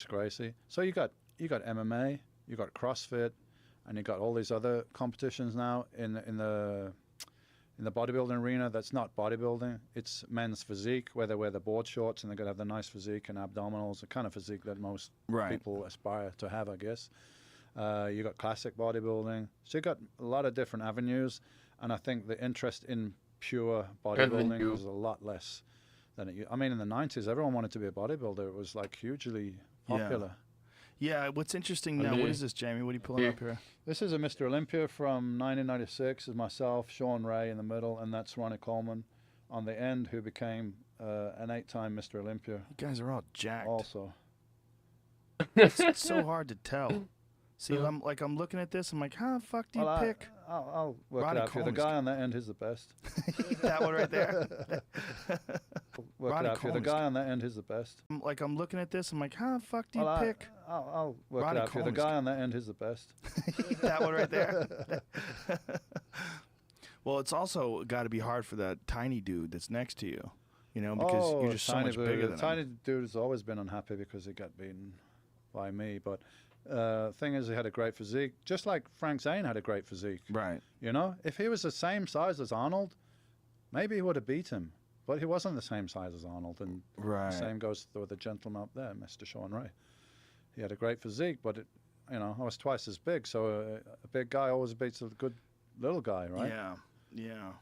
Gracie. So you got MMA, you got CrossFit, and you got all these other competitions now in the bodybuilding arena. That's not bodybuilding. It's men's physique, where they wear the board shorts and they got to have the nice physique and abdominals, the kind of physique that most people aspire to have, I guess. You got classic bodybuilding. So you got a lot of different avenues, and I think the interest in pure bodybuilding was a lot less than it. I mean, in the 90s, everyone wanted to be a bodybuilder. It was like hugely popular. Yeah, what's interesting now, what is this, Jamie? What are you pulling up here? This is a Mr. Olympia from 1996. Is myself, Sean Ray in the middle, and that's Ronnie Coleman on the end, who became an 8-time Mr. Olympia. You guys are all jacked. Also. It's so hard to tell. See, I'm looking at this. I'm like, how the fuck do you pick? I'll work Ronnie it out for you. The Coleman's guy on that end is the best. That one right there. Work Ronnie it out for you. The Coleman's guy on that end is the best. I'm looking at this. I'm like, how the fuck do you pick? I'll work Ronnie it out for you. The Coleman's guy on that end is the best. That one right there. Well, it's also got to be hard for that tiny dude that's next to you, because you're just so much bigger than him. The tiny dude has always been unhappy because he got beaten by me. But thing is, he had a great physique, just like Frank Zane had a great physique. Right. If he was the same size as Arnold, maybe he would have beat him. But he wasn't the same size as Arnold, and the same goes with the gentleman up there, Mr. Sean Ray. He had a great physique, but I was twice as big, so a big guy always beats a good little guy, right? Yeah.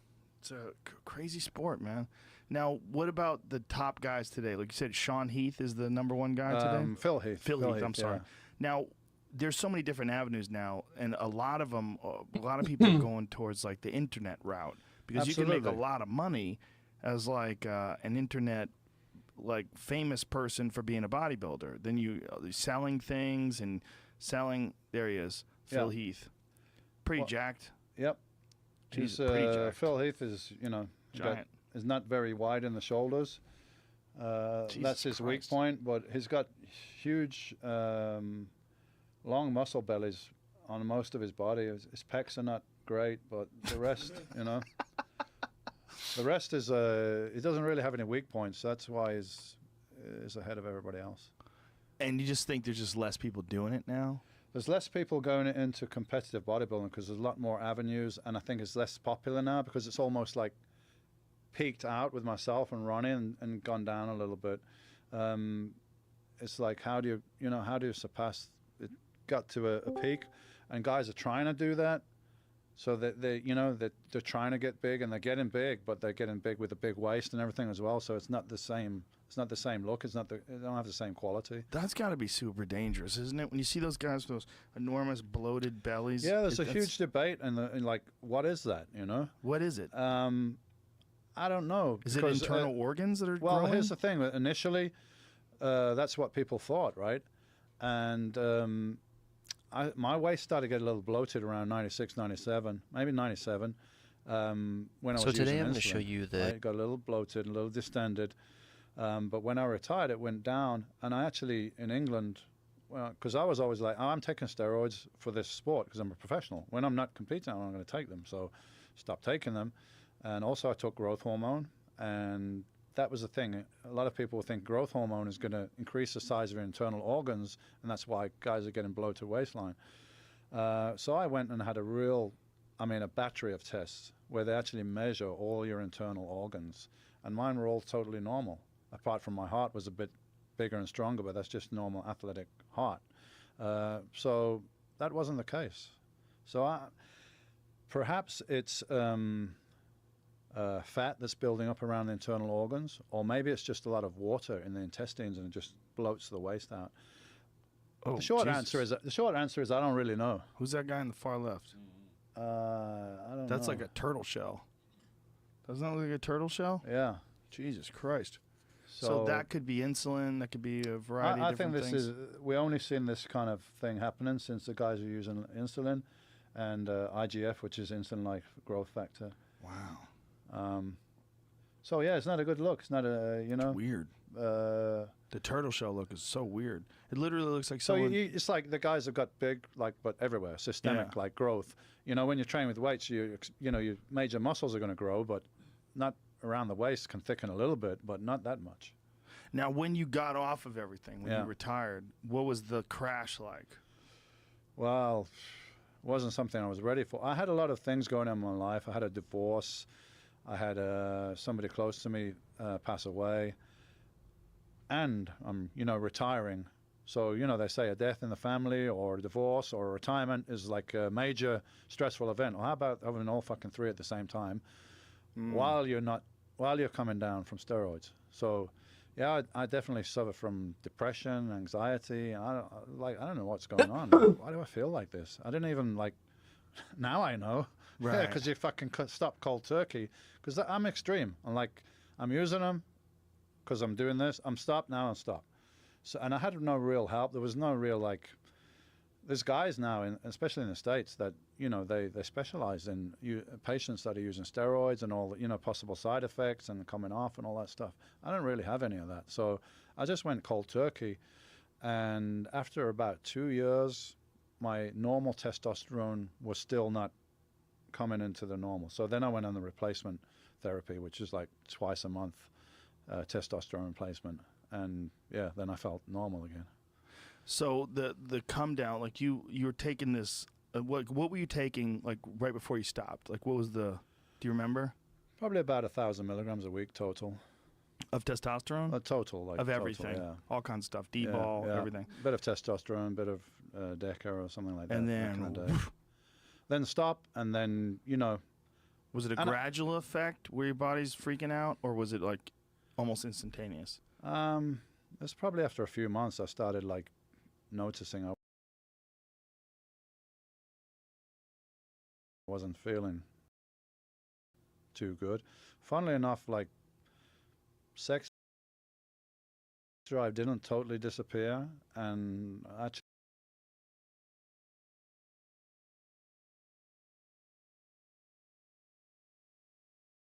It's a crazy sport, man. Now, what about the top guys today? Like you said, Sean Heath is the #1 guy today? Phil Heath. Phil Heath, I'm sorry. Now, there's so many different avenues now, and a lot of people are going towards like the internet route, because you can make a lot of money as like an internet famous person for being a bodybuilder. Then you selling things and selling. There he is, Phil Heath, pretty jacked. Yep. He's pretty jacked. Phil Heath is giant. Is not very wide in the shoulders. That's his weak point, but he's got huge long muscle bellies on most of his body. His pecs are not great, but the rest, the rest is he doesn't really have any weak points. That's why he's ahead of everybody else. And you just think there's just less people doing it now? There's less people going into competitive bodybuilding because there's a lot more avenues, and I think it's less popular now because it's almost like peaked out with myself and Ronnie and gone down a little bit. It's like, how do you surpass it? Got to a peak, and guys are trying to do that, So they're trying to get big, and they're getting big, but they're getting big with a big waist and everything as well. So it's not the same. It's not the same look. They don't have the same quality. That's got to be super dangerous, isn't it? When you see those guys with those enormous bloated bellies. Yeah, there's a huge debate, and like, what is that? What is it? I don't know. Is it internal organs that are growing? Well, here's the thing. Initially, that's what people thought, right? And my waist started to get a little bloated around 96, 97, maybe 97, when I was using insulin. So today I'm going to show you I got a little bloated, a little distended. But when I retired, it went down. And I actually, in England, because I was always like, I'm taking steroids for this sport because I'm a professional. When I'm not competing, I'm not going to take them. So stopped taking them. And also I took growth hormone. And that was the thing. A lot of people think growth hormone is going to increase the size of your internal organs. And that's why guys are getting bloated waistline. So I went and had a battery of tests where they actually measure all your internal organs. And mine were all totally normal. Apart from my heart was a bit bigger and stronger, but that's just normal athletic heart. So that wasn't the case. So perhaps it's fat that's building up around the internal organs, or maybe it's just a lot of water in the intestines and it just bloats the waist out. Oh, the short answer is I don't really know. Who's that guy in the far left? I don't know. That's like a turtle shell. Doesn't that look like a turtle shell? Yeah. Jesus Christ. So that could be insulin. That could be a variety of different things. I think we've only seen this kind of thing happening since the guys are using insulin and IGF, which is insulin-like growth factor. Wow. So yeah, it's not a good look. It's not It's weird. The turtle shell look is so weird. It literally looks like someone. It's like the guys have got big, but everywhere, systemic, like growth. When you train with weights, your major muscles are going to grow, but not around the waist. Can thicken a little bit, but not that much. Now, when you got off of everything, when you retired, what was the crash like? Well, it wasn't something I was ready for. I had a lot of things going on in my life. I had a divorce. I had somebody close to me pass away. And I'm, retiring. So, they say a death in the family or a divorce or a retirement is like a major stressful event. Well, how about having all fucking three at the same time while you're coming down from steroids? So, yeah, I definitely suffer from depression, anxiety. I don't know what's going on. Why do I feel like this? I didn't even now I know. Right. Yeah, because you fucking stop cold turkey. Because I'm extreme. I'm using them because I'm doing this. I'm stopped now. I'm stopped. So, and I had no real help. There was no real there's guys now, especially in the States, that they specialize in patients that are using steroids and all the possible side effects and coming off and all that stuff. I don't really have any of that, so I just went cold turkey. And after about 2 years, my normal testosterone was still not coming into the normal. So then I went on the replacement therapy, which is like twice a month testosterone replacement. And yeah, then I felt normal again. So the come down, you were taking this. What were you taking right before you stopped? What was do you remember? Probably about 1,000 milligrams a week total. Of testosterone? Total, of everything, total, yeah. All kinds of stuff, D-ball, everything. Bit of testosterone, bit of Deca or something like that. And then, then stop, and then Was it a gradual effect where your body's freaking out, or was it almost instantaneous? It's probably after a few months I started noticing I wasn't feeling too good. Funnily enough, sex drive didn't totally disappear, and actually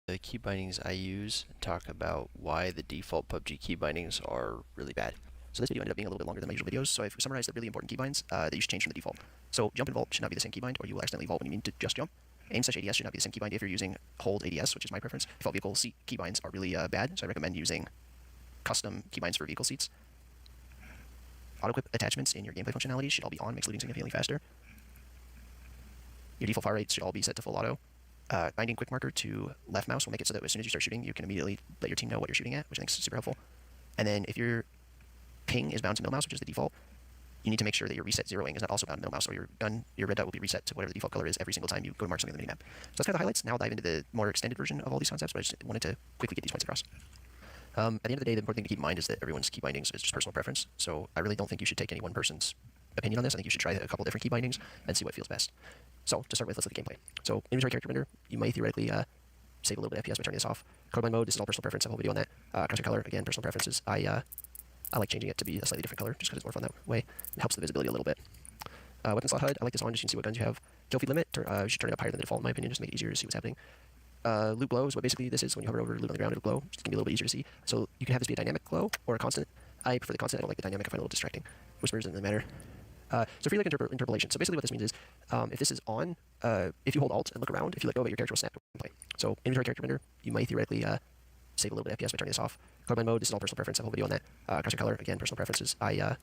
the key bindings I use talk about why the default PUBG key bindings are really bad. So this video ended up being a little bit longer than my usual videos, so I've summarized the really important key binds that you should change from the default. So jump and vault should not be the same key bind, or you will accidentally vault when you mean to just jump. Aim/ADS should not be the same key bind if you're using hold ADS, which is my preference. Default vehicle seat key binds are really bad, so I recommend using custom key binds for vehicle seats. Auto-equip attachments in your gameplay functionalities should all be on, makes looting significantly faster. Your default fire rates should all be set to full auto. Binding quick marker to left mouse will make it so that as soon as you start shooting, you can immediately let your team know what you're shooting at, which I think is super helpful. And then if your ping is bound to middle mouse, which is the default, you need to make sure that your reset zeroing is not also bound middle mouse, or your red dot will be reset to whatever the default color is every single time you go to mark something on the minimap. So that's kind of the highlights. Now I'll dive into the more extended version of all these concepts, but I just wanted to quickly get these points across. At the end of the day, the important thing to keep in mind is that everyone's key bindings is just personal preference. So I really don't think you should take any one person's opinion on this. I think you should try a couple different key bindings and see what feels best. So to start with, let's look at gameplay. So inventory character render, you might theoretically save a little bit of FPS by turning this off. Colorblind mode, this is all personal preference. I have a whole video on that. Crosshair color, again, personal preferences. I like changing it to be a slightly different color just because it's more fun that way. It helps the visibility a little bit. Weapon slot HUD, I like this on just so you can see what guns you have. Kill feed limit, you should turn it up higher than the default in my opinion, just to make it easier to see what's happening. Loot glow is what basically this is. When you hover over loot on the ground, it'll glow. It's going to be a little bit easier to see. So you can have this be a dynamic glow or a constant. I prefer the constant. I don't like the dynamic. I find it a little distracting. Whispers doesn't really matter. So free like interpolation. So basically what this means is if this is on, if you hold Alt and look around, if you let go of it, your character will snap to play. So inventory character render, you might theoretically save a little bit of FPS by turning this off. Colorblind mode, this is all personal preference. I have a whole video on that. Crosshair color, again, personal preferences. I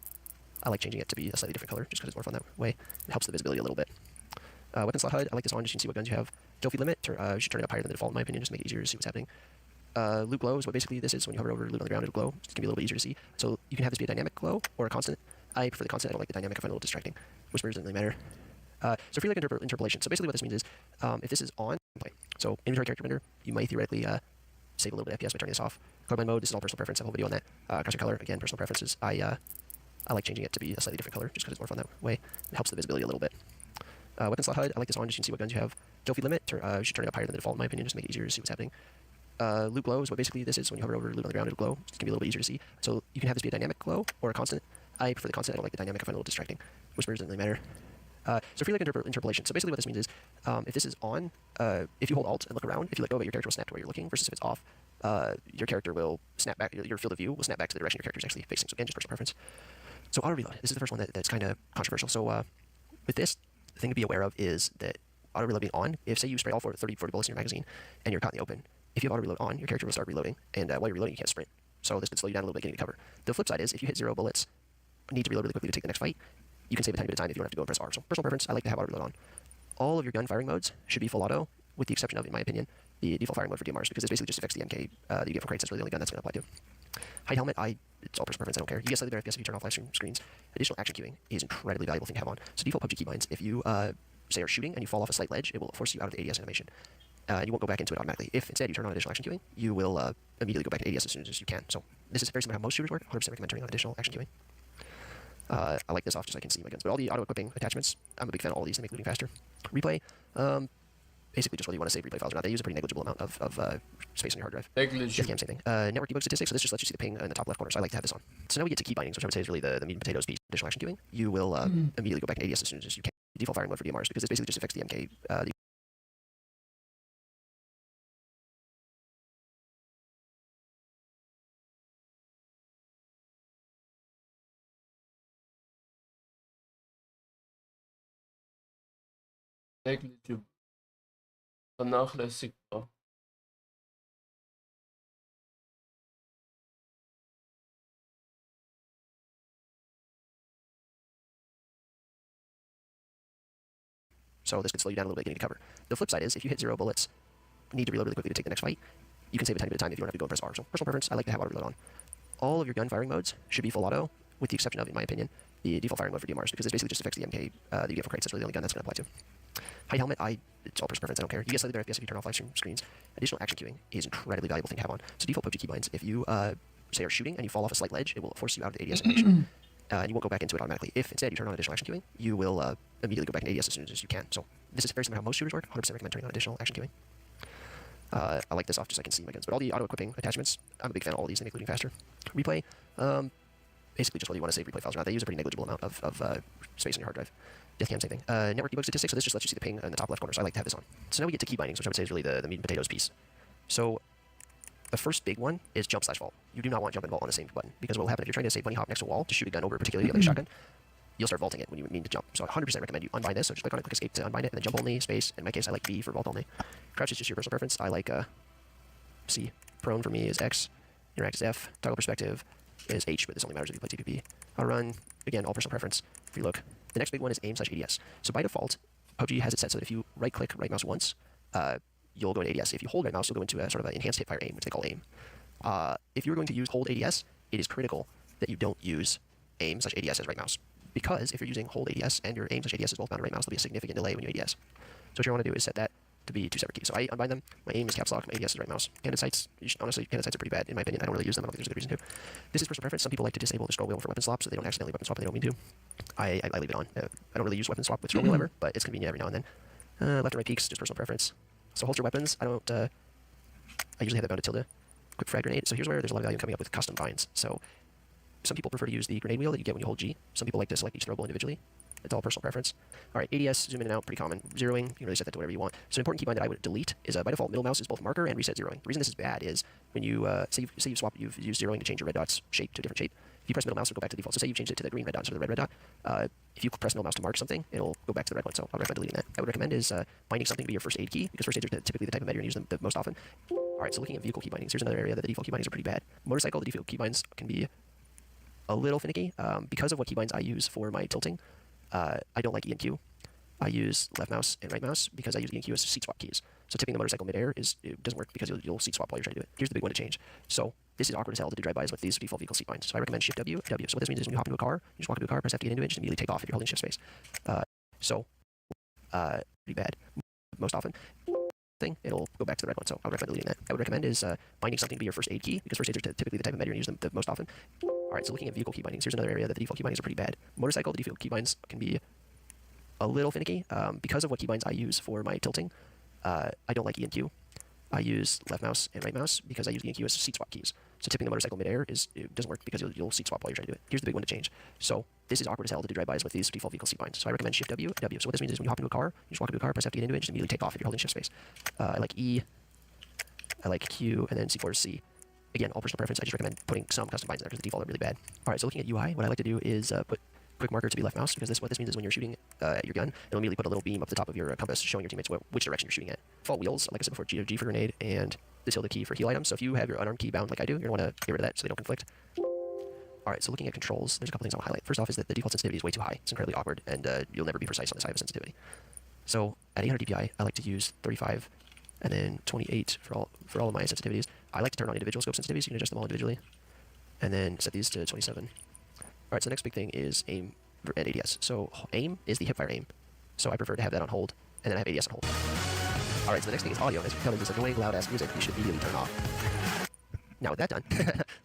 like changing it to be a slightly different color just because it's more fun that way. It helps the visibility a little bit. Weapon slot HUD, I like this on just so you can see what guns you have. Kill feed limit, you should turn it up higher than the default in my opinion, just to make it easier to see what's happening. Loot glow is what basically this is. When you hover over loot on the ground, it'll glow. It's going to be a little bit easier to see. So you can have this be a dynamic glow or a constant. I prefer the constant. I don't like the dynamic. I find it a little distracting. Whispers doesn't really matter. So free like interpolation. So basically what this means is if this is on, play. So inventory character render, you might theoretically save a little bit of FPS by turning this off. Colorblind mode, this is all personal preference. I have a whole video on that. Crosshair color, again, personal preferences. I like changing it to be a slightly different color just because it's more fun that way. It helps the visibility a little bit. Weapon slot HUD, I like this on just so you can see what guns you have. Kill feed limit, you should turn it up higher than the default in my opinion, just to make it easier to see what's happening. Loot glow is what basically this is. When you hover over loot on the ground, it'll glow. It's going to be a little bit easier to see. So you can have this be a dynamic glow or a constant. I prefer the constant. I don't like the dynamic. I find it a little distracting. Whispers doesn't really matter. So free like interpolation. So basically what this means is if this is on, if you hold Alt and look around, if you let go of it, your character will snap to where you're looking, versus if it's off, your character will snap back, your field of view will snap back to the direction your character is actually facing. So again, just personal preference. So auto reload. This is the first one that's kind of controversial. So with this, the thing to be aware of is that auto reload being on, if say you spray all 40 bullets in your magazine and you're caught in the open, if you have auto reload on, your character will start reloading, and while you're reloading, you can't sprint. So this could slow you down a little bit getting to cover. The flip side is if you hit 0 bullets, need to reload really quickly to take the next fight, you can save a tiny bit of time if you don't have to go and press R. So personal preference, I like to have auto reload on. All of your gun firing modes should be full auto, with the exception of, in my opinion, the default firing mode for DMRs, because it basically just affects the MK that you get from crates. That's really the only gun that's going to apply to. Hide helmet, it's all personal preference. I don't care. You get slightly better FPS if you turn off live stream screens. Additional action queuing is an incredibly valuable thing to have on. So default PUBG keybinds, if you say are shooting and you fall off a slight ledge, it will force you out of the ADS animation. You won't go back into it automatically. If instead you turn on additional action queuing, you will immediately go back to ADS as soon as you can. So this is very similar to how most shooters work. 100% recommend turning on additional action queuing. I like this off just so I can see my guns. But all the auto-equiping attachments, I'm a big fan of all these. They make looting faster. Replay, basically just whether you want to save replay files or not. They use a pretty negligible amount of space on your hard drive. Deathcam, same thing. Network debug statistics, so this just lets you see the ping in the top left corner, so I like to have this on. So now we get to key bindings, which I would say is really the meat and potatoes piece. Additional action queuing, you will immediately go back to ADS as soon as you can. Default firing mode for DMRs, because it basically just affects the MK. Negligible. Vernachlässigbar. So this could slow you down a little bit getting to cover. The flip side is if you hit 0 bullets, need to reload really quickly to take the next fight, you can save a tiny bit of time if you don't have to go and press R. So personal preference, I like to have auto reload on. All of your gun firing modes should be full auto, with the exception of, in my opinion, the default firing mode for DMRs, because it basically just affects the MK that you get from crates. That's really the only gun that's going to apply to. Hide helmet, it's all personal preference. I don't care. You get slightly better FPS if you turn off live stream screens. Additional action queuing is an incredibly valuable thing to have on. So default PUBG keybinds, if you say are shooting and you fall off a slight ledge, it will force you out of the ADS animation. And you won't go back into it automatically. If instead you turn on additional action queuing, you will immediately go back into ADS as soon as you can. So this is very similar to how most shooters work. 100% recommend turning on additional action queuing. I like this off just so I can see my guns. But all the auto-equipping attachments, I'm a big fan of all these. They make looting faster. Replay, basically just whether you want to save replay files or not. They use a pretty negligible amount of space on your hard drive. Deathcam, same thing. Network debug statistics, so this just lets you see the ping in the top left corner, so I like to have this on. So now we get to key bindings, which I would say is really the meat and potatoes piece. So the first big one is jump/vault. You do not want jump and vault on the same button, because what will happen if you're trying to say bunny hop next to a wall to shoot a gun over, particularly like a shotgun, you'll start vaulting it when you mean to jump. So I 100% recommend you unbind this. So just click on it, click escape to unbind it, and then jump only, space. In my case, I like B for vault only. Crouch is just your personal preference. I like C. Prone for me is X. Interact is F. Toggle perspective is H, but this only matters if you play TPP. Auto run, again, all personal preference. Free look. The next big one is aim/ADS. So by default, PUBG has it set so that if you right-click right mouse once, you'll go into ADS. If you hold right mouse, you'll go into a sort of an enhanced hipfire aim, which they call aim. If you're going to use hold ADS, it is critical that you don't use aim/ADS as right mouse. because if you're using hold ADS and your aim / ADS is both bound to right mouse, there'll be a significant delay when you ADS. So what you want to do is set that to be 2 separate keys. So I unbind them. My aim is caps lock. My ADS is right mouse. Candid sights. Honestly, candid sights are pretty bad in my opinion. I don't really use them. I don't think there's a good reason to. This is personal preference. Some people like to disable the scroll wheel for weapon swap so they don't accidentally weapon swap if they don't mean to. I leave it on. I don't really use weapon swap with scroll wheel ever, but it's convenient every now and then. Left and right peaks, just personal preference. So holster weapons, I don't. I usually have that bound to tilde. Quick frag grenade. So here's where there's a lot of value coming up with custom binds. So some people prefer to use the grenade wheel that you get when you hold G. Some people like to select each throwable individually. It's all personal preference. All right, ADS, zoom in and out, pretty common. Zeroing, you can really set that to whatever you want. So an important keybind that I would delete is by default, middle mouse is both marker and reset zeroing. The reason this is bad is when you say you've used zeroing to change your red dot's shape to a different shape. If you press middle mouse, it'll go back to default. So say you've changed it to the green red dot instead of the red dot. If you press middle mouse to mark something, it'll go back to the red one. So I would recommend deleting that. I would recommend is binding something to be your first aid key because first aids are typically the type of meta you're going to use them the most often. All right, so looking at vehicle key bindings, here's another area that the default key bindings are pretty bad. Motorcycle, the default key binds can be a little finicky because of what keybinds I use for my tilting. I don't like ENQ. I use left mouse and right mouse because I use ENQ as seat swap keys. So tipping the motorcycle midair it doesn't work because you'll seat swap while you're trying to do it. Here's the big one to change. So this is awkward as hell to do drive-bys with these default vehicle seat binds. So I recommend Shift W, W. So what this means is when you hop into a car, you just walk into a car, press F to get into it, just immediately take off if you're holding shift space. Pretty bad. Most often, it'll go back to the red one. So I would recommend deleting that. I would recommend is binding something to be your first aid key because first aids are typically the type of meta you're going to use them the most often. All right, so looking at vehicle key bindings, here's another area that the default key bindings are pretty bad. Motorcycle, the default key binds can be a little finicky because of what keybinds I use for my tilting. I don't like ENQ. I use left mouse and right mouse because I use ENQ as seat swap keys. So tipping the motorcycle midair it doesn't work because you'll seat swap while you're trying to do it. Here's the big one to change. So this is awkward as hell to do drive-bys with these default vehicle seat binds. So I recommend Shift W, W. So what this means is when you hop into a car, you just walk into a car, press F to get into it, just immediately take off if you're holding shift space. I like E, I like Q, and then C4 is C. Again, all personal preference. I just recommend putting some custom binds in there because the default are really bad. All right, so looking at UI, what I like to do is put quick marker to be left mouse because what this means is when you're shooting at your gun, it'll immediately put a little beam up the top of your compass showing your teammates which direction you're shooting at. Default wheels, like I said before, G for grenade and the tilde key for heal items. So if you have your unarmed key bound like I do, you're going to want to get rid of that so they don't conflict. All right, so looking at controls, there's a couple things I want to highlight. First off is that the default sensitivity is way too high. It's incredibly awkward, and you'll never be precise on this high of a sensitivity. So at 800 dpi, I like to use 35 and then 28 for all of my sensitivities. I like to turn on individual scope sensitivities. You can adjust them all individually, and then set these to 27. All right, so the next big thing is aim and ADS. So aim is the hipfire aim. So I prefer to have that on hold, and then I have ADS on hold. All right, so the next thing is audio. As you come in this annoying loud-ass music, you should immediately turn off. Now with that done,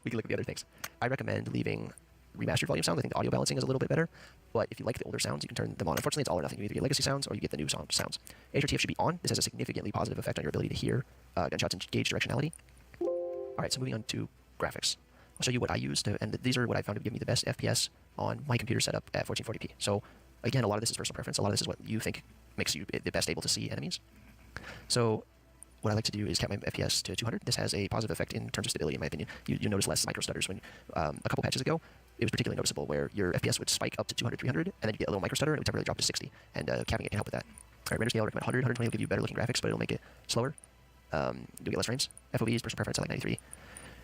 we can look at the other things. I recommend leaving remastered volume sounds. I think the audio balancing is a little bit better, but if you like the older sounds, you can turn them on. Unfortunately, it's all or nothing. You either get legacy sounds or you get the new sounds. HRTF should be on. This has a significantly positive effect on your ability to hear gunshots and gauge directionality. All right, so moving on to graphics. I'll show you what I use and these are what I found to give me the best FPS on my computer setup at 1440p. So again, a lot of this is personal preference. A lot of this is what you think makes you the best able to see enemies. So what I like to do is cap my FPS to 200. This has a positive effect in terms of stability, in my opinion. You notice less micro stutters. When a couple patches ago, it was particularly noticeable where your FPS would spike up to 200, 300, and then you get a little micro stutter, and it would temporarily drop to 60. And capping it can help with that. All right, render scale, I recommend 100. 120 will give you better looking graphics, but it'll make it slower. You'll get less frames. FOV is personal preference, I like 93.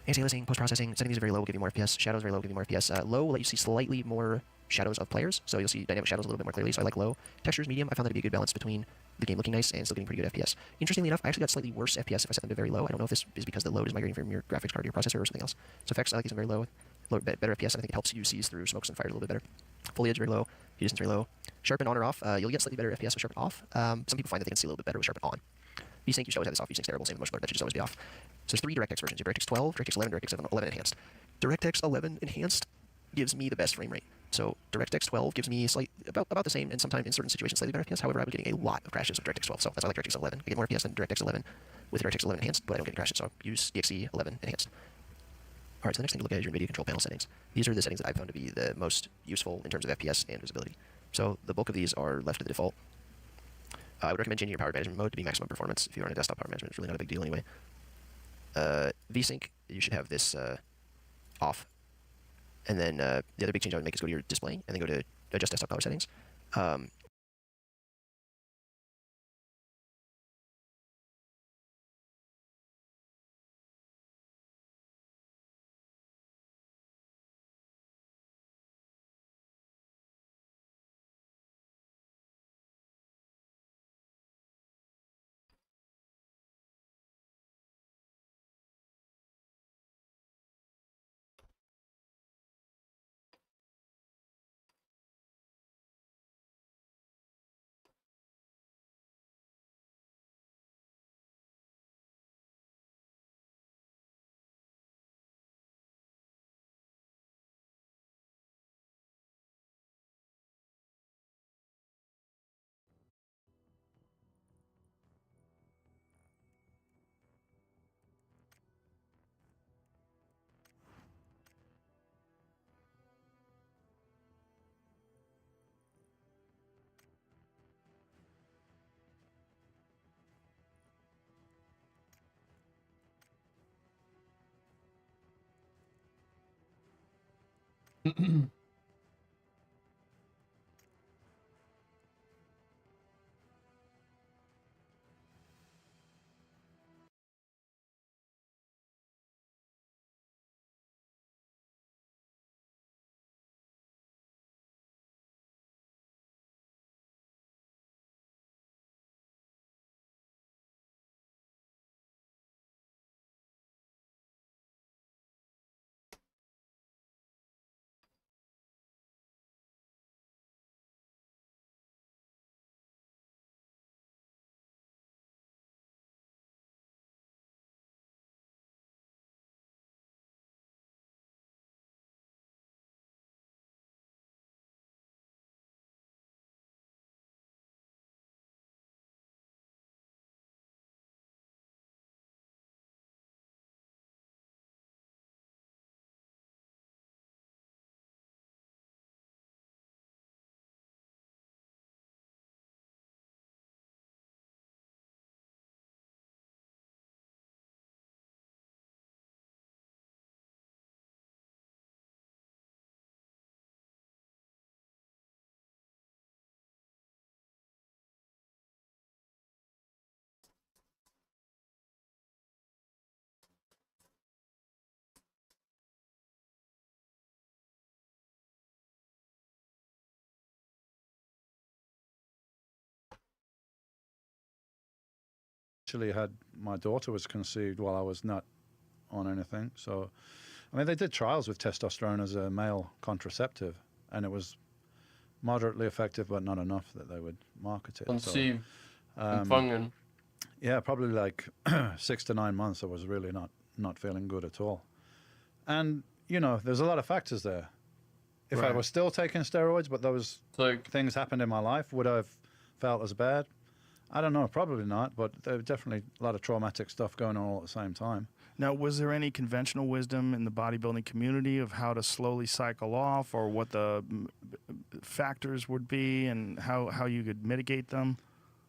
Anti-aliasing, post-processing, setting these very low will give you more FPS. Shadows very low will give you more FPS. Low will let you see slightly more shadows of players, so you'll see dynamic shadows a little bit more clearly, so I like low. Textures, medium, I found that to be a good balance between the game looking nice and still getting pretty good FPS. Interestingly enough, I actually got slightly worse FPS if I set them to very low. I don't know if this is because the load is migrating from your graphics card to your processor or something else. So effects, I like these very low. Better FPS, I think it helps you see through smokes and fires a little bit better. Foliage very low, view distance very low. Sharpen on or off, you'll get slightly better FPS with sharpen off. Some people find that they can see a little bit better with sharpen on. VSync, you should always have this off. VSync's terrible, same with motion blur, that should just always be off. So there's 3 DirectX versions. You have DirectX 12, DirectX 11, DirectX 11 Enhanced. DirectX 11 Enhanced gives me the best frame rate. So DirectX 12 gives me about the same, and sometimes in certain situations slightly better FPS. However, I was getting a lot of crashes with DirectX 12, so that's why I like DirectX 11. I get more FPS than DirectX 11 with DirectX 11 Enhanced, but I don't get crashes, so I use DXE 11 Enhanced. All right, so the next thing to look at is your NVIDIA control panel settings. These are the settings that I've found to be the most useful in terms of FPS and visibility. So the bulk of these are left to the default. I would recommend changing your power management mode to be maximum performance. If you're on a desktop, power management is really not a big deal anyway. VSync, you should have this off. And then the other big change I would make is go to your display and then go to adjust desktop color settings. Actually, had my daughter was conceived while I was not on anything. So, I mean, they did trials with testosterone as a male contraceptive, and it was moderately effective, but not enough that they would market it. Conceived. Empfangen. Yeah, probably like 6 to 9 months. I was really not feeling good at all. And you know, there's a lot of factors there. If I was still taking steroids, but those things happened in my life, would I have felt as bad? I don't know, probably not, but there was definitely a lot of traumatic stuff going on all at the same time. Now, was there any conventional wisdom in the bodybuilding community of how to slowly cycle off, or what the factors would be, and how you could mitigate them?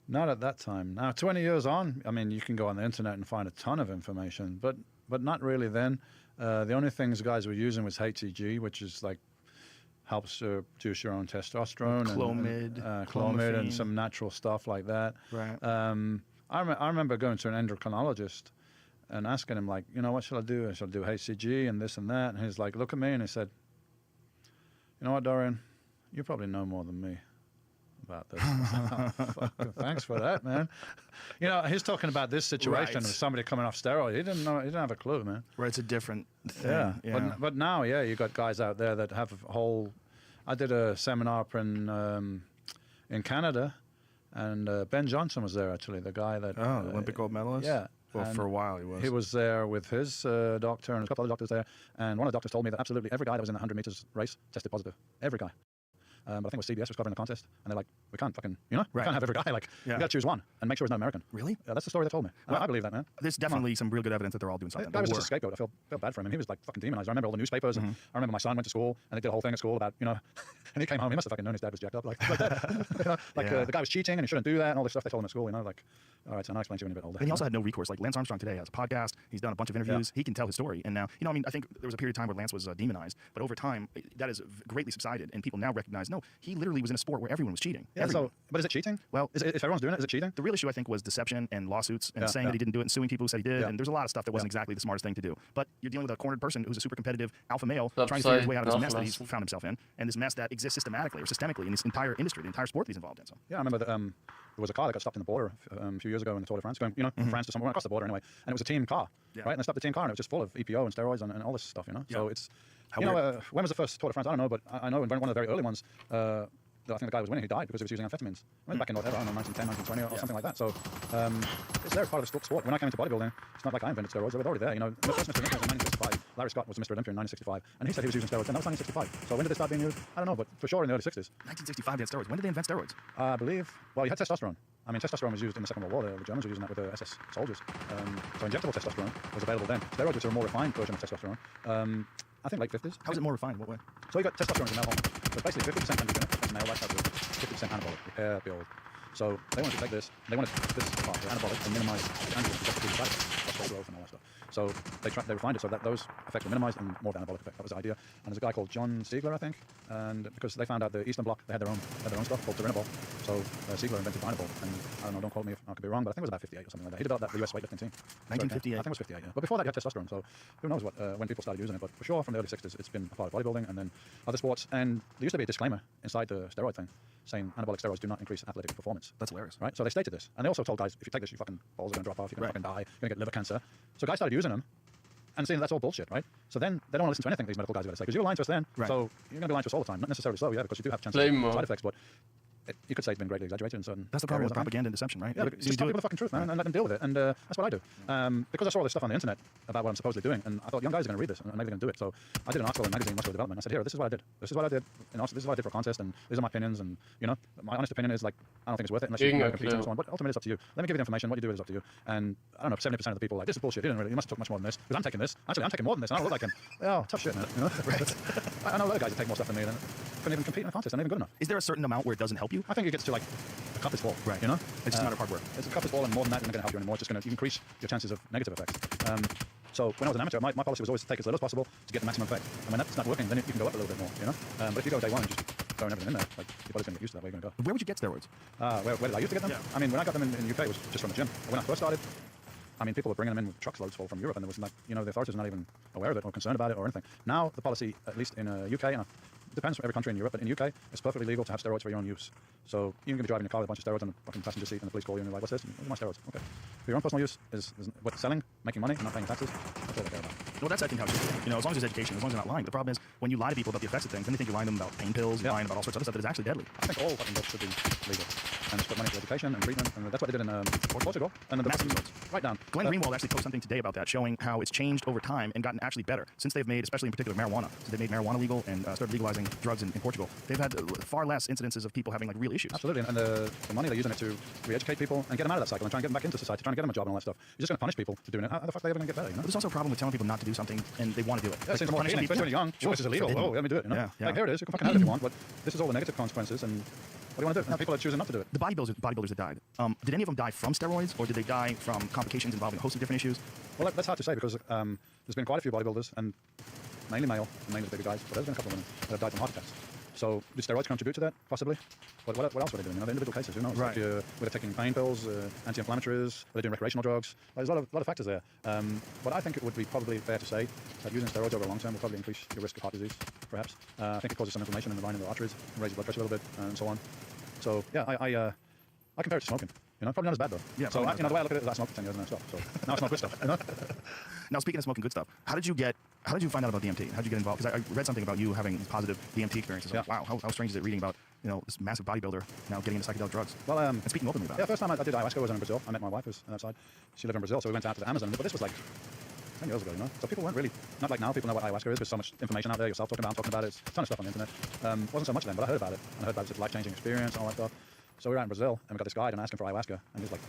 Not at that time. Now, 20 years on, I mean, you can go on the internet and find a ton of information, but not really then. The only things guys were using was HCG, which is like helps produce your own testosterone, Clomid, and some natural stuff like that. Right. I remember going to an endocrinologist and asking him, like, you know, what shall I do? Shall I do HCG and this and that? And he's like, look at me, and he said, you know what, Dorian, you probably know more than me about this. Oh, fuck, thanks for that, man. You know, he's talking about this situation with somebody coming off steroids. He didn't know. He didn't have a clue, man. Right, it's a different thing. Yeah. But now, yeah, you got guys out there that have a whole. I did a seminar up in Canada, and Ben Johnson was there, actually, the guy that Olympic gold medalist. Yeah. Well, for a while he was. He was there with his doctor and a couple other doctors there, and one of the doctors told me that absolutely every guy that was in the 100 meters race tested positive. Every guy. But I think it was CBS was covering the contest, and they're like, we can't fucking, you know, we can't have every guy. Like, you got to choose one and make sure he's not American. Really? Yeah, that's the story they told me. I believe that, man. There's definitely some real good evidence that they're all doing something. That was just a scapegoat. I feel bad for him. And he was like fucking demonized. I remember all the newspapers, and I remember my son went to school, and they did a whole thing at school about, you know, and he came home. He must have fucking known his dad was jacked up, like that. You know, like the guy was cheating, and he shouldn't do that, and all this stuff they told him at school. You know, like, all right, so now I'll explain to you when you're a bit older. And he also had no recourse. Like Lance Armstrong today has a podcast. He's done a bunch of interviews. He can tell his story. And now, you know, I mean, I think there was a period of time where Lance was demonized, but over time, that has greatly subsided, and people now recognize, no, he literally was in a sport where everyone was cheating. Yeah, so, but is it cheating? Well, if everyone's doing it, is it cheating? The real issue, I think, was deception and lawsuits and saying that he didn't do it and suing people who said he did. And there's a lot of stuff that wasn't exactly the smartest thing to do. But you're dealing with a cornered person who's a super competitive alpha male trying to figure his way out of this mess that he's found himself in, and this mess that exists systematically or systemically in this entire industry, the entire sport that he's involved in. So. Yeah, I remember that there was a car that got stopped in the border a few years ago in the Tour de France, going, you know, from France to somewhere across the border anyway, and it was a team car, right? And they stopped the team car, and it was just full of EPO and steroids and all this stuff, you know. So it's, you know, when was the first Tour de France? I don't know, but I know in one of the very early ones, I think the guy was winning, he died because he was using amphetamines. I mean, back in whatever, I don't know, 1910, 1920 or something like that. So it's there as part of the sport. When I came into bodybuilding, it's not like I invented steroids, they were already there. You know, the first Mr. Olympia was in 1965. Larry Scott was Mr. Olympia in 1965, and he said he was using steroids, and that was 1965. So when did they start being used? I don't know, but for sure in the early 60s. 1965 they had steroids. When did they invent steroids? I believe, well, you had testosterone. I mean, testosterone was used in the Second World War. The Germans were using that with the SS soldiers. So injectable testosterone was available then. Steroids, which are a more refined version of testosterone, I think late 50s. How is it more refined? What way? So you got testosterone as a male hormone. So basically 50% androgenic, that's male, that's healthy. 50% anabolic, repair, build. So they wanted to take this, they wanted this part, the anabolic, to minimize androgen, just to do the growth and all that stuff. So they refined it so that those effects were minimized and more of the anabolic effect. That was the idea. And there's a guy called John Siegler, I think, and because they found out the Eastern Bloc, they had their own stuff called Turinabol. So Siegler invented Dynabol, and I don't know, don't quote me if I could be wrong, but I think it was about 58 or something like that. He developed that for the US weightlifting team. 1958. I think it was 58, yeah. But before that, you had testosterone, so who knows when people started using it. But for sure, from the early 60s, it's been a part of bodybuilding and then other sports. And there used to be a disclaimer inside the steroid thing saying anabolic steroids do not increase athletic performance. That's hilarious. Right? So they stated this. And they also told guys, if you take this, your fucking balls are going to drop off, you're going to fucking die, you're going to get liver cancer. So guys started using them and saying that's all bullshit, right? So then they don't want to listen to anything these medical guys are going to say, because you were lying to us then, so you're going to be lying to us all the time. Not necessarily so, yeah, because you do have chances of side effects, but you could say it's been greatly exaggerated in certain That's the problem areas, with propaganda and deception, right? Yeah, just tell people the fucking truth, man, and let them deal with it. And that's what I do. Because I saw all this stuff on the internet about what I'm supposedly doing, and I thought young guys are going to read this, and maybe they're going to do it. So I did an article in a magazine, Muscular Development. I said, here, this is what I did. This is what I did. And also, this is what I did for a contest, and these are my opinions. And, you know, my honest opinion is, like, I don't think it's worth it unless you're competing and so on. But ultimately, it's up to you. Let me give you the information. What you do is up to you. And I don't know, 70% of the people are like, this is bullshit. You must have took much more than this. Because I'm taking this. Actually, I'm taking more than this. And I don't look like him. Oh, tough shit, man. You know? Right. I know other guys that take more stuff than me, and couldn't even compete in a contest. They're not even good enough. Is there a certain amount where it doesn't help you? I think it gets to, like, a cup is full, right? You know, it's just not a hardware. It's a cup is full, and more than that isn't going to help you anymore. It's just going to increase your chances of negative effects. So when I was an amateur, my policy was always to take as little as possible to get the maximum effect. And when that's not working, then you can go up a little bit more, you know. But if you go day one and just throwing everything in there, like your body's going to get used to that way you're going to go. Where would you get steroids? Where did I used to get them? Yeah. I mean, when I got them in the UK, it was just from the gym. When I first started, I mean, people were bringing them in with truckloads full from Europe, and there was like, you know, the authorities were not even aware of it or concerned about it or anything. Now the policy, at least in UK, and it depends from every country in Europe, but in the UK, it's perfectly legal to have steroids for your own use. So you can be driving your car with a bunch of steroids on the fucking passenger seat, and the police call you and you're like, what's this? These are my steroids. Okay. For your own personal use is what selling, making money, and not paying taxes. That's all they care about. Well, that's I think how it should be. You know, as long as there's education, as long as they're not lying. The problem is when you lie to people about the effects of things, then they think you're lying to them about pain pills, you're lying about all sorts of other stuff that is actually deadly. I think all fucking drugs should be legal. And just put money into education and treatment, and that's what they did in Portugal. And the massive results. Right down. Glenn Greenwald actually posted something today about that, showing how it's changed over time and gotten actually better since they've made, especially in particular, marijuana. Since they made marijuana legal and started legalizing drugs in Portugal, they've had far less incidences of people having like real issues. Absolutely, and the money they're using it to re-educate people and get them out of that cycle and try and get them back into society, trying to get them a job and all that stuff. You're just going to punish people for doing it. How the fuck are they ever going to get better? You know? But there's also a problem with telling people not to do something and they want to do it. Yeah, it seems more appealing, especially when you're young. Sure, this is illegal. Oh, let me do it. You know? Yeah. Like, here it is. You can fucking have it if you want, but this is all the negative consequences. And what do you want to do? Now people are choosing not to do it. The bodybuilders that died, did any of them die from steroids, or did they die from complications involving a host of different issues? Well, that's hard to say because there's been quite a few bodybuilders, and mainly male, and mainly the bigger guys, but there's been a couple of women that have died from heart attacks. So do steroids contribute to that? Possibly. But what else were they doing? You know, the individual cases, who knows? Right. Like, were they taking pain pills, anti-inflammatories? Were they doing recreational drugs? There's a lot of factors there. But I think it would be probably fair to say that using steroids over a long term will probably increase your risk of heart disease, perhaps. I think it causes some inflammation in the lining of the arteries, and raises blood pressure a little bit, and so on. So yeah, I compare it to smoking. You know, probably not as bad though. Yeah. So the way I look at it is I smoked for 10 years and then I stopped. So now I smoke good stuff. You know? Now speaking of smoking good stuff, how did you find out about DMT? How did you get involved? Because I read something about you having positive DMT experiences. Yeah. Like, wow, how strange is it reading about this massive bodybuilder now getting into psychedelic drugs? Well, and speaking openly about it. Yeah, first time I did ayahuasca was in Brazil. I met my wife who's on that side. She lived in Brazil, so we went out to the Amazon. But this was like 10 years ago, you know. So people weren't really, not like now, people know what ayahuasca is. There's so much information out there, yourself talking about it. There's a ton of stuff on the internet. Wasn't so much then, but I heard about it. And I heard about it. It's a life-changing experience and all that stuff. So we were out in Brazil, and we got this guide and asked him for ayahuasca. And he was like,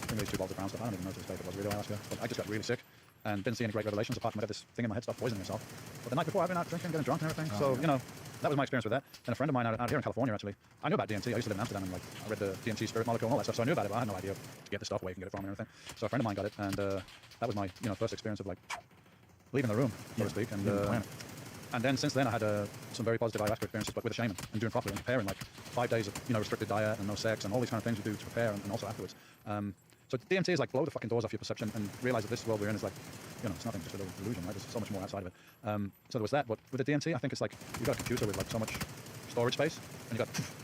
bring me these 2 bottles of brown stuff. I don't even know to this day if it was really ayahuasca. But I just got really sick and didn't see any great revelations apart from I got this thing in my head, start poisoning myself. But the night before, I've been out drinking, getting drunk and everything. So, you know, that was my experience with that. And a friend of mine out here in California, actually, I knew about DMT. I used to live in Amsterdam, and like I read the DMT spirit molecule and all that stuff, so I knew about it, but I had no idea to get the stuff, where you can get it from and everything. So a friend of mine got it, and that was my first experience of like leaving the room, so to speak. And then since then, I had some very positive ayahuasca experiences, but with a shaman and doing properly and preparing like 5 days of restricted diet and no sex and all these kind of things you do to prepare and also afterwards. So DMT is like blow the fucking doors off your perception and realize that this world we're in is like, it's nothing, just a little illusion, right? There's so much more outside of it. So there was that, but with the DMT, I think it's like you've got a computer with like so much storage space, and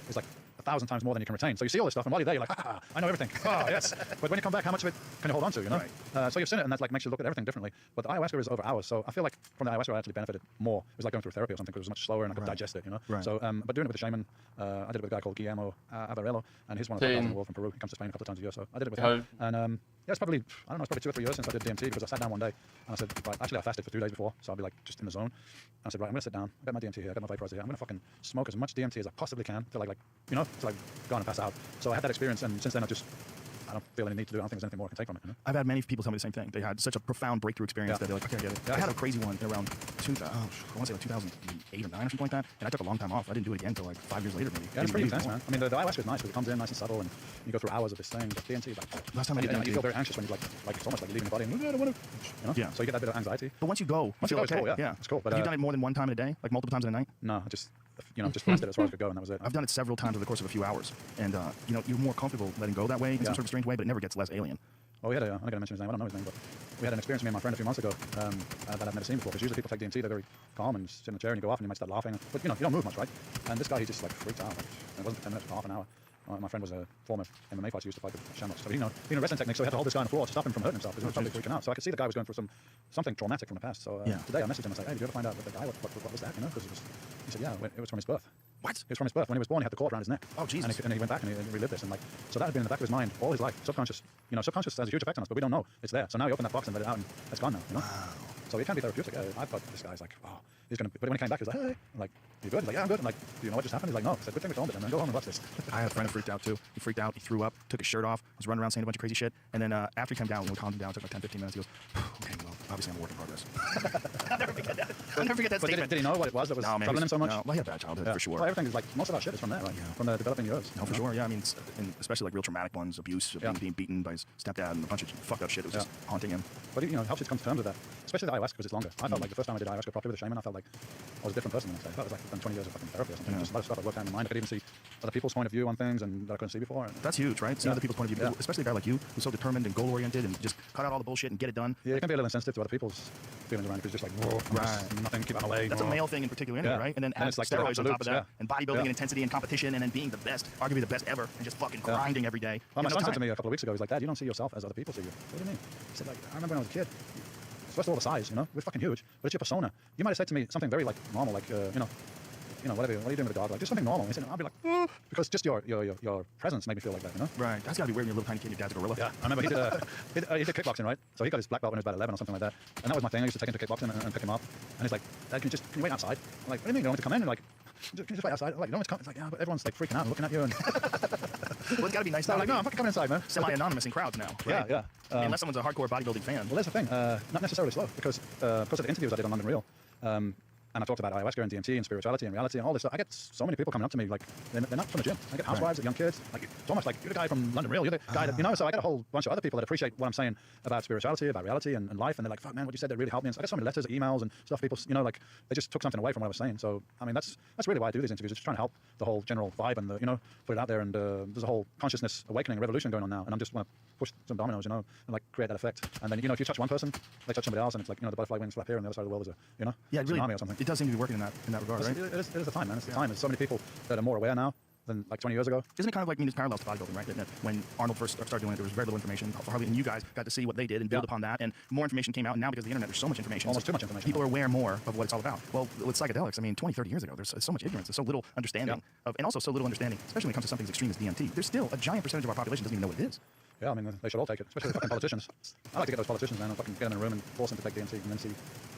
it's like 1,000 times more than you can retain. So you see all this stuff, and while you're there, you're like, I know everything. Oh, yes. But when you come back, how much of it can you hold on to, you know? Right. So you've seen it, and that like makes you look at everything differently. But the ayahuasca is over hours, so I feel like from the ayahuasca I actually benefited more. It was like going through therapy or something, because it was much slower and I could digest it, you know? Right. So, but doing it with a shaman, I did it with a guy called Guillermo Avarello, and he's one of the top guys in the world from Peru. He comes to Spain a couple of times a year, so I did it with him. And it's probably, I don't know, it's probably 2 or 3 years since I did DMT, because I sat down one day and I said, right, actually I fasted for 2 days before, so I'll be like just in the zone. And I said, right, I'm gonna sit down, I got my DMT here, I got my vaporizer here, I'm gonna fucking smoke as much DMT as I possibly can to like go on and pass out. So I had that experience, and since then I I don't feel any need to do it. I don't think there's anything more I can take from it. You know? I've had many people tell me the same thing. They had such a profound breakthrough experience that they're like, okay, I get it. I had a crazy one around I want to say like 2008 or 9 or something like that, and I took a long time off. I didn't do it again until like 5 years later, maybe. Yeah, it's pretty intense, man. I mean, the ayahuasca is nice because it comes in nice and subtle, and you go through hours of this thing. But DMT, like, last time I did DMT, you feel very anxious when you like it's almost like you're leaving your body, and I don't want to, you know? Yeah. So you get that bit of anxiety. But once you go, it's cool. Yeah, it's cool. But have you done it more than one time in a day, like multiple times in a night? No, just blasted it as far as I could go, and that was it. I've done it several times over the course of a few hours, and you're more comfortable letting go that way in some sort of strange way, but it never gets less alien. Oh, we had I'm not going to mention his name. I don't know his name, but we had an experience, me and my friend, a few months ago that I've never seen before. Because usually people take DMT, they're very calm and sit in the chair, and you go off, and you might start laughing. But you don't move much, right? And this guy, he just like freaked out. Like, it wasn't for 10 minutes, for half an hour. My friend was a former MMA fighter, used to fight with Shamrocks. So he knew wrestling techniques, so he had to hold this guy on the floor to stop him from hurting himself because he was probably freaking out. So I could see the guy was going through something traumatic from the past. So today I messaged him. I was like, hey, did you ever find out what the guy, what was that? You know, because he said, yeah, it was from his birth. What? It was from his birth. When he was born, he had the cord around his neck. Oh, Jesus. And he went back and he relived this. And like, so that had been in the back of his mind all his life. Subconscious has a huge effect on us, but we don't know it's there. So now you open that box and let it out, and it's gone now. You know. Wow. So it can be therapeutic. I thought this guy's like, oh, he's gonna. But when he came back, he was like, hey, I'm like, you good? He's like, yeah, I'm good. I'm like, do you know what just happened? He's like, no. I said, good thing we filmed it, man. Go home and watch this. I had a friend who freaked out too. He freaked out. He threw up. Took his shirt off. Was running around saying a bunch of crazy shit. And then after he came down, we calmed him down. It took like 10, 15 minutes. He goes, okay, well, obviously I'm a work in progress. I'll never forget that. I'll never forget that statement. Did he know what it was that was troubling him so much? No, well, he had a bad childhood for sure. Well, everything is like most of our shit is from there, right? Yeah. From the developing years. No, for sure. Yeah, I mean, and especially like real traumatic ones, abuse, being beaten by his stepdad, and a bunch of fucked up shit. It was just haunting him. But it helps you to come to terms with that. Especially the ayahuasca because it's longer. I felt like the first time I did ayahuasca properly with a shaman, I felt like I was a different person the next day. I felt it was like I've done 20 years of fucking therapy or something. Just a lot of stuff I worked out in my mind. I could even see other people's point of view on things and that I couldn't see before. That's huge, right? Seeing other people's point of view, especially a guy like you who's so determined and goal-oriented and just cut out all the bullshit and get it done. Yeah, you can be a little insensitive to other people's feelings around it because just like, whoa, nothing, keep out of my way. That's a male thing in particular, anyway, right? And then add like steroids on top of that, and bodybuilding and intensity and competition, and then being the best, arguably the best ever, and just fucking grinding every day. Well, my son said to me a couple of weeks ago, he's like, Dad, you don't see yourself as other people see you. What do you mean? He said, like, I remember when I was a kid. First of all, the size, we're fucking huge, but it's your persona. You might have said to me something very like normal, like whatever. What are you doing with the dog? Like just something normal. He said, I'll be like, because just your presence made me feel like that, Right. That's gotta be weird when you're a little tiny kid and your dad's a gorilla. Yeah. I remember he did kickboxing, right? So he got his black belt when he was about 11 or something like that, and that was my thing. I used to take him to kickboxing and pick him up, and he's like, Dad, can you wait outside? I'm like, what do you mean you don't want to come in? And like, can you just wait outside? I'm like, no one's coming. It's like, yeah, but everyone's like freaking out and looking at you. And well, it's gotta be nice. So I'm like, no, I'm fucking coming inside, man. Semi-anonymous in crowds now. Right? Yeah. Unless someone's a hardcore bodybuilding fan. Well, that's the thing. Not necessarily slow because of the interviews I did on London Real. And I talked about ayahuasca and DMT and spirituality and reality and all this stuff. I get so many people coming up to me like they're not from the gym. I get housewives, young kids. Like it's almost like you're the guy from London Real. You're the guy that So I get a whole bunch of other people that appreciate what I'm saying about spirituality, about reality and life. And they're like, "Fuck, man, what you said that really helped me." And so I get so many letters, emails, and stuff. People, like they just took something away from what I was saying. So I mean, that's really why I do these interviews. Just trying to help the whole general vibe and put it out there. And there's a whole consciousness awakening, revolution going on now. And I'm just want to push some dominoes, and like create that effect. And then if you touch one person, they touch somebody else, and it's like the butterfly wings flap here, and the other side of the world is a tsunami or something. It does seem to be working in that regard, right? It is the time, man. It's the time. There's so many people that are more aware now than like 20 years ago. Isn't it kind of like it's parallels to bodybuilding, right? That when Arnold first started doing it, there was very little information. Harley and you guys got to see what they did and build upon that, and more information came out. And now because of the internet, there's so much information. Almost too much information. People are aware more of what it's all about. Well, with psychedelics, I mean, 20, 30 years ago, there's so much ignorance. There's so little understanding and also so little understanding, especially when it comes to something as extreme as DMT. There's still a giant percentage of our population doesn't even know what it is. Yeah, I mean, they should all take it, especially the fucking politicians. I like to get those politicians, man, and fucking get them in a room and force them to take DMT and then see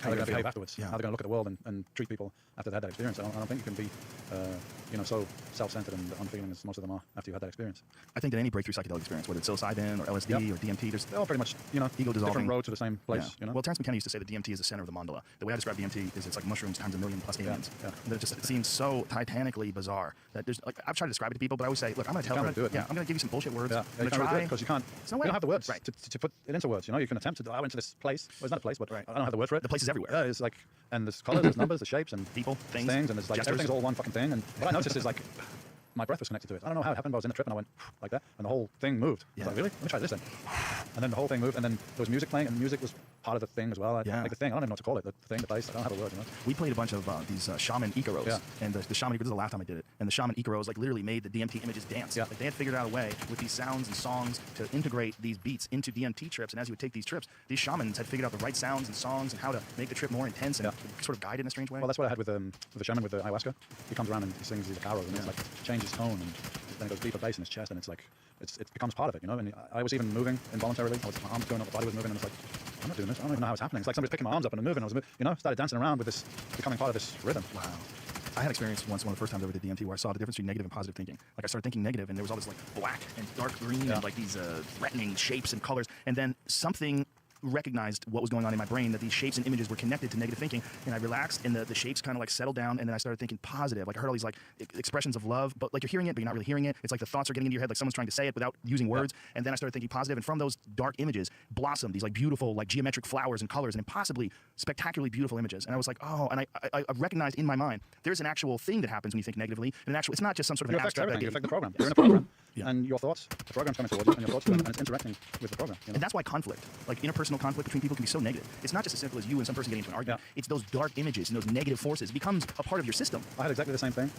how they're going to behave afterwards. Yeah. How they're going to look at the world and treat people after they had that experience. I don't think you can be, so self-centered and unfeeling as most of them are after you had that experience. I think that any breakthrough psychedelic experience, whether it's psilocybin or LSD or DMT, they're all pretty much, ego dissolving. Different road to the same place. Yeah. Well, Terrence McKenna used to say that DMT is the center of the mandala. The way I describe DMT is it's like mushrooms times 1,000,000 plus aliens. Yeah. It seems so titanically bizarre that there's I've tried to describe it to people, but I always say, look, I'm going to tell them. I'm going to give you some bullshit words. Yeah. I'm going to try because you can't. No way. You don't have the words to put it into words. You can attempt to. I went to this place. Well, it's not a place, but I don't have the word for it. The place is everywhere. Yeah, it's like, and there's colors, there's numbers, there's shapes, and people, things, and there's like everything's all one fucking thing. And what I noticed is like my breath was connected to it. I don't know how it happened, but I was in a trip and I went like that, and the whole thing moved. I was like, really? Let me try this then. And then the whole thing moved, and then there was music playing, and music was part of the thing as well. Like the thing, I don't even know what to call it. The thing, the place. I don't have a word. We played a bunch of these shaman Icaros, and the shaman. This is the last time I did it, and the shaman Icaros like literally made the DMT images dance. Yeah. Like they had figured out a way with these sounds and songs to integrate these beats into DMT trips, and as you would take these trips, these shamans had figured out the right sounds and songs and how to make the trip more intense and sort of guide it in a strange way. Well, that's what I had with the shaman with the ayahuasca. He comes around and he sings these carols, and it's like changes tone, and then it goes deeper bass in his chest, and it's like it becomes part of it, And I was even moving involuntarily. My arms going up, the body was moving, and it's like, I'm not doing this. I don't even know how it's happening. It's like somebody's picking my arms up and I'm moving. I was, started dancing around with this, becoming part of this rhythm. Wow. I had experience once, one of the first times I ever did DMT, where I saw the difference between negative and positive thinking. Like I started thinking negative, and there was all this like black and dark green and like these threatening shapes and colors, and then something recognized what was going on in my brain, that these shapes and images were connected to negative thinking, and I relaxed, and the shapes kind of like settled down, and then I started thinking positive. Like I heard all these like expressions of love, but like you're hearing it, but you're not really hearing it. It's like the thoughts are getting into your head, like someone's trying to say it without using words, and then I started thinking positive, and from those dark images blossomed these like beautiful like geometric flowers and colors and impossibly spectacularly beautiful images. And I was like, oh, and I recognized in my mind there's an actual thing that happens when you think negatively, and it's not just some sort of you an abstract idea. You affect the program. You're in a program, and your thoughts, the program's coming towards you, and your thoughts, and it's interacting with the program. You know? And that's why conflict, like interpersonal conflict between people, can be so negative. It's not just as simple as you and some person getting into an argument. It's those dark images and those negative forces. It becomes a part of your system. I had exactly the same thing.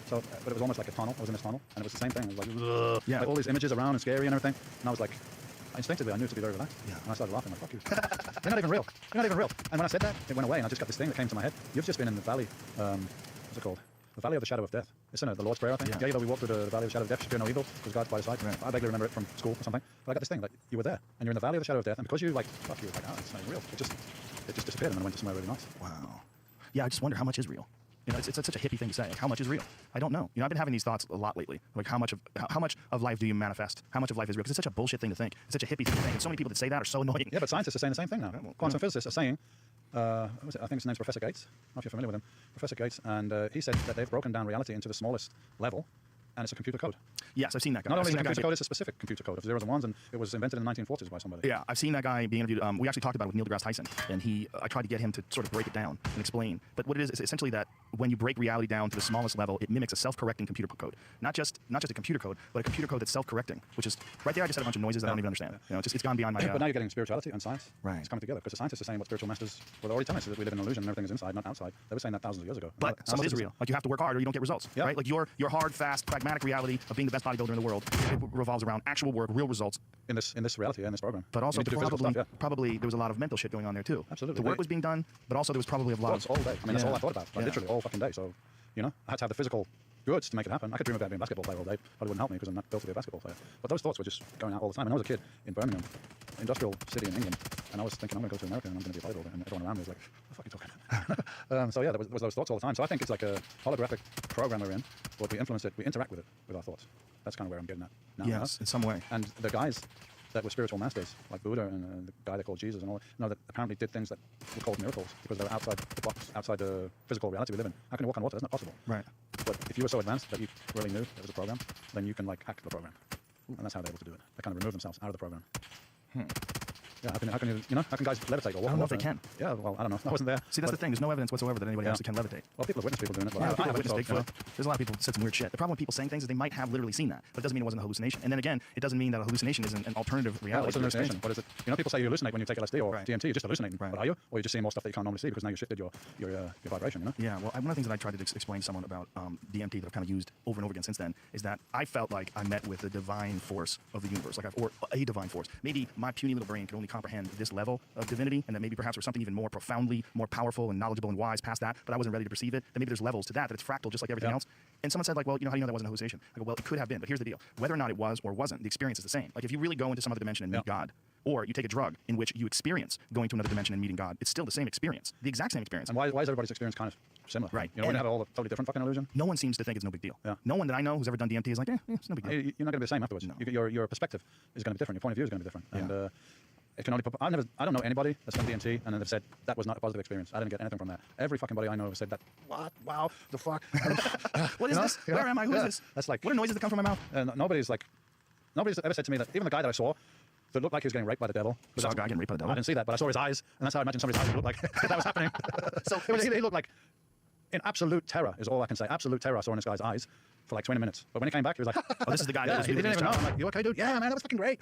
So, but it was almost like a tunnel. I was in this tunnel, and it was the same thing. It was like, like all these images around and scary and everything. And I was like, instinctively, I knew it to be very relaxed. And I started laughing, like, fuck you. You're not even real. You're not even real. And when I said that, it went away, and I just got this thing that came to my head. You've just been in the valley, what's it called? The Valley of the Shadow of Death. Isn't it the Lord's Prayer, I think? Yeah, we walk through the Valley of the Shadow of Death, fear no evil, because God's by the side. Right. I vaguely remember it from school or something. But I got this thing, like, you were there, and you're in the Valley of the Shadow of Death, and because you, like, fuck you, like, oh, it's not even real. It just disappeared, and then went to somewhere really nice. Wow. Yeah, I just wonder how much is real. You know, it's such a hippie thing to say. Like, how much is real? I don't know. You know, I've been having these thoughts a lot lately. Like, how much of life do you manifest? How much of life is real? Because it's such a bullshit thing to think. It's such a hippie thing to think. And so many people that say that are so annoying. Yeah, but scientists are saying the same thing now. Quantum physicists are saying, what was it? I think his name's Professor Gates. I don't know if you're familiar with him. Professor Gates, and he said that they've broken down reality into the smallest level, and it's a computer code. Yes, I've seen that guy. Not only is it a computer code, it's a specific computer code of zeros and ones, and it was invented in the 1940s by somebody. Yeah, I've seen that guy being interviewed. We actually talked about it with Neil deGrasse Tyson, and I tried to get him to sort of break it down and explain. But what it is essentially that when you break reality down to the smallest level, it mimics a self-correcting computer code. Not just a computer code, but a computer code that's self-correcting, which is right there. I just had a bunch of noises that I don't even understand. You know, it's gone beyond my. But now you're getting spirituality and science. Right. It's coming together because the scientists are saying what spiritual masters were already telling us, that we live in an illusion and everything is inside, not outside. They were saying that thousands of years ago. But some of it is real. Like you have to work hard or you don't get results. Yeah. Right. Like your hard, fast, pragmatic reality of being the best bodybuilder in the world, it revolves around actual work, real results. In this reality, in this program. But also probably there was a lot of mental shit going on there too. Absolutely. The work was being done, but also there was probably a lot of all day. I mean, that's all I thought about. Like, literally all fucking day. So, you know, I had to have the physical goods to make it happen. I could dream about being a basketball player all day. Probably wouldn't help me because I'm not built to be a basketball player. But those thoughts were just going out all the time. And I was a kid in Birmingham, industrial city in England, and I was thinking, I'm going to go to America and I'm going to be a bodybuilder. And everyone around me was like, what the fuck are you talking about? So yeah, there was those thoughts all the time. So I think it's like a holographic program we're in, but we influence it, we interact with it, with our thoughts. That's kind of where I'm getting at now. Yes, in some way. And the guys that were spiritual masters, like Buddha and the guy they called Jesus and all, that apparently did things that were called miracles because they were outside the box, outside the physical reality we live in. How can you walk on water? That's not possible. Right. But if you were so advanced that you really knew there was a program, then you can like hack the program. And that's how they're able to do it. They kind of remove themselves out of the program. Yeah, how can guys levitate or walk? I don't know if they can. Yeah, well, I don't know. I wasn't there. See, that's the thing. There's no evidence whatsoever that anybody actually can levitate. Well, people have witnessed people doing it. I have witnessed Bigfoot. There's a lot of people that said some weird shit. The problem with people saying things is they might have literally seen that, but it doesn't mean it wasn't a hallucination. And then again, it doesn't mean that a hallucination isn't an alternative reality. What's an hallucination? What is it? You know, people say you hallucinate when you take LSD or DMT. You're just hallucinating. But are you? Or you're just seeing more stuff that you can't normally see because now you shifted your vibration, you know? Yeah, well, one of the things that I tried to explain to someone about DMT that I've kind of used over and over again since then is that I felt like I met with the divine force of the universe, or a divine force. Maybe my puny little brain could only comprehend this level of divinity, and that maybe perhaps there's something even more profoundly more powerful and knowledgeable and wise past that, but I wasn't ready to perceive it. Then maybe there's levels to that it's fractal just like everything else. And someone said, like, well, you know, how do you know that wasn't a hallucination? I go, well, it could have been, but here's the deal. Whether or not it was or wasn't, the experience is the same. Like if you really go into some other dimension and meet God, or you take a drug in which you experience going to another dimension and meeting God, it's still the same experience, the exact same experience. And why is everybody's experience kind of similar? Right. You know, we have all the totally different fucking illusion. No one seems to think it's no big deal. Yeah. No one that I know who's ever done DMT is like, it's no big deal. You're not going to be the same afterwards. No. Your perspective is going to be different. Your point of view is going to be different. Yeah. And it can only. I don't know anybody that's done DMT and then they've said that was not a positive experience. I didn't get anything from that. Every fucking body I know has said that. What? Wow. The fuck. What is this? Where am I? Who is this? That's like. What are noises that come from my mouth? Nobody's ever said to me that even the guy that I saw that looked like he was getting raped by the devil. You saw a guy getting raped by the devil? I didn't see that, but I saw his eyes, and that's how I imagine somebody's eyes would look like if that was happening. So he looked like in absolute terror is all I can say. Absolute terror I saw in this guy's eyes for like 20 minutes. But when he came back, he was like, oh, this is the guy that was he didn't even know. I'm like, you okay, dude? Yeah, man, that was fucking great.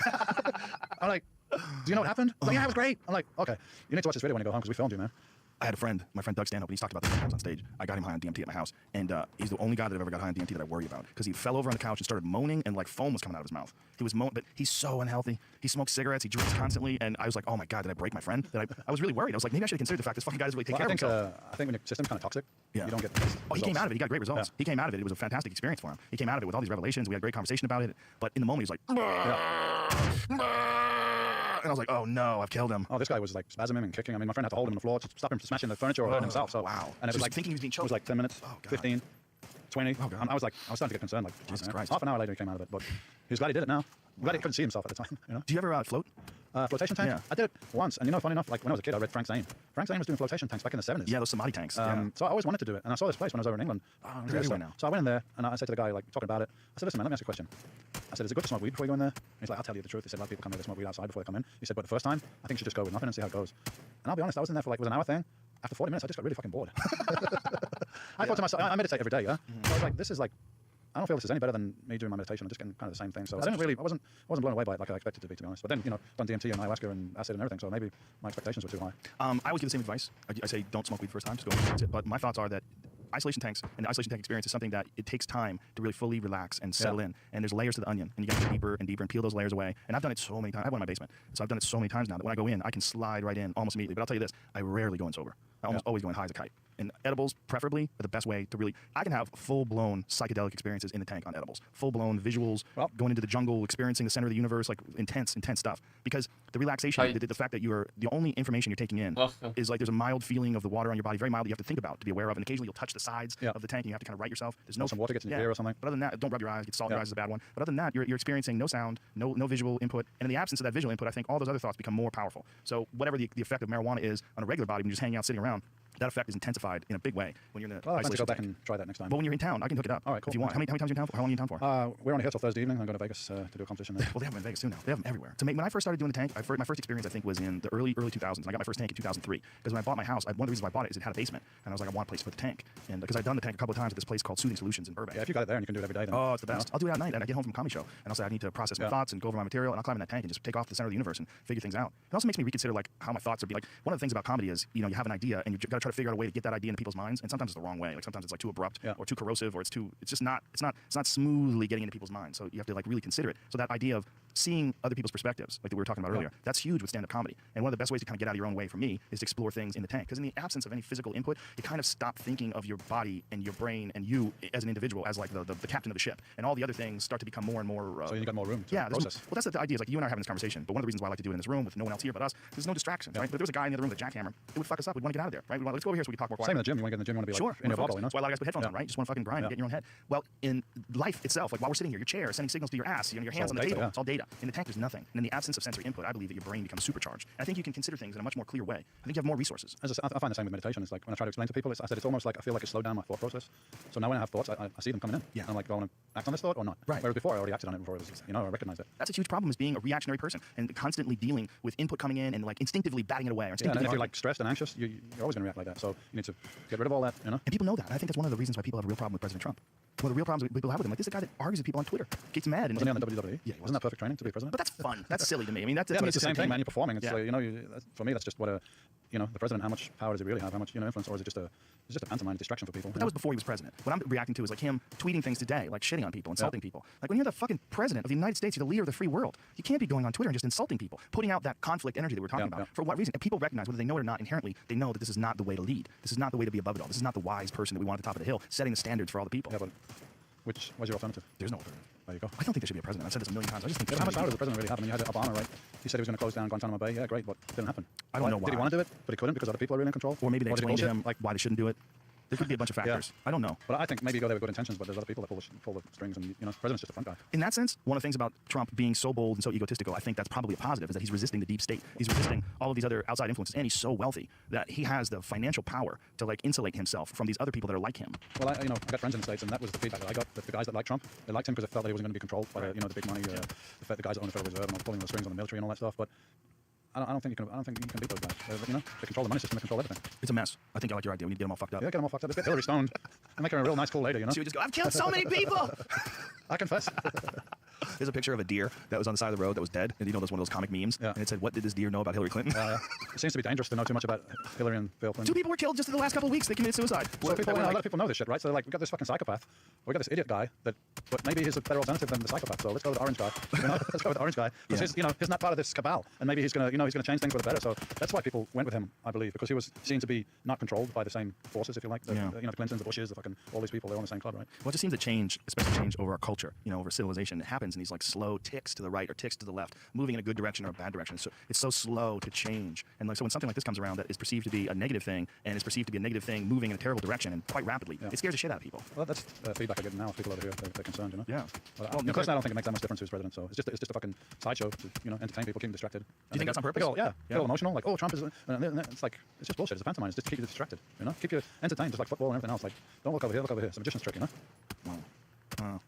I'm like, do you know what happened? Like, yeah, it was great. I'm like, okay, you need to watch this video when you go home because we filmed you, man. I had a friend, my friend Doug Stanhope, and he's talked about this sometimes on stage. I got him high on DMT at my house, and he's the only guy that I've ever got high on DMT that I worry about because he fell over on the couch and started moaning, and like foam was coming out of his mouth. He was moaning, but he's so unhealthy. He smokes cigarettes, he drinks constantly, and I was like, oh my god, did I break my friend? I was really worried. I was like, maybe I should consider the fact this fucking guy doesn't really take care of himself. I think when your system's kind of toxic, you don't get. Oh, he came out of it. He got great results. Yeah. He came out of it. It was a fantastic experience for him. He came out of it with all these revelations. We had a great conversation about it. But in the moment, he was like, And I was like, oh no, I've killed him. Oh, this guy was like spasming and kicking. I mean, my friend had to hold him on the floor to stop him from smashing the furniture or himself. So wow. And it was like thinking he was being choked. It was like 10 minutes, 15, 20. Oh, God. I was starting to get concerned. Like, Jesus Christ. Half an hour later he came out of it, but he was glad he did it now. I'm glad he couldn't see himself at the time. You know? Do you ever float? Flotation tank? Yeah. I did it once, and funny enough, like when I was a kid, I read Frank Zane. Frank Zane was doing flotation tanks back in the 70s. Yeah, those Samadhi tanks. So I always wanted to do it, and I saw this place when I was over in England. They're everywhere now. So I went in there, and I said to the guy, like, talking about it, I said, listen, man, let me ask you a question. I said, is it good to smoke weed before you go in there? And he's like, I'll tell you the truth. He said, a lot of people come here to smoke weed outside before they come in. He said, but the first time, I think you should just go with nothing and see how it goes. And I'll be honest, I was in there for like, it was an hour thing. After 40 minutes, I just got really fucking bored. I thought to myself, I meditate every day, yeah? So I was like, this is like, I don't feel this is any better than me doing my meditation. I'm just getting kind of the same thing. So I wasn't blown away by it like I expected to be honest. But then, done DMT and ayahuasca and acid and everything. So maybe my expectations were too high. I always give the same advice. I say don't smoke weed the first time. Just go and experience it. But my thoughts are that isolation tanks and the isolation tank experience is something that it takes time to really fully relax and settle in. And there's layers to the onion, and you got to go deeper and deeper and peel those layers away. And I've done it so many times. I have one in my basement, so I've done it so many times now that when I go in, I can slide right in almost immediately. But I'll tell you this: I rarely go in sober. I almost always go in high as a kite. And edibles, preferably, are the best way to really. I can have full-blown psychedelic experiences in the tank on edibles. Full-blown visuals, going into the jungle, experiencing the center of the universe, like intense stuff. Because the relaxation, the fact that the only information you're taking in is like there's a mild feeling of the water on your body, very mild, that you have to think about, to be aware of. And occasionally you'll touch the sides of the tank and you have to kind of right yourself. There's no some water gets in your ear or something. But other than that, don't rub your eyes. Get salt in your eyes is a bad one. But other than that, you're experiencing no sound, no visual input. And in the absence of that visual input, I think all those other thoughts become more powerful. So whatever the effect of marijuana is on a regular body when you're just hanging out, sitting around, that effect is intensified in a big way when you're in a Well, I might isolation go back tank. and try that next time. But when you're in town, I can hook it up. All right, cool. If you want. How many times are you in town for? How long are you in town for? We're only here till Thursday evening. I'm going to Vegas to do a competition there. Well, they have them in Vegas too now. They have them everywhere. When I first started doing the tank, my first experience I think was in the early 2000s. I got my first tank in 2003 because when I bought my house, one of the reasons why I bought it is it had a basement, and I was like, I want a place to put the tank. And because I'd done the tank a couple of times at this place called Soothing Solutions in Burbank. Yeah, if you got it there and you can do it every day, then it's the best. I'll do it at night, and I get home from a comedy show, and I'll say I need to process my thoughts and go over my material, and I'll climb in that tank and just take off to the center of the universe and figure things out. It also makes me reconsider like how my thoughts are being. Like one of the things about comedy is you have an idea and you got to try to figure out a way to get that idea into people's minds, and sometimes it's the wrong way. Like sometimes it's like too abrupt or too corrosive, or it's just not smoothly getting into people's minds. So you have to like really consider it. So that idea of seeing other people's perspectives, like that we were talking about earlier, that's huge with stand-up comedy. And one of the best ways to kind of get out of your own way for me is to explore things in the tank. Because in the absence of any physical input, you kind of stop thinking of your body and your brain and you as an individual as like the captain of the ship, and all the other things start to become more and more. So you got more room to process. Well, that's the idea. Is like you and I are having this conversation, but one of the reasons why I like to do it in this room with no one else here but us, there's no distractions, right? But if there was a guy in the other room with a jackhammer, it would fuck us up. We'd want to get out of there, right? Let's go over here so we can talk more quietly. Same in the gym. You want to get in the gym, you want to be like in your bubble, you know? That's why a lot of guys put headphones on, right? You just want to fucking grind and get in your own head. Well, in life itself, like while we're sitting here, your chair is sending signals to your ass, your hands on the table. It's all data. In the tank, there's nothing. And in the absence of sensory input, I believe that your brain becomes supercharged. And I think you can consider things in a much more clear way. I think you have more resources. I find the same with meditation. It's like when I try to explain to people, I said it's almost like I feel like it slowed down my thought process. So now when I have thoughts, I see them coming in. Yeah. And I'm like, do I want to act on this thought or not? Right. Whereas before I already acted on it before it was, I recognize it. That's a huge problem, is being a reactionary person and constantly dealing with input coming in and like instinctively batting it away. Or and if you're like stressed and anxious, you're always going to react like that. So you need to get rid of all that, And people know that. And I think that's one of the reasons why people have a real problem with President Trump. One of the real problems people have with him, like this is a guy that argues with people on Twitter, gets mad, and wasn't he on the WWE? Yeah, wasn't that perfect training to be president? But that's fun. That's silly to me. I mean, that's but it's the same thing, man. You're performing. It's like, for me, that's just what the president. How much power does he really have? How much influence, or is it just a pantomime distraction for people? But that was before he was president. What I'm reacting to is like him tweeting things today, like shitting on people, insulting people. Like when you're the fucking president of the United States, you're the leader of the free world. You can't be going on Twitter and just insulting people, putting out that conflict energy that we're talking about. For what reason? And people recognize, whether they know it or not, inherently, they know that this is not the way to lead. This is not the way to be above it all. This is not the wise person that we want at the top of the hill, setting the standards for all the people. Yeah, but what's your alternative? There's no alternative. There you go. I don't think there should be a president. I've said this a million times. I just think. How much power does the president really have? I mean, you had Obama, right? He said he was going to close down Guantanamo Bay. Yeah, great, but it didn't happen. I don't know why. Did he want to do it, but he couldn't because other people are really in control? Or maybe they explained to him like why they shouldn't do it. There could be a bunch of factors. I don't know. But I think maybe you go there with good intentions, but there's other people that pull the strings, and president's just a front guy. In that sense, one of the things about Trump being so bold and so egotistical, I think that's probably a positive, is that he's resisting the deep state. He's resisting all of these other outside influences, and he's so wealthy that he has the financial power to like insulate himself from these other people that are like him. Well, I got friends in the States, and that was the feedback that I got. The guys that liked Trump, they liked him because they felt that he wasn't going to be controlled by the big money, the guys that own the Federal Reserve and pulling the strings on the military and all that stuff. But I don't think you can beat those guys. They control the money system. They control everything. It's a mess. I think I like your idea. We need to get them all fucked up. Yeah, get them all fucked up. Let's get Hillary stoned and make her a real nice, cool lady. So we just go, I've killed so many people. I confess. There's a picture of a deer that was on the side of the road that was dead, and that's one of those comic memes. Yeah. And it said, "What did this deer know about Hillary Clinton?" It seems to be dangerous to know too much about Hillary and Bill Clinton. 2 people were killed just in the last couple of weeks. They committed suicide. So a lot of people know this shit, right? So they're like, we got this fucking psychopath, we got this idiot guy but maybe he's a better alternative than the psychopath. So let's go with the orange guy. Let's go with the orange guy because he's not part of this cabal, and maybe he's gonna change things for the better. So that's why people went with him, I believe, because he was seen to be not controlled by the same forces, if you like. The Clintons, the Bushes, the fucking all these people. They're on the same club, right? Well, it just seems that change, especially change over our culture, over civilization, it happens in these these like slow ticks to the right or ticks to the left, moving in a good direction or a bad direction. So it's so slow to change. And like so when something like this comes around that is perceived to be a negative thing and is perceived to be a negative thing moving in a terrible direction and quite rapidly, it scares the shit out of people. Well, that's feedback I get now. People over here, they're concerned, you know. Yeah. Well, personally, I don't think it makes that much difference who's president. So it's just a fucking sideshow to entertain people, keep them distracted. Do you think that's on purpose? Get all emotional, like, oh, Trump is. It's like it's just bullshit. It's a pantomime. It's just to keep you distracted, you know. Keep you entertained, just like football and everything else. Like, don't look over here, look over here. It's a magician's trick, you know.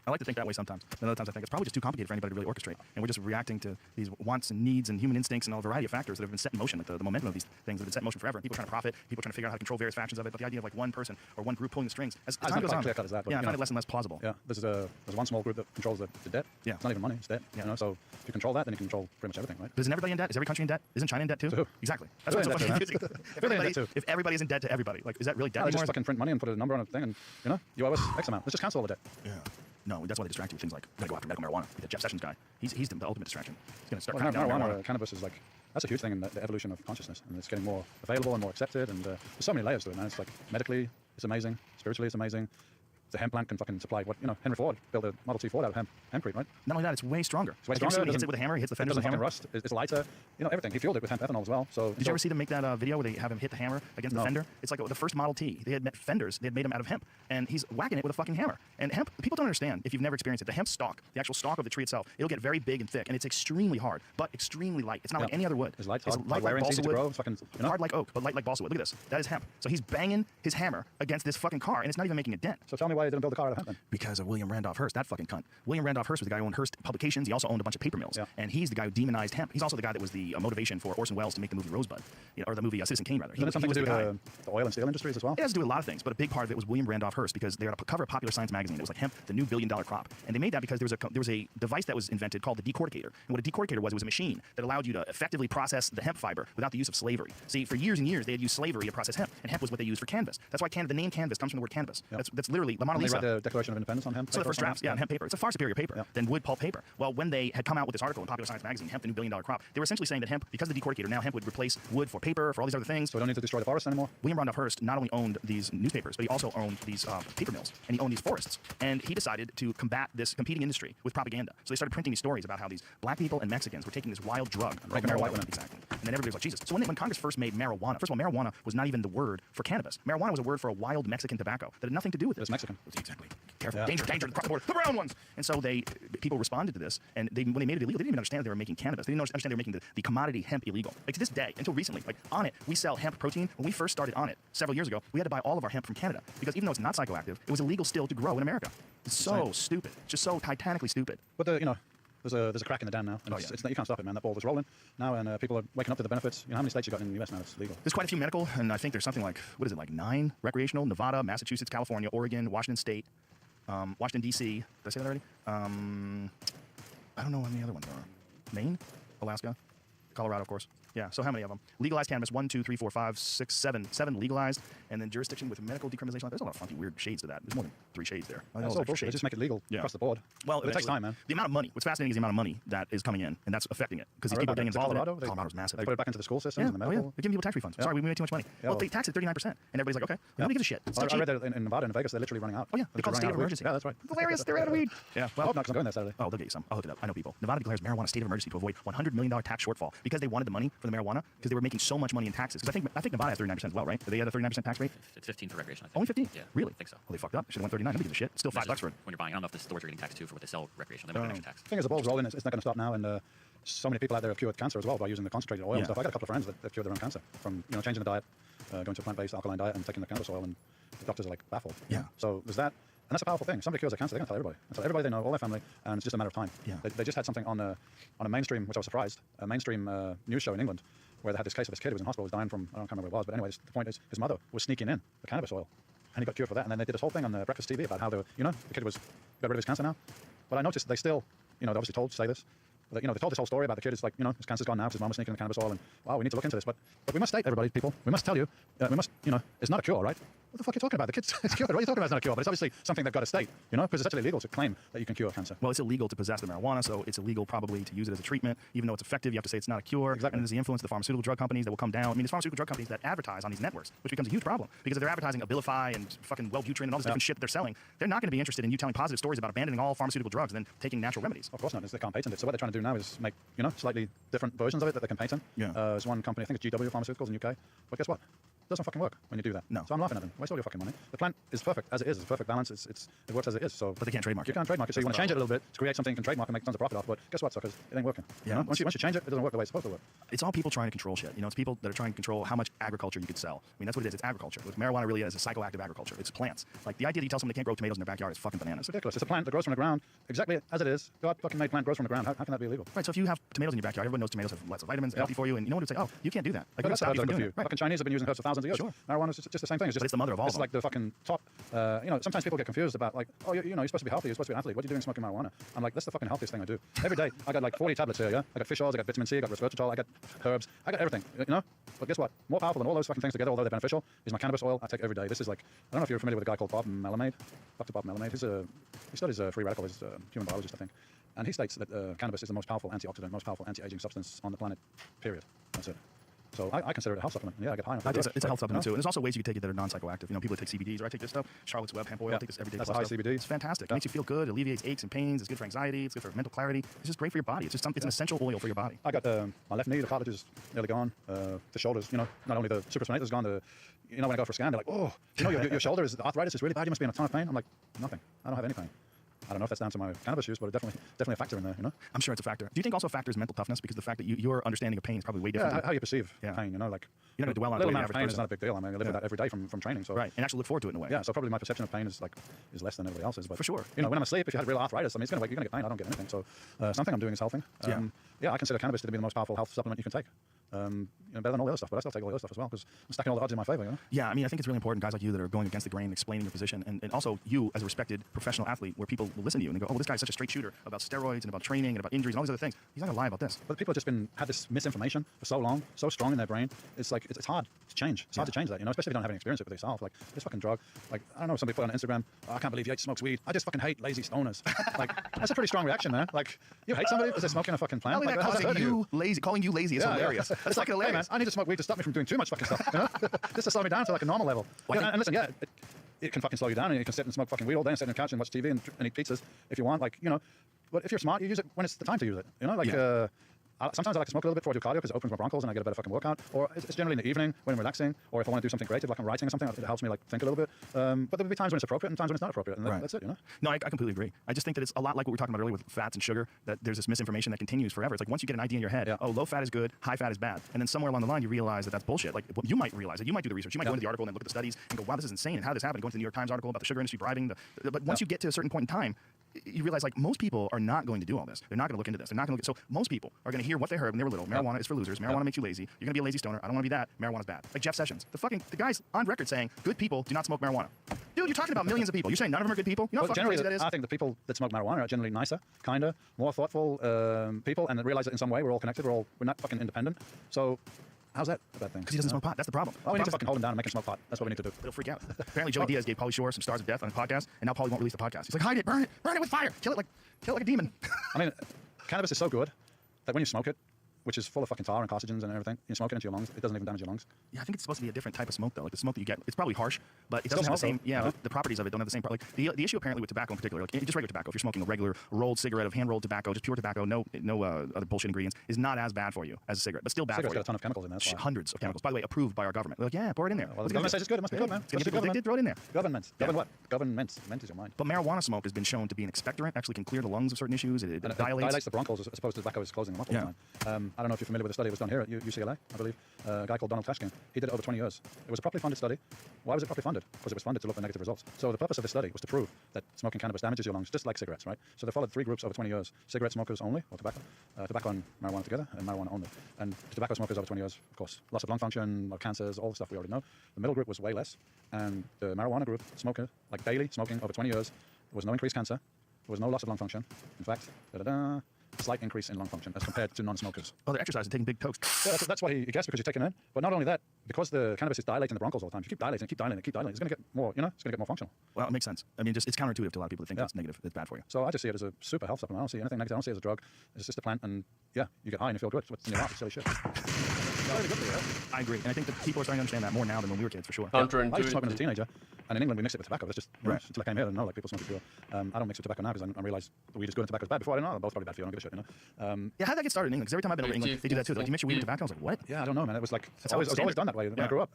I like to think that way sometimes. And other times I think it's probably just too complicated for anybody to really orchestrate. And we're just reacting to these wants and needs and human instincts and a variety of factors that have been set in motion. Like the momentum of these things have been set in motion forever. And people trying to profit, people trying to figure out how to control various factions of it. But the idea of like one person or one group pulling the strings, as time goes on, clear-cut as that, but, I find it less and less plausible. Yeah, there's one small group that controls the debt. Yeah. It's not even money, it's debt. You know, so if you control that, then you can control pretty much everything, right? But isn't everybody in debt? Is every country in debt? Isn't China in debt too? To who? Exactly. That's what's so fucking confusing. If everybody's in debt to everybody, like, is that really debt anymore? Just fucking print money and put a number on a thing and, you know, you owe us X amount. Let's just cancel all the debt. Yeah. No, that's why they distract you with things like, gotta go after medical marijuana. That Jeff Sessions guy, he's the ultimate distraction. He's gonna start cracking down on marijuana. Cannabis is like, that's a huge thing in the evolution of consciousness, and it's getting more available and more accepted, and there's so many layers to it, man. It's like, medically, it's amazing. Spiritually, it's amazing. The hemp plant can fucking supply what, you know, Henry Ford built a Model T Ford out of hempcrete, right? Not only that, it's way stronger. It's way stronger. He hits it with a hammer, he hits the fenders with with a hammer. Rust. It's lighter, you know, everything. He fueled it with hemp ethanol as well. So did you ever see them make that video where they have him hit the hammer against the fender? It's like the first Model T. They had fenders, they had made them out of hemp, and he's whacking it with a fucking hammer. And hemp, people don't understand, if you've never experienced it, the hemp stalk, the actual stalk of the tree itself, it'll get very big and thick, and it's extremely hard, but extremely light. It's not like any other wood. It's light, like balsa wood, fucking, you know? hard like oak, but light like balsa wood. Look at this. That is hemp. So he's banging his hammer against this fucking car, and it's not even making a dent. So tell me why you didn't build a car out of hemp then? Because of William Randolph Hearst, that fucking cunt. William Randolph Hearst was the guy who owned Hearst Publications. He also owned a bunch of paper mills, and he's the guy who demonized hemp. He's also the guy that was the motivation for Orson Welles to make the movie Rosebud, or the movie Citizen Kane, rather. He something to do with the oil and steel industries as well? It has to do with a lot of things, but a big part of it was William Randolph Hearst, because they had a cover of Popular Science magazine. It was like hemp, the new billion-dollar crop, and they made that because there was a device that was invented called the decorticator. And what a decorticator was, it was a machine that allowed you to effectively process the hemp fiber without the use of slavery. See, for years and years they had used slavery to process hemp, and hemp was what they used for canvas. That's why the name canvas comes from the word canvas. Yep. That's literally the Mona Lisa. They write the Declaration of Independence on hemp. So the first drafts, on hemp paper. It's a far superior paper than wood pulp paper. Well, when they had come out with this article in Popular Science magazine, hemp, the new billion-dollar crop, they were essentially saying that hemp, because of the decorticator, now hemp would replace wood for paper, for all these other things. So we don't need to destroy the forest anymore? William Randolph Hearst not only owned these newspapers, but he also owned these paper mills, and he owned these forests. And he decided to combat this competing industry with propaganda. So they started printing these stories about how these black people and Mexicans were taking this wild drug called marijuana. Exactly. And then everybody was like, Jesus. So when Congress first made marijuana, first of all, marijuana was not even the word for cannabis. Marijuana was a word for a wild Mexican tobacco that had nothing to do with it. It was Mexican. Exactly. Careful. Danger, across the border. The brown ones. And so people responded to this, and when they made it illegal, they didn't even understand that they were making cannabis. They didn't understand they were making the commodity hemp illegal. Like to this day, until recently, like on it, we sell hemp protein. When we first started on it several years ago, we had to buy all of our hemp from Canada because even though it's not psychoactive, it was illegal still to grow in America. It's so stupid. Just so titanically stupid. But there's a crack in the dam now. And you can't stop it, man. That ball is rolling now, and people are waking up to the benefits. You know how many states you got in the US now? It's legal. There's quite a few medical, and I think there's something like 9 recreational: Nevada, Massachusetts, California, Oregon, Washington State, Washington D.C. Did I say that already? I don't know how many other ones there are. Maine, Alaska, Colorado, of course. Yeah, so how many of them? Legalized cannabis, 1, 2, 3, 4, 5, 6, 7. 7 legalized, and then jurisdiction with medical decriminalization. There's a lot of funky, weird shades to that. There's more than 3 shades there. That's all bullshit. They just make it legal across the board. Well, it takes time, man. The amount of money. What's fascinating is the amount of money that is coming in, and that's affecting it. Because people are getting involved in it. Colorado's massive. They put it back into the school systems and the medical. They're giving people tax refunds. Sorry, we made too much money. Well, they tax it 39%, and everybody's like, okay, nobody gives a shit. I read that in Nevada and Vegas, they're literally running out. Oh, yeah. They call it state of emergency. Yeah, that's right. Hilarious. They're out of weed. Yeah. Well, I hope not, because I'm going there Saturday. Oh, they'll get you some. I'll hook it up. I know people. Nevada declares marijuana state of emergency to avoid $100 million tax shortfall because they wanted the money for the marijuana because they were making so much money in taxes. Because I think Nevada has 39% as well, right? Do they have a 39% tax rate? It's 15 for recreation, I think. Only 15? Yeah. Really? I think so. Well, they fucked up. Should have went 39. Nobody gives a shit. Still $5 for it. When you're buying, I don't know if the stores are getting taxed too for what they sell recreational. They might get extra tax. The thing is, the ball's rolling. It's not going to stop now, and so many people out there have cured cancer as well by using the concentrated oil and stuff. I got a couple of friends that have cured their own cancer from changing the diet, going to a plant-based alkaline diet and taking the cannabis oil, and the doctors are like baffled. Yeah. So there's that. And that's a powerful thing. Somebody cures their cancer, they're going to tell everybody. They tell everybody they know, all their family, and it's just a matter of time. Yeah. They just had something on a mainstream, which I was surprised, a mainstream news show in England, where they had this case of this kid who was in hospital, was dying from, I don't remember what it was, but anyway, the point is his mother was sneaking in the cannabis oil, and he got cured for that. And then they did this whole thing on breakfast TV about how the kid got rid of his cancer now. But I noticed they still, they're obviously told to say this, they told this whole story about the kid. It's like, his cancer's gone now because his mom was sneaking the cannabis oil, and wow, we need to look into this. But we must state, everybody, people, we must tell you, we must, it's not a cure, right? What the fuck are you talking about? The kid's cured. What are you talking about? It's not a cure, but it's obviously something they've got to state, because it's actually illegal to claim that you can cure cancer. Well, it's illegal to possess the marijuana, so it's illegal probably to use it as a treatment. Even though it's effective, you have to say it's not a cure. Exactly. And there's the influence of the pharmaceutical drug companies that will come down. I mean, there's pharmaceutical drug companies that advertise on these networks, which becomes a huge problem. Because if they're advertising Abilify and fucking Wellbutrin and all this different shit that they're selling, they're not going to be interested in you telling positive stories about abandoning all pharmaceutical drugs and then taking natural remedies. Of course not. They can't patent it. So what they're trying to do now is make, slightly different versions of it that they can patent. Yeah. There's one company, I think it's GW Pharmaceuticals in UK. But guess what? It doesn't fucking work when you do that. No. So I'm laughing at them. Waste all your fucking money. The plant is perfect as it is. It's a perfect balance. It works as it is. So But they can't trademark you it. can't trademark it. So you want to change it a little bit to create something you can trademark and make tons of profit off. But guess what, suckers? It ain't working. Yeah. Once you change it, it doesn't work the way it's supposed to work. It's all people trying to control shit. It's people that are trying to control how much agriculture you could sell. I mean, that's what it is. It's agriculture. What marijuana really is psychoactive agriculture. It's plants. Like, the idea that you tell someone they can't grow tomatoes in their backyard is fucking bananas. It's ridiculous. It's a plant that grows from the ground exactly as it is. God fucking made plant grows from the ground. How can that be illegal? Right, so if you have tomatoes in your backyard, everyone knows tomatoes have lots of vitamins, healthy for you, and you know what would say, oh, you can't do that. Like, But we're going to that's stop you from good for doing you. it. Right. Fucking Chinese have been using herbs for thousands of years. Sure. Marijuana is just the same thing. But it's the mother of all It's of them. like the fucking top. Sometimes people get confused about like, oh, you're supposed to be healthy. You're supposed to be an athlete. What are you doing smoking marijuana? I'm like, that's the fucking healthiest thing I do. Every day, I got like 40 tablets here. Yeah, I got fish oils, I got vitamin C, I got resveratrol, I got herbs, I got everything. But guess what? More powerful than all those fucking things together, although they're beneficial, is my cannabis oil. I take every day. This is like, I don't know if you're familiar with a guy called Bob Malamade, Dr. Bob Malamade. He studies free radical. He's a human biologist, I think, and he states that cannabis is the most powerful antioxidant, most powerful anti-aging substance on the planet. Period. That's it. So I consider it a health supplement. Yeah, I get high on it. It's a health supplement too. And there's also ways you can take it that are non-psychoactive. People that take CBDs, or I take this stuff, Charlotte's Web hemp oil. I take this every day. That's a high CBD. It's fantastic. It makes you feel good. It alleviates aches and pains. It's good for anxiety. It's good for mental clarity. It's just great for your body. It's an essential oil for your body. I got my left knee, the cartilage is nearly gone. The shoulders, not only the supraspinatus is gone, when I go for a scan, they're like, oh, your shoulder the arthritis is really bad. You must be in a ton of pain. I'm like, nothing. I don't have any pain. I don't know if that's down to my cannabis use, but it's definitely a factor in there, I'm sure it's a factor. Do you think also a factor is mental toughness? Because the fact that your understanding of pain is probably way different. Yeah, how you perceive pain, like... You're not going to dwell on it. A little amount of pain is not a big deal. I mean, I live with that every day from training. So right, and actually look forward to it in a way. Yeah, so probably my perception of pain is less than everybody else's. But for sure. When I'm asleep, if you had real arthritis, I mean, you're going to get pain. I don't get anything. So something I'm doing is helping. I consider cannabis to be the most powerful health supplement you can take. Better than all the other stuff, but I still take all the other stuff as well because I'm stacking all the odds in my favor. Yeah, I mean, I think it's really important, guys like you that are going against the grain, explaining your position, and also you as a respected professional athlete, where people will listen to you and they go, oh, this guy's such a straight shooter about steroids and about training and about injuries and all these other things. He's not gonna lie about this. But people have just had this misinformation for so long, so strong in their brain. It's like it's hard to change. It's hard to change that, especially if you don't have any experience with it yourself. Like this fucking drug. Like I don't know, somebody put on Instagram, oh, I can't believe Yates smokes weed. I just fucking hate lazy stoners. Like that's a pretty strong reaction, man. Like you hate somebody because they're smoking a fucking plant. Not only that, calling you lazy is hilarious. That's fucking hilarious. Hey, man, I need to smoke weed to stop me from doing too much fucking stuff. Just to slow me down to like a normal level. And listen, it can fucking slow you down, and you can sit and smoke fucking weed all day and sit on the couch and watch TV and eat pizzas if you want. Like but if you're smart, you use it when it's the time to use it. Sometimes I like to smoke a little bit before I do cardio because it opens my bronchos and I get a better fucking workout. Or it's generally in the evening when I'm relaxing, or if I want to do something creative like I'm writing or something, it helps me like think a little bit. But there'll be times when it's appropriate and times when it's not appropriate, and that's it. No, I completely agree. I just think that it's a lot like what we were talking about earlier with fats and sugar. That there's this misinformation that continues forever. It's like once you get an idea in your head, oh, low fat is good, high fat is bad, and then somewhere along the line you realize that that's bullshit. Like you might realize it. You might do the research. You might go into the article and then look at the studies and go, wow, this is insane. And how did this happen? Go into the New York Times article about the sugar industry bribing. But once you get to a certain point in time, you realize like most people are not going to do all this. They're not going to look into this. They're not going to look. So most people are going to hear what they heard when they were little. Marijuana is for losers. Marijuana makes you lazy. You're going to be a lazy stoner. I don't want to be that. Marijuana's bad. Like Jeff Sessions, the guy's on record saying good people do not smoke marijuana. Dude, you're talking about millions of people. You're saying none of them are good people. You know how fucking crazy that is? I think the people that smoke marijuana are generally nicer, kinder, more thoughtful people, and that realize that in some way we're all connected. We're not fucking independent. So. How's that a bad thing? Because he doesn't smoke pot. That's the problem. Oh, we need to fucking hold him down and make him smoke pot. That's what we need to do. It'll freak out. Apparently, Joey Diaz gave Pauly Shore some stars of death on his podcast, and now Pauly won't release the podcast. He's like, hide it, burn it with fire, kill it like a demon. I mean, cannabis is so good that when you smoke it, which is full of fucking tar and carcinogens and everything, you smoke it into your lungs, it doesn't even damage your lungs. Yeah, I think it's supposed to be a different type of smoke though. Like the smoke that you get, it's probably harsh, but it doesn't have the same. Yeah, the properties of it don't have the same. Like the issue apparently with tobacco in particular, like just regular tobacco, if you're smoking a regular rolled cigarette of hand rolled tobacco, just pure tobacco, no other bullshit ingredients, is not as bad for you as a cigarette, but still bad for you. Cigarette's got a ton of chemicals in there. Hundreds of chemicals. By the way, approved by our government. They're like, yeah, pour it in there. Well, the government says it's good. It must be good, man. It's gonna get people addicted. Throw it in there. Governments. What? Governments. Ment is your mind. But marijuana smoke has been shown to be an expectorant. Actually, can clear the lungs of certain issues. It dilates the bronchos as opposed to tobacco is closing them up all the time. I don't know if you're familiar with the study that was done here at UCLA. I believe, a guy called Donald Tashkin. He did it over 20 years. It was a properly funded study. Why was it properly funded? Because it was funded to look for negative results. So the purpose of this study was to prove that smoking cannabis damages your lungs, just like cigarettes, right? So they followed 3 groups over 20 years. Cigarette smokers only, or tobacco and marijuana together, and marijuana only. And tobacco smokers over 20 years, of course, loss of lung function, cancers, all the stuff we already know. The middle group was way less. And the marijuana group, smoker, like daily smoking over 20 years, there was no increased cancer. There was no loss of lung function. In fact, slight increase in lung function as compared to non-smokers. Oh, they're exercising, taking big tokes. Yeah, that's what he gets because you're taking it in. But not only that, because the cannabis is dilating the bronchos all the time, if you keep dilating, it's going to get more, it's going to get more functional. Well, it makes sense. I mean, it's counterintuitive to a lot of people that think that's negative, it's bad for you. So I just see it as a super health supplement. I don't see anything negative. I don't see it as a drug. It's just a plant, and yeah, you get high and you feel good. What's in your mouth? It's silly shit. Really good for you. I agree, and I think that people are starting to understand that more now than when we were kids, for sure. I used to smoke as a teenager, and in England we mix it with tobacco. That's just until I came here, and like people smoke it pure. I don't mix with tobacco now because I realize the weed is good and tobacco is bad. Before I didn't know, they're both probably bad for you. I don't give a shit, Yeah, how did that get started in England? Because every time I've been over to England, they do that too. Like, you mix your weed with tobacco. I was like, what? Yeah, I don't know, man. It was like it was always done that way. When I grew up,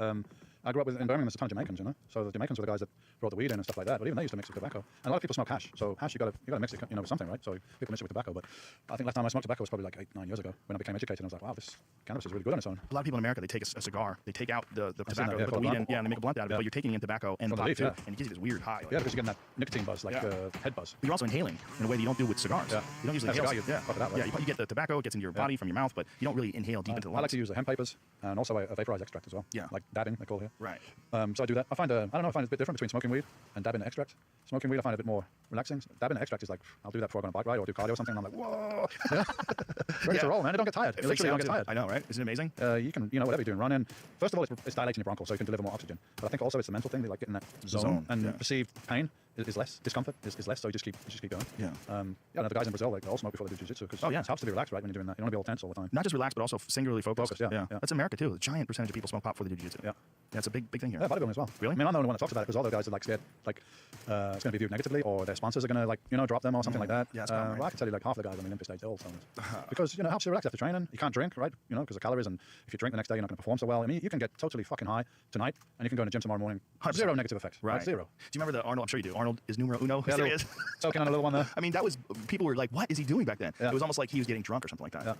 I grew up in Birmingham. There's a ton of Jamaicans, So the Jamaicans were the guys that brought the weed in and stuff like that. But even they used to mix it with tobacco. And a lot of people smoke hash. So hash, you got to mix it, with something, right? So people mix it with tobacco. But I think last time I smoked tobacco was probably like 8-9 years ago when I became educated. And I was like, wow, this cannabis is really good on its own. A lot of people in America, they take a cigar, they take out the tobacco, they put the weed in, and they make a blunt out of it. But you're taking in tobacco and pot too, and it gives you this weird high. Yeah, because you're getting that nicotine buzz, like head buzz. But you're also inhaling in a way that you don't do with cigars. Yeah. You don't usually inhale. You get the tobacco, it gets into your body from your mouth, but you don't really inhale deep into the lungs. I like to use the hemp papers and also a vaporized extract as well. Yeah. Like dabbing, they call it here. Right. So I do that. I find it's a bit different between smoking weed and dabbing the extract. Smoking weed I find a bit more relaxing. Dabbing the extract is like, I'll do that before I go on a bike ride or do cardio or something, and I'm like, whoa. Ready to roll, man. I don't get tired. You literally don't get tired. I know, right? Isn't it amazing? You can, whatever you're doing, running. First of all, it's dilating your bronchos so you can deliver more oxygen. But I think also it's a mental thing. They like getting that zone and perceived pain is less, discomfort is less, so you just keep going. Yeah. The guys in Brazil, like, they all smoke before they do jiu-jitsu because it helps to be relaxed, right, when you're doing that. You don't want to be all tense all the time. Not just relaxed, but also singularly focused. Yeah. That's America too. A giant percentage of people smoke pot before they do jiu-jitsu. Yeah. That's a big thing here. Yeah, bodybuilding as well. Really? I mean, I'm the only one that talks about it because all the guys are like scared, like it's going to be viewed negatively, or their sponsors are going to drop them or something like that. Yeah, well, I can tell you like half the guys on the Olympic stage, they're all stoners. Because it helps you relax after training. You can't drink, right? Because of calories, and if you drink the next day, you're not going to perform so well. I mean, you can get totally fucking high tonight, and you can go in the gym tomorrow morning. 100%. Zero negative effects. Right. Zero. Do you remember the Arnold? I'm sure you do. Arnold is numero uno. Yeah, there he is. Soaking on a little one there. I mean, people were like, what is he doing back then? Yeah. It was almost like he was getting drunk or something like that.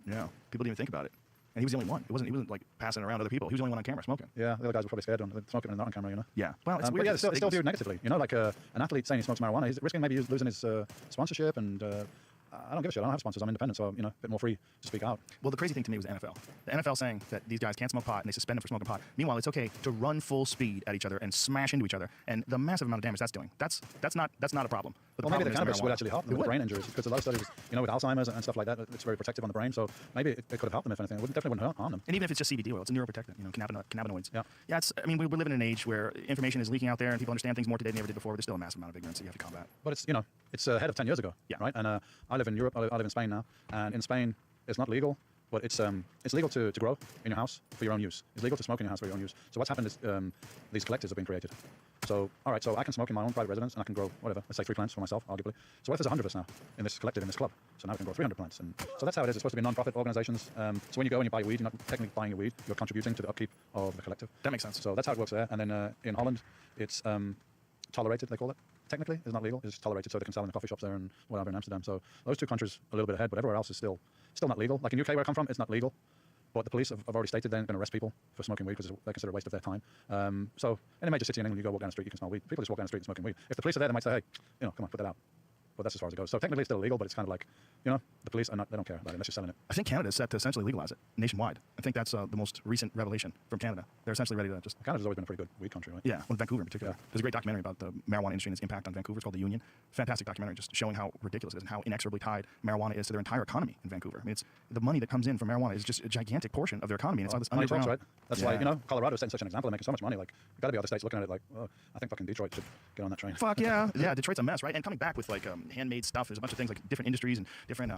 Yeah. People didn't even think about it. And he was the only one. He wasn't like passing around other people. He was the only one on camera smoking. Yeah, the other guys were probably scared on smoking and not on camera, Yeah. Well, it's weird. But yeah, it's still viewed negatively. Like an athlete saying he smokes marijuana, he's risking maybe losing his sponsorship, and I don't give a shit. I don't have sponsors. I'm independent, so a bit more free to speak out. Well, the crazy thing to me was the NFL. The NFL saying that these guys can't smoke pot and they suspend them for smoking pot. Meanwhile, it's okay to run full speed at each other and smash into each other, and the massive amount of damage that's doing. That's not a problem. But maybe the cannabis would actually help them with brain injuries, because a lot of studies, with Alzheimer's and stuff like that, it's very protective on the brain. So maybe it could have helped them if anything. It definitely wouldn't harm them. And even if it's just CBD oil, it's a neuroprotectant. Cannabinoids. Yeah. Yeah. We're living in an age where information is leaking out there and people understand things more today than they ever did before. But there's still a massive amount of ignorance that you have to combat. But it's ahead of 10 years ago. Yeah. Right. And I live in Europe. I live in Spain now, and in Spain it's not legal. But it's legal to grow in your house for your own use. It's legal to smoke in your house for your own use. So what's happened is these collectives have been created. So, all right, so I can smoke in my own private residence, and I can grow, whatever, let's say 3 plants for myself, arguably. So what if there's 100 of us now in this collective, in this club? So now we can grow 300 plants. And so that's how it is. It's supposed to be non-profit organizations. So when you go and you buy weed, you're not technically buying your weed. You're contributing to the upkeep of the collective. That makes sense. So that's how it works there. And then in Holland, it's tolerated, they call it. Technically, it's not legal. It's just tolerated, so they can sell in the coffee shops there and whatever in Amsterdam. So those 2 countries are a little bit ahead, but everywhere else is still not legal. Like in UK, where I come from, it's not legal. But the police have already stated they're going to arrest people for smoking weed because they consider it a waste of their time. So in a major city in England, you go walk down the street, you can smell weed. People just walk down the street and smoking weed. If the police are there, they might say, hey, come on, put that out. But that's as far as it goes. So technically it's still illegal, but it's kind of like, the police they don't care about it unless you're selling it. I think Canada's set to essentially legalize it nationwide. I think that's the most recent revelation from Canada. They're essentially ready to just... Canada's always been a pretty good weed country, right? Yeah, well, Vancouver in particular. Yeah. There's a great documentary about the marijuana industry and its impact on Vancouver. It's called The Union. Fantastic documentary just showing how ridiculous it is and how inexorably tied marijuana is to their entire economy in Vancouver. I mean, the money that comes in from marijuana is just a gigantic portion of their economy. And it's on this money underground... talks, right? That's why, Colorado is setting such an example. They're making so much money. Like, you've got to be other states looking at it like, oh, I think fucking Detroit should get on that train. Fuck yeah. Yeah, Detroit's a mess, right? And coming back with like handmade stuff. There's a bunch of things like different industries and different,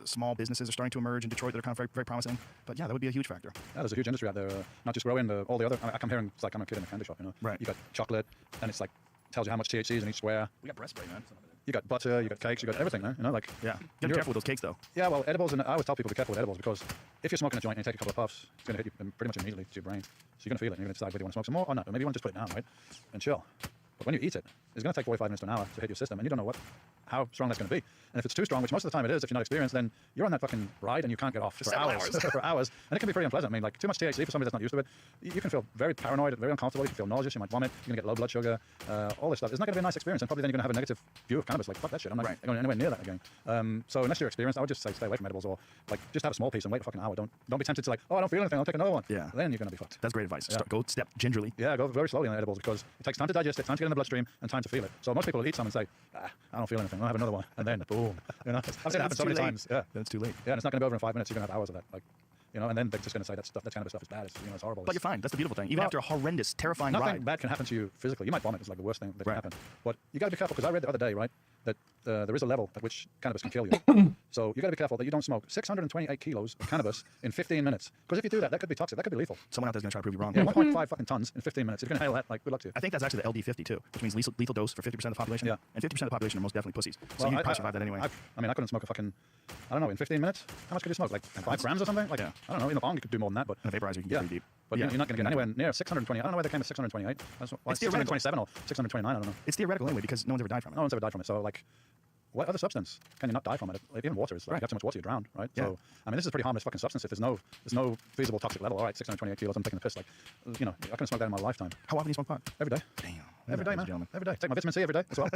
small businesses are starting to emerge in Detroit that are kind of very, very promising. But yeah, that would be a huge factor. Yeah, there's a huge industry out there. Not just growing all the other. I come here and it's like I'm a kid in a candy shop. Right. You got chocolate, and it's like tells you how much THC is in each square. We got breast spray, man. You got butter, you got cakes, you got everything, man. Yeah. You gotta be careful with those cakes, though. Yeah, well, edibles, and I always tell people to be careful with edibles because if you're smoking a joint and you take a couple of puffs, it's gonna hit you pretty much immediately to your brain. So you're gonna feel it. And you're gonna decide whether you want to smoke some more or not. Or maybe you want to just put it down, right, and chill. But when you eat it, it's going to take 45 minutes to an hour to hit your system, and you don't know how strong that's going to be. And if it's too strong, which most of the time it is, if you're not experienced, then you're on that fucking ride and you can't get off for hours. For hours. And it can be pretty unpleasant. I mean, like, too much THC for somebody that's not used to it, you can feel very paranoid, very uncomfortable, you can feel nauseous, you might vomit, you're going to get low blood sugar, all this stuff. It's not going to be a nice experience, and probably then you're going to have a negative view of cannabis. Like, fuck that shit, I'm not going anywhere near that again. So unless you're experienced, I would just say stay away from edibles, or like just have a small piece and wait a fucking hour. Don't be tempted to like, oh, I don't feel anything, I'll take another one. Yeah. Then you're going to be fucked. That's great advice. Yeah. Go step gingerly. Yeah, go very slowly on edibles because it takes time to digest it, time to get in the bloodstream, and time to feel it. So most people will eat some and say, I don't feel anything. and I'll have another one, and then boom. You know, I've seen it happen so many times. Yeah, Then it's too late. yeah, and it's not going to be over in 5 minutes. You're going to have hours of that, like, you know, and then they're just going to say that stuff, that cannabis stuff is bad. It's, you know, it's horrible. But you're fine. That's the beautiful thing. Even Well, after a horrendous, terrifying Nothing ride. bad can happen to you physically. You might vomit. It's like the worst thing that can Right. happen. But you got to be careful, because I read the other day, right, that there is a level at which cannabis can kill you. So you got to be careful that you don't smoke 628 kilos of cannabis in 15 minutes. Because if you do that, that could be toxic. That could be lethal. Someone out there's going to try to prove you wrong. Yeah, 1.5 fucking tons in 15 minutes. If you can inhale that, like, good luck to you. I think that's actually the LD50 too, which means lethal dose for 50% of the population. Yeah. And 50% of the population are most definitely pussies. So Well, you'd probably survive that anyway. I mean, I couldn't smoke a fucking, I don't know, in 15 minutes? How much could you smoke? Like 5 grams or something? Like, Yeah. I don't know, in the bong you could do more than that, but And a vaporizer, you can yeah. get pretty deep. But yeah. you're not going to get anywhere near 620. I don't know where they came with 628. That's why It's theoretical. 627 or 629, I don't know. It's theoretical anyway because no one's ever died from it. No one's ever died from it. So, like, what other substance can you not die from it? Like, even water is, like, you have too much water, you drown, right? Yeah. So, I mean, this is a pretty harmless fucking substance if there's no feasible toxic level. All right, 628 kilos, I'm taking the piss. Like, you know, I couldn't smoke that in my lifetime. How often do you smoke pot? Every day. Damn. Every day, ladies and man. gentlemen. Every day. Take my vitamin C every day as well.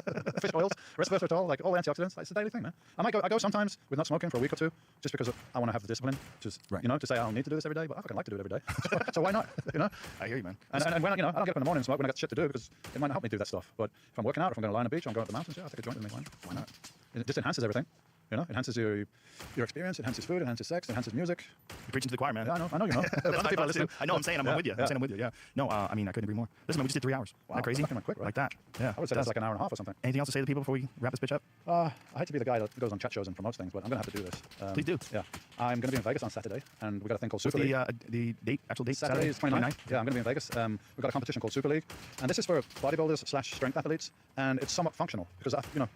Fish oils, resveratrol, like all the antioxidants. It's a daily thing, man. I go sometimes with not smoking for a week or two, just because I want to have the discipline, just Right. you know, to say I don't need to do this every day, but I fucking like to do it every day. So why not? You know. I hear you, man. And when I, you know, I don't get up in the morning and smoke when I got shit to do, because it might not help me do that stuff. But if I'm working out, or if I'm going to lie on the beach, or I'm going to the mountains, yeah, I'll take a joint with me. Why not? It just enhances everything. You know, it enhances your experience, it enhances food, it enhances sex, it enhances music. You're preaching to the choir, man. Yeah, I know you know. That's Other my people are thoughts, listening. too. I know. I'm saying I'm with you. I'm saying I'm with you. Yeah. No, I mean, I couldn't agree more. Listen, man, we just did 3 hours. Wow, Isn't that crazy? that fucking went quick, right? Like that. Yeah. I would say that's like an hour and a half or something. Anything else to say to people before we wrap this bitch up? I hate to be the guy that goes on chat shows and promotes things, but I'm going to have to do this. Please do. Yeah. I'm going to be in Vegas on Saturday, and we've got a thing called What's Super League. the date? Actual date? Saturday is 29th. Yeah, I'm going to be in Vegas. We've got a competition called Super League, and this is for bodybuilders / strength athletes, and it's somewhat functional, because, you know,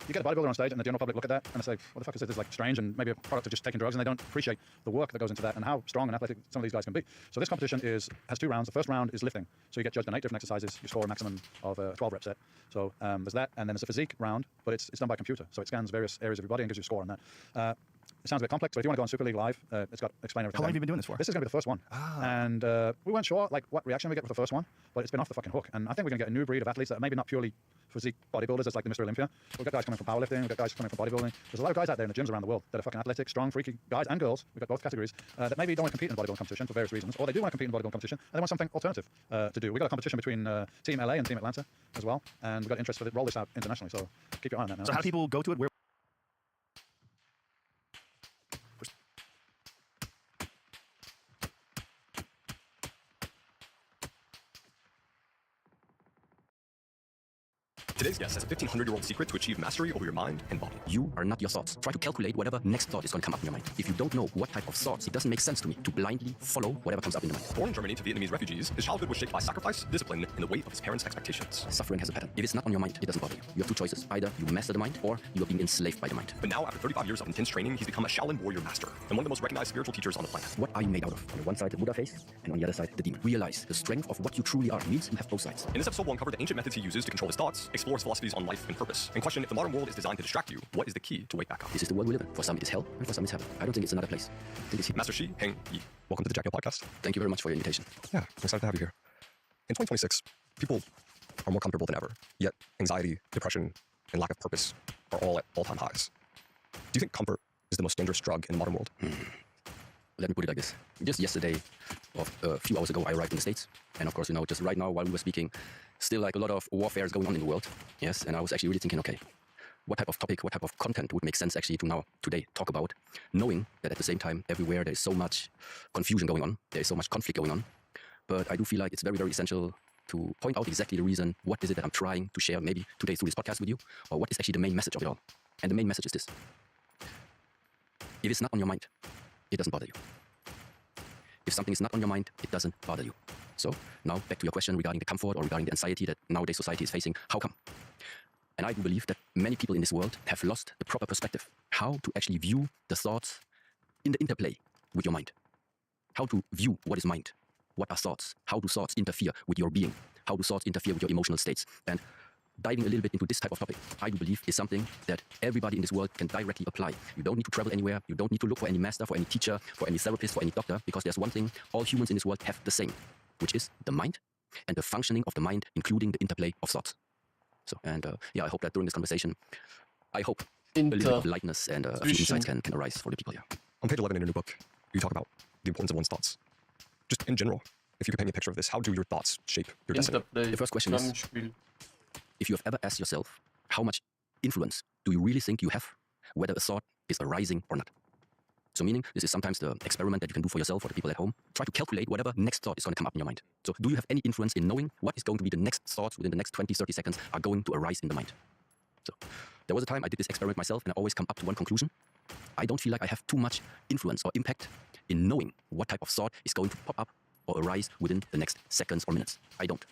you get a bodybuilder on stage and the general public look at that and they say, what the fuck is this? It's like strange, and maybe a product of just taking drugs, and they don't appreciate the work that goes into that and how strong and athletic some of these guys can be. So this competition has 2 rounds. The first round is lifting. So you get judged on 8 different exercises. You score a maximum of 12 rep set. So there's that, and then there's a physique round, but it's done by computer. So it scans various areas of your body and gives you a score on that. It sounds a bit complex, but if you want to go on Super League Live, it's got explain everything. How long have you been doing this for? This is going to be the first one. And we weren't sure like what reaction we get with the first one, but it's been off the fucking hook. And I think we're going to get a new breed of athletes that are maybe not purely physique bodybuilders, as like the Mr. Olympia. We've got guys coming from powerlifting, we've got guys coming from bodybuilding. There's a lot of guys out there in the gyms around the world that are fucking athletic, strong, freaky guys and girls. We've got both categories that maybe don't want to compete in the bodybuilding competition for various reasons, or they do want to compete in the bodybuilding competition and they want something alternative to do. We've got a competition between Team LA and Team Atlanta as well, and we've got interest to roll this out internationally. So keep your eye on that now. So how do people go to it? Where? Today's guest has a 1,500-year-old secret to achieve mastery over your mind and body. You are not your thoughts. Try to calculate whatever next thought is going to come up in your mind. If you don't know what type of thoughts, it doesn't make sense to me to blindly follow whatever comes up in your mind. Born in Germany to Vietnamese refugees, his childhood was shaped by sacrifice, discipline, and the weight of his parents' expectations. Suffering has a pattern. If it's not on your mind, it doesn't bother you. You have 2 choices. Either you master the mind, or you are being enslaved by the mind. But now, after 35 years of intense training, he's become a Shaolin warrior master and one of the most recognized spiritual teachers on the planet. What are you made out of? On the one side, the Buddha face, and on the other side, the demon. Realize the strength of what you truly are means you have both sides. In this episode, we'll uncover the ancient methods he uses to control his thoughts, explore his philosophies on life and purpose, and question if the modern world is designed to distract you, what is the key to wake back up? This is the world we live in. For some, it is hell, and for some, it's heaven. I don't think it's another place. I think it's here. Master Shi Heng Yi, welcome to the Jack Hill Podcast. Thank you very much for your invitation. Yeah, I'm excited to have you here. In 2026, people are more comfortable than ever, yet anxiety, depression, and lack of purpose are all at all-time highs. Do you think comfort is the most dangerous drug in the modern world? Let me put it like this. Just yesterday, or a few hours ago, I arrived in the States. And of course, you know, just right now while we were speaking, still like a lot of warfare is going on in the world. Yes, and I was actually really thinking, okay, what type of topic, what type of content would make sense actually to today talk about, knowing that at the same time, everywhere there's so much confusion going on, there's so much conflict going on. But I do feel like it's very, very essential to point out exactly the reason, what is it that I'm trying to share maybe today through this podcast with you, or what is actually the main message of it all. And the main message is this. If it's not on your mind, it doesn't bother you. If something is not on your mind, it doesn't bother you. So now back to your question regarding the comfort or regarding the anxiety that nowadays society is facing. How come? And I do believe that many people in this world have lost the proper perspective. How to actually view the thoughts in the interplay with your mind. How to view what is mind. What are thoughts? How do thoughts interfere with your being? How do thoughts interfere with your emotional states? And diving a little bit into this type of topic, I do believe is something that everybody in this world can directly apply. You don't need to travel anywhere. You don't need to look for any master, for any teacher, for any therapist, for any doctor, because there's one thing all humans in this world have the same, which is the mind and the functioning of the mind, including the interplay of thoughts. So, and yeah, I hope that during this conversation, I hope a little bit of lightness and a few insights can arise for the people here. On page 11 in your new book, you talk about the importance of one's thoughts. Just in general, if you could paint me a picture of this, how do your thoughts shape your destiny? The first question is, if you have ever asked yourself how much influence do you really think you have whether a thought is arising or not? So meaning, this is sometimes the experiment that you can do for yourself or the people at home. Try to calculate whatever next thought is going to come up in your mind. So do you have any influence in knowing what is going to be the next thoughts within the next 20, 30 seconds are going to arise in the mind? So there was a time I did this experiment myself, and I always come up to one conclusion. I don't feel like I have too much influence or impact in knowing what type of thought is going to pop up or arise within the next seconds or minutes. I don't.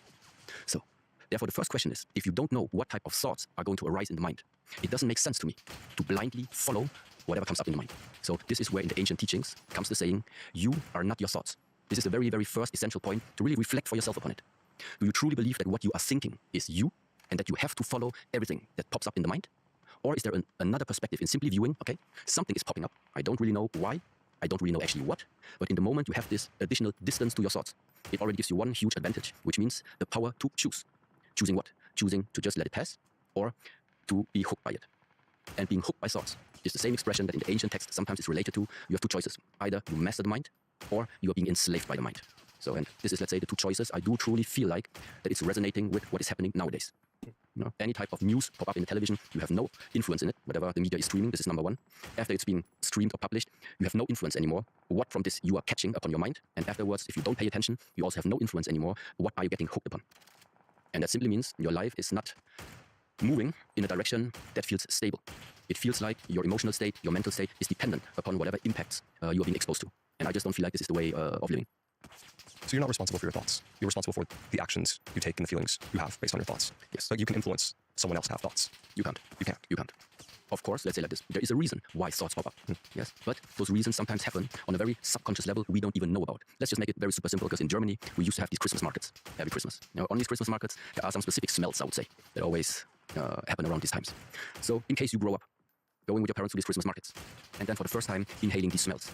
So therefore, the first question is, if you don't know what type of thoughts are going to arise in the mind, it doesn't make sense to me to blindly follow whatever comes up in the mind. So this is where in the ancient teachings comes the saying, you are not your thoughts. This is the very, very first essential point to really reflect for yourself upon it. Do you truly believe that what you are thinking is you and that you have to follow everything that pops up in the mind? Or is there another perspective in simply viewing, okay, something is popping up. I don't really know why. I don't really know actually what. But in the moment you have this additional distance to your thoughts, it already gives you one huge advantage, which means the power to choose. Choosing what? Choosing to just let it pass or to be hooked by it. And being hooked by thoughts is the same expression that in the ancient text sometimes is related to you have two choices. Either you master the mind or you are being enslaved by the mind. So, and this is, let's say, the two choices. I do truly feel like that it's resonating with what is happening nowadays. You know, any type of news pop up in the television, you have no influence in it, whatever the media is streaming. This is number one. After it's being streamed or published, you have no influence anymore. What from this you are catching upon your mind. And afterwards, if you don't pay attention, you also have no influence anymore. What are you getting hooked upon? And that simply means your life is not moving in a direction that feels stable. It feels like your emotional state, your mental state is dependent upon whatever impacts you are being exposed to. And I just don't feel like this is the way of living. So you're not responsible for your thoughts. You're responsible for the actions you take and the feelings you have based on your thoughts. Yes. Like you can influence someone else to have thoughts. You can't. You can't. Of course, let's say like this. There is a reason why thoughts pop up. Yes. But those reasons sometimes happen on a very subconscious level we don't even know about. Let's just make it very super simple, because in Germany, we used to have these Christmas markets every Christmas. Now, on these Christmas markets, there are some specific smells, I would say, that always happen around these times. So in case you grow up going with your parents to these Christmas markets, and then for the first time inhaling these smells,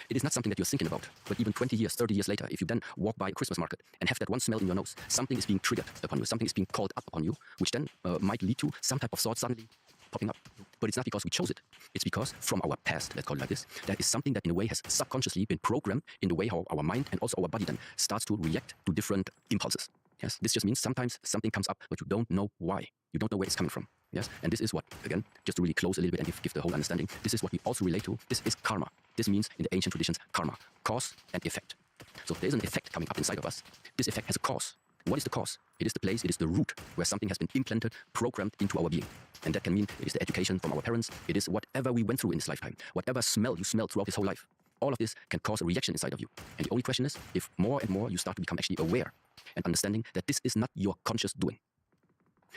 it is not something that you're thinking about. But even 20 years, 30 years later, if you then walk by a Christmas market and have that one smell in your nose, something is being triggered upon you, something is being called up upon you, which then might lead to some type of thought suddenly popping up. But it's not because we chose it. It's because from our past, let's call it like this, there is something that in a way has subconsciously been programmed in the way how our mind and also our body then starts to react to different impulses. Yes, this just means sometimes something comes up, but you don't know why. You don't know where it's coming from. Yes, and this is what, again, just to really close a little bit and give the whole understanding, this is what we also relate to. This is karma. This means in the ancient traditions, karma, cause and effect. So there is an effect coming up inside of us. This effect has a cause. What is the cause? It is the place, it is the root where something has been implanted, programmed into our being. And that can mean it is the education from our parents. It is whatever we went through in this lifetime. Whatever smell you smelled throughout this whole life. All of this can cause a reaction inside of you. And the only question is, if more and more you start to become actually aware and understanding that this is not your conscious doing.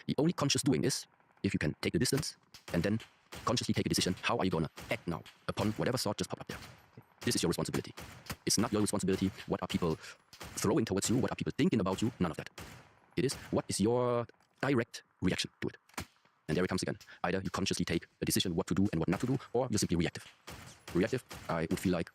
The only conscious doing is if you can take the distance and then consciously take a decision, how are you going to act now upon whatever thought just popped up there. This is your responsibility. It's not your responsibility. What are people throwing towards you? What are people thinking about you? None of that. It is, what is your direct reaction to it? And there it comes again. Either you consciously take a decision what to do and what not to do, or you're simply reactive. Reactive, I would feel like,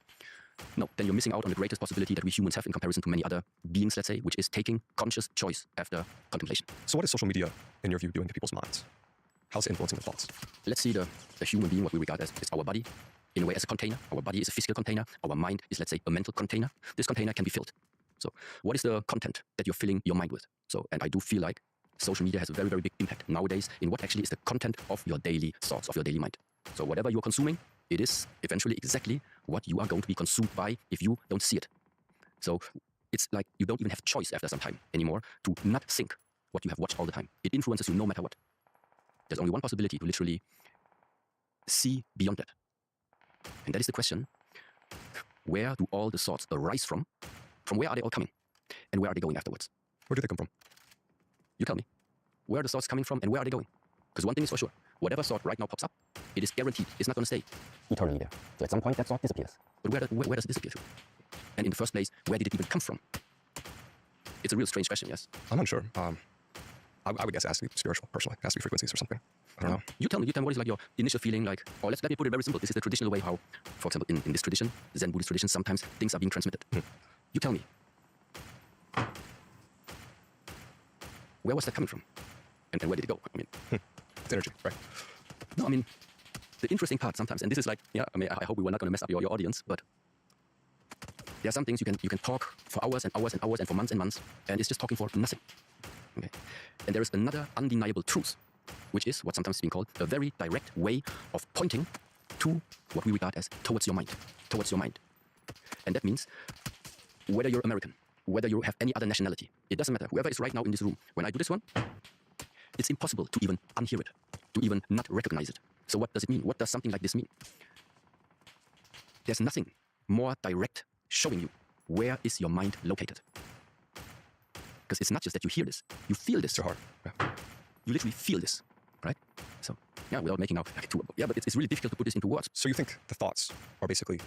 no, then you're missing out on the greatest possibility that we humans have in comparison to many other beings, let's say, which is taking conscious choice after contemplation. So what is social media, in your view, doing to people's minds? How's it influencing their thoughts? Let's see the human being, what we regard as our body, in a way as a container. Our body is a physical container. Our mind is, let's say, a mental container. This container can be filled. So what is the content that you're filling your mind with? So, and I do feel like social media has a very, very big impact nowadays in what actually is the content of your daily thoughts, of your daily mind. So whatever you're consuming, it is eventually exactly what you are going to be consumed by if you don't see it. So it's like you don't even have choice after some time anymore to not think what you have watched all the time. It influences you no matter what. There's only one possibility to literally see beyond that. And that is the question, where do all the thoughts arise from? From where are they all coming? And where are they going afterwards? Where do they come from? You tell me. Where are the thoughts coming from and where are they going? Because one thing is for sure, whatever thought right now pops up, it is guaranteed it's not going to stay eternally there. So at some point that thought disappears. But where does it disappear to? And in the first place, where did it even come from? It's a real strange question, yes? I'm unsure. I would guess it has to be spiritual, personally. It has to be frequencies or something. I don't know. You tell me what is like your initial feeling like, or let me put it very simple. This is the traditional way how, for example, in this tradition, Zen Buddhist tradition, sometimes things are being transmitted. You tell me. Where was that coming from? And where did it go? I mean, It's energy, right? No, I mean, the interesting part sometimes, and this is like, yeah, I mean, I hope we were not going to mess up your audience, but there are some things you can talk for hours and hours and hours and for months and months, and it's just talking for nothing. Okay. And there is another undeniable truth which is what sometimes is being called a very direct way of pointing to what we regard as towards your mind. And that means whether you're American, whether you have any other nationality, it doesn't matter. Whoever is right now in this room, when I do this one, it's impossible to even unhear it, to even not recognize it. So what does it mean? What does something like this mean? There's nothing more direct showing you where is your mind located. Because it's not just that you hear this, you feel this. It's hard. Yeah. You literally feel this, right? So, yeah, without making out but it's really difficult to put this into words. So you think the thoughts are basically,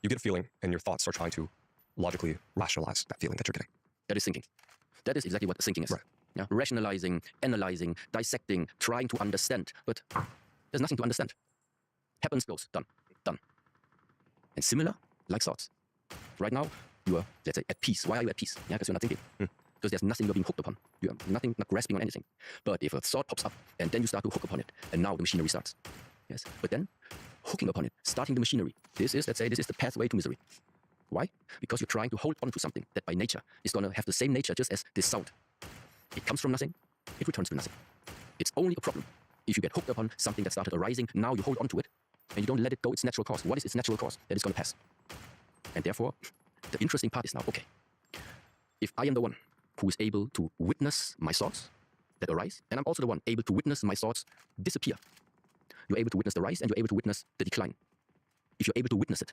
you get a feeling and your thoughts are trying to logically rationalize that feeling that you're getting. That is thinking. That is exactly what thinking is. Right. Yeah? Rationalizing, analyzing, dissecting, trying to understand. But there's nothing to understand. Happens, goes, done. And similar, like thoughts. Right now, you are, let's say, at peace. Why are you at peace? Yeah, because you're not thinking. Because there's nothing you're being hooked upon. You are nothing, not grasping on anything. But if a thought pops up, and then you start to hook upon it, and now the machinery starts. Yes. But then, hooking upon it, starting the machinery, this is, let's say, this is the pathway to misery. Why? Because you're trying to hold on to something that by nature is going to have the same nature just as this sound. It comes from nothing, it returns to nothing. It's only a problem if you get hooked upon something that started arising, now you hold on to it, and you don't let it go its natural course. What is its natural course? That is going to pass. And therefore, the interesting part is now, okay, if I am the one who is able to witness my thoughts that arise, and I'm also the one able to witness my thoughts disappear. You're able to witness the rise, and you're able to witness the decline. If you're able to witness it,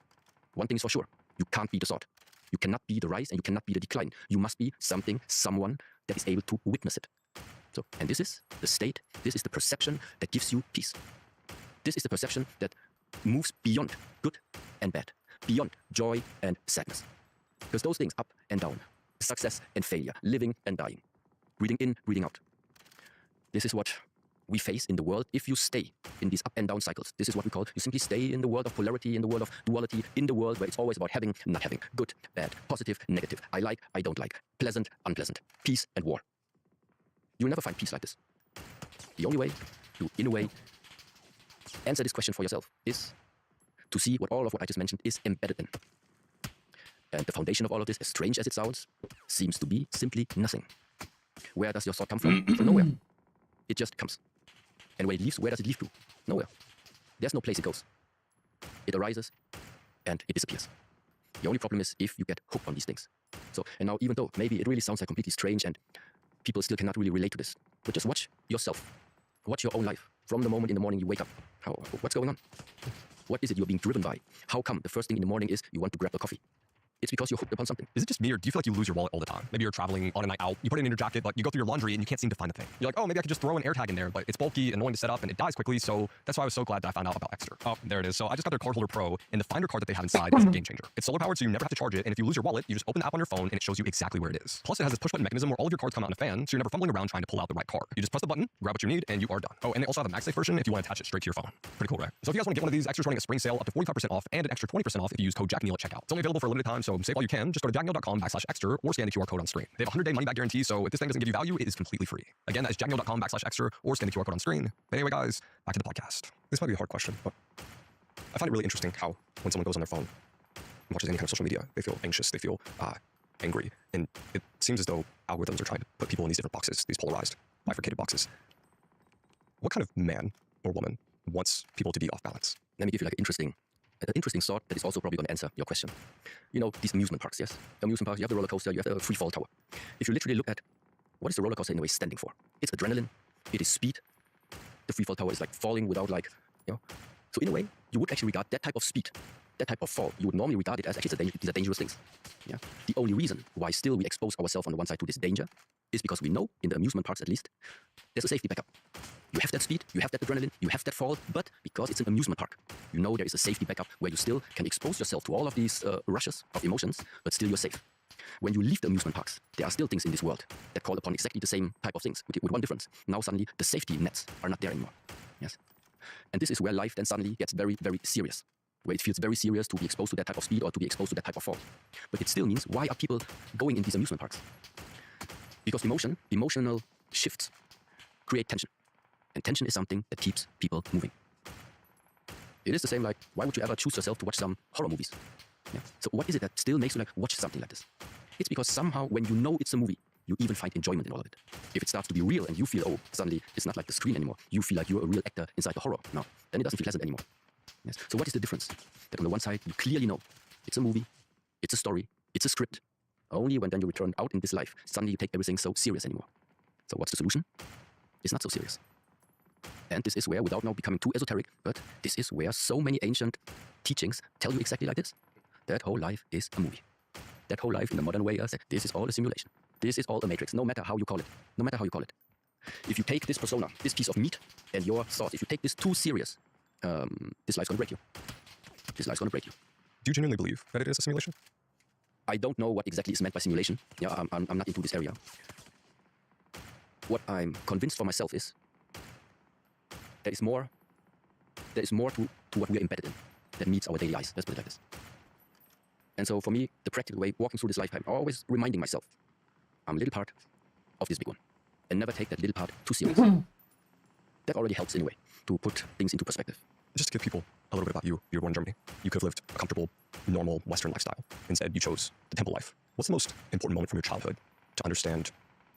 one thing is for sure, you can't be the thought. You cannot be the rise, and you cannot be the decline. You must be something, someone that is able to witness it. So, and this is the state, this is the perception that gives you peace. This is the perception that moves beyond good and bad, beyond joy and sadness. Because those things, up and down, success and failure, living and dying, breathing in, breathing out. This is what we face in the world if you stay in these up and down cycles. This is what we call, you simply stay in the world of polarity, in the world of duality, in the world where it's always about having, not having, good, bad, positive, negative, I like, I don't like, pleasant, unpleasant, peace and war. You'll never find peace like this. The only way to, in a way, answer this question for yourself is to see what all of what I just mentioned is embedded in. And the foundation of all of this, as strange as it sounds, seems to be simply nothing. Where does your thought come from? From nowhere. It just comes. And when it leaves, where does it leave to? Nowhere. There's no place it goes. It arises and it disappears. The only problem is if you get hooked on these things. So, and now even though maybe it really sounds like completely strange and people still cannot really relate to this, but just watch yourself. Watch your own life. From the moment in the morning you wake up. What's going on? What is it you're being driven by? How come the first thing in the morning is you want to grab a coffee? It's because you're hooked upon something. Is it just me, or do you feel like you lose your wallet all the time? Maybe you're traveling on a night out, you put it in your jacket, but you go through your laundry and you can't seem to find the thing. You're like, oh, maybe I could just throw an AirTag in there, but it's bulky and annoying to set up and it dies quickly, so that's why I was so glad that I found out about Extra. Oh, there it is. So I just got their Card Holder Pro, and the Finder card that they have inside is a game changer. It's solar powered, so you never have to charge it, and if you lose your wallet, you just open the app on your phone and it shows you exactly where it is. Plus, it has this push button mechanism where all of your cards come out in a fan, so you're never fumbling around trying to pull out the right card. You just press the button, grab what you need, and you are done. Oh, and they also have a MagSafe version if you want to attach it straight to your phone. Pretty cool, right? So if you guys want to get one of these, Extra's running a spring sale up to 45% off and an extra 20% off if you use code JackNeil at checkout. It's only available for a limited time, so save all you can. Just go to jackneil.com/extra or scan the QR code on screen. They have a 100-day money-back guarantee, so if this thing doesn't give you value, it is completely free. Again, that is jackneil.com/extra or scan the QR code on screen. But anyway, guys, back to the podcast. This might be a hard question, but I find it really interesting how when someone goes on their phone and watches any kind of social media, they feel anxious, they feel angry, and it seems as though algorithms are trying to put people in these different boxes, these polarized, bifurcated boxes. What kind of man or woman wants people to be off balance? Let me give you like an interesting thought that is also probably going to answer your question. You know, these amusement parks, yes? Amusement parks, you have the roller coaster, you have the free fall tower. If you literally look at what is the roller coaster in a way standing for? It's adrenaline, it is speed. The free fall tower is like falling without like, you know. So in a way, you would actually regard that type of speed, that type of fall, you would normally regard it as actually these are dangerous things. Yeah. The only reason why still we expose ourselves on the one side to this danger is because we know, in the amusement parks at least, there's a safety backup. You have that speed, you have that adrenaline, you have that fall, but because it's an amusement park, you know there is a safety backup where you still can expose yourself to all of these rushes of emotions, but still you're safe. When you leave the amusement parks, there are still things in this world that call upon exactly the same type of things, with one difference. Now suddenly the safety nets are not there anymore. Yes. And this is where life then suddenly gets very, very serious, where it feels very serious to be exposed to that type of speed or to be exposed to that type of fall. But it still means, why are people going in these amusement parks? Because emotional shifts create tension. And tension is something that keeps people moving. It is the same like, why would you ever choose yourself to watch some horror movies? Yeah. So what is it that still makes you like watch something like this? It's because somehow when you know it's a movie, you even find enjoyment in all of it. If it starts to be real and you feel, oh, suddenly it's not like the screen anymore, you feel like you're a real actor inside the horror, no, then it doesn't feel pleasant anymore. Yes. So what is the difference? That on the one side, you clearly know it's a movie, it's a story, it's a script. Only when then you return out in this life, suddenly you take everything so serious anymore. So what's the solution? It's not so serious. And this is where, without now becoming too esoteric, but this is where so many ancient teachings tell you exactly like this. That whole life is a movie. That whole life in the modern way is this is all a simulation. This is all a matrix, no matter how you call it. No matter how you call it. If you take this persona, this piece of meat, and your thoughts, if you take this too serious, this life's gonna break you. This life's gonna break you. Do you genuinely believe that it is a simulation? I don't know what exactly is meant by simulation. Yeah, I'm not into this area. What I'm convinced for myself is there is more to what we are embedded in that meets our daily eyes. Let's put it like this. And so for me, the practical way, walking through this lifetime, always reminding myself, I'm a little part of this big one. And never take that little part too serious. That already helps anyway, to put things into perspective. Just to give people a little bit about you, you were born in Germany. You could have lived a comfortable, normal Western lifestyle. Instead, you chose the temple life. What's the most important moment from your childhood to understand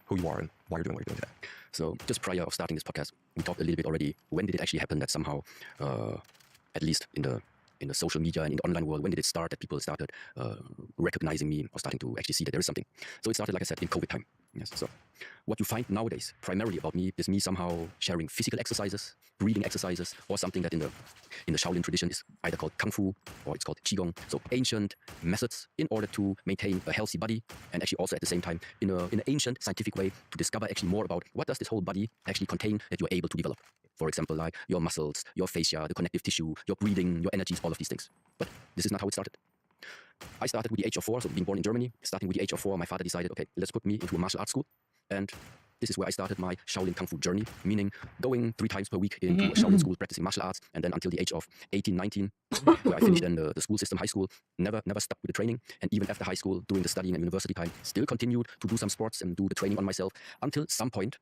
who you are and why you're doing what you're doing today? So just prior of starting this podcast, we talked a little bit already. When did it actually happen that somehow, at least in the social media and in the online world, when did it start that people started recognizing me or starting to actually see that there is something? So it started, like I said, in COVID time. Yes. So what you find nowadays, primarily about me, is me somehow sharing physical exercises, breathing exercises, or something that in the Shaolin tradition is either called Kung Fu or it's called Qigong. So ancient methods in order to maintain a healthy body, and actually also at the same time in an ancient scientific way to discover actually more about what does this whole body actually contain that you're able to develop. For example, like your muscles, your fascia, the connective tissue, your breathing, your energies, all of these things. But this is not how it started. I started with the age of 4, so being born in Germany, starting with the age of 4, my father decided, okay, let's put me into a martial arts school. And this is where I started my Shaolin Kung Fu journey, meaning going 3 times per week into a Shaolin school, practicing martial arts, and then until the age of 18, 19, where I finished then the school system, high school, never stopped with the training. And even after high school, during the studying and university time, still continued to do some sports and do the training on myself until some point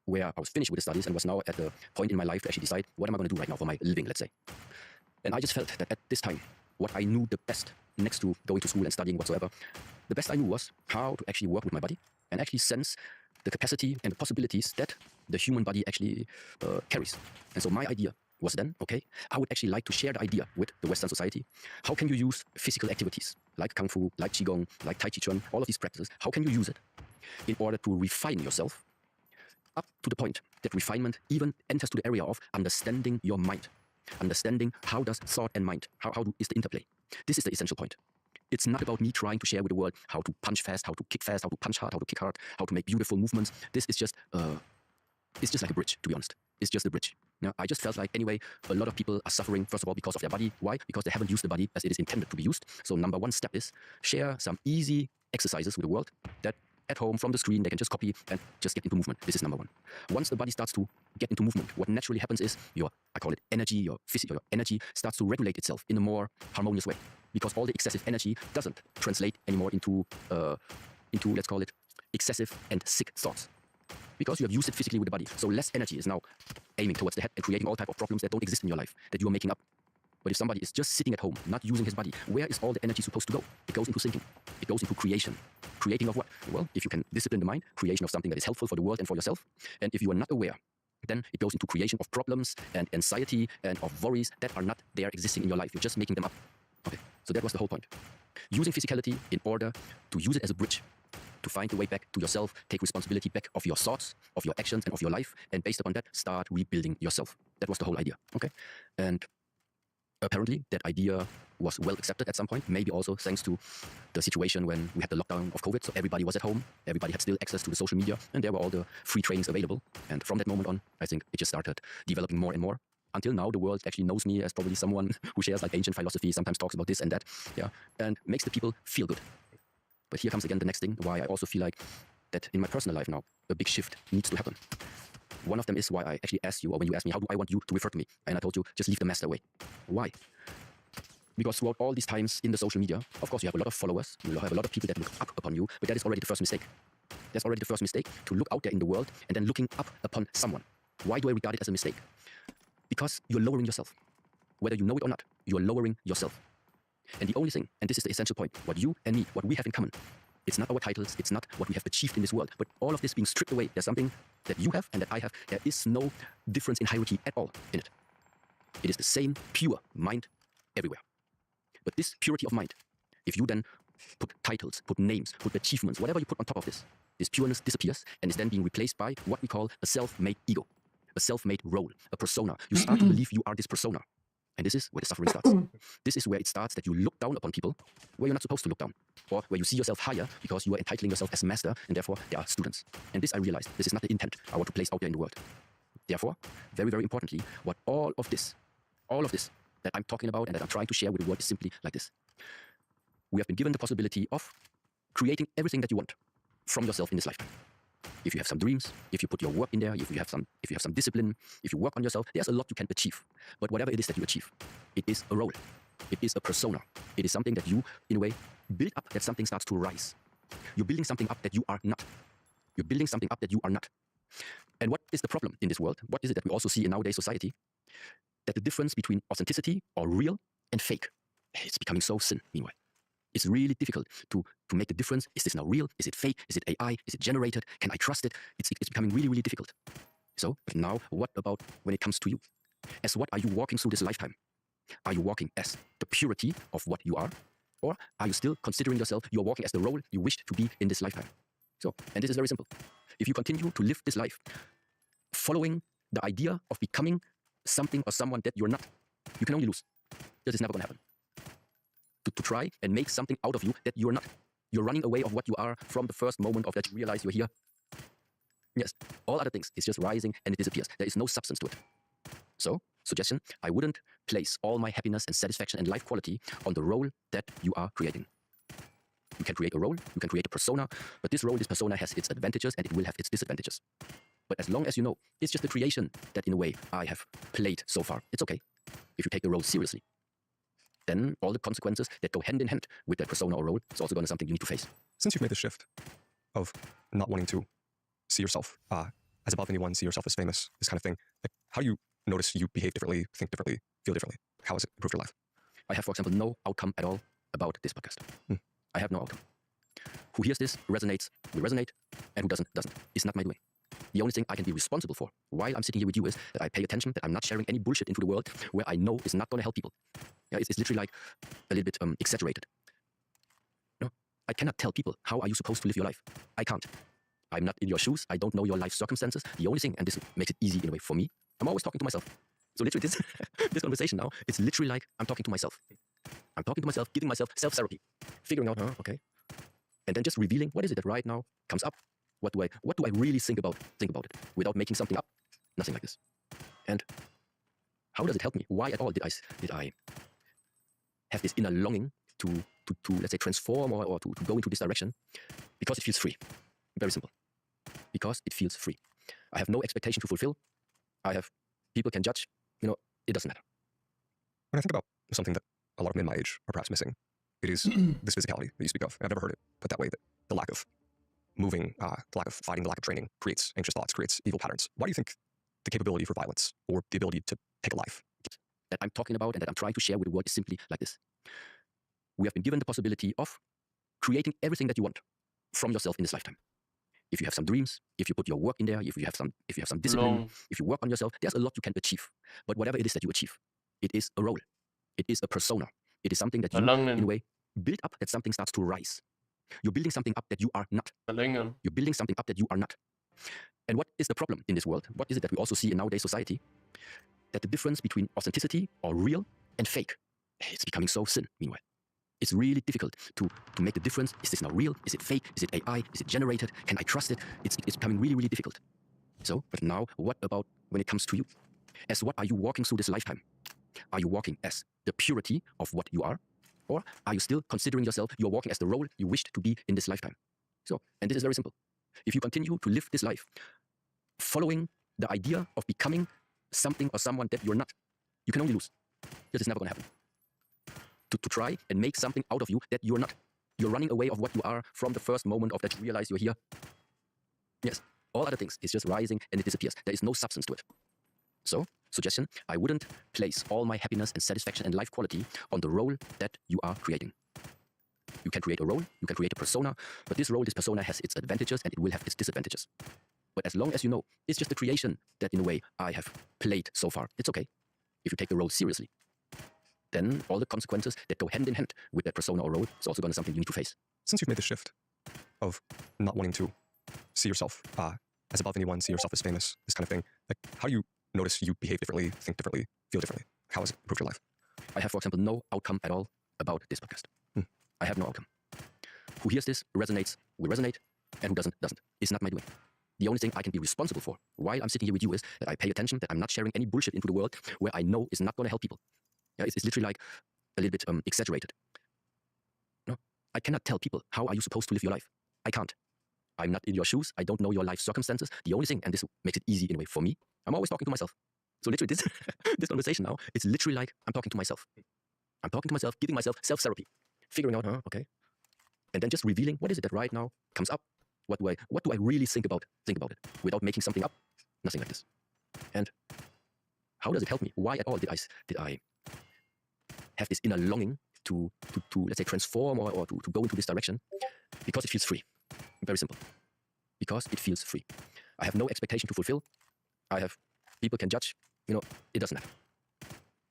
where I was finished with the studies and was now at the point in my life to actually decide, what am I going to do right now for my living, let's say. And I just felt that at this time, what I knew the best, next to going to school and studying whatsoever, the best I knew was how to actually work with my body and actually sense the capacity and the possibilities that the human body actually carries. And so my idea was then, okay, I would actually like to share the idea with the Western society. How can you use physical activities like Kung Fu, like Qigong, like Tai Chi Chuan, all of these practices, how can you use it in order to refine yourself up to the point that refinement even enters to the area of understanding your mind. Understanding how does thought and mind, how is the interplay. This is the essential point. It's not about me trying to share with the world how to punch fast, how to kick fast, how to punch hard, how to kick hard, how to make beautiful movements. This is just, it's just like a bridge, to be honest. It's just a bridge. Now, I just felt like, anyway, a lot of people are suffering, first of all, because of their body. Why? Because they haven't used the body as it is intended to be used. So number 1 step is share some easy exercises with the world that at home from the screen they can just copy and just get into movement. This is number 1. Once the body starts to get into movement, what naturally happens is I call it energy, your energy starts to regulate itself in a more harmonious way, because all the excessive energy doesn't translate anymore into let's call it excessive and sick thoughts, because you have used it physically with the body. So less energy is now aiming towards the head and creating all type of problems that don't exist in your life, that you are making up. But if somebody is just sitting at home, not using his body, where is all the energy supposed to go? It goes into thinking. It goes into creation. Creating of what? Well, if you can discipline the mind, creation of something that is helpful for the world and for yourself. And if you are not aware, then it goes into creation of problems and anxiety and of worries that are not there existing in your life. You're just making them up. Okay, so that was the whole point. Using physicality in order to use it as a bridge to find the way back to yourself, take responsibility back of your thoughts, of your actions, and of your life, and based upon that, start rebuilding yourself. That was the whole idea. Okay, and apparently, that idea was well accepted at some point, maybe also thanks to the situation when we had the lockdown of COVID, so everybody was at home, everybody had still access to the social media, and there were all the free trainings available. And from that moment on, I think it just started developing more and more. Until now, the world actually knows me as probably someone who shares like ancient philosophy, sometimes talks about this and that, yeah, and makes the people feel good. But here comes again the next thing, why I also feel like that in my personal life now, a big shift needs to happen. One of them is why I actually asked you, or when you asked me, how do I want you to refer to me? And I told you, just leave the master away. Why? Because throughout all these times in the social media, of course, you have a lot of followers, you have a lot of people that look up upon you, but that is already the first mistake. That's already the first mistake, to look out there in the world and then looking up upon someone. Why do I regard it as a mistake? Because you're lowering yourself. Whether you know it or not, you're lowering yourself. And the only thing, and this is the essential point, what you and me, what we have in common, It's not our titles. It's not what we have achieved in this world. But all of this being stripped away, there's something that you have and that I have. There is no difference in hierarchy at all in it. It is the same pure mind everywhere. But this purity of mind, if you then put titles, put names, put achievements, whatever you put on top of this pureness disappears and is then being replaced by what we call a self-made ego, a self-made role, a persona. You start to believe you are this persona. And this is where the suffering starts. This is where it starts that you look down upon people where you're not supposed to look down, or where you see yourself higher because you are entitling yourself as master, and therefore they are students. And this I realized, this is not the intent I want to place out there in the world. Therefore, very, very importantly, what all of this that I'm talking about and that I'm trying to share with the world is simply like this. We have been given the possibility of creating everything that you want from yourself in this lifetime. If you have some dreams, if you put your work in there, if you have some discipline, if you work on yourself, there's a lot you can achieve. But whatever it is that you achieve, it is a role. It is a persona. It is something that you, in a way, build up that something starts to rise. You're building something up that you are not. You're building something up that you are not. And what is the problem in this world? What is it that we also see in nowadays society? That the difference between authenticity or real and fake, it's becoming so thin, meanwhile. It's really difficult to make the difference. Is this now real? Is it fake? Is it AI? Is it generated? Can I trust it? It's becoming really, really difficult. So, but now what about when it comes to you? As what are you walking through this lifetime? Are you walking as the purity of what you are? Or are you still considering yourself, you're walking as the role you wished to be in this lifetime? So, and this is very simple. If you continue to live this life, following the idea of becoming something or someone that you're not, you can only lose. This is never going to happen. To try and make something out of you that you're not. You're running away of what you are from the first moment of that you realize you're here. Yes, all other things is just rising and it disappears. There is no substance to it. So, suggestion, I wouldn't place all my happiness and satisfaction and life quality on the role that you are creating. You can create a role, you can create a persona, but this role, this persona has its advantages and it will have its disadvantages. But as long as you know, it's just the creation that in a way I have played so far. It's okay if you take the role seriously. Then all the consequences that go hand in hand with that persona or role is also going to be something you need to face. Since you've made the shift of not wanting to see yourself as above anyone, see yourself as famous, this kind of thing, like, how do you notice you behave differently, think differently, feel differently? How has it improved your life? I have, for example, no outcome at all about this podcast. I have no outcome. Who hears this resonates, will resonate, and who doesn't. It's not my doing. The only thing I can be responsible for while I'm sitting here with you is that I pay attention, that I'm not sharing any bullshit into the world where I know is not going to help people. Yeah, it's literally like a little bit exaggerated. No, I cannot tell people how are you supposed to live your life. I can't. I'm not in your shoes. I don't know your life circumstances. The only thing, and this makes it easy in a way for me, I'm always talking to myself. So literally this conversation now, it's literally like I'm talking to myself. I'm talking to myself, giving myself self-therapy, figuring out, okay. And then just revealing what is it that right now comes up. What do I really think about it without making something up? Nothing like this. And how does it help me? Why at all did I have this inner longing to let's say transform or to go into this direction? Because it feels free. Very simple. Because it feels free. I have no expectation to fulfill. People can judge. It doesn't matter. When I think about something that a lot of men my age are perhaps missing, it is this physicality that you speak of. I've never heard it put that way, that the lack of moving, the lack of fighting, the lack of training creates anxious thoughts, creates evil patterns. Why do you think the capability for violence or the ability to take a life that I'm talking about and that I'm trying to share with the world is simply like this? We have been given the possibility of creating everything that you want from yourself in this lifetime. If you have some dreams, if you put your work in there, if you have some discipline, if you work on yourself, there's a lot you can achieve. But whatever it is that you achieve, it is a role. It is a persona. It is something that you, in a way, build up that something starts to rise. You're building something up that you are not. You're building something up that you are not. And what is the problem in this world? What is it that we also see in nowadays society? That the difference between authenticity or real and fake, it's becoming so thin, meanwhile. It's really difficult to make the difference. Is this now real? Is it fake? Is it AI? Is it generated? Can I trust it? It's becoming really, really difficult. So, but now what about when it comes to you? As what are you walking through this lifetime? Are you walking as the purity of what you are? Or are you still considering yourself, you're walking as the role you wished to be in this lifetime? So, and this is very simple. If you continue to live this life, following the idea of becoming something or someone that you're not, you can only lose. This is never going to happen. To try and make something out of you that you're not. You're running away of what you are from the first moment of that you realize you're here. Yes, all other things is just rising and it disappears. There is no substance to it. So, suggestion, I wouldn't place all my happiness and satisfaction and life quality on the role that you are creating. You can create a role, you can create a persona, but this role, this persona has its advantages and it will have its disadvantages. But as long as you know, it's just a creation that in a way I have played so far. It's okay. If you take the role seriously, then all the consequences that go hand in hand with that persona or role is also going to be something you need to face. Since you've made the shift of not wanting to see yourself as above anyone, see yourself as famous, this kind of thing, like how do you notice you behave differently, think differently, feel differently? How has it improved your life? I have, for example, no outcome at all about this podcast. I have no outcome. Who hears this resonates, will resonate, and who doesn't. It's not my doing. The only thing I can be responsible for while I'm sitting here with you is that I pay attention, that I'm not sharing any bullshit into the world where I know is not going to help people. Yeah, it's literally like a little bit exaggerated. No, I cannot tell people how are you supposed to live your life. I can't. I'm not in your shoes. I don't know your life circumstances. The only thing, and this makes it easy in a way for me, I'm always talking to myself. So literally this, this conversation now, it's literally like I'm talking to myself. I'm talking to myself, giving myself self-therapy, figuring out, okay. And then just revealing what is it that right now comes up. What do I really think about it without making something up? Nothing like this. And how does it help me? Why at all did I have this inner longing to let's say transform or to go into this direction? Because it feels free. Very simple. Because it feels free. I have no expectation to fulfill. People can judge. It doesn't matter.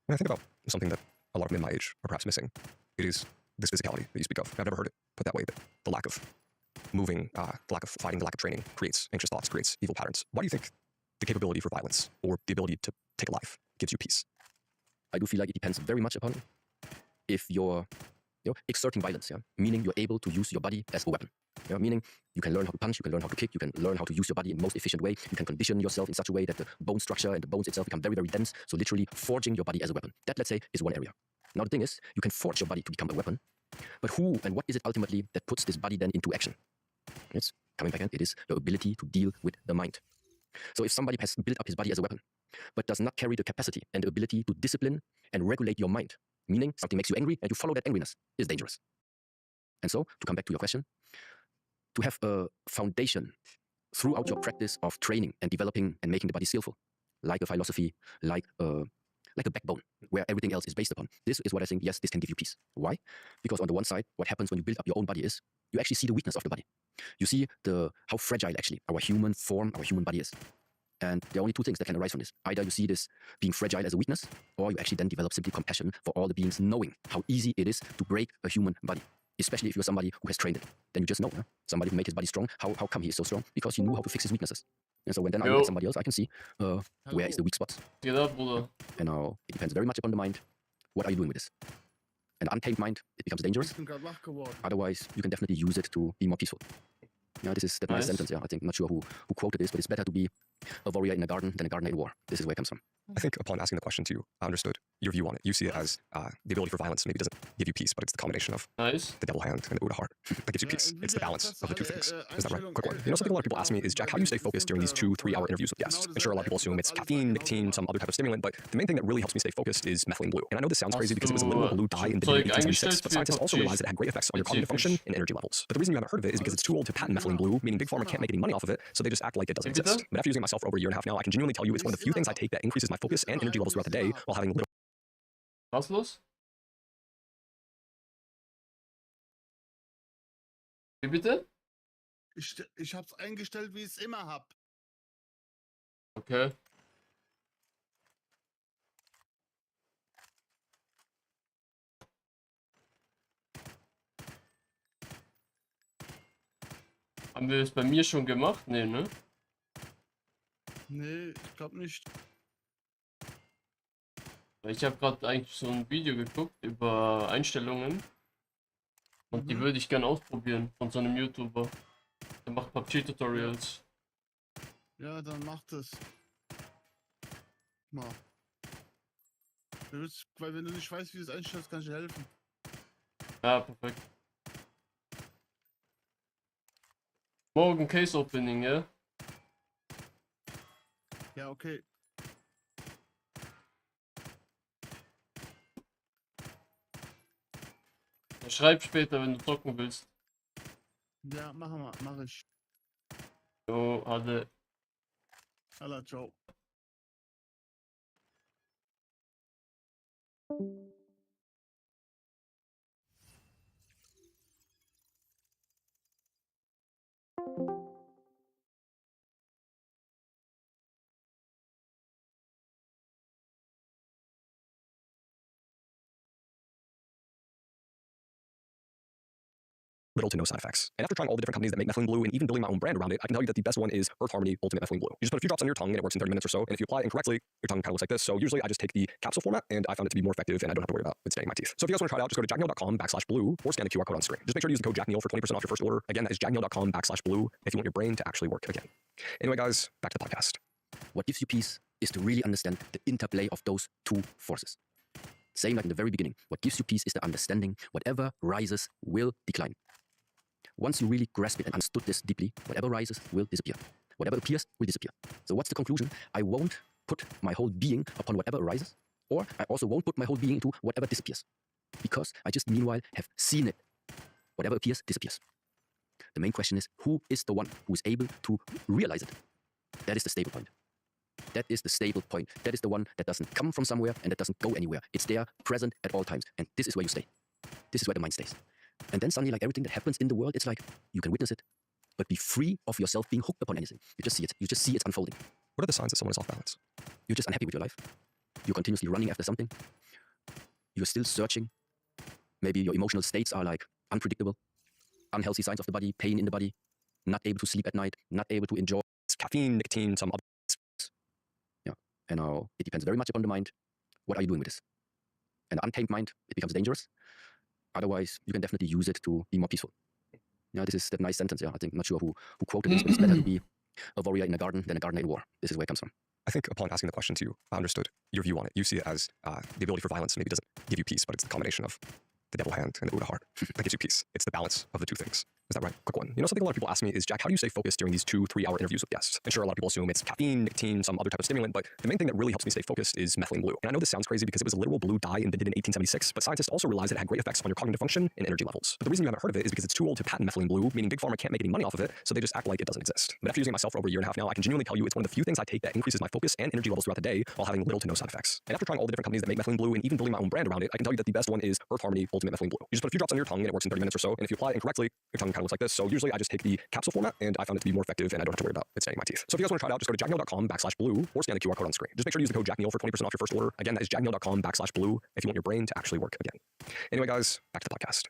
When I think about something that a lot of men my age are perhaps missing, it is this physicality that you speak of. I've never heard it put that way, that the lack of moving, the lack of fighting, the lack of training creates anxious thoughts, creates evil patterns. Why do you think the capability for violence or the ability to take a life gives you peace? I do feel like it depends very much upon if you're exerting violence, meaning you're able to use your body as a weapon. Meaning you can learn how to punch, you can learn how to kick, you can learn how to use your body in the most efficient way. You can condition yourself in such a way that the bone structure and the bones itself become very, very dense. So literally forging your body as a weapon. That, let's say, is one area. Now the thing is, you can forge your body to become a weapon, but who and what is it ultimately that puts this body then into action? It's coming back again, it is the ability to deal with the mind. So if somebody has built up his body as a weapon, but does not carry the capacity and the ability to discipline and regulate your mind, meaning something makes you angry and you follow that angriness, is dangerous. And so, to come back to your question, to have a foundation throughout your practice of training and developing and making the body skillful, like a philosophy, like a backbone where everything else is based upon. This is what I think, yes, this can give you peace. Why? Because on the one side, what happens when you build up your own body is you actually see the weakness of the body. You see how fragile actually our human form, our human body is. And there are only two things that can arise from this. Either you see this being fragile as a weakness, or you actually then develop simply compassion for all the beings, knowing how easy it is to break a human body. Especially if you're somebody who has trained it. Then you just know, somebody who made his body strong. How come he is so strong? Because he knew how to fix his weaknesses. And so when then I look at somebody else, I can see where is the weak spots. Get up, Bruder. And now it depends very much upon the mind. What are you doing with this? An untamed mind, it becomes dangerous. Otherwise, you can definitely use it to be more peaceful. Yeah, this is that nice sentence. Yeah, I think I'm not sure who quoted this, but it's better to be a warrior in a garden than a gardener in war. This is where it comes from. I think upon asking the question to you, I understood your view on it. You see it as the ability for violence maybe doesn't give you peace, but it's the combination of the devil hand and the Buddha heart that gives you peace. It's the balance of the two things. Is that right? Quick one. Something a lot of people ask me is, Jack, how do you stay focused during these 2-3 hour interviews with guests? And sure, a lot of people assume it's caffeine, nicotine, some other type of stimulant, but the main thing that really helps me stay focused is methylene blue. And I know this sounds crazy because it was a literal blue dye in the beginning of 1876, but scientists also realized it had great effects on your cognitive function and energy levels. But the reason you haven't heard of it is because it's too old to patent methylene blue, meaning Big Pharma can't make any money off of it, so they just act like it doesn't exist. But after using it myself for over a year and a half now, I can genuinely tell you it's one of the few things I take that increases my focus and energy levels throughout the day while having little. Was los? Wie bitte? Ich hab's eingestellt, wie ich es immer hab. Okay. Haben wir das bei mir schon gemacht? Nee, ne? Nee, ich glaube nicht. Ich habe gerade eigentlich so ein Video geguckt über Einstellungen und die würde ich gerne ausprobieren von so einem YouTuber. Der macht PUBG-Tutorials. Ja, dann mach das. Mal. Weil wenn du nicht weißt, wie du es einstellst, kann ich dir helfen. Ja, perfekt. Morgen Case Opening, ja? Ja, okay. Schreib später, wenn du zocken willst. Ja, mach ich. Jo, Ade. Alla, ciao. little to no side effects. And after trying all the different companies that make methylene blue and even building my own brand around it, I can tell you that the best one is Earth Harmony Ultimate Methylene Blue. You just put a few drops on your tongue and it works in 30 minutes or so. And if you apply it incorrectly, your tongue kind of looks like this. So usually I just take the capsule format and I found it to be more effective and I don't have to worry about it staining my teeth. So if you guys want to try it out, just go to jackneil.com/blue or scan the QR code on screen. Just make sure to use the code JackNeil for 20% off your first order. Again, that is jackneil.com/blue if you want your brain to actually work again. Anyway, guys, back to the podcast. What gives you peace is to really understand the interplay of those two forces. Same like in the very beginning, what gives you peace is the understanding whatever rises will decline. Once you really grasp it and understood this deeply, whatever rises will disappear. Whatever appears will disappear. So what's the conclusion? I won't put my whole being upon whatever arises, or I also won't put my whole being into whatever disappears. Because I just meanwhile have seen it. Whatever appears, disappears. The main question is, who is the one who is able to realize it? That is the stable point. That is the stable point. That is the one that doesn't come from somewhere and that doesn't go anywhere. It's there, present at all times. And this is where you stay. This is where the mind stays. And then suddenly, like everything that happens in the world, it's like you can witness it, but be free of yourself being hooked upon anything. You just see it. You just see it unfolding. What are the signs that someone is off balance? You're just unhappy with your life. You're continuously running after something. You're still searching. Maybe your emotional states are like unpredictable. Unhealthy signs of the body, pain in the body, not able to sleep at night, not able to enjoy Caffeine, nicotine, some other. Yeah. And now it depends very much upon the mind. What are you doing with this? An untamed mind, it becomes dangerous. Otherwise, you can definitely use it to be more peaceful. Yeah, this is that nice sentence. Yeah, I think I'm not sure who quoted this, but it's better to be a warrior in a garden than a gardener in war. This is where it comes from. I think upon asking the question to you, I understood your view on it. You see it as the ability for violence maybe doesn't give you peace, but it's the combination of the devil hand and the Buddha heart that gives you peace. It's the balance of the two things. Is that right? Quick one. You know, something a lot of people ask me is, Jack, how do you stay focused during these 2-3 hour interviews with guests? And sure, a lot of people assume it's caffeine, nicotine, some other type of stimulant, but the main thing that really helps me stay focused is methylene blue. And I know this sounds crazy because it was a literal blue dye invented in 1876, but scientists also realized it had great effects on your cognitive function and energy levels. But the reason you haven't heard of it is because it's too old to patent methylene blue, meaning Big Pharma can't make any money off of it, so they just act like it doesn't exist. But after using it myself for over a year and a half now, I can genuinely tell you it's one of the few things I take that increases my focus and energy levels throughout the day while having little to no side effects. And after trying all the different companies that make methylene blue and even building my own brand around it, I can tell you that the best one is Earth Harmony Ultimate Methylene Blue. You just put a few drops on your tongue and it works in 30 minutes or so. And if you apply it incorrectly, your tongue kind of looks like this. So usually I just take the capsule format and I found it to be more effective and I don't have to worry about it staining my teeth. So if you guys want to try it out, just go to jackneil.com/blue or scan the QR code on screen. Just make sure to use the code JackNeil for 20% off your first order. Again, that is jackneil.com/blue if you want your brain to actually work again. Anyway, guys, back to the podcast.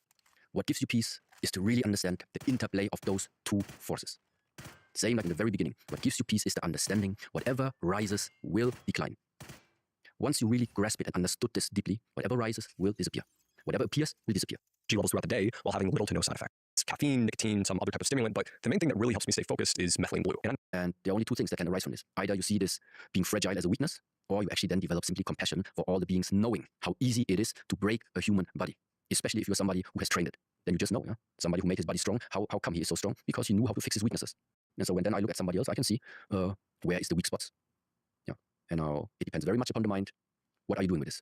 What gives you peace is to really understand the interplay of those two forces. Same like in the very beginning, what gives you peace is the understanding whatever rises will decline. Once you really grasp it and understood this deeply, whatever rises will disappear. Whatever appears will disappear. G levels throughout the day while having little to no side effects. It's caffeine, nicotine, some other type of stimulant, but the main thing that really helps me stay focused is methylene blue. And there are only two things that can arise from this. Either you see this being fragile as a weakness, or you actually then develop simply compassion for all the beings, knowing how easy it is to break a human body. Especially if you're somebody who has trained it. Then you just know, yeah? Somebody who made his body strong. How come he is so strong? Because he knew how to fix his weaknesses. And so when then I look at somebody else, I can see where is the weak spots. Yeah. And now it depends very much upon the mind. What are you doing with this?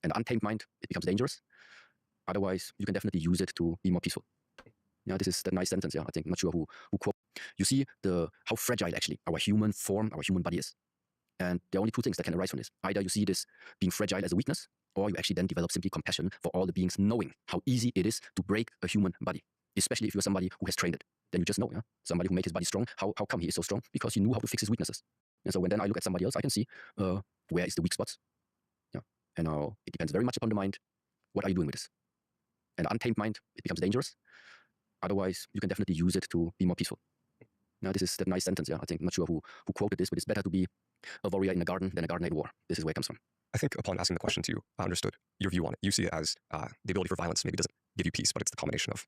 An untamed mind, it becomes dangerous. Otherwise, you can definitely use it to be more peaceful. Yeah, this is that nice sentence. Yeah, I think I'm not sure who quote. You see how fragile actually our human form, our human body is. And there are only two things that can arise from this. Either you see this being fragile as a weakness, or you actually then develop simply compassion for all the beings, knowing how easy it is to break a human body. Especially if you're somebody who has trained it. Then you just know, yeah? Somebody who made his body strong. How come he is so strong? Because he knew how to fix his weaknesses. And so when then I look at somebody else, I can see where is the weak spots. Yeah. And now it depends very much upon the mind. What are you doing with this? An untamed mind, it becomes dangerous. Otherwise, you can definitely use it to be more peaceful. Now, this is that nice sentence. Yeah, I think I'm not sure who quoted this, but it's better to be a warrior in a garden than a gardener in war. This is where it comes from. I think upon asking the question to you, I understood your view on it. You see it as the ability for violence maybe doesn't give you peace, but it's the combination of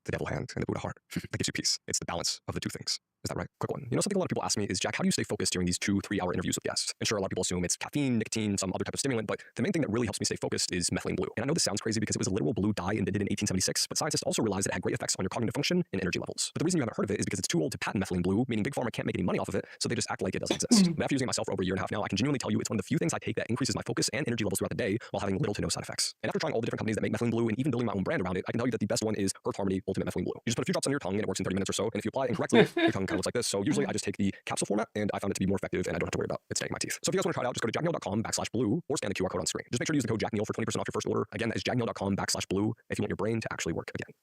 the devil hand and the Buddha heart that gives you peace. It's the balance of the two things. Is that right? Quick one. You know, something a lot of people ask me is, Jack, how do you stay focused during these 2-3 hour interviews with guests? And sure, a lot of people assume it's caffeine, nicotine, some other type of stimulant, but the main thing that really helps me stay focused is methylene blue. And I know this sounds crazy because it was a literal blue dye invented in 1876, but scientists also realized it had great effects on your cognitive function and energy levels. But the reason you haven't heard of it is because it's too old to patent methylene blue, meaning Big Pharma can't make any money off of it, so they just act like it doesn't exist. But after using it myself for over a year and a half now, I can genuinely tell you it's one of the few things I take that increases my focus and energy levels throughout the day while having little to no side effects. And after trying all the different companies that make methylene blue and even building my own brand around it, I can tell you that the best one is Earth Harmony Ultimate Methylene Blue. You just put a few drops on your tongue and it works in 30 minutes or so. And if you apply it incorrectly, your tongue kind of looks like this. So usually I just take the capsule format and I found it to be more effective and I don't have to worry about it staining my teeth. So if you guys want to try it out, just go to jackneil.com/blue or scan the QR code on screen. Just make sure to use the code JackNeil for 20% off your first order. Again, that is jackneil.com/blue if you want your brain to actually work again.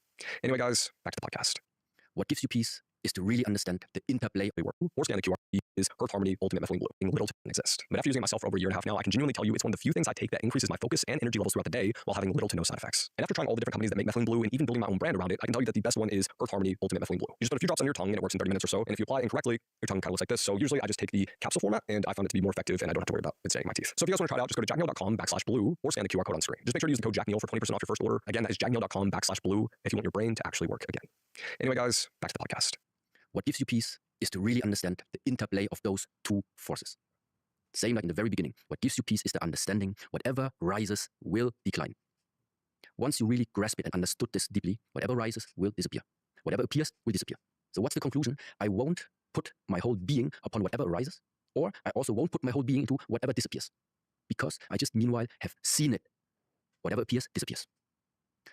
Anyway, guys, back to the podcast. What gives you peace is to really understand the interplay. Or scan the QR is Earth Harmony Ultimate Methylene Blue. Little to exist. But after using it myself for over a year and a half now, I can genuinely tell you it's one of the few things I take that increases my focus and energy levels throughout the day while having little to no side effects. And after trying all the different companies that make methylene blue and even building my own brand around it, I can tell you that the best one is Earth Harmony Ultimate Methylene Blue. You just put a few drops on your tongue and it works in 30 minutes or so. And if you apply it incorrectly, your tongue kind of looks like this. So usually I just take the capsule format and I found it to be more effective and I don't have to worry about it staining my teeth. So if you guys want to try it out, just go to jackneil.com/blue or scan the QR code on screen. Just make sure to use the code JackNeil for 20% off your first order. Again, that is jackneil.com/blue if you want your brain to actually work again. Anyway, guys, back to the podcast. What gives you peace is to really understand the interplay of those two forces. Same like in the very beginning. What gives you peace is the understanding whatever rises will decline. Once you really grasp it and understood this deeply, whatever rises will disappear. Whatever appears will disappear. So what's the conclusion? I won't put my whole being upon whatever rises, or I also won't put my whole being into whatever disappears. Because I just meanwhile have seen it. Whatever appears, disappears.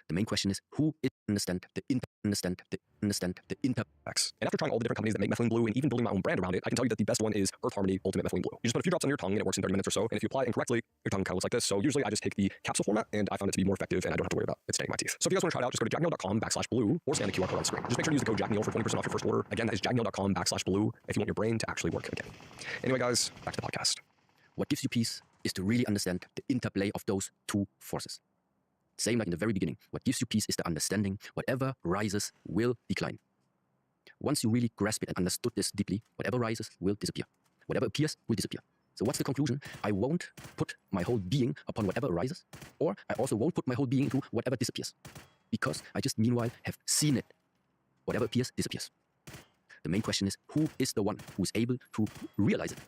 The main question is who is understand the impacts. And after trying all the different companies that make methylene blue and even building my own brand around it, I can tell you that the best one is Earth Harmony Ultimate Methylene Blue. You just put a few drops on your tongue and it works in 30 minutes or so. And if you apply it incorrectly, your tongue kind of looks like this. So usually I just take the capsule format and I found it to be more effective and I don't have to worry about it staining my teeth. So if you guys want to try it out, just go to jackneil.com/blue or scan the QR code on screen. Just make sure to use the code JackNeil for 20% off your first order. Again, that is jackneil.com/blue if you want your brain to actually work again. Anyway, guys, back to the podcast. What gives you peace is to really understand the interplay of those two forces. Same like in the very beginning. What gives you peace is the understanding whatever rises will decline. Once you really grasp it and understood this deeply, whatever rises will disappear. Whatever appears will disappear. So what's the conclusion? I won't put my whole being upon whatever rises, or I also won't put my whole being into whatever disappears. Because I just meanwhile have seen it. Whatever appears, disappears. The main question is who is the one who is able to realize it?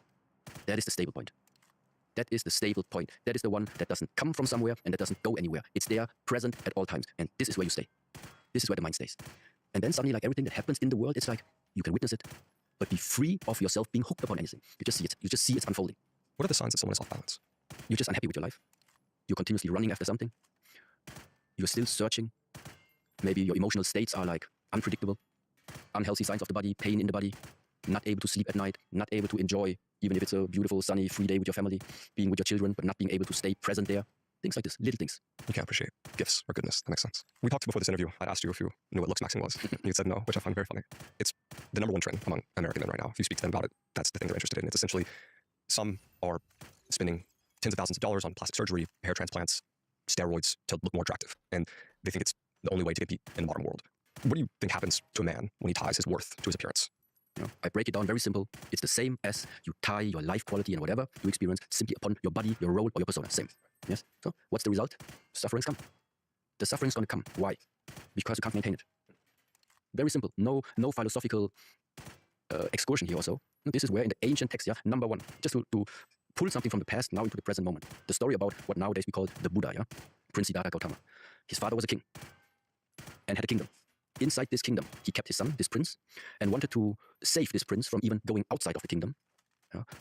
That is the stable point. That is the stable point. That is the one that doesn't come from somewhere and that doesn't go anywhere. It's there, present at all times. And this is where you stay. This is where the mind stays. And then suddenly, like everything that happens in the world, it's like you can witness it, but be free of yourself being hooked upon anything. You just see it. You just see it's unfolding. What are the signs that someone is off balance? You're just unhappy with your life. You're continuously running after something. You're still searching. Maybe your emotional states are like unpredictable. Unhealthy signs of the body, pain in the body, not able to sleep at night, not able to enjoy, even if it's a beautiful, sunny, free day with your family, being with your children, but not being able to stay present there. Things like this, little things. You can't appreciate gifts or goodness. That makes sense. We talked before this interview. I asked you if you knew what looks maxing was. You said no, which I find very funny. It's the number one trend among American men right now. If you speak to them about it, that's the thing they're interested in. It's essentially some are spending tens of thousands of dollars on plastic surgery, hair transplants, steroids to look more attractive. And they think it's the only way to get beat in the modern world. What do you think happens to a man when he ties his worth to his appearance? You know, I break it down very simple. It's the same as you tie your life quality and whatever you experience simply upon your body, your role, or your persona. Same. Yes? So what's the result? Suffering's come. The suffering's going to come. Why? Because you can't maintain it. Very simple. No philosophical excursion here also. This is where in the ancient texts, number one, just to pull something from the past now into the present moment. The story about what nowadays we call the Buddha, Prince Siddhartha Gautama. His father was a king and had a kingdom. Inside this kingdom, he kept his son, this prince, and wanted to save this prince from even going outside of the kingdom,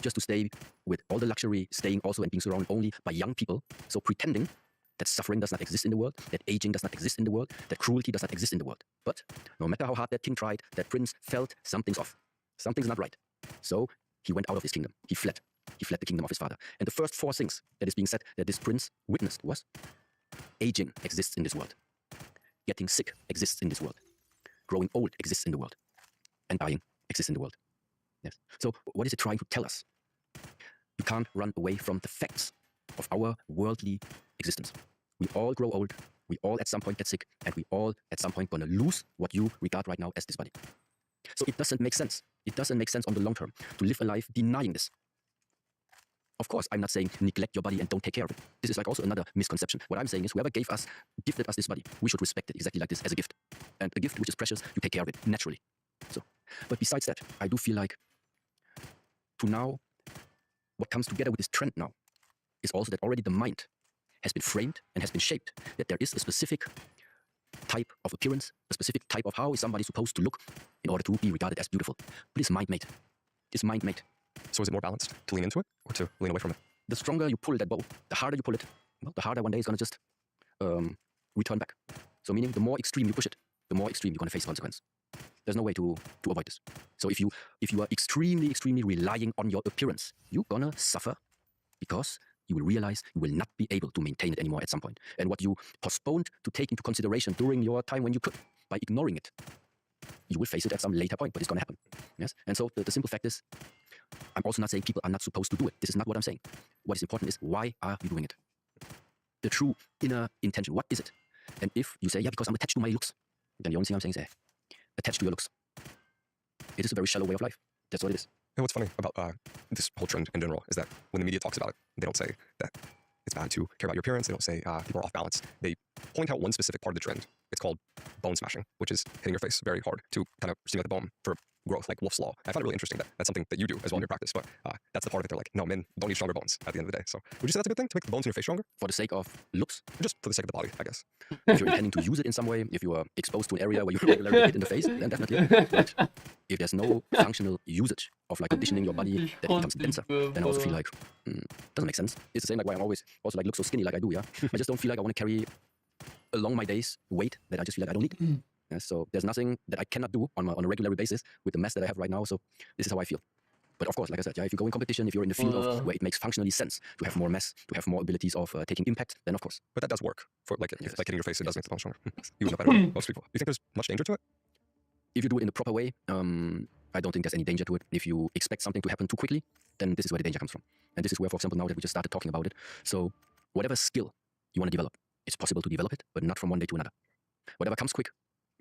just to stay with all the luxury, staying also and being surrounded only by young people, so pretending that suffering does not exist in the world, that aging does not exist in the world, that cruelty does not exist in the world. But no matter how hard that king tried, that prince felt something's off. Something's not right. So he went out of his kingdom. He fled. He fled the kingdom of his father. And the first four things that is being said that this prince witnessed was aging exists in this world. Getting sick exists in this world. Growing old exists in the world. And dying exists in the world. Yes. So what is it trying to tell us? You can't run away from the facts of our worldly existence. We all grow old. We all at some point get sick. And we all at some point gonna lose what you regard right now as this body. So it doesn't make sense. It doesn't make sense on the long term to live a life denying this. Of course, I'm not saying neglect your body and don't take care of it. This is like also another misconception. What I'm saying is whoever gifted us this body, we should respect it exactly like this as a gift. And a gift which is precious, you take care of it naturally. So, but besides that, I do feel like to now, what comes together with this trend now is also that already the mind has been framed and has been shaped, that there is a specific type of appearance, a specific type of how is somebody supposed to look in order to be regarded as beautiful. But it's mind-made. It's mind-made. So is it more balanced to lean into it or to lean away from it? The stronger you pull that bow, the harder you pull it, well, the harder one day is going to just return back. So meaning the more extreme you push it, the more extreme you're going to face consequence. There's no way to avoid this. So if you are extremely, extremely relying on your appearance, you're going to suffer because you will realize you will not be able to maintain it anymore at some point. And what you postponed to take into consideration during your time when you could, by ignoring it, you will face it at some later point, but it's going to happen. Yes. And so the simple fact is, I'm also not saying people are not supposed to do it. This is not what I'm saying. What is important is, why are you doing it? The true inner intention, what is it? And if you say, yeah, because I'm attached to my looks, then the only thing I'm saying is, attached to your looks. It is a very shallow way of life. That's what it is. And what's funny about this whole trend in general is that when the media talks about it, they don't say that it's bad to care about your appearance. They don't say people are off balance. They point out one specific part of the trend. It's called bone smashing, which is hitting your face very hard to kind of stimulate the bone for growth, like Wolf's Law. I find it really interesting that that's something that you do as well in your practice, but that's the part of it. They're like, no, men don't need stronger bones at the end of the day. So would you say that's a good thing, to make the bones in your face stronger? For the sake of looks? Just for the sake of the body, I guess. If you're intending to use it in some way, if you are exposed to an area where you regularly hit in the face, then definitely. But if there's no functional usage of like conditioning your body that it becomes denser, then I also feel like, doesn't make sense. It's the same like why I always also like look so skinny like I do, yeah? I just don't feel like I want to carry along my days weight that I just feel like I don't need. Yeah, so there's nothing that I cannot do on a regular basis with the mess that I have right now. So this is how I feel. But of course, like I said, yeah, if you go in competition, if you're in the field of where it makes functionally sense to have more mass, to have more abilities of taking impact, then of course. But that does work. For like, Yes. like hitting your face, it does make the bone stronger. You would know better than most people. Do you think there's much danger to it? If you do it in the proper way, I don't think there's any danger to it. If you expect something to happen too quickly, then this is where the danger comes from. And this is where, for example, now that we just started talking about it, so whatever skill you want to develop, it's possible to develop it, but not from one day to another. Whatever comes quick,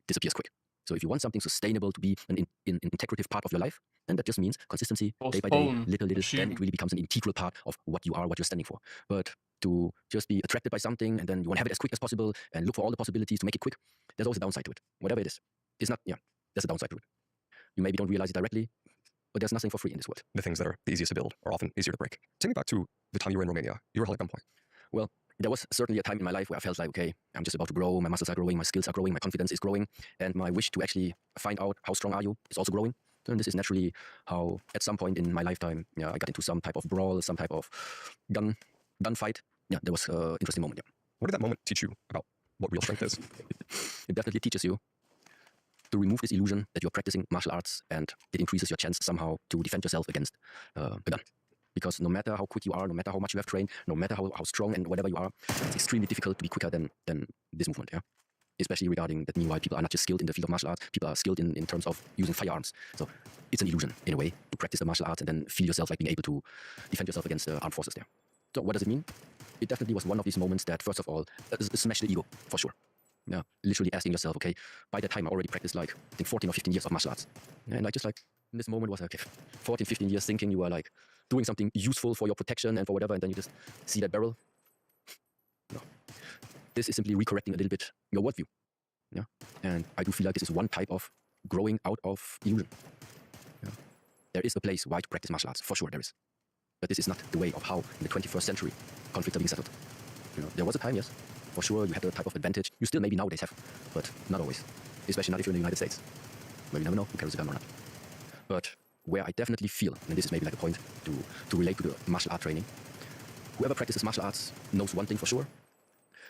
disappears quick. So if you want something sustainable to be an integrative part of your life, then that just means consistency, day by day, little, then it really becomes an integral part of what you are, what you're standing for. But to just be attracted by something and then you want to have it as quick as possible and look for all the possibilities to make it quick, there's always a downside to it. Whatever it is. It's not, there's a downside to it. You maybe don't realize it directly, but there's nothing for free in this world. The things that are the easiest to build are often easier to break. Take me back to the time you were in Romania. You were held at gunpoint. Well, there was certainly a time in my life where I felt like, okay, I'm just about to grow, my muscles are growing, my skills are growing, my confidence is growing, and my wish to actually find out how strong are you is also growing. And this is naturally how, at some point in my lifetime, I got into some type of brawl, some type of gunfight. Yeah, there was an interesting moment, yeah. What did that moment teach you about what real strength is? It definitely teaches you to remove this illusion that you're practicing martial arts, and it increases your chance somehow to defend yourself against a gun. Because no matter how quick you are, no matter how much you have trained, no matter how strong and whatever you are, it's extremely difficult to be quicker than this movement, yeah? Especially regarding that meanwhile people are not just skilled in the field of martial arts, people are skilled in terms of using firearms. So it's an illusion, in a way, to practice the martial arts and then feel yourself like being able to defend yourself against the armed forces there. So what does it mean? It definitely was one of these moments that, first of all, smashed the ego, for sure. Yeah, literally asking yourself, okay, by that time I already practiced like, I think 14 or 15 years of martial arts. And like, just like, in this moment was like, okay, 14, 15 years thinking you were like, doing something useful for your protection and for whatever, and then you just see that barrel. No. This is simply recorrecting a little bit your worldview. Yeah? And I do feel like this is one type of growing out of illusion. Yeah? There is a place why to practice martial arts, for sure there is. But this is not the way of how, in the 21st century, conflicts are being settled. There was a time, yes, for sure you had a type of advantage. You still maybe nowadays have, but not always. Especially not if you're in the United States, where you never know who carries a gun or not. But where I definitely feel, and this is maybe like a point to relate to the martial art training, whoever practices martial arts knows one thing for sure.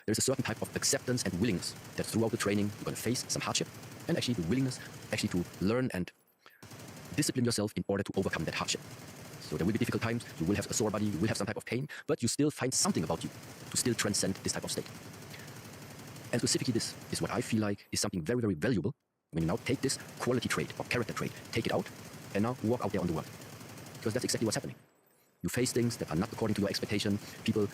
There's a certain type of acceptance and willingness that throughout the training you're going to face some hardship, and actually the willingness actually to learn and discipline yourself in order to overcome that hardship. So there will be difficult times, you will have a sore body, you will have some type of pain, but you still find something about you to still transcend this type of state. And specifically this is what I feel like is something very, very valuable when you now take this quality trait or character trait, take it out, and now walk out there on the world. Because that's exactly what's happening. You face things that are not according to your expectation. People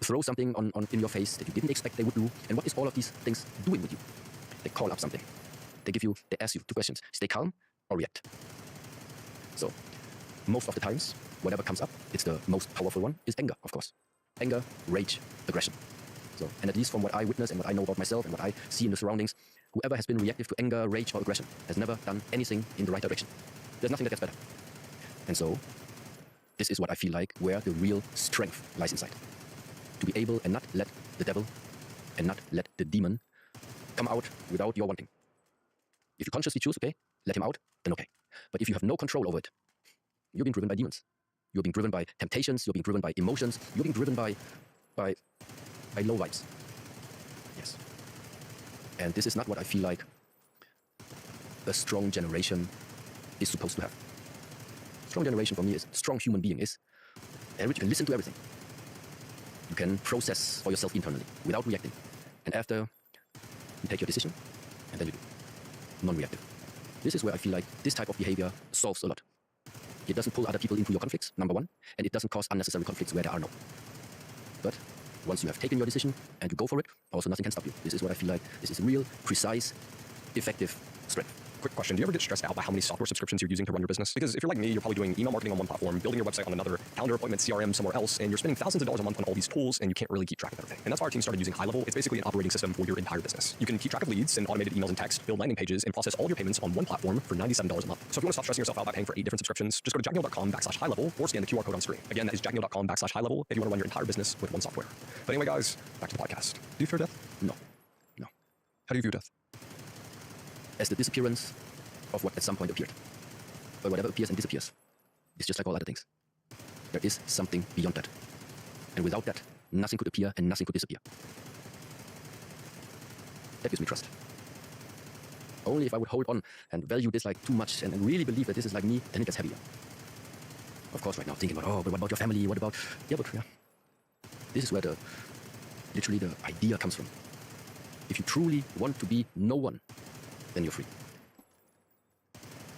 throw something in your face that you didn't expect they would do. And what is all of these things doing with you? They call up something. They ask you two questions. Stay calm or react. So most of the times, whatever comes up, it's the most powerful one, is anger, of course. Anger, rage, aggression. So, and at least from what I witness and what I know about myself and what I see in the surroundings, whoever has been reactive to anger, rage, or aggression has never done anything in the right direction. There's nothing that gets better. And so, this is what I feel like where the real strength lies inside. To be able and not let the devil and not let the demon come out without your wanting. If you consciously choose, okay, let him out, then okay. But if you have no control over it, you're being driven by demons. You're being driven by temptations, you're being driven by emotions, you're being driven by low vibes. Yes. And this is not what I feel like a strong generation is supposed to have. Strong generation for me is, strong human being is, you can listen to everything. You can process for yourself internally without reacting. And after, you take your decision, and then you do. Non-reactive. This is where I feel like this type of behavior solves a lot. It doesn't pull other people into your conflicts, number one, and it doesn't cause unnecessary conflicts where there are none. But once you have taken your decision and you go for it, also nothing can stop you. This is what I feel like. This is real, precise, effective strength. Quick question. Do you ever get stressed out by how many software subscriptions you're using to run your business? Because if you're like me, you're probably doing email marketing on one platform, building your website on another, calendar appointment, CRM somewhere else, and you're spending thousands of dollars a month on all these tools, and you can't really keep track of everything. And that's why our team started using High Level. It's basically an operating system for your entire business. You can keep track of leads and automated emails and text, build landing pages, and process all your payments on one platform for $97 a month. So if you want to stop stressing yourself out by paying for 8 different subscriptions, just go to jackneil.com/highlevel or scan the QR code on screen. Again, that is jackneil.com/highlevel if you want to run your entire business with one software. But anyway, guys, back to the podcast. Do you fear death? No. How do you view death? As the disappearance of what at some point appeared. But whatever appears and disappears, it's just like all other things. There is something beyond that. And without that, nothing could appear and nothing could disappear. That gives me trust. Only if I would hold on and value this like too much and really believe that this is like me, then it gets heavier. Of course, right now thinking about, oh, but what about your family? What about... Yeah, but yeah. This is where literally the idea comes from. If you truly want to be no one, then you're free.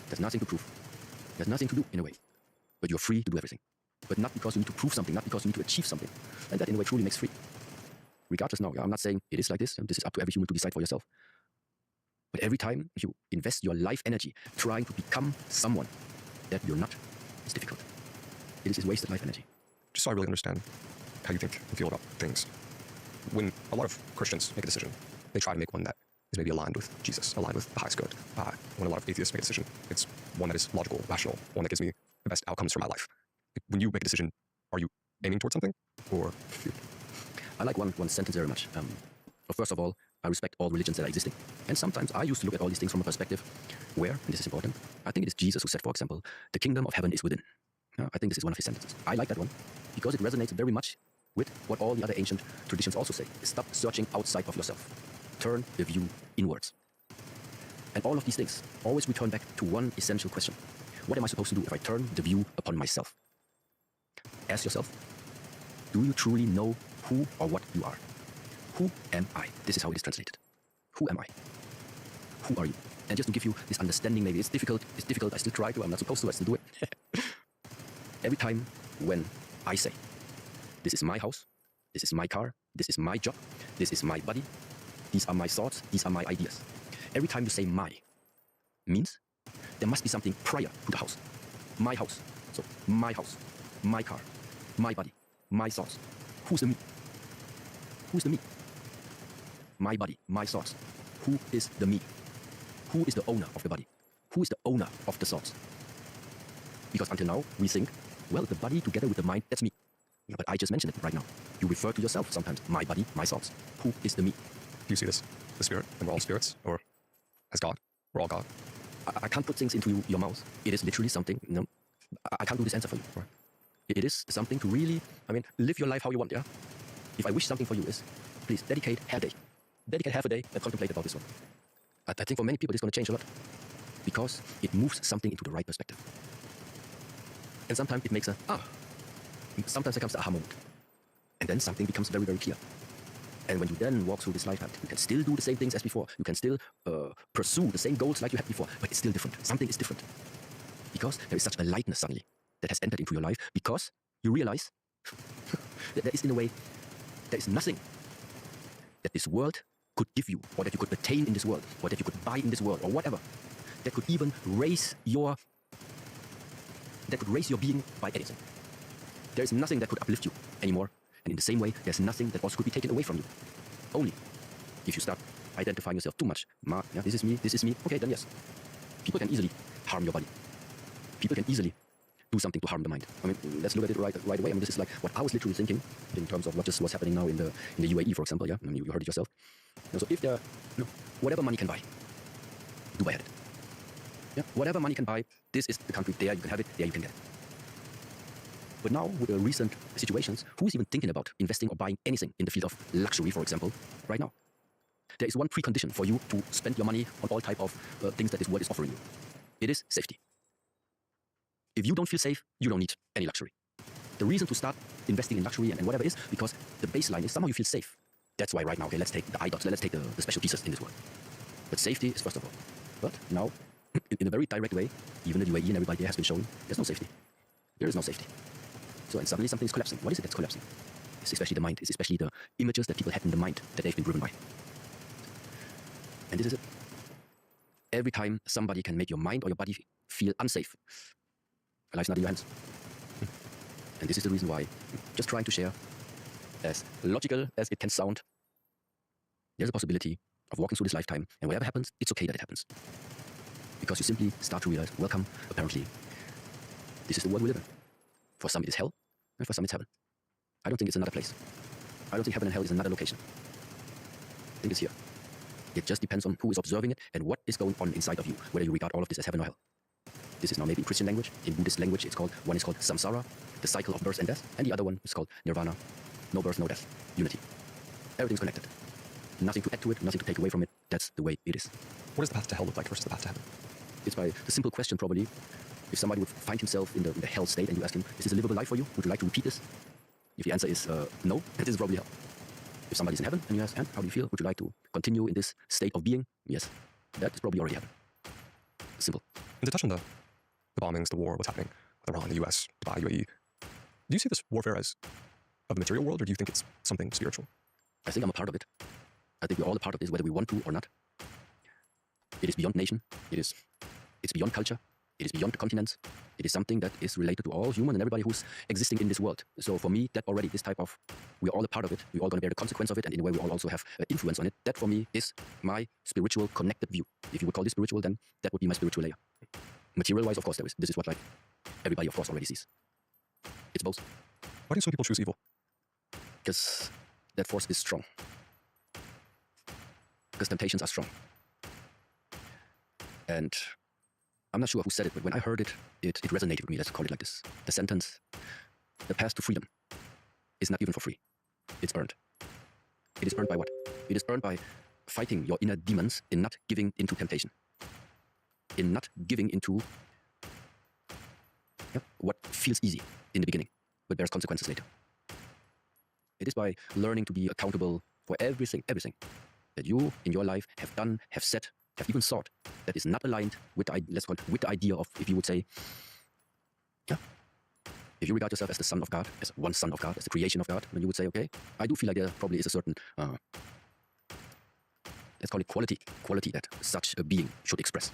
There's nothing to prove. There's nothing to do in a way. But you're free to do everything. But not because you need to prove something, not because you need to achieve something. And that in a way truly makes free. Regardless now, I'm not saying it is like this, and this is up to every human to decide for yourself. But every time you invest your life energy trying to become someone that you're not, it's difficult. It is wasted life energy. Just so I really understand how you think and feel about things. When a lot of Christians make a decision, they try to make one that is maybe aligned with Jesus, aligned with the highest good. When a lot of atheists make a decision, it's one that is logical, rational, one that gives me the best outcomes for my life. When you make a decision, are you aiming towards something? Or... I like one sentence very much. First of all, I respect all religions that are existing. And sometimes I used to look at all these things from a perspective where, and this is important, I think it is Jesus who said, for example, the kingdom of heaven is within. I think this is one of his sentences. I like that one because it resonates very much with what all the other ancient traditions also say. Stop searching outside of yourself. Turn the view inwards. And all of these things always return back to one essential question. What am I supposed to do if I turn the view upon myself? Ask yourself, do you truly know who or what you are? Who am I? This is how it is translated. Who am I? Who are you? And just to give you this understanding, maybe it's difficult, I still try to, I'm not supposed to, I still do it. Every time when I say, this is my house, this is my car, this is my job, this is my body, these are my thoughts, these are my ideas. Every time you say my, means there must be something prior to the house. My house. So, my house, my car, my body, my thoughts. Who's the me? Who's the me? My body, my thoughts. Who is the me? Who is the owner of the body? Who is the owner of the thoughts? Because until now, we think, well, the body together with the mind, that's me. Yeah, but I just mentioned it right now. You refer to yourself sometimes. My body, my thoughts. Who is the me? Do you see this? The spirit? And we're all spirits? Or as God? We're all God? I can't put things into your mouth. It is literally something, I can't do this answer for you. Right? It is something to really, live your life how you want, yeah? If I wish something for you is, please dedicate half a day. Dedicate half a day and contemplate about this one. I think for many people it's going to change a lot. Because it moves something into the right perspective. And sometimes it makes sometimes there comes the aha moment. And then something becomes very, very clear. And when you then walk through this lifetime, you can still do the same things as before. You can still pursue the same goals like you had before. But it's still different. Something is different. Because there is such a lightness suddenly that has entered into your life. Because you realize that there is, in a way, there is nothing that this world could give you, or that you could attain in this world, or that you could buy in this world, or whatever, that could even raise your being by anything. There is nothing that could uplift you anymore. And in the same way, there's nothing that also could be taken away from you. Only if you start identifying yourself too much. This is me. Okay, then yes. People can easily harm your body. People can easily do something to harm the mind. Let's look at it right away. This is like what I was literally thinking in terms of what's happening now in the UAE, for example. Yeah, you heard it yourself. So if there, whatever money can buy, Dubai had it. Yeah, whatever money can buy, this is the country. There you can have it. There you can get it. But now, with the recent situations, who's even thinking about investing or buying anything in the field of luxury, for example, right now? There is one precondition for you to spend your money on all type of things that this world is offering you. It is safety. If you don't feel safe, you don't need any luxury. The reason to start investing in luxury and whatever is because the baseline is somehow you feel safe. That's why right now, okay, let's take the idols, let's take the special pieces in this world. But safety is first of all. But now, in a very direct way, even the UAE and everybody there has been showing, there's no safety. There is no safety. So and suddenly something is collapsing. What is it that's collapsing? It's especially the mind. It's especially the images that people had in the mind that they've been driven by. And this is it. Every time somebody can make your mind or your body feel unsafe, life's not in your hands. And this is the reason why, just trying to share, as logical as it can sound, there's a possibility of walking through this lifetime, and whatever happens, it's okay that it happens. Because you simply start to realize, welcome, apparently, this is the world we live in. For some it is hell, and for some it's heaven. I don't think it's another place. I don't think heaven and hell is another location. I think it's here. It just depends on who is observing it and what is going on inside of you, whether you regard all of this as heaven or hell. This is now maybe in Christian language. In Buddhist language, one is called samsara, the cycle of birth and death, and the other one is called nirvana, no birth, no death, unity. Everything's connected. Nothing to add to it, nothing to take away from it. That's the way it is. What does the path to hell look like versus the path to heaven? It's by the simple question, probably, if somebody would find himself in the hell state and you ask him, is this a livable life for you? Would you like to repeat this? If the answer is no, this is probably hell. If somebody's in heaven and you ask, how do you feel? Would you like to continue in this state of being? Yes. That is probably already heaven. Simple. And to touch on the bombings, the war, what's happening with Iran, the US, Dubai, UAE, do you see this warfare as of the material world, or do you think it's something spiritual? I think I'm a part of it. I think we're all a part of this, whether we want to or not. It is beyond nation. It's beyond culture. It is beyond the continents. It is something that is related to all human and everybody who's existing in this world. So for me, that already, this type of, we're all a part of it. We're all going to bear the consequence of it, and in a way we all also have influence on it. That for me is my spiritual connected view. If you would call this spiritual, then that would be my spiritual layer. Material-wise, of course, there is. This is what, like, everybody, of course, already sees. It's both. Why do some people choose evil? Because that force is strong. Because temptations are strong. And I'm not sure who said it, but when I heard it, it resonated with me. Let's call it like this. The sentence, the path to freedom is not given for free. It's earned. It is earned by what? It is earned by fighting your inner demons in not giving into temptation. In not giving into what feels easy in the beginning, but bears consequences later. It is by learning to be accountable for everything that you in your life have done, have said, have even thought that is not aligned with the, let's call it, with the idea of, if you would say, if you regard yourself as the son of God, as one son of God, as the creation of God, then you would say, okay, I do feel like there probably is a certain, let's call it quality that such a being should express.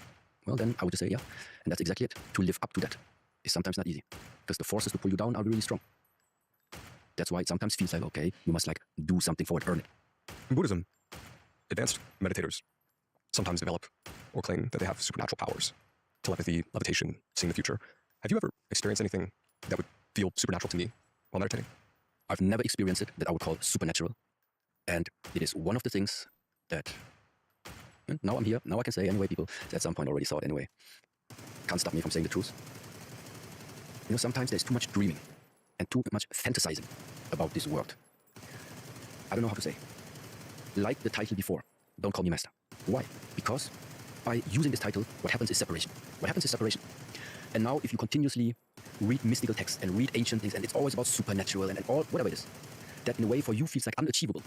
Well, then I would just say, yeah, and that's exactly it. To live up to that is sometimes not easy, because the forces to pull you down are really strong. That's why it sometimes feels like, okay, you must like do something for it, earn it. In Buddhism, advanced meditators sometimes develop or claim that they have supernatural powers, telepathy, levitation, seeing the future. Have you ever experienced anything that would feel supernatural to me while meditating? I've never experienced it that I would call supernatural. And it is one of the things that, now I'm here, now I can say anyway, people at some point already saw it anyway. Can't stop me from saying the truth. You know, sometimes there's too much dreaming and too much fantasizing about this world. I don't know how to say. Like the title before, don't call me master. Why? Because by using this title, what happens is separation. What happens is separation. And now if you continuously read mystical texts and read ancient things, and it's always about supernatural and all, whatever it is, that in a way for you feels like unachievable.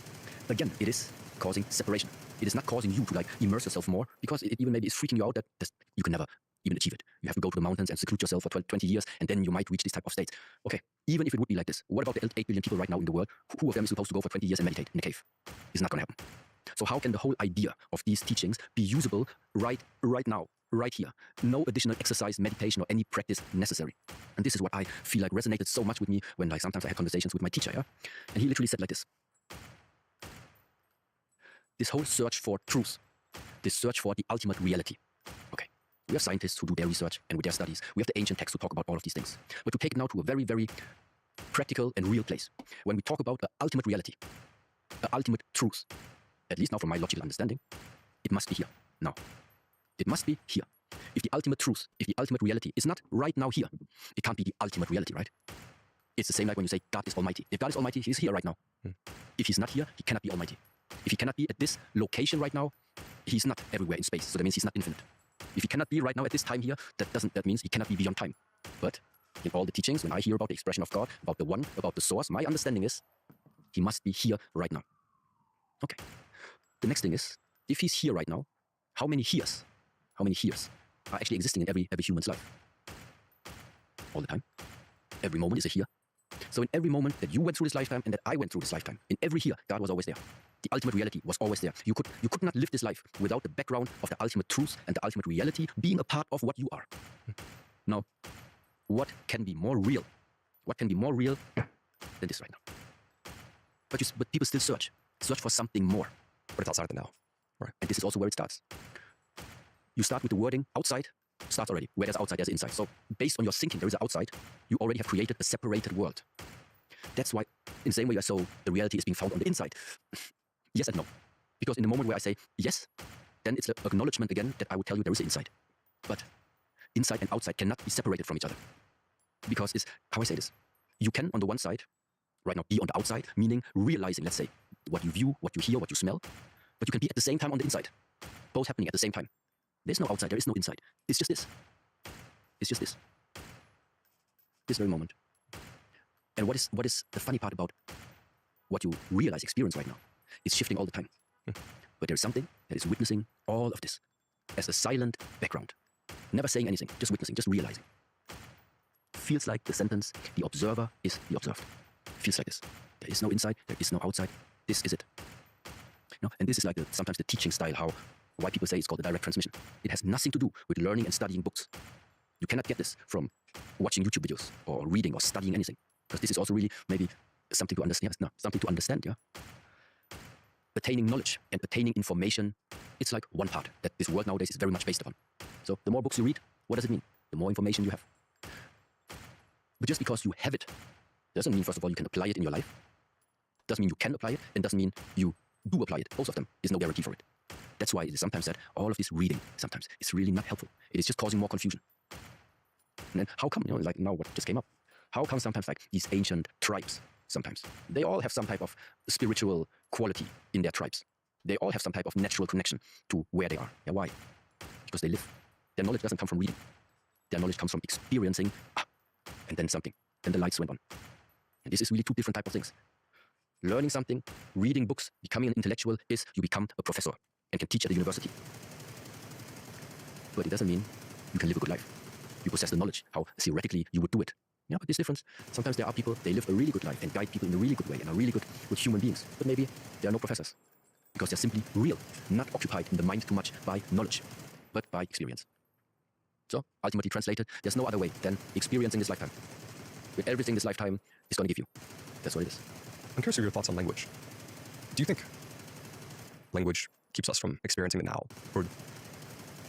Again, it is causing separation. It is not causing you to like immerse yourself more, because it even maybe is freaking you out that you can never even achieve it. You have to go to the mountains and seclude yourself for 20 years, and then you might reach this type of states. Okay, even if it would be like this, what about the 8 billion people right now in the world? Who of them is supposed to go for 20 years and meditate in a cave? It's not going to happen. So how can the whole idea of these teachings be usable right now, right here? No additional exercise, meditation, or any practice necessary. And this is what I feel like resonated so much with me when like sometimes I had conversations with my teacher, yeah? And he literally said like this. This whole search for truth, this search for the ultimate reality. Okay, we have scientists who do their research and with their studies. We have the ancient texts who talk about all of these things. But to take it now to a very, very practical and real place, when we talk about the ultimate reality, the ultimate truth, at least now from my logical understanding, it must be here, now. It must be here. If the ultimate truth, if the ultimate reality is not right now here, it can't be the ultimate reality, right? It's the same like when you say God is almighty. If God is almighty, he's here right now. If he's not here, he cannot be almighty. If he cannot be at this location right now, he's not everywhere in space. So that means he's not infinite. If he cannot be right now at this time here, that means he cannot be beyond time. But in all the teachings, when I hear about the expression of God, about the one, about the source, my understanding is he must be here right now. Okay. The next thing is, if he's here right now, how many hears are actually existing in every human's life. All the time. Every moment is a here. So in every moment that you went through this lifetime and that I went through this lifetime, in every here, God was always there. The ultimate reality was always there. You could not live this life without the background of the ultimate truth and the ultimate reality being a part of what you are. Now, what can be more real? What can be more real than this right now? But people still search for something more. But it's outside of the now. Right. And this is also where it starts. You start with the wording outside, starts already. Where there's outside, there's inside. So based on your thinking, there is an outside. You already have created a separated world. That's why, in the same way, so the reality is being found on the inside. Yes and no. Because in the moment where I say yes, then it's the acknowledgement again that I would tell you there is an inside. But inside and outside cannot be separated from each other. Because it's, how I say this, you can on the one side, right now, be on the outside, meaning realizing, let's say, what you view, what you hear, what you smell, but you can be at the same time on the inside. Both happening at the same time. There's no outside, there is no inside. It's just this. It's just this. This very moment. And what is the funny part about what you realize, experience right now? It's shifting all the time. But there's something that is witnessing all of this as a silent background. Never saying anything, just witnessing, just realizing. Feels like the sentence, the observer is the observed. Feels like this. There is no inside, there is no outside. This is it. You know, and this is like sometimes the teaching style, why people say it's called a direct transmission. It has nothing to do with learning and studying books. You cannot get this from watching YouTube videos or reading or studying anything. Because this is also really maybe something to understand. No, something to understand, yeah. Attaining knowledge and attaining information, it's like one part that this world nowadays is very much based upon. So the more books you read, what does it mean? The more information you have. But just because you have it, doesn't mean, first of all, you can apply it in your life. Doesn't mean you can apply it, and doesn't mean you do apply it. Both of them is no guarantee for it. That's why it is sometimes said all of this reading sometimes is really not helpful. It is just causing more confusion. And then how come, like now what just came up, how come sometimes like these ancient tribes, sometimes, they all have some type of spiritual quality in their tribes. They all have some type of natural connection to where they are. Yeah, why? Because they live. Their knowledge doesn't come from reading. Their knowledge comes from experiencing, and then something. Then the lights went on. And this is really two different types of things. Learning something, reading books, becoming an intellectual is you become a professor and can teach at the university. But it doesn't mean you can live a good life. You possess the knowledge, how theoretically you would do it. Yeah, but this difference, sometimes there are people, they live a really good life and guide people in a really good way and are really good human beings. But maybe there are no professors because they're simply real, not occupied in the mind too much by knowledge, but by experience. So, ultimately translated, there's no other way than experiencing this lifetime. With everything this lifetime is going to give you. That's what it is. I'm curious of your thoughts on language. Do you think language keeps us from experiencing the now? Or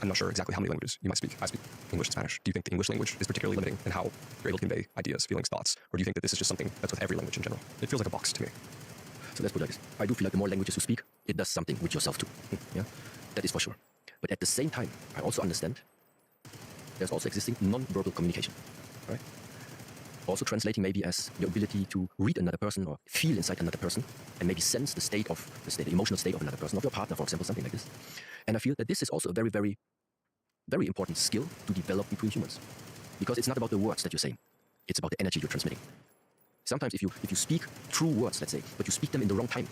I'm not sure exactly how many languages you might speak. I speak English and Spanish. Do you think the English language is particularly limiting in how you're able to convey ideas, feelings, thoughts? Or do you think that this is just something that's with every language in general? It feels like a box to me. So let's put it like this. I do feel like the more languages you speak, it does something with yourself too. Yeah, that is for sure. But at the same time, I also understand there's also existing non-verbal communication, right? Also translating maybe as your ability to read another person or feel inside another person and maybe sense the emotional state of another person, of your partner, for example, something like this. And I feel that this is also a very, very, very important skill to develop between humans. Because it's not about the words that you're saying. It's about the energy you're transmitting. Sometimes if you speak true words, let's say, but you speak them in the wrong time,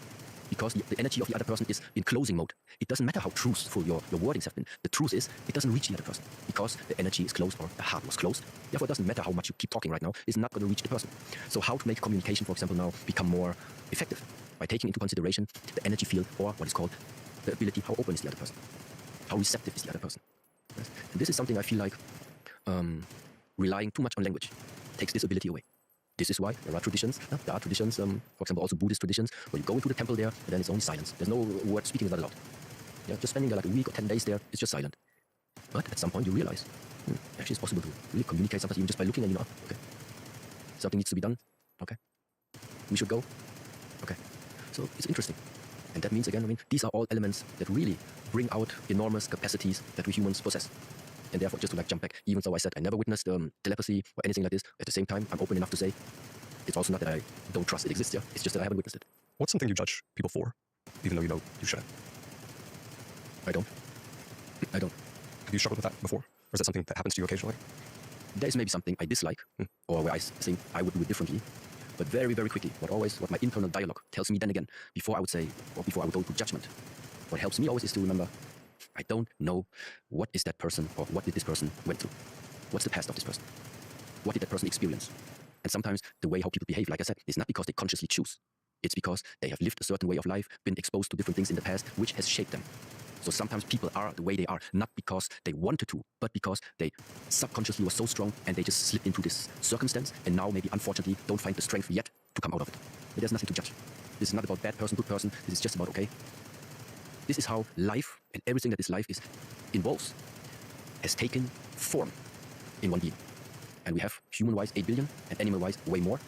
because the energy of the other person is in closing mode, it doesn't matter how truthful your wordings have been. The truth is, it doesn't reach the other person because the energy is closed or the heart was closed. Therefore, it doesn't matter how much you keep talking right now, it's not going to reach the person. So how to make communication, for example, now become more effective? By taking into consideration the energy field, or what is called the ability, how open is the other person? How receptive is the other person? Yes? And this is something I feel like relying too much on language takes this ability away. This is why there are traditions, for example, also Buddhist traditions, where you go into the temple there, and then it's only silence. There's no word speaking is not allowed. Yeah, just spending there like a week or 10 days there, it's just silent. But at some point you realize, actually it's possible to really communicate sometimes even just by looking and okay. Something needs to be done, okay. We should go, okay. So it's interesting. And that means, again, these are all elements that really bring out enormous capacities that we humans possess. And therefore, just to jump back, even though I said I never witnessed telepathy or anything like this, at the same time, I'm open enough to say it's also not that I don't trust it exists, yeah? It's just that I haven't witnessed it. What's something you judge people for, even though you know you shouldn't? I don't. Have you struggled with that before? Or is that something that happens to you occasionally? There is maybe something I dislike, or where I think I would do it differently. But very, very quickly, what my internal dialogue tells me then again, before I would say, or before I would go to judgment, what helps me always is to remember, I don't know what is that person or what did this person went through. What's the past of this person? What did that person experience? And sometimes the way how people behave, like I said, is not because they consciously choose. It's because they have lived a certain way of life, been exposed to different things in the past, which has shaped them. So sometimes people are the way they are, not because they wanted to, but because they subconsciously were so strong and they just slipped into this circumstance and now maybe unfortunately don't find the strength yet to come out of it. But there's nothing to judge. This is not about bad person, good person. This is just about, okay, this is how life and everything that this life involves has taken form in one being. And we have human-wise 8 billion and animal-wise way more.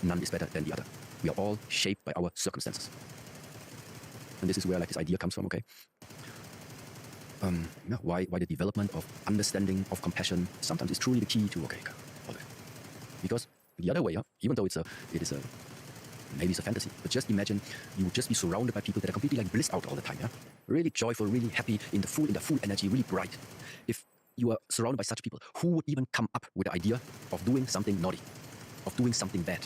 None is better than the other. We are all shaped by our circumstances. And this is where like this idea comes from, okay? Why the development of understanding, of compassion, sometimes is truly the key to, okay, all that. Because the other way, even though maybe it's a fantasy, but just imagine you would just be surrounded by people that are completely like blissed out all the time, yeah? Really joyful, really happy, in the full energy, really bright. If you are surrounded by such people, who would even come up with the idea of doing something naughty, of doing something bad?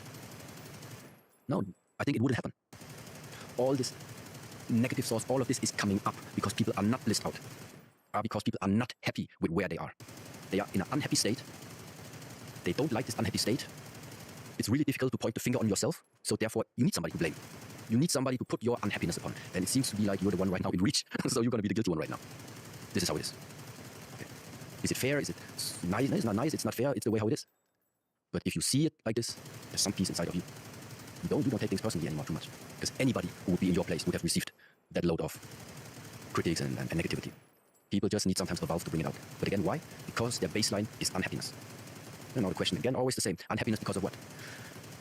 No, I think it wouldn't happen. All this negative source, all of this is coming up because people are not blissed out, because people are not happy with where they are. They are in an unhappy state. They don't like this unhappy state. It's really difficult to point the finger on yourself, so therefore you need somebody to blame. You need somebody to put your unhappiness upon, and it seems to be like you're the one right now in reach, so you're going to be the guilty one right now. This is how it is. Okay. Is it fair? Is it nice? No, it's not nice. It's not fair. It's the way how it is. But if you see it like this, there's some peace inside of you. You don't take things personally anymore too much, because anybody who would be in your place would have received that load of critics and negativity. People just need sometimes a valve to bring it out. But again, why? Because their baseline is unhappiness. And now the question again, always the same. Unhappiness because of what?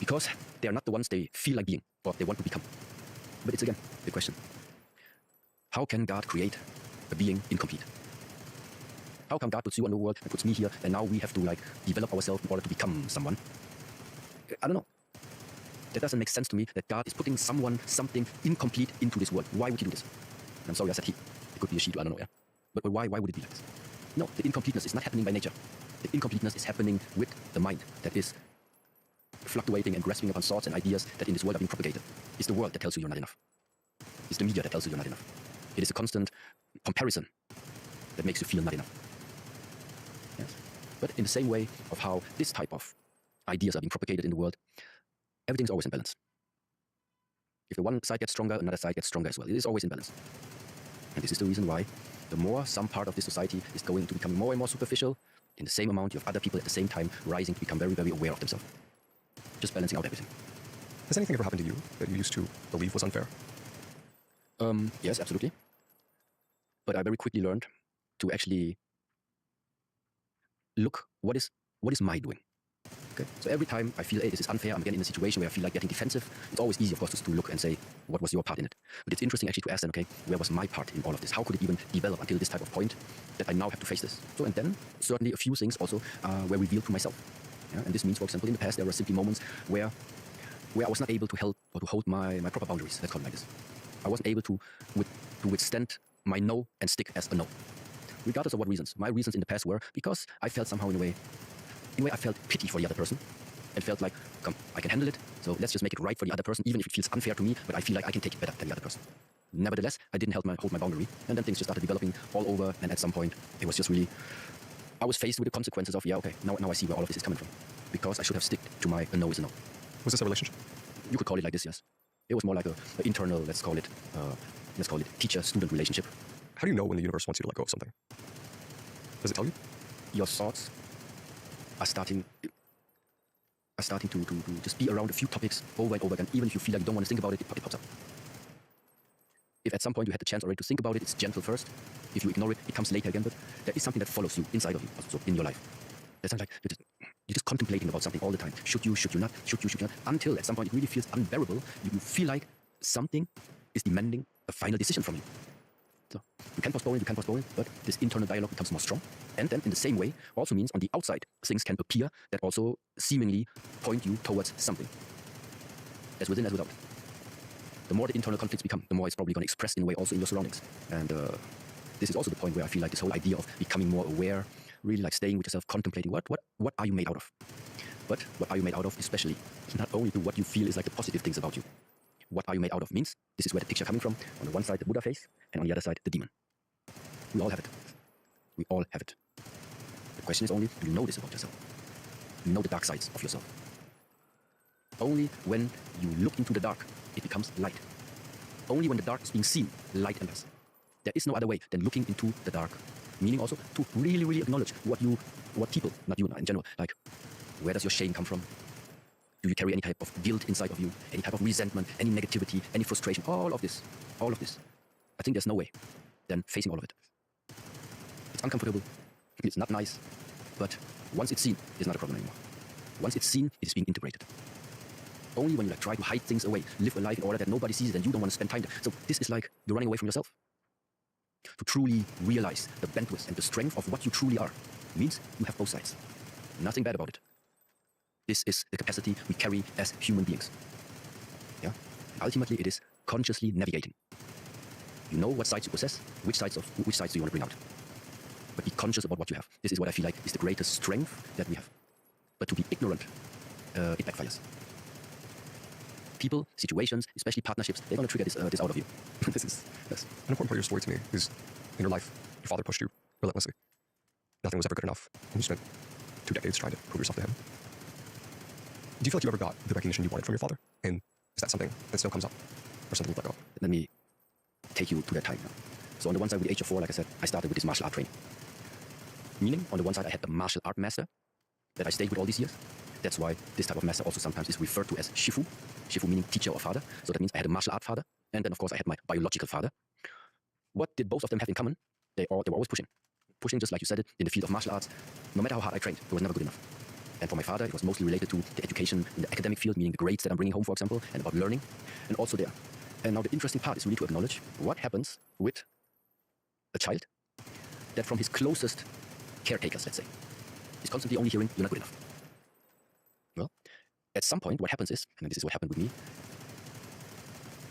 Because they are not the ones they feel like being or they want to become. But it's again the question. How can God create a being incomplete? How come God puts you in the world and puts me here and now we have to like develop ourselves in order to become someone? I don't know. That doesn't make sense to me that God is putting something incomplete into this world. Why would he do this? And I'm sorry I said he. It could be a she too, I don't know, yeah? But why would it be like this? No, the incompleteness is not happening by nature. The incompleteness is happening with the mind that is fluctuating and grasping upon thoughts and ideas that in this world are being propagated. It's the world that tells you you're not enough. It's the media that tells you you're not enough. It is a constant comparison that makes you feel not enough. Yes? But in the same way of how this type of ideas are being propagated in the world, everything's always in balance. If the one side gets stronger, another side gets stronger as well. It is always in balance. And this is the reason why the more some part of this society is going to become more and more superficial, in the same amount you have other people at the same time rising to become very, very aware of themselves. Just balancing out everything. Has anything ever happened to you that you used to believe was unfair? Yes, absolutely. But I very quickly learned to actually look what is my doing. Okay? So every time I feel, hey, this is unfair, I'm getting in a situation where I feel like getting defensive, it's always easy, of course, to look and say, what was your part in it? But it's interesting actually to ask them, okay, where was my part in all of this? How could it even develop until this type of point that I now have to face this? So, and then certainly a few things also were revealed to myself. Yeah? And this means, for example, in the past, there were simply moments where I was not able to help or to hold my proper boundaries, let's call it like this. I wasn't able to withstand my no and stick as a no. Regardless of what reasons. My reasons in the past were because I felt somehow in a way I felt pity for the other person and felt like, come, I can handle it, so let's just make it right for the other person, even if it feels unfair to me, but I feel like I can take it better than the other person. Nevertheless, I didn't hold my boundary, and then things just started developing all over, and at some point, it was just really, I was faced with the consequences of, yeah, okay, now I see where all of this is coming from, because I should have stick to my a no is a no. Was this a relationship? You could call it like this, yes. It was more like an internal, let's call it teacher-student relationship. How do you know when the universe wants you to let go of something? Does it tell you? Your thoughts are starting to just be around a few topics over and over again. Even if you feel like you don't want to think about it, it pops up. If at some point you had the chance already to think about it, it's gentle first. If you ignore it, it comes later again. But there is something that follows you inside of you, also in your life. There's something like you're just contemplating about something all the time. Should you not? Should you not? Until at some point it really feels unbearable. You feel like something is demanding a final decision from you. So you can postpone it, but this internal dialogue becomes more strong. And then in the same way also means on the outside, things can appear that also seemingly point you towards something. As within as without. The more the internal conflicts become, the more it's probably going to express in a way also in your surroundings. And this is also the point where I feel like this whole idea of becoming more aware, really like staying with yourself, contemplating what are you made out of? But what are you made out of especially? Not only to what you feel is like the positive things about you. What are you made out of means this is where the picture coming from. On the one side, the Buddha face, and on the other side, the demon. We all have it. We all have it. The question is only, do you know this about yourself? Do you know the dark sides of yourself? Only when you look into the dark, it becomes light. Only when the dark is being seen, light enters. There is no other way than looking into the dark. Meaning also to really, really acknowledge what people, not you in general, like, where does your shame come from? Do you carry any type of guilt inside of you? Any type of resentment, any negativity, any frustration? All of this. I think there's no way than facing all of it. It's uncomfortable. It's not nice. But once it's seen, it's not a problem anymore. Once it's seen, it is being integrated. Only when you try to hide things away, live a life in order that nobody sees it and you don't want to spend time there. So this is like you're running away from yourself. To truly realize the bandwidth and the strength of what you truly are means you have both sides. Nothing bad about it. This is the capacity we carry as human beings. Yeah? Ultimately, it is consciously navigating. You know what sides you possess, which sides do you want to bring out. But be conscious about what you have. This is what I feel like is the greatest strength that we have. But to be ignorant, it backfires. People, situations, especially partnerships, they're going to trigger this out of you. This is yes. An important part of your story to me is in your life, your father pushed you relentlessly. Nothing was ever good enough, and you spent 2 decades trying to prove yourself to him. Do you feel like you ever got the recognition you wanted from your father? And is that something that still comes up, or something you let go? Let me take you to that time now. So on the one side, with the age of 4, like I said, I started with this martial art training. Meaning, on the one side, I had the martial art master that I stayed with all these years. That's why this type of master also sometimes is referred to as Shifu. Shifu meaning teacher or father. So that means I had a martial art father. And then, of course, I had my biological father. What did both of them have in common? They were always pushing. Pushing, just like you said it, in the field of martial arts. No matter how hard I trained, it was never good enough. And for my father, it was mostly related to the education in the academic field, meaning the grades that I'm bringing home, for example, and about learning. And also there. And now the interesting part is really to acknowledge what happens with a child that from his closest caretakers, let's say, is constantly only hearing, you're not good enough. Well, at some point, what happens is, and this is what happened with me,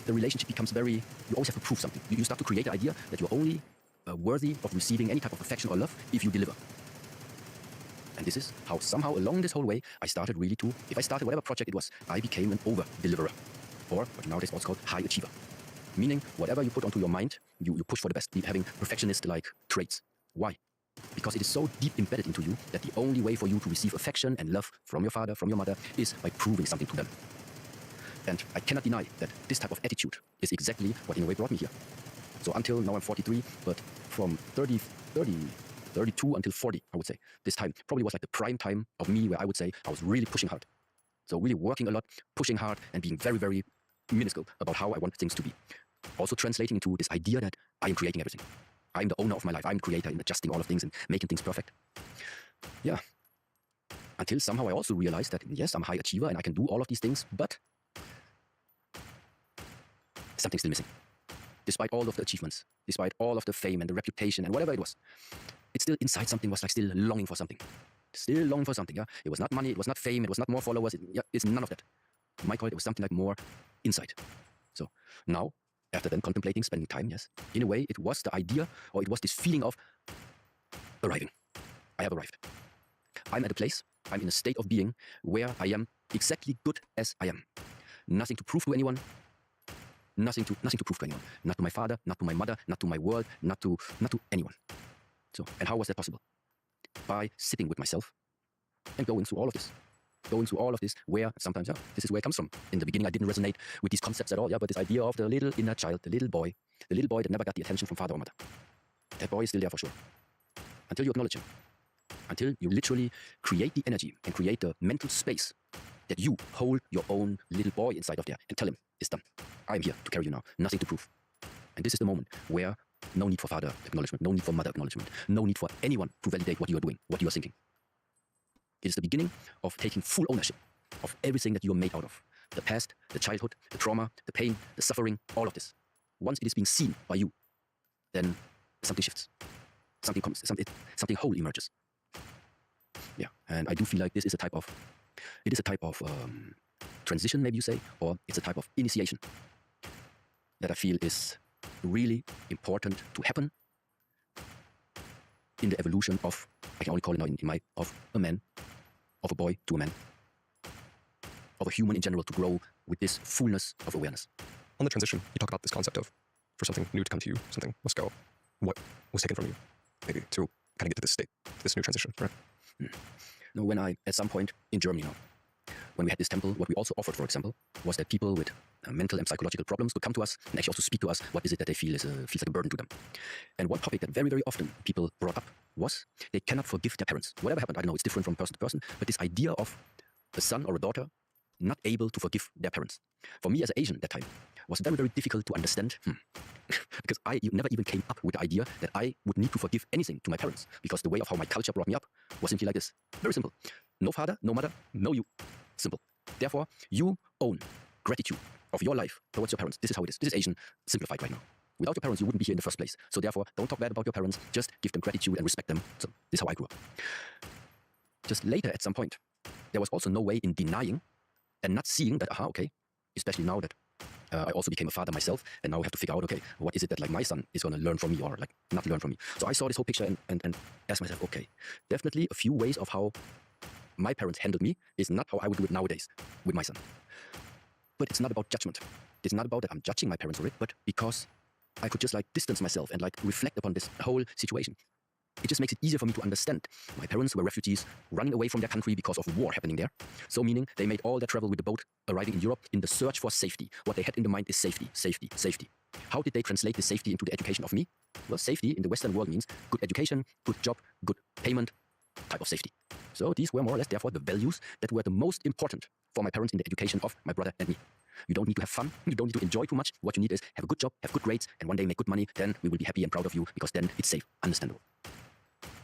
the relationship becomes you always have to prove something. You start to create the idea that you're only worthy of receiving any type of affection or love if you deliver. And this is how somehow along this whole way, I started really to, if I started whatever project it was, I became an over-deliverer. Or what nowadays also called high achiever. Meaning, whatever you put onto your mind, you push for the best, having perfectionist-like traits. Why? Because it is so deep embedded into you that the only way for you to receive affection and love from your father, from your mother, is by proving something to them. And I cannot deny that this type of attitude is exactly what in a way brought me here. So until now I'm 43, but from 32 until 40, I would say, this time probably was like the prime time of me where I would say I was really pushing hard. So really working a lot, pushing hard, and being very, very minuscule about how I want things to be. Also translating into this idea that I am creating everything. I'm the owner of my life. I'm the creator in adjusting all of things and making things perfect. Yeah. Until somehow I also realized that, yes, I'm a high achiever and I can do all of these things, but something's still missing. Despite all of the achievements, despite all of the fame and the reputation and whatever it was, it's still inside something was like still longing for something. Still longing for something, yeah? It was not money, it was not fame, it was not more followers, it's none of that. You might call it was something like more inside. So now, after then contemplating, spending time, yes, in a way, it was the idea, or it was this feeling of arriving. I have arrived. I'm at a place, I'm in a state of being where I am exactly good as I am. Nothing to prove to anyone, nothing to prove to anyone. Not to my father, not to my mother, not to my world, not to anyone. So, and how was that possible? By sitting with myself and going through all of this. Going through all of this, where sometimes, yeah, this is where it comes from. In the beginning, I didn't resonate with these concepts at all, yeah, but this idea of the little inner child, the little boy that never got the attention from father or mother. That boy is still there for sure. Until you acknowledge him. Until you literally create the energy and create the mental space that you hold your own little boy inside of there and tell him, it's done. I'm here to carry you now. Nothing to prove. And this is the moment where no need for father acknowledgement, no need for mother acknowledgement, no need for anyone to validate what you are doing, what you are thinking. It is the beginning of taking full ownership of everything that you are made out of. The past, the childhood, the trauma, the pain, the suffering, all of this. Once it is being seen by you, then something shifts. Something comes, something whole emerges. Yeah, and I do feel like this is a type of, transition, maybe you say, or it's a type of initiation that I feel is really important to happen in the evolution of, I can only call it now of a man, of a boy to a man, of a human in general to grow with this fullness of awareness. On the transition, you talk about this concept of, for something new to come to you, something must go. what was taken from you, maybe, to kind of get to this state, this new transition, right? No, when I, at some point in Germany now, when we had this temple, what we also offered, for example, was that people with mental and psychological problems could come to us and actually also speak to us. What is it that they feel feels like a burden to them? And one topic that very, very often people brought up was they cannot forgive their parents. Whatever happened, I don't know, it's different from person to person, but this idea of a son or a daughter not able to forgive their parents. For me as an Asian at that time, was very, very difficult to understand because I never even came up with the idea that I would need to forgive anything to my parents, because the way of how my culture brought me up was simply like this. Very simple. No father, no mother, no you. Simple. Therefore, you own gratitude of your life towards your parents. This is how it is. This is Asian simplified right now. Without your parents, you wouldn't be here in the first place. So therefore, don't talk bad about your parents. Just give them gratitude and respect them. So this is how I grew up. Just later, at some point, there was also no way in denying and not seeing that, okay, especially now that I also became a father myself, and now I have to figure out, okay, what is it that like my son is going to learn from me or like not learn from me? So I saw this whole picture and asked myself, okay, definitely a few ways of how my parents handled me is not how I would do it nowadays with my son. But it's not about judgment. It's not about that I'm judging my parents for it, but because I could just like distance myself and like reflect upon this whole situation. It just makes it easier for me to understand. My parents were refugees running away from their country because of war happening there. So meaning they made all their travel with the boat arriving in Europe in the search for safety. What they had in the mind is safety, safety, safety. How did they translate the safety into the education of me? Well, safety in the Western world means good education, good job, good payment, type of safety. So these were more or less, therefore, the values that were the most important for my parents in the education of my brother and me. You don't need to have fun. You don't need to enjoy too much. What you need is have a good job, have good grades, and one day make good money. Then we will be happy and proud of you because then it's safe, understandable.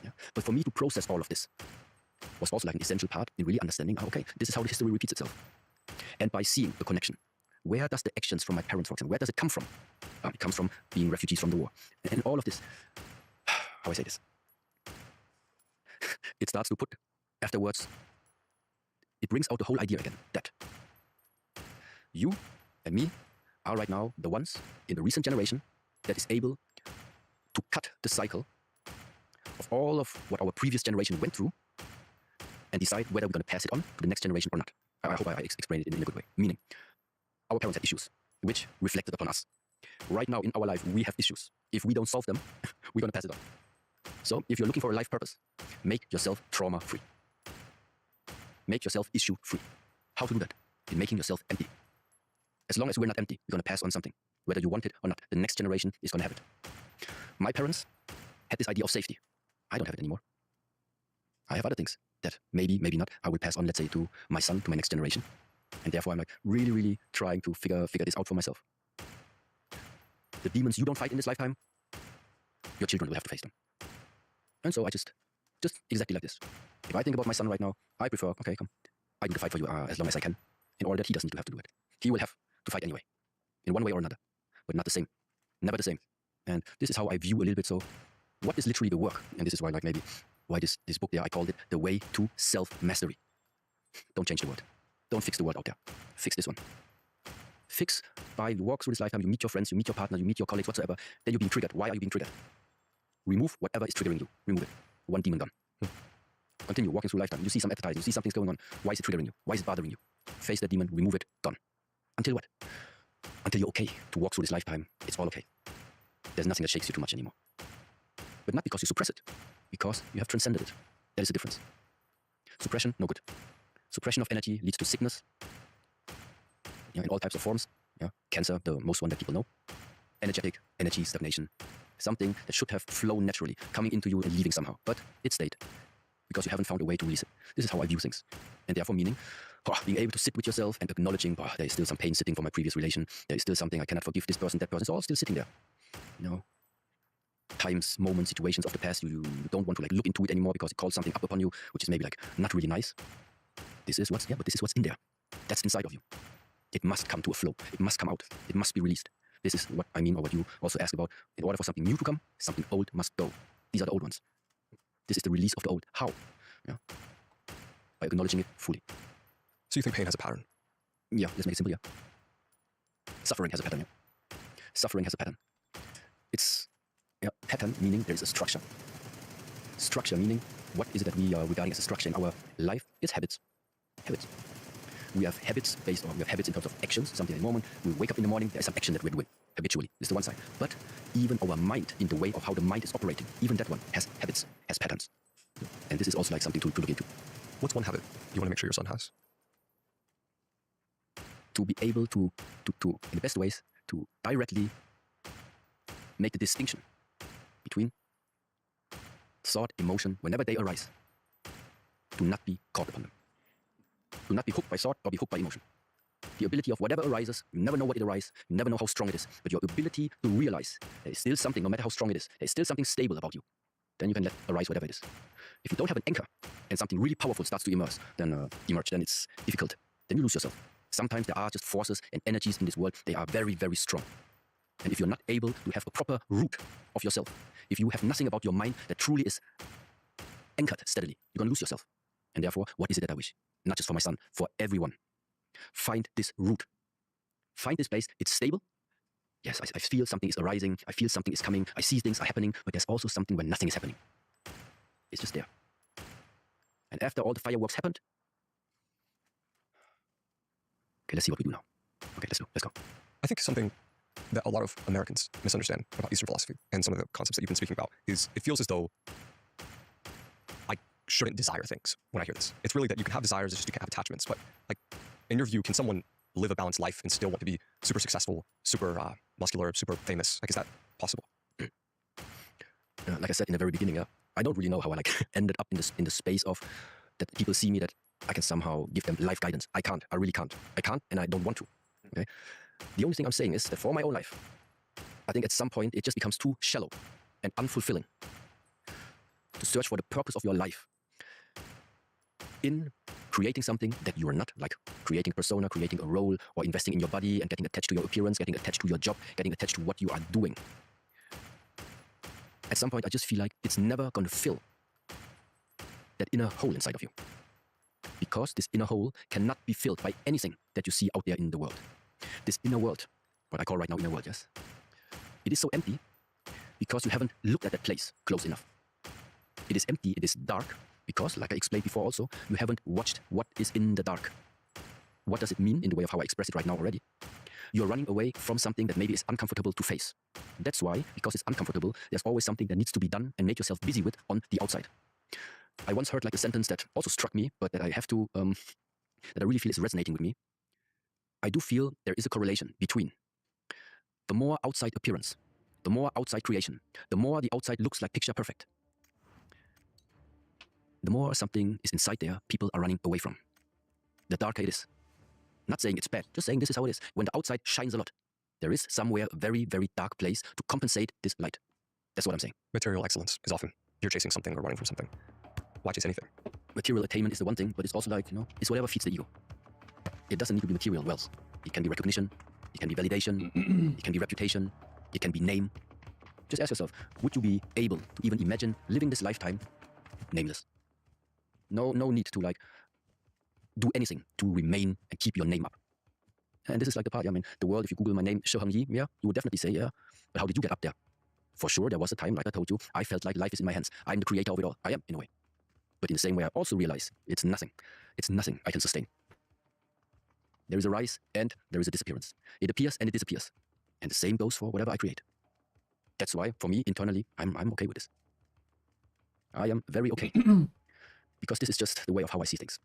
Yeah. But for me to process all of this was also like an essential part in really understanding, okay, this is how the history repeats itself. And by seeing the connection, where does the actions from my parents, for example, where does it come from? It comes from being refugees from the war. And all of this, how I say this, it starts to put afterwards, it brings out the whole idea again that you and me are right now the ones in the recent generation that is able to cut the cycle of all of what our previous generation went through and decide whether we're going to pass it on to the next generation or not. I hope I explained it in a good way. Meaning, our parents had issues which reflected upon us. Right now in our life, we have issues. If we don't solve them, we're going to pass it on. So if you're looking for a life purpose, make yourself trauma-free. Make yourself issue-free. How to do that? In making yourself empty. As long as we're not empty, we're going to pass on something. Whether you want it or not, the next generation is going to have it. My parents had this idea of safety. I don't have it anymore. I have other things that maybe not, I will pass on, let's say, to my son, to my next generation. And therefore, I'm like really, really trying to figure this out for myself. The demons you don't fight in this lifetime, your children will have to face them. And so I just exactly like this. If I think about my son right now, I prefer, okay, come, I need to fight for you as long as I can, in order that he doesn't need to have to do it. He will have to fight anyway, in one way or another, but not the same, never the same. And this is how I view a little bit. So what is literally the work? And this is why, like, maybe why this book there, I called it The Way to Self-Mastery. Don't change the world. Don't fix the world out there. Fix this one. Fix by you walk through this lifetime, you meet your friends, you meet your partner, you meet your colleagues, whatsoever, then you're being triggered. Why are you being triggered? Remove whatever is triggering you. Remove it. One demon gone. Continue walking through lifetime. You see some advertising, you see something's going on. Why is it triggering you? Why is it bothering you? Face the demon, remove it, done. Until what? Until you're okay to walk through this lifetime. It's all okay. There's nothing that shakes you too much anymore. But not because you suppress it, because you have transcended it. That is the difference. Suppression, no good. Suppression of energy leads to sickness, in all types of forms. Cancer, the most one that people know. Energetic, energy, stagnation. Something that should have flown naturally, coming into you and leaving somehow. But it stayed, because you haven't found a way to release it. This is how I view things. And therefore meaning, being able to sit with yourself and acknowledging, there is still some pain sitting from my previous relation. There is still something I cannot forgive this person, that person. It's all still sitting there. Times, moments, situations of the past, you don't want to like look into it anymore because it calls something up upon you, which is maybe like not really nice. This is what's in there. That's inside of you. It must come to a flow. It must come out. It must be released. This is what I mean, or what you also asked about. In order for something new to come, something old must go. These are the old ones. This is the release of the old. How? By acknowledging it fully. So you think pain has a pattern? Yeah, let's make it simple, Suffering has a pattern, Suffering has a pattern. It's, pattern meaning there is a structure. Structure meaning, what is it that we are regarding as a structure in our life? It's habits. Habits. we have habits based on, we have habits in terms of actions, something in the moment. We wake up in the morning, there's some action that we're doing habitually. This is the one side. But even our mind, in the way of how the mind is operating, even that one has habits, has patterns. And this is also like something to look into. What's one habit you want to make sure your son has? To be able to in the best ways, to directly make the distinction between thought, emotion, whenever they arise. Do not be caught upon them. Do not be hooked by thought or be hooked by emotion. The ability of whatever arises, you never know what it arises, you never know how strong it is, but your ability to realize there is still something, no matter how strong it is, there is still something stable about you. Then you can let arise whatever it is. If you don't have an anchor and something really powerful starts to emerge, then it's difficult. Then you lose yourself. Sometimes there are just forces and energies in this world, they are very, very strong. And if you're not able to have a proper root of yourself, if you have nothing about your mind that truly is anchored steadily, you're going to lose yourself. And therefore, what is it that I wish? Not just for my son, for everyone. Find this root. Find this place. It's stable. Yes, I feel something is arising. I feel something is coming. I see things are happening. But there's also something when nothing is happening. It's just there. And after all the fireworks happened, okay, let's see what we do now. Okay, let's go. I think something that a lot of Americans misunderstand about Eastern philosophy and some of the concepts that you've been speaking about is it feels as though I shouldn't desire things when I hear this. It's really that you can have desires, it's just you can't have attachments. But like, in your view, can someone live a balanced life and still want to be super successful, super muscular, super famous? Like, is that possible? Like I said in the very beginning, I don't really know how I ended up in the space of that people see me that I can somehow give them life guidance. I can't. I really can't. I can't, and I don't want to. Okay. The only thing I'm saying is that for my own life, I think at some point it just becomes too shallow and unfulfilling to search for the purpose of your life in creating something that you are not, like creating a persona, creating a role, or investing in your body and getting attached to your appearance, getting attached to your job, getting attached to what you are doing. At some point, I just feel like it's never going to fill that inner hole inside of you. Because this inner hole cannot be filled by anything that you see out there in the world. This inner world, what I call right now inner world, yes? It is so empty because you haven't looked at that place close enough. It is empty, it is dark, because, like I explained before also, you haven't watched what is in the dark. What does it mean in the way of how I express it right now already? You're running away from something that maybe is uncomfortable to face. That's why, because it's uncomfortable, there's always something that needs to be done and make yourself busy with on the outside. I once heard like a sentence that also struck me, but that I have to, that I really feel is resonating with me. I do feel there is a correlation between the more outside appearance, the more outside creation, the more the outside looks like picture perfect, the more something is inside there people are running away from. The darker it is. Not saying it's bad, just saying this is how it is. When the outside shines a lot, there is somewhere a very, very dark place to compensate this light. That's what I'm saying. Material excellence is often you're chasing something or running from something. Why chase anything? Material attainment is the one thing, but it's also like, it's whatever feeds the ego. It doesn't need to be material wealth. It can be recognition, it can be validation, it can be reputation, it can be name. Just ask yourself, would you be able to even imagine living this lifetime nameless? No need to like do anything to remain and keep your name up. And this is like the part, the world, if you Google my name, Shehang Yi, you would definitely say, but how did you get up there? For sure, there was a time, like I told you, I felt like life is in my hands. I'm the creator of it all. I am, in a way. But in the same way, I also realize it's nothing. It's nothing I can sustain. There is a rise and there is a disappearance. It appears and it disappears. And the same goes for whatever I create. That's why, for me, internally, I'm okay with this. I am very okay. Because this is just the way of how I see things.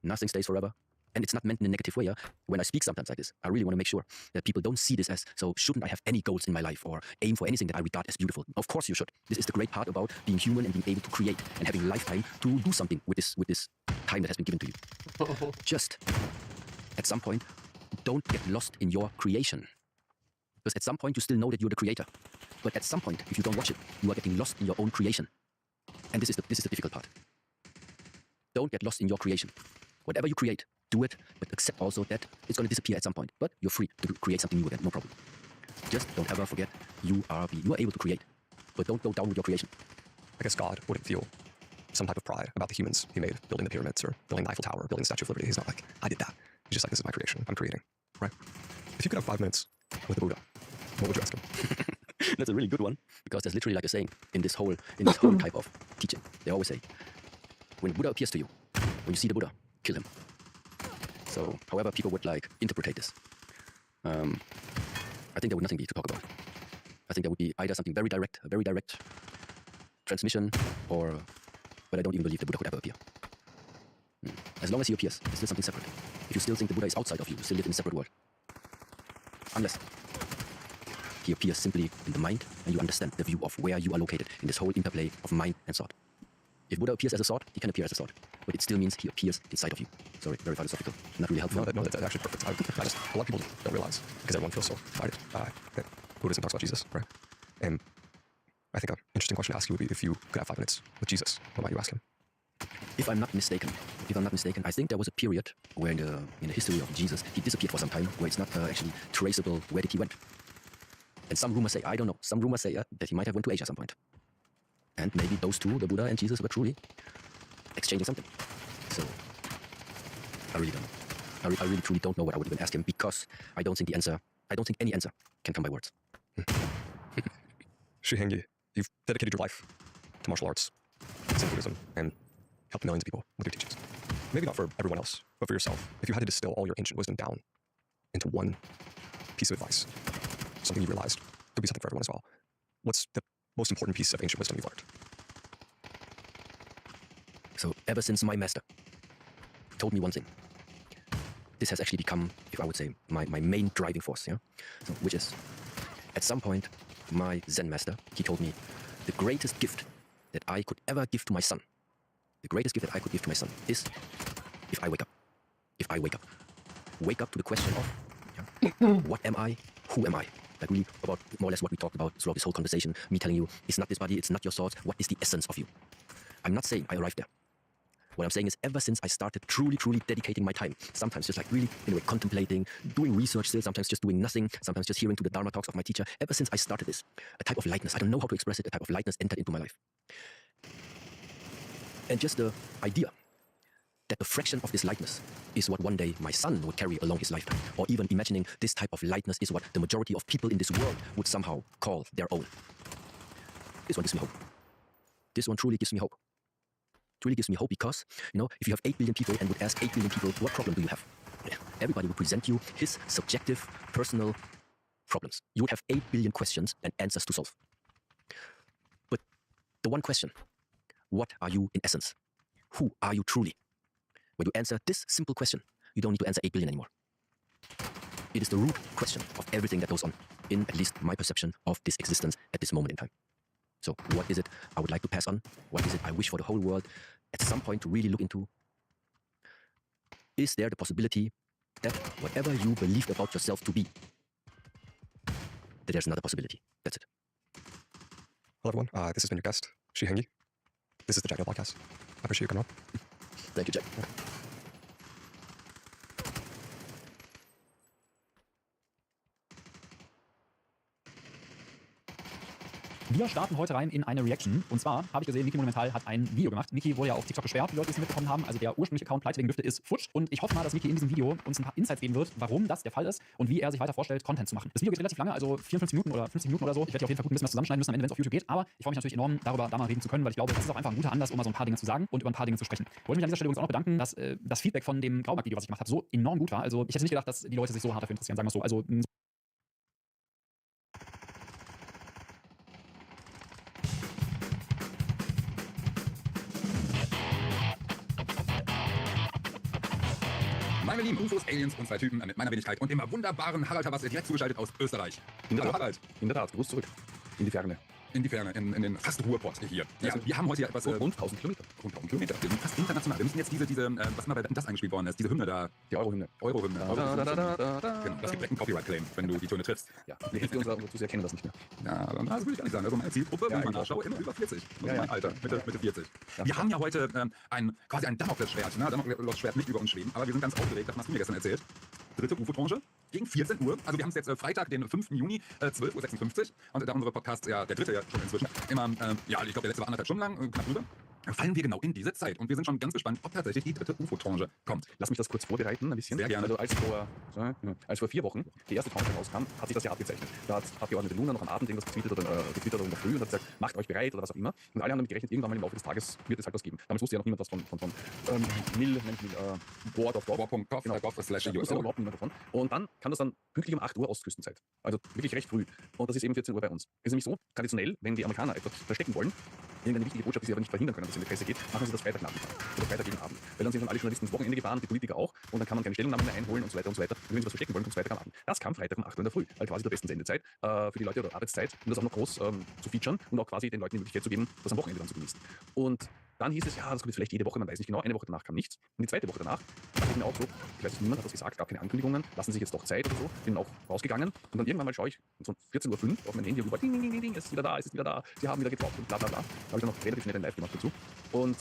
Nothing stays forever. And it's not meant in a negative way. When I speak sometimes like this, I really want to make sure that people don't see this as, so shouldn't I have any goals in my life or aim for anything that I regard as beautiful? Of course you should. This is the great part about being human and being able to create and having a lifetime to do something with this time that has been given to you. Just, at some point, don't get lost in your creation. Because at some point you still know that you're the creator. But at some point, if you don't watch it, you are getting lost in your own creation. And this is the difficult part. Don't get lost in your creation. Whatever you create, do it, but accept also that it's going to disappear at some point. But you're free to create something new again, no problem. Just don't ever forget you are able to create, but don't go down with your creation. I guess God wouldn't feel some type of pride about the humans he made, building the pyramids or building the Eiffel Tower, building the Statue of Liberty. He's not like, I did that. He's just like, this is my creation. I'm creating, right? If you could have 5 minutes with the Buddha, what would you ask him? That's a really good one, because there's literally like a saying in this whole type of teaching. They always say, when Buddha appears to you, when you see the Buddha, kill him. So, however people would like interpret this, I think there would nothing be to talk about. I think there would be either something very direct, a very direct transmission, or, but I don't even believe the Buddha could ever appear. As long as he appears, it's still something separate. If you still think the Buddha is outside of you, you still live in a separate world. Unless he appears simply in the mind, and you understand the view of where you are located in this whole interplay of mind and thought. If Buddha appears as a thought, he can appear as a thought, but it still means he appears inside of you. Sorry, very philosophical, not really helpful. No, that's actually perfect. A lot of people don't realize, because everyone feels so divided, that Buddhism talks about Jesus, right? And I think an interesting question to ask you would be, if you could have 5 minutes with Jesus, what might you ask him? If I'm not mistaken, I think there was a period where in the history of Jesus, he disappeared for some time, where it's not actually traceable where did he went. And some rumors say, I don't know, some rumors say that he might have went to Asia at some point. And maybe those two, the Buddha and Jesus, were truly exchanging something. So, I really don't know. I really truly don't know what I would even ask him, because I don't think any answer can come by words. Shihengi, you've dedicated your life to martial arts, Zen Buddhism, and helped millions of people with your teachings. Maybe not for everyone else, but for yourself. If you had to distill all your ancient wisdom down into one piece of advice, something you realized could be something for everyone as well, what's the most important piece of ancient wisdom you've learned? So ever since my master told me one thing, this has actually become, if I would say, my main driving force, yeah? So, which is, at some point, my Zen master, he told me, the greatest gift that I could ever give to my son, is if I wake up. Wake up to the question of, what am I? Who am I? Like really about more or less what we talked about throughout this whole conversation, me telling you, it's not this body, it's not your thoughts, what is the essence of you? I'm not saying I arrived there. What I'm saying is, ever since I started truly dedicating my time, sometimes just like really, in a way, contemplating, doing research still, sometimes just doing nothing, sometimes just hearing to the Dharma talks of my teacher, ever since I started this, a type of lightness, I don't know how to express it, a type of lightness entered into my life. And just the idea that the fraction of this lightness is what one day my son would carry along his lifetime, or even imagining this type of lightness is what the majority of people in this world would somehow call their own. This one gives me hope. This one truly gives me hope. Truly gives me hope, because, you know, if you have 8 billion people and would ask 8 billion people, what problem do you have? Everybody would present you his subjective, personal problems. You would have 8 billion questions and answers to solve. But the one question, what are you in essence? Who are you truly? When you answer this simple question, you don't need to answer 8 billion anymore. It is the root question of everything that goes on, in at least my perception of this existence at this moment in time. So what is it I would like to pass on? What is it I wish for the whole world at some point to really look into? Is there the possibility that whatever you believed about yourself to be, that there's another possibility? That's it. Hello, everyone. This has been your guest, Shihengi. This is the Jack Hill Podcast. I appreciate you coming on. Thank you, Jack. Wir starten heute rein in eine Reaction. Und zwar habe ich gesehen, Niki Monumental hat ein Video gemacht. Niki wurde ja auf TikTok gesperrt, die Leute, die es mitbekommen haben. Also der ursprüngliche Account Pleite wegen Düfte ist futsch. Und ich hoffe mal, dass Niki in diesem Video uns ein paar Insights geben wird, warum das der Fall ist und wie er sich weiter vorstellt, Content zu machen. Das Video geht relativ lange, also 54 Minuten oder 50 Minuten oder so. Ich werde hier auf jeden Fall gut ein bisschen was zusammenschneiden müssen am Ende, wenn es auf YouTube geht. Aber ich freue mich natürlich enorm, darüber da mal reden zu können, weil ich glaube, das ist auch einfach ein guter Anlass, um mal so ein paar Dinge zu sagen und über ein paar Dinge zu sprechen. Ich wollte mich an dieser Stelle übrigens auch noch bedanken, dass das Feedback von dem Graumarkt-Video, was ich gemacht habe, so enorm gut war. Also ich hätte nicht gedacht, dass die Leute sich so hart dafür interessieren, sagen wir es so. Also Meine lieben UFOs, Aliens und 2 Typen mit meiner Wenigkeit und dem wunderbaren Harald Havas direkt zugeschaltet aus Österreich. Hallo Harald. In der Tat, Gruß zurück. In die Ferne. In die Ferne, in den fast Ruhrpott hier. Ja. Also, wir haben heute ja etwas... Rund 1000 Kilometer. Rund 1000 Kilometer. Wir sind fast international. Wir müssen jetzt was immer bei das eingespielt worden ist, diese Hymne da. Die Euro-Hymne. Euro-Hymne. Genau, das gibt direkt einen Copyright-Claim, wenn du die Töne triffst. Ja, unsere Zuseher kennen das nicht mehr. Ja, das würde ich gar nicht sagen. Also meine Zielgruppe, ja, meine Nachschau, immer über 40. Ja, ja. Mein Alter, Mitte 40. Ja. Wir haben ja heute quasi ein Damoklesschwert. Ne? Damoklesschwert nicht über uns schweben, aber wir sind ganz aufgeregt, davon hast du mir gestern erzählt. 3. UFO-Tranche gegen 14 Uhr. Also wir haben es jetzt Freitag, den 5. Juni, 12:56 Uhr. Und da unsere Podcasts, ja, der dritte ja schon inzwischen, immer, ja, ich glaube, der letzte war 1,5 Stunden lang, knapp drüber. fallen wir genau in diese Zeit. Und wir sind schon ganz gespannt, ob tatsächlich die dritte UFO-Tranche kommt. Lass mich das kurz vorbereiten, ein bisschen. Sehr gerne. Also als vor 4 Wochen die erste Tranche rauskam, hat sich das ja abgezeichnet. Da hat Abgeordnete Luna noch am Abend irgendwas getwittert oder in der Früh und hat gesagt, macht euch bereit oder was auch immer. Und alle haben damit gerechnet, irgendwann mal im Laufe des Tages wird es halt was geben. Damals wusste ja noch niemand was von Board of War.gov, genau. wusste überhaupt niemand davon. Und dann kam das dann pünktlich um 8 Uhr Ostküstenzeit. Also wirklich recht früh. Und das ist eben 14 Uhr bei uns. Es ist nämlich so, traditionell, wenn die Amerikaner etwas verstecken wollen, irgendeine wichtige Botschaft, die sie aber nicht verhindern können, dass es in die Presse geht, machen sie das Freitagnachmittag oder Freitag gegen Abend. Weil dann sind dann alle Journalisten ins Wochenende gefahren, die Politiker auch, und dann kann man keine Stellungnahmen mehr einholen und so weiter und so weiter. Und wenn sie was verstecken wollen, kommt es Freitag am Abend. Das kam Freitag um 8 Uhr in der Früh, also quasi der besten Sendezeit für die Leute oder Arbeitszeit, um das auch noch groß zu featuren und auch quasi den Leuten die Möglichkeit zu geben, das am Wochenende dann zu genießen. Und dann hieß es, ja, das kommt jetzt vielleicht jede Woche, man weiß nicht genau. Eine Woche danach kam nichts. Und die zweite Woche danach dachte ich mir auch so, ich weiß nicht, niemand hat das gesagt, gab keine Ankündigungen, lassen sich jetzt doch Zeit oder so. Bin auch rausgegangen und dann irgendwann mal schaue ich so 14:05 Uhr auf mein Handy und ding, ding, ding, ding, es ist wieder da, sie haben wieder gebraucht und bla bla bla. Da habe ich dann noch relativ schnell ein Live gemacht dazu. Und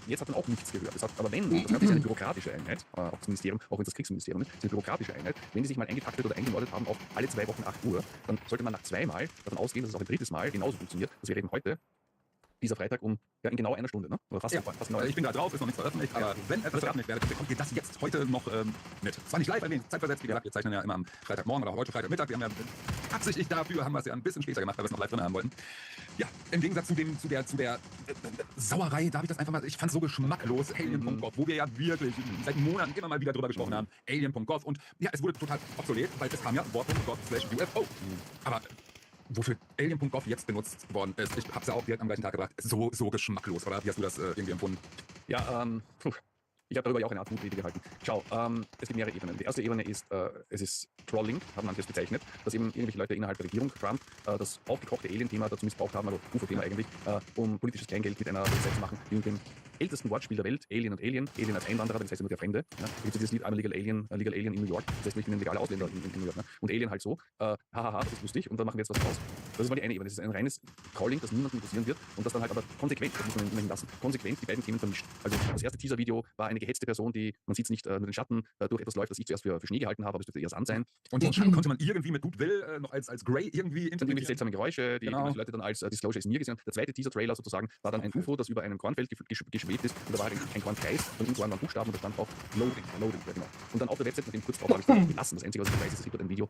jetzt hat man auch nichts gehört. Das hat, aber wenn, das Ganze ist eine bürokratische Einheit, auch das Ministerium, auch wenn es das Kriegsministerium ist, ist eine bürokratische Einheit, wenn die sich mal eingetaktet oder eingenordet haben auf alle 2 Wochen 8 Uhr, dann sollte man nach 2 Mal davon ausgehen, dass es auch ein drittes Mal genauso funktioniert. Das wäre eben heute, dieser Freitag in genau einer Stunde, ne? Oder fast genau. Ich bin da drauf, ist noch nichts veröffentlicht, aber wenn etwas veröffentlicht wird, bekommt ihr das jetzt heute noch mit. Zwar nicht live, ein wenig zeitversetzt, wie gesagt, wir zeichnen ja immer am Freitagmorgen oder heute Freitagmittag. Wir haben ja absichtlich dafür, haben wir es ja ein bisschen später gemacht, weil wir es noch live drin haben wollten. Ja, im Gegensatz zu der Sauerei, darf ich das einfach mal, ich fand es so geschmacklos, Alien.gov, wo wir ja wirklich seit Monaten immer mal wieder drüber gesprochen haben, Alien.gov, und ja, es wurde total obsolet, weil es kam ja Wort.gov/UFO. Aber wofür Alien.gov jetzt benutzt worden ist, ich hab's ja auch direkt am gleichen Tag gebracht, so geschmacklos, oder? Wie hast du das irgendwie empfunden? Ja, ich habe darüber ja auch eine Art Buchrede gehalten. Schau, es gibt mehrere Ebenen. Die erste Ebene ist, es ist Trolling, haben manche es bezeichnet, dass eben irgendwelche Leute innerhalb der Regierung, Trump, das aufgekochte Alien-Thema dazu missbraucht haben, also UFO-Thema eigentlich, um politisches Kleingeld mit einer Website zu machen, die mit dem ältesten Wortspiel der Welt, Alien und Alien als Einwanderer, das heißt ja nur der Fremde. Ja? Da gibt es dieses Lied, I'm a legal Alien in New York, das heißt, ich bin ein legaler Ausländer in New York. Ne? Und Alien halt so, hahaha, das ist lustig, und dann machen wir jetzt was draus. Das ist mal die eine Ebene, das ist ein reines Trolling, das niemanden interessieren wird und das dann halt aber konsequent, das muss man immerhin lassen, konsequent die beiden Themen vermischt. Also das erste Teaser-Video war eine gehetzte Person, die, man sieht es nicht, nur den Schatten durch etwas läuft, das ich zuerst für Schnee gehalten habe, aber es dürfte eher Sand sein. Und den Schatten konnte man irgendwie mit Goodwill noch als Grey irgendwie interpretieren. Seltsame Geräusche, die manche Leute dann als Disclosure ist mir gesehen. Der zweite Teaser-Trailer sozusagen war dann ein UFO, das über einem Kornfeld geschwebt ist, und da war kein Kornkreis, und irgendwo waren Buchstaben und da stand drauf Loading, ja genau. Und dann auf der Website, nachdem kurz drauf habe ich dann gelassen. Das Einzige, was ich weiß, ist, es gibt ein Video,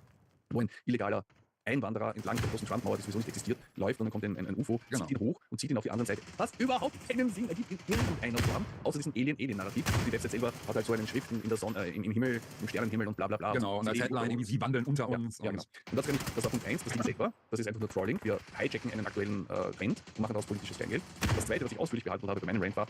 wo ein illegaler Einwanderer entlang der großen Trump-Mauer, die sowieso nicht existiert, läuft, und dann kommt ein UFO, zieht ihn hoch und zieht ihn auf die andere Seite. Was überhaupt keinen Sinn ergibt in irgendeiner Form, außer diesem Alien-Narrativ. Die Website selber hat halt so einen Schriften in der Sonne, im Himmel, im Sternenhimmel und bla bla bla. Genau, und als Headline irgendwie, sie wandeln unter uns. Ja, genau. Und das war Punkt 1, das ist etwa, das ist einfach nur Trolling. Wir hijacken einen aktuellen Trend und machen daraus politisches Kleingeld. Das zweite, was ich ausführlich behandelt habe bei meinem Rant war,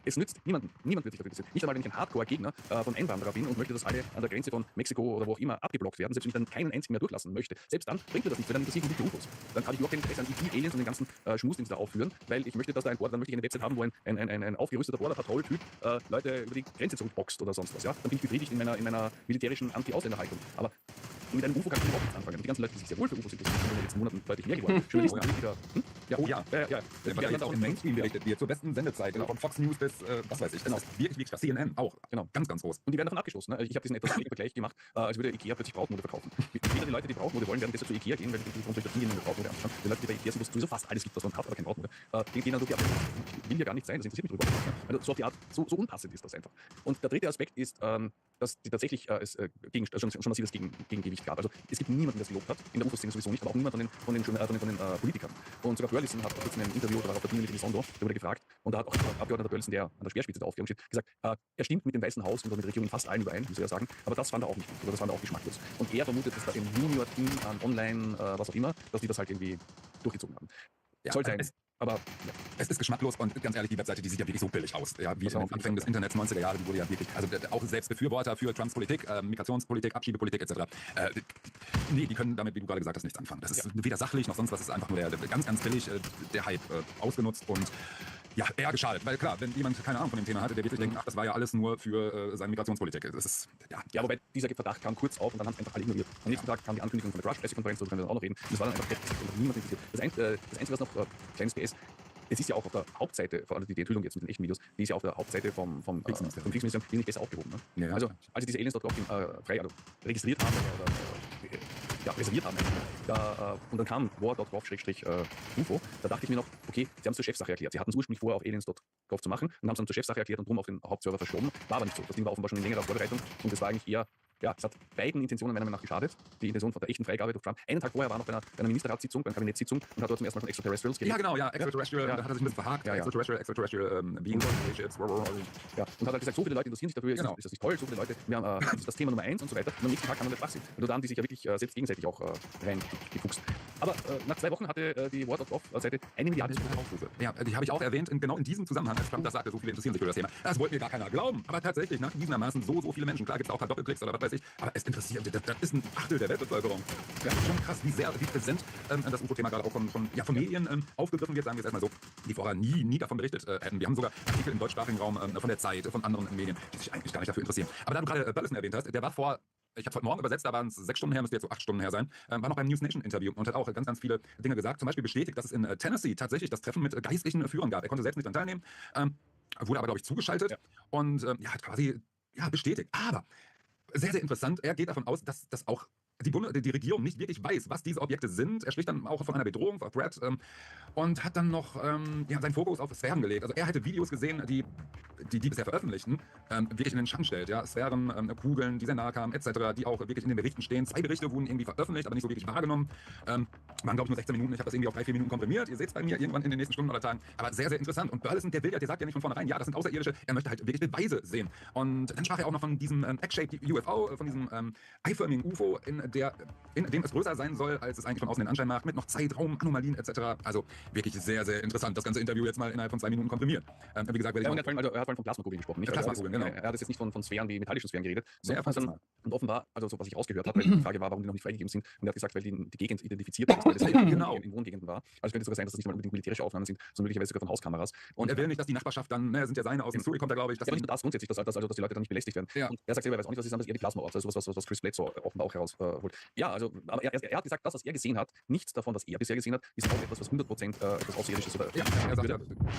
es nützt niemanden. Niemand wird sich dafür interessieren. Nicht einmal, wenn ich ein Hardcore-Gegner von Einwanderer bin und möchte, dass alle an der Grenze von Mexiko oder wo auch immer abgeblockt werden, selbst wenn ich dann keinen einzigen mehr durchlassen möchte. Selbst dann bringt mir das nichts, weil dann interessieren mich die UFOs. Dann habe ich überhaupt kein Interesse an die Aliens und den ganzen Schmus, den sie da aufführen, weil ich möchte, dass da dann möchte ich eine Website haben, wo ein aufgerüsteter Border-Patrol-Typ Leute über die Grenze zurückboxt oder sonst was. Ja? Dann bin ich befriedigt in meiner militärischen Anti-Ausländer-Haltung. Aber mit einem UFO kann ich überhaupt nichts anfangen. Die ganzen Leute, die sich sehr wohl für UFOs interessieren, sind in den letzten Monaten deutlich mehr geworden. Journalisten, Politiker. Ja. Der wird auch im Mainstream berichtet wird, zur besten Sendezeit, genau. Von Fox News bis, was weiß ich. Genau. Wirklich CNN auch. Genau. Ganz, ganz groß. Und die werden davon abgestoßen. Ne? Ich habe diesen etwas schlechten Vergleich gemacht, als würde Ikea plötzlich Brautmode verkaufen. Weder die Leute, die Brautmode wollen, werden deshalb zu Ikea gehen, weil die unter das Dinge Brautmode anschauen. Die Leute, die bei Ikea sind, wo es sowieso fast alles gibt, was man hat, aber kein Brautmode, die gehen dann durch die Abteilung. Ich will ja gar nicht sein, das interessiert mich drüber. Also so auf die Art, so unpassend ist das einfach. Und der dritte Aspekt ist, dass die tatsächlich schon massives Gegengewicht gab. Also es gibt niemanden, der es gelobt hat, in der UFO-Szene sowieso nicht, aber auch niemand von den Politikern. Und sogar Burleson hat kurz in einem Interview, da war auf der Bühne mit Elizondo, der wurde gefragt, und da hat auch Abgeordneter Burleson, der an der Speerspitze da aufgegangen steht, gesagt, er stimmt mit dem Weißen Haus und mit der Regierung in fast allen überein, muss er sagen, aber das fand er auch nicht gut, oder das fand er auch geschmacklos. Und er vermutet, dass da im Junior-Team an Online, was auch immer, dass die das halt irgendwie durchgezogen haben. Ja, soll sein. Aber ja. Es ist geschmacklos, und ganz ehrlich, die Webseite, die sieht ja wirklich so billig aus. Ja, wie in den Anfängen des Internets 90er Jahre, die wurde ja wirklich, also auch selbst Befürworter für Trumps Politik, Migrationspolitik, Abschiebepolitik etc. Nee, die können damit, wie du gerade gesagt hast, nichts anfangen. Das ist weder sachlich noch sonst was, ist einfach nur ganz, ganz billig der Hype ausgenutzt und ja, eher geschadet. Weil klar, wenn jemand keine Ahnung von dem Thema hatte, der wirklich denkt, ach, das war ja alles nur für seine Migrationspolitik. Das ist, ja, wobei dieser Verdacht kam kurz auf und dann haben es einfach alle ignoriert. Am nächsten Tag kam die Ankündigung von der Crush-Pressekonferenz, darüber können wir dann auch noch reden. Und das war dann einfach heftig und niemand interessiert. Das Einzige, was noch, kleines PS, es ist ja auch auf der Hauptseite, vor allem die Enthüllung jetzt mit den echten Videos, die ist ja auf der Hauptseite vom Kriegsministerium, die ist nicht besser aufgehoben. Ne? Ja. Also, als sie diese Aliens dort registriert haben oder reserviert haben. Und dann kam war.gov/UFO. Da dachte ich mir noch, okay, sie haben es zur Chefsache erklärt. Sie hatten es ursprünglich vor, auf aliens.gov zu machen und haben es dann zur Chefsache erklärt und drum auf den Hauptserver verschoben. War aber nicht so. Das Ding war offenbar schon in längerer Vorbereitung und das war eigentlich eher, ja, es hat beiden Intentionen meiner Meinung nach geschadet. Die Intention von der echten Freigabe durch Trump. Einen Tag vorher war noch bei einer Ministerratssitzung, bei einer Kabinettssitzung und hat dort zum ersten Mal von Extraterrestrials geredet. Ja, genau, ja, Extraterrestrial, da hat er sich ein bisschen verhakt. Extraterrestrial Beings, Spaceships, ja. Und hat halt gesagt, so viele Leute interessieren sich dafür, ist das nicht toll, so viele Leute, wir haben das Thema Nummer 1 und so weiter. Und am nächsten Tag haben wir nicht Schwachsinn. Und da haben die sich ja wirklich selbst gegenseitig auch reingefuchst. Aber nach 2 Wochen hatte die War.gov-Seite 1 Milliarde Aufrufe. Ja, die habe ich auch erwähnt, genau in diesem Zusammenhang, als Trump das sagte, so viele interessieren sich für das Thema. Das wollte mir gar keiner glauben. Aber tatsächlich, nachgewiesenermaßen so viele Menschen, klar gibt es auch ein paar Doppelklicks oder was weiß ich, aber es interessiert, das ist ein Achtel der Weltbevölkerung. Ja, schon krass, wie präsent das UFO-Thema gerade auch von Medien aufgegriffen wird, sagen wir es erstmal so, die vorher nie davon berichtet hätten. Wir haben sogar Artikel im deutschsprachigen Raum von der Zeit, von anderen Medien, die sich eigentlich gar nicht dafür interessieren. Aber da du gerade Böllesen erwähnt hast, der war ich habe es heute Morgen übersetzt, da waren es 6 Stunden her, müsste jetzt so 8 Stunden her sein, war noch beim News Nation Interview und hat auch ganz viele Dinge gesagt. Zum Beispiel bestätigt, dass es in Tennessee tatsächlich das Treffen mit geistlichen Führern gab. Er konnte selbst nicht daran teilnehmen, wurde aber, glaube ich, zugeschaltet und hat quasi bestätigt. Aber sehr, sehr interessant, er geht davon aus, dass das auch die Regierung nicht wirklich weiß, was diese Objekte sind. Er spricht dann auch von einer Bedrohung, von Threat, und hat dann noch seinen Fokus auf Sphären gelegt. Also er hätte Videos gesehen, die bisher veröffentlichten, wirklich in den Schatten stellt. Ja? Sphären, Kugeln, die sehr nahe kamen, etc., die auch wirklich in den Berichten stehen. 2 Berichte wurden irgendwie veröffentlicht, aber nicht so wirklich wahrgenommen. Waren, glaube ich, nur 16 Minuten. Ich habe das irgendwie auf 3-4 Minuten komprimiert. Ihr seht es bei mir irgendwann in den nächsten Stunden oder Tagen. Aber sehr, sehr interessant. Und Burleson, der sagt ja nicht von vornherein, ja, das sind Außerirdische. Er möchte halt wirklich Beweise sehen. Und dann sprach er auch noch von diesem Egg-shaped UFO, von diesem eiförmigen UFO, in dem es größer sein soll, als es eigentlich von außen den Anschein macht, mit noch Zeitraum, Anomalien etc. Also wirklich sehr, sehr interessant. Das ganze Interview jetzt mal innerhalb von 2 Minuten komprimiert. Wie gesagt, er hat vor allem von Plasmakugeln gesprochen. Nicht? Plasmakugeln, genau. Er hat jetzt nicht von Sphären wie metallischen Sphären geredet. Und offenbar, also so was ich rausgehört habe, weil die Frage war, warum die noch nicht freigegeben sind. Und er hat gesagt, weil die Gegend identifiziert ist, weil es in Wohngegenden war. Also könnte es sogar sein, dass das nicht mal unbedingt militärische Aufnahmen sind, sondern möglicherweise sogar von Hauskameras. Und er will nicht, dass die Nachbarschaft dann, sind ja seine aus Missouri, kommt da, glaube ich. Dass nicht das grundsätzlich, dass die Leute dann nicht belästigt werden. Ja. Und er sagt selber, er weiß auch nicht, was es ist, dass eher die Plasma-Orte, also sowas, was Chris Bledsoe offenbar auch herausholt. Ja, also, aber er hat gesagt, das, was er gesehen hat, nichts davon, was er bisher gesehen hat, ist auch etwas, was 100% etwas Außerirdisches oder. Ja, er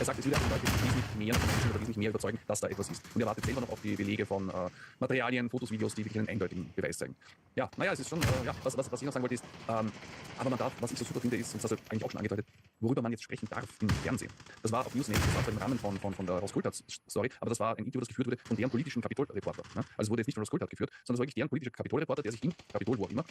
sagt, es würde die Leute wesentlich mehr überzeugen, dass da etwas ist. Und er wartet selber noch auf die Belege von Materialien, Fotos, Videos, die wirklich einen eindeutigen Beweis zeigen. Ja, naja, es ist schon, was ich noch sagen wollte ist, aber man darf, was ich so super finde, ist, und das hast du eigentlich auch schon angedeutet, worüber man jetzt sprechen darf im Fernsehen. Das war auf Newsnet, das war im Rahmen von der Roskultat-Story, aber das war ein Interview, das geführt wurde von deren politischen Kapitolreporter. Ne? Also es wurde jetzt nicht von Roskultat geführt, sondern wirklich deren politischer Kapitolreporter, der sich im Kapitol, wo auch immer,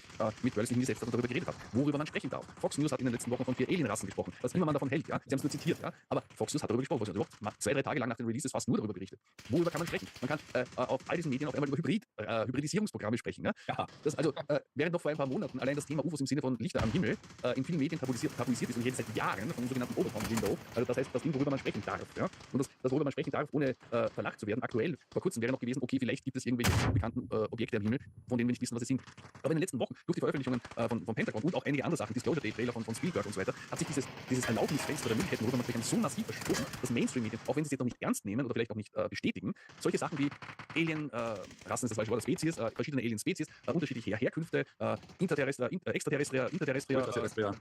mit Burleson hingesetzt hat und darüber geredet hat, worüber man sprechen darf. Fox News hat in den letzten Wochen von 4 Alienrassen gesprochen, was immer man davon hält. Ja? Sie haben es nur zitiert, ja? Aber Fox News hat darüber gesprochen, also 2-3 Tage lang nach den Releases fast nur darüber berichtet. Worüber kann man sprechen? Man kann auf all diesen Medien auf einmal über Hybridisierungsprogramme sprechen. Ne? Ja, während noch vor ein paar Monaten allein das Thema UFOs im Sinne von Lichter am Himmel in vielen Medien tabuisiert ist und jetzt seit Jahren von dem sogenannten Overcom-Window. Also das heißt, das Ding, worüber man sprechen darf. Ja? Und das, worüber man sprechen darf, ohne verlacht zu werden. Aktuell, vor kurzem wäre noch gewesen, okay, vielleicht gibt es irgendwelche bekannten Objekte am Himmel, von denen wir nicht wissen, was sie sind. Aber in den letzten Wochen, durch die Veröffentlichungen von Pentagon und auch einige andere Sachen, Disclosure Day-Trailer von Spielberg und so weiter, hat sich dieses Erlaubnisfenster der Möglichkeiten, worüber man sprechen, so massiv verschoben, dass Mainstream-Medien, auch wenn sie es jetzt noch nicht ernst nehmen oder vielleicht auch nicht bestätigen, solche Sachen wie Alien-Rassen ist das falsche Wort, Spezies, verschiedene Alien-Spezies, unterschiedliche Herkünfte, Extraterrestrier,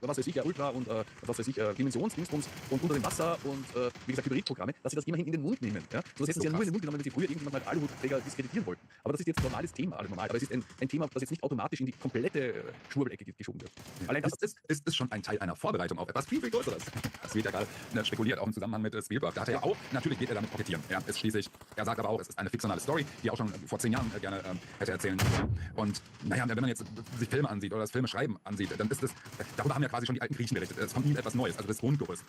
was weiß ich, Ultra und was weiß ich, Dimensionsdingsbums und unter dem Wasser und wie gesagt Hybridprogramme, dass sie das immerhin in den Mund nehmen. Ja? So, das hätten sie ja nur in den Mund genommen, wenn sie früher irgendjemand mal Aluhutträger diskreditieren wollten. Aber das ist jetzt ein normales Thema, alles normal. Aber es ist ein Thema, das jetzt nicht automatisch in die komplette Schwurbelecke geschoben wird. Allein das ist schon ein Teil einer Vorbereitung auf etwas viel, viel Größeres. Das wird ja gerade spekuliert, auch im Zusammenhang mit Spielberg. Da hat er ja auch, natürlich geht er damit kokettieren. Ja, es schließlich, er sagt aber auch, es ist eine fiktionale Story, die er auch schon vor 10 Jahren gerne hätte erzählen können. Und naja, wenn man jetzt sich Filme ansieht oder das Filmeschreiben ansieht, dann ist das, darüber haben ja quasi schon die alten Griechen berichtet. Es kommt nie etwas Neues, also das Grundgerüst.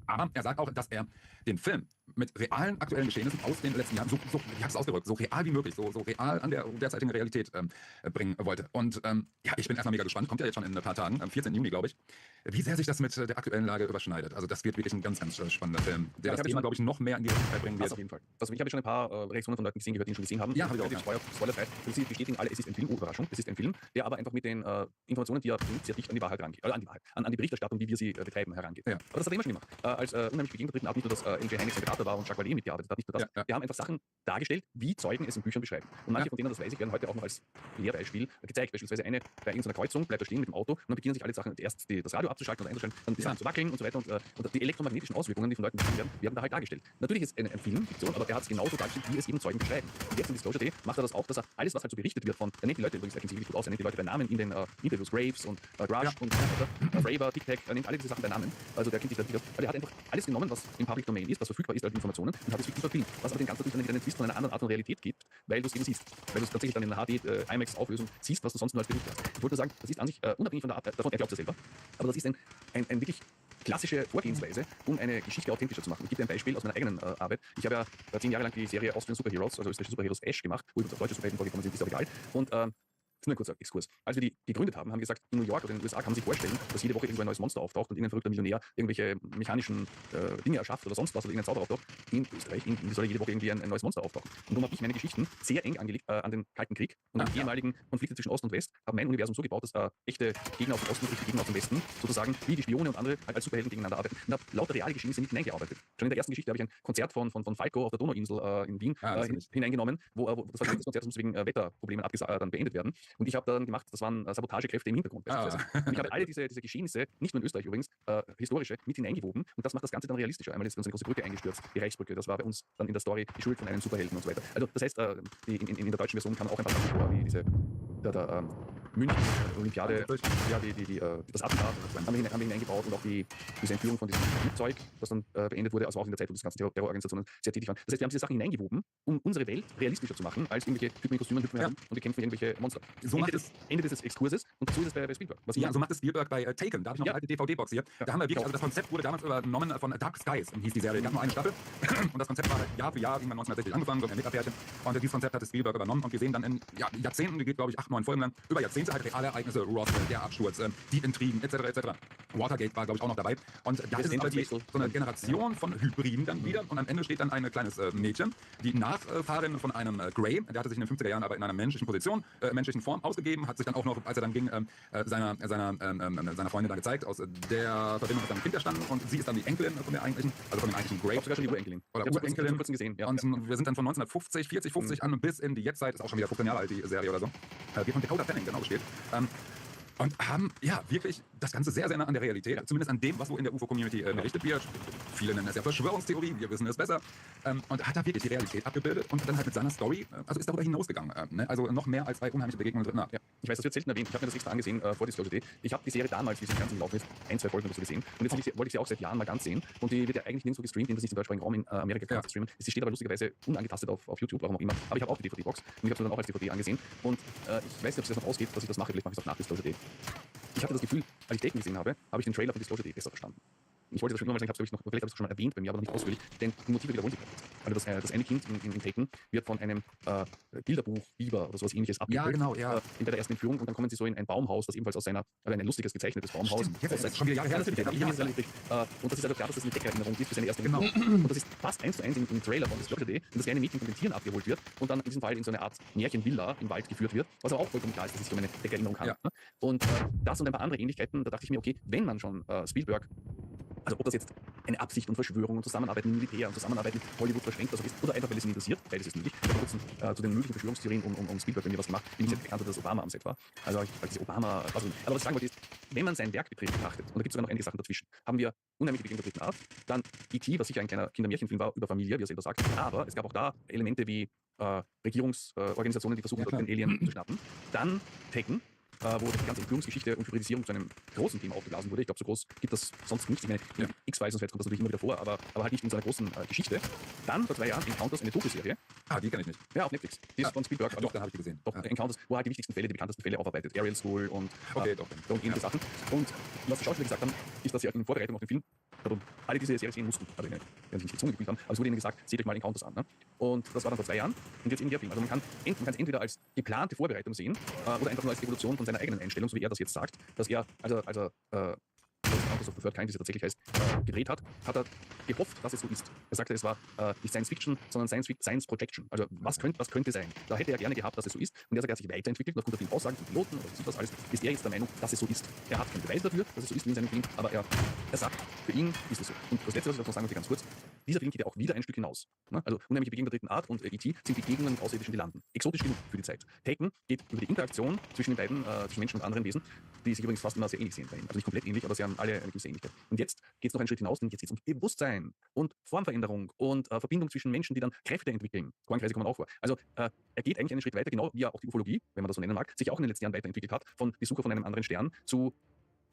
Aber er sagt auch, dass er den Film mit realen aktuellen Geschehnissen aus den letzten Jahren, wie hat es ausgedrückt, so real wie möglich, so real an der derzeitigen Realität bringen wollte. Und ja, ich bin erstmal mega gespannt, kommt ja jetzt schon in ein paar Tagen, am 14. Juni, glaube ich, wie sehr sich das mit der aktuellen Lage überschneidet. Also das wird wirklich ein ganz, ganz spannender Film, der das Thema, glaube ich, noch mehr in die Öffentlichkeit bringen wird. Auf jeden Fall. Also ich habe schon ein paar Reaktionen von Leuten gesehen, gehört, die ihn schon gesehen haben. Ja, habe ich auch. Spoilerfrei. Sie bestätigen alle, es ist ein Film, Überraschung, es ist ein Film, der aber einfach mit den Informationen, die er bringt, sehr dicht an die Wahrheit rangeht, an die Berichterstattung, wie wir sie betreiben, herangeht. Ja. Aber das hat er immer schon gemacht. Als unheimlich begegnter dritten Art, nicht nur das ENG Heinrichs Moderator Autor war und Jacques Vallée mitgearbeitet hat, nicht nur das. Wir haben einfach Sachen dargestellt, wie Zeugen es in Büchern beschreiben. Und manche von denen, das weiß ich, werden heute auch noch als Lehrbeispiel gezeigt. Beispielsweise eine bei irgendeiner Kreuzung bleibt er stehen mit dem Auto und dann beginnen sich alle Sachen, erst das Radio abzuschalten oder einzuschalten, dann die Sachen zu wackeln und so weiter. Und die elektromagnetischen Auswirkungen, die von Leuten beschrieben werden da halt dargestellt. Natürlich ist ein Film Fiktion, aber er hat es genauso dargestellt, wie es eben Zeugen beschreiben. Und jetzt in Disclosure Day macht er das auch, dass er alles, was halt so berichtet wird er nennt die Leute übrigens ziemlich gut aus, er nennt die Leute bei Namen in den Interviews, Graves und Grush und Fravor, Tic Tac, er nennt alle diese Sachen bei Namen. Also der kennt sich da wieder. Also er hat einfach alles genommen, was im Public Domain ist, was verfügbar ist als Informationen und hat es fiktiv verfilmt. Was aber den ganzen natürlich einen Twist von einer anderen Art von Realität gibt, weil du es eben siehst. Weil du es tatsächlich dann in einer HD IMAX Auflösung siehst, was du sonst nur als Bericht hast. Ich wollte nur sagen, das ist an sich unabhängig von der Art, davon, er glaubt es selber, aber das ist ein wirklich klassische Vorgehensweise, um eine Geschichte authentischer zu machen. Ich gebe dir ein Beispiel aus meiner eigenen Arbeit. Ich habe ja 10 Jahre lang die Serie Austrian Superheroes, also österreichische Superheroes Ash gemacht, wo übrigens auch deutsche Superhelden vorgekommen sind, ist aber egal. Und das ist nur ein kurzer Exkurs. Als wir die gegründet haben, haben wir gesagt, in New York oder in den USA kann man sich vorstellen, dass jede Woche irgendwo ein neues Monster auftaucht und irgendein verrückter Millionär irgendwelche mechanischen Dinge erschafft oder sonst was oder irgendein Zauber auftaucht. In Österreich soll jede Woche irgendwie ein neues Monster auftauchen. Und darum habe ich meine Geschichten sehr eng angelegt an den Kalten Krieg und an die ehemaligen Konflikte zwischen Ost und West, habe mein Universum so gebaut, dass echte Gegner aus dem Osten und echte Gegner aus dem Westen sozusagen wie die Spione und andere halt als Superhelden gegeneinander arbeiten. Und habe lauter reale Geschehnisse nicht hineingearbeitet. Schon in der ersten Geschichte habe ich ein Konzert von Falco auf der Donauinsel in Wien hineingenommen, wo das war das Konzert, das muss wegen Wetterproblemen dann beendet werden. Und ich habe dann gemacht, das waren Sabotagekräfte im Hintergrund. Und ich habe alle diese Geschehnisse, nicht nur in Österreich übrigens, historische, mit hineingewoben und das macht das Ganze dann realistischer. Einmal ist uns eine große Brücke eingestürzt, die Reichsbrücke, das war bei uns dann in der Story die Schuld von einem Superhelden und so weiter. Also das heißt, in der deutschen Version kann auch ein paar Sachen vor, wie diese München-Olympiade, das Attentat haben wir hineingebaut und auch diese Entführung von diesem Flugzeug, das dann beendet wurde, also auch in der Zeit, wo das ganze Terrororganisationen sehr tätig waren. Das heißt, wir haben diese Sachen hineingewoben, um unsere Welt realistischer zu machen, als irgendwelche Typen in Kostümen hüpfen herum und bekämpfen irgendwelche Monster. So Ende des Exkurses und so ist es bei Spielberg. So macht es Spielberg bei Taken. Da habe ich noch eine alte DVD-Box hier. Da haben wir wirklich, also das Konzept wurde damals übernommen von Dark Skies, hieß die Serie. Es gab nur eine Staffel und das Konzept war Jahr für Jahr, irgendwann 1960 angefangen, so ein Metapärchen. Und dieses Konzept hat Spielberg übernommen und wir sehen dann in Jahrzehnten, die geht glaube ich 8, 9 Folgen lang, über Jahrzehnte halt reale Ereignisse, Roswell, der Absturz, die Intrigen, etc. Watergate war glaube ich auch noch dabei. Und da ist es so eine Generation von Hybriden dann wieder und am Ende steht dann ein kleines Mädchen, die Nachfahrin von einem Grey, der hatte sich in den 50er Jahren aber in einer menschlichen Position, menschlichen Form ausgegeben, hat sich dann auch noch, als er dann ging, seiner Freundin da gezeigt, aus der Verbindung mit seinem Kind erstanden und sie ist dann die Enkelin von der eigentlichen, also von dem eigentlichen Grey. Sogar schon die Urenkelin. Oder Urenkelin. Gesehen. Ja. Und wir sind dann von 1950, 40, 50 an bis in die Jetztzeit, ist auch schon wieder 15 Jahre alt, die Serie oder so, wird von Dakota Fanning genau gespielt. Und haben wirklich das Ganze sehr, sehr nah an der Realität, zumindest an dem, was so in der UFO-Community berichtet wird. Viele nennen es ja Verschwörungstheorie, wir wissen es besser. Und hat da wirklich die Realität abgebildet und dann halt mit seiner Story, also ist darüber hinausgegangen. Ne? Also noch mehr als bei unheimliche Begegnungen drin. Ja. Ich weiß, das wird selten erwähnt. Ich habe mir das extra angesehen vor Disclosure Day. Ich habe die Serie damals, wie sie ganz gelaufen ist, 1, 2 Folgen oder so gesehen. Und jetzt wollte ich sie auch seit Jahren mal ganz sehen. Und die wird ja eigentlich nirgendwo gestreamt, in das nicht im deutschsprachigen Raum in Amerika zu streamen. Sie steht aber lustigerweise unangetastet auf YouTube, warum auch immer. Aber ich habe auch die DVD-Box und ich habe sie dann auch als DVD angesehen. Und ich weiß nicht, ob es das noch ausgeht, dass ich das mache. Vielleicht mache ich es auch nach Disclosure Day. Ich hatte das Gefühl, als ich Taken gesehen habe ich den Trailer von Disclosure Day besser verstanden. Ich wollte das schon immer mal sagen, vielleicht habe ich es schon mal erwähnt bei mir, aber noch nicht ausführlich, denn die Motive wiederholen sich jetzt. Also das eine Kind in Taken wird von einem Bilderbuch, Biber oder sowas ähnliches abgebildet. Ja, genau, ja. In der ersten Entführung und dann kommen sie so in ein Baumhaus, das ebenfalls aus ein lustiges gezeichnetes Baumhaus. Stimmt, jetzt ist schon wieder Jahre her. Und das ist also klar, dass das eine Deckerinnerung ist für seine erste Entführung. Und das ist fast 1 zu 1 im Trailer von Disclosure Day, und das kleine Mädchen von den Tieren abgeholt wird und dann in diesem Fall in so eine Art Märchenvilla im Wald geführt wird, was aber auch vollkommen klar ist, dass es sich um eine Deckerinnerung handelt. Ja. Und das und ein paar andere Ähnlichkeiten, da dachte ich mir, okay, wenn man schon Spielberg, also ob das jetzt eine Absicht und Verschwörung und Zusammenarbeit mit Militär und Zusammenarbeit mit Hollywood verschwenkt oder so ist, oder einfach weil es ihn interessiert, beides ist möglich. Ich habe vor kurzem zu den möglichen Verschwörungstheorien um Spielberg bei mir was gemacht, bin ich jetzt bekannt, dass Obama am Set war. Also diese Obama, aber was ich sagen wollte ist, wenn man sein Werk betrachtet, und da gibt es sogar noch einige Sachen dazwischen, haben wir unheimliche Begegnungen der dritten Art, dann E.T., was sicher ein kleiner Kindermärchenfilm war über Familie, wie er selber sagt, aber es gab auch da Elemente wie Regierungsorganisationen, die versuchen, den Alien zu schnappen. Dann Taken, wo die ganze Entführungsgeschichte und Hybridisierung zu einem großen Thema aufgeblasen wurde. Ich glaube, so groß gibt das sonst nichts. Ich meine, X-Files und so kommt das natürlich immer wieder vor, aber halt nicht in so einer großen Geschichte. Dann vor 2 Jahren Encounters, eine Doku-Serie. Die kenne ich nicht. Ja, auf Netflix. Die ist von Spielberg. Doch, dann habe ich die gesehen. Doch, Encounters, wo halt die wichtigsten Fälle, die bekanntesten Fälle aufarbeitet. Aerial School und ähnliche Sachen. Und was die Schauspieler gesagt haben, ist, dass sie halt in Vorbereitung auf den Film alle diese Serie sehen mussten. Also, wenn sie nicht gezwungen gefühlt haben, aber es wurde ihnen gesagt, seht euch mal Encounters an. Ne? Und das war dann vor 2 Jahren und jetzt in der Film. Also man kann es entweder als geplante Vorbereitung sehen oder einfach nur als Evolution von seiner eigenen Einstellung, so wie er das jetzt sagt, dass er, Encounters of the Third Kind, wie es tatsächlich heißt, gedreht hat er gehofft, dass es so ist. Er sagte, es war nicht Science Fiction, sondern Science Projection. Also was könnte sein? Da hätte er gerne gehabt, dass es so ist. Und er sagt, er hat sich weiterentwickelt und aufgrund der vielen Aussagen von Piloten oder sieht das alles, ist er jetzt der Meinung, dass es so ist. Er hat keinen Beweis dafür, dass es so ist wie in seinem Film, aber er sagt, für ihn ist es so. Und das Letzte, was ich noch sagen möchte, ganz kurz, dieser Film geht ja auch wieder ein Stück hinaus. Ne? Also Unheimliche Begegnung der dritten Art und E.T. sind Begegnungen mit Außerirdischen, die landen. Exotisch genug für die Zeit. Taken geht über die Interaktion zwischen den beiden, zwischen Menschen und anderen Wesen, die sich übrigens fast immer sehr ähnlich sehen bei ihnen. Also nicht komplett ähnlich, aber sie haben alle eine gewisse Ähnlichkeit. Und jetzt geht es noch einen Schritt hinaus, denn jetzt geht es um Bewusstsein und Formveränderung und Verbindung zwischen Menschen, die dann Kräfte entwickeln. Kornkreise kommen auch vor. Also er geht eigentlich einen Schritt weiter, genau wie auch die Ufologie, wenn man das so nennen mag, sich auch in den letzten Jahren weiterentwickelt hat, von Besucher von einem anderen Stern zu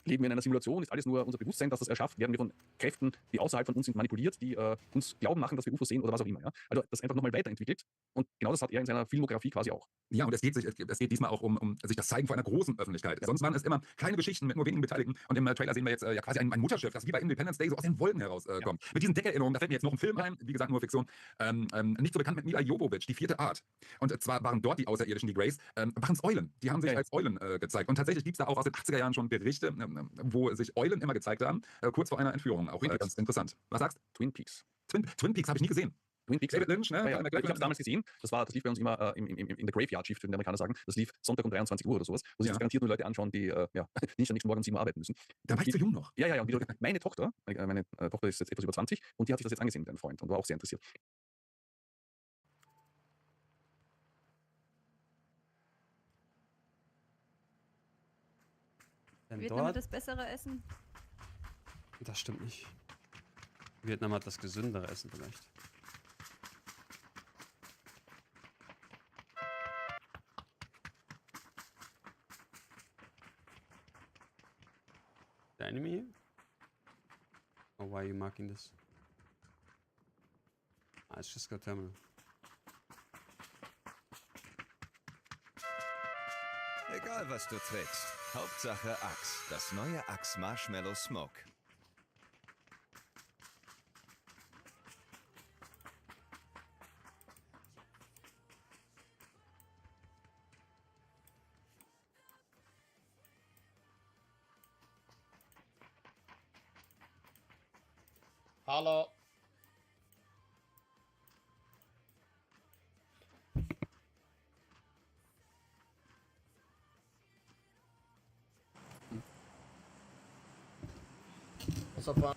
leben wir in einer Simulation, ist alles nur unser Bewusstsein, das das erschafft, werden wir von Kräften, die außerhalb von uns sind, manipuliert, die uns glauben machen, dass wir UFOs sehen oder was auch immer. Ja? Also das einfach nochmal weiterentwickelt und genau das hat er in seiner Filmografie quasi auch. Ja, und es geht diesmal auch um sich das Zeigen vor einer großen Öffentlichkeit. Ja. Sonst waren es immer kleine Geschichten mit nur wenigen Beteiligten. Und im Trailer sehen wir jetzt ja quasi ein Mutterschiff, das wie bei Independence Day so aus den Wolken herauskommt. Mit diesen Deckerinnerungen, da fällt mir jetzt noch ein Film ein, wie gesagt, nur Fiktion, nicht so bekannt mit Mila Jovovich, die vierte Art. Und zwar waren dort die Außerirdischen, die Grays, waren es Eulen. Die haben sich als Eulen gezeigt. Und tatsächlich gibt es da auch aus den 80er Jahren schon Berichte, wo sich Eulen immer gezeigt haben, kurz vor einer Entführung. Auch ganz interessant. Was sagst du? Twin Peaks. Twin Peaks habe ich nie gesehen. Twin Peaks. David Lynch, ne? Ja, ja. Ich habe es damals gesehen. Das lief bei uns immer in der Graveyard Shift, würden die Amerikaner sagen. Das lief Sonntag um 23 Uhr oder sowas. Wo sich das garantiert nur Leute anschauen, die nicht am nächsten Morgen um 7 Uhr arbeiten müssen. Da war ich zu jung noch. Ja. Und meine Tochter ist jetzt etwas über 20 und die hat sich das jetzt angesehen mit einem Freund und war auch sehr interessiert. Vietnam hat das bessere Essen. Das stimmt nicht. Vietnam hat das gesündere Essen vielleicht. The enemy? Or why are you marking this? It's just got terminal. Egal was du trägst. Hauptsache Axe. Das neue Axe Marshmallow Smoke. Hallo. Sofort.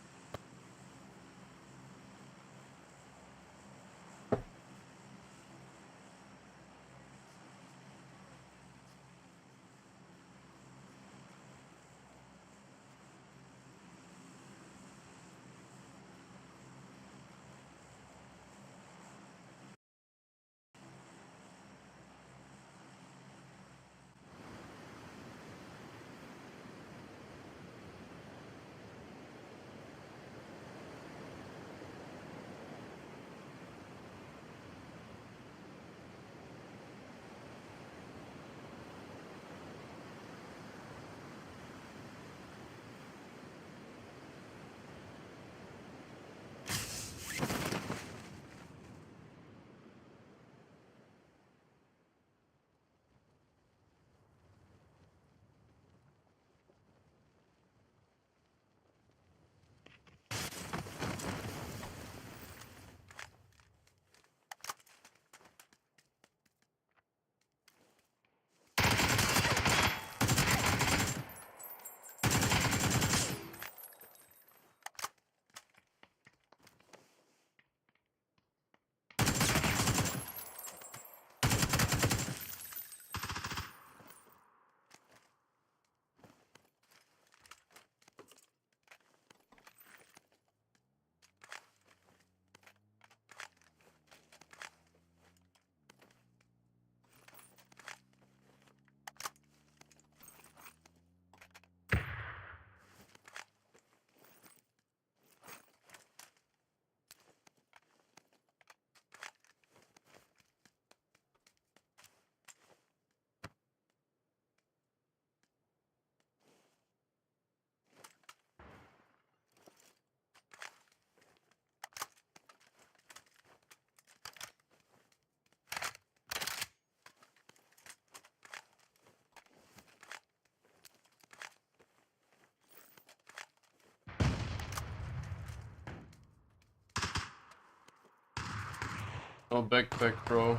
Oh, backpack, bro.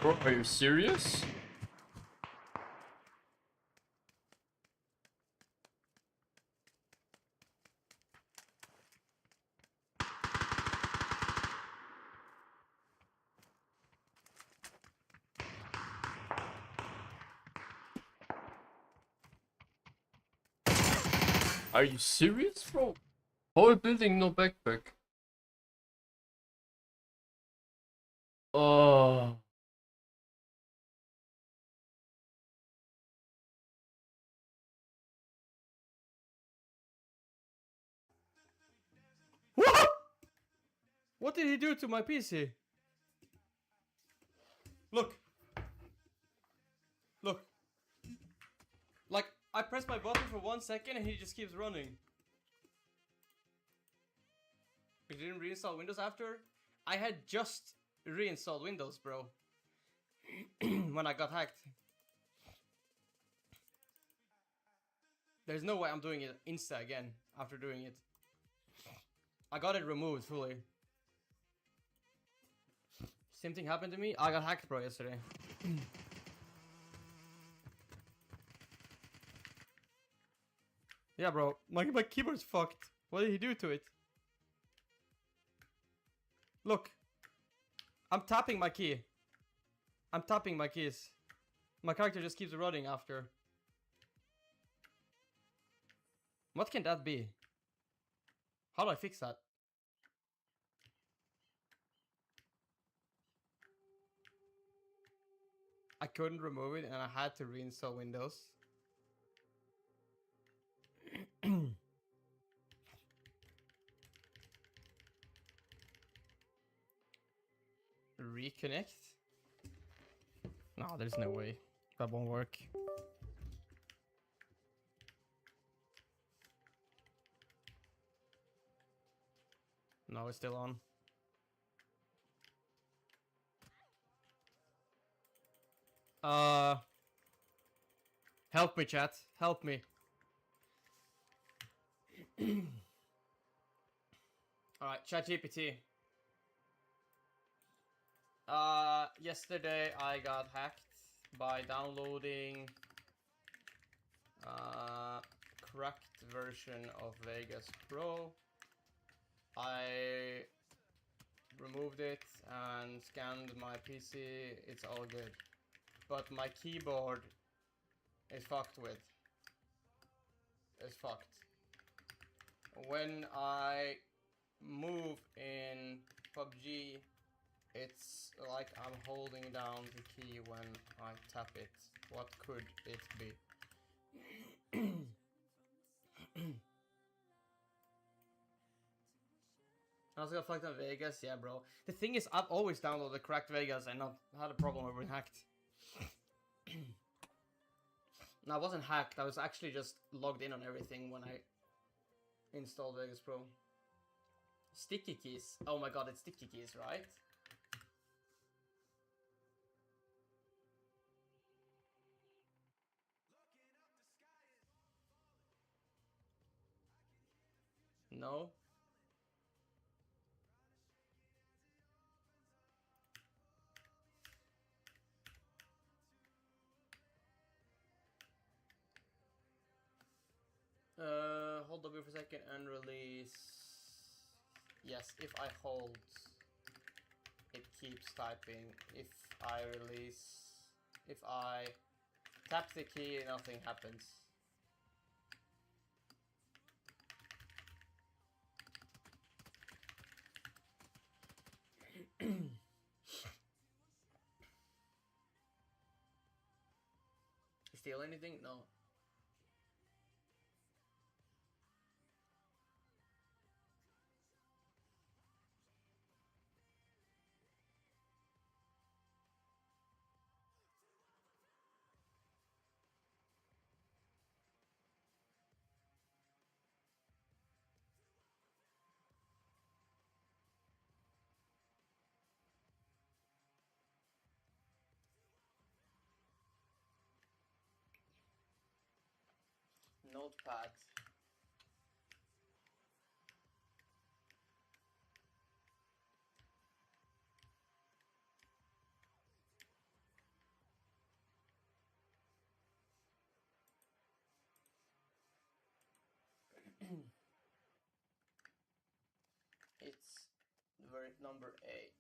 Bro, are you serious? Are you serious, bro? Whole building, no backpack. Oh. What? What did he do to my PC? Look. Look. Like, I press my button for 1 second and he just keeps running. He didn't reinstall Windows after? I had just reinstalled Windows, bro. When I got hacked. There's no way I'm doing it insta again after doing it. I got it removed fully. Same thing happened to me. I got hacked, bro, yesterday. Yeah, bro. My keyboard's fucked. What did he do to it? Look. I'm tapping my key. I'm tapping my keys. My character just keeps running after. What can that be? How do I fix that? I couldn't remove it and I had to reinstall Windows. Reconnect? No, there's no way. That won't work. No, it's still on. Help me, chat. Help me. Alright, ChatGPT. Yesterday I got hacked by downloading cracked version of Vegas Pro. I removed it and scanned my PC. It's all good. But my keyboard is fucked with. It's fucked. When I move in PUBG, it's like I'm holding down the key when I tap it. What could it be? I also got fucked on Vegas, yeah, bro. The thing is, I've always downloaded cracked Vegas and not had a problem with being hacked. No, I wasn't hacked. I was actually just logged in on everything when I installed Vegas Pro. Sticky keys. Oh my god, it's sticky keys, right? No. Hold W for a second and release. Yes, if I hold, it keeps typing. If I release, if I tap the key, nothing happens. Steal anything? No. notepad. It's number 8.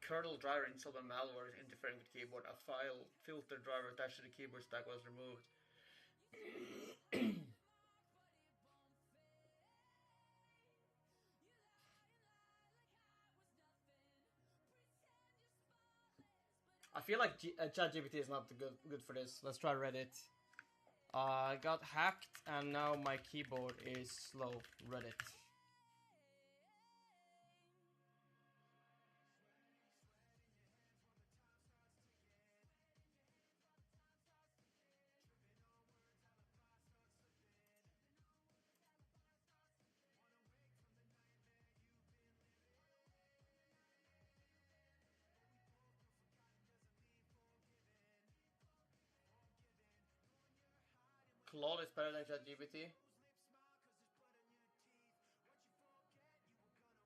Kernel driver installed by malware is interfering with keyboard. A file filter driver attached to the keyboard stack was removed. I feel like ChatGPT is not good for this. Let's try Reddit. I got hacked and now my keyboard is slow. Reddit. Claude is better than ChatGPT.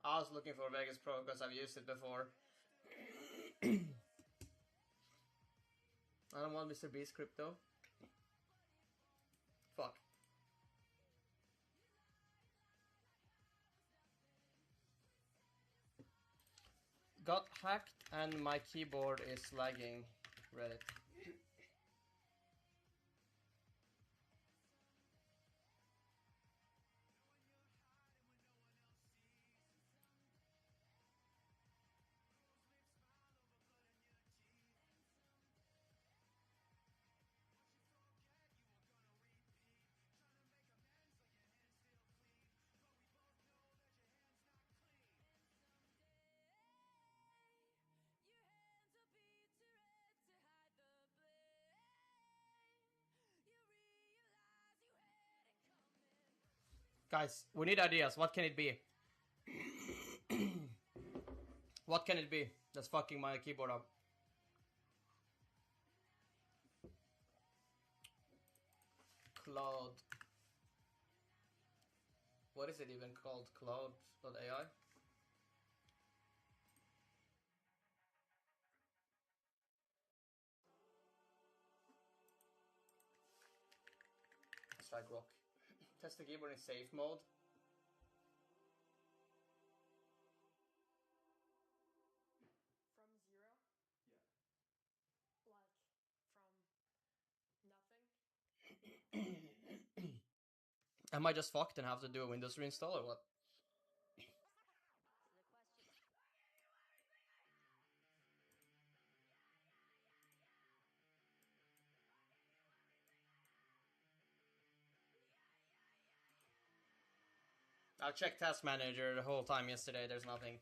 I was looking for Vegas Pro because I've used it before. I don't want Mr. Beast crypto. Fuck. Got hacked and my keyboard is lagging. Reddit. Guys, we need ideas. What can it be? What can it be that's fucking my keyboard up? Cloud. What is it even called? Cloud.ai? Let's try Grok. Test the keyboard in safe mode. From 0? Yeah. Like, from nothing? Am I just fucked and have to do a Windows reinstall or what? I checked Task Manager the whole time yesterday, there's nothing.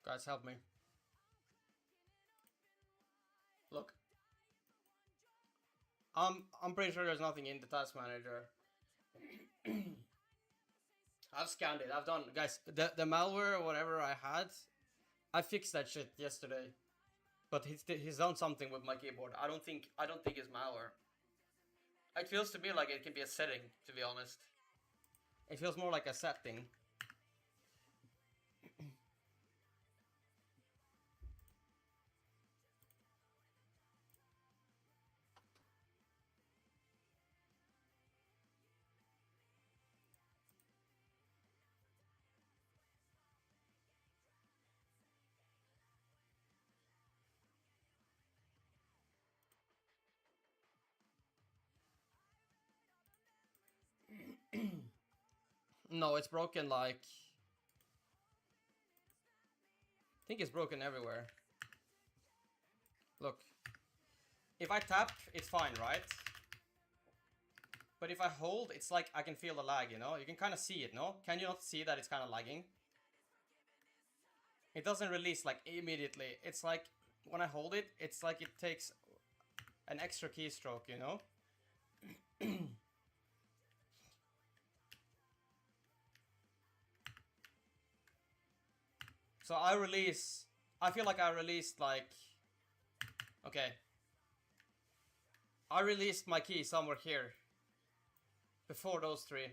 Guys, help me. Look. I'm pretty sure there's nothing in the Task Manager. I've scanned it. I've done, guys, the malware or whatever I had, I fixed that shit yesterday. But he's done something with my keyboard. I don't think it's malware. It feels to me like it can be a setting, to be honest. It feels more like a setting. No, it's broken like... I think it's broken everywhere. Look. If I tap, it's fine, right? But if I hold, it's like I can feel the lag, you know? You can kind of see it, no? Can you not see that it's kind of lagging? It doesn't release like immediately. It's like when I hold it, it's like it takes an extra keystroke, you know? So I release... I feel like I released like... Okay. I released my key somewhere here. Before those three.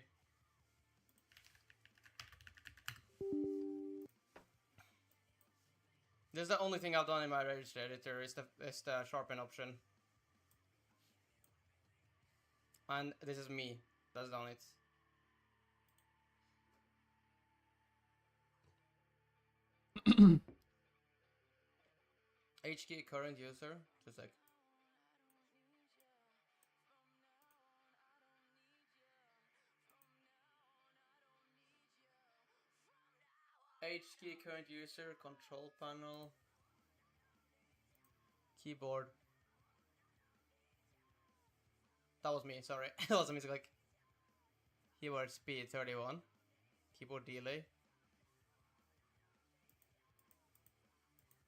This is the only thing I've done in my register editor is the sharpen option. And this is me that's done it. HK current user, just like. HK current user, control panel, keyboard. That was me, sorry. That was a mistake. Like, keyboard speed 31, keyboard delay.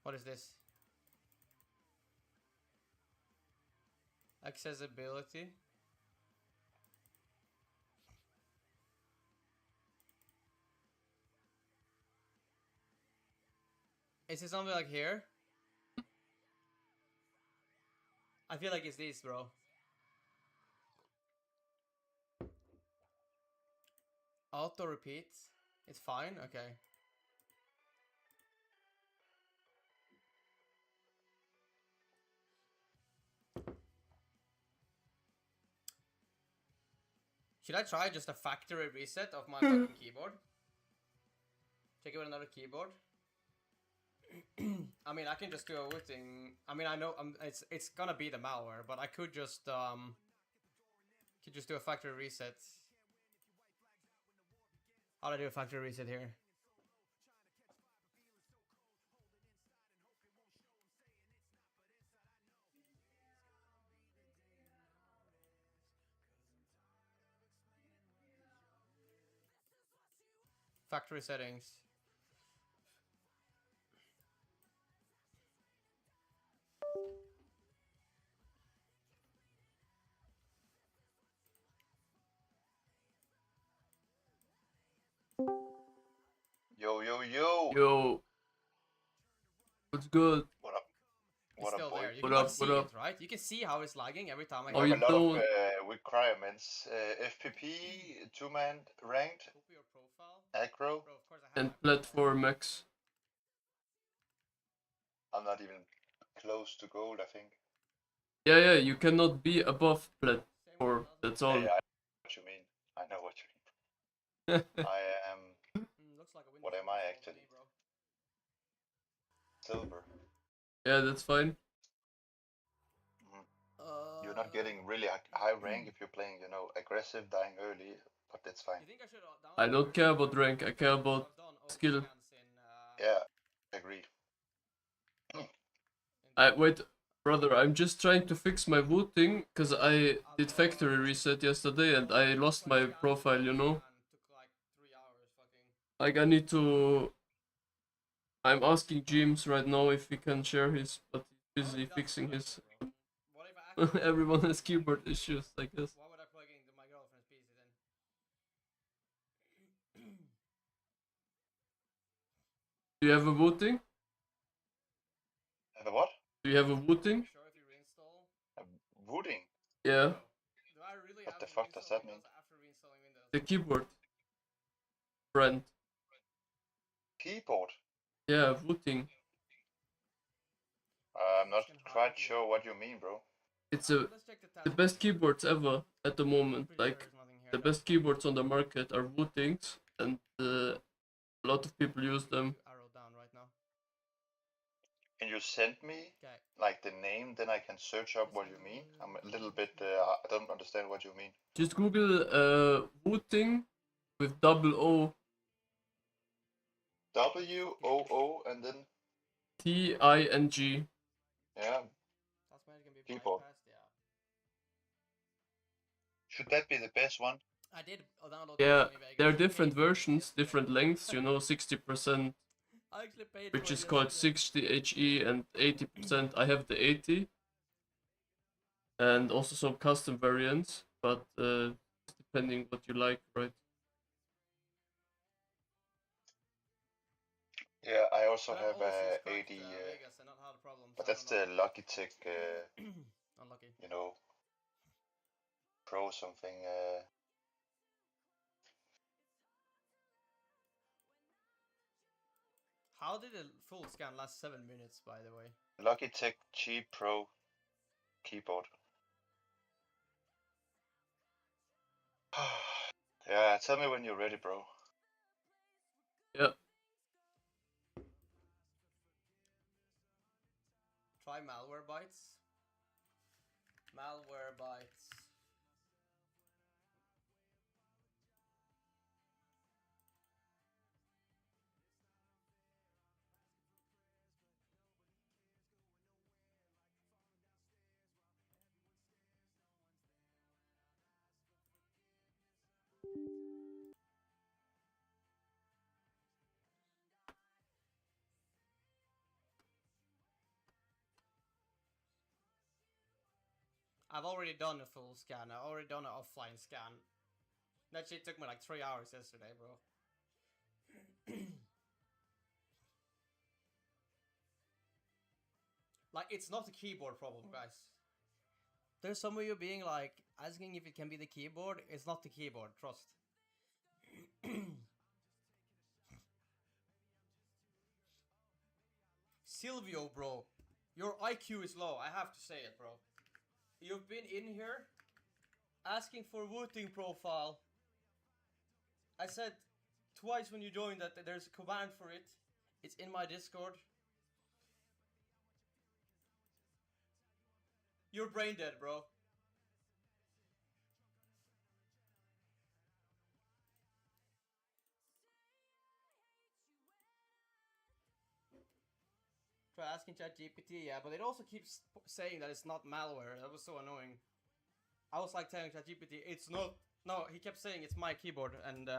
What is this? Accessibility. Is it something like here? I feel like it's this, bro. Auto repeat. It's fine, okay. Should I try just a factory reset of my fucking keyboard? Check it with another keyboard. I mean, I can just do a thing. I mean, I know it's gonna be the malware, but I could just do a factory reset. How do I do a factory reset here? Factory settings. Yo, yo, yo. Yo. What's good? What up? It's still there. You What can up? see What up? it, right? You can see how it's lagging every time I We hit have a lot it. of requirements. FPP, 2-man ranked, aggro. And platform X. I'm not even close to gold, I think. Yeah, you cannot be above platform. That's all. Yeah, I know what you mean. I know what you mean. I am... What am I actually? Silver. Yeah, that's fine. You're not getting really high rank if you're playing, you know, aggressive, dying early, but that's fine. I don't care about rank, I care about skill. Yeah, agree. Wait, brother, I'm just trying to fix my booting, cause I did factory reset yesterday and I lost my profile, you know? Like, I need to... I'm asking James right now if he can share his, but he's busy fixing his... Everyone has keyboard issues, I guess. Why would I plug into my girlfriend's PC then? Do you have a booting? Have a what? Do you have a booting? Booting? Yeah. What the fuck does that mean? The keyboard. Friend. Keyboard? Yeah, booting. I'm not quite sure what you mean, bro. It's the best keyboards ever at the moment. Like, the best keyboards on the market are bootings, and a lot of people use them. Can you send me like the name, then I can search up what you mean? I'm a little bit, I don't understand what you mean. Just Google booting with double O. W-O-O and then T-I-N-G. yeah. Keyboard. Should that be the best one? I did download Yeah, Sony Vegas. there are I different paid for it versions, yesterday. different lengths, you know, 60%, I actually paid which for is it called yesterday. 60 HE, and 80%. I have the 80. And also some custom variants, but depending what you like, right? Yeah, I also But I've have always a used cracked 80, Vegas and not had problems. but I that's don't the know. Logitech, Unlucky. you know, Pro something. How did a full scan last 7 minutes, by the way? Logitech G Pro keyboard. Yeah, tell me when you're ready, bro. Yeah. Try malware bytes. Malware bytes. I've already done a full scan. I've already done an offline scan. That shit took me like 3 hours yesterday, bro. Like, it's not the keyboard problem, guys. There's some of you being like, asking if it can be the keyboard. It's not the keyboard, trust. Silvio, bro. Your IQ is low, I have to say it, bro. You've been in here asking for voting profile. I said twice when you joined that there's a command for it. It's in my Discord. You're brain dead, bro. Try asking ChatGPT, yeah, but it also keeps saying that it's not malware. That was so annoying. I was like telling ChatGPT, it's not. No, he kept saying it's my keyboard, and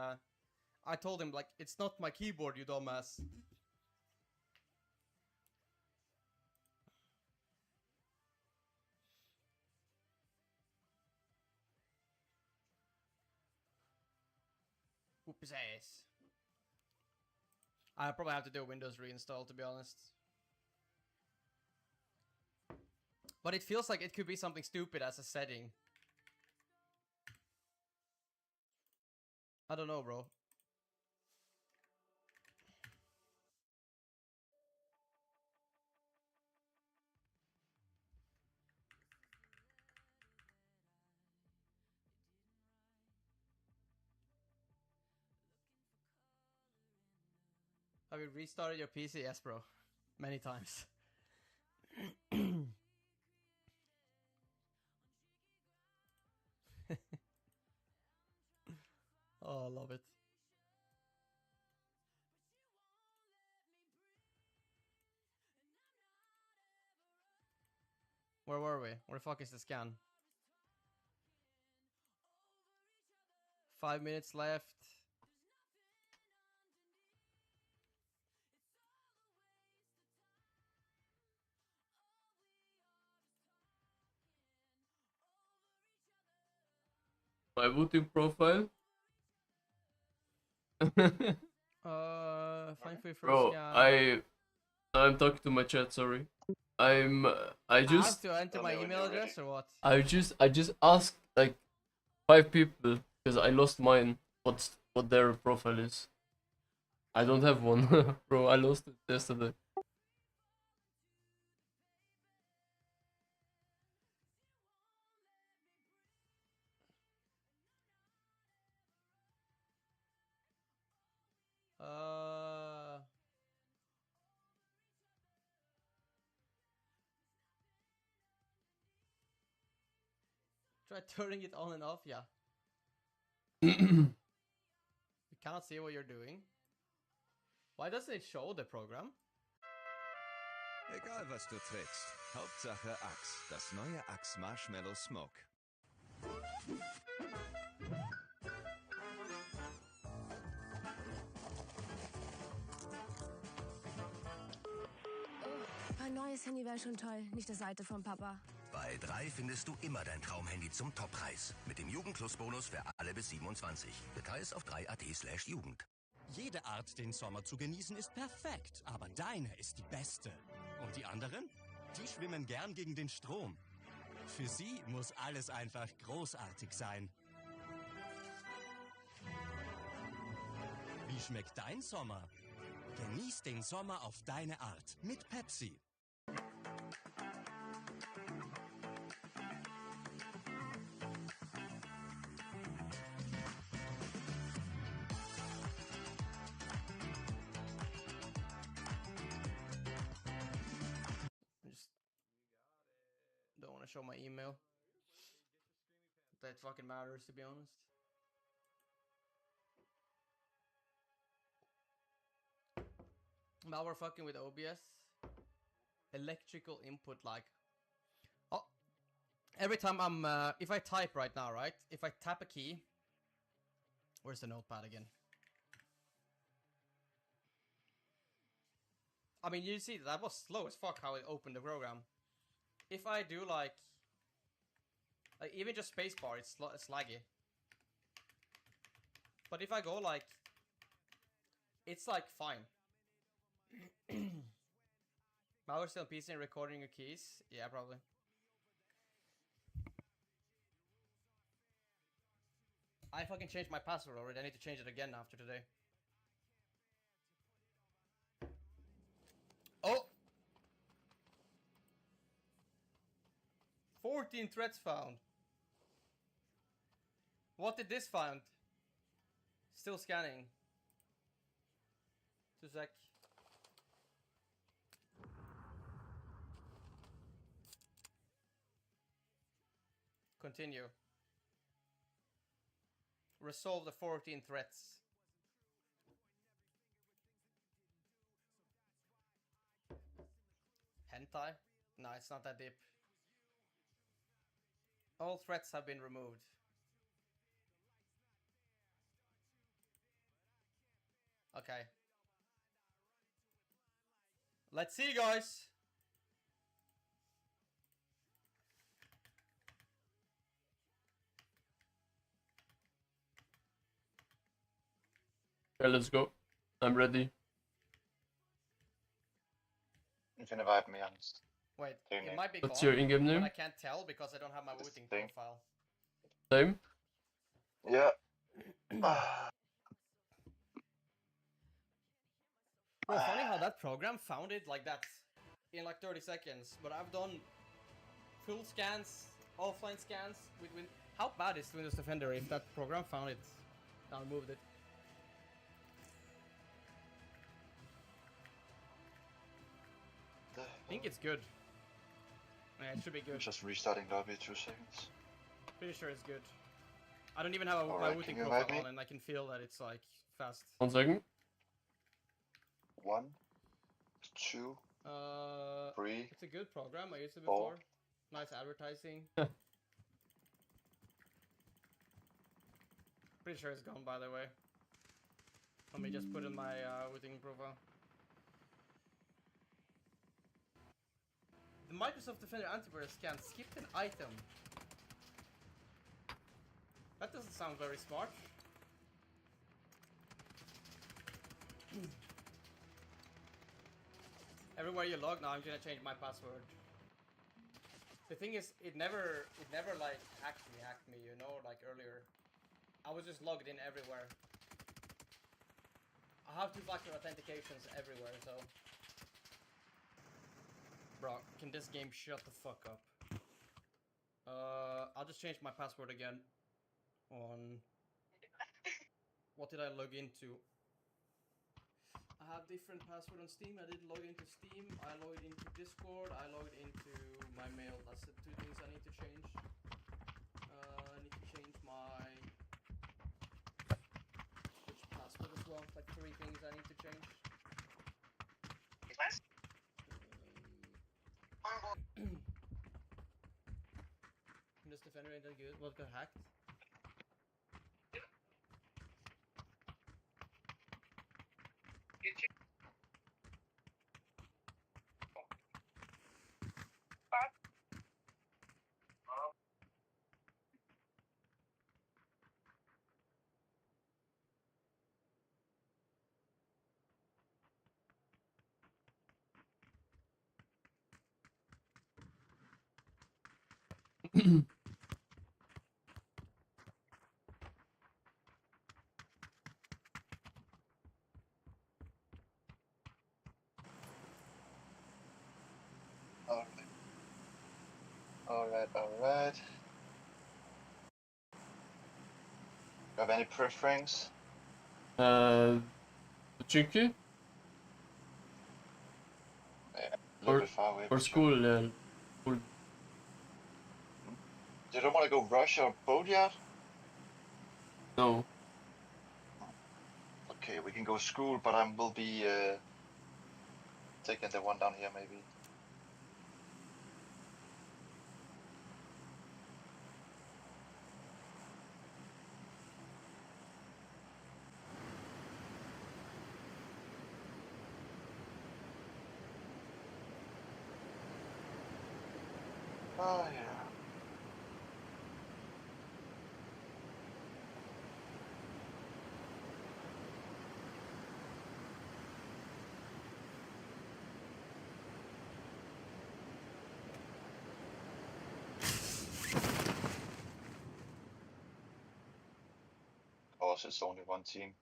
I told him like, it's not my keyboard, you dumbass. Whoop his ass. I probably have to do a Windows reinstall, to be honest. But it feels like it could be something stupid as a setting. I don't know, bro. Have you restarted your PC? Yes, bro. Many times. Oh, I love it. Where were we? Where the fuck is the scan? 5 minutes left. My voting profile. Fine for your first Bro, scan. I'm talking to my chat. Sorry. I I just have to enter my email address or what? I just asked like 5 people because I lost mine. What their profile is? I don't have one, bro. I lost it yesterday. Try turning it on and off, yeah. Cannot see what you're doing. Why doesn't it show the program? Egal was du trägst. Hauptsache Axe. Das neue Axe Marshmallow Smoke. Ein neues Handy wäre schon toll, nicht das alte vom Papa. Bei 3 findest du immer dein Traumhandy zum Toppreis. Mit dem Jugendplus-Bonus für alle bis 27. Details auf 3.at/Jugend. Jede Art, den Sommer zu genießen, ist perfekt. Aber deine ist die beste. Und die anderen? Die schwimmen gern gegen den Strom. Für sie muss alles einfach großartig sein. Wie schmeckt dein Sommer? Genieß den Sommer auf deine Art mit Pepsi. Don't want to show my email. That fucking matters, to be honest. Now we're fucking with OBS. Electrical input lag. Oh, every time I'm if I type right now, right? If I tap a key, where's the notepad again? I mean, you see that was slow as fuck how it opened the program. If I do like even just spacebar, it's laggy. But if I go like, it's like fine. Malware still on PC and recording your keys? Yeah, probably. I fucking changed my password already. I need to change it again after today. Oh! 14 threats found. What did this find? Still scanning. 2 sec. Continue. Resolve the 14 threats. Hentai? No, it's not that deep. All threats have been removed. Okay. Let's see, guys. Okay, let's go. I'm ready. You can invite me, honest. Wait, Your it name. might be What's gone, your in-game name? but I can't tell because I don't have my voting profile. Same? Yeah. Bro, funny how that program found it like that in like 30 seconds, but I've done full scans, offline scans with Win. How bad is Windows Defender if that program found it and removed it? I think it's good. Yeah, it should be good. Just restarting lobby 2 seconds. Pretty sure it's good. I don't even have my Alright, routing can you profile invite me? on, and I can feel that it's like fast. 1 second. 1, 2, 3. It's a good program. I used it 4. before. Nice advertising. Pretty sure it's gone, by the way. Let me just put in my routing profile. The Microsoft Defender antivirus scan skipped an item. That doesn't sound very smart. Everywhere you log now, I'm gonna change my password. The thing is, it never like hacked me, you know, like earlier. I was just logged in everywhere. I have 2-factor authentications everywhere, so. Bro, can this game shut the fuck up? I'll just change my password again. On what did I log into? I have different password on Steam. I didn't log into Steam. I logged into Discord. I logged into my mail. That's the 2 things I need to change. I need to change my Switch password. like 3 things I need to change. This defender ain't that good. What got hacked? Alright. Have any preference? Chinky? Yeah, a little bit far away. For school, yeah. School. You don't want to go rush or boatyard? No. Okay, we can go school, but I will be taking the one down here maybe. Oh yeah. Of course, it's only one team.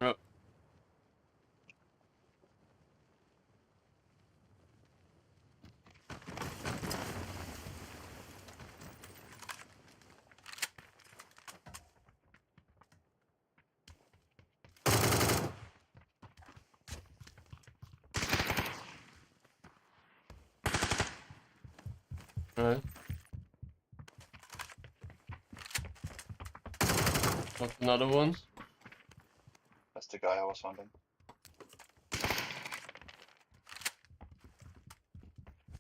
Yep. Alright. Got another one. That's the guy I was hunting.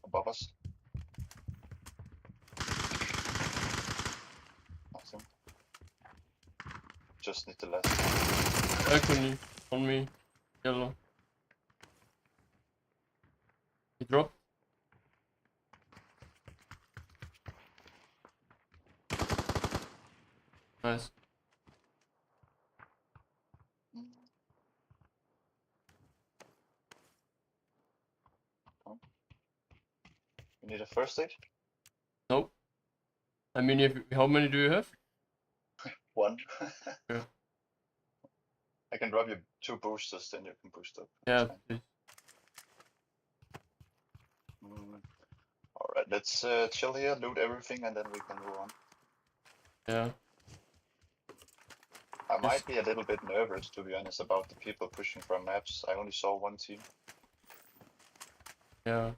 Above us. Awesome. Just need the last. Back on me. Yellow. He dropped. Nice. You need a first aid? Nope. I mean, how many do you have? One. Yeah. I can drop you 2 boosters, then you can boost up. Yeah, please. Alright, let's chill here, loot everything, and then we can move on. Yeah. I might be a little bit nervous, to be honest, about the people pushing from maps. I only saw one team. Yeah.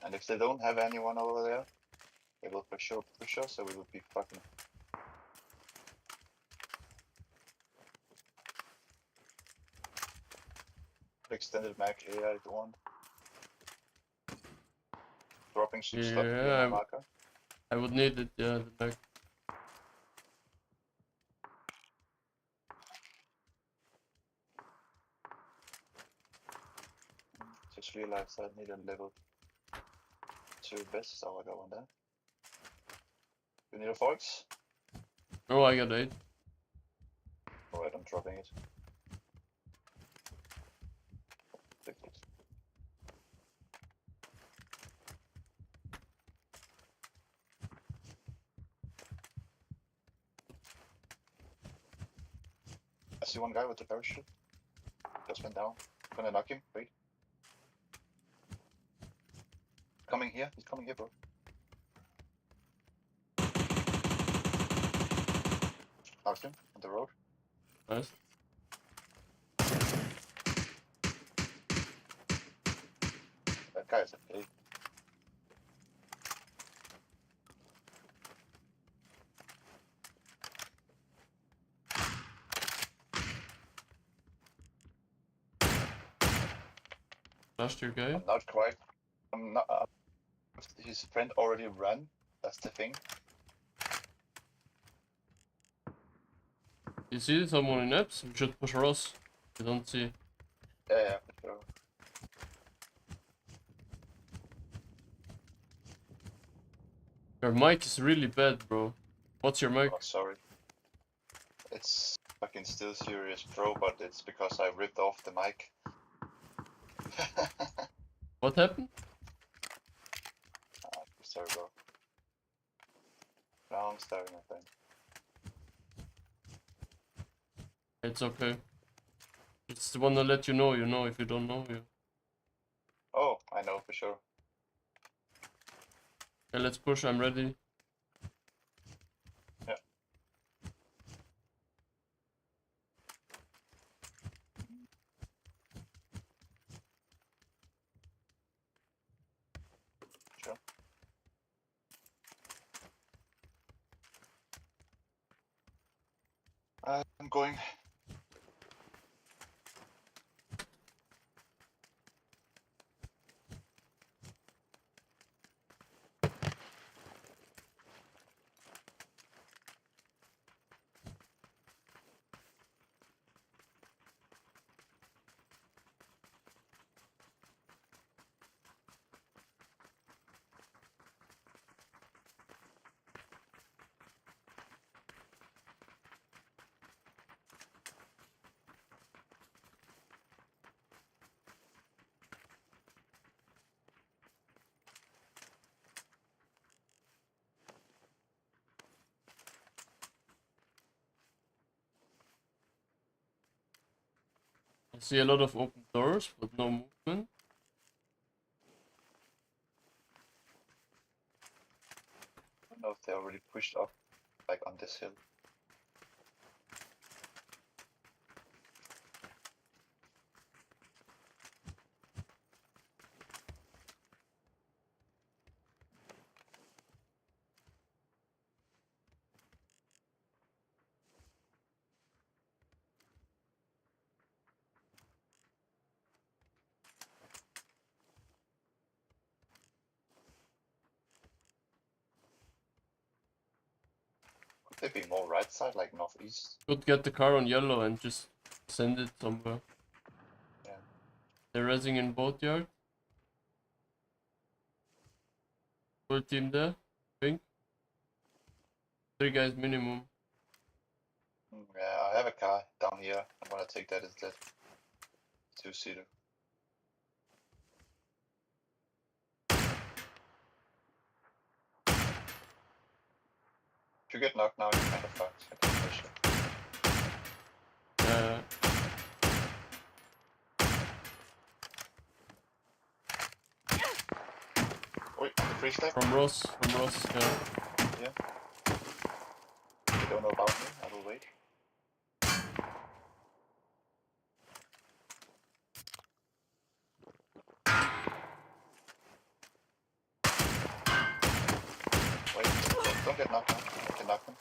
And if they don't have anyone over there, they will for sure push us, so we will be fucking. Extended mag AI if you want. Dropping some stuff near my marker. I would need it, yeah, the back. Just realized I need a level 2 vest, so I got one there. You need a fox? No, I got 8. Alright, I'm dropping it. Take it. I see one guy with the parachute. Just went down. Gonna knock him. Wait. Coming here. He's coming here, bro. Knocked him on the road. Nice. That guy is okay. Flashed your guy? I'm not quite. I'm not. His friend already ran. That's the thing. You see someone in apps? We should push Ross. You don't see. Yeah, for sure. Your mic is really bad, bro. What's your mic? Oh, sorry. It's fucking still Serious Pro, but it's because I ripped off the mic. What happened? Sorry, bro. Now I'm starting, I think. It's okay. Just wanna let you know, if you don't know, you. Oh, I know for sure. Okay, let's push, I'm ready. Yeah. Sure. I'm going. I see a lot of open doors, but no movement. I don't know if they already pushed up, like on this hill. Could they be more right side, like northeast? Could get the car on yellow and just send it somewhere. Yeah. They're resing in boatyard. Full team there, I think. 3 guys minimum. Yeah, I have a car down here. I'm gonna take that instead. 2-seater. If you get knocked now, you're kind of fucked. I can push it. Wait, the free step? From Ross, yeah. Yeah. You don't know about me, I will wait. Wait, don't get knocked now. I can knock them.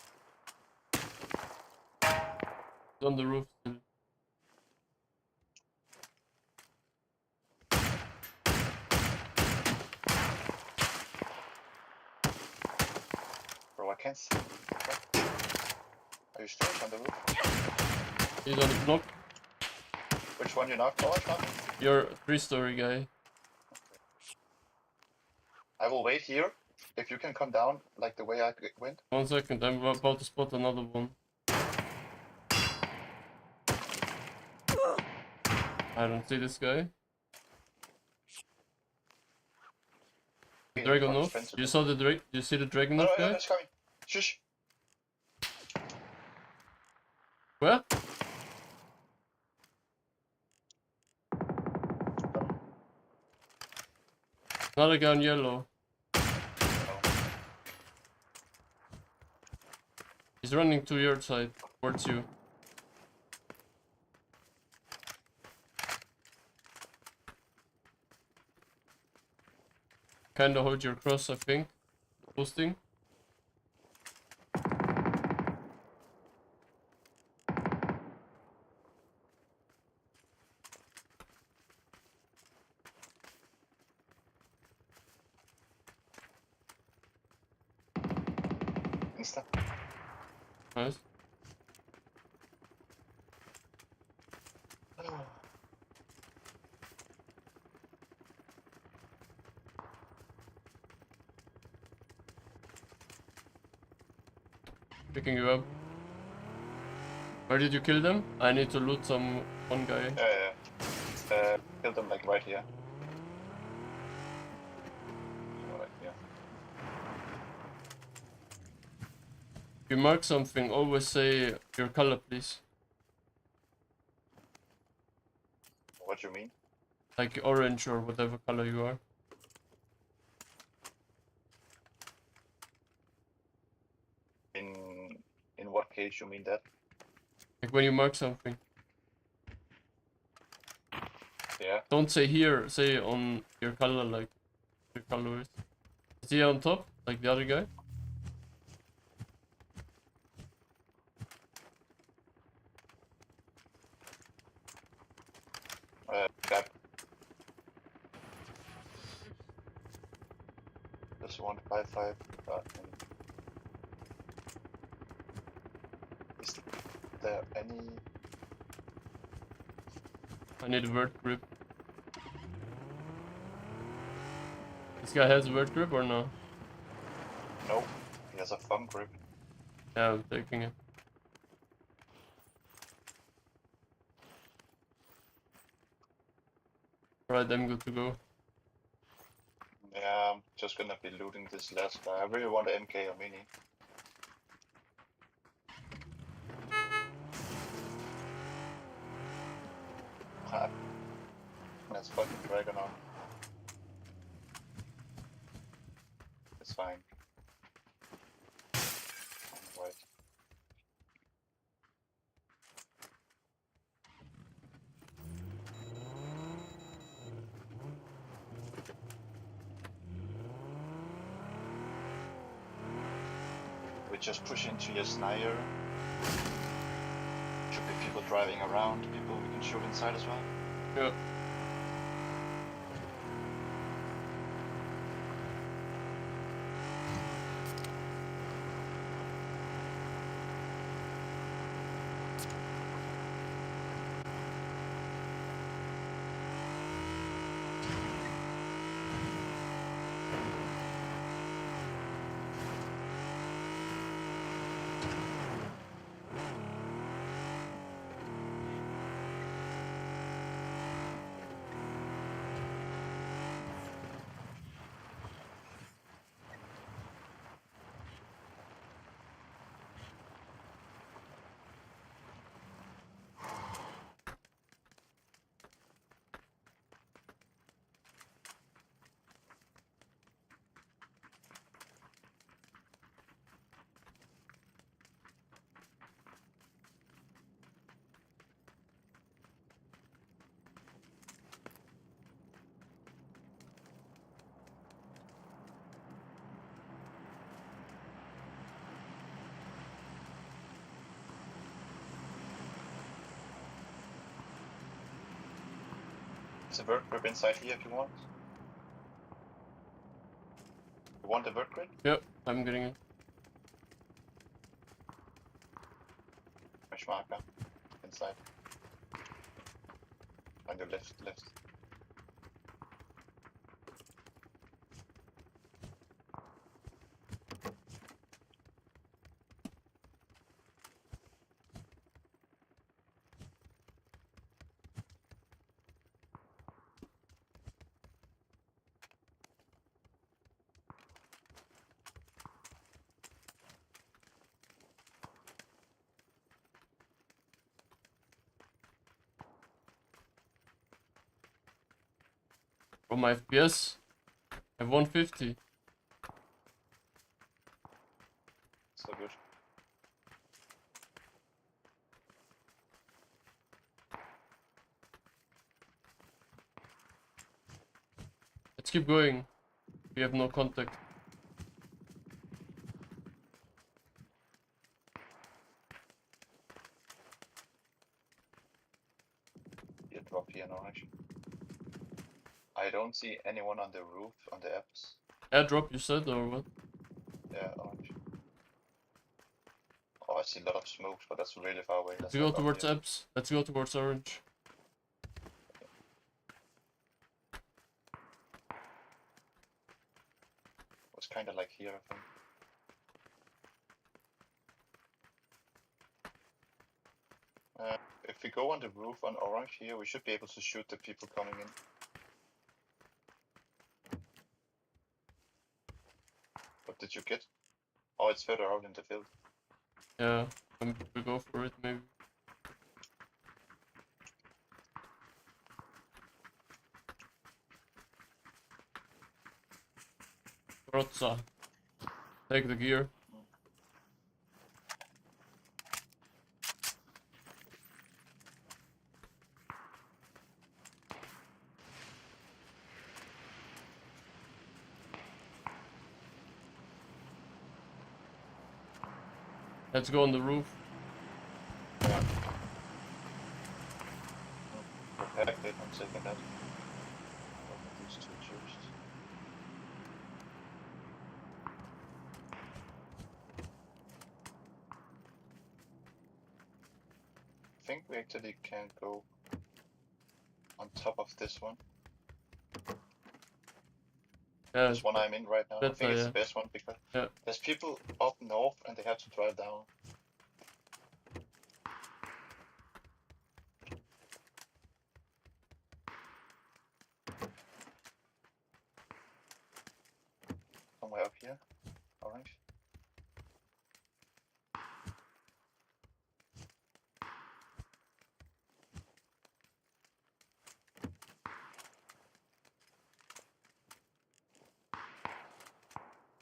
He's on the roof still. Bro, I can't see. What? Are you still on the roof? He's on the knock. Which one you knocked? Oh, I knocked him. Your 3-story guy. I will wait here. If you can come down, like the way I went. 1 second, I'm about to spot another one. I don't see this guy. Dragonov? You saw the you see the Dragonov No, guy? it's coming. Shush. Where? Another guy on yellow. He's running to your side, towards you. Kinda hold your cross, I think. Boosting. venstre. Nice. Picking you up. Where did you kill them? I need to loot one guy. Kill them like right here. Right here. If you mark something, always say your color, please. What do you mean? Like orange or whatever color you are. In what case you mean that? Like when you mark something. Yeah. Don't say here, say on your color, like your color is. Is he on top, like the other guy? Gap. This 155. Is there any? I need a vert grip. This guy has a vert grip or no? No, he has a thumb grip. Yeah, I'm taking it. Alright, I'm good to go. Yeah, I'm just gonna be looting this last guy. I really want an MK or mini. That's fucking dragon on. It's fine. Right. We just push into your Snider. Should be people driving around, people we can shoot inside as well. Yeah. There's a vert grip inside here if you want. You want a vert grip? Yep, I'm getting it. Mesh marker. Inside. On your left. From my FPS, I have 150. So good. Let's keep going. We have no contact. You drop here in orange. I don't see anyone on the roof on the apps. Airdrop, you said, or what? Yeah, orange. I see a lot of smokes, but that's really far away. Let's go towards Eps. Let's go towards orange. It's kind of like here, I think. If we go on the roof on orange here, we should be able to shoot the people coming in. What did you get? Oh, it's further out in the field. Yeah, we go for it maybe. Rotza. Take the gear. Let's go on the roof. Prepare it, I'm taking that. These two first. I think we actually can go on top of this one. Yeah, This one I'm in right now. I better, think it's yeah. the best one because Yeah. there's people up north and they have to drive down. Somewhere up here, orange.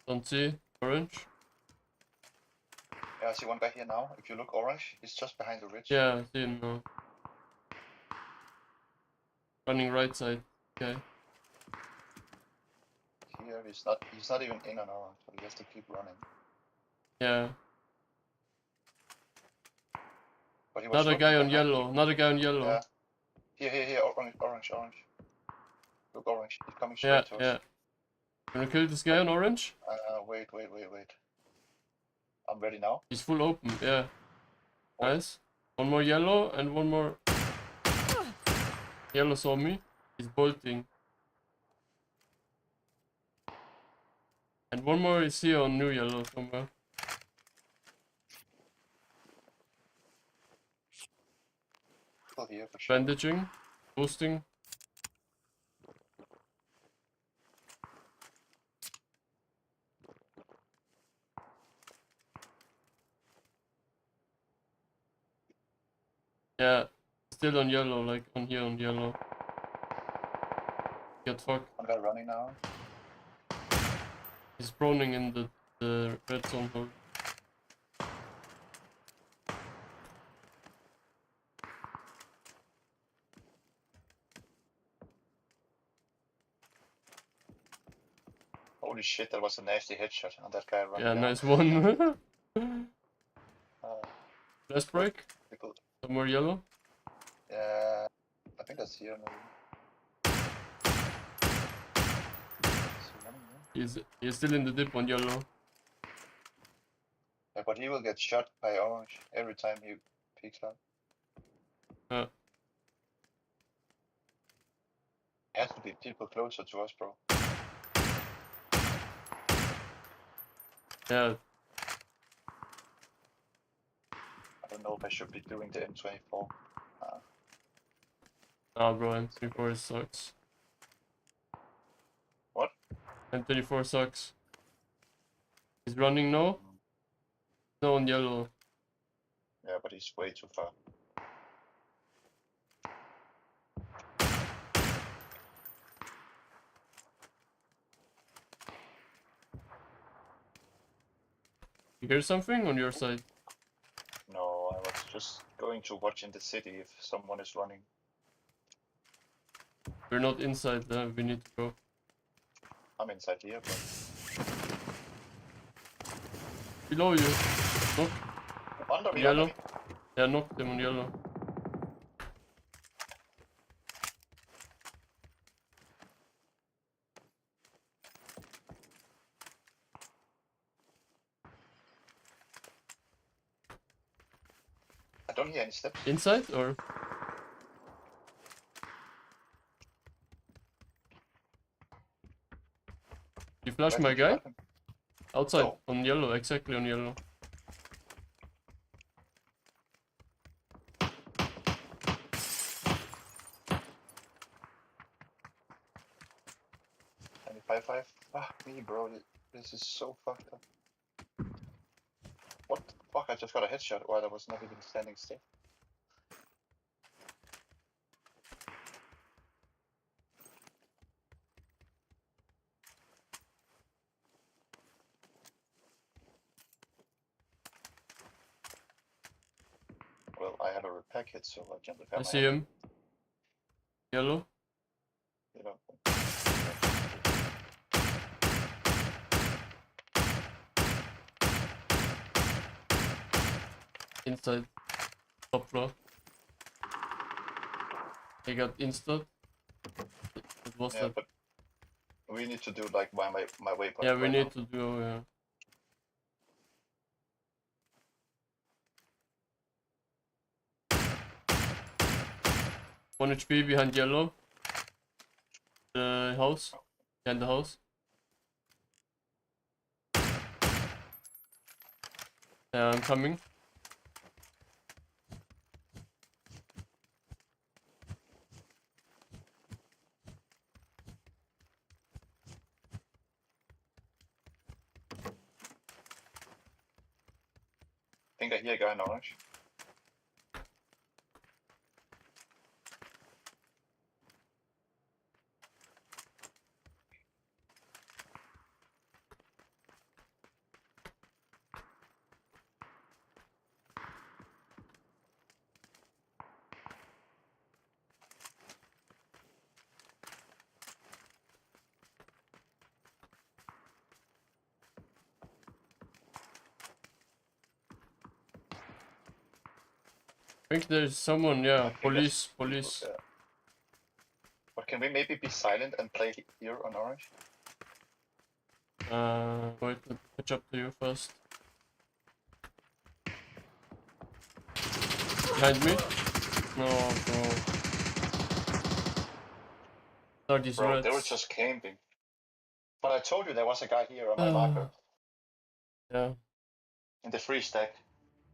Don't see orange. Yeah, I see one guy here now. If you look orange, he's just behind the ridge. Yeah, I see him now. Running right side. Okay. Here, he's not even in on orange, so he has to keep running. Yeah. But he was Another looking guy on behind yellow. you. Another guy on yellow. Yeah. Here, orange. Look, orange. He's coming Yeah, straight to us. yeah. Gonna kill this guy on orange? Wait. I'm ready now. He's full open, yeah. Nice. One more yellow and one more. Yellow saw me. He's bolting. And one more is here on new yellow somewhere. Still here for sure. Bandaging. Boosting. Yeah, still on yellow, like on here on yellow. Get fucked. One guy running now. He's proning in the red zone hole. Holy shit, that was a nasty headshot on that guy running Yeah, down. nice one. Uh, Last break. people, Somewhere yellow. yeah, I think that's here maybe. Is he running here? He's still in the dip on yellow. Yeah, but he will get shot by orange every time he peeks out. Has to be people closer to us, bro. Yeah. I don't know if I should be doing the M24. Nah, bro, M24 sucks. What? M24 sucks. He's running now. No on yellow. Yeah, but he's way too far. You hear something on your side? No, I was just going to watch in the city if someone is running. We're not inside there, we need to go. I'm inside here, but... Below you. Knock. Under me, Yellow. under me. Yeah, knocked him on yellow. don't hear any steps. Inside or? You flash Where my did you guy? let him? Outside, No. on yellow, exactly on yellow. And 5-5. Ah, me, bro. This is so fucked up. What the fuck? I just got a headshot while I was not even standing still. Well, I have a repair kit, so I can repair I my see helmet. him. Yellow. You know. Inside. Top floor. I got insta. What was Yeah, that? but we need to do like my waypoint. Yeah, we right need now. to do, yeah. One HP behind yellow. The house. Behind the house. Yeah, I'm coming. I think I hear a guy in orange. I think there's someone, yeah, I think there's police. people, yeah. But can we maybe be silent and play here on orange? Wait, let me catch up to you first. Behind me? No, bro. Start these Bro, they were reds. just camping. But I told you there was a guy here on my marker. Yeah. In the free stack.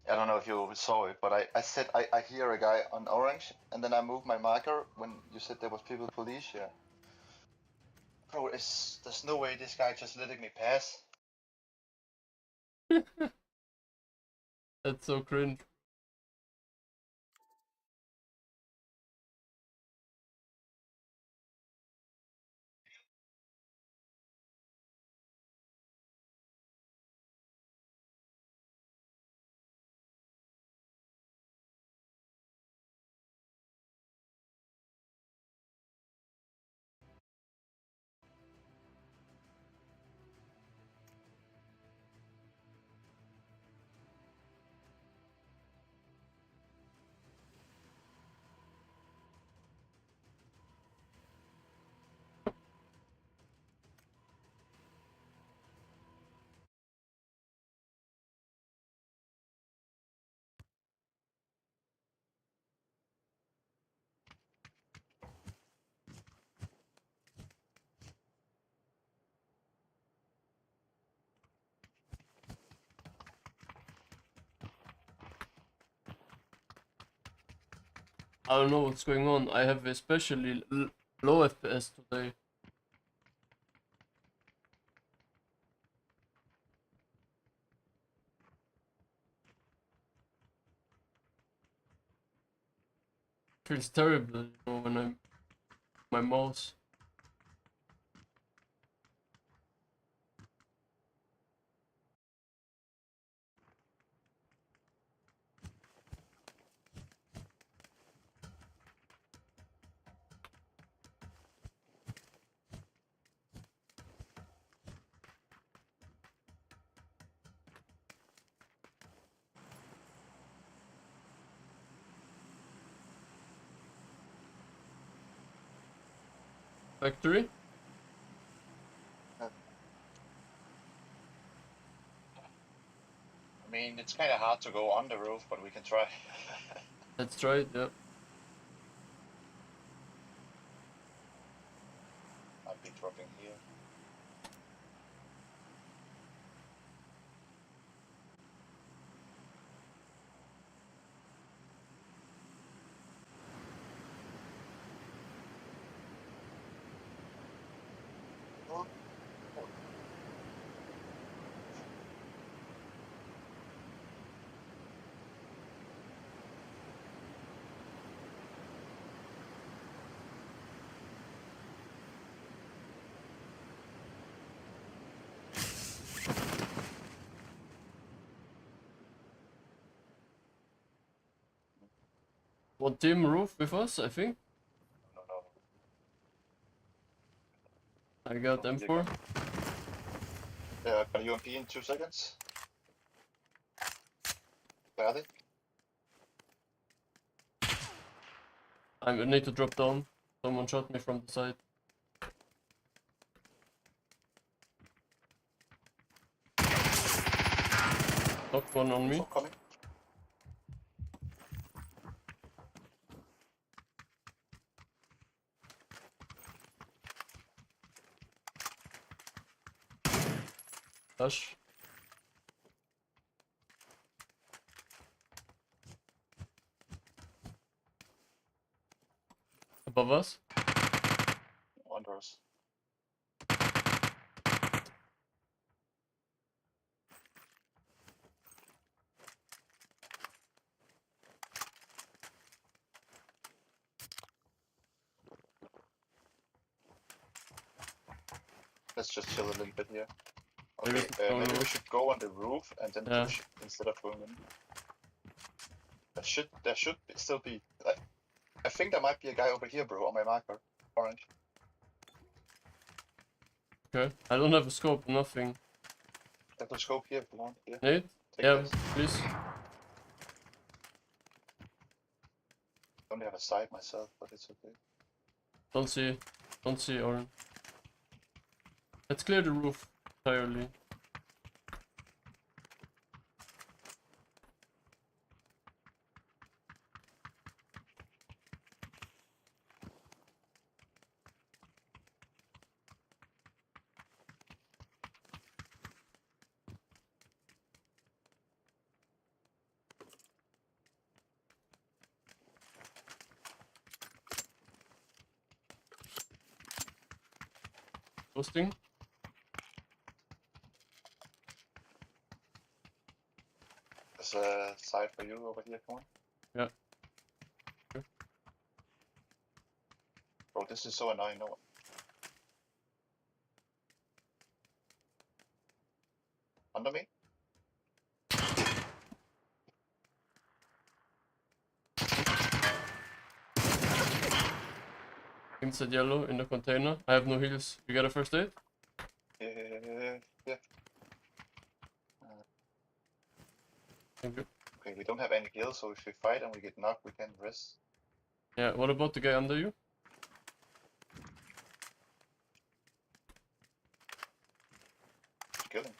I don't know if you saw it, but I said I hear a guy on orange, and then I moved my marker when you said there was people police here. Bro, there's no way this guy just letting me pass. That's so cringe. I don't know what's going on. I have especially low FPS today. Feels terrible, you know, when I'm my mouse. Factory? I mean, mean, it's kind of hard to go on the roof, but we can try. Let's try it, yeah. I'll be dropping here. One team roof with us, I think. I got M4. Yeah, got a UMP in 2 seconds. Where are they? I need to drop down. Someone shot me from the side. Knocked one on me. Coming. Flash. Above us. Under us. Let's just chill a little bit here. Okay, maybe we should go on the roof and then push instead of going in. There should still be. I think there might be a guy over here, bro, on my marker. Orange. Okay. I don't have a scope, nothing. Have a scope here if you want. Yeah. Nate? Yeah, please. I only have a sight myself, but it's okay. Don't see orange. Let's clear the roof entirely. Posting. There's a side for you over here, come on. Yeah. Bro, this is so annoying, no one. Under me? Inside yellow in the container. I have no heals. You got a first aid? Yeah. Thank you. Okay, we don't have any heals, so if we fight and we get knocked, we can rest. Yeah, what about the guy under you? Kill him.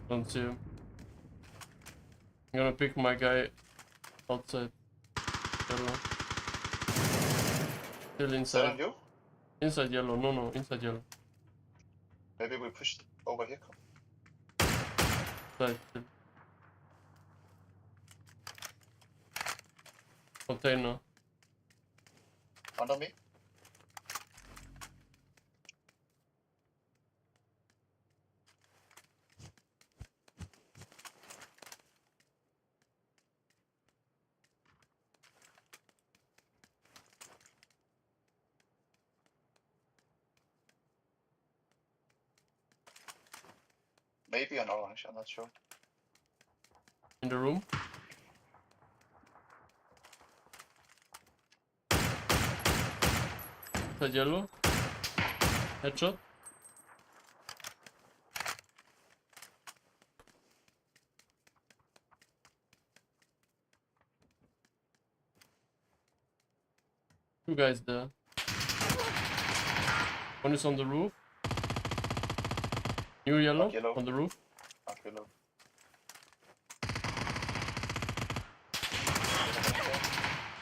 Don't see him. I'm gonna pick my guy outside. Yellow. Still inside. On you? Inside yellow, no, inside yellow. Maybe we push over here. Come. Side still. Container. Under me? Maybe on orange, I'm not sure. In the room. Inside yellow. Headshot. Two guys there. One is on the roof. New yellow, yellow. on the roof. Yellow.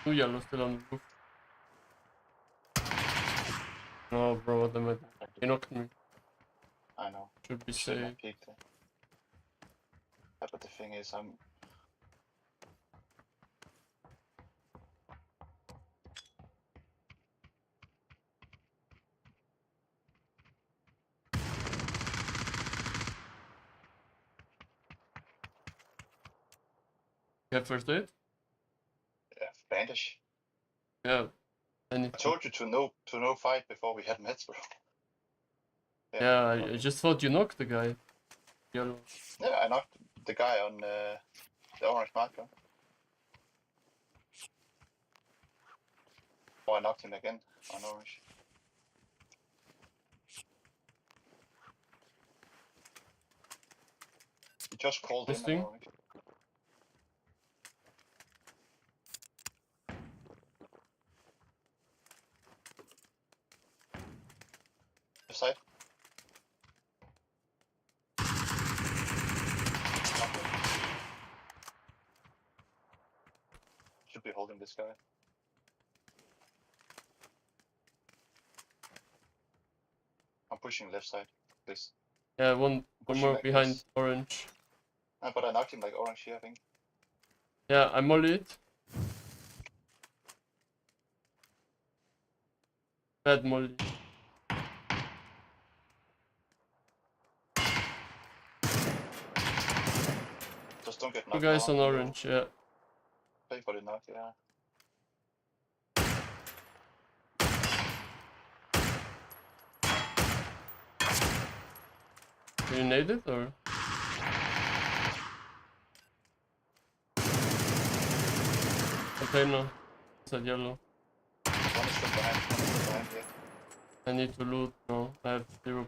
New yellow still on the roof. No, bro, what am I doing? He knocked me. I know. Should be Shouldn't safe. have peeked there. Yeah, but the thing is, I'm. You have first aid? Yeah, bandage. Yeah. I told you to no fight before we had meds, bro. Yeah, I just thought you knocked the guy. Yellow. Yeah, I knocked the guy on the orange marker. Or I knocked him again on orange. He just called in on orange. Left side. Should be holding this guy. I'm pushing left side, please. Yeah, one more like behind this. orange. But I knocked him like orange here, I think. Yeah, I molly it. Bad molly. Just don't get Two knocked guys down. on orange, yeah. Pay for the knock, yeah. Did you nade it or? Container. Inside yellow. One is still behind here. I need to loot now. I have 0.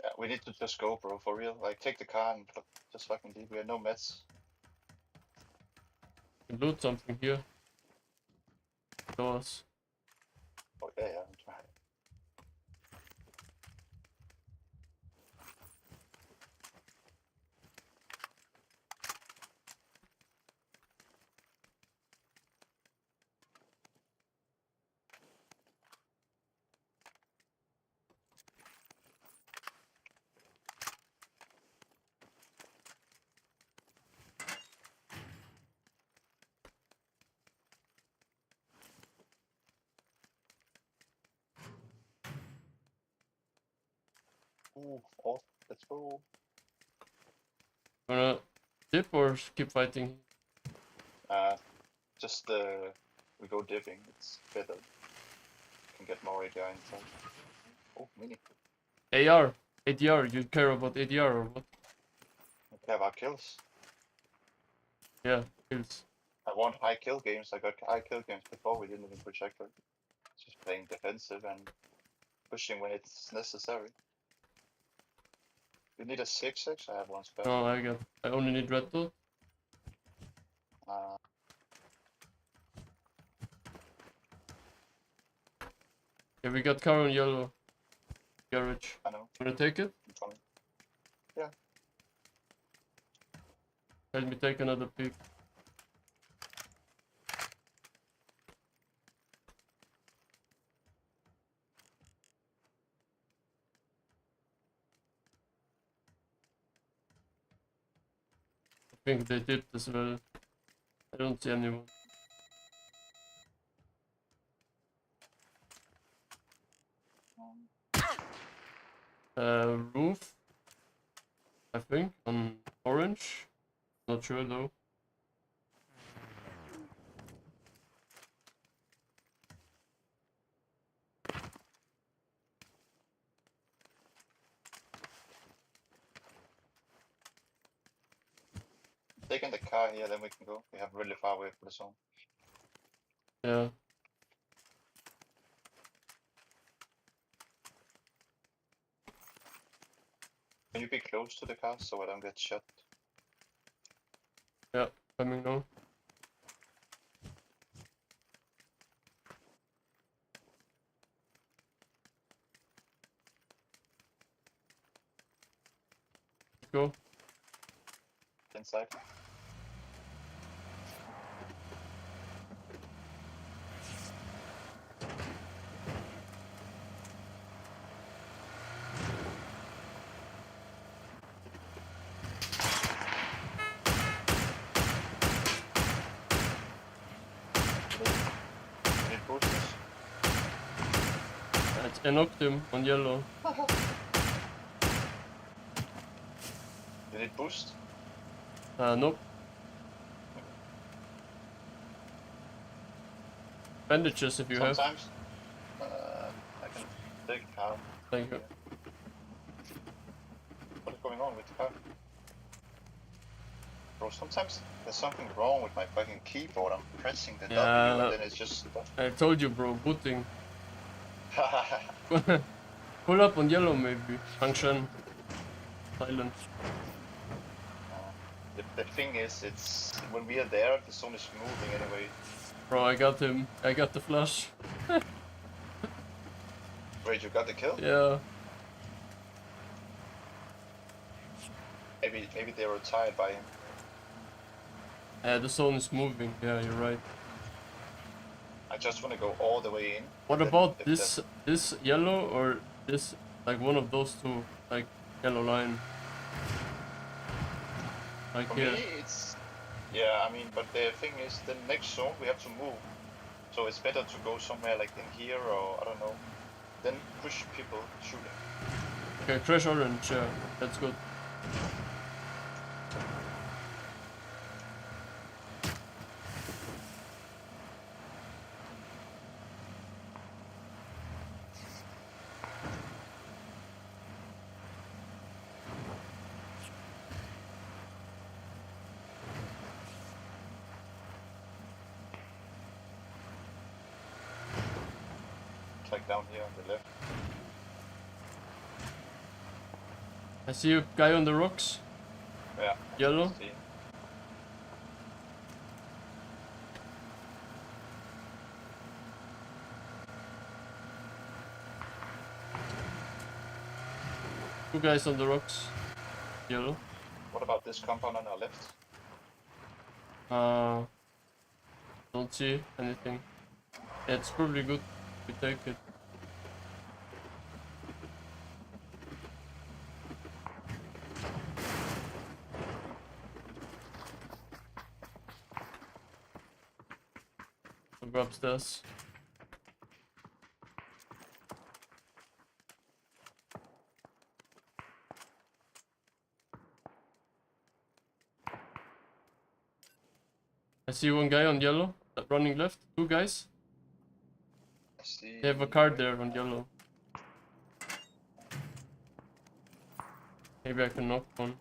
Yeah, we need to just go, bro, for real. Like, take the car and just fucking leave. We have no meds. Loot something here. Doors. Oh, yeah, I'm trying. Ooh, off. Let's go. Wanna dip or keep fighting? Just we go dipping. It's better. Can get more ADR inside. Oh, mini. AR. ADR. You care about ADR or what? I care about kills. Yeah, kills. I want high kill games. I got high kill games before. We didn't even project it. Just playing defensive and pushing when it's necessary. You need a 6-6? I have one spare. No, I only need red dot. Yeah, we got car on yellow. Garage. I know. Wanna take it? I'm coming. Yeah. Let me take another peek. I think they dipped as well. I don't see anyone. Roof. I think on orange. Not sure though. Taking the car here, then we can go. We have really far away from the zone. Yeah. Can you be close to the car so I don't get shot? Yeah, coming now. Go. Inside. Need boosters? I knocked him on yellow. You need boost? Nope. Bandages if you have. Sometimes. I can take a car. Thank you. What is going on with the car? Bro, sometimes there's something wrong with my fucking keyboard. I'm pressing the W and then it's just stuck. I told you, bro, booting. Pull up on yellow maybe. Function. Silent. The thing is, it's when we are there, the zone is moving anyway. Bro, I got him. I got the flush. Wait, you got the kill? Yeah. Maybe they were tired by him. The zone is moving. Yeah, you're right. I just want to go all the way in. What about this yellow or this, like one of those two, like yellow line? Like For here. me, it's... Yeah, I mean, but the thing is, the next zone we have to move. So it's better to go somewhere like in here or, I don't know. Then push people shooting. Okay, crash orange, yeah, that's good. It's like down here on the left. I see a guy on the rocks. Yeah. Yellow. See. Two guys on the rocks. Yellow. What about this compound on our left? Don't see anything. Yeah, it's probably good to take it. I'll go upstairs. I see one guy on yellow, running left. Two guys. I see. They have a card there on yellow. Maybe I can knock one.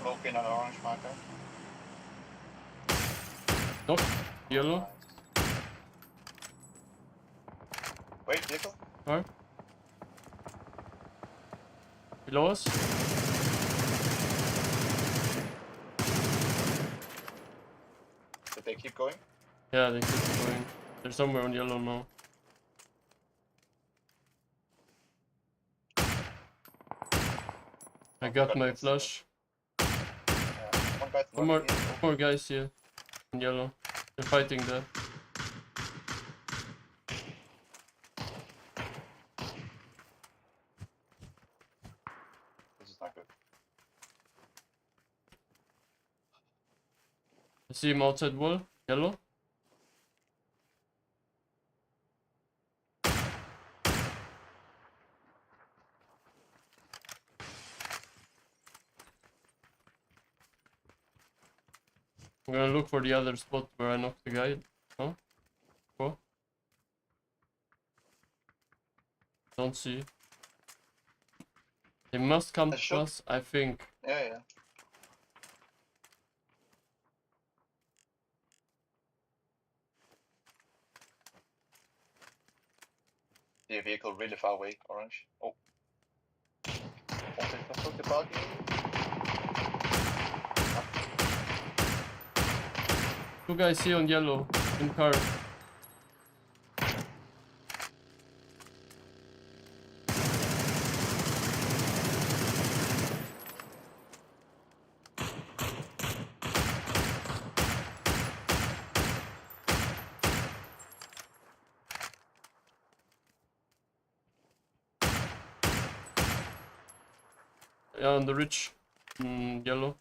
Broken on orange marker. Knock. Yellow. Wait, vehicle. Car. Below us. Did they keep going? Yeah, they keep going. They're somewhere on yellow now. I got my flush. One more guys here on yellow. They're fighting there. This is not good. I see him outside wall. Yellow. I'm gonna look for the other spot where I knocked the guy. Oh, go. Don't see. They must come to us, I think. Yeah, yeah. vehicle really far away, orange. Oh. Okay, the buggy. Two guys here on yellow in car. Yeah, on the ridge. Yellow.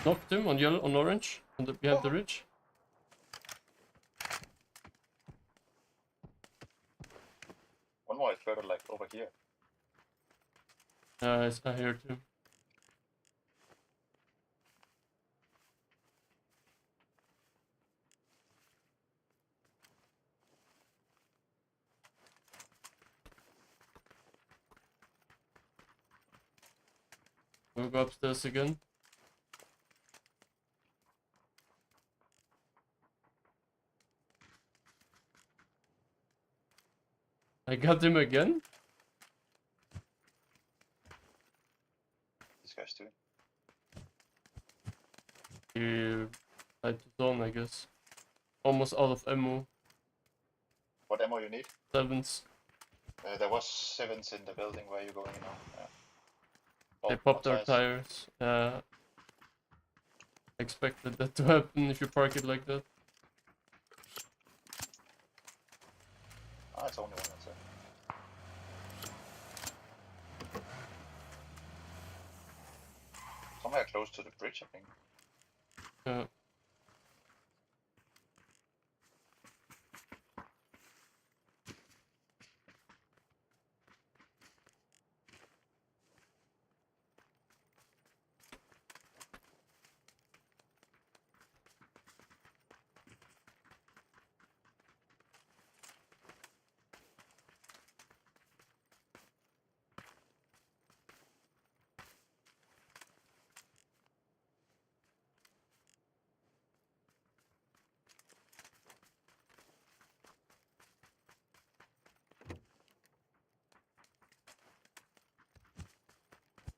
Knocked him on yellow, on orange, on the behind the ridge. One more is further like over here. I hear too. We'll go upstairs again. I got him again? This guy's doing. He tried to zone, I guess. Almost out of ammo. What ammo you need? 7s. There was 7s in the building where you're going now. Yeah. They Oh, popped our tires. tires. Expected that to happen if you park it like that. Ah, it's only one, that's it. Somewhere close to the bridge, I think. Yeah.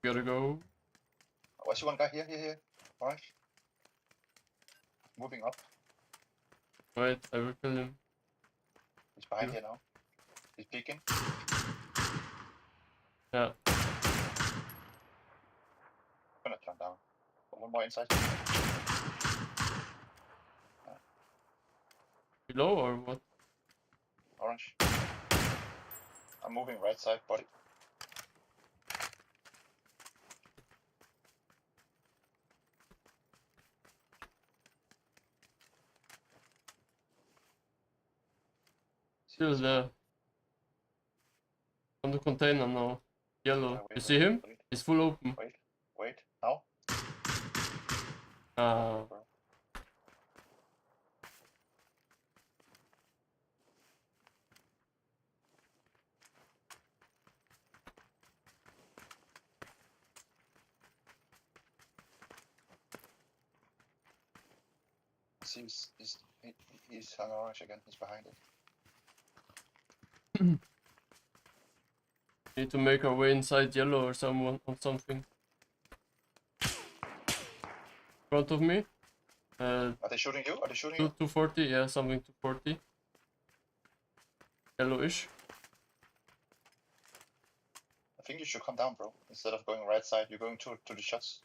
Gotta go. Oh, I see one guy here. Orange. Moving up. Right, I will kill him. He's behind here now. He's peeking. Yeah. Gonna climb down. One more inside. Below or what? Orange. I'm moving right side, body. Still there. On the container now. Yellow. You see him? He's full open. Wait. Now? He's hung orange again. He's behind it. Need to make our way inside yellow or someone on something. In front of me. Are they shooting you? 240, yeah, something 240. Yellowish. I think you should come down, bro. Instead of going right side, you're going to the shots.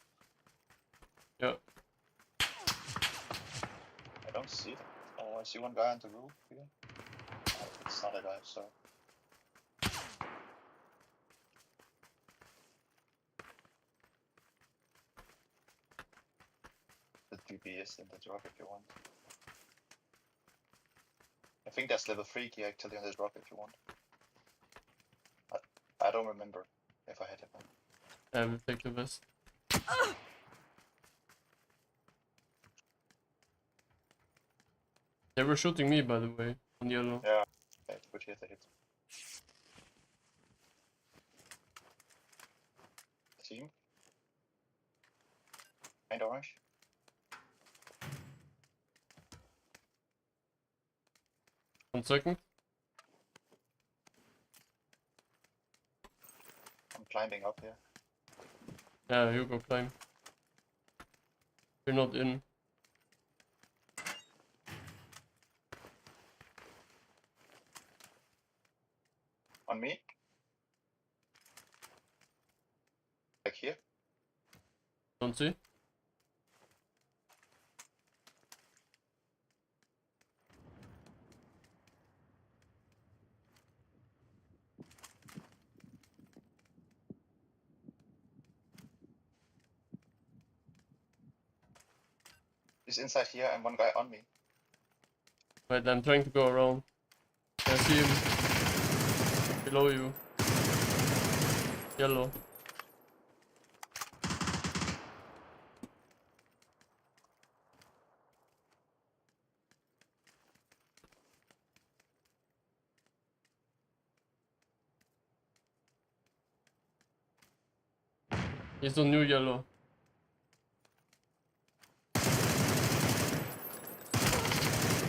Yeah. I don't see them. Oh, I see one guy on the roof here. Oh, it's not a guy, so. The DBS in the drop if you want. I think there's level 3 key actually on the drop if you want. I don't remember if I had it. I will take the vest. They were shooting me, by the way, on yellow. Yeah, good hit, they hit. Team. And orange. One second. I'm climbing up here. Yeah, you go climb. You're not in. On me. Like here. Don't see. He's inside here and one guy on me. Wait, I'm trying to go around. I see him. Below you. Yellow. He's on new yellow.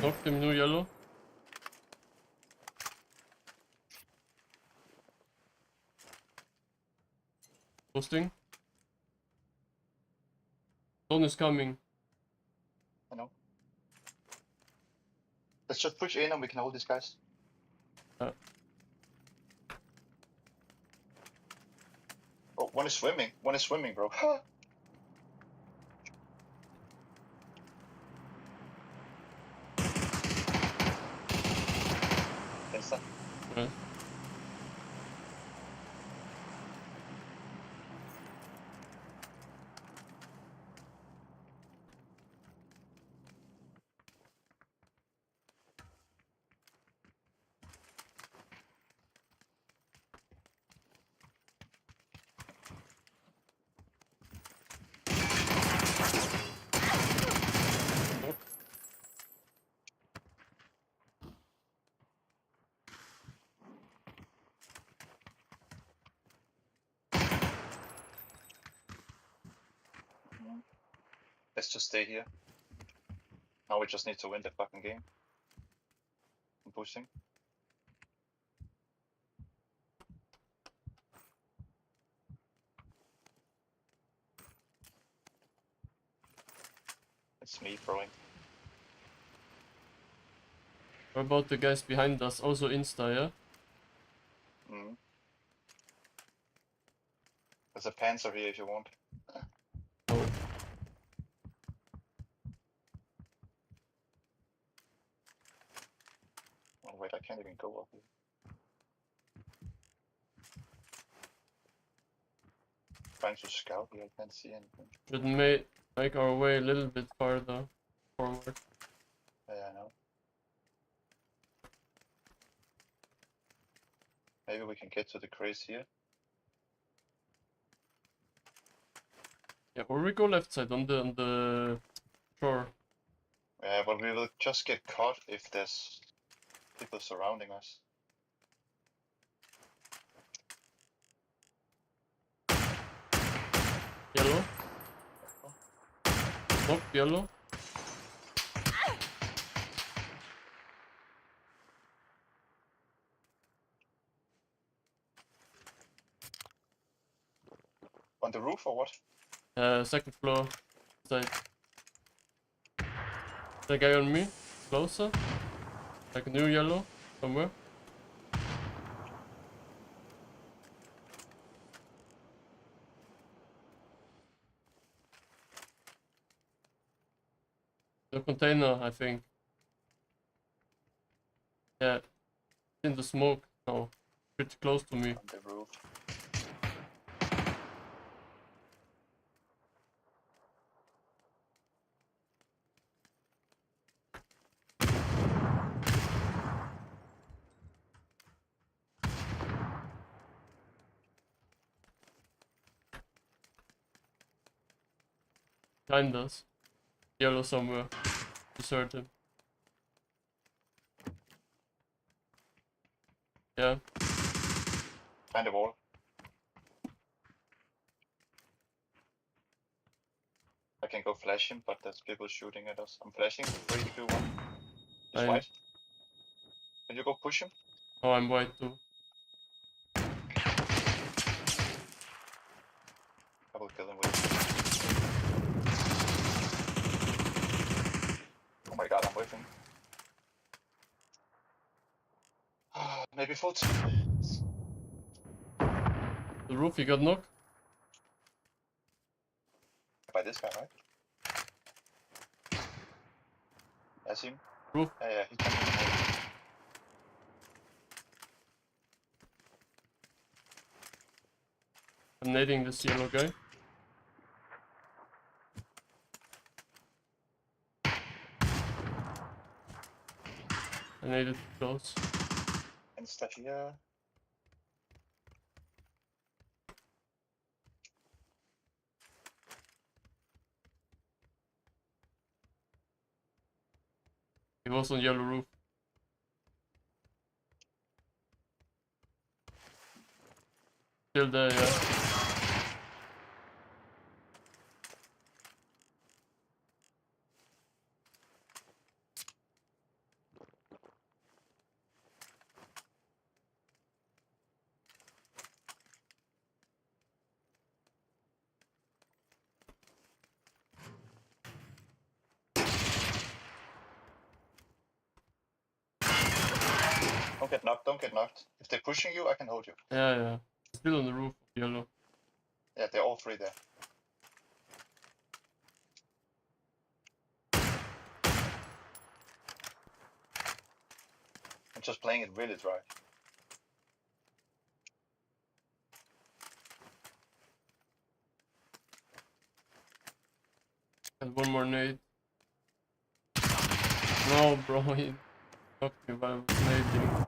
Knocked him new yellow. Posting. Zone is coming. I know. Let's just push in and we can hold these guys. Oh, one is swimming. One is swimming, bro. Insta. Right. Let's just stay here. Now we just need to win the fucking game. I'm pushing. It's me throwing. What about the guys behind us? Also Insta, yeah? Mm. There's a Panzer here if you want. Oh. Oh wait, I can't even go up here. Trying to scout here, I can't see anything. Should make our way a little bit farther forward. Yeah, I know. Maybe we can get to the craze here. Yeah, or we go left side on the shore. Yeah, but we will just get caught if there's people surrounding us. Yellow. Knock yellow. On the roof or what? Second floor side. The guy on me, closer. Like new yellow, somewhere. The container, I think. Yeah, in the smoke now. Pretty close to me. On the roof. Behind us. Yellow somewhere. Deserted. Yeah. Behind the wall. I can go flash him, but there's people shooting at us. I'm flashing. 3, 2, 1. He's I- white. Can you go push him? Oh, I'm white too. I will kill him with. Oh my god, I'm whiffing. Maybe full team. The roof, you got knocked? By this guy, right? I see him. Roof. Yeah, he can. I'm nading this yellow guy. I naded close. Insta here. He was on yellow roof. Still there, yeah. Don't get knocked, don't get knocked. If they're pushing you, I can hold you. Yeah, yeah. Still on the roof, yellow. Yeah, they're all 3 there. I'm just playing it really dry. And one more nade. No, bro, he knocked me while I was nading.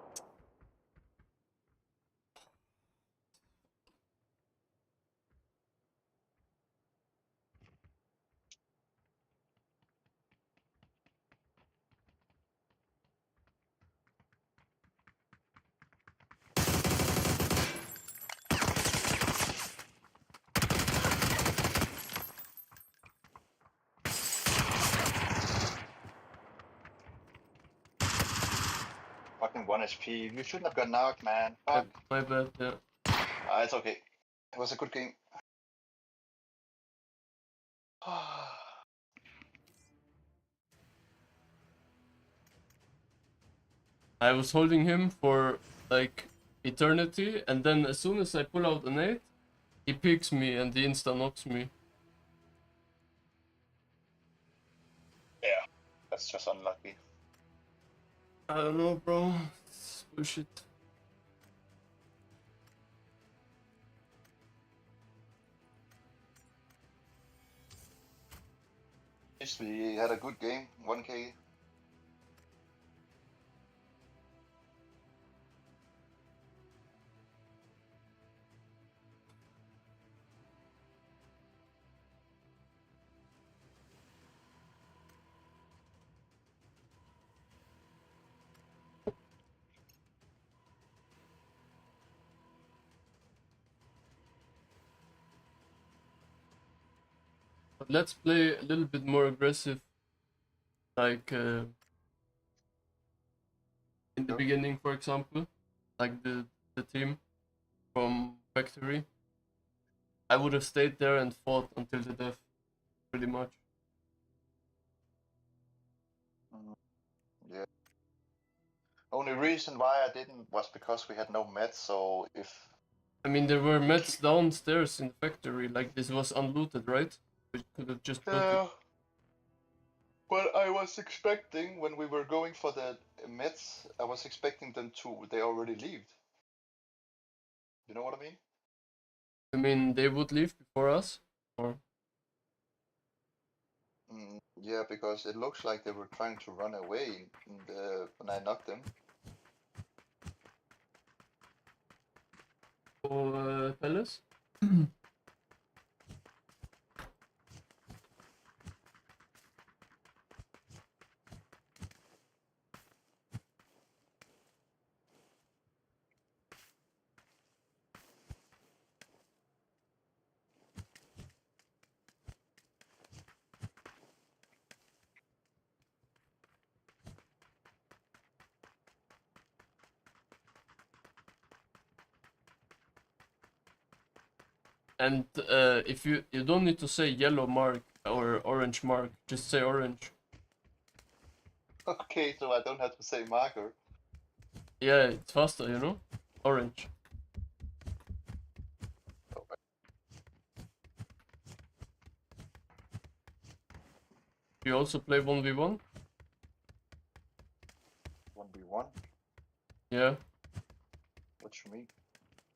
Fucking 1 HP. You shouldn't have got knocked, man. Fuck. My bad, yeah. It's okay. It was a good game. I was holding him for like eternity, and then as soon as I pull out a nade, he picks me and he insta knocks me. Yeah, that's just unlucky. I don't know, bro. It's bullshit. At least we had a good game. 1k. But let's play a little bit more aggressive, like in the beginning, for example, like the team from Factory. I would have stayed there and fought until the death, pretty much. Yeah. Only reason why I didn't was because we had no meds, so if... I mean, there were meds downstairs in the factory, like this was unlooted, right? We could have just built it. Well, I was expecting, when we were going for the meds, I was expecting them to... They already left. You know what I mean? I mean, they would leave before us? Or... Yeah, because it looks like they were trying to run away when I knocked them. Oh, Palace? And if you don't need to say yellow mark or orange mark, just say orange. Okay, so I don't have to say marker. Yeah, it's faster, you know? Orange. You also play 1v1? 1v1? Yeah. What you mean?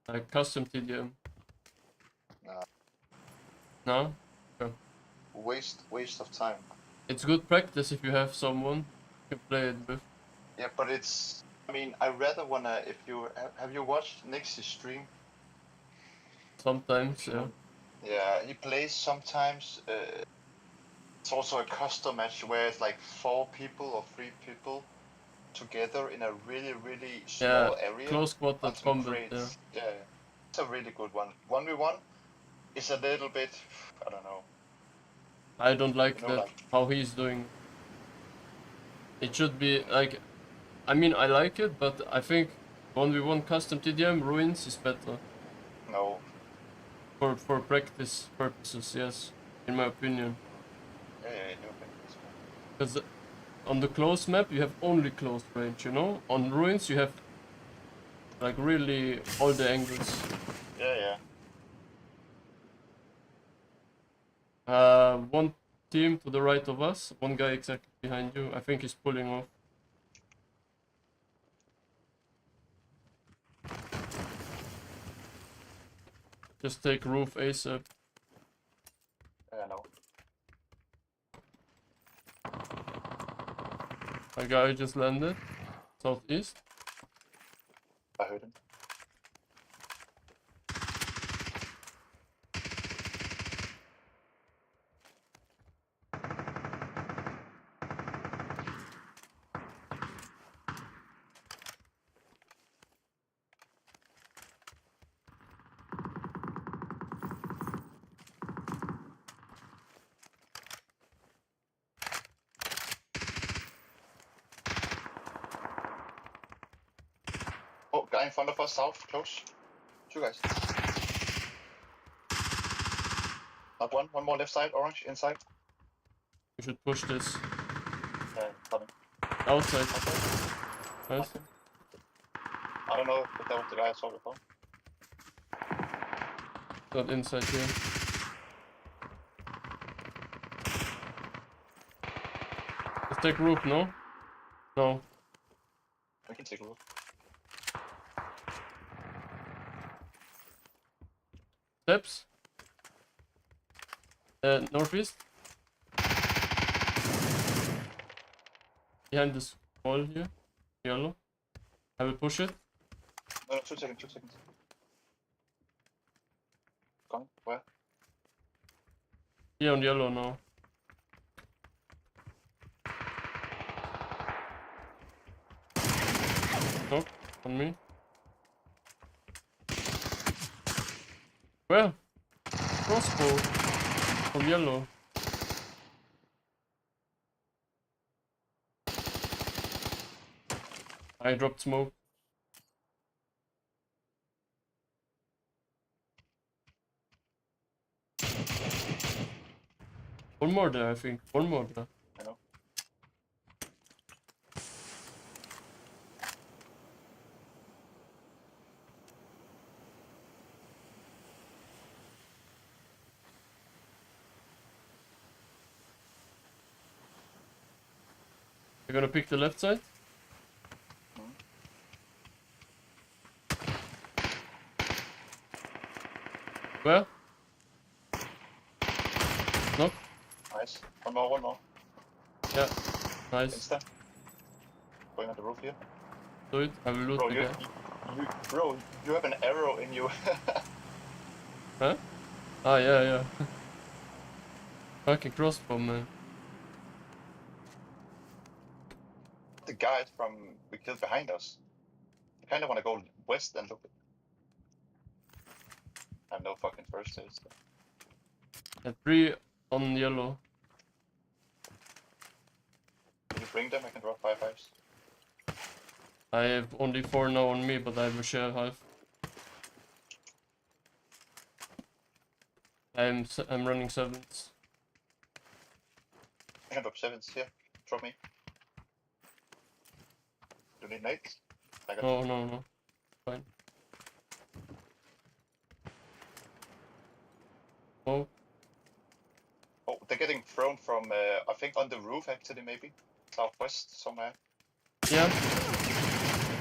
Like custom TDM. Nah. No? Okay. Waste of time. It's good practice if you have someone you play it with. Yeah, but it's. I mean, I rather wanna. If you have you watched Nix's stream? Sometimes, yeah. Yeah, he plays sometimes. It's also a custom match where it's like 4 people or 3 people together in a really small area. Close quarter on some combat, crates. Yeah, it's a really good one. 1v1 is a little bit. I don't know. I don't like You know, that, how he's doing. It should be like, I mean, I like it, but I think 1v1 custom TDM ruins is better. No. For practice purposes, yes, in my opinion. Yeah, no. Because on the close map you have only close range, you know? On ruins you have like really all the angles. Yeah. One team to the right of us, one guy exactly behind you. I think he's pulling off. Just take roof ASAP. Yeah, no. A guy just landed. Southeast. I heard him. Oh, guy in front of us, south, close. 2 guys. Not one more left side, orange, inside. We should push this. Coming. Outside. Nice. I don't know if that was the guy I saw before. Not inside here. Let's take roof, no? No. We can take a look. Steps. Northeast. Behind this wall here. Yellow. I will push it. No, 2 seconds, 2 seconds. Gone? Where? Here on yellow now. Knock on me. Where? Crossbow from yellow. I dropped smoke. One more there, I think. One more there. I know. You're gonna pick the left side? Where? Knock. Nice. One more. Yeah. Nice. Insta. Going on the roof here. Do it. I will loot Bro, the guy. bro, you have an arrow in you. Huh? Ah, yeah. Fucking crossbow, man. The guys from we killed behind us. I kind of want to go west and look. I have no fucking first aid. So. At 3 on yellow. Can you bring them? I can drop 5 fives. I have only 4 now on me, but I will share half. I'm running 7s. I have up 7s here. Drop me. Do you need nades? I got No. Fine. Oh. Oh, they're getting thrown from, I think on the roof actually, maybe. Southwest somewhere. Yeah.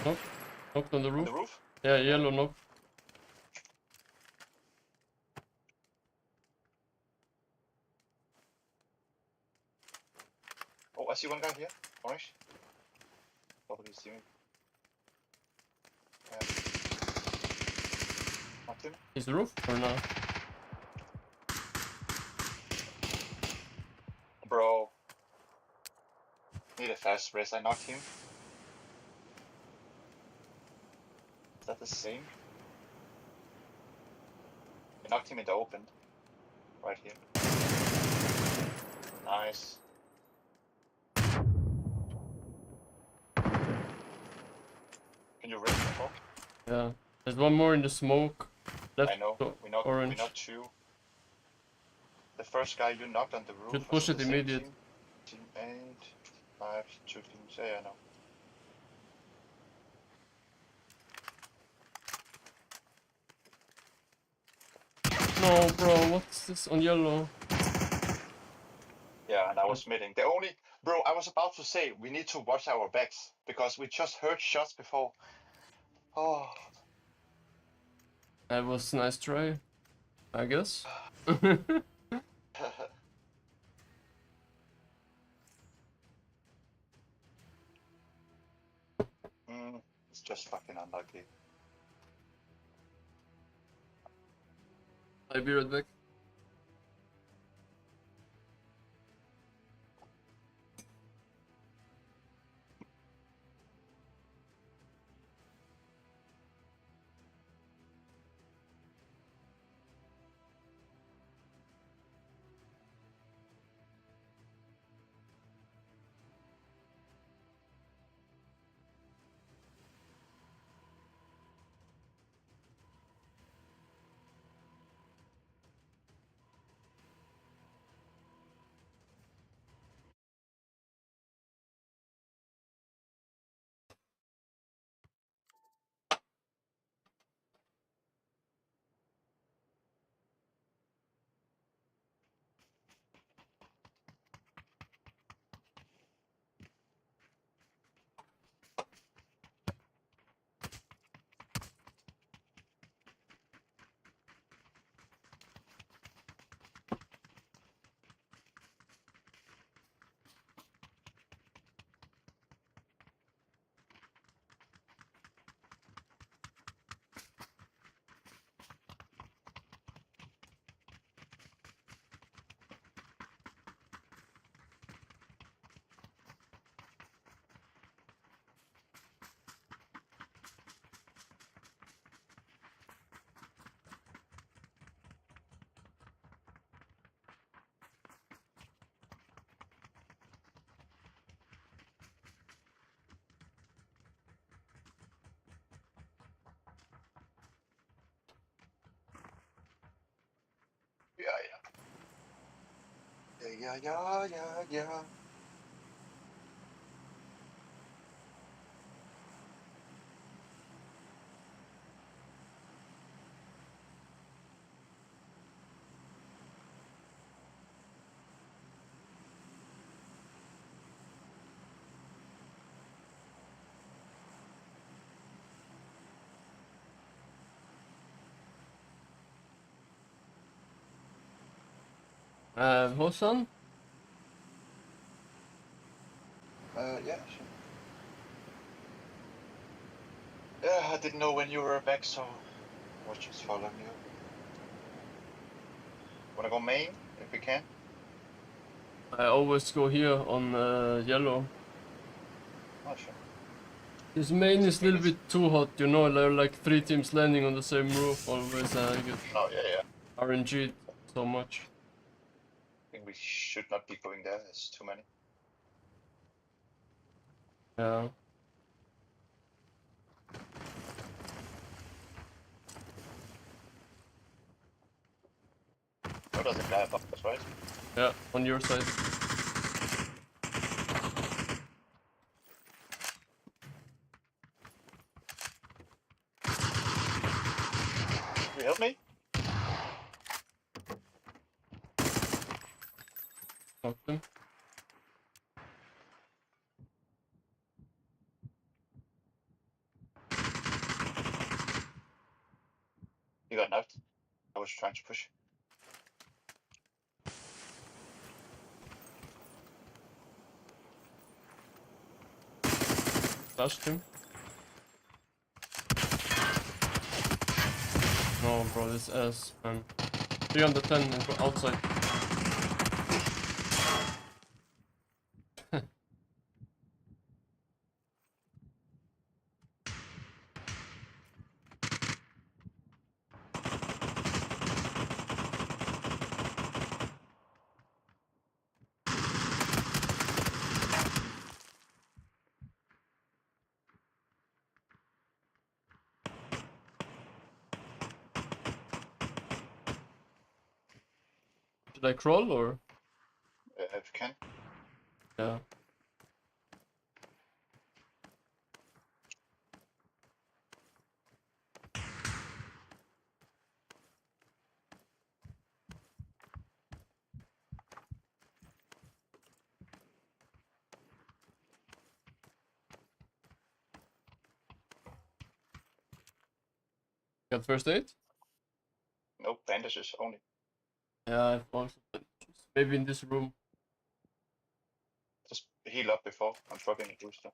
Nope. Knocked on the roof. On the roof? Yeah, yellow knock. Oh, I see one guy here. Orange. What is he doing? Yeah. Knocked him. Is the roof or not? Bro. Need a fast rest. I knocked him. Is that the same? I knocked him in the open. Right here. Nice. Can you rest the smoke? Yeah. There's one more in the smoke. Left I know. We knocked orange. two. The first guy you knocked on the roof. Should push was it the same immediate. Team 8, 5, 2 teams. Yeah, I know. No, bro, what's this on yellow? Yeah, and I was meeting. The only, bro, I was about to say we need to watch our backs because we just heard shots before. Oh. That was a nice try, I guess. It's just fucking unlucky. I'll be right back. Yeah. Hosan? Yeah, sure. Yeah, I didn't know when you were back, so I was just following you. Wanna go main, if we can? I always go here on yellow. Oh, sure. This main is a little bit too hot, you know, there are like 3 teams landing on the same roof always, and I get yeah. RNG'd so much. I think we should not be going there, there's too many. Yeah. Oh, there's a guy above us, right? Yeah, on your side. Can you help me? Knocked him. He got knocked. I was trying to push. Flashed him. No, bro, this ass, man. 310 outside. Should I crawl or? If you can. Yeah. Got first aid? No bandages only. Yeah, I've also maybe in this room. Just heal up before I'm fucking a booster.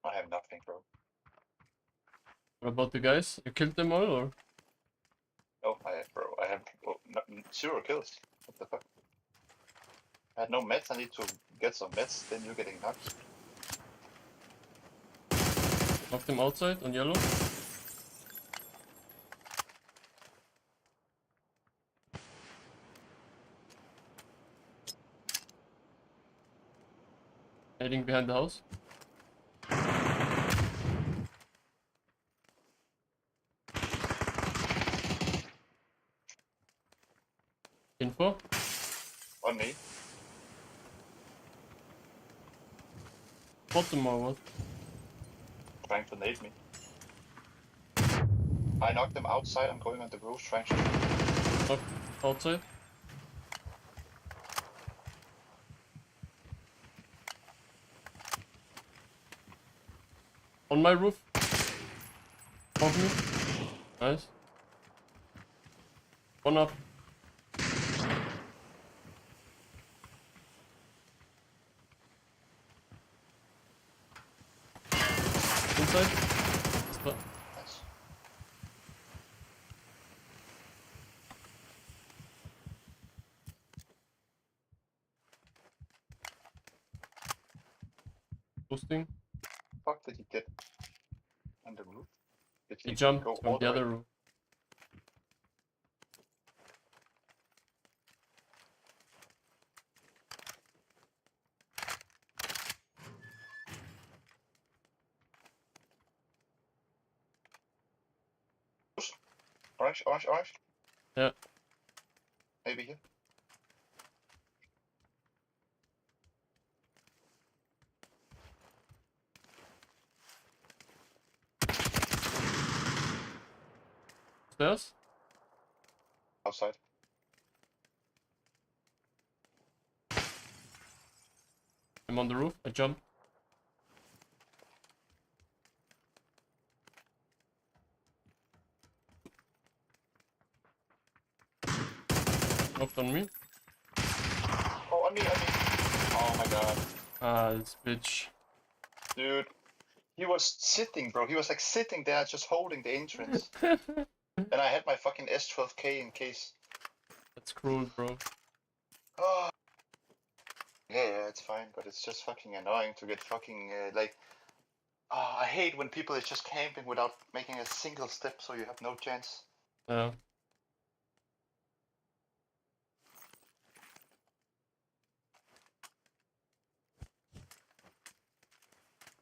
I have nothing, bro. What about the guys? You killed them all or? No, I have zero kills. What the fuck? I had no meds. I need to get some meds. Then you're getting knocked. Knocked them outside on yellow. Hiding behind the house. Info. On me. Bottom or what? Trying to nade me. I knocked them outside. I'm going on the roof trying to. Knocked outside. On my roof. Above me. Nice. One up. Inside. Nice. Boosting. Fuck did he get on the roof? Did He jumped go from all the way? other room. Orange, orange, orange. Yeah. Maybe here. Stairs. Outside. I'm on the roof. I jumped. Knocked on me. Oh, on me, on me. Oh my god. Ah, this bitch. Dude. He was sitting, bro. He was like sitting there just holding the entrance. And I had my fucking S12K in case. That's cruel, bro. Oh. Yeah, it's fine, but it's just fucking annoying to get fucking, like... Oh, I hate when people is just camping without making a single step so you have no chance. Yeah.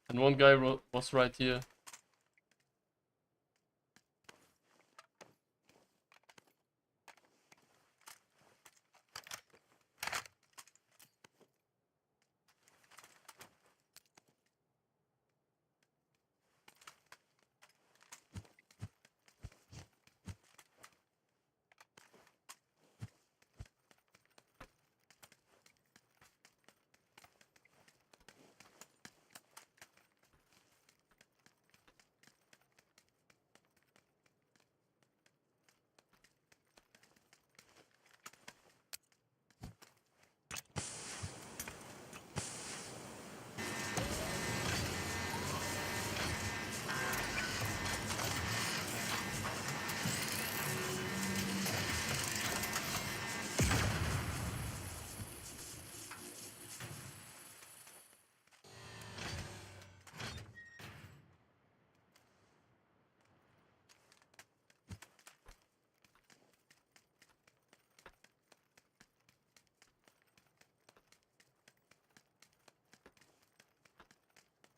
And one guy was right here.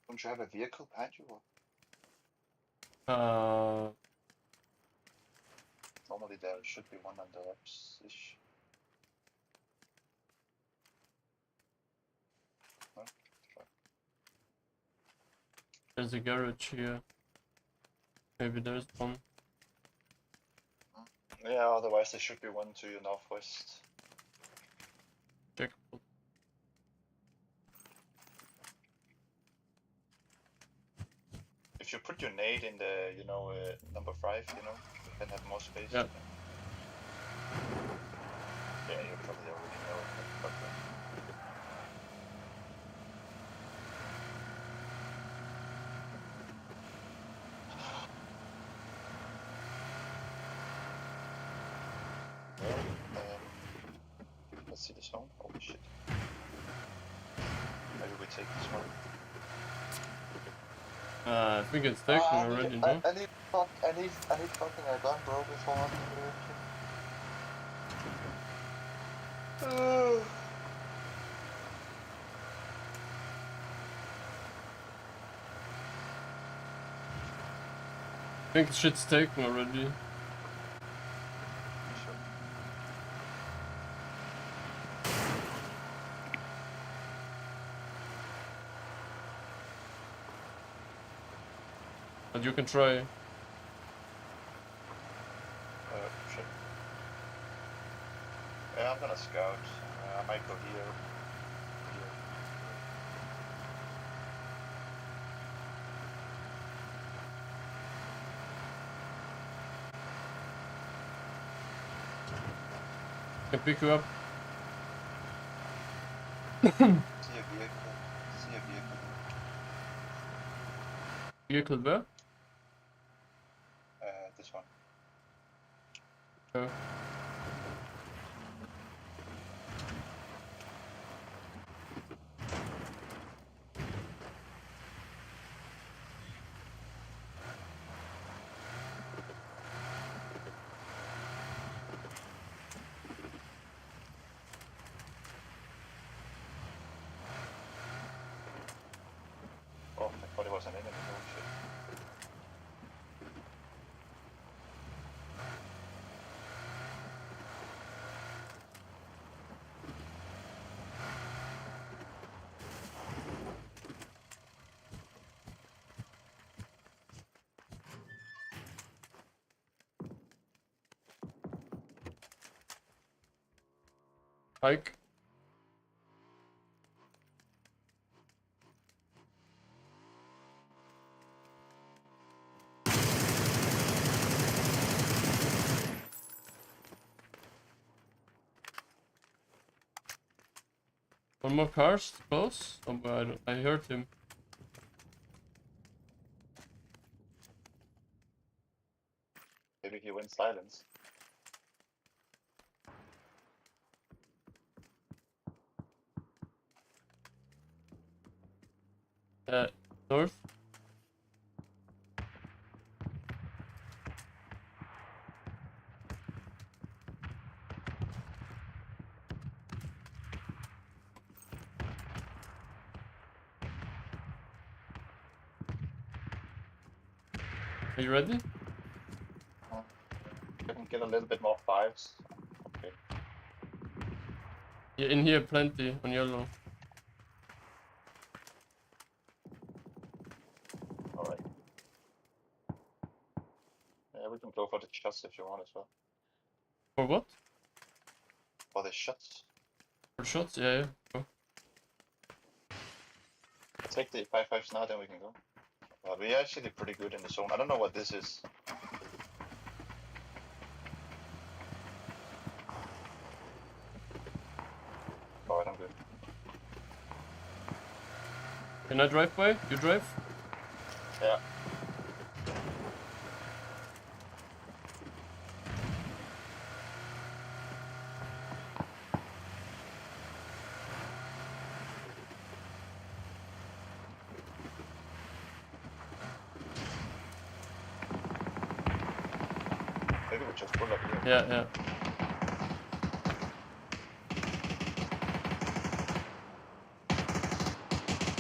Don't you have a vehicle behind you? Normally there should be one on the left-ish. No? There's a garage here. Maybe there's one. Yeah, otherwise there should be one to your northwest. Check. If you put your nade in the, number 5, you can have more space. Yeah. Yeah, you probably already know it, but let's see this one. Holy shit. Maybe we take this one. I think it's taken already, no? I need fucking a gun, bro, before I can I think shit's taken already. But you can try. Shit. Yeah, I'm gonna scout. I might go here. Can pick you up. See a vehicle. See a vehicle. Vehicle where? This one. Okay. Oh, I thought it was an enemy. Oh shit. Hike. One more cars close? Oh, but I heard him. Maybe he went silence. North. Are you ready? I can get a little bit more fives. Okay. Yeah, in here plenty on yellow. Alright. Yeah, we can go for the shots if you want as well. For what? For the shots. For shots? Yeah, yeah. Go. Take the 5-5s now, then we can go. We're actually pretty good in the zone. I don't know what this is. Alright, I'm good. Can I drive by? You drive? Yeah. Maybe we just pull up here. Yeah, yeah.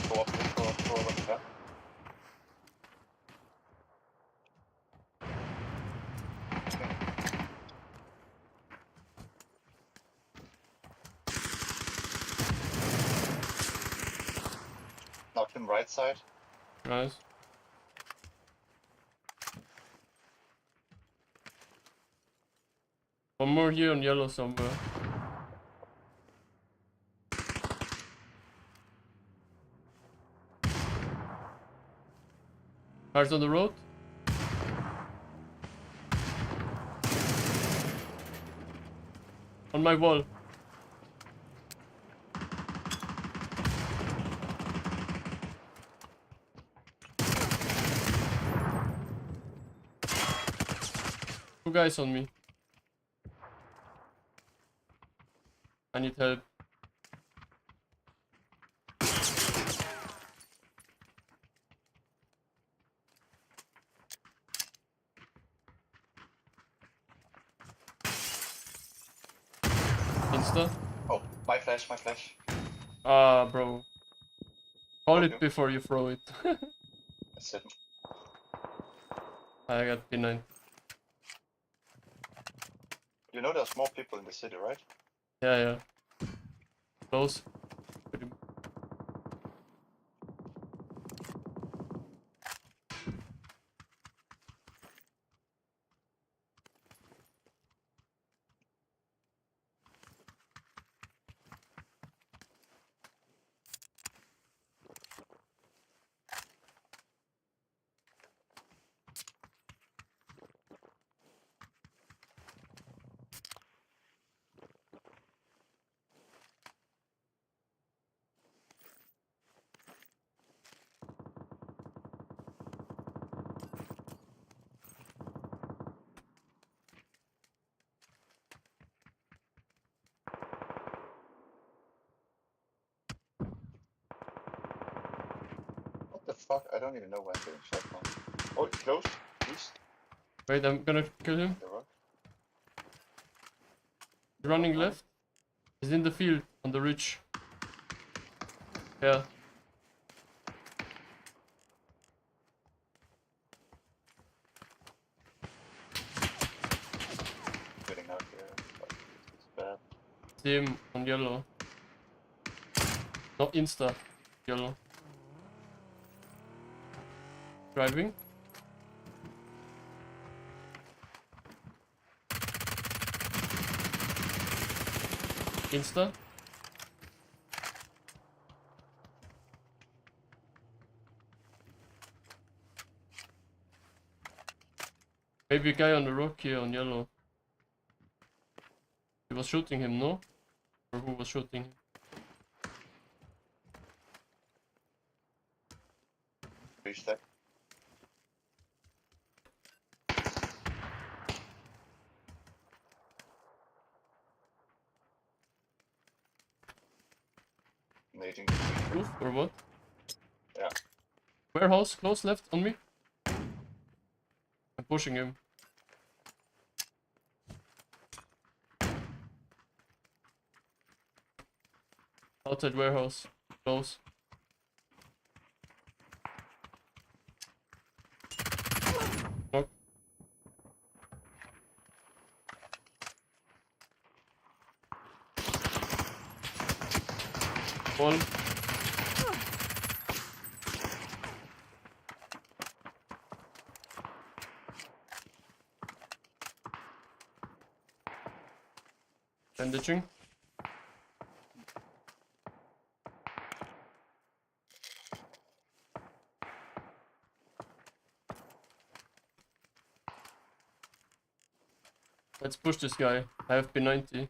Go up, go up, yeah. Knocked him right side. Nice. One more here on yellow somewhere. Cars on the road. On my wall. Two guys on me. I need help. Insta. Oh, my flash, my flash. Ah, bro. Call Okay. it before you throw it. That's it. I got P9. You know there's more people in the city, right? Yeah, yeah. Close. What the fuck? I don't even know where I'm getting shot from. Oh, it's close. East. Wait, I'm gonna kill him. The rock. Running left. He's in the field on the ridge. Yeah. Getting out here. But it's bad. See him on yellow. Not insta. Yellow. Driving. Insta. Maybe a guy on the rock here on yellow. He was shooting him, no? Or who was shooting him? Restack. Nading. Roof or what? Yeah. Warehouse, close left on me. I'm pushing him. Outside warehouse, close. Wall. Bandaging. Let's push this guy. I have P90.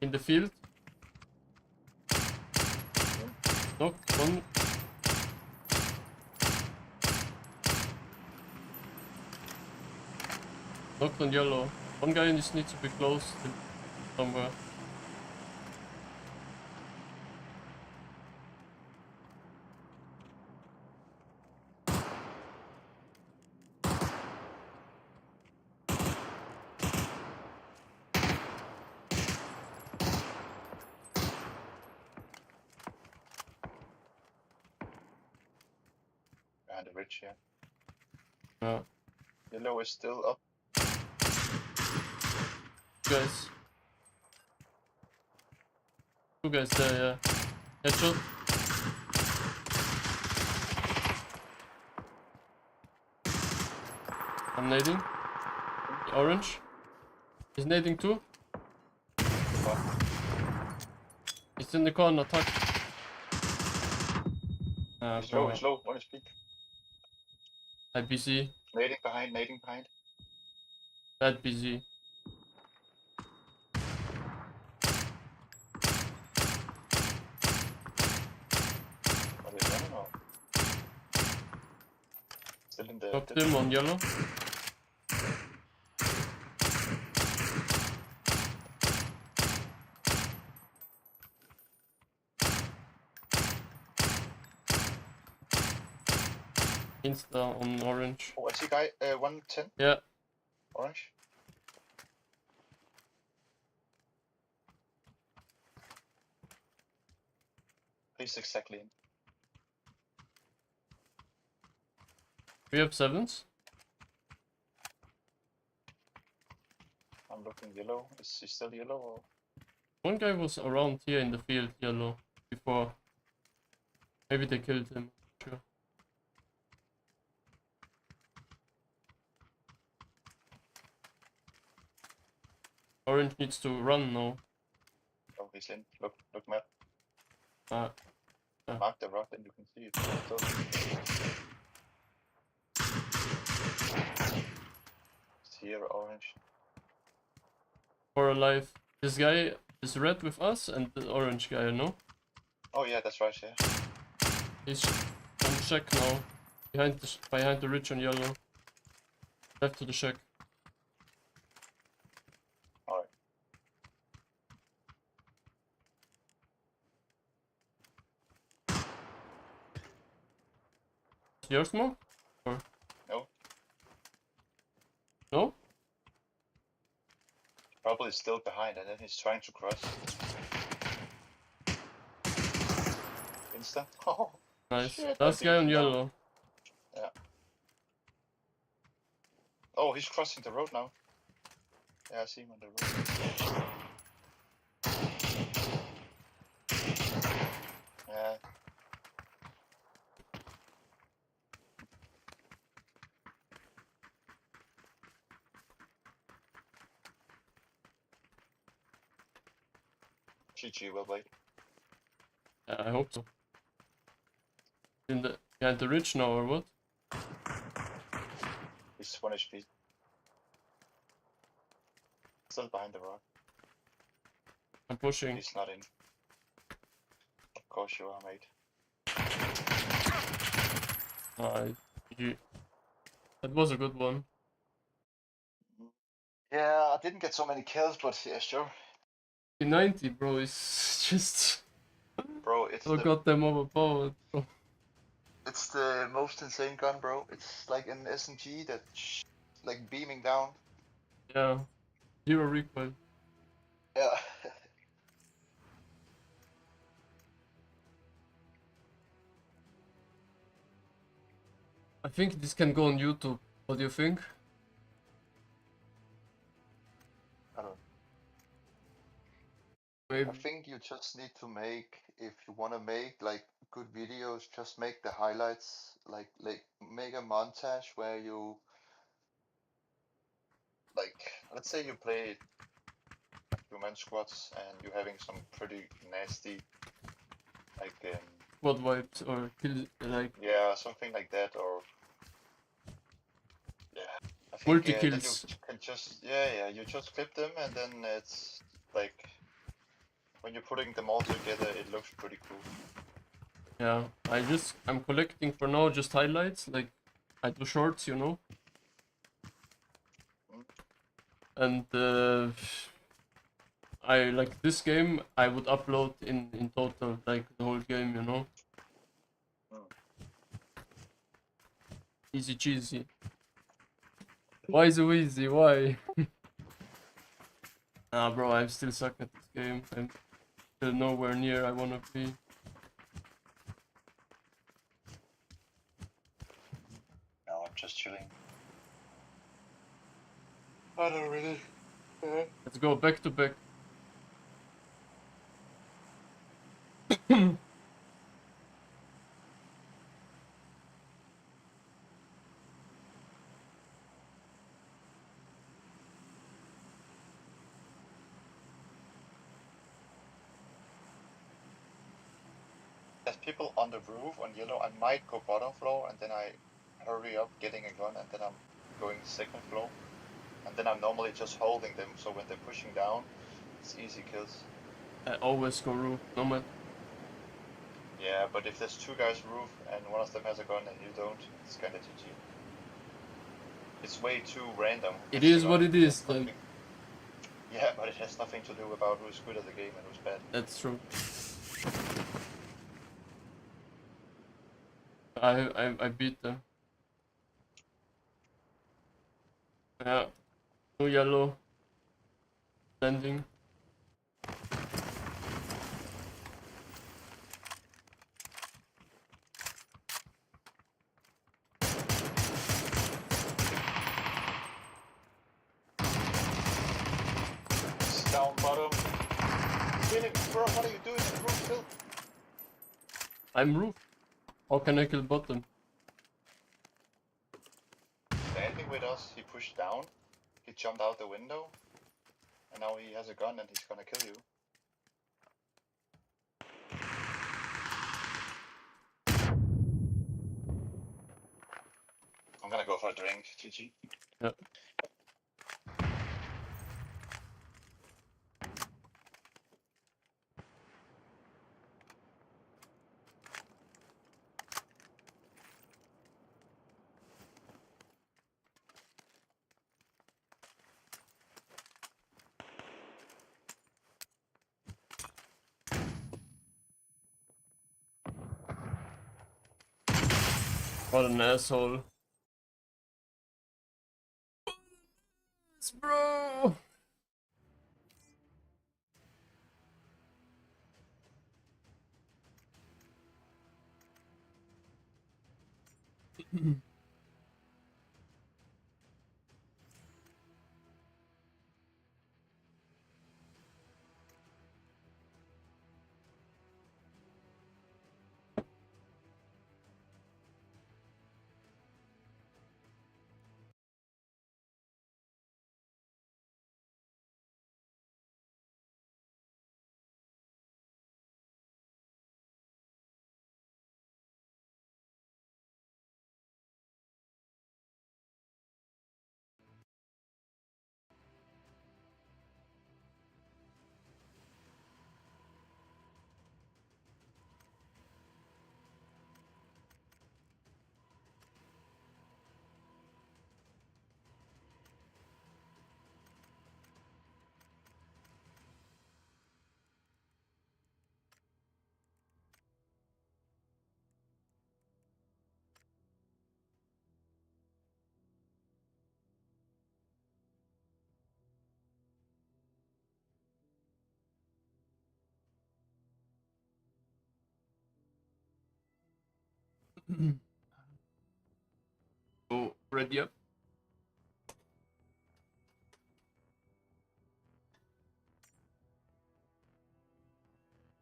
In the field. Knock one. Knock on yellow. One guy just needs to be close to somewhere. Behind the ridge here. Yeah. Yellow is still up. Guys. Two guys there, yeah. Headshot. I'm nading. The orange. He's nading too. He's in the corner, tuck. He's low, he's low. One is peak. IPC. Nading behind, nading behind. That BZ. Are they running or? Still in the... Knocked him on yellow. Insta on orange. Oh, I see guy, 110. Yeah. Orange. He's exactly in. We have 7s. I'm looking yellow. Is he still yellow or? One guy was around here in the field, yellow, before. Maybe they killed him. Sure. Orange needs to run now. Oh, he's in. Look map. Yeah. Mark the rock and you can see it. It's here, orange. We're alive. This guy is red with us and the orange guy, no? Oh yeah, that's right, yeah. He's on shack now. Behind the ridge on yellow. Left to the shack. Alright. Your smoke? Or? No. No? Probably still behind and then he's trying to cross. Insta. Oh. Nice. Shit, Last guy on yellow. Yeah. Oh, he's crossing the road now. Yeah, I see him on the road. Yeah. GG, well played. Yeah, I hope so. Behind the ridge now or what? He's 1 HP. Still behind the rock. I'm pushing. He's not in. Of course you are, mate. GG. That was a good one. Yeah, I didn't get so many kills, but yeah, sure. P90, bro, is just bro. It's so goddamn overpowered, bro. It's the most insane gun, bro. It's like an SMG that's like beaming down. Yeah. 0 recoil. Yeah. I think this can go on YouTube. What do you think? I don't. Maybe. I think you just need to make, if you want to make like good videos, just make the highlights, like make a montage where you, like, let's say you play human squads and you're having some pretty nasty, like Squad wipes or kill, like yeah, something like that, or yeah, I think multi then you kills. can just you just clip them, and then it's like when you're putting them all together, it looks pretty cool. Yeah, I'm collecting for now just highlights, like I do shorts, you know. And I like this game, I would upload in total, like the whole game, you know. Easy cheesy. Why so easy? Why? Nah, bro, I still suck at this game. I'm still nowhere near I wanna be. No, I'm just chilling. I don't really. Let's go back to back. There's people on the roof on yellow. I might go bottom floor, and then I hurry up getting a gun, and then I'm going second floor, and then I'm normally just holding them, so when they're pushing down, it's easy kills. I always go roof, no matter. Yeah, but if there's two guys roof and one of them has a gun and you don't, it's kinda GG. It's way too random. It is what it is, then. Yeah, but it has nothing to do about who's good at the game and who's bad. That's true. I beat them. Yeah. No yellow. Landing. Down bottom. Kill him, bro, what are you doing? Roof kill. I'm roof. How can I kill bottom? Landing with us, he pushed down, he jumped out the window, and now he has a gun and he's gonna kill you. I'm gonna go for a drink, GG. Yeah. What an asshole. Bro! So, ready up.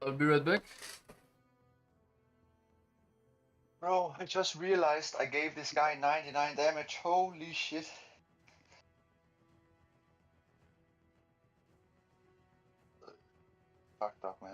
I'll be right back. Bro, I just realized I gave this guy 99 damage. Holy shit. Fucked up, man.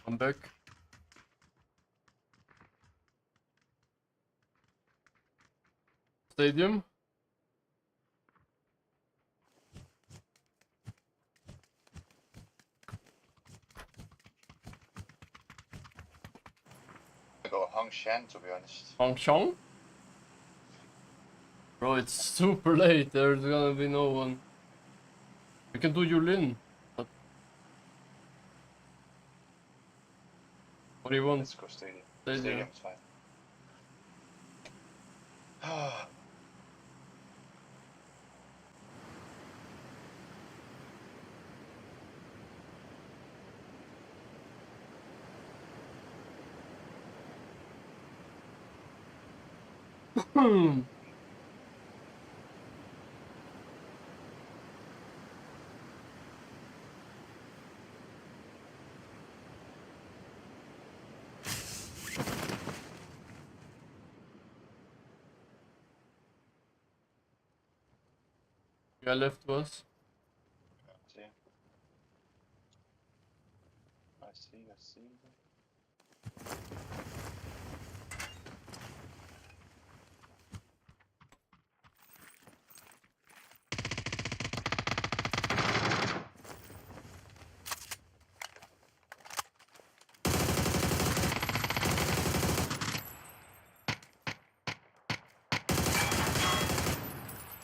I'm back. Stadium. I go Hong Shan, to be honest. Hong Chong? Bro, it's super late. There's gonna be no one. We can do Yulin. But what do you want? Let's go Stadium. Stadium. Stadium's fine. Guy left was. See. I see.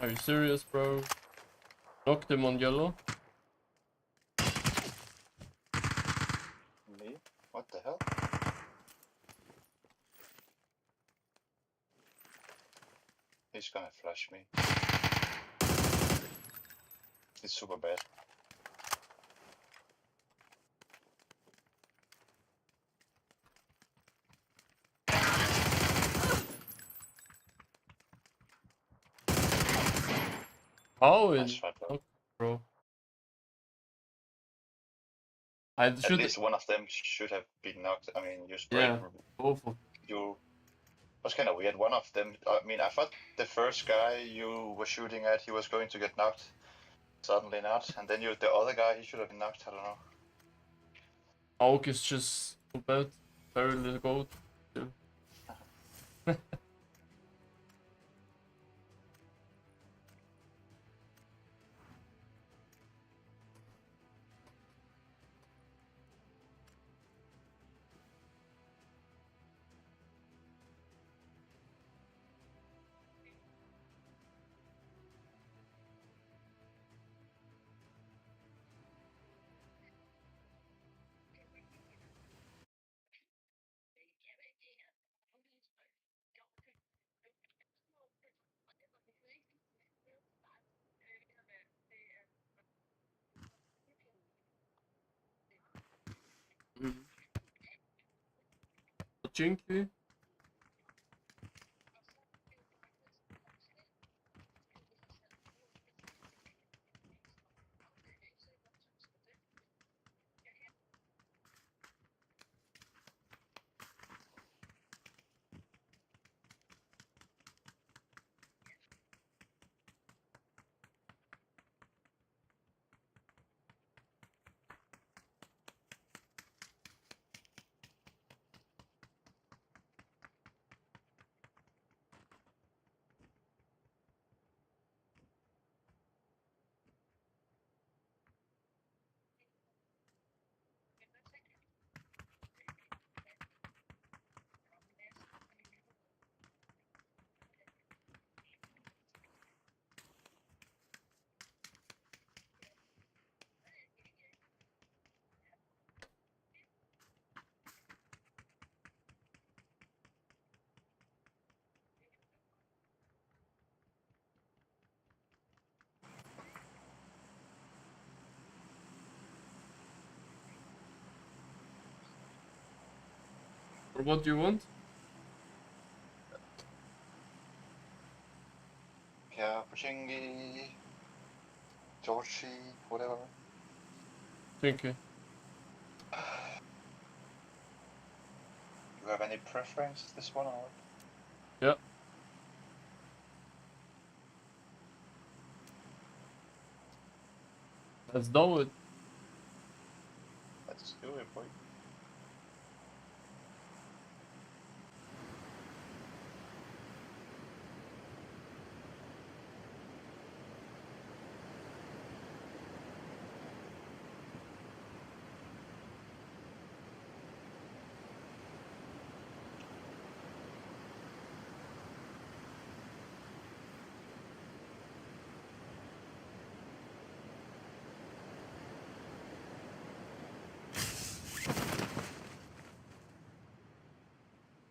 Are you serious, bro? Knocked him on yellow. Me? What the hell? He's gonna flash me. It's super bad. How Nice is shot, bro. bro? I At should. least one of them should have been knocked. I mean, you sprayed. Yeah, both of. You. Was kind of weird. One of them. I mean, I thought the first guy you were shooting at, he was going to get knocked. Suddenly not, and then the other guy, he should have been knocked. I don't know. Aug is just so bad. Very little gold. Yeah. Pochinki. Or what do you want? Yeah, Pochinki, Georgie, whatever. Thank you. You have any preference this one or? Yeah. Let's do it. Let's do it, boy.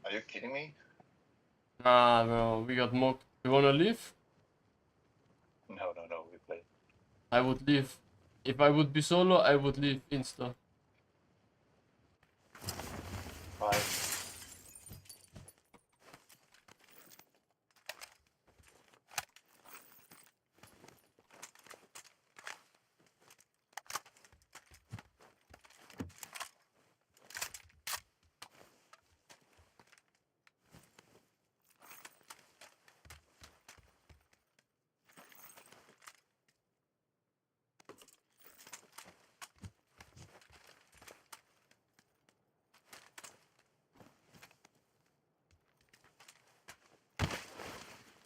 Are you kidding me? Nah, bro, we got mocked. You wanna leave? No, we play. I would leave. If I would be solo, I would leave insta. Bye.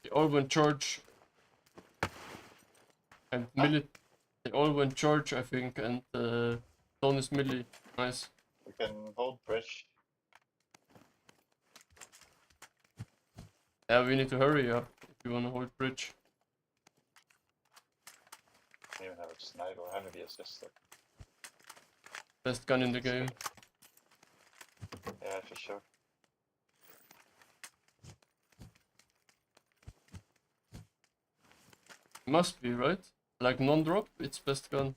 They all went charge. And melee. They all went charge, I think, and Stone is melee. Nice. We can hold bridge. Yeah, we need to hurry up if you wanna hold bridge. I don't even have a sniper, heavily assisted. Best gun in the game. Yeah, for sure. Must be, right? Like non-drop, it's best gun.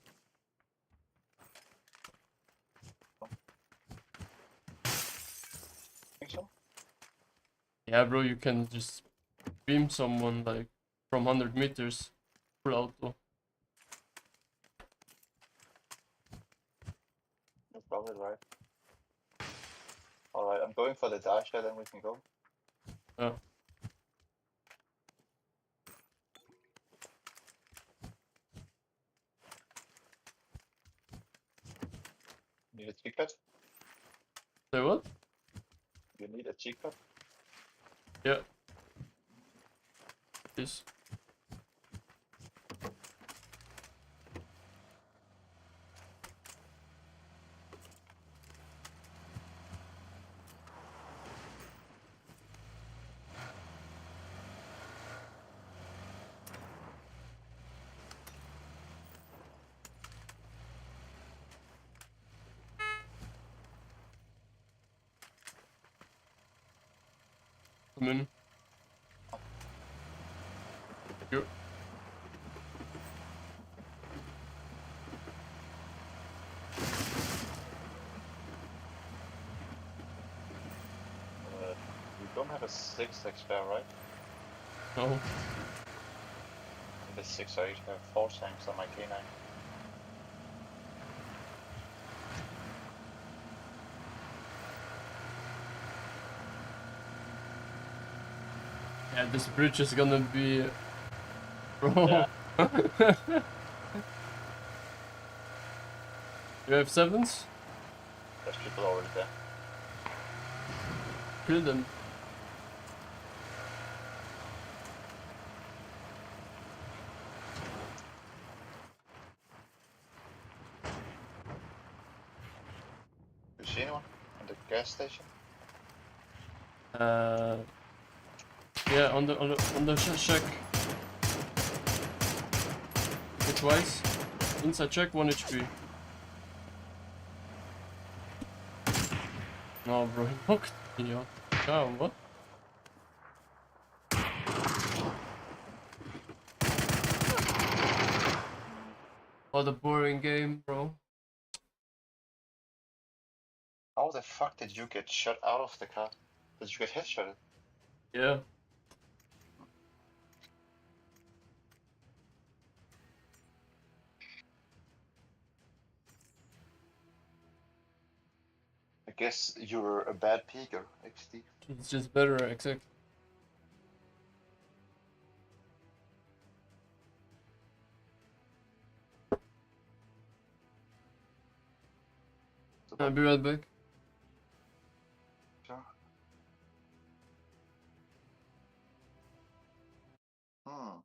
Think so? Yeah, bro, you can just beam someone like from 100 meters. Full auto. You're probably right. Alright, I'm going for the dash, then we can go. Yeah. Need a cheek cut? Say what? You need a cheek cut? Yeah. Please. Come in. Here. a 6 expert, right? No. In the 6 I have 4 tanks on my K9. Yeah, this bridge is gonna be... Bro. Yeah. You have 7s? There's people already there. Kill them. You see anyone on the gas station? Yeah, on the shack. Hit twice. Inside check, 1 HP. No, bro, he knocked me out. Oh, what? What a boring game, bro. How the fuck did you get shot out of the car? Did you get headshotted? Yeah. I guess you're a bad peeker, XD. It's just better, exactly. I'll be right back. Sure. Hmm.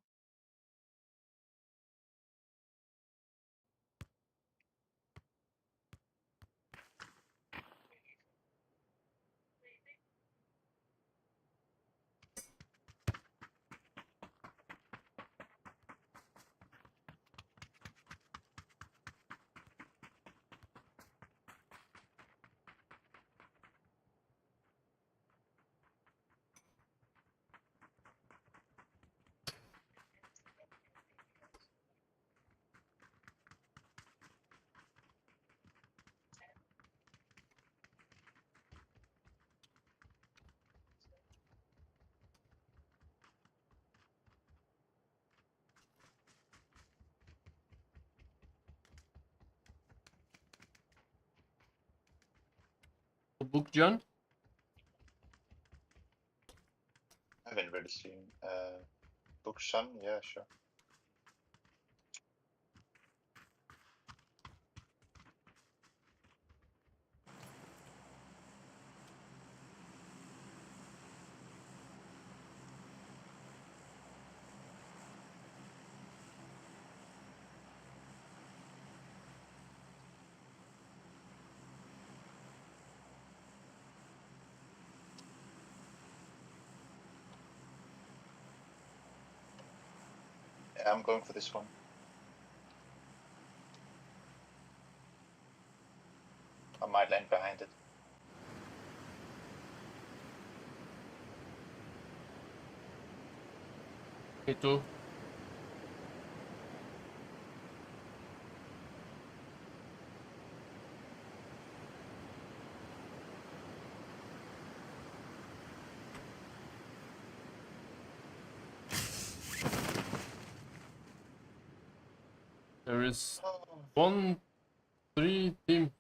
Book John? I haven't really seen Book Sun, yeah, sure. Yeah, I'm going for this one. I might land behind it. Me too. There is 1, 3 teams,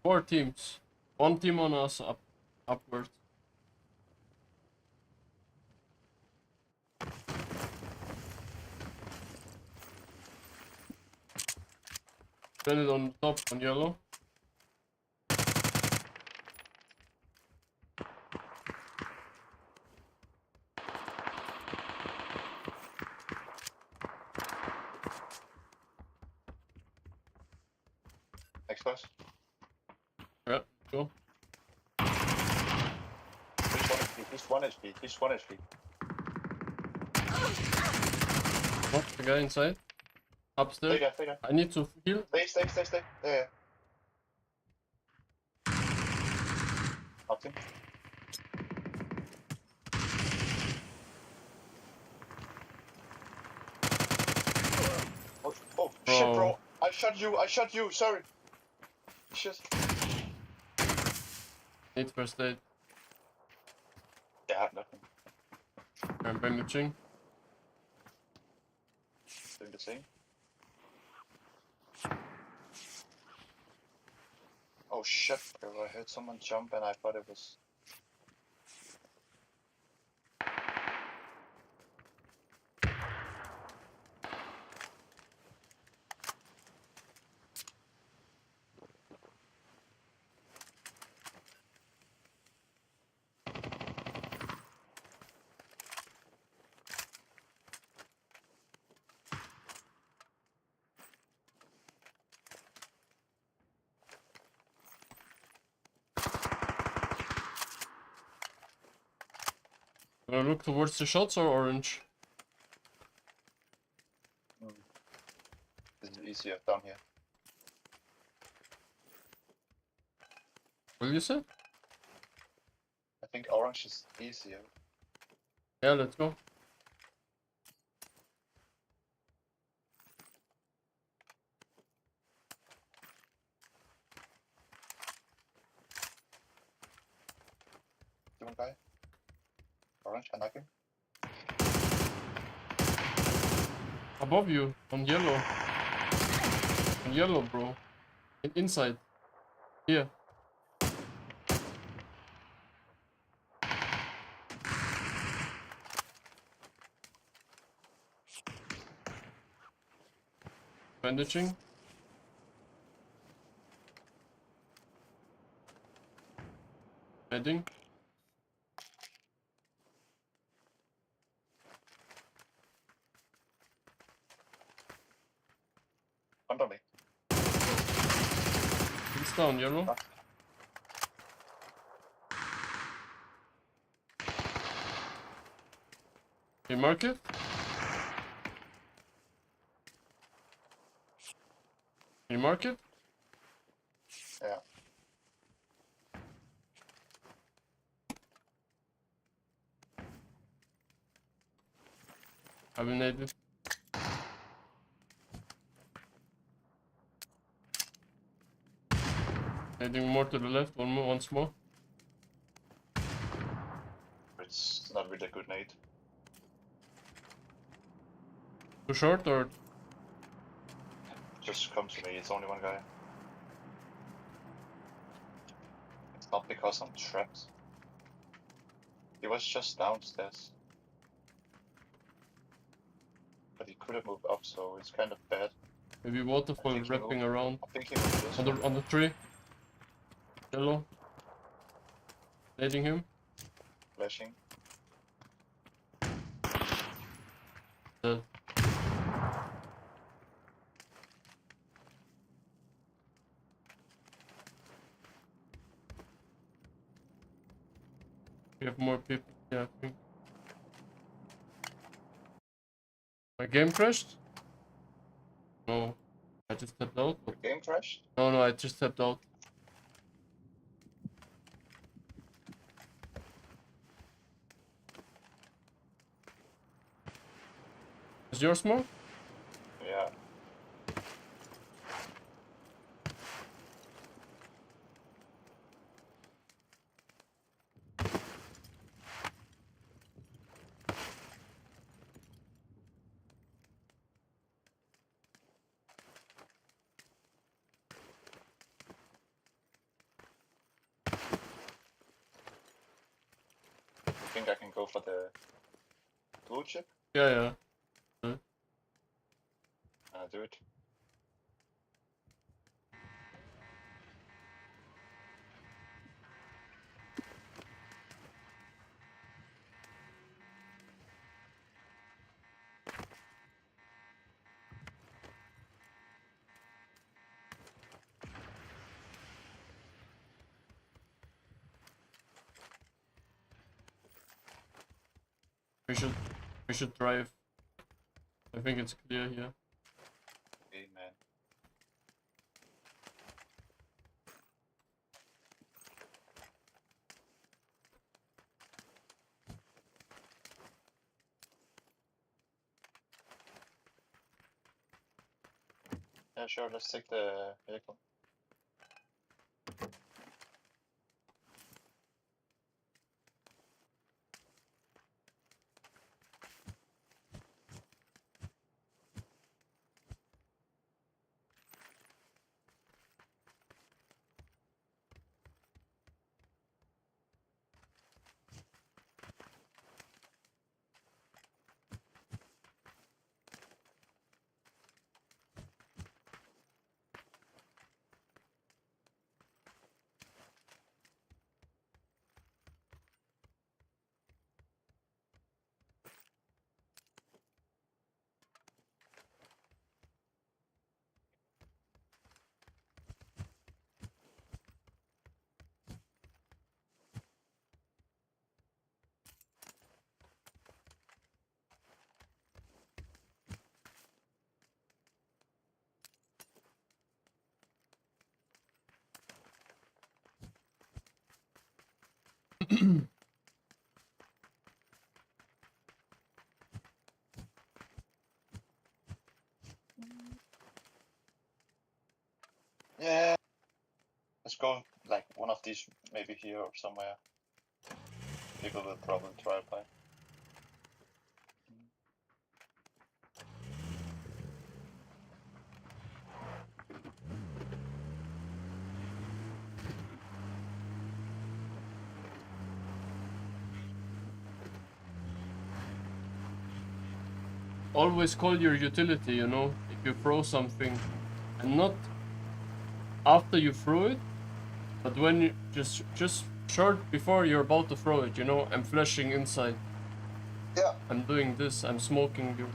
4 teams. 1 team on us upwards. Landed on top on yellow. Next class. Yeah, go. He's 1 HP, he's 1 HP. What? The guy inside? Upstairs? Stay guy. I need to heal. Stay. Yeah. Knocked him. Oh shit, bro. I shot you, sorry. Shit. Need first aid. Yeah, I'm bandaging. Doing the same. Oh shit, I heard someone jump and I thought it was... Wanna look towards the shots or orange? This is easier down here. Will you say? I think orange is easier. Yeah, let's go. One guy. Orange, I knock him. Above you, on yellow. On yellow, bro. Inside. Here. Bandaging. Heading. Under me. He's down, yellow. You mark it? You mark it? Yeah. I will nade it. Heading more to the left, once more. It's not really a good nade. Too short or? Just come to me, it's only one guy. It's not because I'm trapped. He was just downstairs. But he could have moved up, so it's kind of bad. Maybe waterfall wrapping around. I think he moved this one. On the tree. Yellow. Nading him. Flashing. Dead. We have more people. Yeah, I think. My game crashed? No. I just tapped out. The game crashed? No, I just tapped out. Is yours smoke? Yeah. I think I can go for the blue chip. Yeah. Do it. We should drive. I think it's clear here. Amen. Yeah, sure, let's take the vehicle. Yeah. Let's go like one of these, maybe here or somewhere. People will probably try to buy. Always call your utility, you know, if you throw something, and not after you throw it, but when you just short before you're about to throw it, you know. I'm flashing inside. Yeah. I'm doing this. I'm smoking you.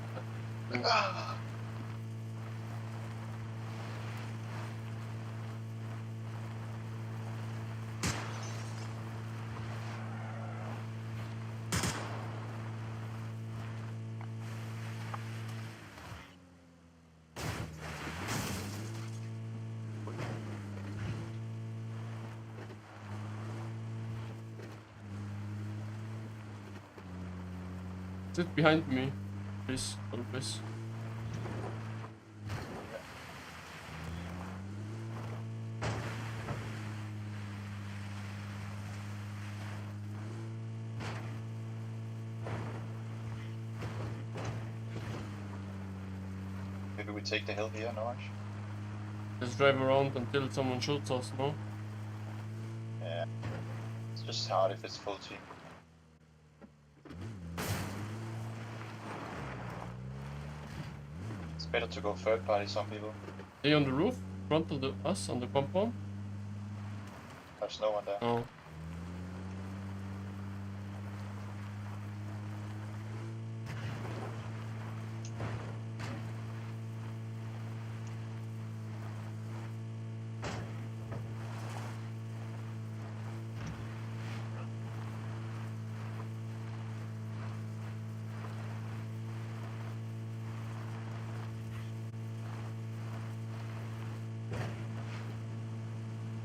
Sit behind me, please, always. Maybe we take the hill here in orange. Just drive around until someone shoots us, no? Yeah. It's just hard if it's full team. It's better to go third party, some people. Are you on the roof? In front of us on the compound? There's no one there. Oh.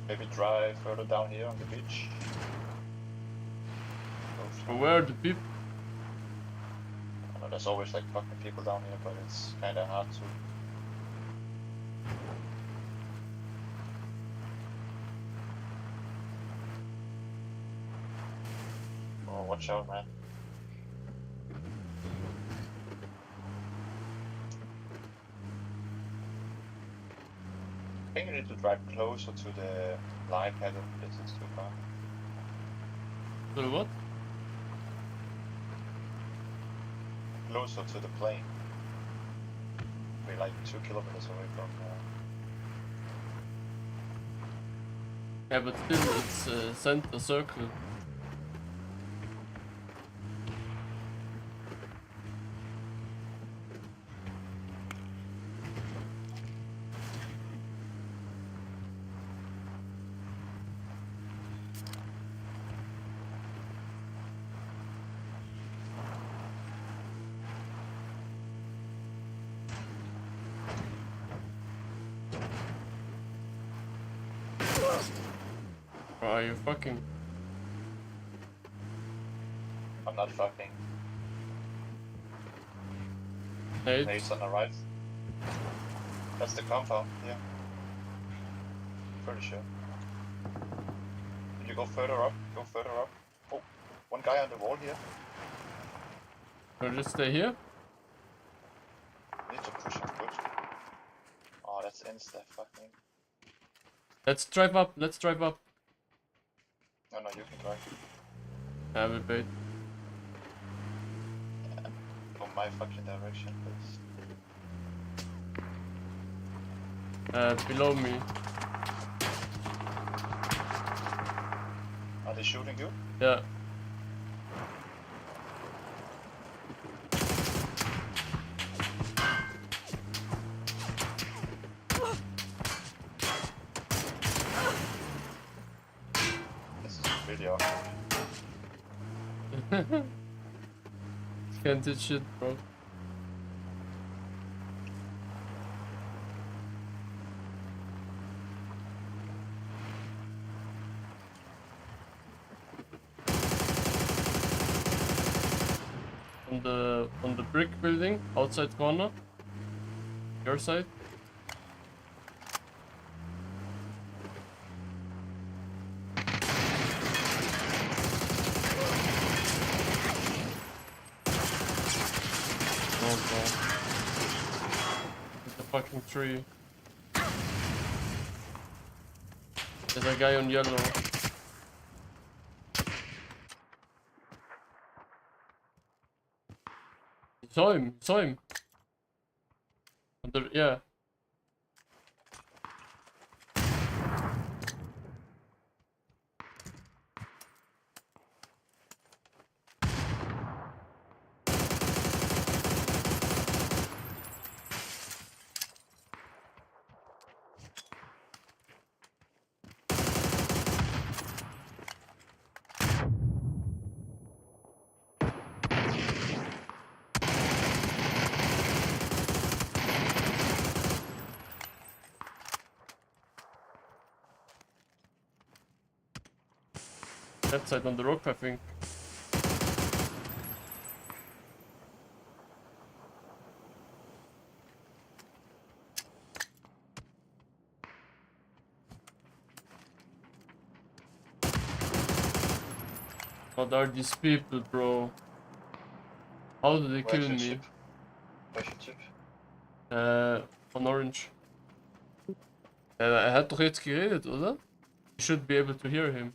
Maybe drive further down here on the beach. Where are the people? I know there's always like fucking people down here, but it's kinda hard to. Oh, watch out, man. I think you need to drive closer to the live paddle. This is too far. To the what? Closer to the plane. We're like 2 kilometers away from. Yeah, but still, it's center circle. Are you fucking? I'm not fucking. Nate? Nate's on the right. That's the compound, yeah. Pretty sure. Did you go further up? Go further up. Oh, one guy on the wall here. Can I just stay here? We need to push him good. Oh, that's insta fucking. Let's drive up. Let's drive up. No, no, you can drive. I will bait. Yeah. Go my fucking direction, please. Below me. Are they shooting you? Yeah. This is really awkward. Can't do shit, bro. on the brick building, outside corner. Your side. Oh god. The fucking tree. There's a guy on yellow. Saw him, saw him. Yeah. Left side on the rock, I think. What are these people, bro? How did they kill me? Welcher Typ? On orange. Er hat doch jetzt geredet, oder? You should be able to hear him.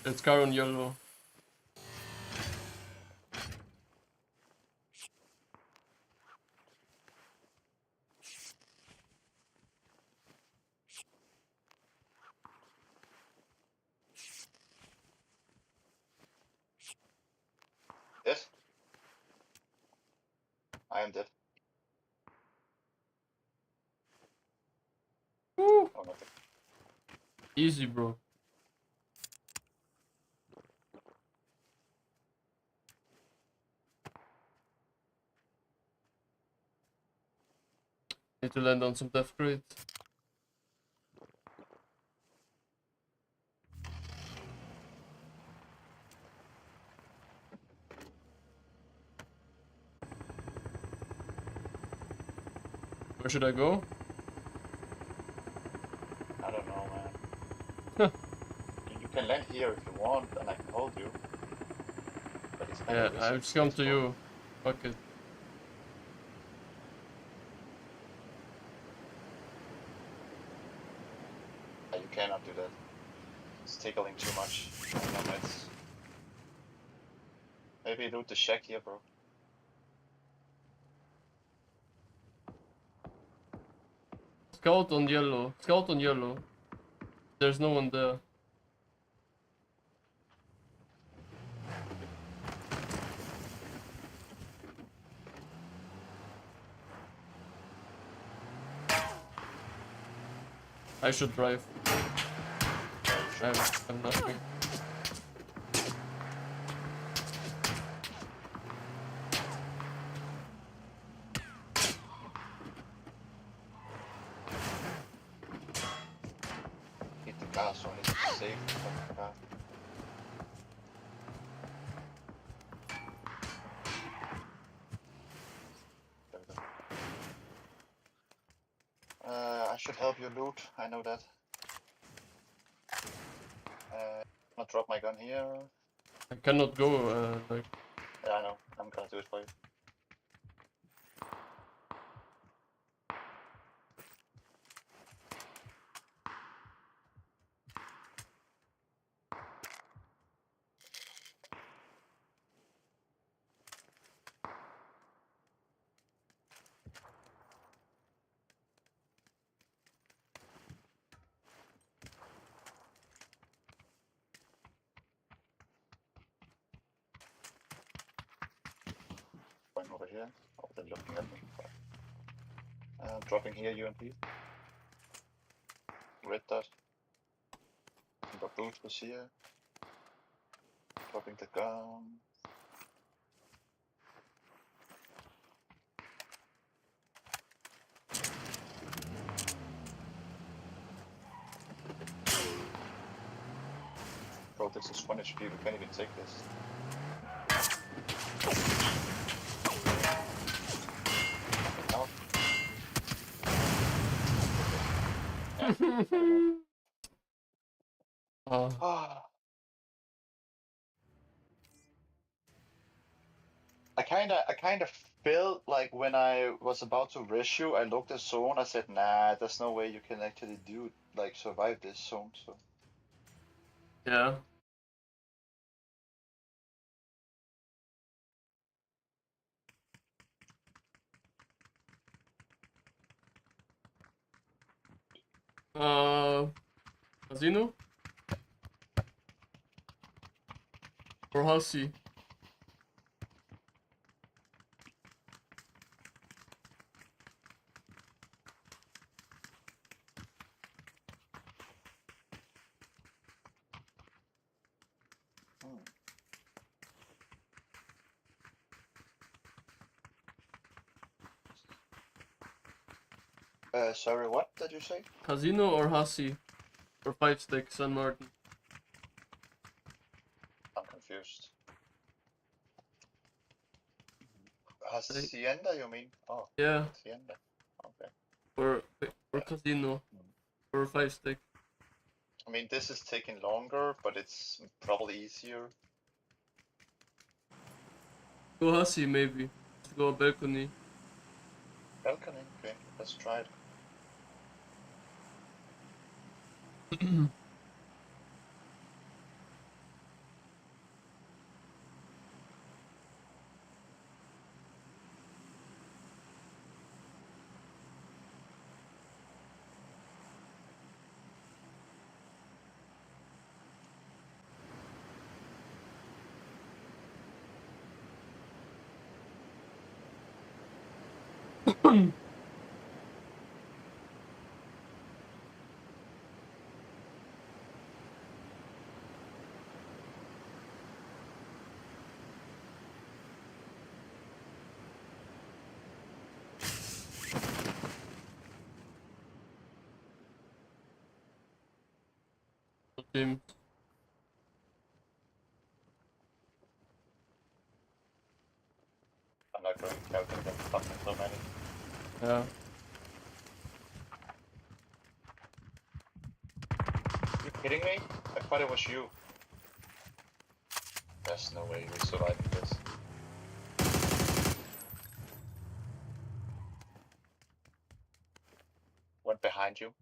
It's car on yellow. Dead? I am dead. Woo. Oh, nothing. Easy, bro. Need to land on some death crate. Where should I go? I don't know, man. You can land here if you want, and I can hold you. But it's kind Yeah, of risky. I've just come to you. Fuck it. You cannot do that. It's tickling too much. Maybe loot the shack here, bro. Scout on yellow. Scout on yellow. There's no one there. I should drive. I have nothing. Hit the car, so I need to save the car. There we go. I should help you loot, I know that. I'm gonna drop my gun here. I cannot go, like... Yeah, I know. I'm gonna do it for you. here. Oh, they're looking at me. Dropping here, UMP. Red dot. Got boosters here. Dropping the gun. Bro, this is 1 HP, we can't even take this. Oh. I kinda felt like when I was about to rush you, I looked at zone, I said, nah, there's no way you can actually survive this zone, so. Yeah. Casino? Or Hussey? Sorry, what did you say? Casino or Hussey? Or 5 stick, San Martin? I'm confused. Hacienda, you mean? Oh. Yeah. Hacienda. Okay. Or Casino. Or 5 stick. I mean, this is taking longer, but it's probably easier. Go Hussey, maybe. Let's go balcony. Balcony, okay, let's try it. Team. I'm not going to calculate them fucking so many. Yeah. You kidding me? I thought it was you. There's no way we're surviving this. Went behind you.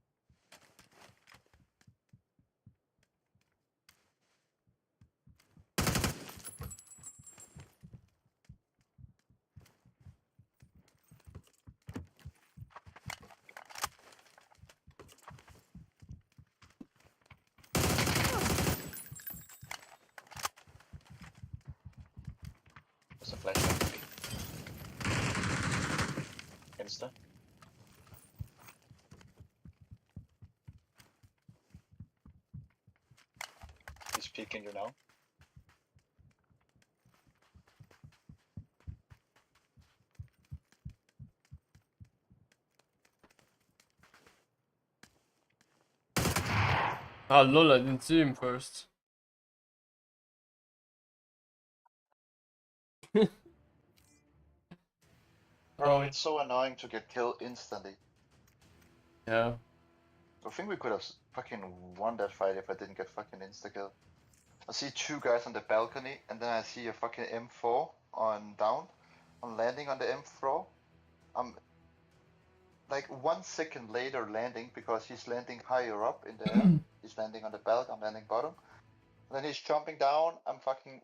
There's a flashback. Insta. He's peeking you now. Ah, lol, I didn't see him first. Bro, it's so annoying to get killed instantly. Yeah. I think we could have fucking won that fight if I didn't get fucking insta-kill. I see 2 guys on the balcony, and then I see a fucking M4 on down. I'm landing on the M4. I'm like 1 second later landing because he's landing higher up in the air. He's landing on the balcony, I'm landing bottom. And then he's jumping down, I'm fucking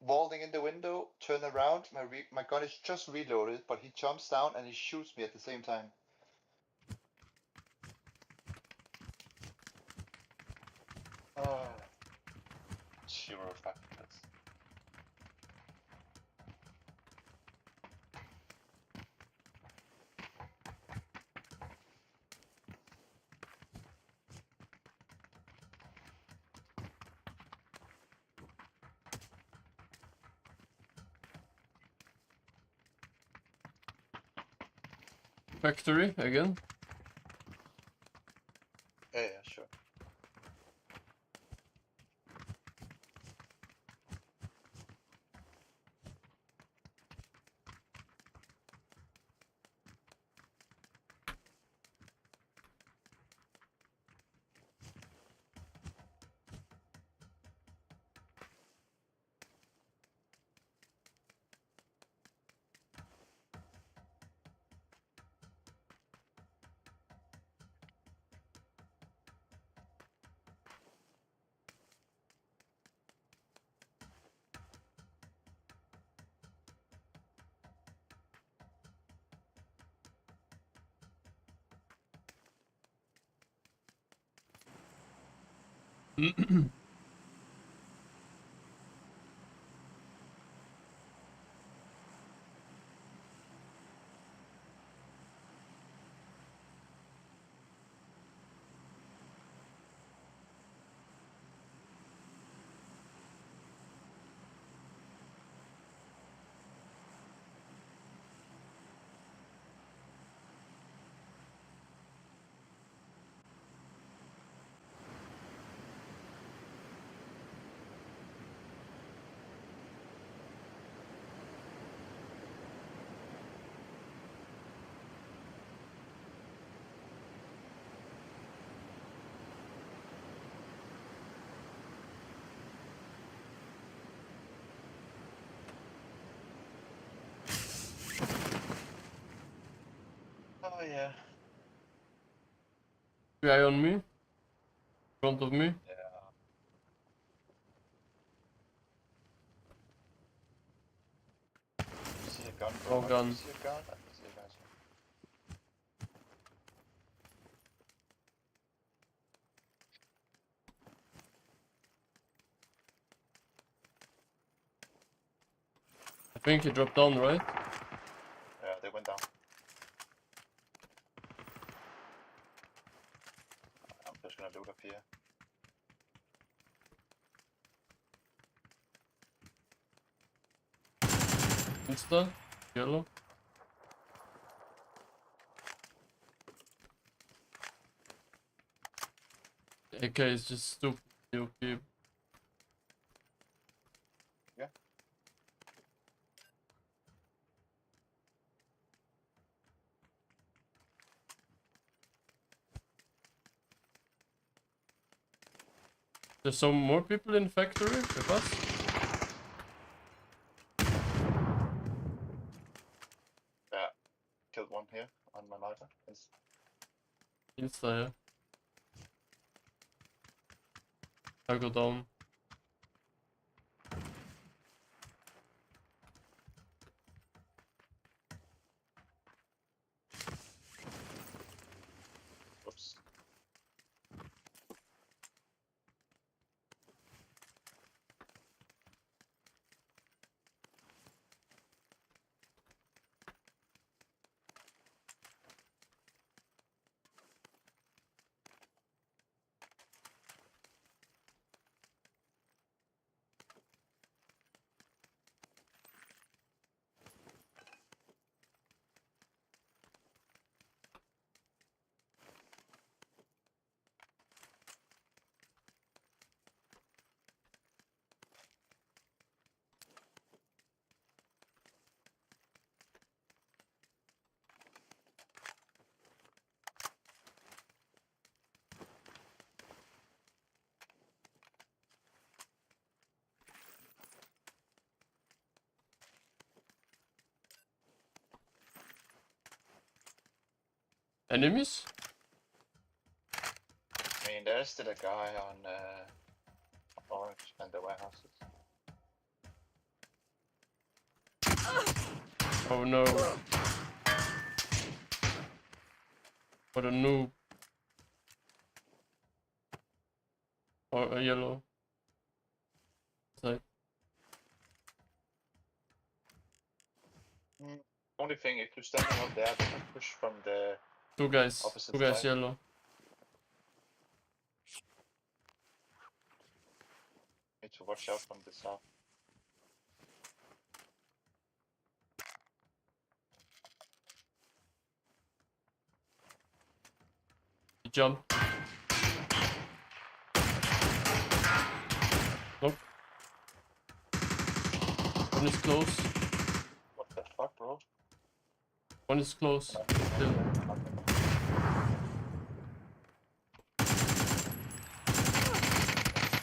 vaulting in the window, turn around, my gun is just reloaded, but he jumps down and he shoots me at the same time. Zero fucking hits. factory again? Yeah, sure. Oh yeah. Guy on me. In front of me. Yeah. See a gun, bro. Oh, gun. See a gun? I can see a gun. I think he dropped down, right? Yeah, they went down. I'm just gonna loot up here. Insta. Yellow. AK is just stupid OP. Yeah. There's some more people in factory with us. Yeah. Killed one here on my lighter. Insta, yeah. I go down. Oops. Enemies? I mean, there's still a guy on orange and the warehouses. Oh no. What a noob. Or a yellow. Side. Only thing, if you're standing up there, they can push from the Two guys opposite side. yellow. Need to watch out from the south. Jump. Nope. One is close. What the fuck, bro? One is close. Still.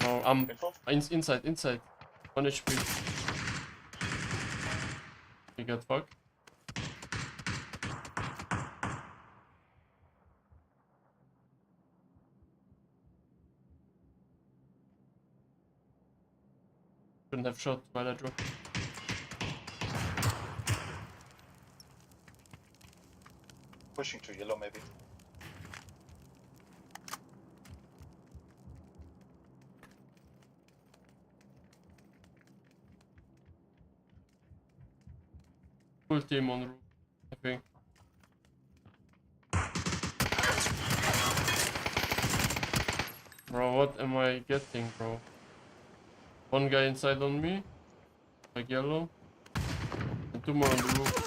Oh, I'm inside. 1 HP. You got fucked. Shouldn't have shot while I dropped. Pushing to yellow, maybe. Full team on the roof, I think. Bro, what am I getting, bro? One guy inside on me, like yellow, and 2 more on the roof.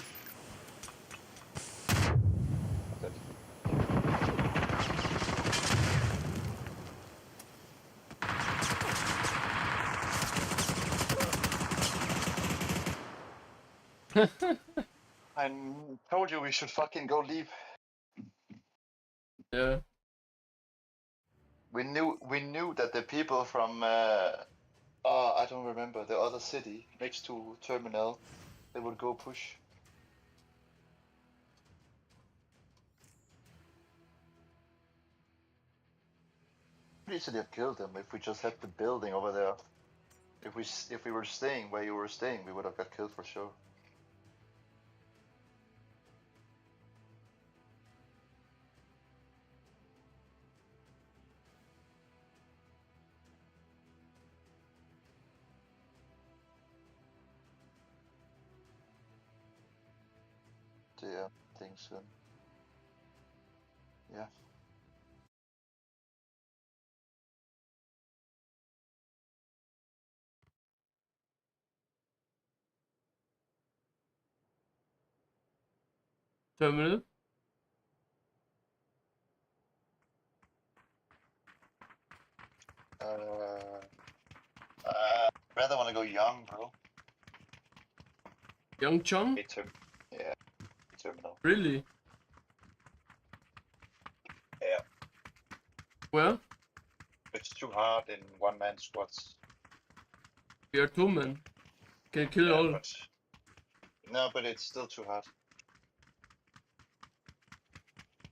I told you we should fucking go leave. Yeah. We knew that the people from I don't remember the other city next to terminal, they would go push. Could easily have killed them if we just had the building over there. If we were staying where you were staying, we would have got killed for sure. Yeah, I think so. Yeah. Terminal? Rather want to go young, bro. Young Chong? Yeah, terminal. Really? Yeah. Where? It's too hard in one-man squads. We are 2 men. Can kill Yeah, all. No, but it's still too hard.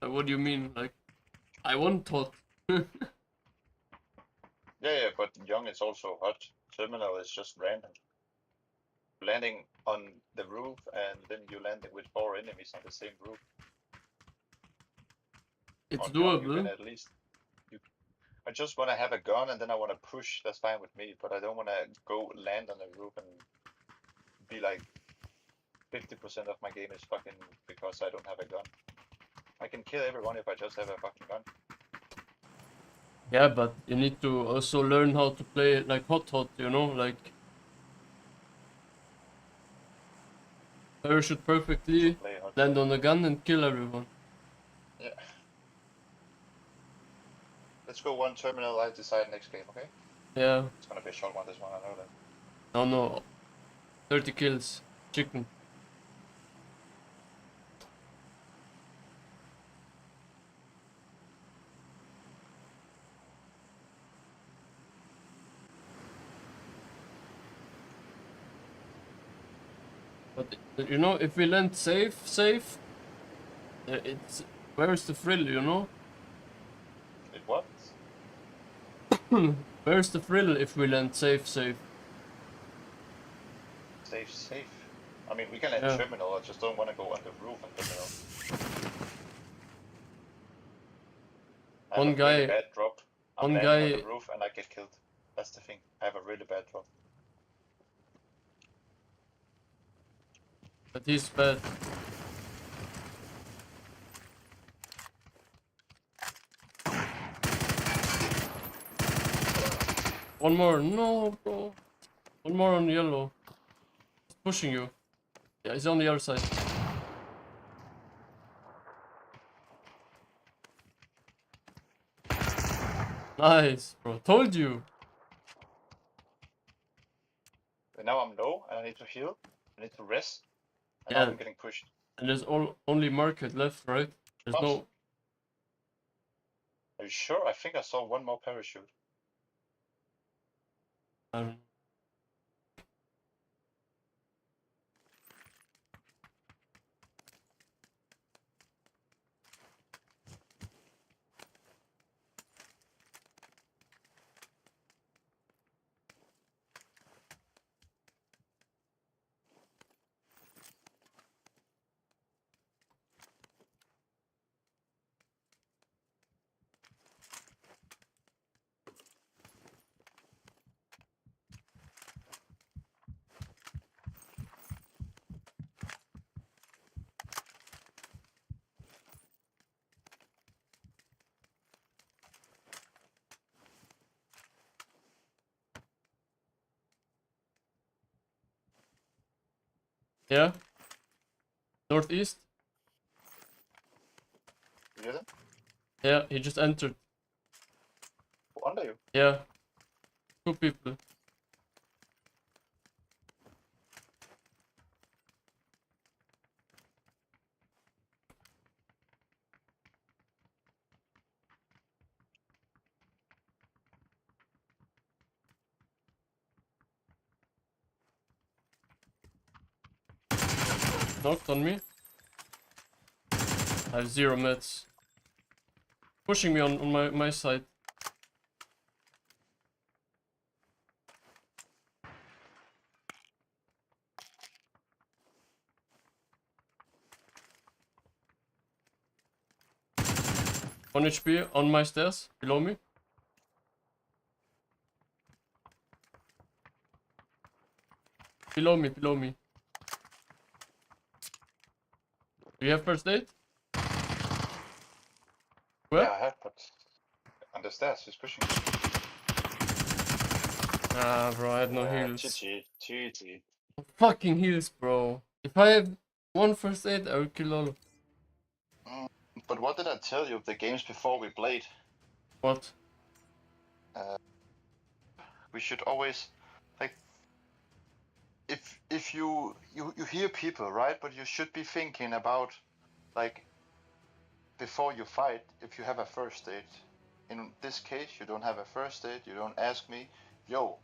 What do you mean? Like, I want hot. Yeah, but young is also hot. Terminal is just random. Landing on the roof and then you landing with 4 enemies on the same roof. It's on young, doable. you can at least. I just want to have a gun and then I want to push. That's fine with me, but I don't want to go land on the roof and be like 50% of my game is fucking because I don't have a gun. I can kill everyone if I just have a fucking gun. Yeah, but you need to also learn how to play like hot, you know, like parachute perfectly, land on a gun and kill everyone. Yeah. Let's go one terminal, I decide next game, okay? Yeah. It's gonna be a short one, this one, I know that. No. 30 kills. Chicken. But you know, if we land safe, it's where's the thrill, you know? It what? Where's the thrill if we land safe? Safe. I mean, we can land terminal, I just don't want to go on the roof on terminal. I have One a guy. really bad drop. I'm landing on the roof and I get killed. That's the thing. I have a really bad drop. But he's bad. One more. No, bro. One more on yellow. He's pushing you. Yeah, he's on the other side. Nice, bro. Told you. And now I'm low and I need to heal. I need to rest. And Yeah. now I'm getting pushed. And there's only market left, right? There's Cross. no. Are you sure? I think I saw one more parachute. I don't know. Yeah. Northeast. You hear them? Yeah, he just entered. Under you? Yeah. 2 people. Knocked on me. I have 0 meds. Pushing me on my side. One HP on my stairs, below me. Below me, below me. Do you have first aid? Where? Yeah, I have, but on the stairs, he's pushing. Ah, bro, I had no Yeah, heals. GG. Fucking heals, bro. If I have 1 first aid, I will kill all. But what did I tell you the games before we played? What? We should always, like, if you hear people, right? But you should be thinking about, like, before you fight, if you have a first aid. In this case, you don't have a first aid. You don't ask me, yo,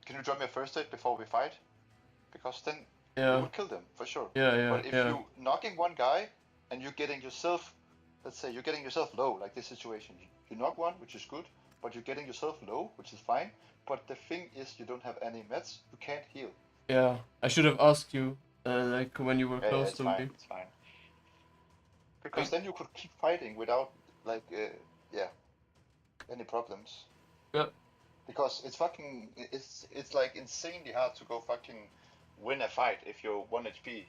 can you drop me a first aid before we fight? Because then you would kill them for sure. But if you knocking one guy and you're getting yourself, let's say you're getting yourself low, like this situation, you knock one, which is good, but you're getting yourself low, which is fine. But the thing is, you don't have any meds, you can't heal. Yeah, I should have asked you, like when you were close to me. It's fine. Because then you could keep fighting without, like, any problems. Yeah. Because it's fucking, it's like insanely hard to go fucking win a fight if you're 1 HP.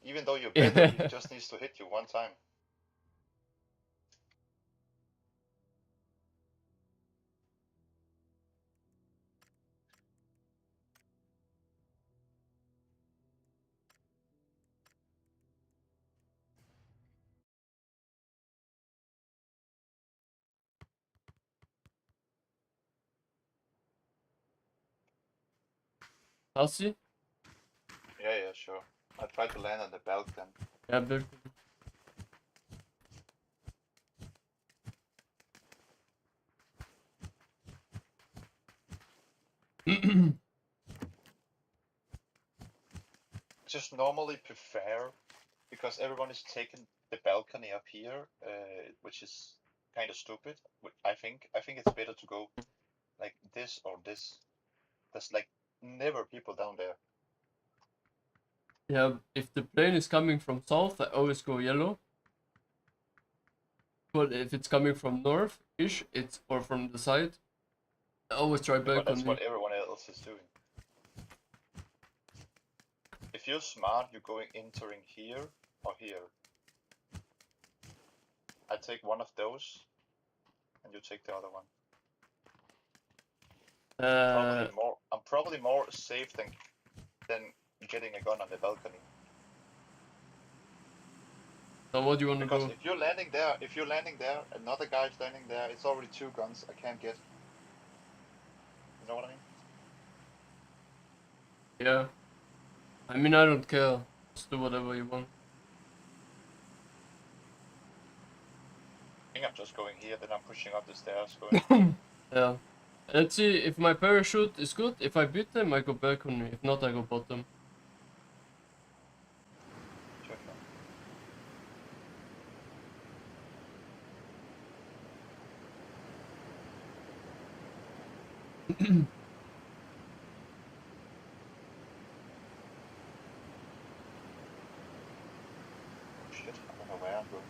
Even though you're better, he just needs to hit you one time. Elsie? Yeah, sure. I tried to land on the balcony. Yeah, but... Just normally prefer, because everyone is taking the balcony up here, which is kind of stupid. I think it's better to go like this or this. There's like never people down there. Yeah, if the plane is coming from south, I always go yellow. But if it's coming from north-ish, or from the side, I always try But balcony. that's what everyone else is doing. If you're smart, you're going entering here or here. I take one of those, and you take the other one. I'm probably more safe than, getting a gun on the balcony. So what do you want to Because go? if you're landing there, another guy standing there, it's already 2 guns I can't get. You know what I mean? Yeah. I mean, I don't care. Just do whatever you want. I think I'm just going here, then I'm pushing up the stairs, going. Yeah. Let's see if my parachute is good. If I beat them, I go balcony. If not, I go bottom. Sure. Shit, I don't know where I'm going.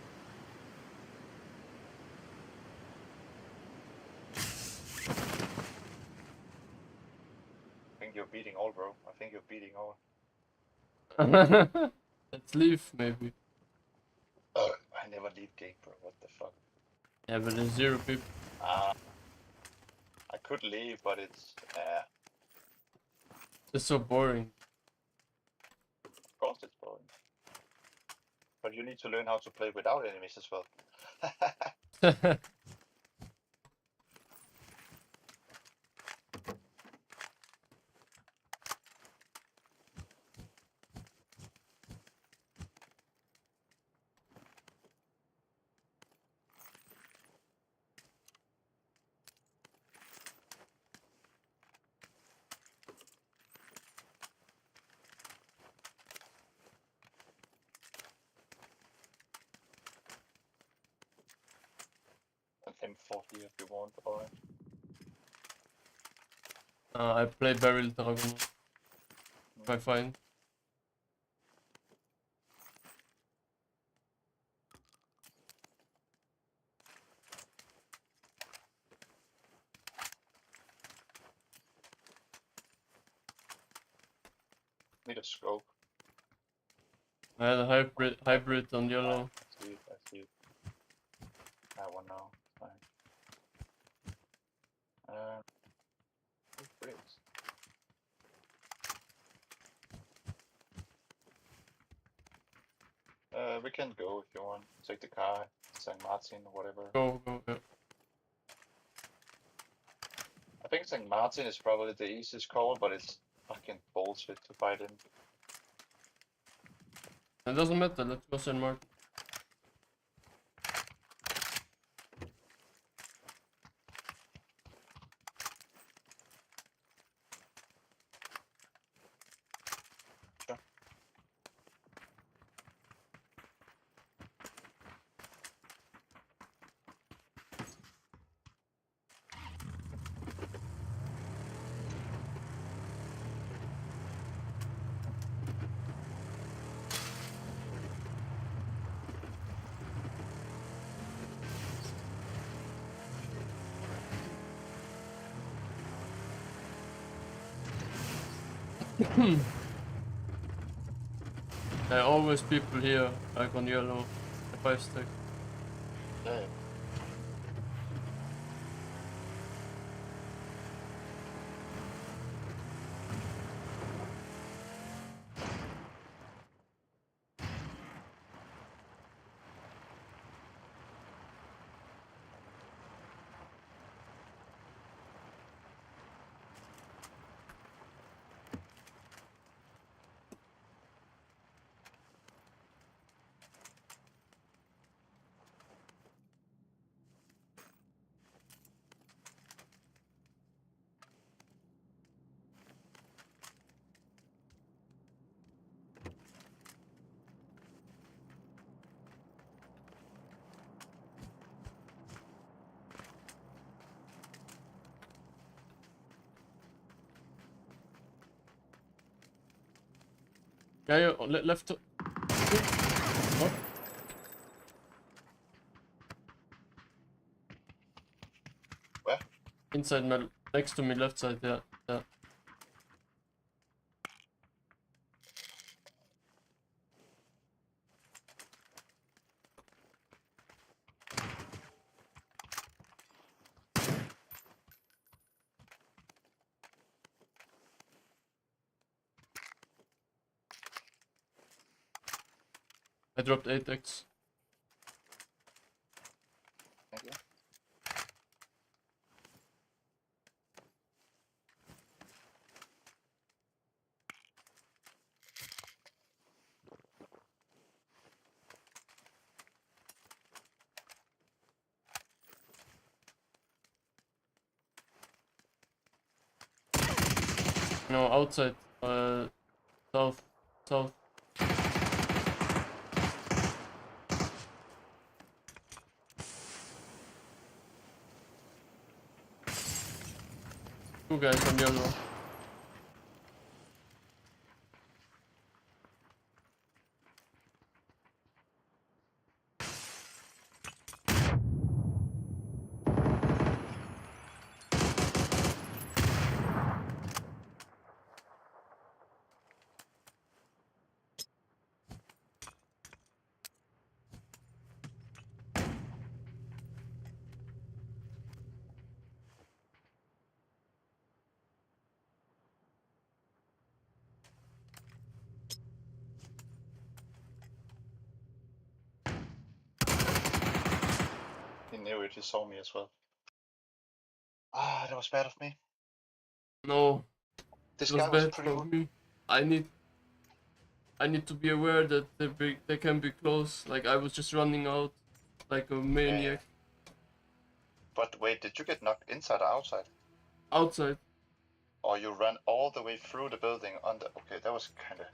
I think you're beating all, bro. I think you're beating all. Let's leave, maybe. I never leave gate, bro. What the fuck? Yeah, but there's 0 people. I could leave, but it's It's so boring. of course it's boring. But you need to learn how to play without enemies as well. An M40 if you want, or I play Barrel Dragon. If I find. need a scope. I had a hybrid on yellow. I see it. I want now. Fine. Great. We can go if you want. Take the car, St. Martin, or whatever. Go, yeah. I think St. Martin is probably the easiest call, but it's fucking bullshit to fight in. It doesn't matter, let's go St. Martin. There are always people here, like on yellow, the 5 stack. Yeah. Yeah, left. Oh. Where? Inside my, next to me, left side, yeah. I dropped 8x. No, outside. South. South. Two guys on yellow. He knew it, he saw me as well. Ah, that was bad of me. No. This it was guy was bad pretty for me. I need to be aware that they can be close. Like I was just running out like a maniac. But wait, did you get knocked inside or outside? Outside. Or you ran all the way through the building on the... Okay, that was kinda...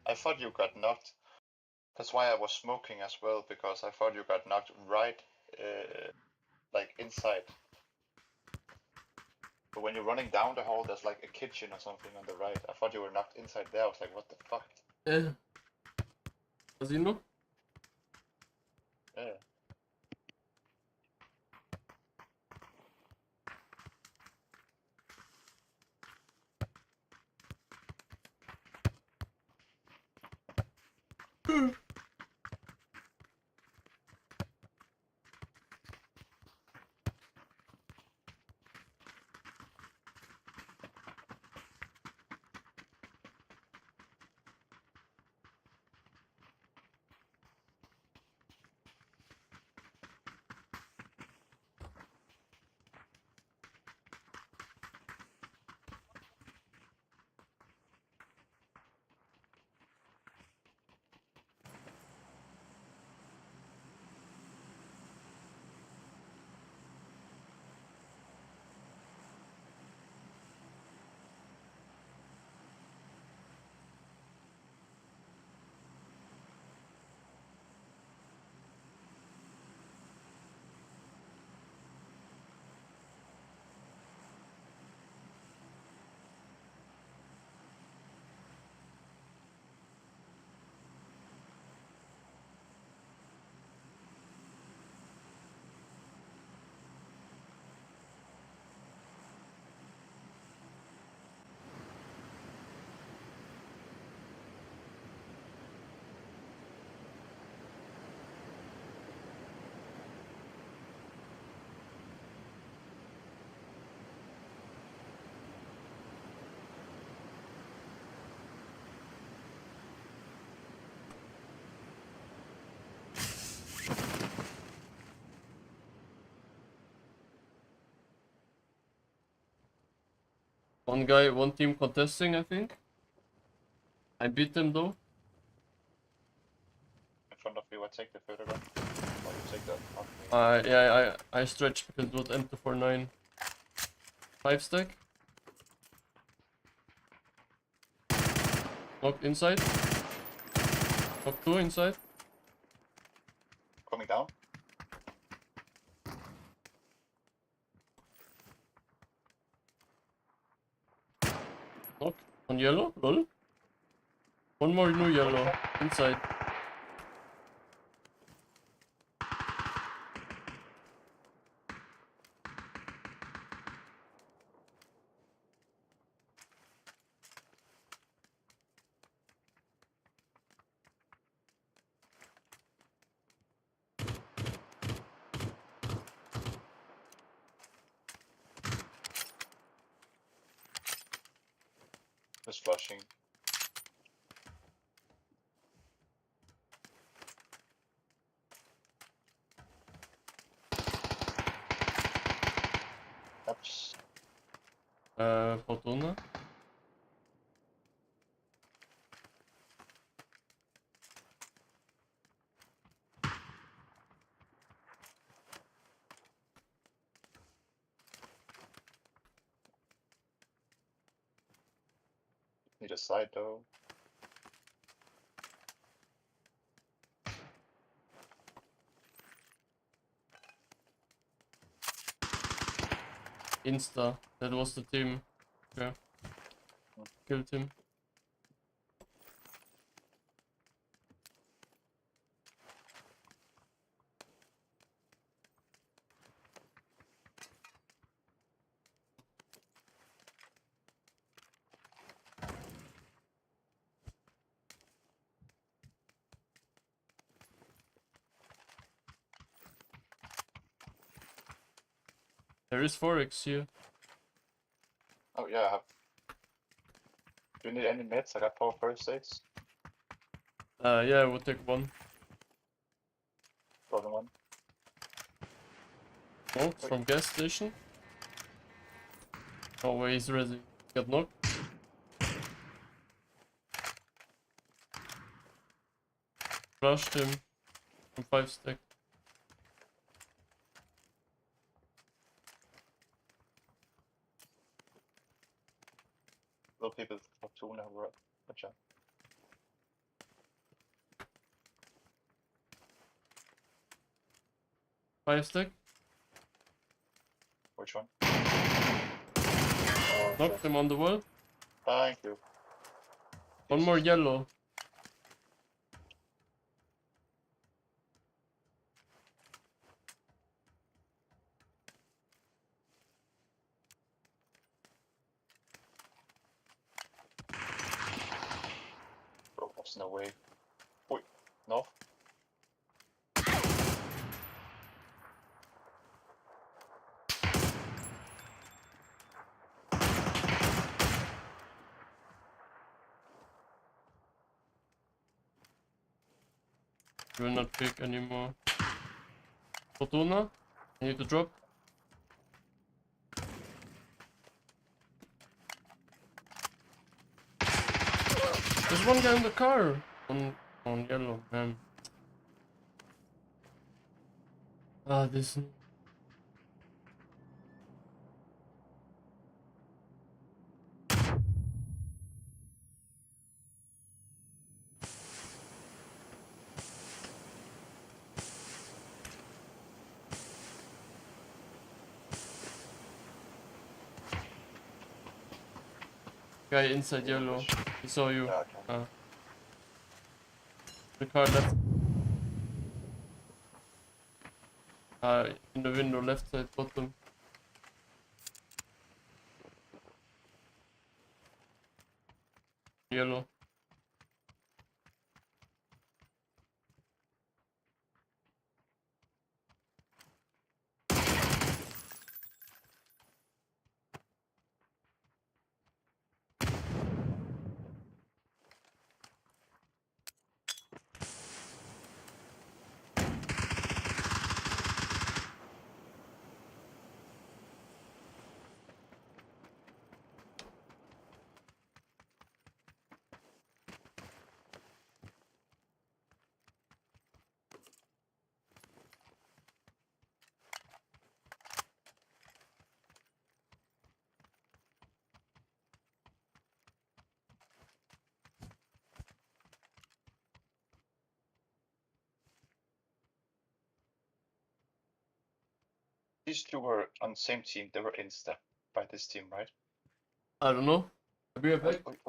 I thought you got knocked. That's why I was smoking as well, because I thought you got knocked right, like inside. But when you're running down the hall, there's like a kitchen or something on the right. I thought you were knocked inside there. I was like, what the fuck? Yeah. Does he know? Yeah. One team contesting, I think. I beat them though. In front of you, I take the photograph. Or you take that off me. Yeah, I stretched because it was M249. 5 stack. Knocked inside. Knocked 2 inside. Coming down. Knock on yellow, lol. One more new yellow inside. Just flushing. Oops. Fortuna. Need a side though. Insta. That was the team. Yeah. Killed him. There is Forex here. Oh yeah, I have. Do you need any meds? I got 4 first aids. Yeah, I will take one. Golden one. Oh, it's from gas station. Oh, wait, he's ready. Got knocked. Rushed him from 5 stack. Little people for 2 now, bro. Watch out. Five stack. Which one? Knocked him on the wall. Thank you. One more yellow. Bro, there's no way. Wait, no. Will not pick anymore. Fortuna, I need to drop. There's one guy in the car. On yellow, man. Ah, this. Guy inside yellow. He saw you. Yeah, okay. The car left. In the window, left side bottom. Yellow. These two were on the same team. They were insta by this team, right? I don't know. I'll be right back. Wait.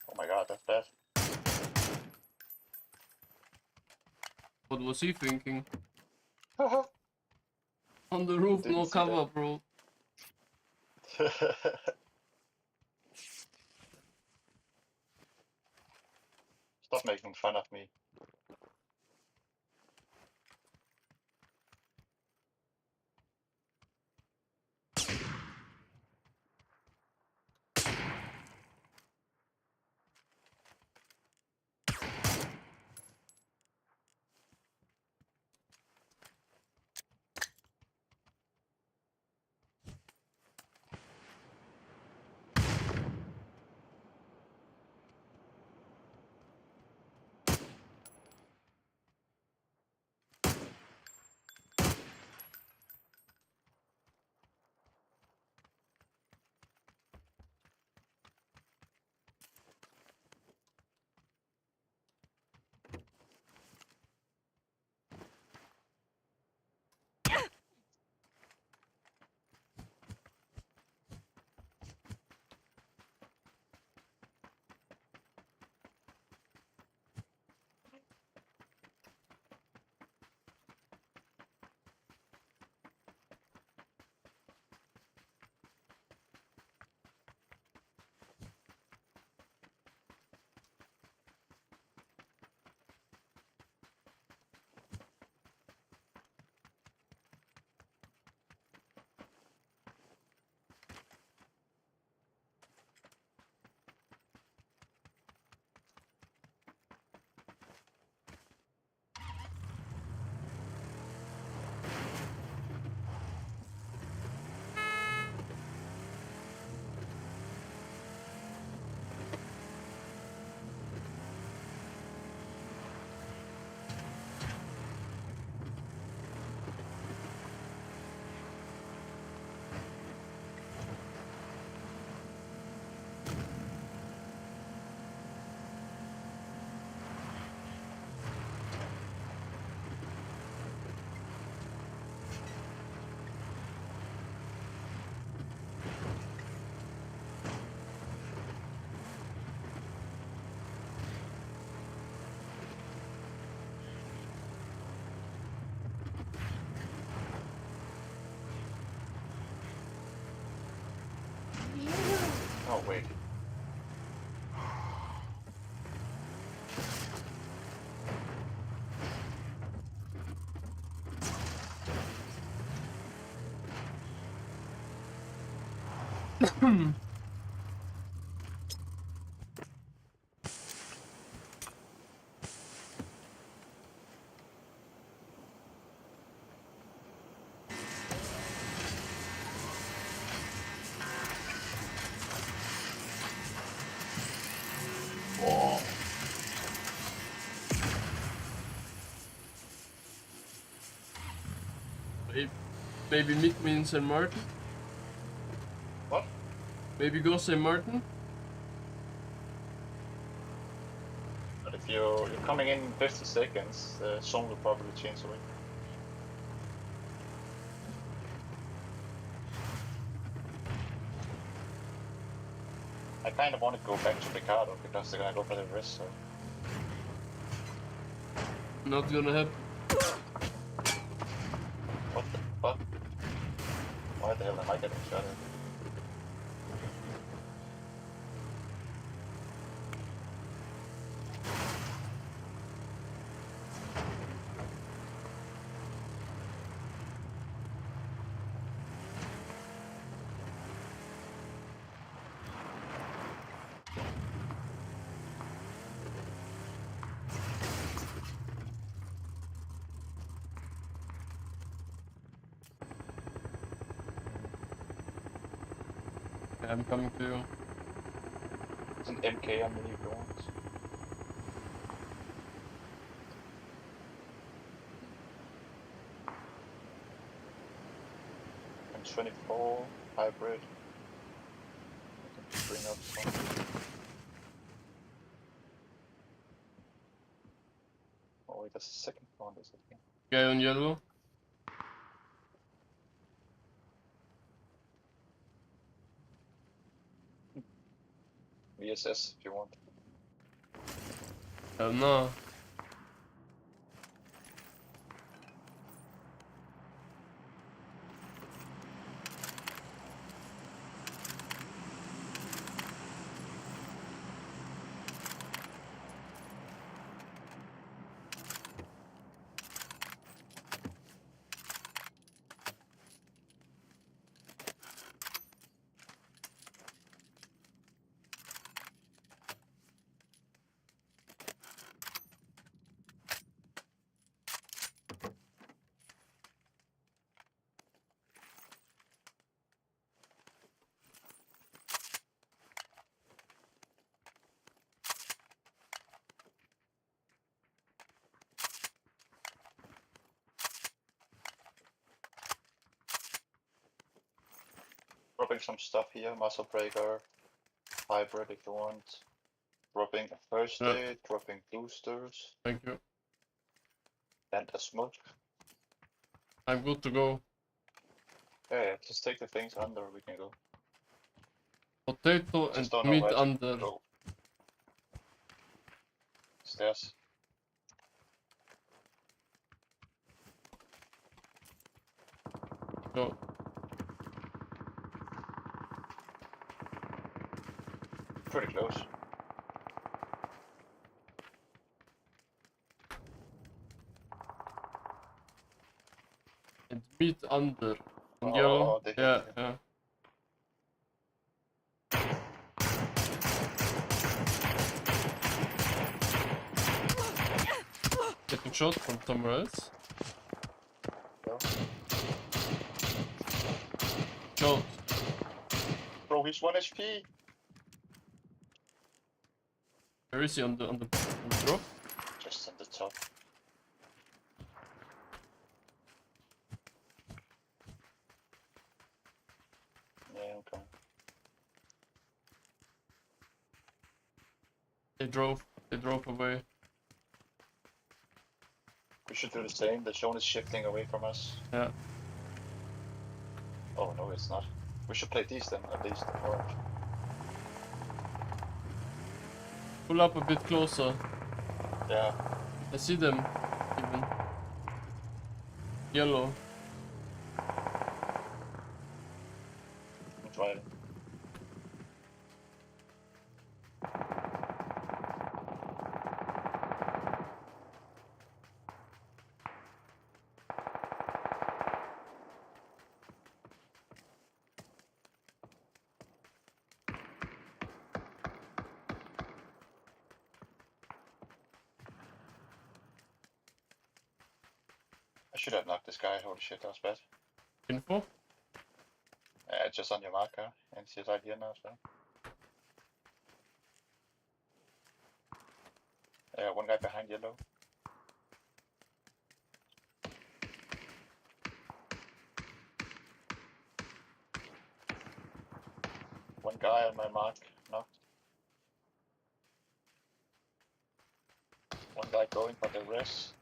Oh my god, that's bad. What was he thinking? On the roof, no cover, bro. Stop making fun of me. wait. Maybe meet me in St. Martin? What? Maybe go St. Martin? But if you're coming in 50 seconds, the song will probably change away. I kind of want to go back to Ricardo because they're gonna go for the wrist, so. Not gonna happen. What the fuck? Why the hell am I getting shot at? Yeah, I'm coming to you. There's an MK on me if you want. M24, hybrid. I can bring up some. Oh wait, that's the second one, is it? Guy on yellow. VSS if you want. Hell no. Dropping some stuff here, muscle breaker, hybrid if you want. Dropping a first aid, dropping boosters. Thank you. And a smoke. I'm good to go. Yeah, just take the things under, we can go. Potato Just and don't know meat where to under. go. Stairs. Go. Pretty close. And meat under. On Oh, yellow. they hit Yeah, you. yeah. Getting shot from somewhere else. No. Shot. Bro, he's 1 HP. Where is he on the drop? Just on the top. Yeah, I'm coming. They drove away. We should do the same. The zone is shifting away from us. Yeah. Oh no, it's not. We should play these then, at least. Orange. Pull up a bit closer. Yeah. I see them. Even. Yellow. I'm driving. I should have knocked this guy. Holy shit, that was bad. Info? Just on your marker. And she's right here now as well. One guy behind yellow. One guy on my mark, knocked. One guy going for the rest.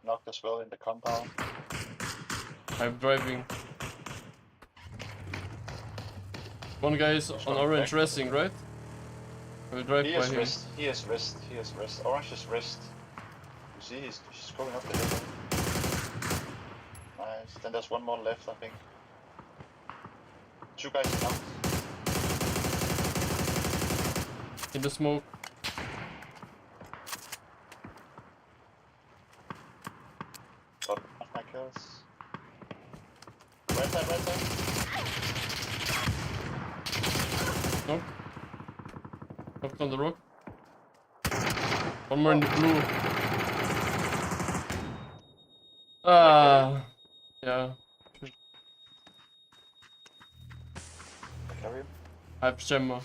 Knocked as well in the compound. I'm driving. One guy is on orange resting, right? I'll drive He by is him. rest. He is rest. He is rest. Orange is rest. You see, he's going up the hill. Nice. Then there's one more left, I think. Two guys knocked. In the smoke. Got my kills. Right side, right side. Nope. Knocked on the rock. One more in the blue. Ah, yeah. Carry him. I have Gemma.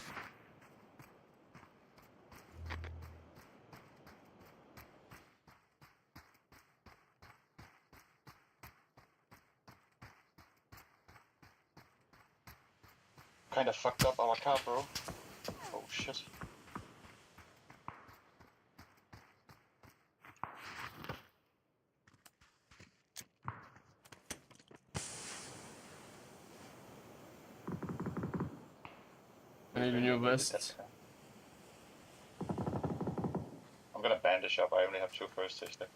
Kind of fucked up our car, bro. Oh shit. I need a new vest. I'm gonna bandage up. I only have 2 first aid left.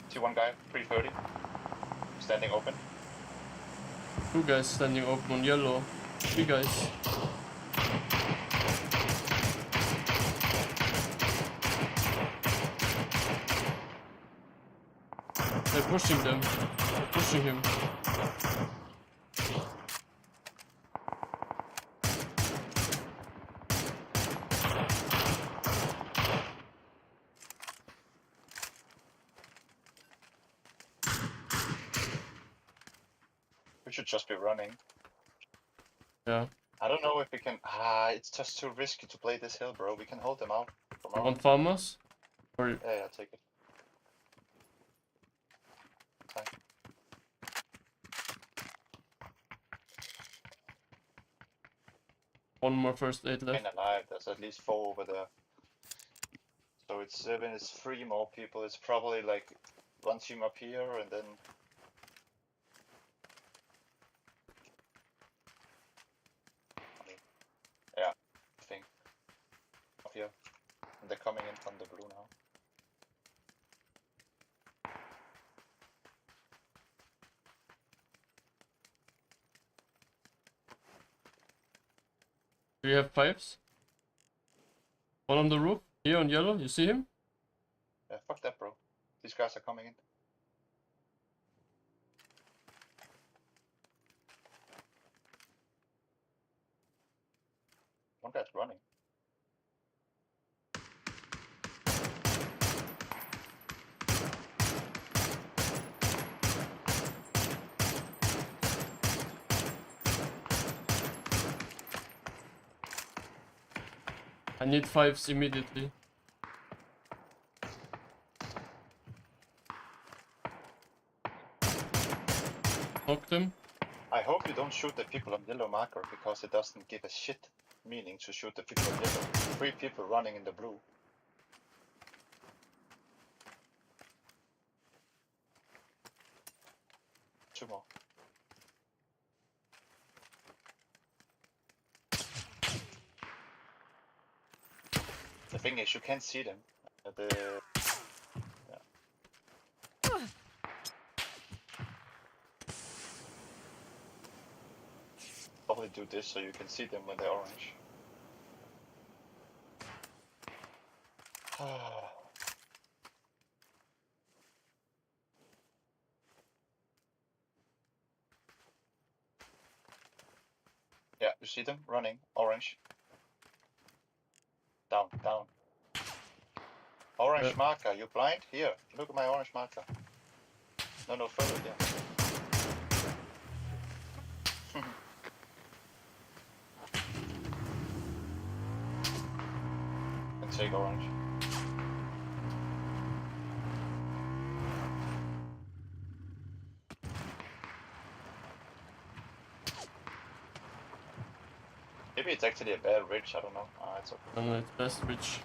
See one guy, 330, standing open. 2 guys standing open on yellow. 3 guys. They're pushing them. They're pushing him. We should just be running. Yeah. I don't know if we can. It's just too risky to play this hill, bro. We can hold them out. You want farmers? Or Yeah, I'll take it. Fine. one more first aid left. Ain't alive. There's at least 4 over there. So it's 7. It's 3 more people. It's probably like one team up here and then. Yeah, I think. Up here. And they're coming in from the blue now. Do you have pipes? One on the roof, here on yellow, you see him? Yeah, fuck that, bro. These guys are coming in. One guy's running. I need 5s immediately. Knocked him. I hope you don't shoot the people on yellow marker because it doesn't give a shit meaning to shoot the people on yellow. 3 people running in the blue. Two more. The thing is, you can't see them. Probably do this so you can see them when they're orange. You see them running, orange. Down, down. Orange marker, you blind? Here, look at my orange marker. No, further, yeah. And take orange. Maybe it's actually a bad ridge, I don't know. It's okay. No, it's best ridge.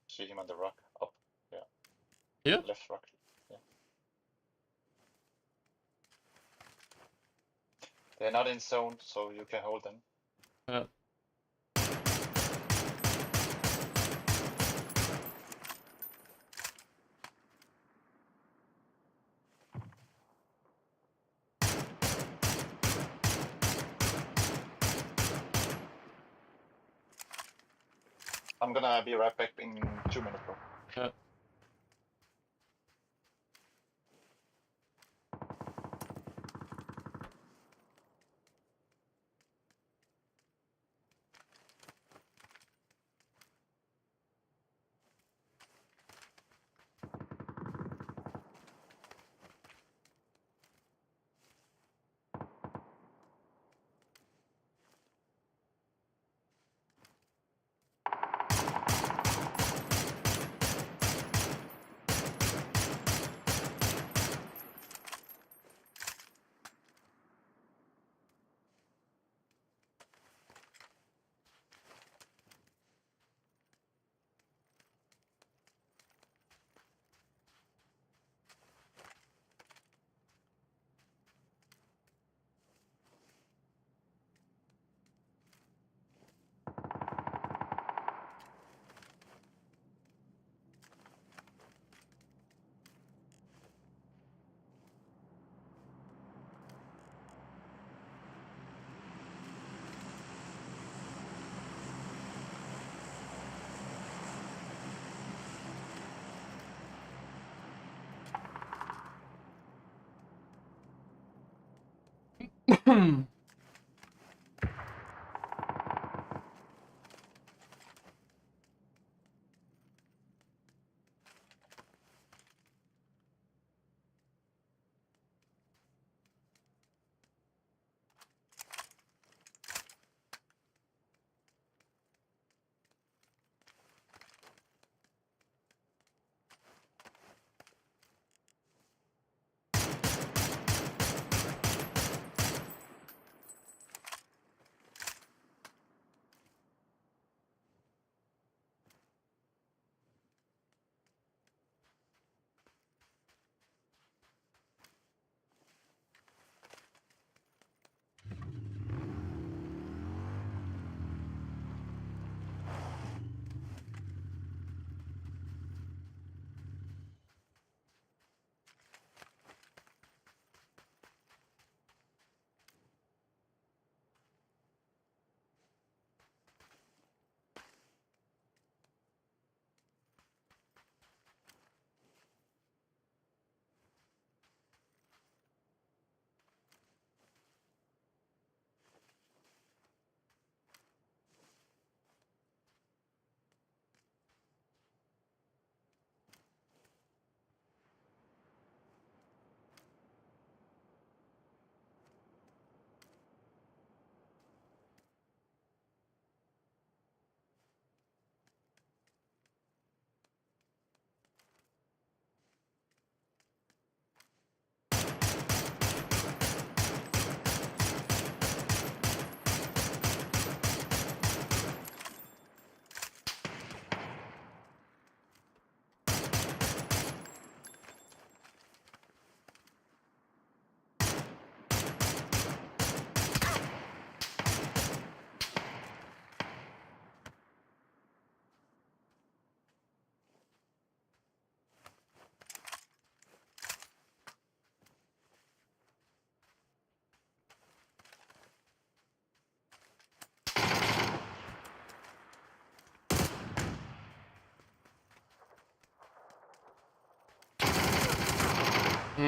See him on the rock, up, yeah. Here? Left rock, yeah. They're not in zone, so you can hold them. Yeah. I'm gonna be right back in 2 minutes, bro. Yeah.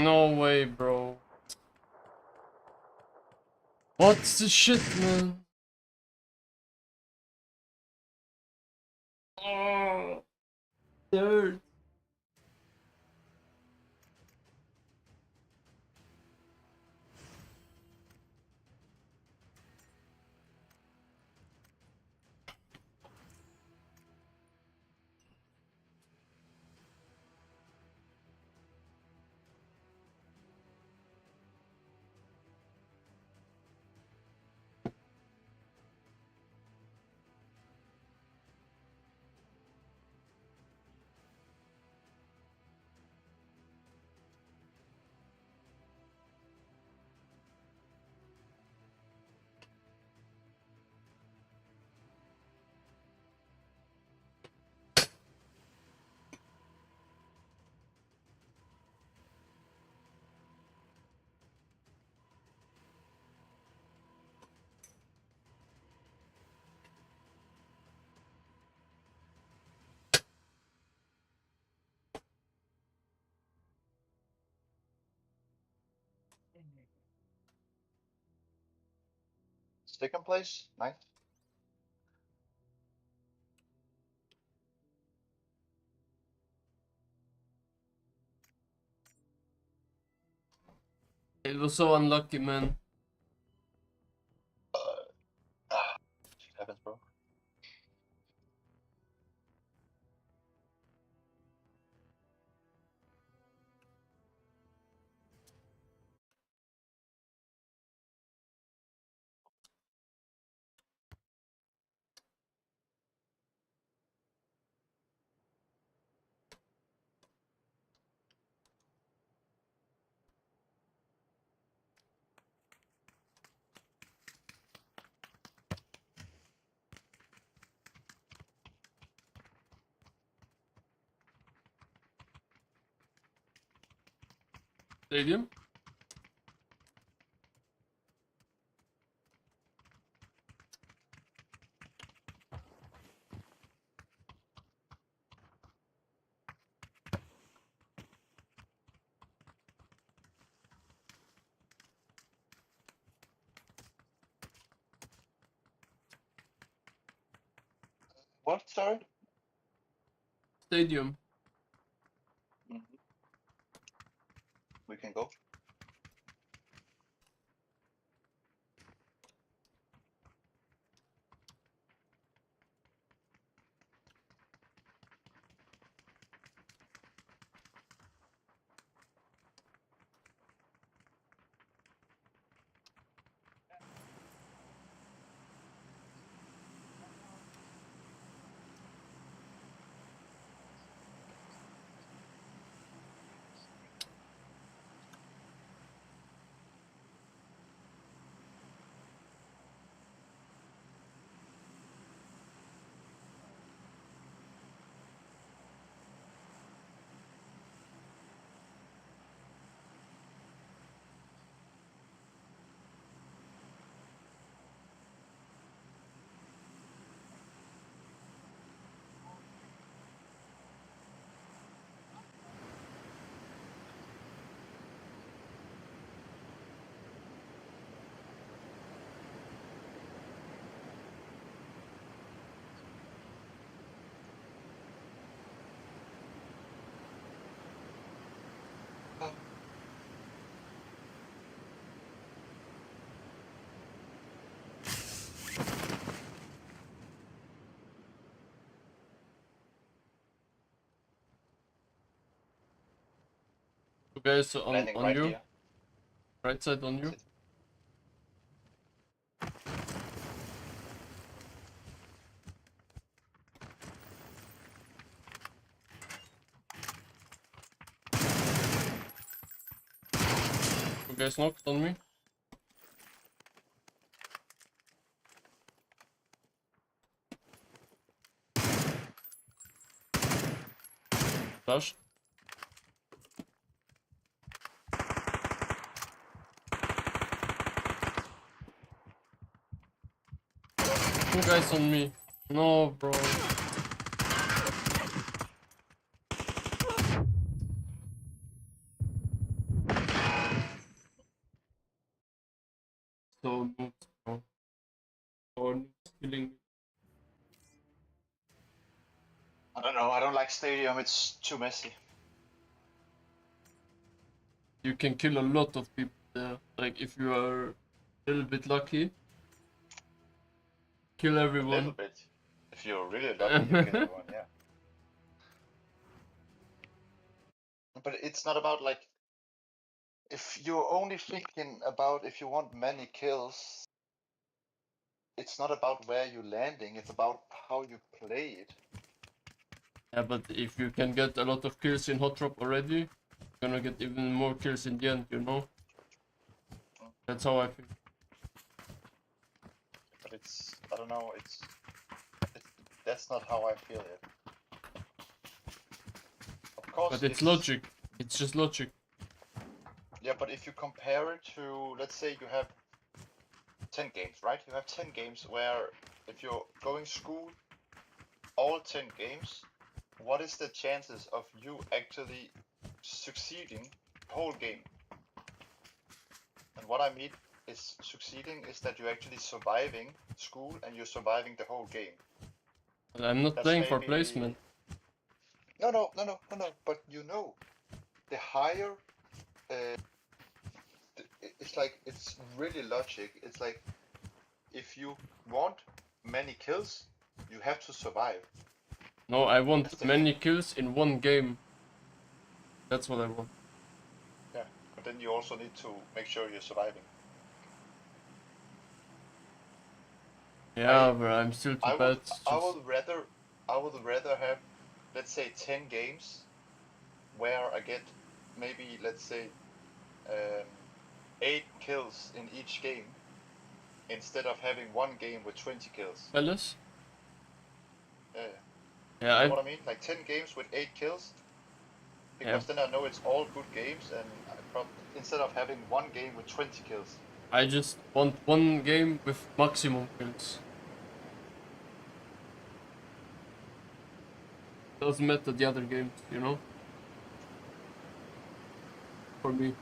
No way, bro. What's the shit, man? Oh, dude. Second place, nice. It was so unlucky, man. Shit happens, bro. Stadium? What, sorry? Stadium. We can go. You guys on Landing right you. here. Right side on you. You guys knocked on me. Flash. Two guys on me. No, bro. So noobs, bro. Or noobs killing me. I don't know. I don't like stadium. It's too messy. You can kill a lot of people there. Like if you are a little bit lucky, kill A everyone. little bit. If you're really lucky, you kill everyone. Yeah. But it's not about like. If you're only thinking about if you want many kills, it's not about where you're landing. It's about how you play it. Yeah, but if you can get a lot of kills in hot drop already, you're gonna get even more kills in the end, you know? That's how I think. But it's, I don't know, it's that's not how I feel it. Of course, But it's logic. It's just logic. Yeah, but if you compare it to, let's say you have 10 games, right? You have 10 games where if you're going school, all 10 games, what is the chances of you actually succeeding whole game? And what I mean is succeeding is that you're actually surviving school and you're surviving the whole game. But I'm not playing for placement. No. But you know, the higher, it's like, it's really logic. It's like, if you want many kills, you have to survive. No, I want many kills in one game. That's what I want. Yeah, but then you also need to make sure you're surviving. Yeah, but I'm still too bad. I would rather have, let's say, 10 games where I get maybe, let's say, 8 kills in each game instead of having one game with 20 kills. Fellas? Yeah. Yeah, You know what I mean? Like 10 games with 8 kills, because then I know it's all good games, and instead of having one game with 20 kills. I just want one game with maximum kills. Doesn't matter the other games, you know? For me.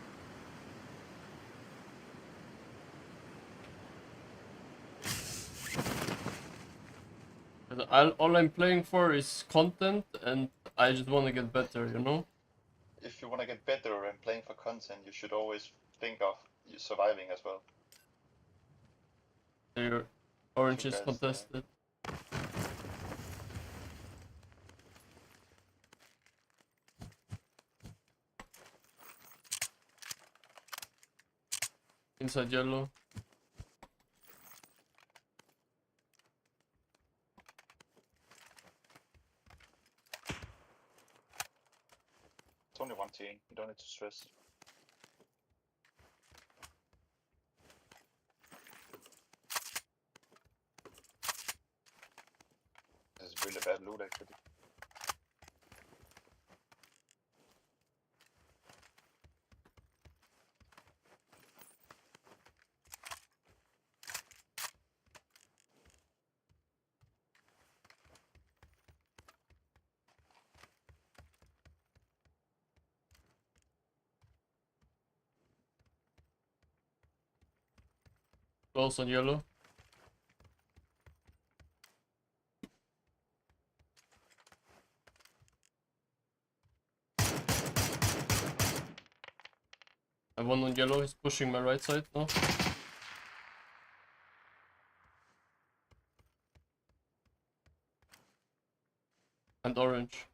All I'm playing for is content, and I just want to get better, you know? If you want to get better and playing for content, you should always think of you surviving as well. Your orange is contested. Inside yellow. It's only one team, you don't need to stress. This is really bad loot actually. Close on yellow. I have one on yellow, he's pushing my right side now. And orange.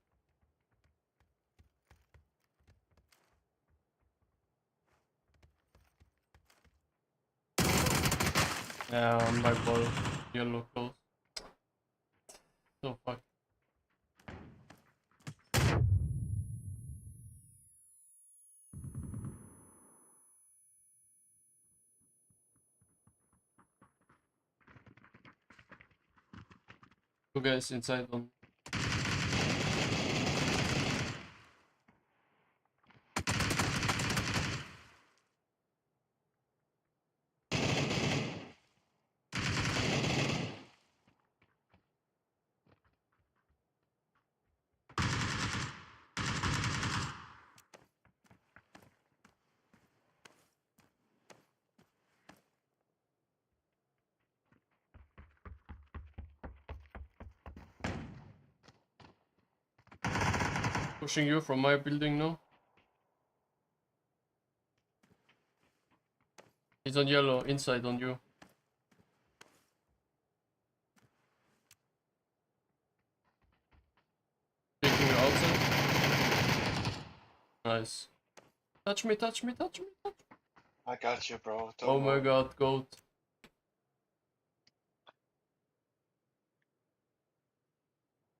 Yeah, on my ball. Yellow close. So fuck. Two guys inside on. Pushing you from my building now. He's on yellow, inside on you. Taking you outside. Nice. Touch me, touch me, touch me, touch me. I got you, bro. Oh my god, goat.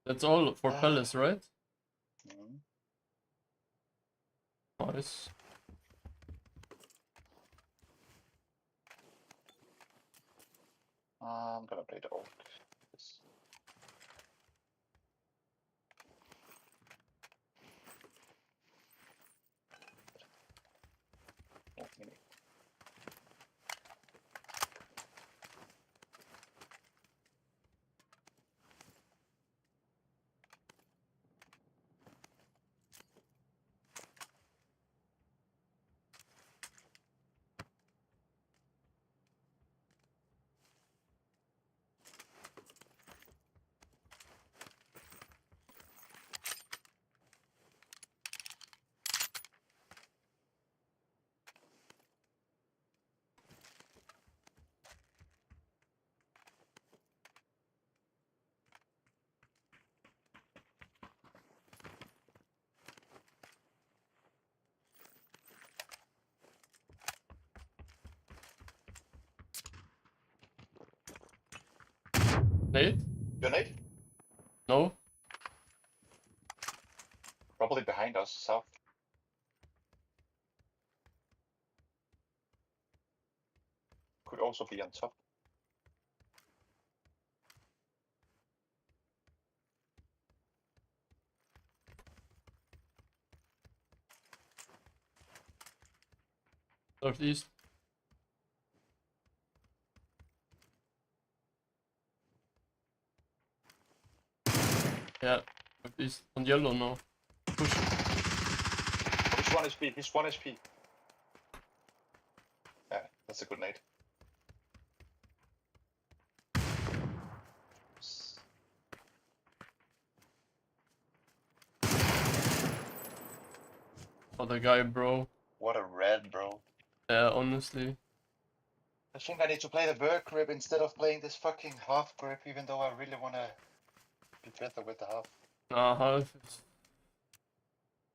That's all for Palace, right? Nice. I'm gonna play the orc. Nate? Your nade? No? Probably behind us, south. Could also be on top. Northeast. Yeah, northeast. On yellow now. Push. He's 1 HP, he's 1 HP. Yeah, that's a good nade. Other guy, bro. What a red, bro. Yeah, honestly. I think I need to play the bird grip instead of playing this fucking half grip, even though I really wanna be better with the half. Nah, half is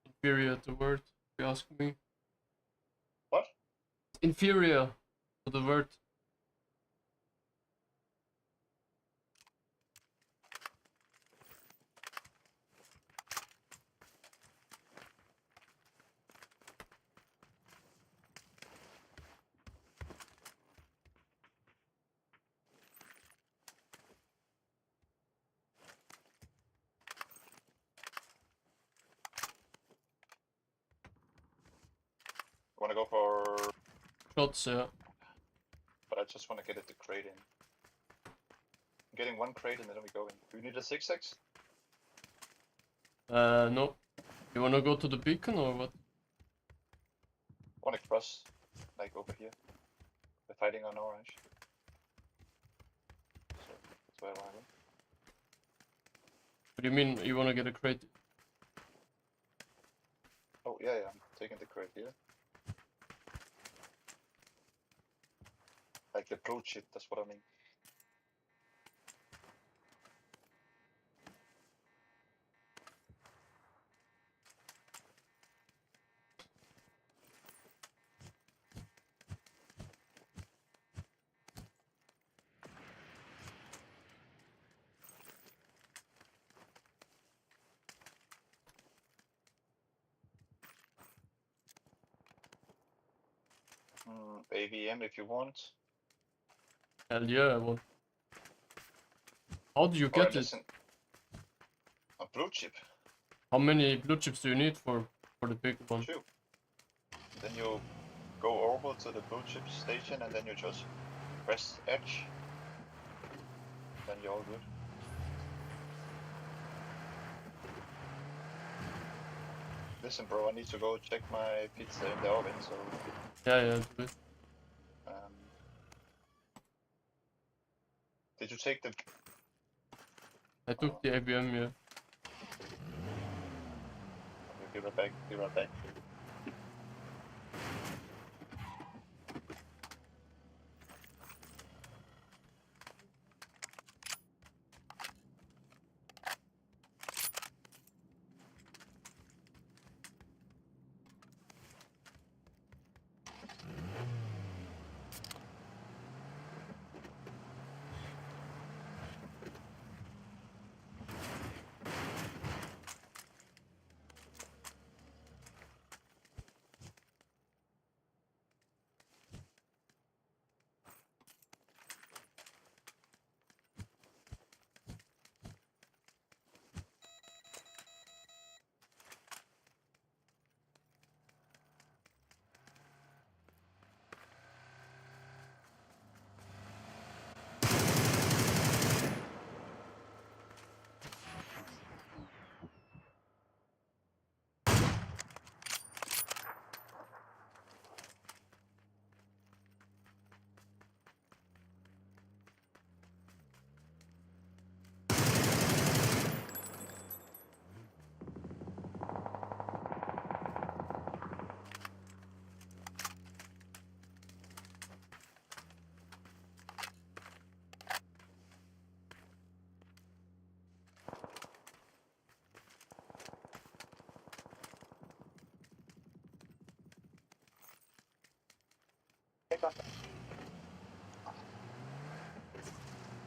inferior to word, if you ask me. What? Inferior to the word. I wanna go for Shots, yeah. but I just wanna get it to crate in. I'm getting 1 crate and then we go in. Do you need a 6x? No. You wanna go to the beacon or what? I wanna cross, like over here. They're fighting on orange. So that's where I wanna go. What do you mean you wanna get a crate? Oh yeah, I'm taking the crate here. Like the blue chip, that's what I mean. AVM if you want. Hell yeah, I want. How do you get it? A blue chip. How many blue chips do you need for the big one? 2. Then you go over to the blue chip station and then you just press H. Then you're all good. Listen, bro, I need to go check my pizza in the oven, so. Yeah, do it. Did you take the? I took the ABM, yeah. Be right back. Be right back.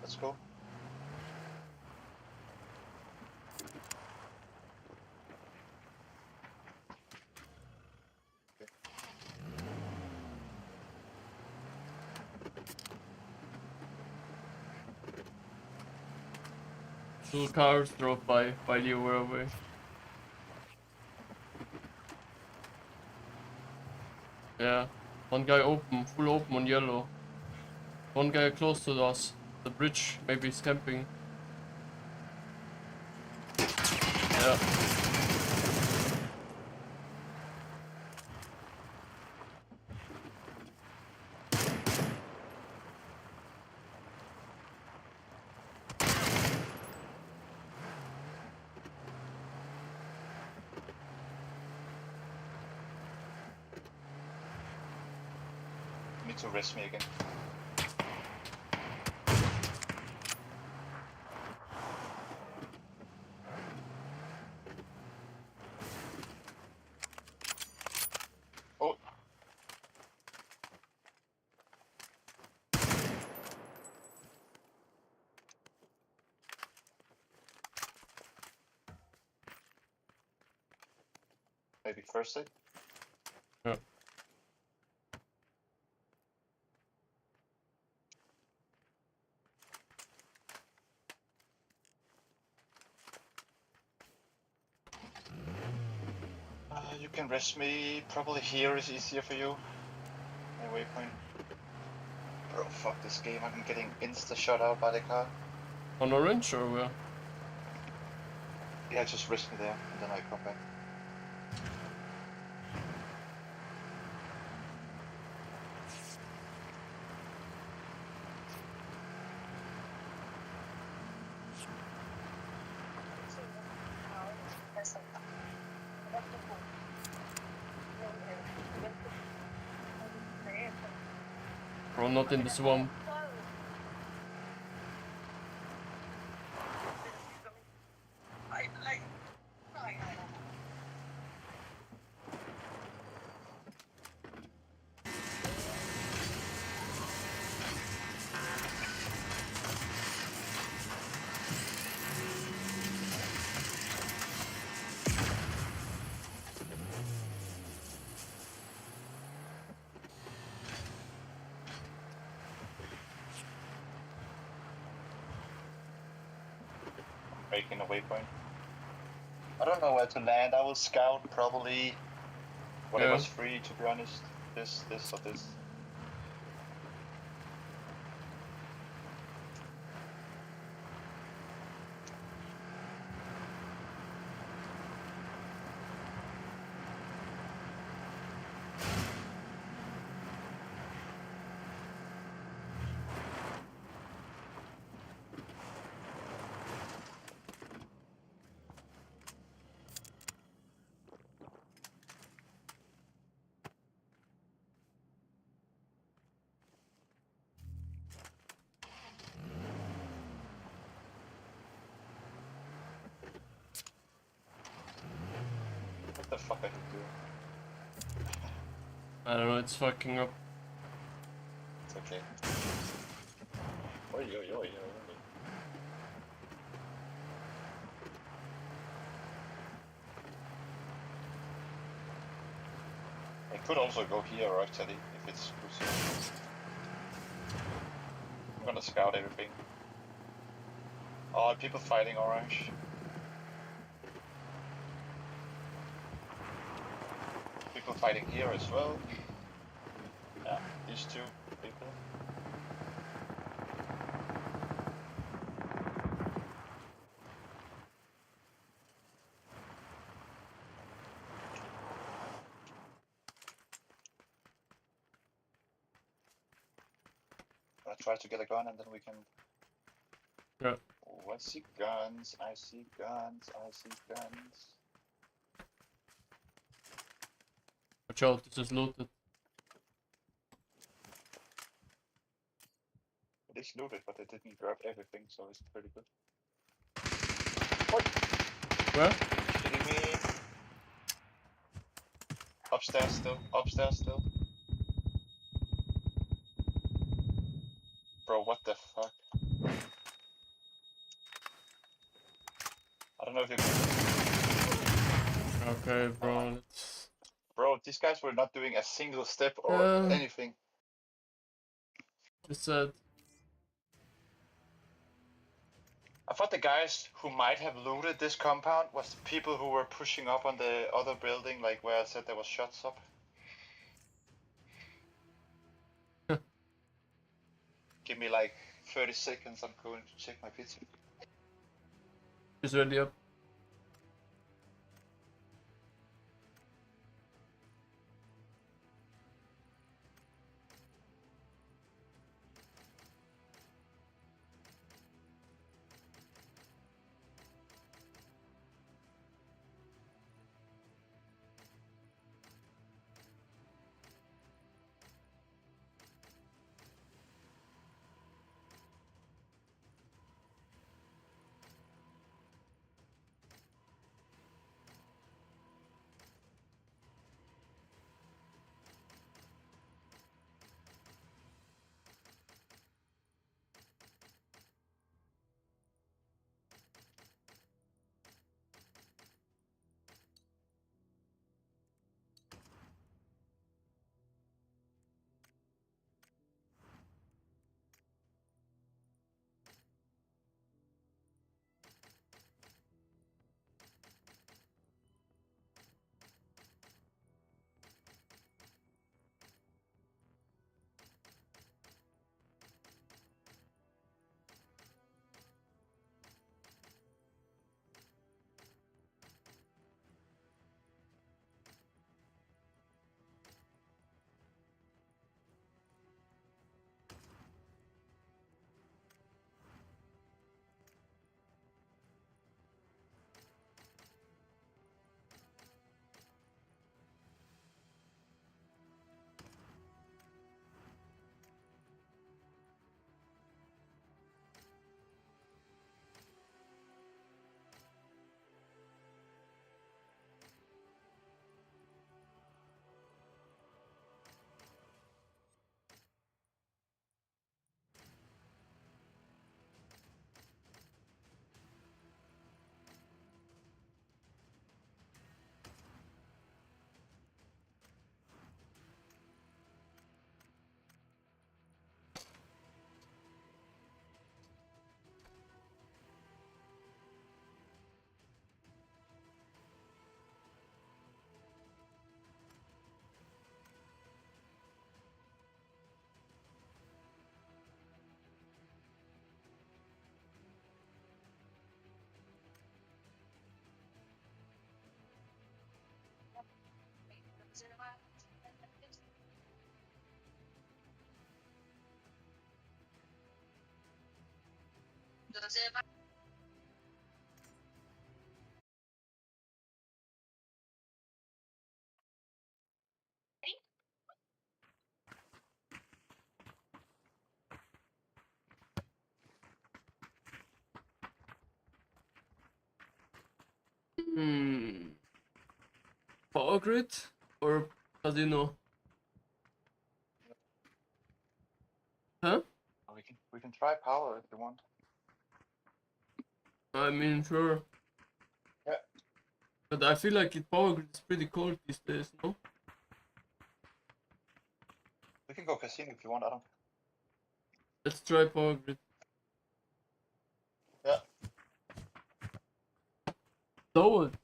Let's go. Two cars drove by while you were away. Yeah, one guy open, full open on yellow. One guy close to us. The bridge, maybe he's camping. Yeah. Need to rest me again. Oh. Maybe first aid? Yeah. You can rest me. Probably here is easier for you. My waypoint. Bro, fuck this game. I'm getting insta shot out by the car. On orange or where? Yeah, just rest me there, and then I come back. Bro, not in the swamp. Breaking a waypoint. I don't know where to land. I will scout probably whatever's free, to be honest. This, or this. fuck are you doing? I don't know, it's fucking up. It's okay. Oi, oi, oi, oi. I could also go here actually, if it's good. I'm gonna scout everything. Oh, people fighting orange. People fighting here as well. Yeah, these two people. I'll try to get a gun and then we can... Yeah. Oh, I see guns, I see guns, I see guns. Watch out, this is looted. It is looted, but I didn't grab everything, so it's pretty good. What? Where? Kidding me? Upstairs still, upstairs still. Bro, what the fuck? I don't know if you can... Okay, bro, let's... Bro, these guys were not doing a single step or anything. Just said... I thought the guys who might have looted this compound was the people who were pushing up on the other building, like where I said there was shots up. Give me like 30 seconds, I'm going to check my pizza. He's ready up. power grid or casino? Huh? We can try power if you want. I mean, sure. Yeah. But I feel like power grid is pretty cold these days, no? We can go casino if you want, Adam. Let's try power grid. Yeah. Lowered.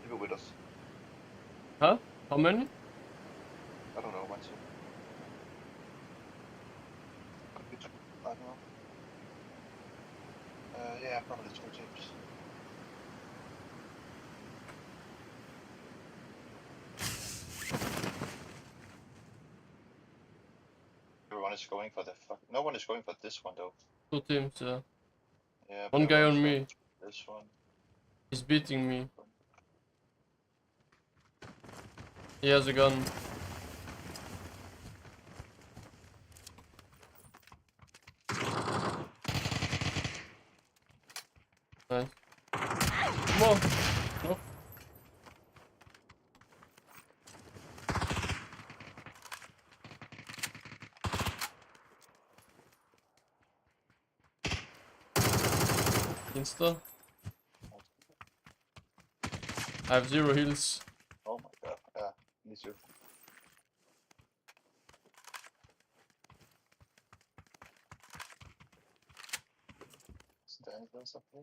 Leave it with us. Huh? How many? I don't know, 1, 2. I don't know. Yeah, probably 2 teams. Everyone is going for the fuck. No one is going for this one though. 2 teams, yeah. Yeah. One guy on me. This one. He's beating me. He has a gun. Nice. Come on. No. Insta. I have 0 heals. Oh my god. Yeah, me too. Stand us up there.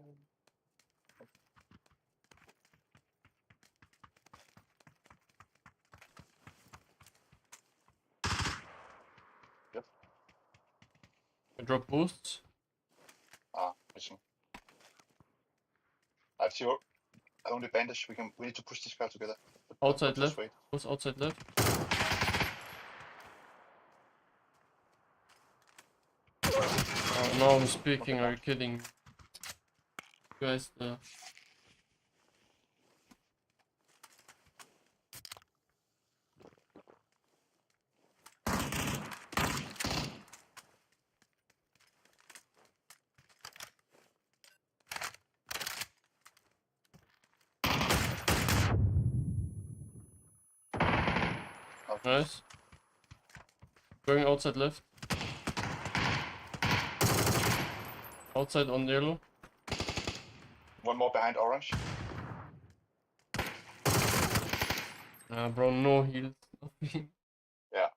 Yep. I drop boosts. Missing. I have 0. I only bandage. We need to push this guy together. Outside Just left. wait. Who's outside left? Oh, now I'm speaking. Are you kidding? You guys, Nice. Going outside left. Outside on yellow. One more behind orange. Bro, no heals. Nothing. Yeah.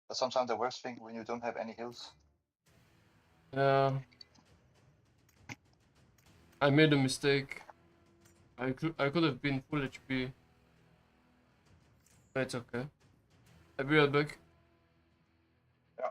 That's sometimes the worst thing when you don't have any heals. Yeah. I made a mistake. I could have been full HP. But it's okay. I'll be right back. Yeah.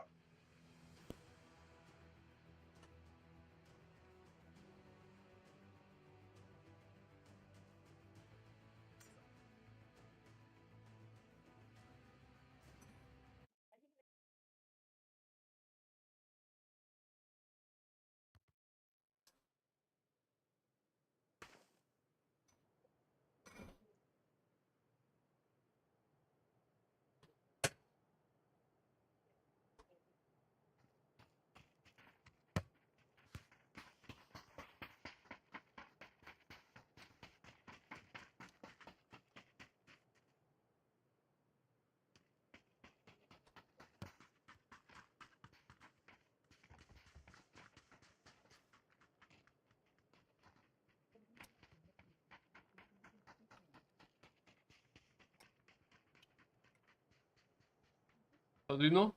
How do you know?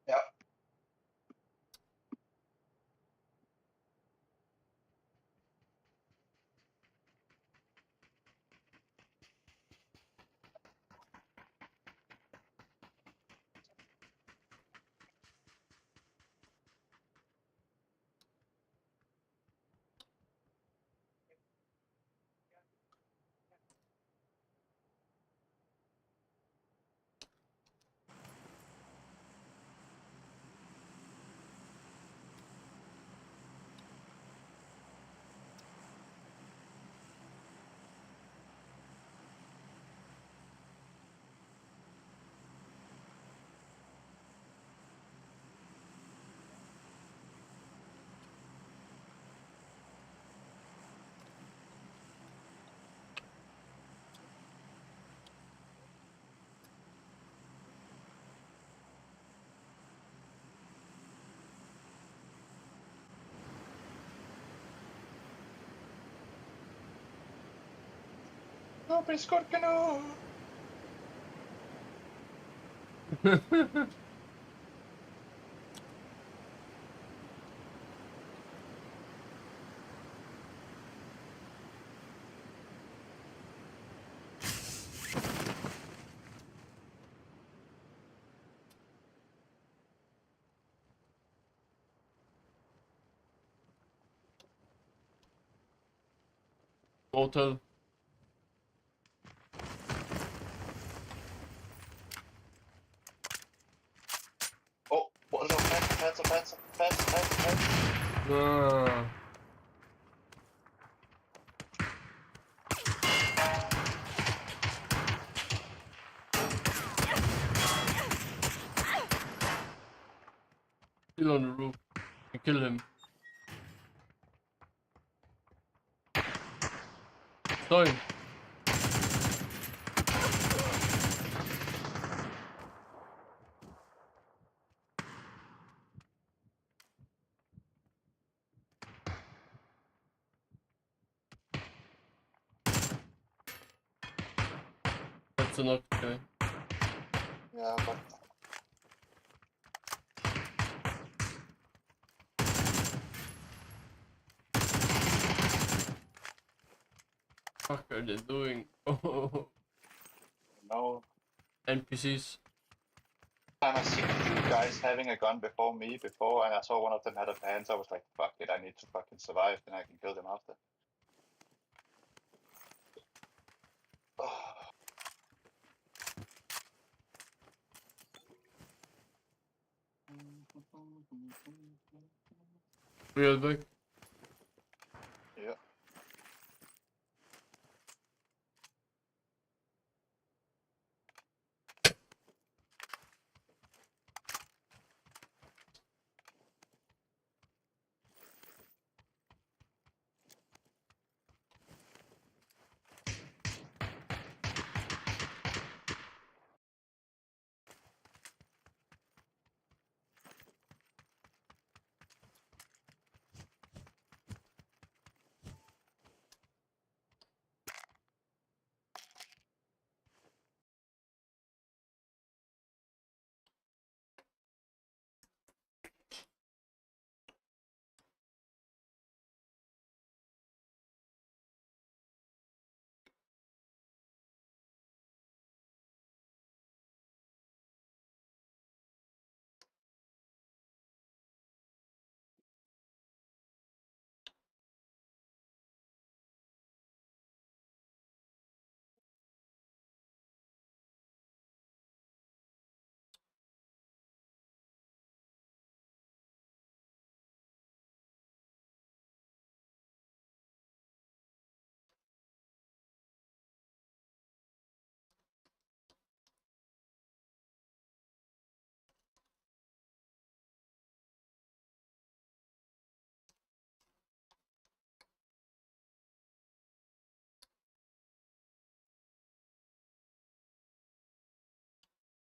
Yeah. Hotel. Oh, what no, Panzer. Ah. Still on the roof. I kill him. Sorry. That's enough, guy. Yeah, but What are they doing? Oh. no. NPCs. Time I seen two guys having a gun before me and I saw one of them had a Panzer. I was like, fuck it, I need to fucking survive, then I can kill them after. Real big. Yeah.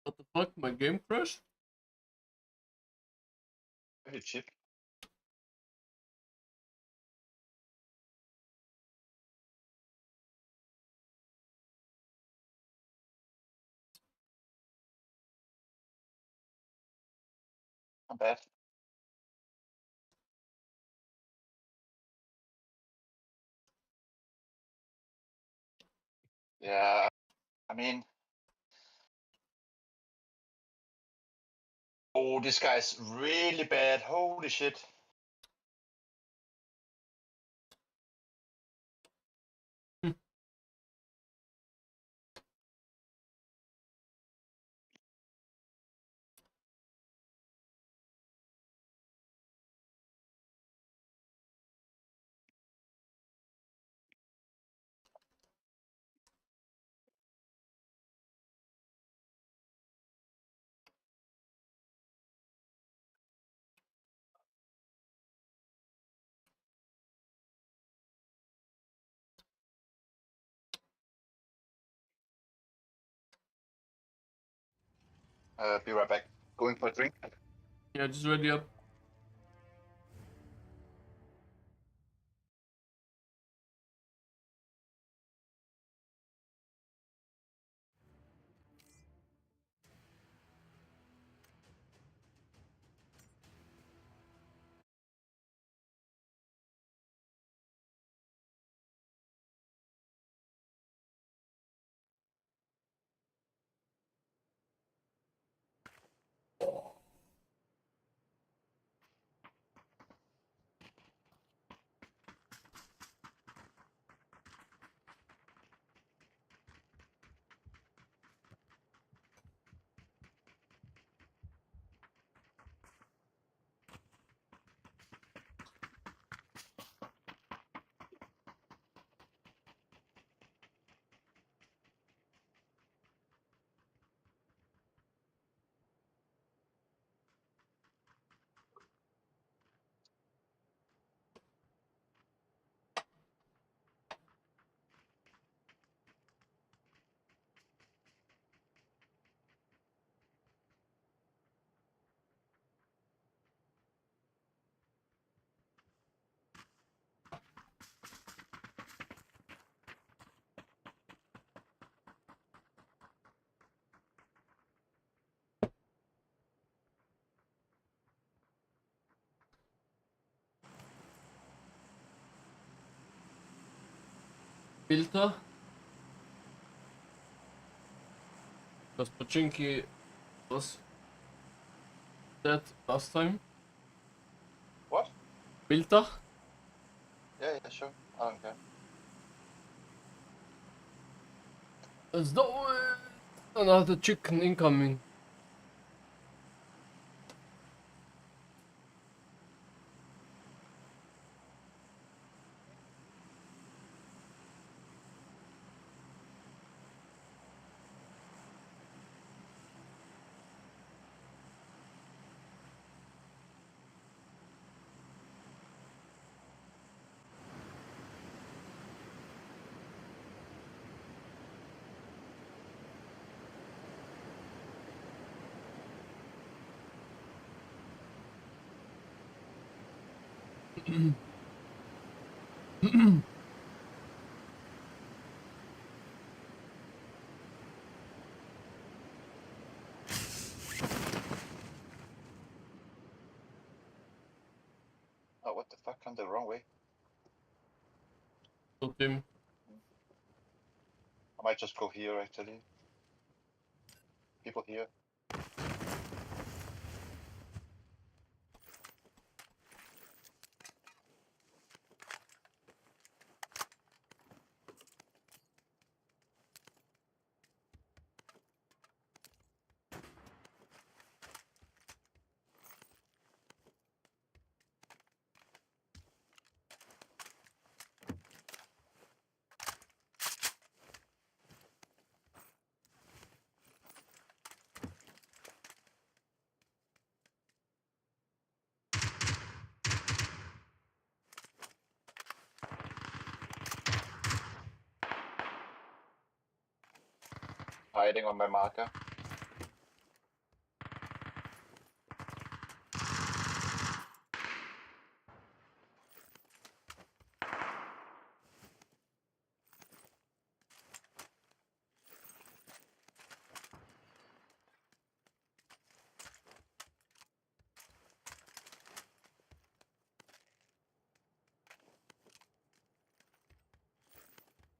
What the fuck? My game crashed? Very cheap. Not bad. Yeah, I mean, oh, this guy's really bad. Holy shit. Be right back. Going for a drink. Yeah, just ready up. Filter. Because Pachinki was dead last time. What? Filter. Yeah, sure. I don't care. Let's do it! Another chicken incoming. Oh, what the fuck? I'm the wrong way. So Tim. I might just go here actually. People here. Hiding on my marker.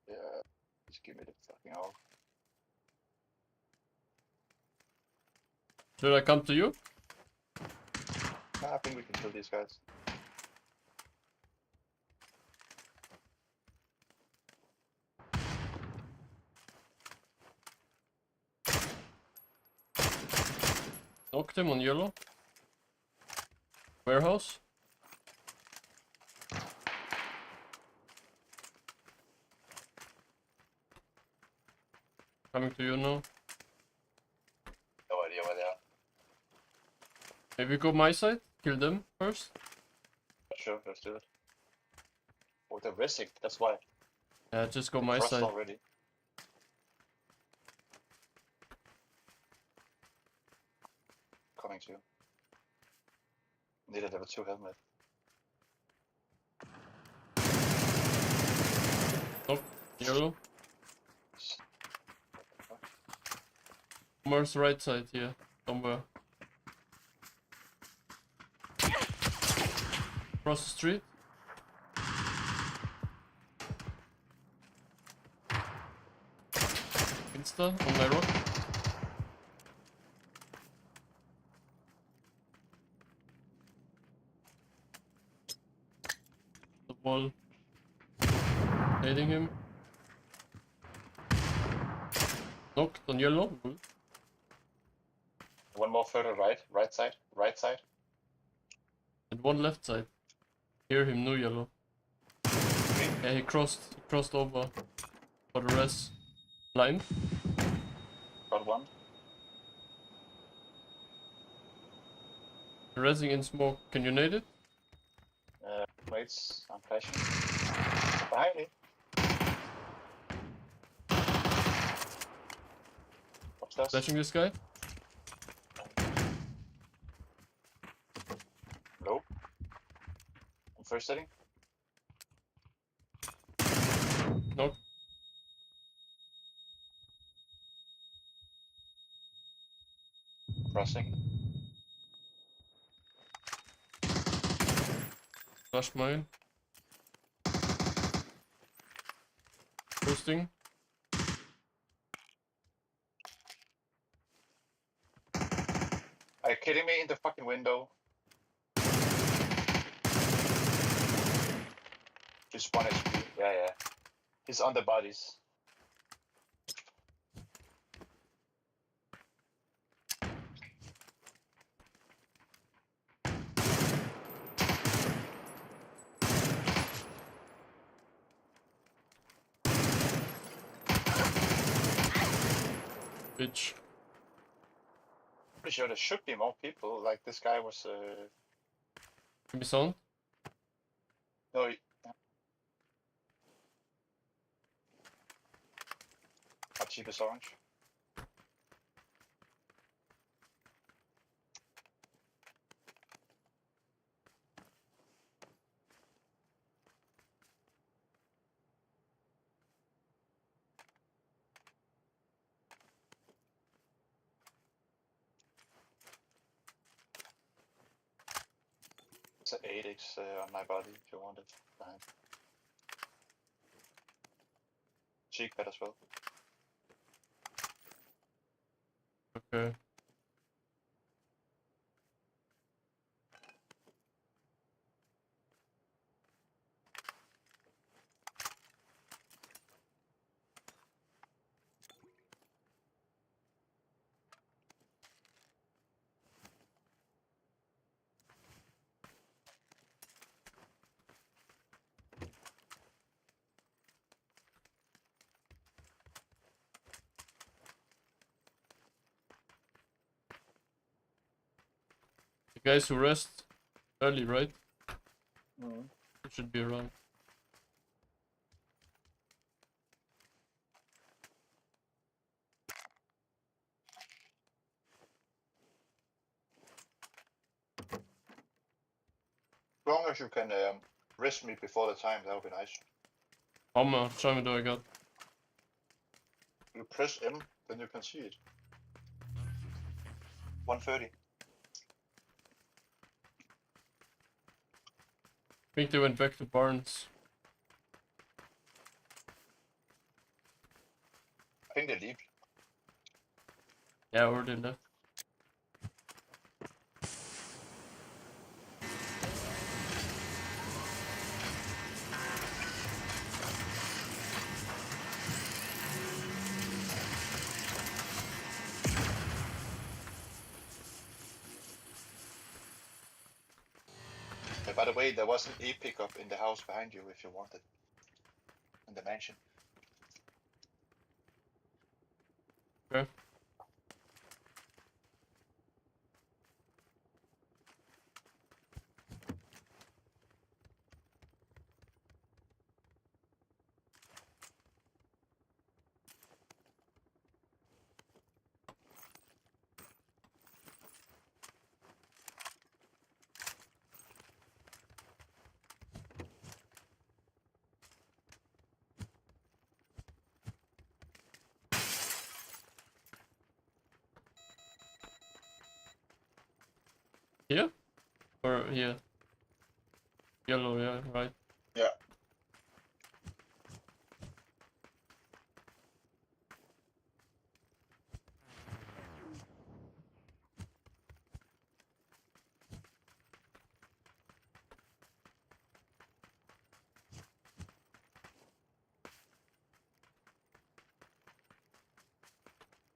Yeah, just give me the fucking out. Should I come to you? I think we can kill these guys. Knocked him on yellow. Warehouse. Coming to you now. No idea where they are. Maybe go my side. Kill them first. Sure, let's do it. Oh, they're resting. That's why. Yeah, just go my Frost side. already. Coming to you. Need a level 2 helmet. Nope. Yellow. Mars right side here. Somewhere. Across the street. Insta on my rock. The wall. Hitting him. Knocked on yellow. Good. One more further right. Right side. And one left side. Hear him, no yellow. Yeah, he crossed over for the rest. Blind. Got one. Resing in smoke. Can you nade it? Wait, I'm flashing. Behind me. Upstairs. Flashing this guy. Nope. I'm first setting. Nope. Crossing. Flash mine. boosting. Are you kidding me? In the fucking window. Just 1 HP. Yeah. He's on the bodies. Bitch. Pretty sure there should be more people. Like this guy was. Give me sound. No. How cheap is orange? It's an 8x on my body if you want it. Behind. Cheek pad as well. Okay. The guys who rest early, right? It should be around. As long as you can rest me before the time, that would be nice. How much time do I got? You press M, then you can see it. 130. I think they went back to Barnes. I think they leave. Yeah, or they left. By the way, there was an E pickup in the house behind you if you wanted. In the mansion. Okay. Here? Or here? Yellow, yeah, right. Yeah.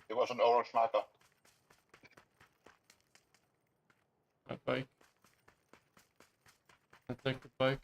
It was an orange marker. My bike. I take the bike.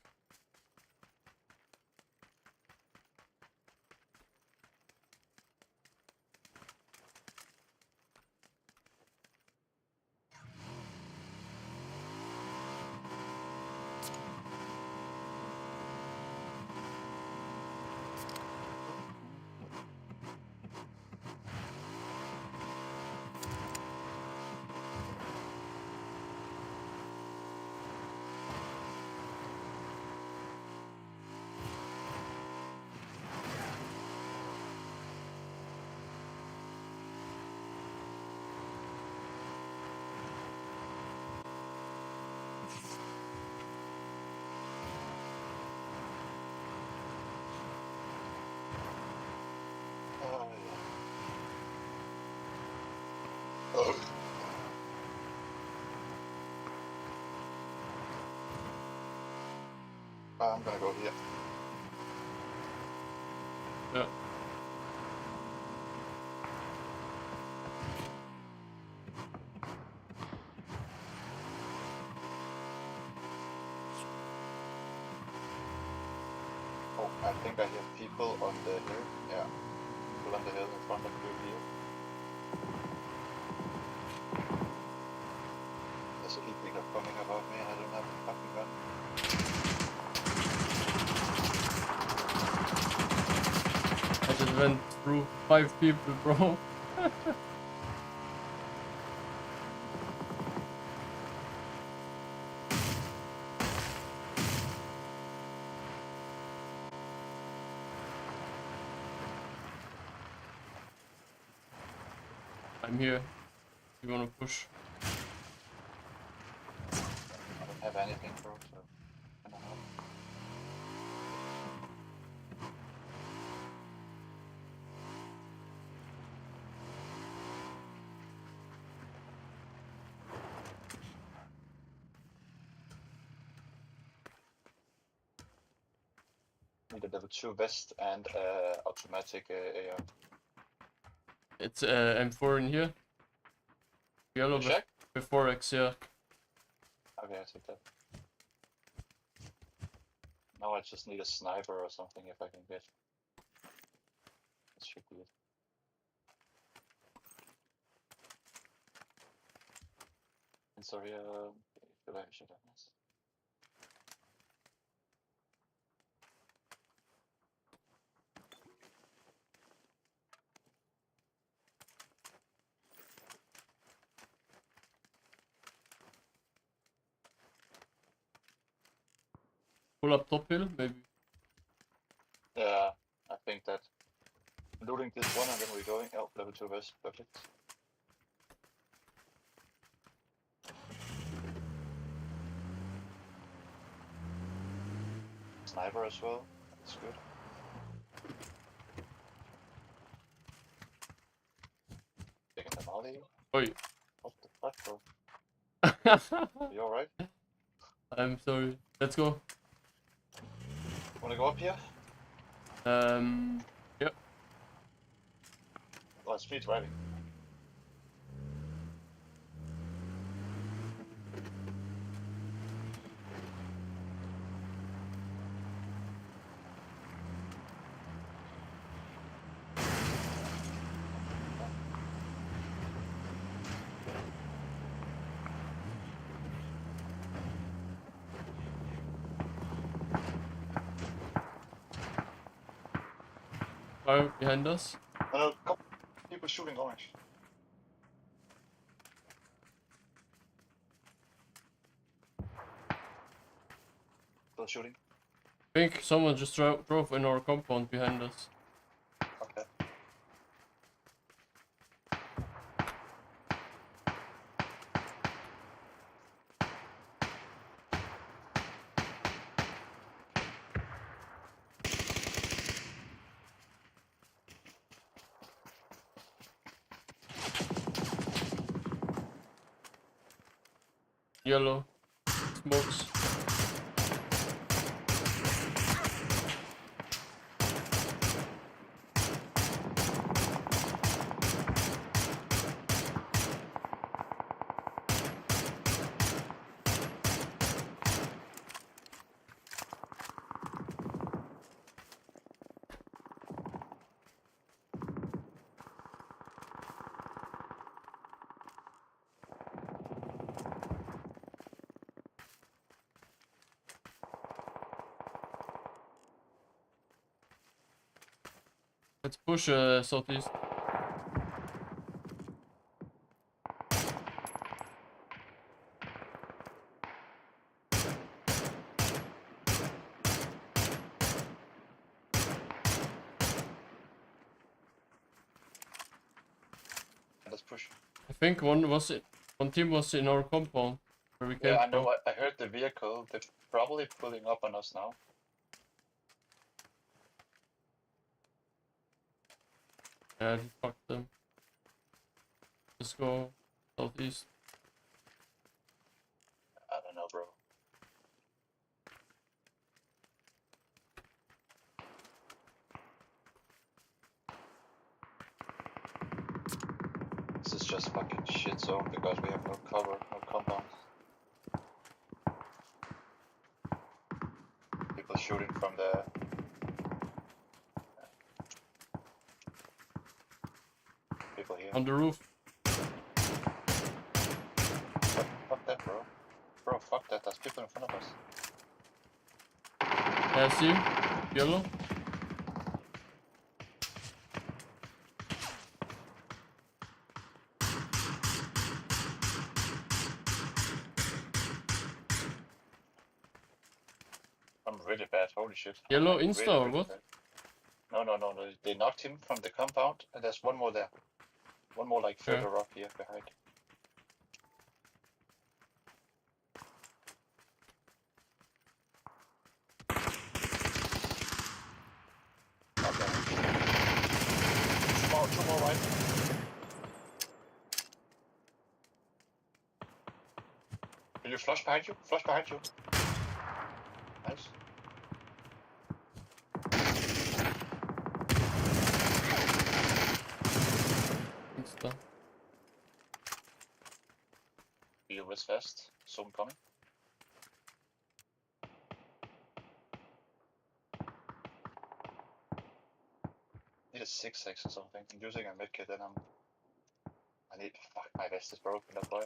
I'm gonna go here. Yeah. Oh, I think I hear people on the hill. Yeah, people on the hill in front of you here. There's a heat beaker coming above me and I don't have a fucking gun. I just went through 5 people, bro. I'm here. You wanna push? I don't have anything, bro, so I don't know. Need a level 2 vest and automatic AR. It's M4 in here. Yellow You check? before X, yeah. Okay, I take that. Now I just need a sniper or something if I can get. This should be it. And sorry, I feel like I should have this. Pull up top hill, maybe. Yeah, I think that. Looting this one and then we're going. Oh, level 2 vest, perfect. Sniper as well, that's good. Taking the molly. Oi. What the fuck, bro? You alright? I'm sorry. Let's go. Wanna go up here? Yep. Oh, it's free driving. Fire behind us. No, no, people shooting orange. Still shooting. I think someone just drove in our compound behind us. Okay. Yellow. Smokes. Let's push southeast. Let's push. I think one team was in our compound where we came Yeah, I from. know. I heard the vehicle. They're probably pulling up on us now. Yeah, fuck them. Let's go southeast. I don't know, bro. just fucking shit zone because we have no cover, no compound. People shooting from the... People here. On the roof. Fuck that, bro. Bro, fuck that. There's people in front of us. Yeah, I see. Yellow. I'm really bad. Holy shit. Yellow I'm insta really, or really what? bad. No. They knocked him from the compound, and there's one more there. One more like further up here behind. Okay. Two more right. Will you flush behind you? Flush behind you. Nice. Insta. Be wrist fast. Soon coming. Need a 6x or something. I'm using a medkit and I need... Fuck, my vest is broken, that's why.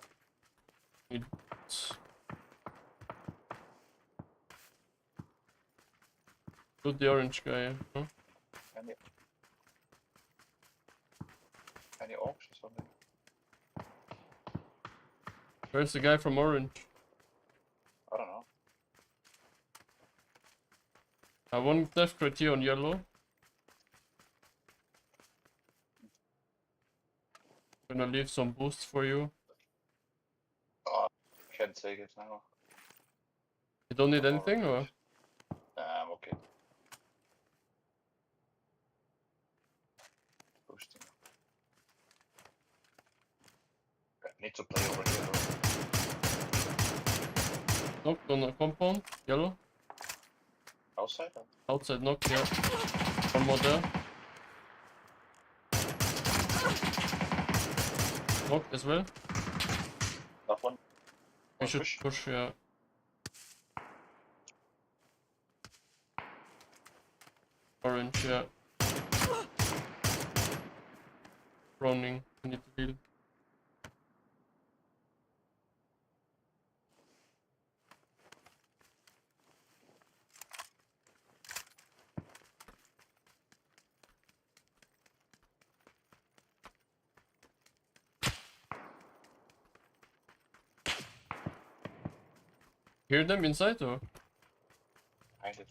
Shoot the orange guy, huh? Any orcs or something? Where's the guy from orange? I don't know. I want death criteria on yellow. Gonna leave some boosts for you. Oh, I can't take it now. You don't need anything, or? Nah, I'm okay. Boosting. I need to play over here. Knocked on a compound, yellow. Outside? Outside knock, yeah. One more there. Knocked as well. That one. We should push, yeah. Orange, yeah. Running, I need to heal. Hear them inside or? Behind it.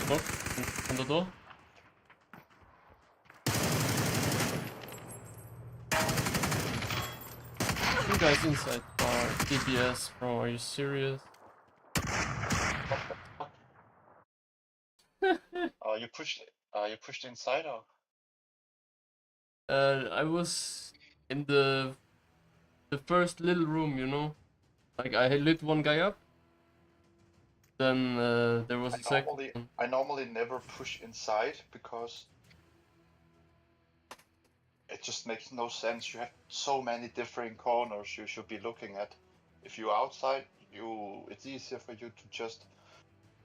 Knock on the door. You guys inside are DPS, bro, are you serious? You pushed inside or? I was in the first little room, you know? Like I lit one guy up. Then there was a second. I normally never push inside because it just makes no sense. You have so many different corners you should be looking at. If you're outside, it's easier for you to just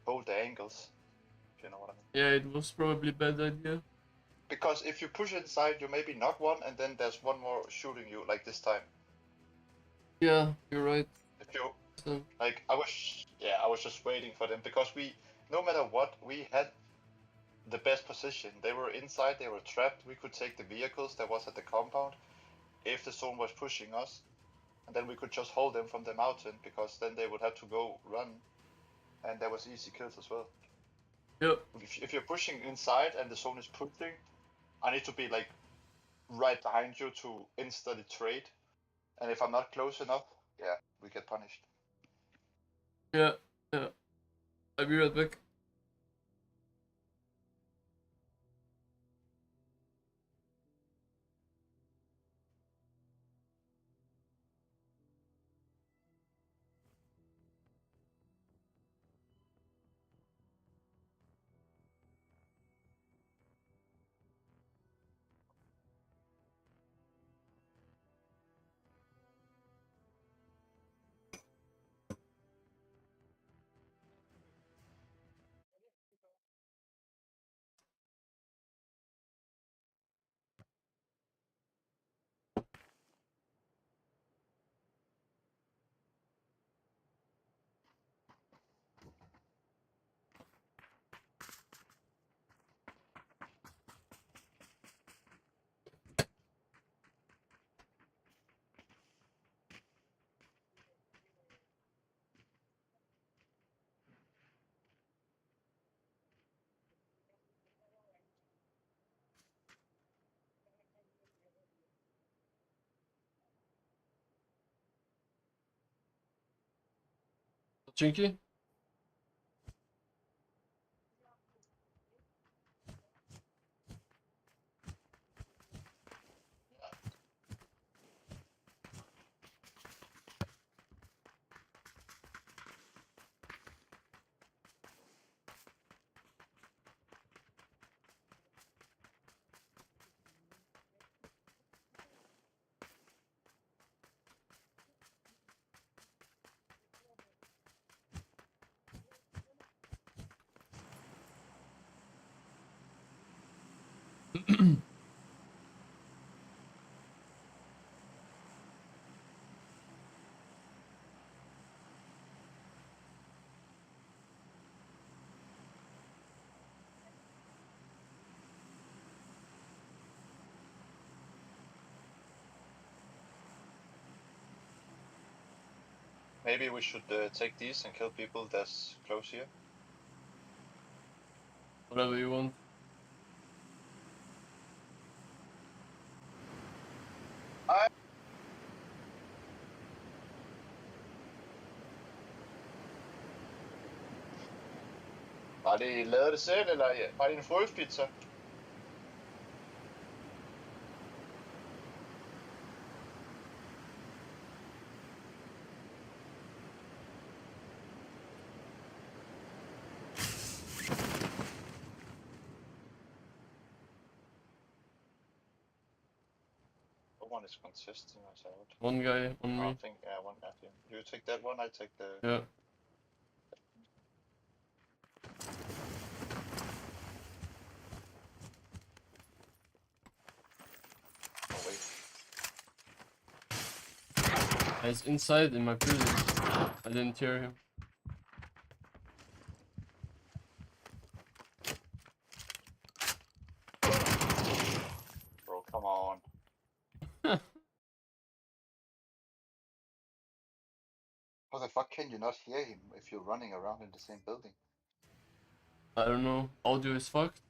hold the angles. If you know what I mean. Yeah, it was probably a bad idea. Because if you push inside, you maybe knock one, and then there's one more shooting you, like this time. Yeah, you're right. If you like, I was just waiting for them because no matter what, we had the best position. They were inside, they were trapped. We could take the vehicles that was at the compound if the zone was pushing us, and then we could just hold them from the mountain because then they would have to go run, and there was easy kills as well. Yep. If you're pushing inside and the zone is pushing, I need to be like right behind you to instantly trade, and if I'm not close enough, yeah, we get punished. Yeah. I'll be right back. Chinky? Maybe we should take these and kill people that's close here. Whatever you want. Var det lavet det selv, eller var det en frøspizza? No one is contesting us out. One guy on me. I think, yeah, one at him. You take that one, I take the... Yeah. Oh, wait. He's inside in my prison. I didn't hear him. Bro, come on. How the fuck can you not hear him if you're running around in the same building? I don't know. Audio is fucked.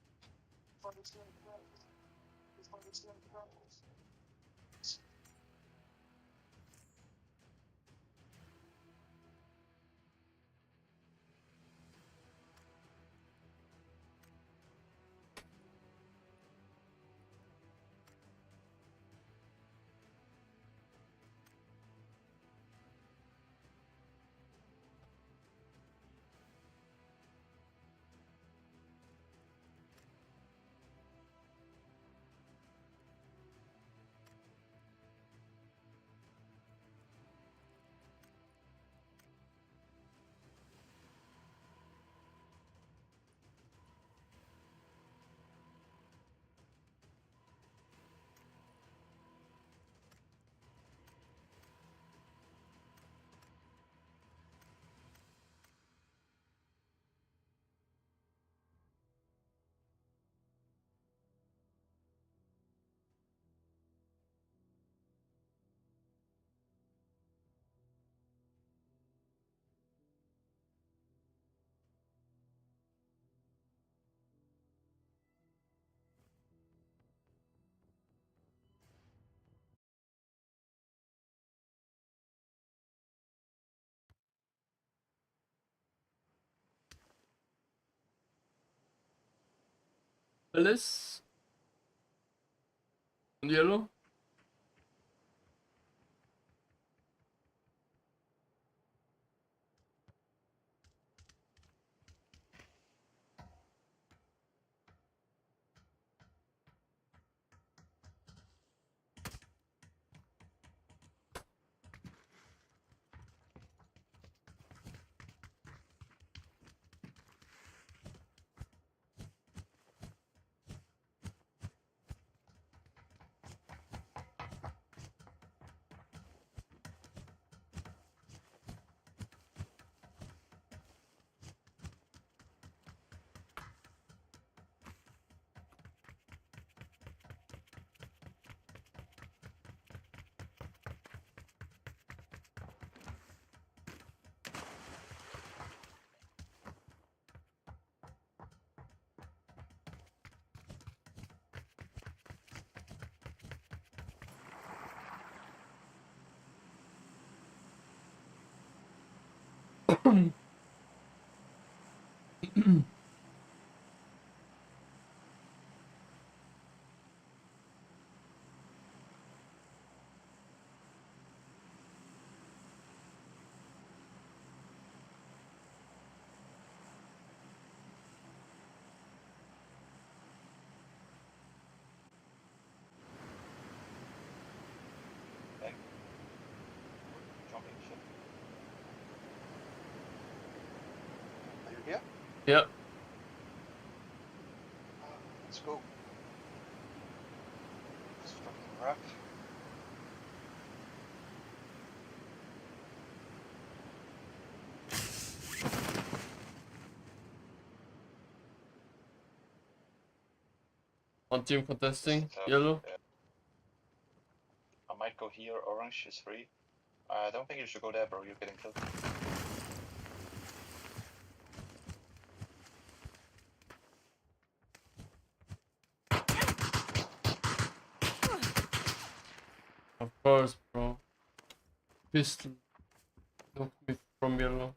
Alice? On yellow? Jumping ship. Are you here? Yeah. Let's go. It's fucking rough. One team contesting. Yellow. I might go here. Orange is free. I don't think you should go there, bro. You're getting killed. Of course, bro. Pistol. Knocked me from yellow.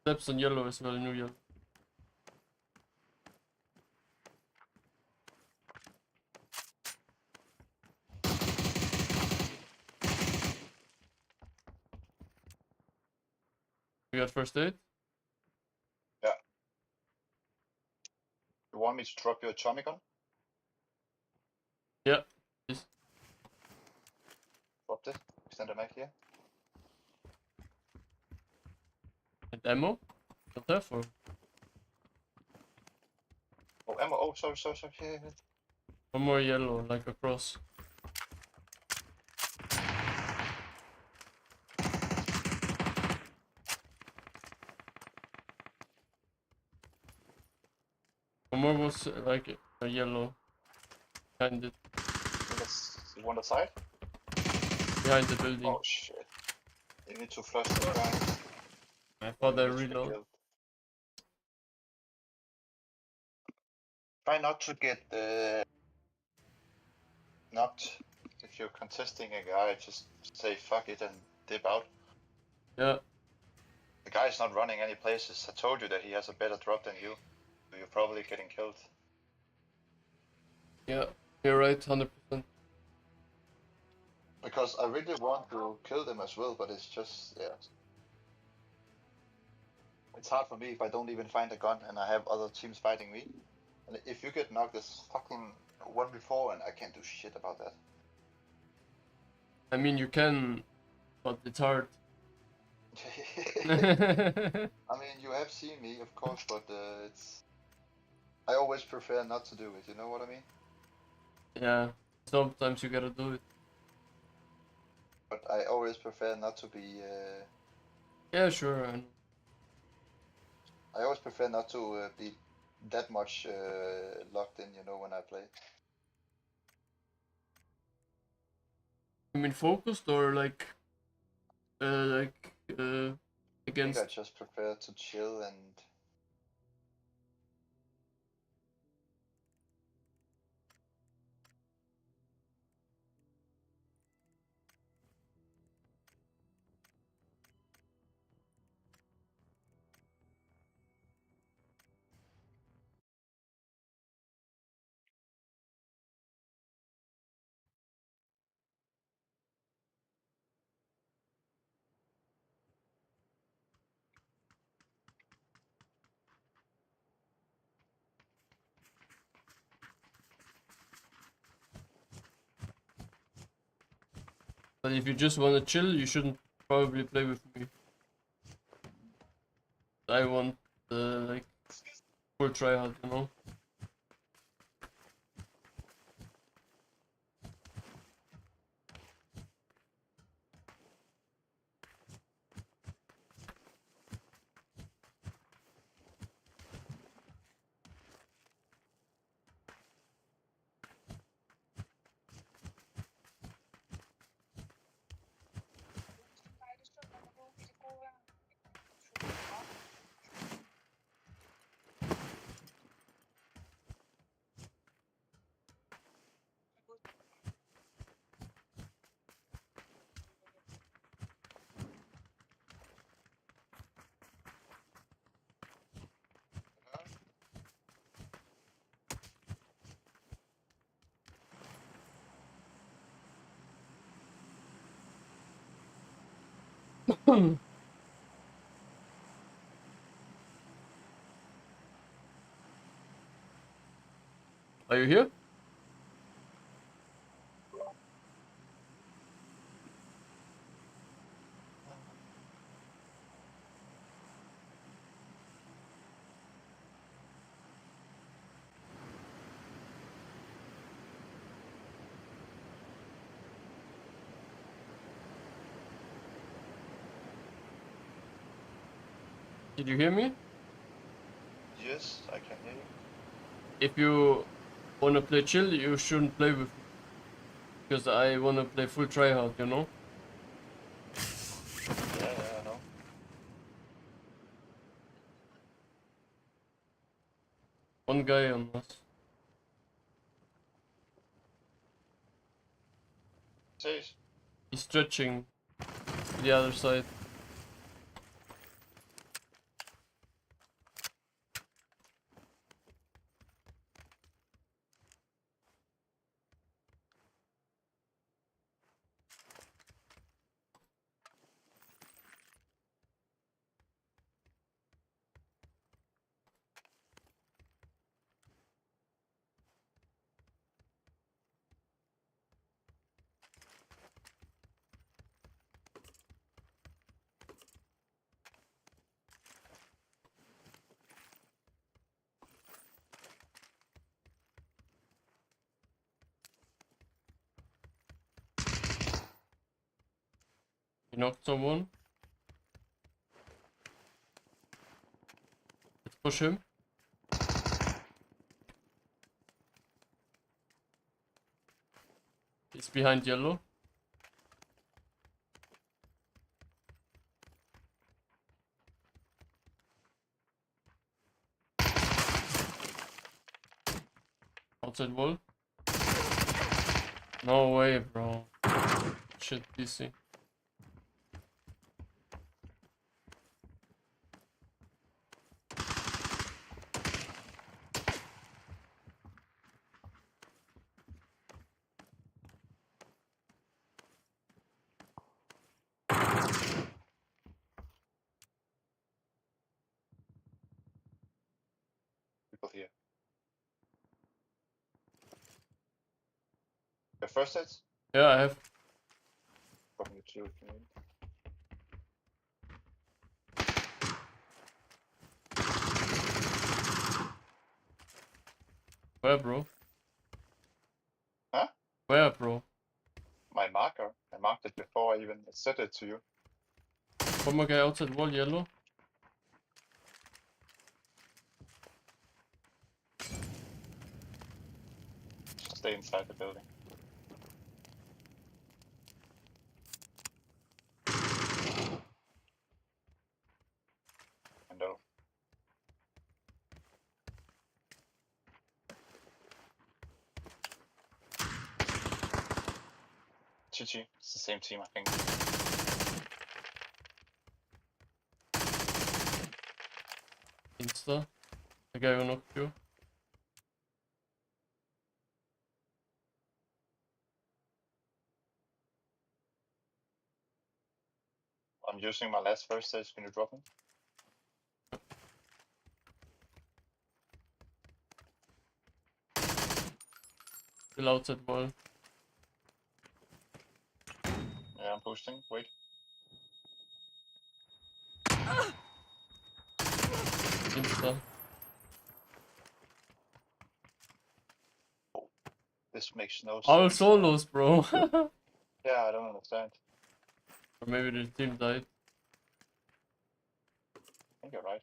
Steps on yellow as well, new yellow. You got first aid? Yeah. You want me to drop your atomic gun? Yeah. Please. Drop this. Extend the mag here. And ammo? Don't have or? Oh, ammo. Oh, sorry. Yeah. One more yellow, like across. One more was like a yellow. Behind it. You want the side? Behind the building. Oh shit. You need to flush the guy. I thought I reload. Try not to get knocked. If you're contesting a guy, just say fuck it and dip out. Yeah. The guy's not running any places. I told you that he has a better drop than you. So you're probably getting killed. Yeah, you're right, 100%. Because I really want to kill them as well, but it's just, yeah. It's hard for me if I don't even find a gun and I have other teams fighting me. And if you get knocked, this fucking 1v4 and I can't do shit about that. I mean, you can, but it's hard. I mean, you have seen me, of course, but it's... I always prefer not to do it, you know what I mean? Yeah, sometimes you gotta do it. But I always prefer not to be... Yeah, sure, I know. I always prefer not to be that much locked in, you know, when I play. You mean focused or like against? I think I just prefer to chill and... But if you just wanna chill, you shouldn't probably play with me. I want like full tryhard, you know. Are you here? Did you hear me? Yes, I can hear you. If you wanna play chill, you shouldn't play with me. Because I wanna play full tryhard, you know? Yeah, I know. One guy on us. Says. He's stretching to the other side. He knocked someone. Let's push him. He's behind yellow. Outside wall. No way, bro. Shit, DC. People here. Your first hits? Yeah, I have. From you too, if you need. Where, bro? Huh? Where, bro? My marker. I marked it before I even said it to you. One more guy outside wall, yellow. Stay inside the building. Window. GG. It's the same team, I think. Insta. The guy who knocked you. I'm using my last first stage. Can you drop him? Still outside wall. Yeah, I'm boosting. Wait. Insta. This makes no All sense. solos, bro. Yeah, I don't understand. Or maybe the team died. I think you're right.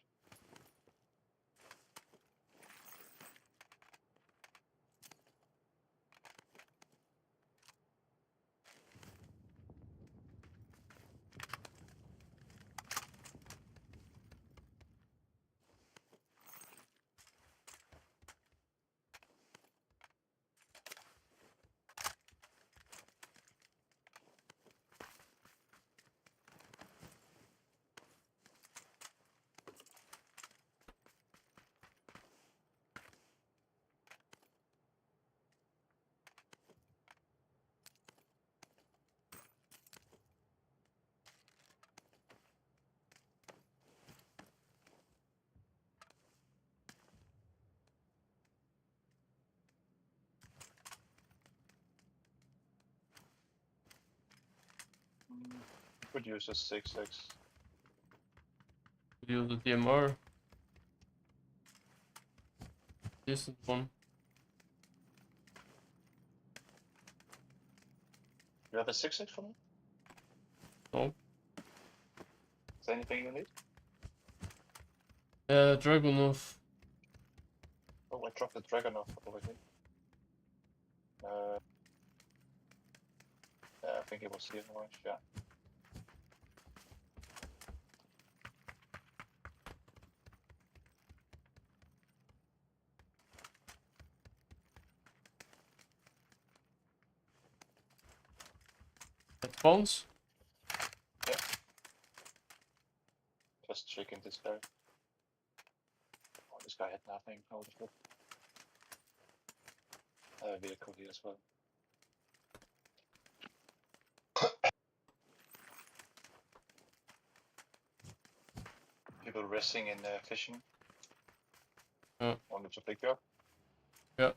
could use a 6x. Use the DMR. Decent one. You have a 6x for me? No. Is there anything you need? Dragunov. Oh, I dropped the Dragonov over here. Yeah, I think it was here, orange, yeah. Headphones? Yeah. Just checking this guy. Oh, this guy had nothing. Holy shit. I have a vehicle here as well. People resting in fishing. Wanted to pick you up. Yeah.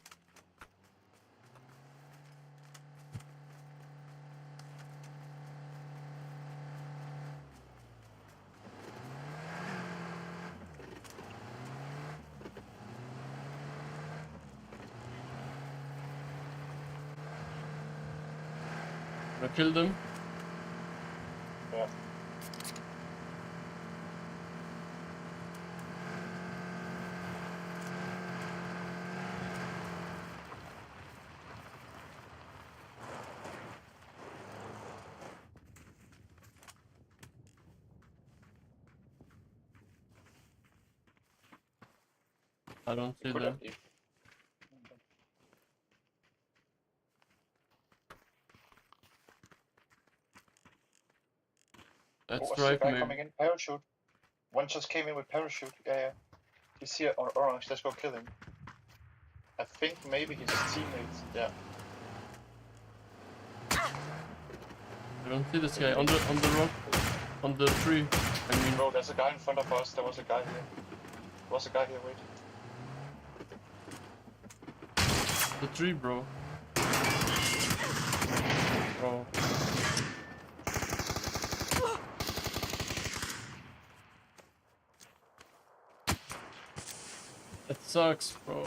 I killed him. Yeah. I don't see them. Let's drive guy maybe. coming in? Parachute. One just came in with parachute. Yeah. He's here on orange. Let's go kill him. I think maybe he's his teammates. Yeah. I don't see this guy on the rock, on the tree. I mean, bro, there's a guy in front of us. There was a guy here. There was a guy here. Wait. The tree, bro. Bro. It sucks, bro.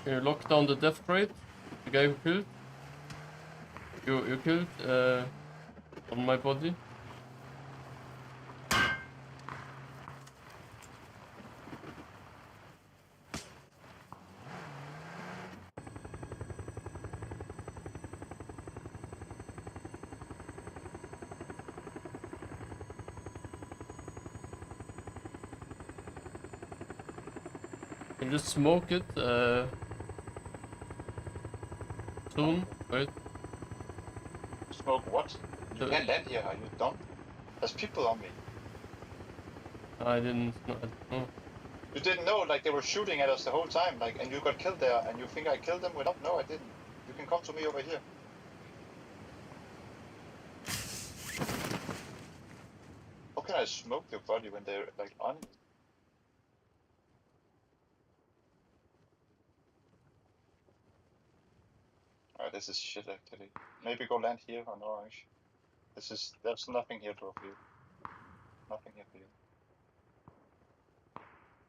You lock down the death crate. The guy who killed. You killed on my body. Can just smoke it soon. Wait. Smoke what? You can't land here, are you dumb? There's people on me. I didn't know. You didn't know, like they were shooting at us the whole time, like, and you got killed there, and you think I killed them without? No, I didn't. You can come to me over here. How can I smoke your body when they're like on me? Alright, this is shit actually. Maybe go land here on orange. There's nothing here for you. Nothing here for you.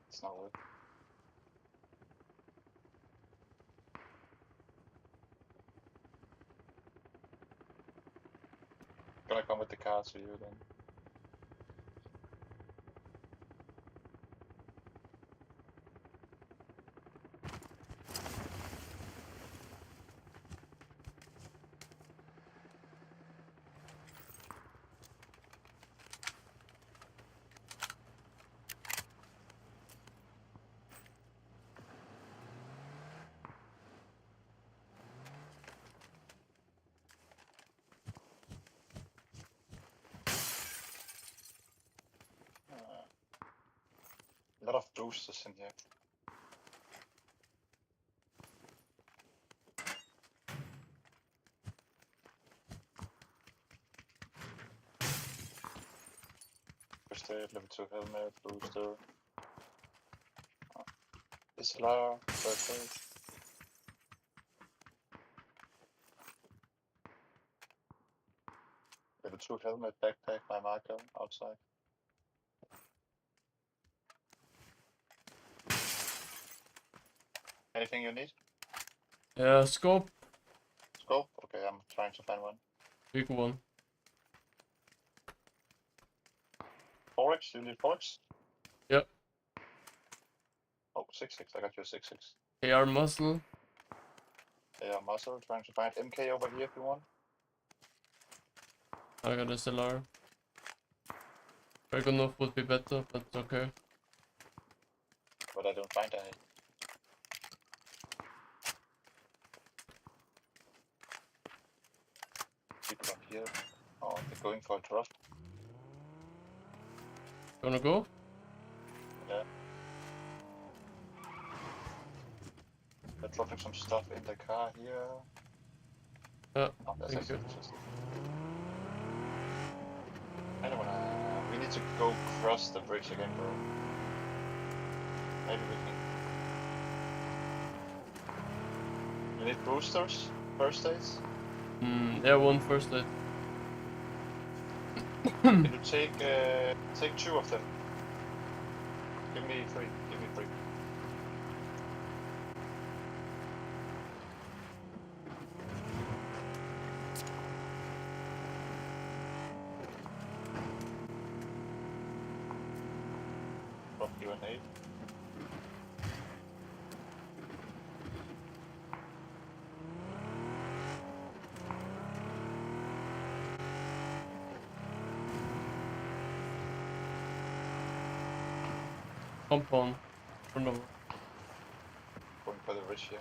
It's not worth it. Gonna come with the car to you then. lot of boosters in here. First aid, level 2 helmet, booster. SLR, first aid. Level 2 helmet, backpack, my marker, outside. Anything you need? Scope. Scope? Okay, I'm trying to find one. Big one. Forex? Do you need forex? Yep. Oh, 6.6. I got you a 6.6. AR muscle. Yeah, muscle. Trying to find MK over here if you want. I got SLR. Dragunov would be better, but okay. But I don't find any. People up here. Oh, they're going for a drop. Gonna go? Yeah. They're dropping some stuff in the car here. Oh, that's thank actually you. interesting. I don't wanna... We need to go cross the bridge again, bro. Maybe we can... You need boosters? First aids? Yeah, one first aid. Can you take 2 of them? Give me 3. Give me 3. Drop you an 8. Compound. Front of. Going for the ridge here.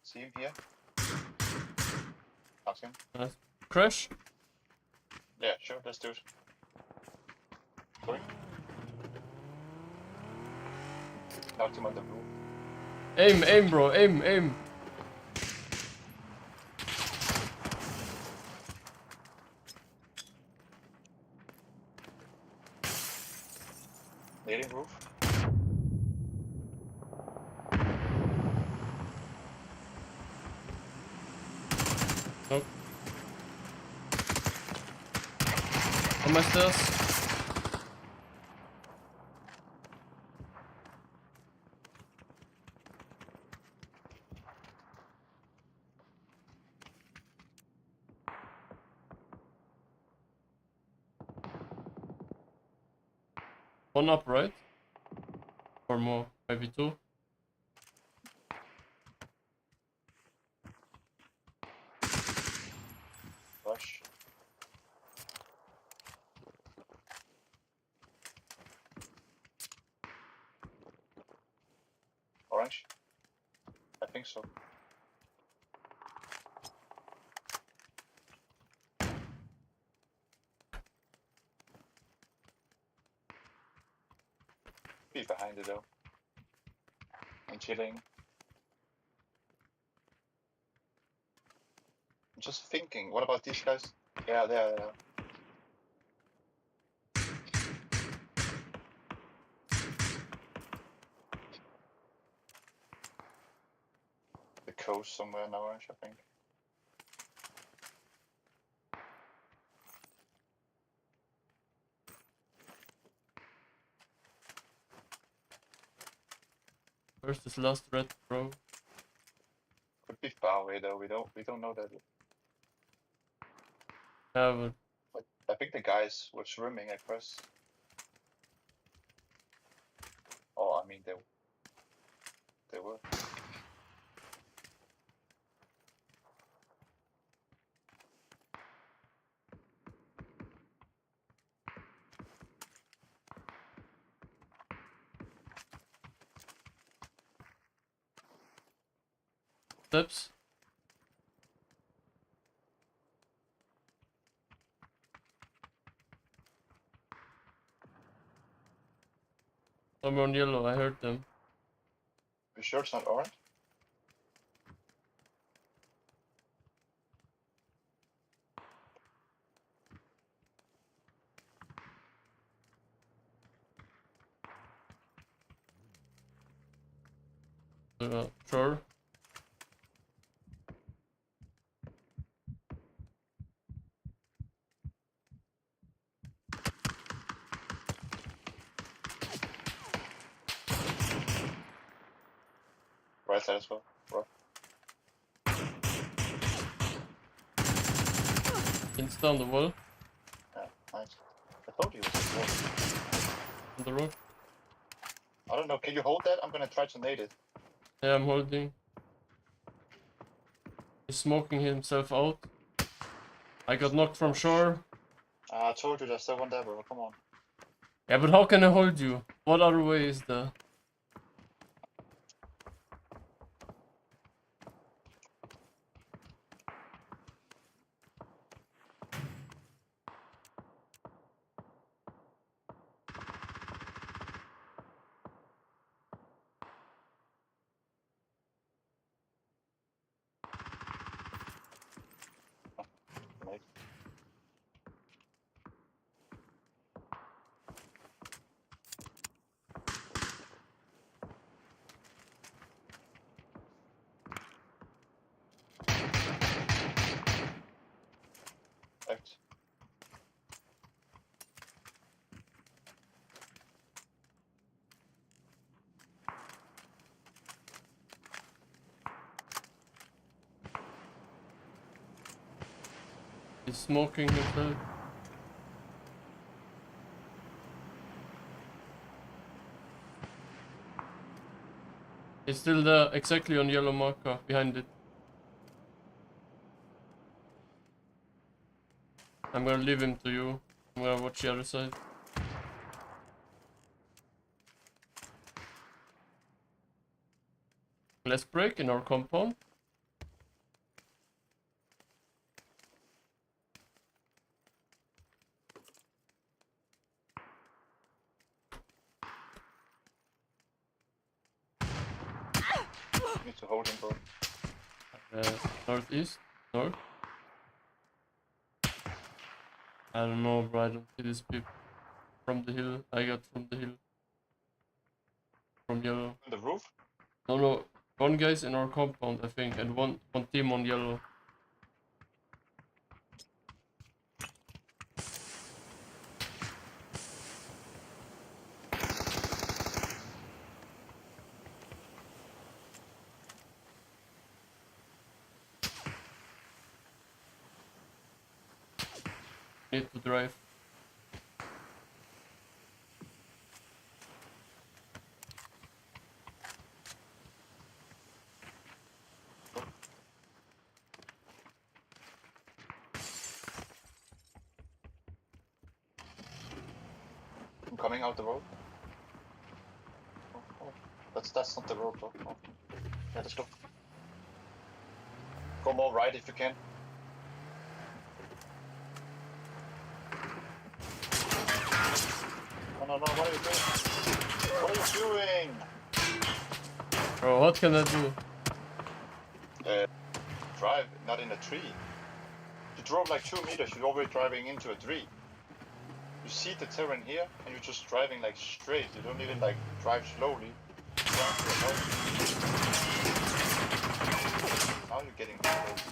See him here? Ask him. Nice. Crash? Yeah, sure, let's do it. Going. Knocked him on the blue. Aim, bro, aim. Nailing roof. Nope. On my stairs. One up, right? Or more, maybe 2. Rush. Orange? I think so. Be behind it though. I'm chilling. I'm just thinking, what about these guys? Yeah, they're... The coast somewhere in orange, I think. First is last red, bro. Could be far away though, we don't know that. Yeah, But I think the guys were swimming across. Oh, I mean they were. Steps. Somewhere on yellow, I heard them. You sure it's not orange? Sure. Right side as well, bro. Insta on the wall. Yeah, nice. I told you it was a wall. On the rock. I don't know, can you hold that? I'm gonna try to nade it. Yeah, I'm holding. He's smoking himself out. I got knocked from shore. I told you there's still one there, bro. Come on. Yeah, but how can I hold you? What other way is there? Nice. Thanks. He's smoking himself. He's still there, exactly on yellow marker, behind it. I'm gonna leave him to you. I'm gonna watch the other side. Glass break in our compound. Need to hold him, bro. Northeast? North? I don't know, bro. I don't see these people. From the hill. I got from the hill. From yellow. On the roof? No. One guy's in our compound, I think, and one team on yellow. Need to drive. I'm coming out the road. Oh. That's not the road, bro. Oh. Yeah, let's go. Go more right if you can. No, what are you doing? What are you doing? Bro, what can I do? Drive, not in a tree. You drove like 2 meters, you're already driving into a tree. You see the terrain here, and you're just driving like straight. You don't even like drive slowly. Now you're getting close.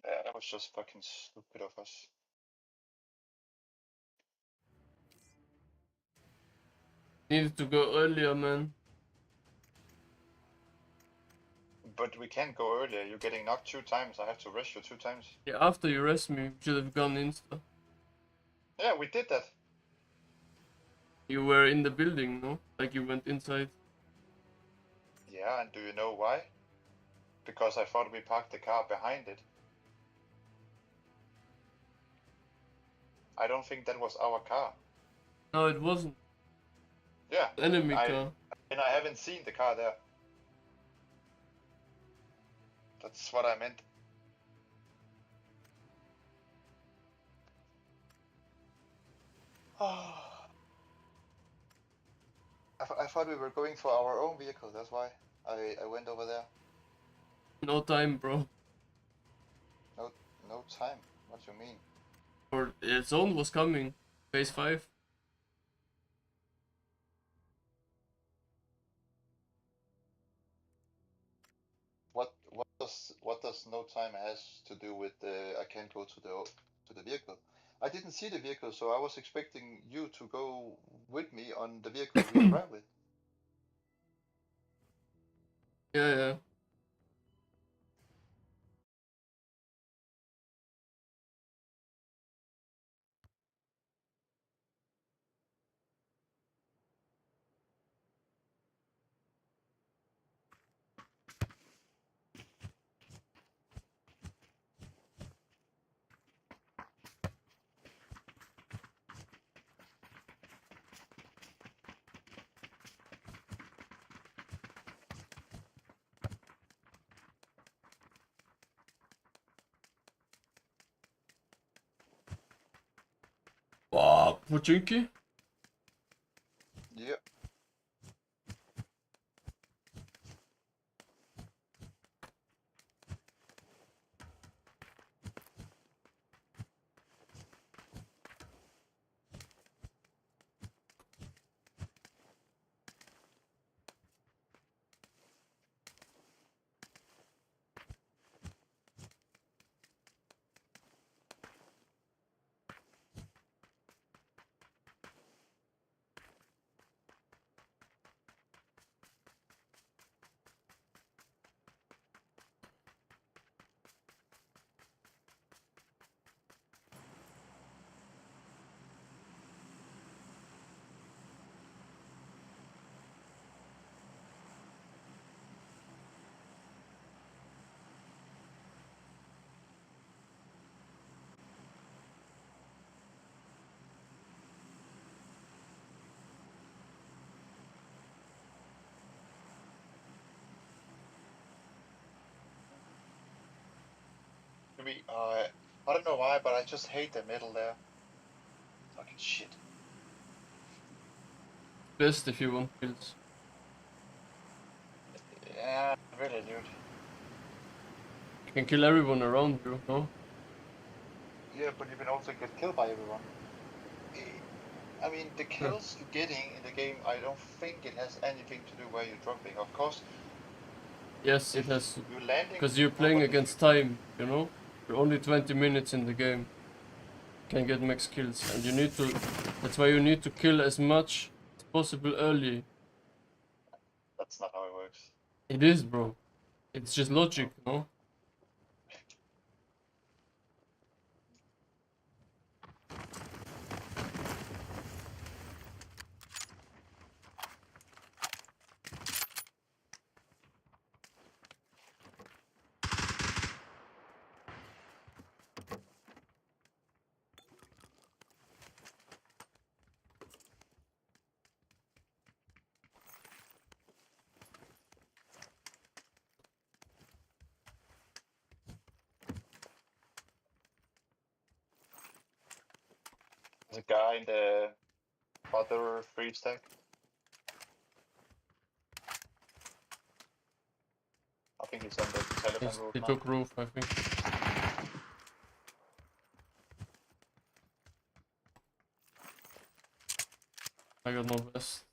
Yeah, that was just fucking stupid of us. Needed to go earlier, man. But we can't go earlier. You're getting knocked 2 times. I have to rush you 2 times. Yeah, after you rest me, should have gone insta. Yeah, we did that. You were in the building, no? Like you went inside. Yeah, and do you know why? Because I thought we parked the car behind it. I don't think that was our car. No, it wasn't. Yeah. Enemy car. And I haven't seen the car there. That's what I meant. I thought we were going for our own vehicle, that's why I went over there. No time, bro. No time? What do you mean? Or zone was coming. Phase 5. What does no time has to do with I can't go to the vehicle? I didn't see the vehicle, so I was expecting you to go with me on the vehicle we drive with. Yeah. Wow, Pochinki? Yep. I don't know why, but I just hate the middle there. Fucking shit. Best if you want kills. Yeah, really, dude. You can kill everyone around you, no? Yeah, but you can also get killed by everyone. I mean, the kills you're getting in the game, I don't think it has anything to do where you're dropping. Of course. Yes, it has. You're landing. Because you're playing against time, you know? You're only 20 minutes in the game. You can get max kills, and you need to. That's why you need to kill as much as possible early. That's not how it works. It is, bro. It's just logic, no? There's a guy in the other free stack. I think he's on the telephone Yes, roof they now. took roof, I think. I got no vest.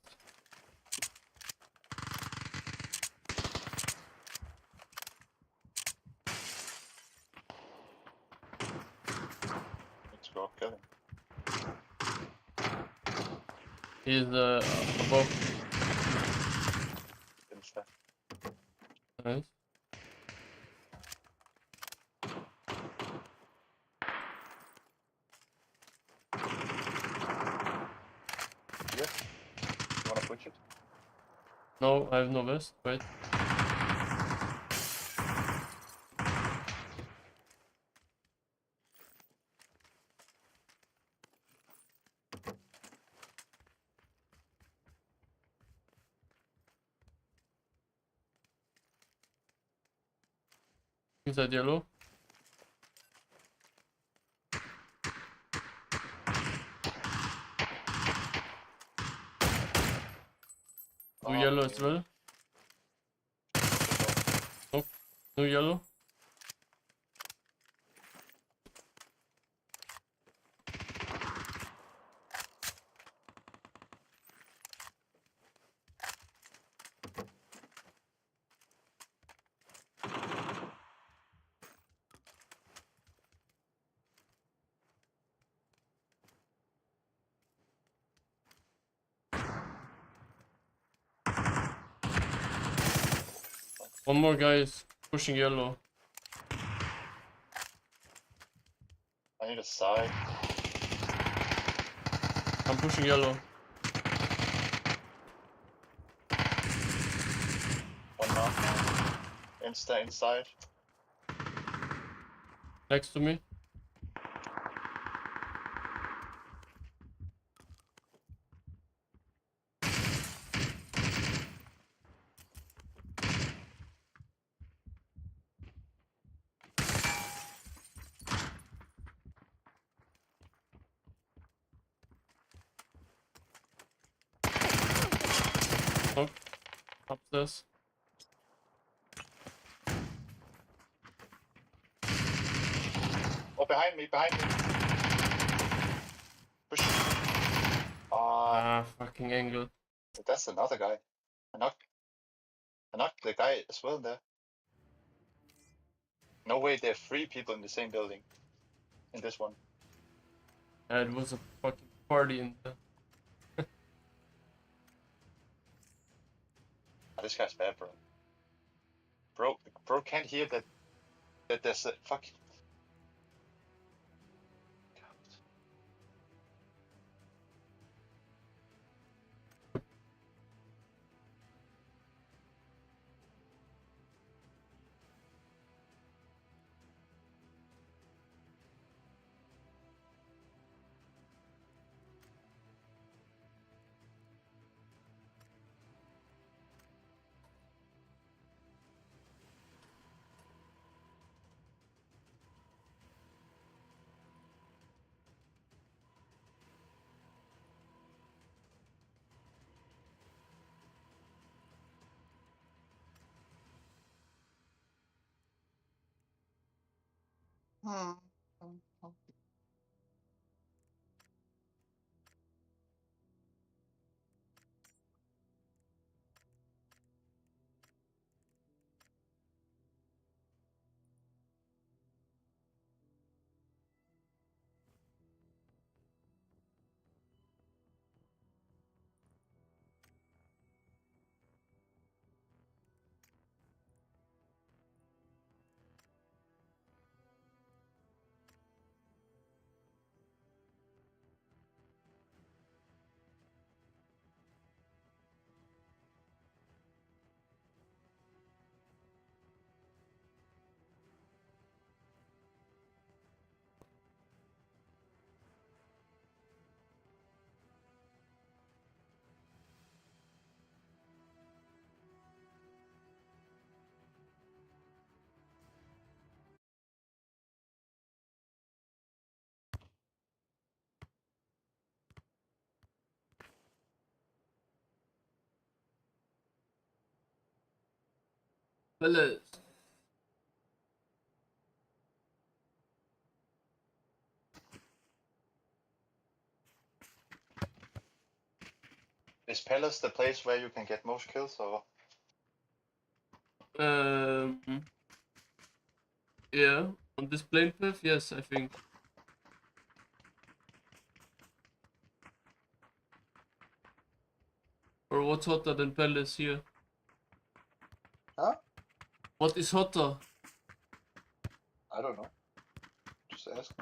Let's go kill him. He's above. Nice. Yeah. You wanna push it? No, I have no vest. Wait. Inside yellow. Blue yellow as well. Nope. No yellow. One more guy is pushing yellow. I need a side. I'm pushing yellow. One more. Inside. Next to me. Oh, upstairs. Oh, behind me. Push. Ah, fucking angle. That's another guy. I knocked the guy as well there. No way, there are 3 people in the same building. In this one. It was a fucking party in there. This guy's bad, bro. Bro can't hear that there's a fuck. Fellas. Is Palace the place where you can get most kills, or? Yeah, on this plane path, yes, I think. Or what's hotter than Palace here? Huh? What is hotter? I don't know. Just ask.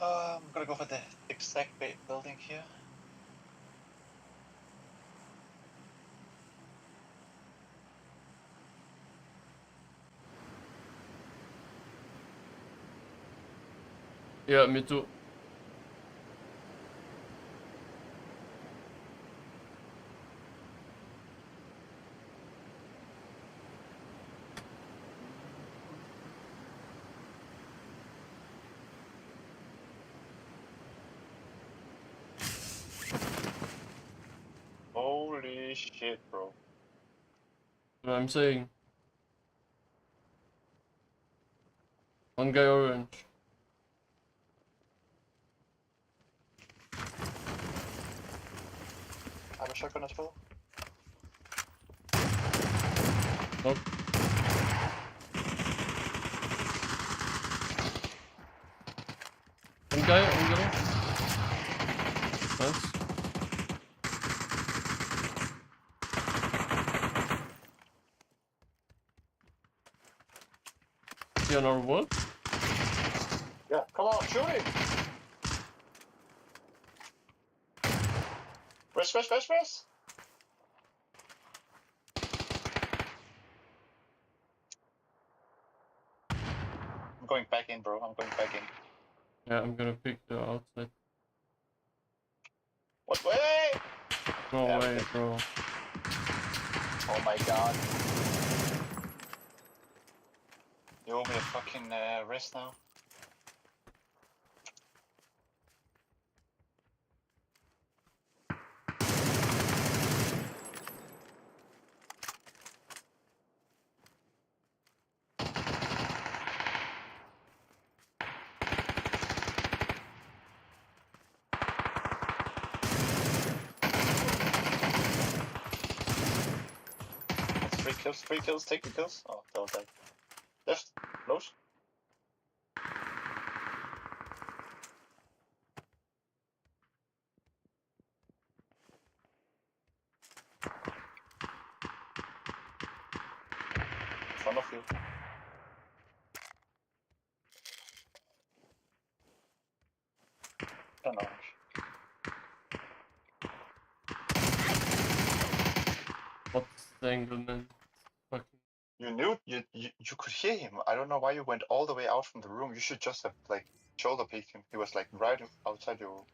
I'm gonna go for the exact building here. Yeah, me too. Holy shit, bro. What I'm saying. One guy orange. I have a shotgun as well. Nope. One guy. Nice. Is he on our wall? Yeah, come on, shoot him! Rest! I'm going back in, bro. I'm going back in. Yeah, I'm gonna pick the outside. What way? No Yeah, way, bro. Oh my god. You owe me a fucking rest now. That's 3 kills, take the kills. Oh, don't die. Left, close. In front of you. Don't know. What's the angle, man? Fucking. You knew you could hear him. I don't know why you went all the way out from the room. You should just have like shoulder peeked him. He was like right outside your room.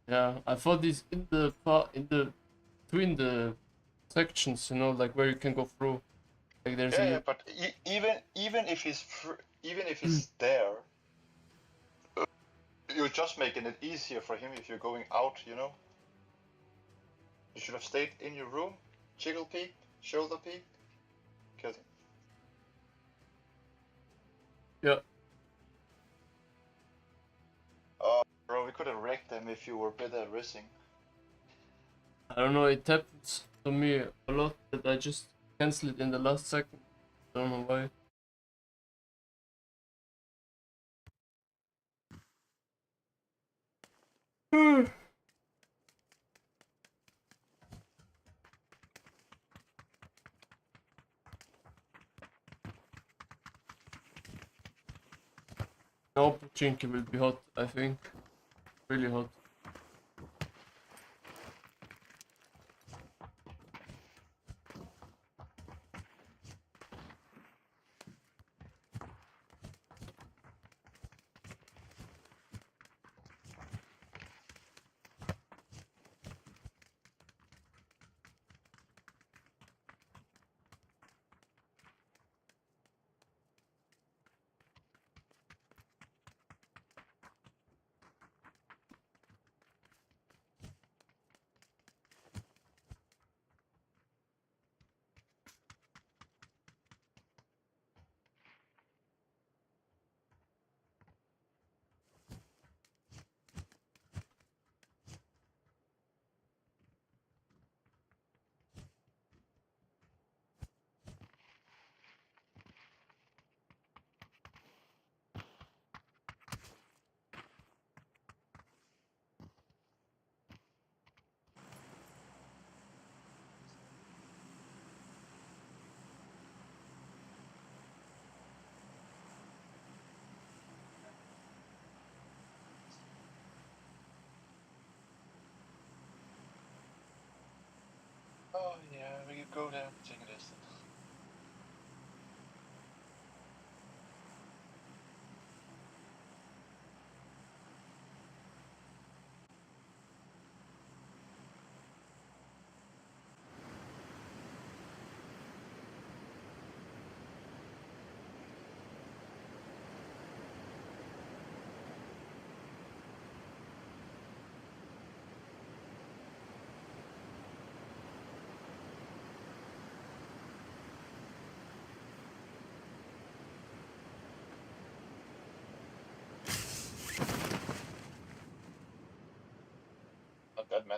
Yeah, I thought he's in the between the sections, you know, like where you can go through. Like there's Yeah, but even if he's there, you're just making it easier for him if you're going out. You know. You should have stayed in your room, jiggle peek, shoulder peek, killed him. Yeah. Oh, bro, we could have wrecked them if you were better at racing. I don't know, it happens to me a lot that I just cancel it in the last second. I don't know why. No, Pachinki will be hot, I think. Really hot.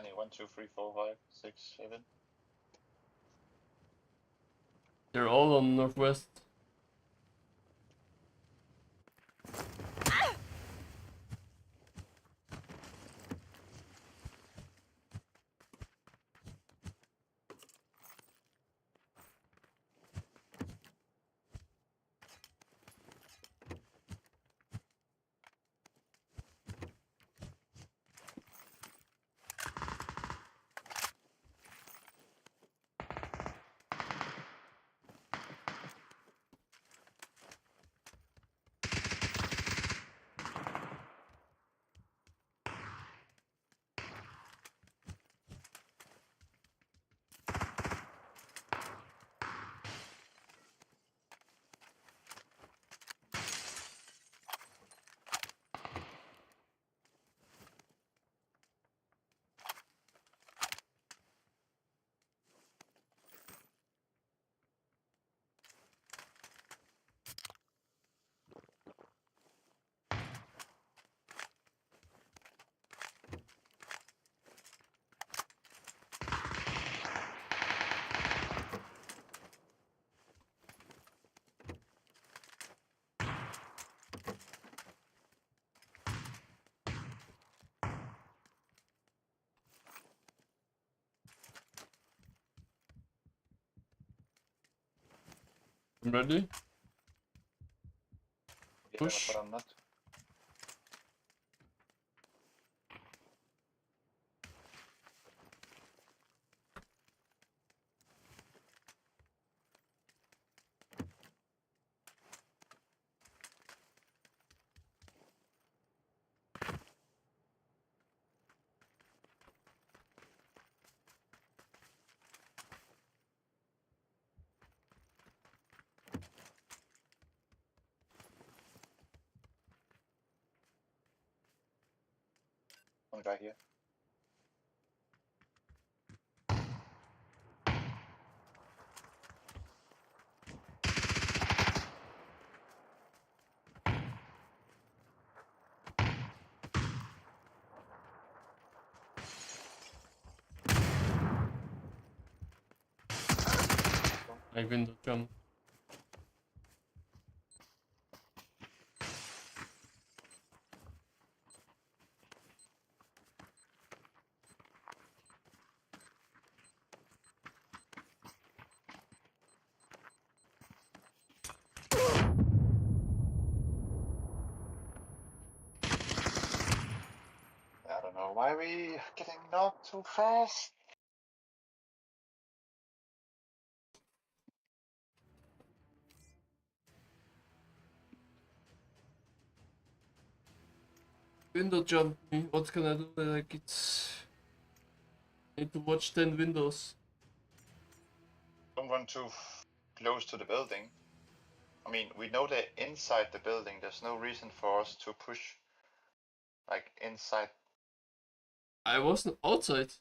many? 1, 2, 3, 4, 5, 6, 7. They're all on northwest. I'm ready. Yeah, Push. but I'm not. One guy here. I window jump. I don't know why we getting knocked too fast. Window jump me. What can I do? Like it's. I need to watch 10 windows. Don't run too close to the building. I mean, we know they're inside the building. There's no reason for us to push, like, inside. I wasn't outside.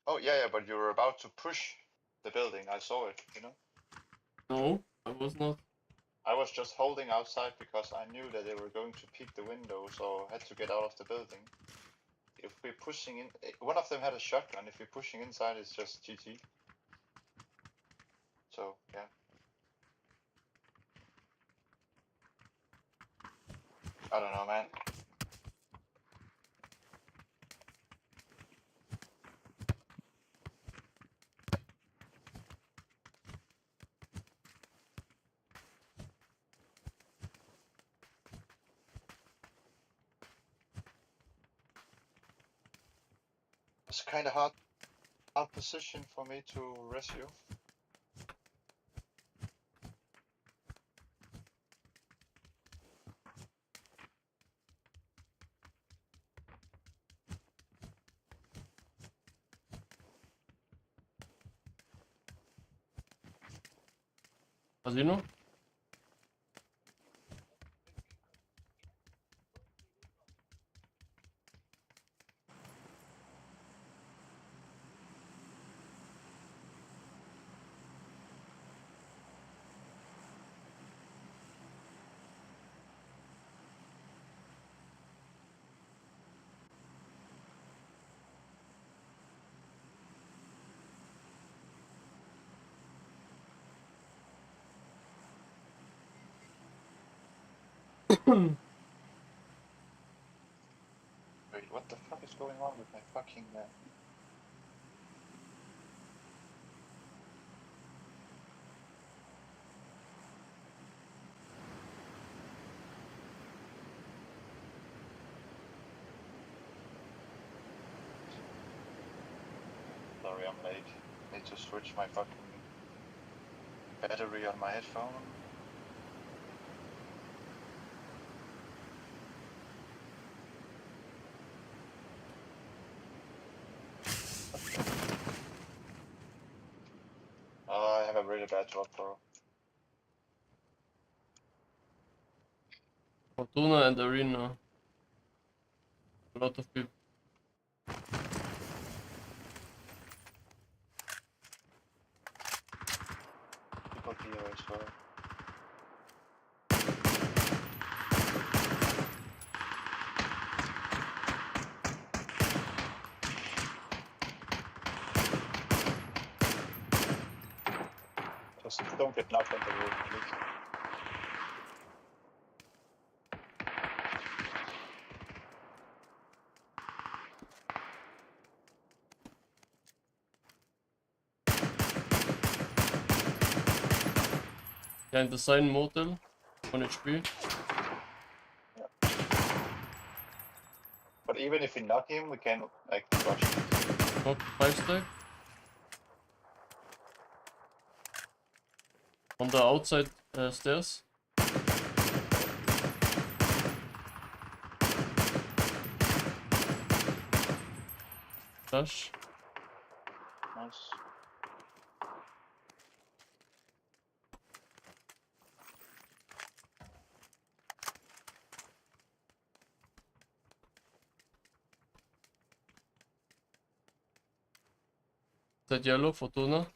Oh, yeah, but you were about to push the building. I saw it, you know? No, I was not. I was just holding outside because I knew that they were going to peek the window, so I had to get out of the building. If we're pushing in, one of them had a shotgun. If we're pushing inside, it's just GG. So, yeah. I don't know, man. It's kind of hard position for me to rescue. Casino? Wait, what the fuck is going on with my fucking... Sorry, I'm late. Need to switch my fucking battery on my headphone. I have a really bad drop, bro. Fortuna and Arena. A lot of people. People here as well. Just don't get knocked on the roof, please. Behind the sign motel. 1 HP. But even if we knock him, we can like rush him. Knock 5 stack. On the outside stairs. Flash. Nice. That yellow, Fortuna.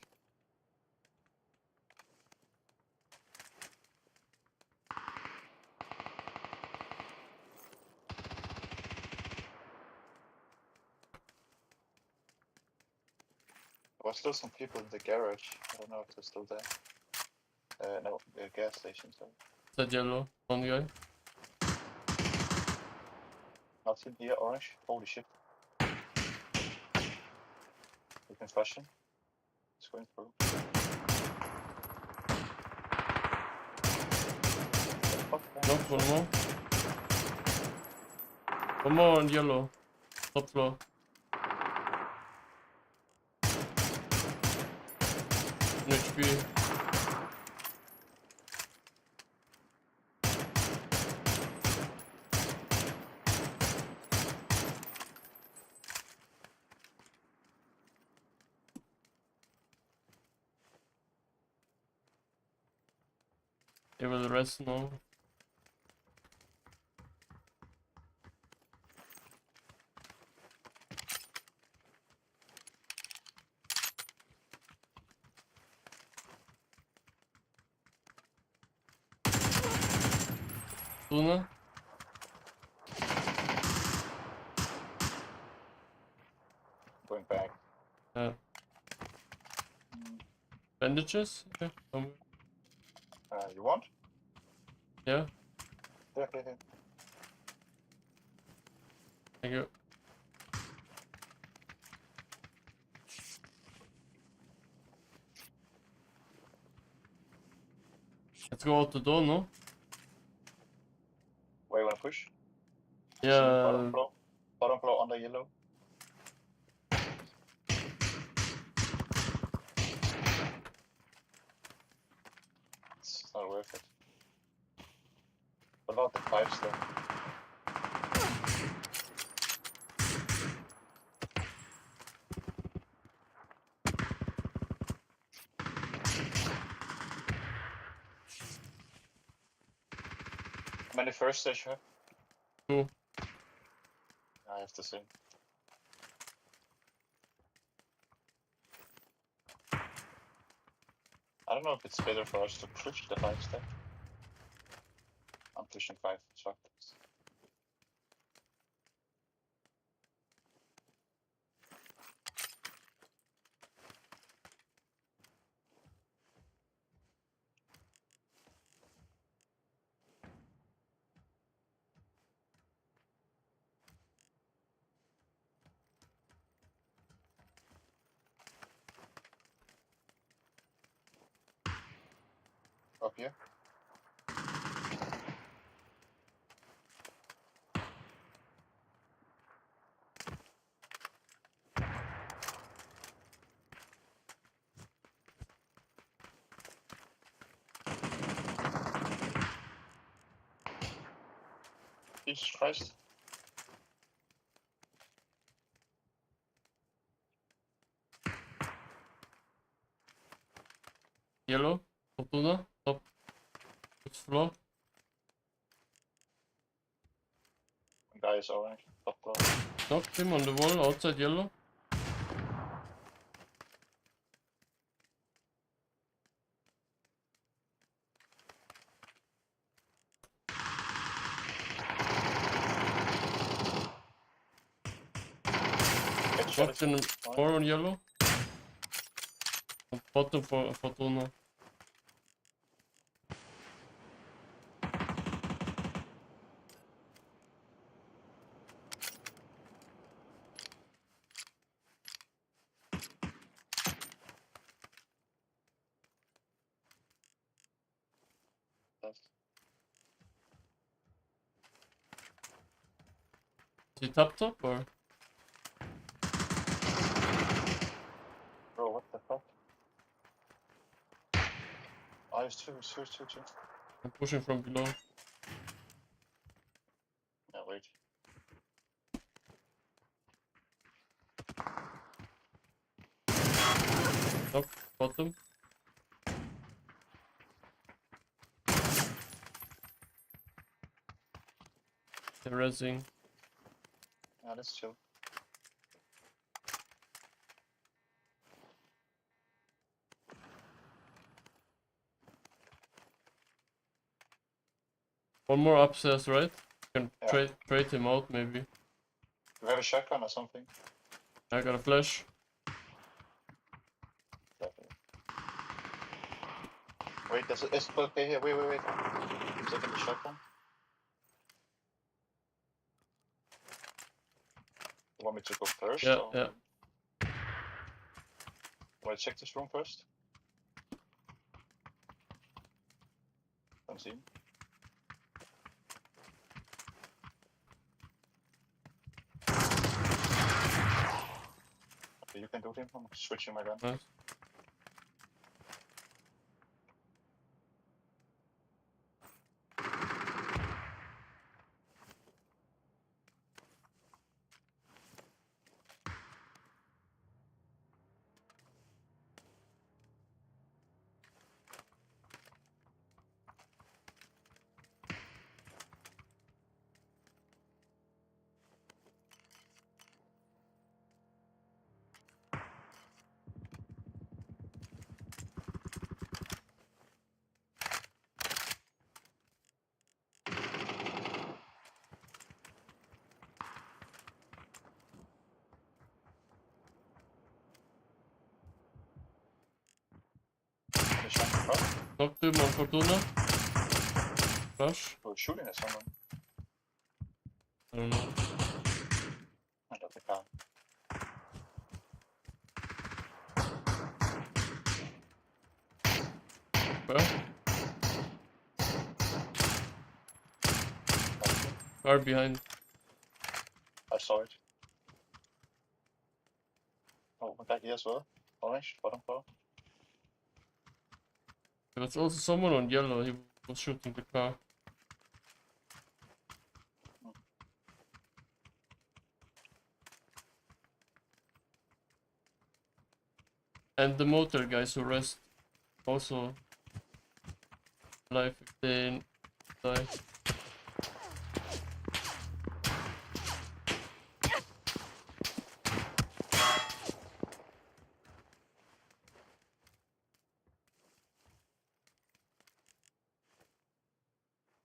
There was still some people in the garage. I don't know if they're still there. No, the gas station, sorry. That yellow, one guy. Nothing here, orange. Holy shit. You can flash him. It's going through. Knock one more. One more on yellow. Top floor. One HP. They will rest now. Fortuna. Going back. Yeah. Bandages? Yeah. You want? Yeah. Yeah. Thank you. Let's go out the door, no? Where you wanna push? Yeah. Bottom floor. Bottom floor under yellow. It's not worth it. What about the 5 stack? How many first stage you have? 2. I have the same. I don't know if it's better for us to push the 5 stack. I'm pushing 5, fuck this. Up here. Jesus Christ. Yellow, Fortuna, top, fifth floor. One guy is orange. Top floor. Knocked him on the wall outside yellow. Knocked in more on yellow. On bottom for Fortuna. Is he top or? Bro, what the fuck? Oh, it's two. I'm pushing from below. Yeah, wait. Top, bottom. They're resing. Yeah, that's chill. One more upstairs, right? You can Yeah. trade him out maybe. Do you have a shotgun or something? I got a flash. Wait, there's a SPP here. Wait. I'm taking the shotgun. You want me to go first? Yeah, or? yeah. Want to check this room first? Don't see him. Okay, you can do him. I'm switching my gun. Nice. Knocked him on Fortuna. Flash. Who's shooting at someone? I don't know. I got the car. Where? Car behind. I saw it. Oh, one guy here as well. Orange, bottom floor. There was also someone on yellow. He was shooting the car. And the motor guys who rest also alive if they die.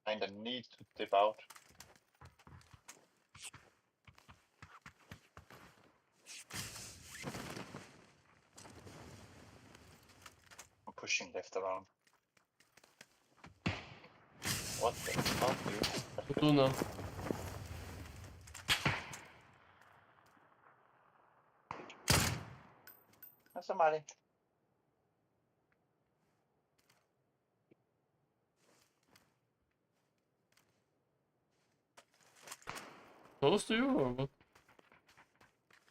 Kinda need to dip out. I'm pushing left around. What the fuck, dude? Fortuna. There's somebody. close to you or what?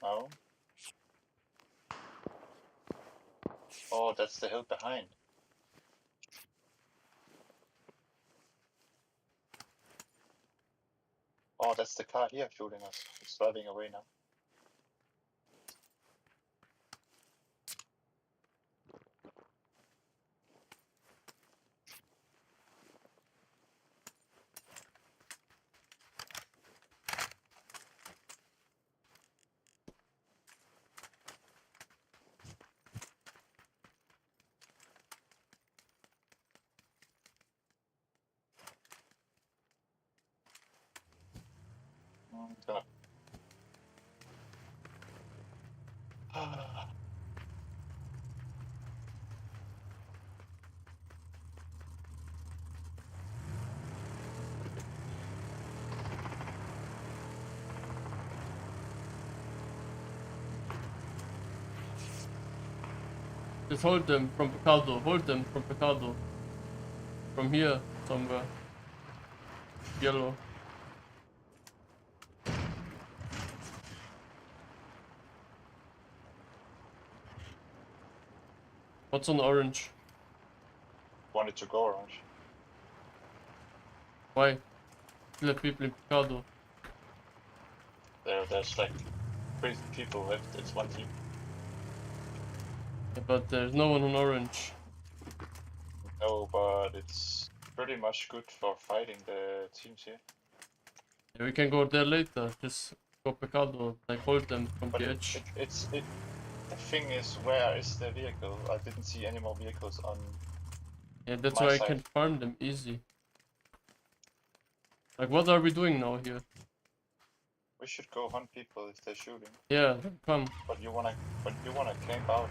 No. Oh, that's the hill behind. Oh, that's the car here shooting us. It's driving away now. Gonna... Just hold them from Picado. Hold them from Picado. From here, somewhere. Yellow. What's on orange? Wanted to go orange. Why? Still have people in Picado. There's like 3 people left. It's one team. Yeah, but there's no one on orange. No, but it's pretty much good for fighting the teams here. Yeah, we can go there later. Just go Picado, like hold them from But the edge. the thing is, where is the vehicle? I didn't see any more vehicles on. Yeah, that's my why side. I can farm them easy. Like, what are we doing now here? We should go hunt people if they're shooting. Yeah, come. But you wanna camp out.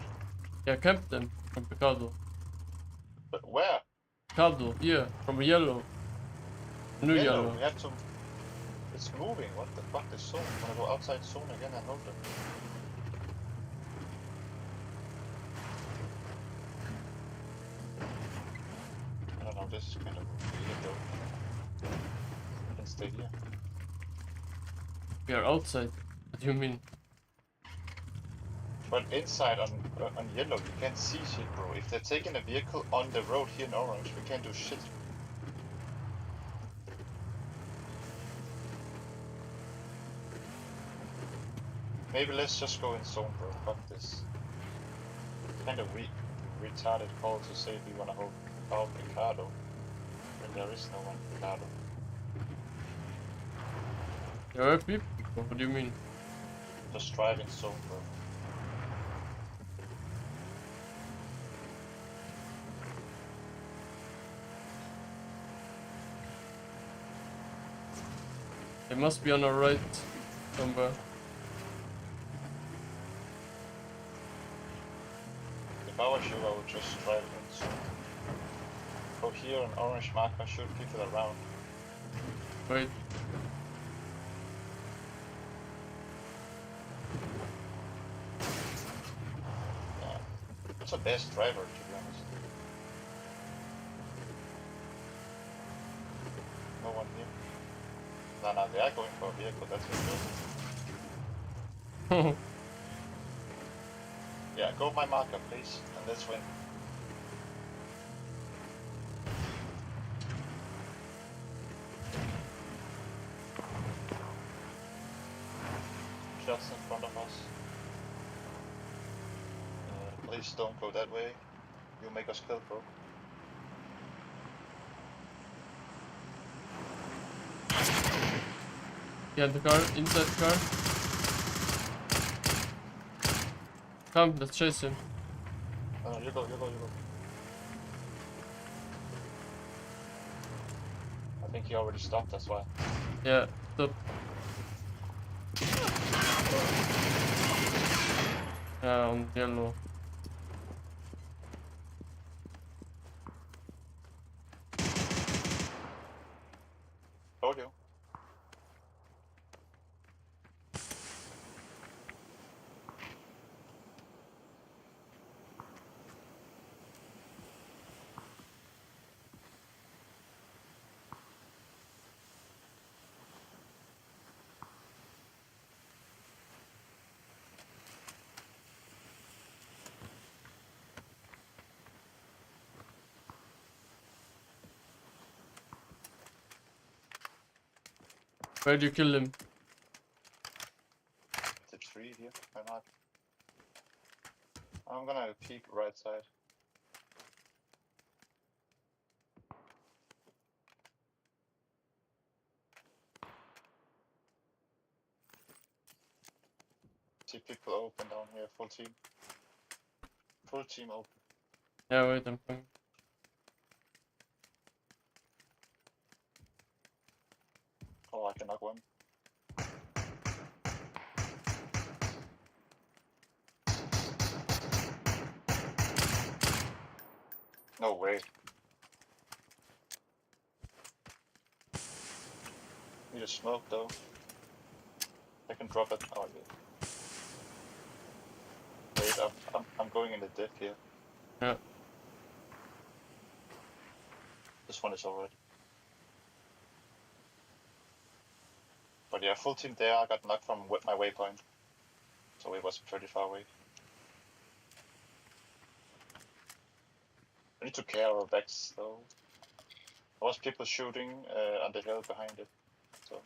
Yeah, camp them from Picado. But where? Picado, here, from yellow. New yellow. We have to. It's moving. What the fuck is zone? Wanna go outside zone again and hold them? I don't know. This is kind of weird though. We can stay here. We are outside. What do you mean? But inside on yellow, you can't see shit, bro. If they're taking a vehicle on the road here in orange, we can't do shit. Maybe let's just go in zone, bro. Fuck this. Kind of retarded call to say we wanna hold out Picado when there is no one Picado. There are people? What do you mean? Just drive in zone, bro. They must be on our right somewhere. If I was you, I would just drive in zone. Go here an orange marker, shoot people around. Wait. Yeah. It's a best driver, to be honest. No one here. No, they are going for a vehicle, that's what. Yeah, go my marker, please, and let's win. Shots in front of us. Please don't go that way. You'll make us kill, bro. Yeah, the car, inside the car. Come, let's chase him. You go. I think he already stopped, that's why. Yeah, stop. Yeah, on yellow. Told you. Where'd you kill him? The tree here. I'm gonna peek right side. See people open down here, full team. Full team open. Yeah, wait, I'm coming. Oh, I can knock one. No way. Need a smoke though. I can drop it. Oh yeah. Wait, I'm going in the diff here. Yeah. This one is alright. But yeah, full team there. I got knocked from my waypoint, so it was pretty far away. I need to care our backs though. There was people shooting on the hill behind it. So.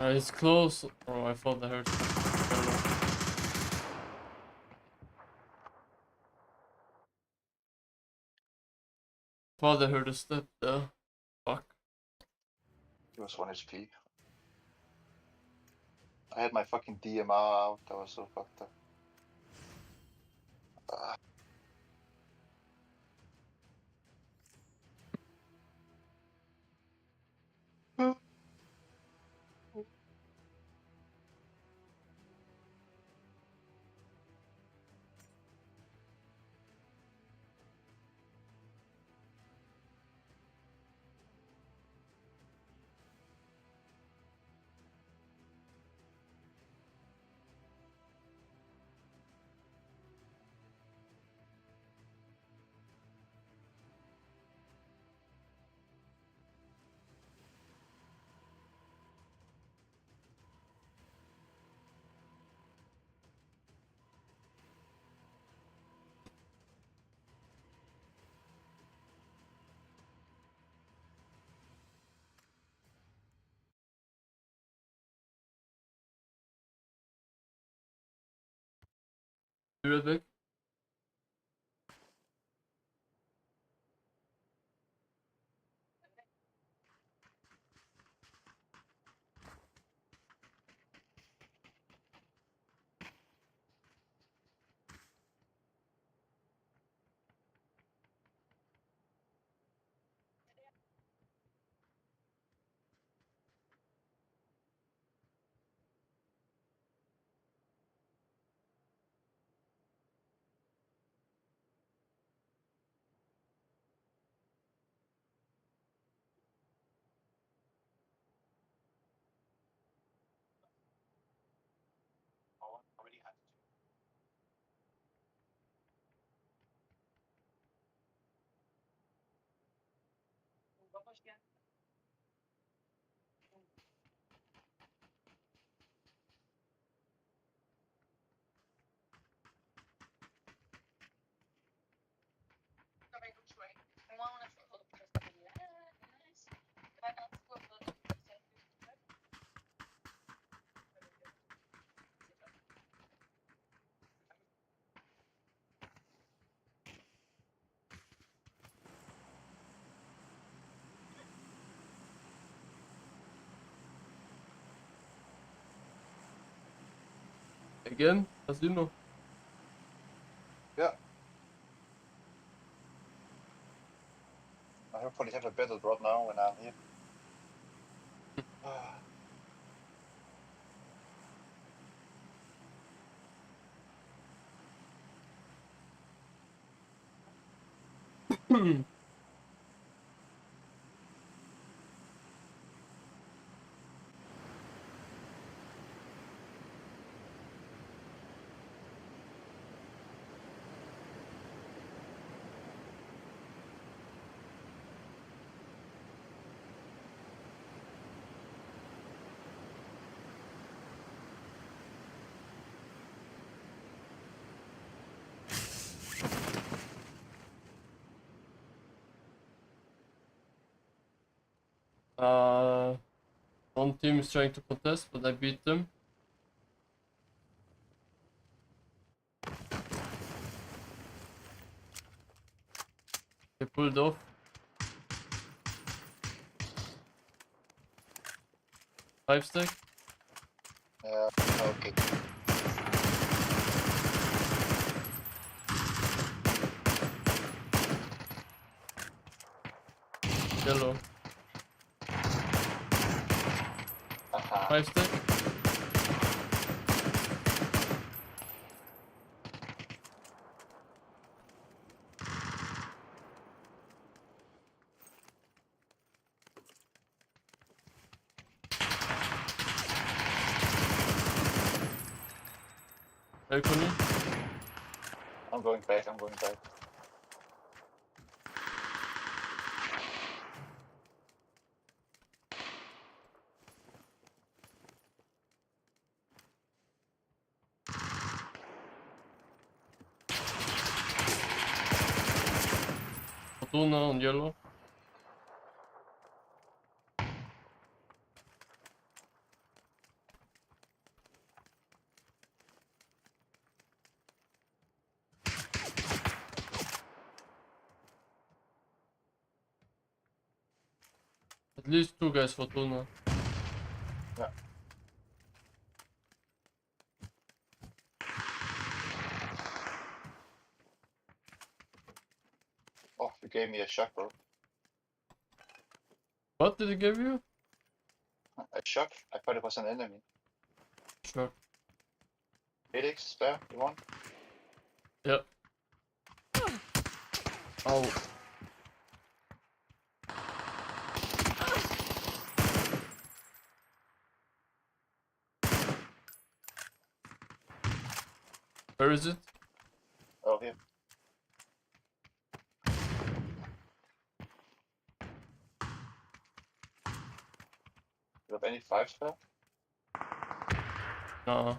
It's close. Oh, I thought I heard. I don't know. Thought I heard a step there. Fuck. He was 1 HP. I had my fucking DMR out. That was so fucked up. Be right back. Again, as you know. Yeah. I hopefully have a better drop now when I'm here. One team is trying to contest, but I beat them. They pulled off. Five stack. Okay. Yellow. Five stack. Balcony. I'm going back, I'm going back. Fortuna on yellow. At least two guys Fortuna. Yeah. Oh, you gave me a shock, bro. What did he give you? A shock? I thought it was an enemy. Sure. 8x spare, you want? Yep. Oh. Where is it? Oh, here. You have any 5 spare? Nah.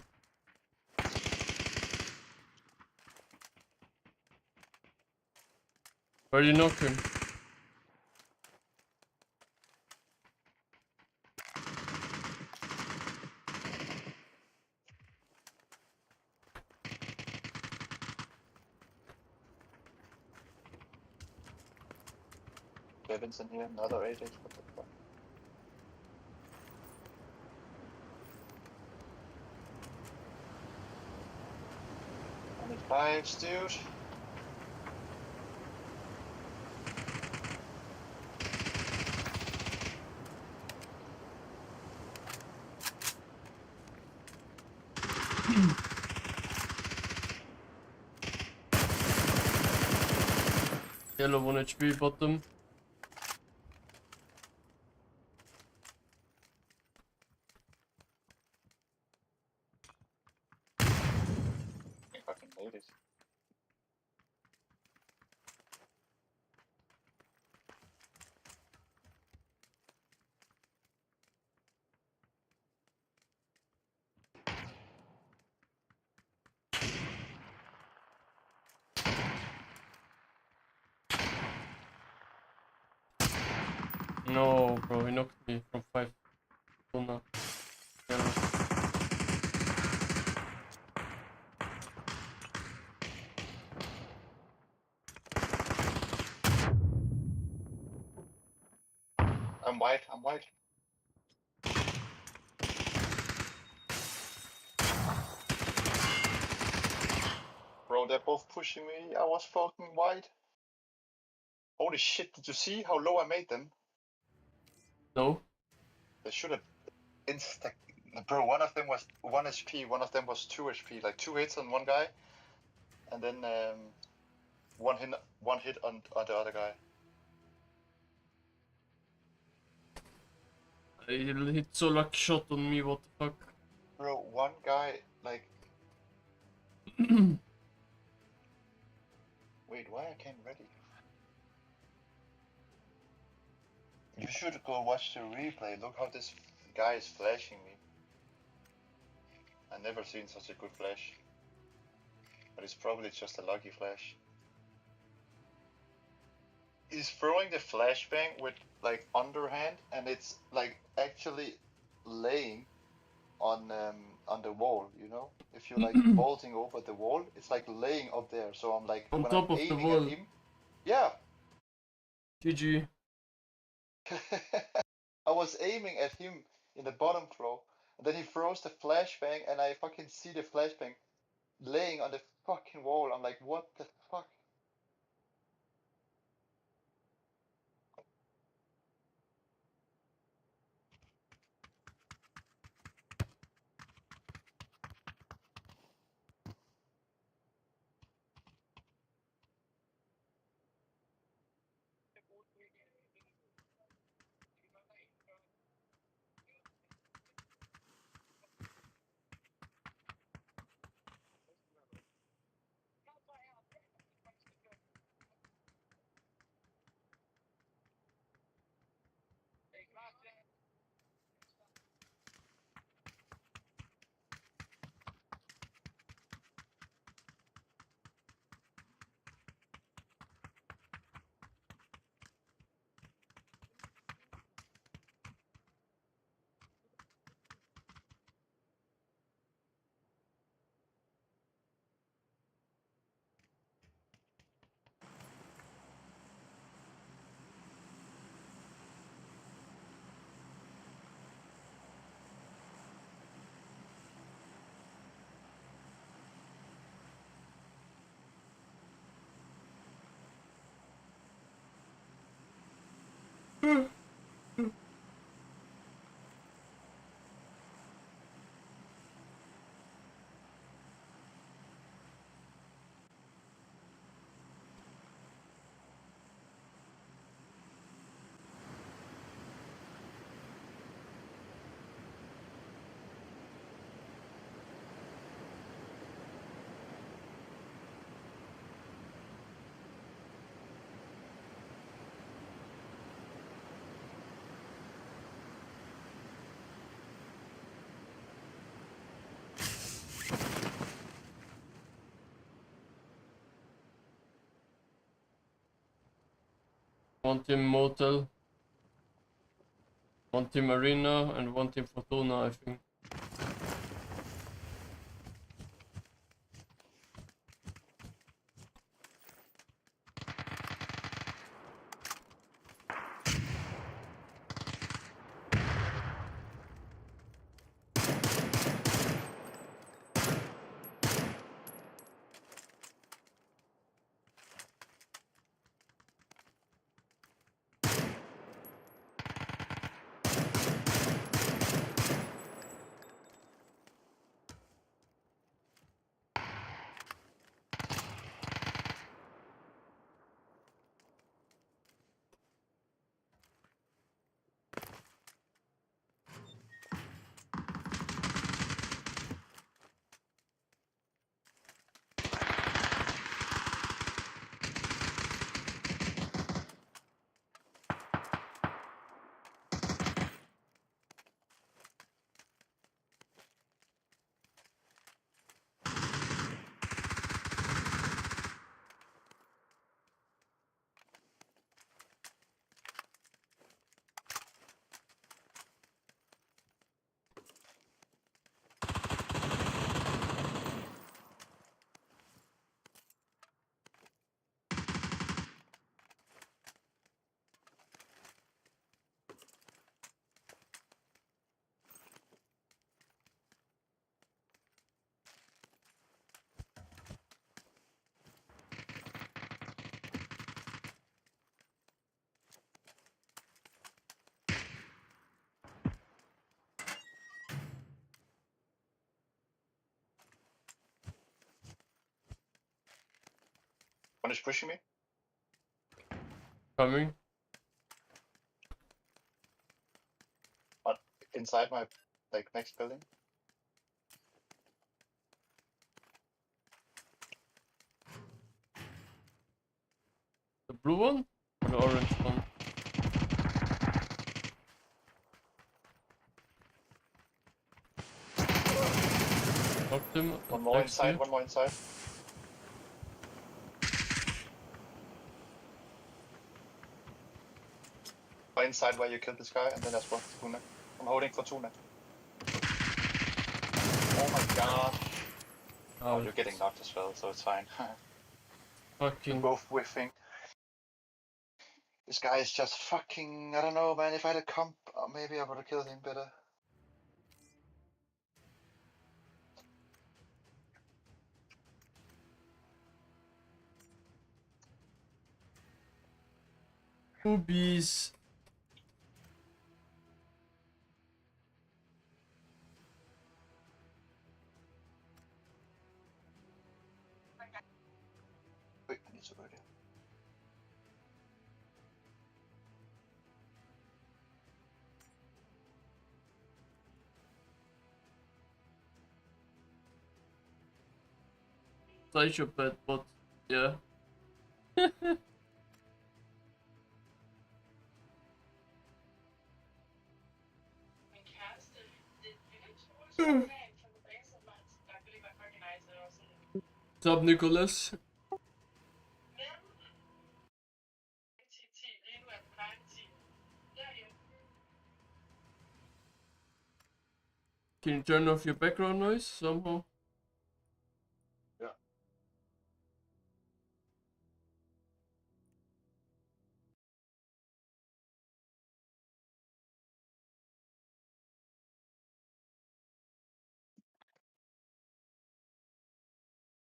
Where did you knock him? Kevin's in here, another 8x, what the fuck? Only 5s, dude. Yellow 1 HP bottom. I fucking made it. No, bro, he knocked me from 5. Fortuna. Yellow. I'm white, I'm white. Bro, they're both pushing me. I was fucking white. Holy shit, did you see how low I made them? No. They should have insta. Bro, one of them was 1 HP, one of them was 2 HP. Like 2 hits on one guy, and then one hit on the other guy. He hit so lucky shot on me, what the fuck? Bro, one guy, like... Wait, why I can't ready? You should go watch the replay. Look how this guy is flashing me. I never seen such a good flash. But it's probably just a lucky flash. he's throwing the flashbang with like underhand, and it's like actually laying on the wall. You know, if you're like vaulting over the wall, it's like laying up there. So I'm like, On when top I'm of the aiming wall. at him, yeah. GG. I was aiming at him in the bottom throw, and then he throws the flashbang, and I fucking see the flashbang laying on the fucking wall. I'm like, what the fuck? One team Motel, one team Arena, and one team Fortuna, I think. One is pushing me. Coming. Inside my like next building. The blue one? Or the orange one? Knocked him. One more Next inside, to one more inside. inside where you killed this guy, and then there's one Fortuna. I'm holding Fortuna. Oh my god. Oh, you're getting knocked as well, so it's fine. Fucking. We're both whiffing. This guy is just fucking. I don't know, man. If I had a comp, maybe I would have killed him better. Boobies. Wait, I need to go there. Psychopath, but yeah. What's up, Nicholas? Can you turn off your background noise somehow? Yeah.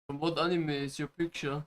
From what anime is your picture?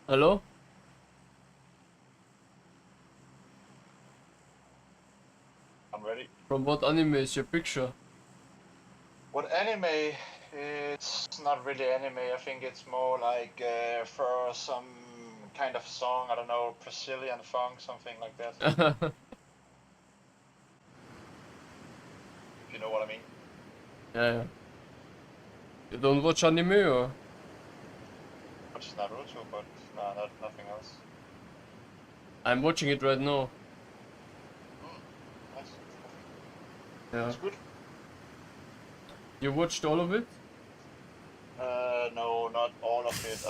Hello? I'm ready. From what anime is your picture? What anime? It's not really anime. I think it's more like for some kind of song. I don't know, Brazilian funk, something like that. If you know what I mean. Yeah. You don't watch anime or? Watch Naruto, but no, nothing else. I'm watching it right now. Nice. Yeah. It's good. You watched all of it? No, not all of it.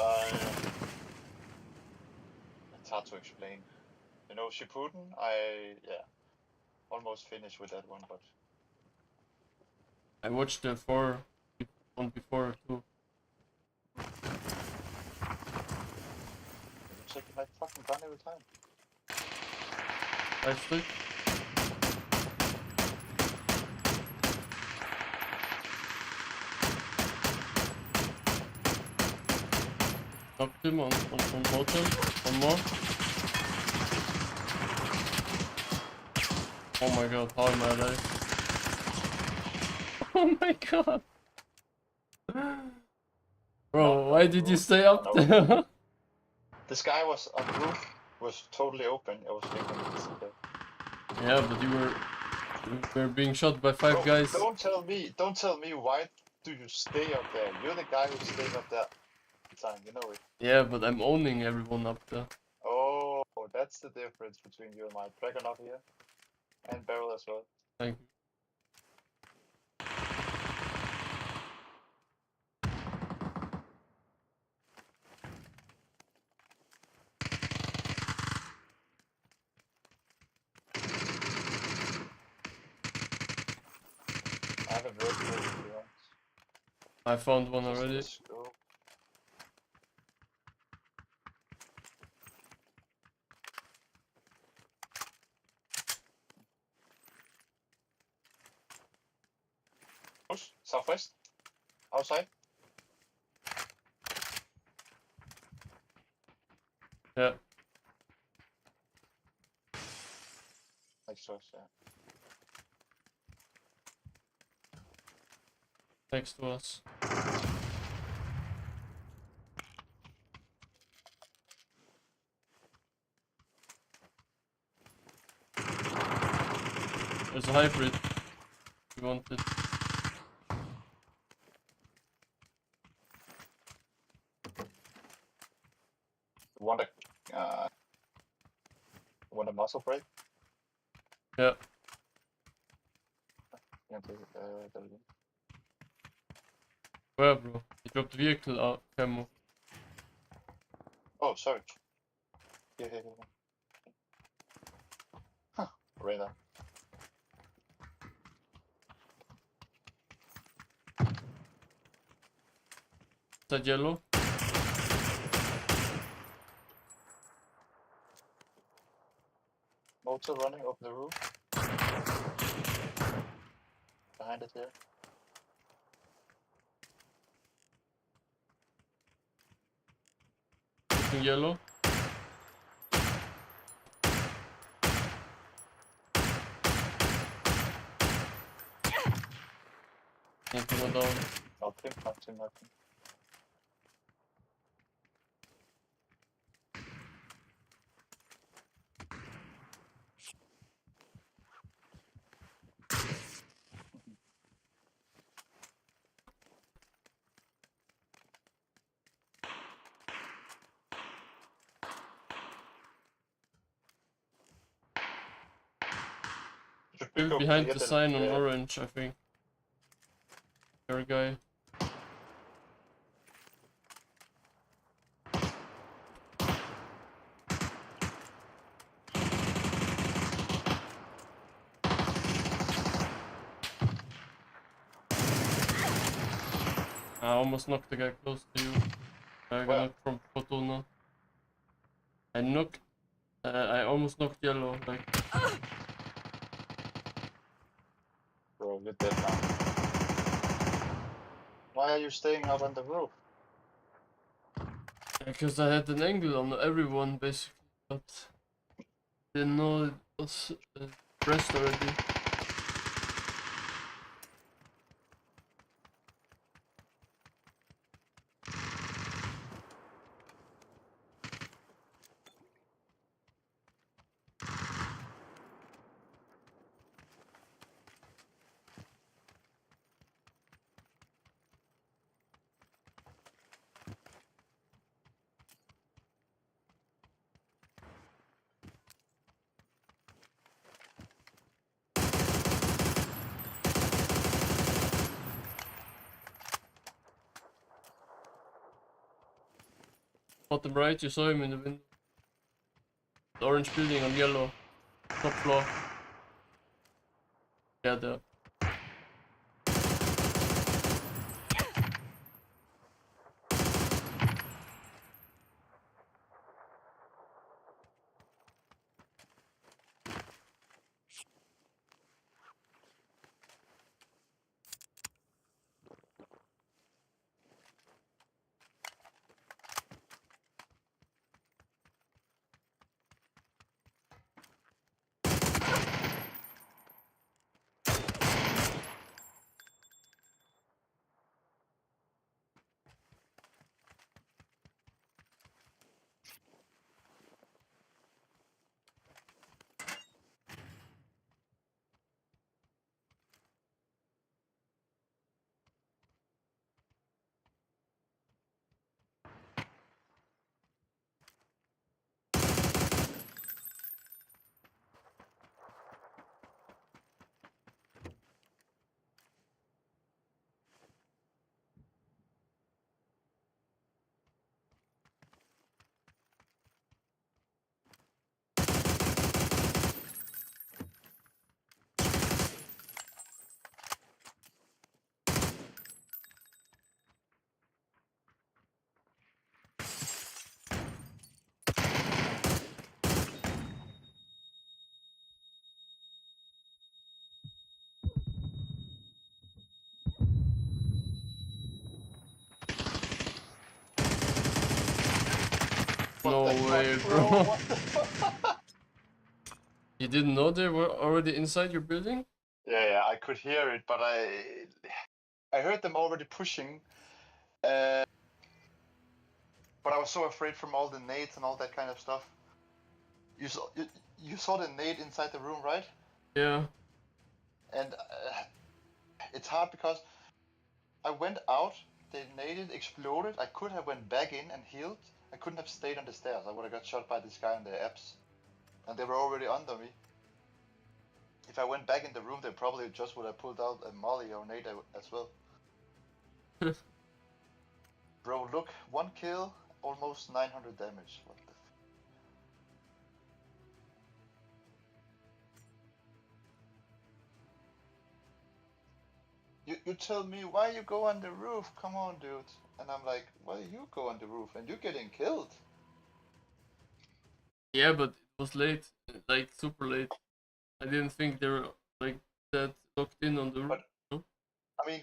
It's hard to explain. You know, Shippuden. Yeah, almost finished with that one, but I watched the one before too. it's taking like fucking done every time. Actually. Knocked him on bottom. One more. Oh my god, how am I alive? Oh my god! Bro, why did you stay up there? This guy was on the roof, was totally open. I was thinking it's okay. Yeah, but you were being shot by 5 guys. Don't tell me why do you stay up there? You're the guy who stays up there all the time, you know it. Yeah, but I'm owning everyone up there. Oh, that's the difference between you and my Dragon up here. And Barrel as well. Thank you. have a vertical if you want. I found one Just already. let's go. Push, southwest. Outside. Yeah. Next to us, yeah. Next to us. There's a hybrid. If you want it. Want a muscle break? Yeah. Can't take it, there we go. Where, bro? He dropped the vehicle out. Camo. Oh, sorry. Here. Huh, radar. Is that yellow? Motor running over the roof. Behind it here. Looking yellow. Need to go down. Nothing. Build behind the sign on orange, I think. Your guy. I almost knocked the guy close to you. I got knocked from Fortuna. I almost knocked yellow, like. Bro, you're dead now. Why are you staying up on the roof? Because I had an angle on everyone, basically, but didn't know it was pressed already. Bottom right, you saw him in the window. The orange building on yellow. Top floor. Yeah, there. No way, bro. What the fuck? You didn't know they were already inside your building? Yeah, I could hear it, but I heard them already pushing. But I was so afraid from all the nades and all that kind of stuff. You saw the nade inside the room, right? Yeah. And it's hard because I went out, the nade exploded. I could have went back in and healed. I couldn't have stayed on the stairs. I would have got shot by this guy on the apps, and they were already under me. If I went back in the room, they probably just would have pulled out a molly or nade as well. Bro, look, 1 kill, almost 900 damage. What the You tell me why you go on the roof, come on dude. And I'm like, why you go on the roof and you're getting killed? Yeah, but it was late, like super late. I didn't think they were like that locked in on the roof. No? I mean,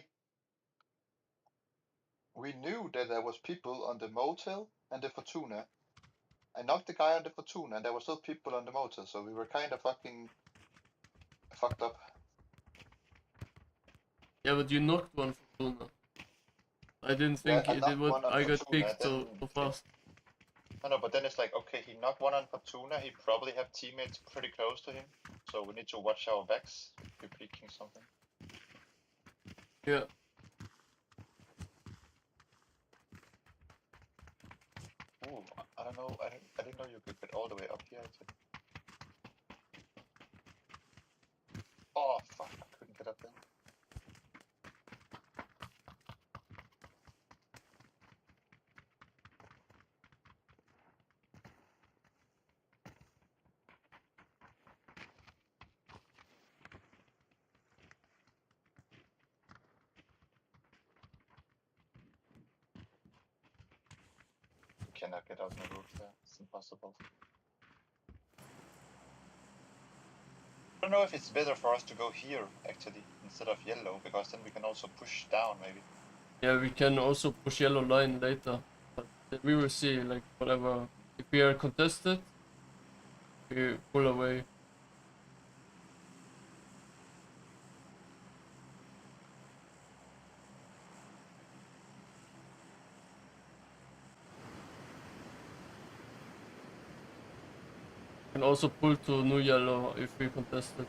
we knew that there was people on the motel and the Fortuna. I knocked the guy on the Fortuna and there were still people on the motel, so we were kind of fucking fucked up. Yeah, but you knocked one for Luna. I didn't think I it knocked would. one on I got Fortuna, picked so fast. No, but then it's like, okay, he knocked one on Fortuna, he probably have teammates pretty close to him, so we need to watch our backs if we're peeking something. Yeah. Ooh, I don't know, I didn't know you could get all the way up here actually. Oh fuck, I couldn't get up there. You cannot get out on the roof there, it's impossible. I don't know if it's better for us to go here actually instead of yellow, because then we can also push down maybe. Yeah, we can also push yellow line later, but we will see. Like whatever, if we are contested, we pull away. Can also pull to new yellow if we contested.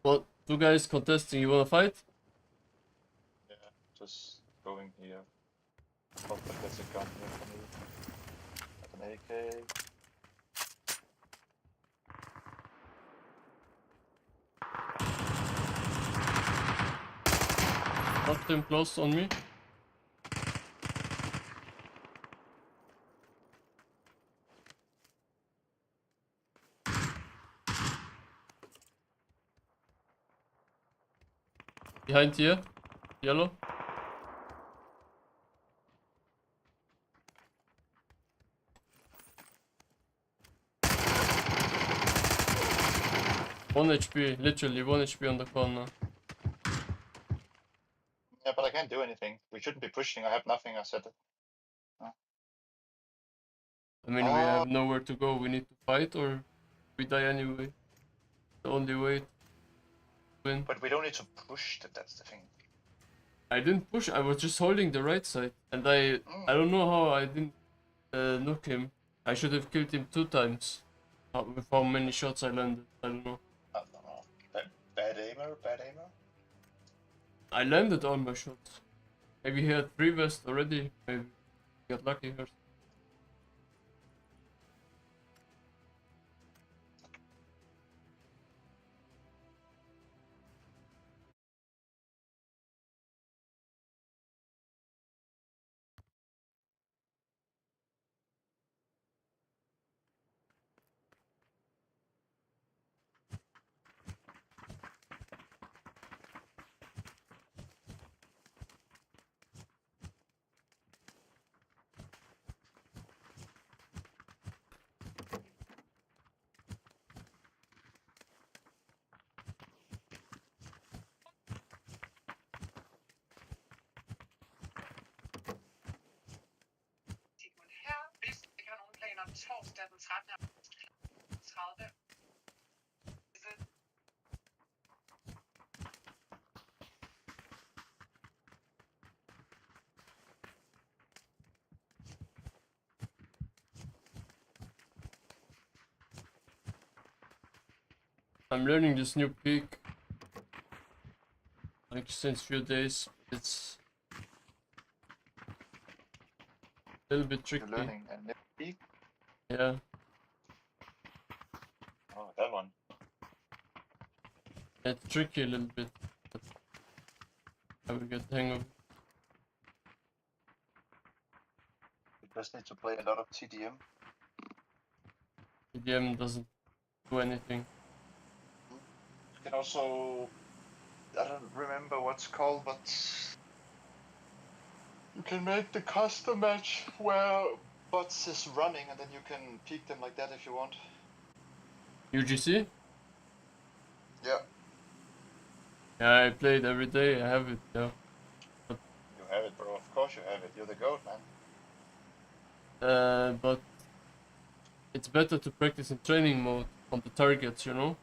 Well, two guys contesting, you wanna fight? Yeah, just going here. Hopefully there's a gun here for me. Got an AK. Knocked him close on me. Behind here, yellow. One HP, literally 1 HP on the corner. Yeah, but I can't do anything. We shouldn't be pushing, I have nothing, I said it. I mean, we have nowhere to go. We need to fight or we die anyway. The only way to win. But we don't need to push, that's the thing. I didn't push, I was just holding the right side. And I don't know how I didn't knock him. I should have killed him 2 times. With how many shots I landed, I don't know. I don't know. Bad aimer, bad aimer? I landed all my shots. Maybe he had 3 vests already. Maybe he got lucky or something. I'm learning this new peak. Like since few days, it's a little bit tricky. You're learning a new peak? Yeah. Oh, that one. It's tricky a little bit, but I will get the hang of it. You just need to play a lot of TDM. EDM doesn't do anything. You can also, I don't remember what's called, but you can make the custom match where bots is running and then you can peek them like that if you want. UGC? Yeah. Yeah, I play it every day. I have it. Yeah. But, You have it, bro. Of course you have it. You're the goat, man. but it's better to practice in training mode on the targets, you know.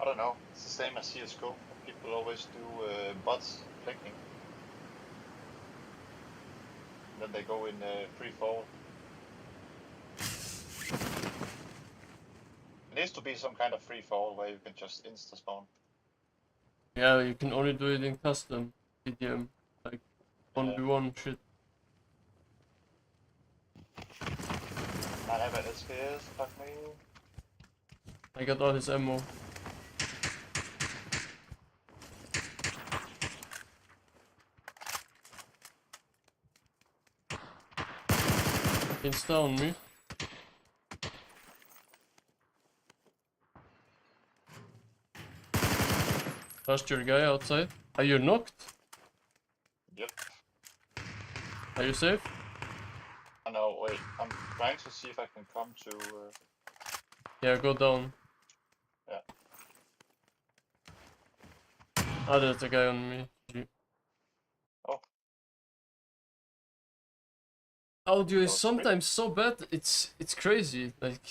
I don't know. It's the same as CSGO. People always do bots flicking. Then they go in free fall. It needs to be some kind of free fall where you can just insta spawn. Yeah, you can only do it in custom EDM, like 1v1 shit. I have an SPS, fuck me. I got all his ammo. Insta on me. Trust your guy outside. Are you knocked? Yep. Are you safe? Oh no, wait. I'm trying to see if I can come to... Yeah, go down. Yeah. Ah, there's a guy on me. Oh. Audio is sometimes so bad, it's crazy. Like...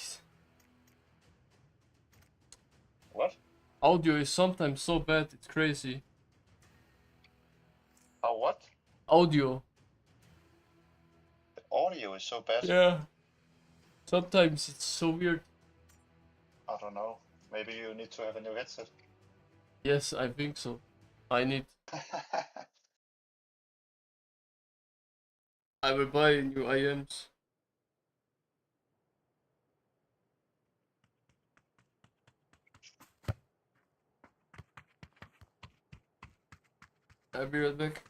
What? Audio is sometimes so bad, it's crazy. Oh, what? Audio. The audio is so bad. Yeah. Sometimes it's so weird. I don't know. Maybe you need to have a new headset. Yes, I think so. I need. I will buy new IMs. I'll be right back.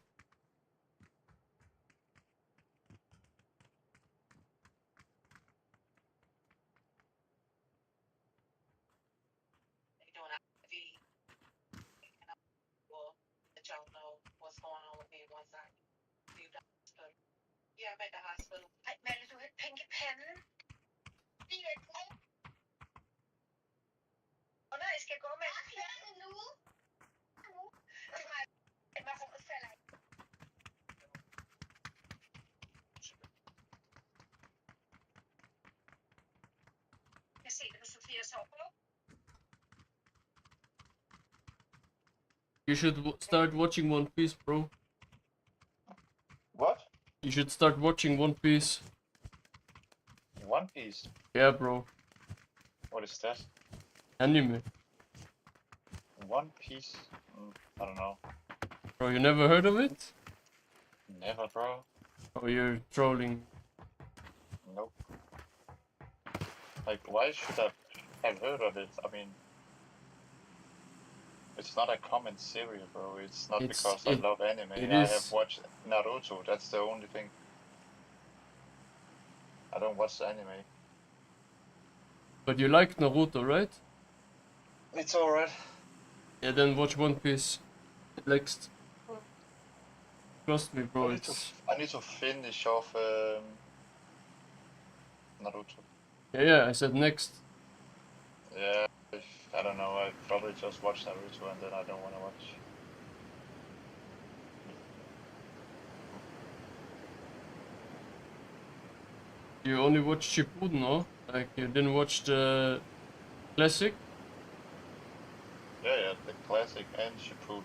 Don't know what's going on with me once I leave the hospital. Yeah, I'm at the hospital. Malle, du har et pink i panden. Og når jeg skal gå med planen nu. Det var mig håret falder af. Jeg ser det på Sofias hår. You should start watching One Piece, bro. What? You should start watching One Piece. One Piece? Yeah, bro. What is that? Anime. One Piece? I don't know. Bro, you never heard of it? Never, bro. Oh, you're trolling. Nope. Like, why should I have heard of it? I mean... It's not a common series, bro. It's not because I love anime. I have watched Naruto, that's the only thing. I don't watch anime. But you like Naruto, right? It's alright. Yeah, then watch One Piece next. Trust me, bro. I need to finish off Naruto. Yeah, I said next. Yeah, I don't know. I probably just watch Naruto and then I don't want to watch. You only watched Shippuden, no? Like you didn't watch the classic? Classic and Shippuden.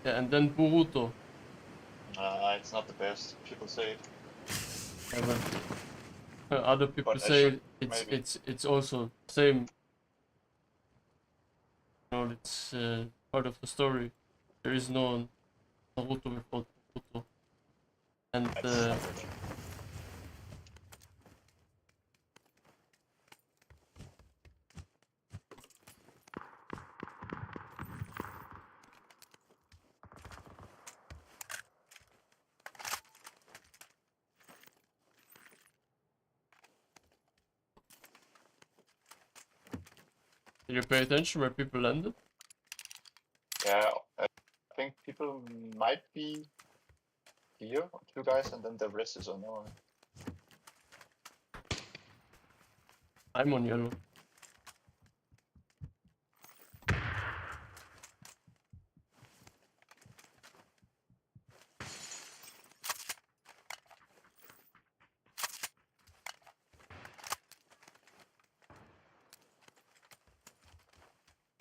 Yeah, and then Boruto. It's not the best. People say it. Yeah, but other people But I say should, maybe. it's also same. You know, it's part of the story. There is no Naruto without Boruto. And did you pay attention where people landed? Yeah, I think people might be here, 2 guys, and then the rest is unknown. I'm on yellow.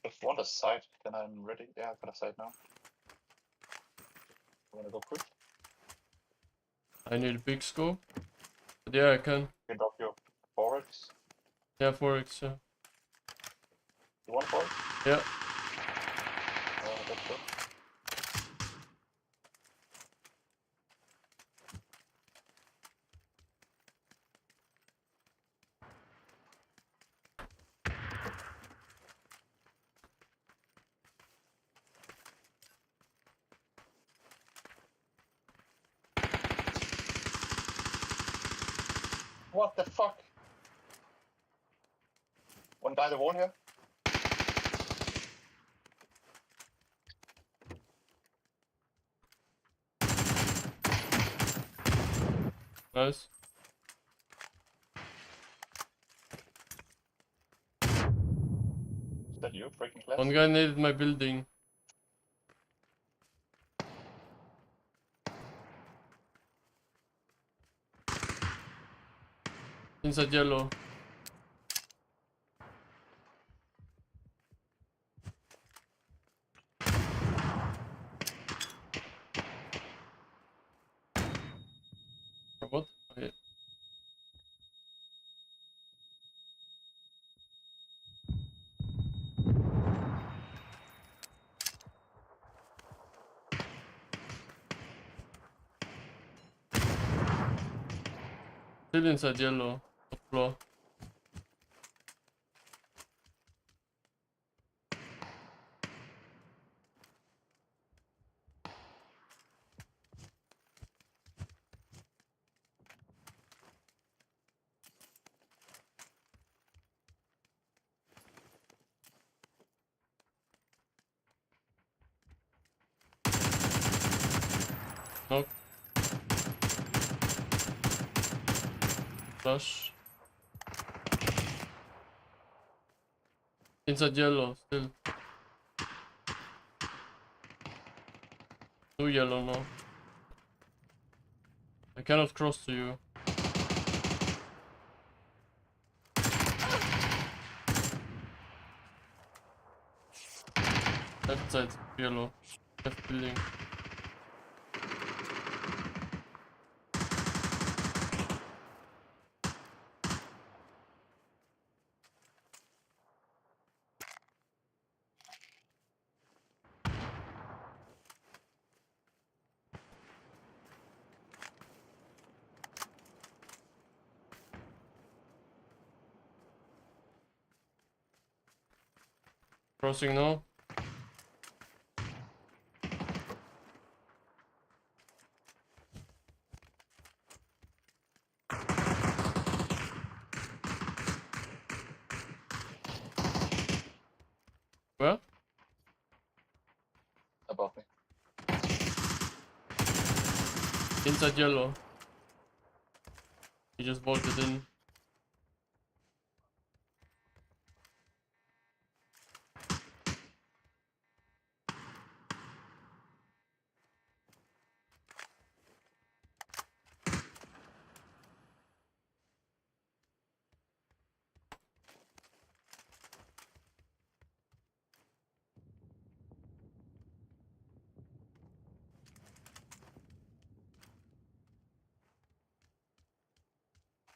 If you want a site, then I'm ready. Yeah, I've got a site now. You wanna go quick? I need a big scope. But yeah, I can. You can drop your 4x. Yeah, 4x, yeah. You want 4x? Yeah. That's good. What the fuck? One guy in the wall here. Nice. Is that you breaking glass? One guy needed my building. Inside yellow. What? Okay. Still inside yellow. Top floor. Knock. Flash. Inside yellow, still. No yellow now. I cannot cross to you. Left side, yellow. Left building. Crossing now. Where? Above me. Inside yellow. He just vaulted in.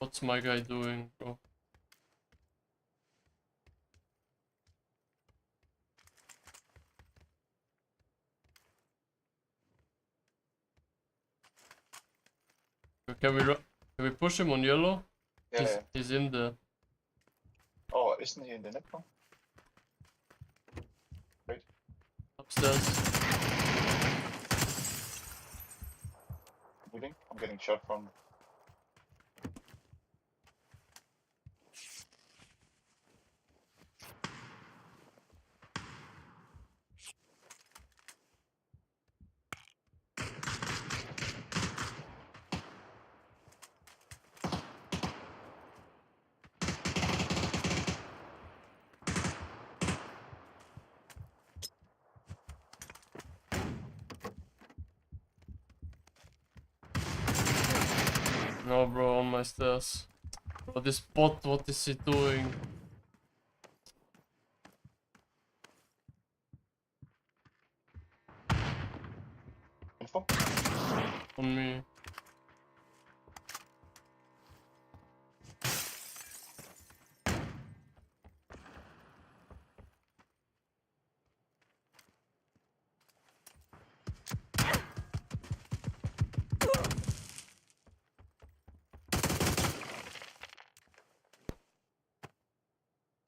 What's my guy doing, bro? Can we push him on yellow? Yeah. He's in the... Oh, isn't he in the net now? Great. Upstairs. Moving. I'm getting shot from. No, bro, on my stairs. But this bot, what is he doing? Info? On me.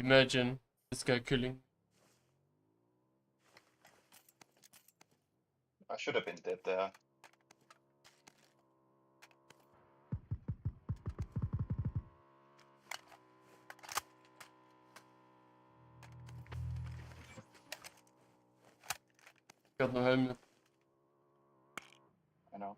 Imagine this guy killing. I should have been dead there. Got no helmet. I know.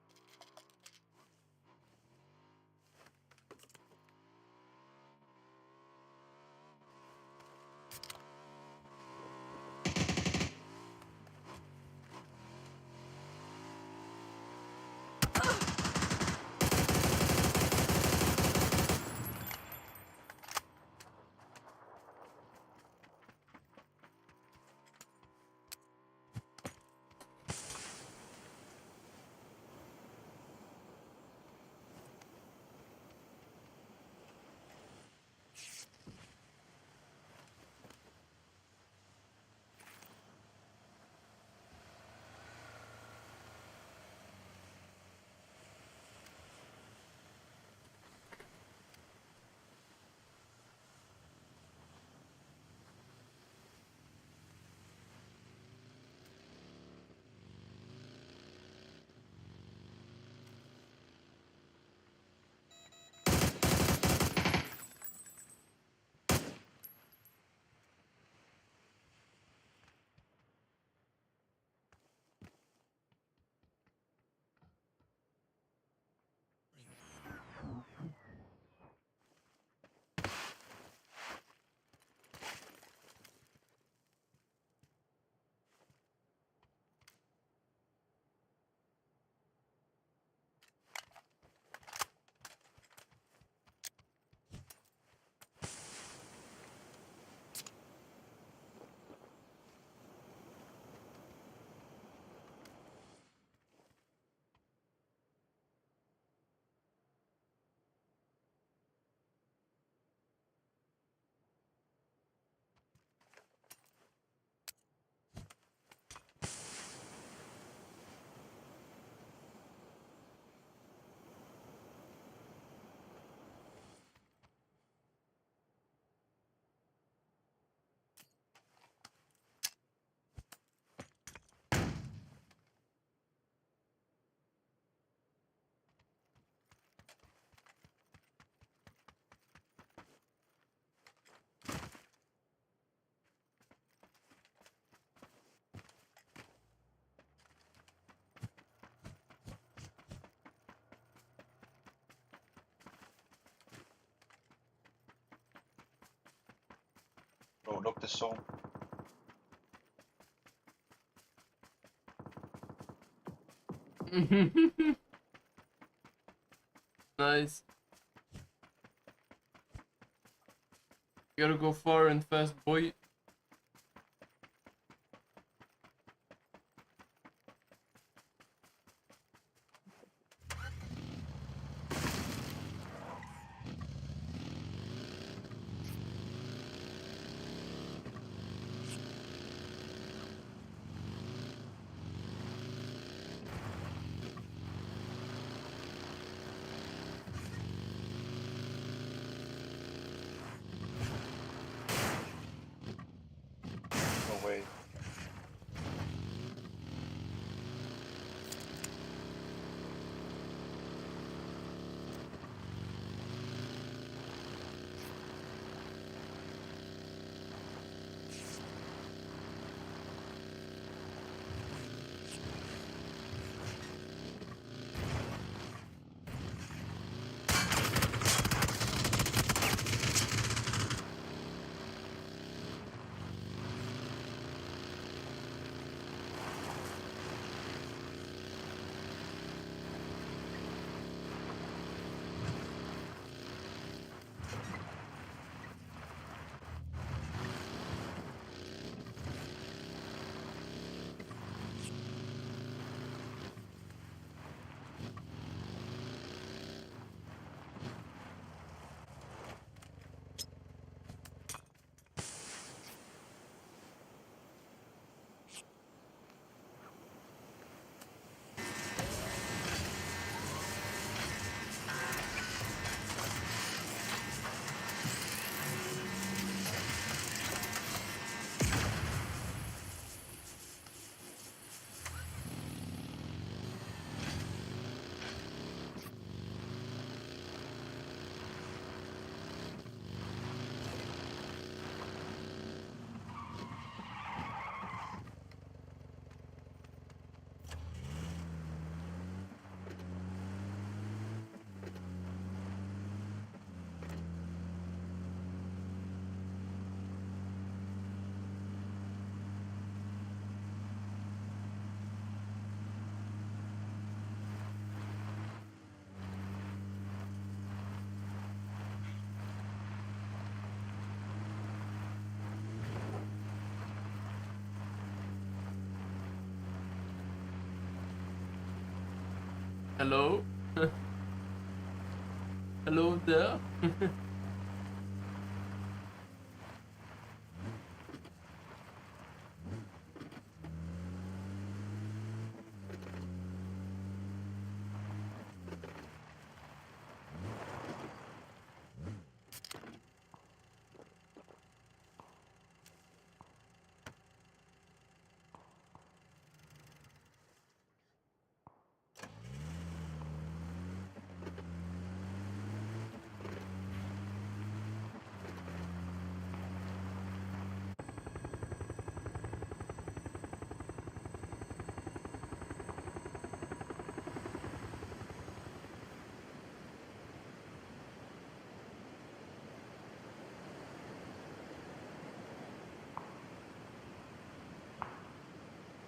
Oh, look, this zone. Nice. You gotta go far and fast, boy. Hello? Hello there?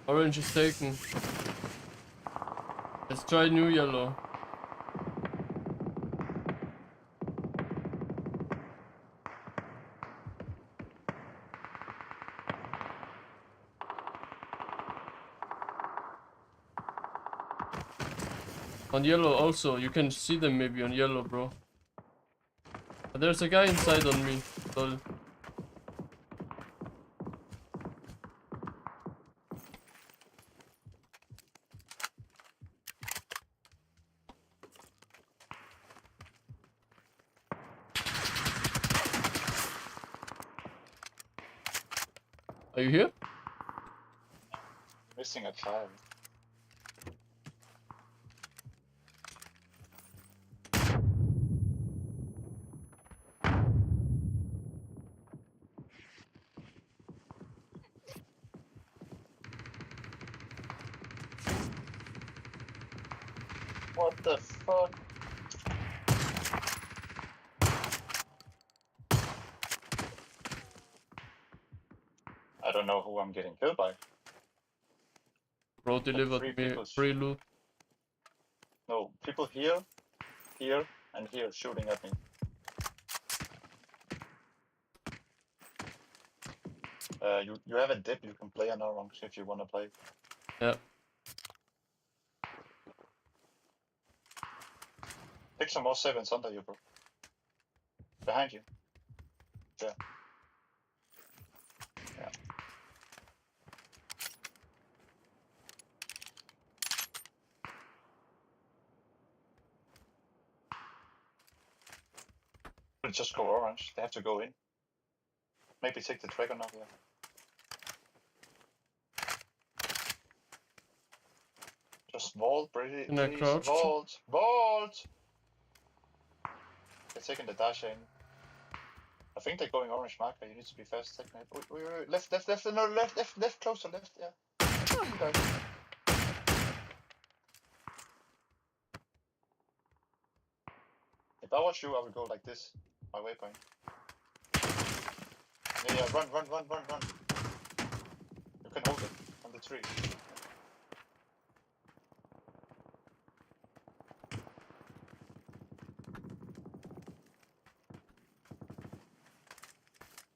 Orange is taken. Let's try new yellow. On yellow also, you can see them maybe on yellow, bro. But there's a guy inside on me. Lol. Are you here? Missing a child. What the fuck? I don't know who I'm getting killed by. Bro delivered me free loot. No, people here, here, and here shooting at me. You have a dip, you can play an orange if you wanna play. Yeah. Pick some more sevens under you, bro. Behind you. Yeah. Yeah. We'll just go orange. They have to go in. Maybe take the dragon up here. Just vault, please. Can I crouch? Vault! Vault! They're taking the dash in. I think they're going orange marker. You need to be fast. Take it. Wait. Left, no, left, closer, left, yeah. You guys. If I was you, I would go like this. My waypoint. Yeah, run. You can hold it on the tree.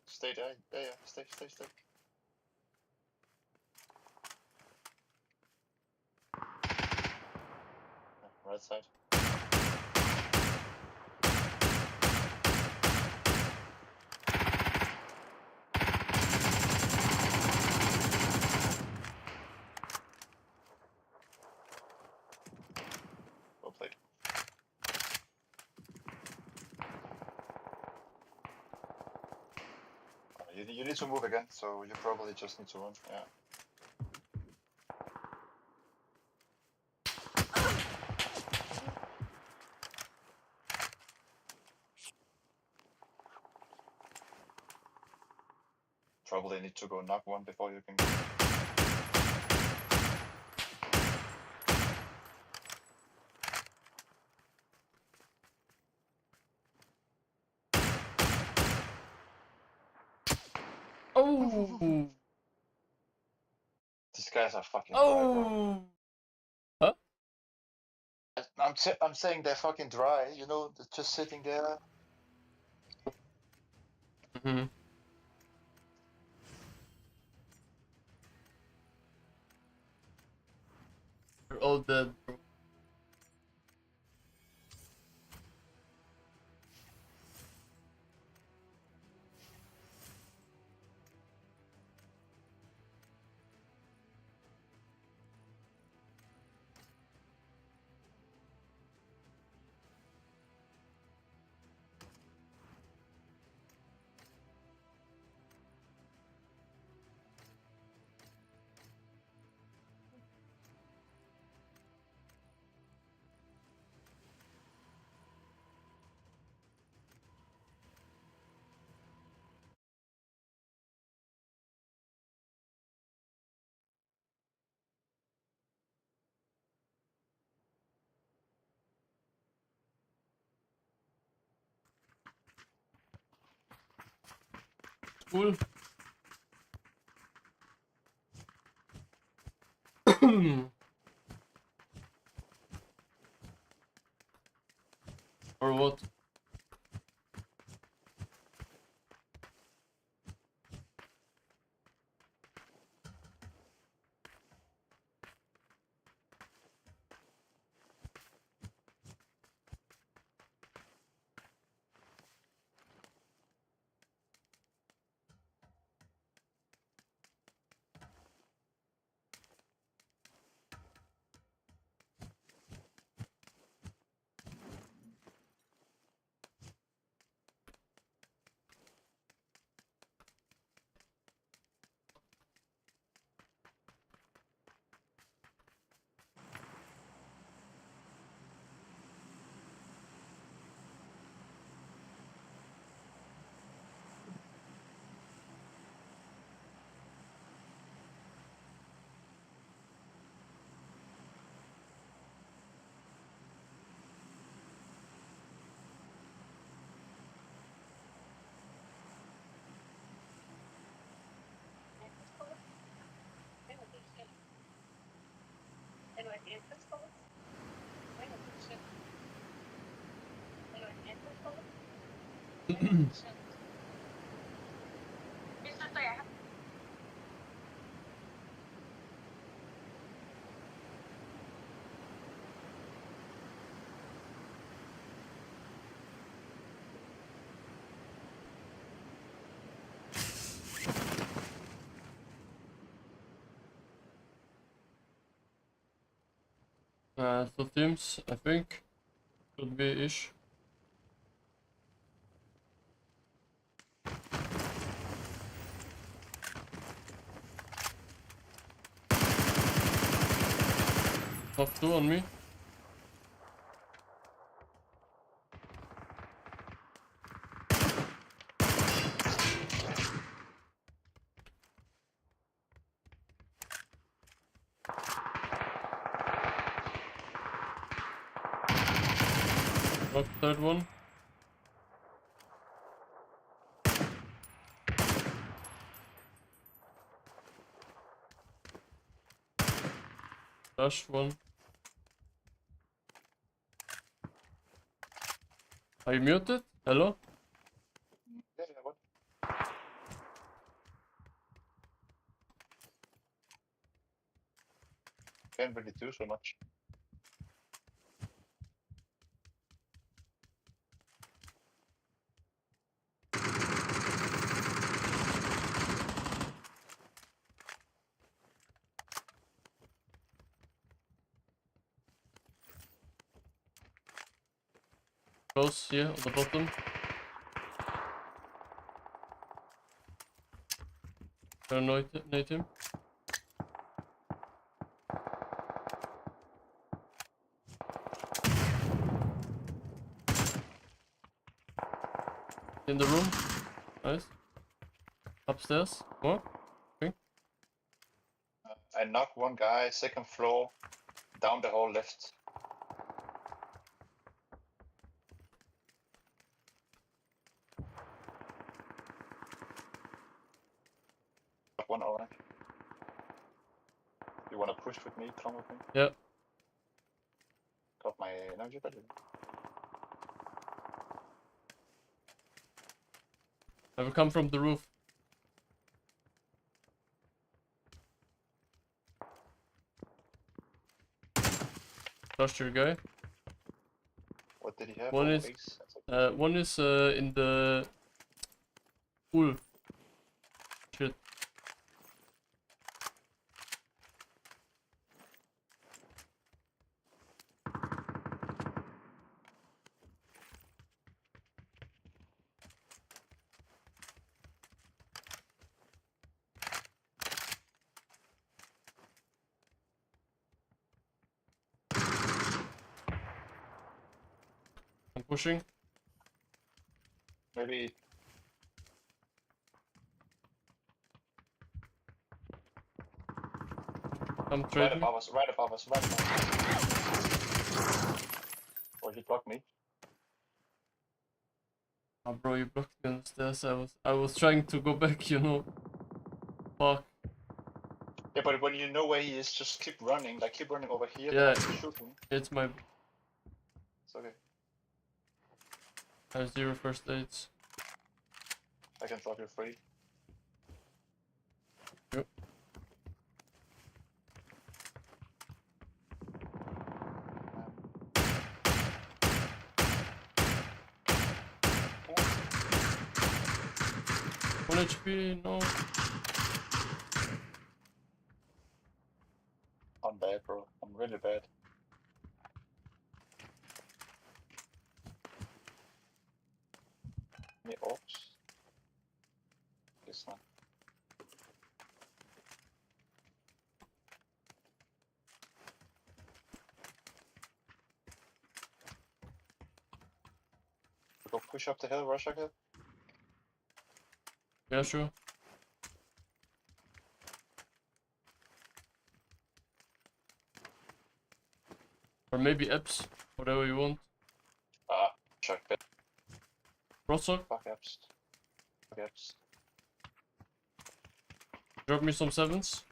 Stay there. Yeah, stay. Yeah, right side. Well played. You need to move again, so you probably just need to run. Yeah. Probably need to go knock one before you can go. Oh! These guys are fucking dry, Oh! Huh? bro. I'm saying they're fucking dry, you know, they're just sitting there. Mm-hmm. They're all dead, bro. Cool. Or what? So teams, I think, should be ish. Top 2 on me. Knock third one. Flashed one. Are you muted? Hello? Yeah, what? Can't really do so much. Close here on the bottom. Terminate him. In the room. Nice. Upstairs. More. Okay. I knocked one guy, second floor, down the hall left. One orange. You wanna push with me, come with me? Yeah. Got my energy battery. I will come from the roof. Flushed your guy. What did he have? One Oh, is ace. That's one is in the pool. Shit. I'm pushing. Maybe. I'm Right trading. above us, right above us, right above us. Oh, he blocked me. Oh, bro, you blocked me on the stairs. I was trying to go back, you know. Fuck. Yeah, but when you know where he is, just keep running. Like, keep running over here. Yeah, Then I can shoot him. it's my. It's okay. I have 0 first aids. I can drop you free. Yep. One HP, no. I'm bad, bro. I'm really bad. Any orcs? Guess not. Go push up the hill, rush up hill. Yeah, sure. Or maybe Eps, whatever you want. Chuck bit. Rostock, Fuck apps. Fuck apps. drop me some 7s.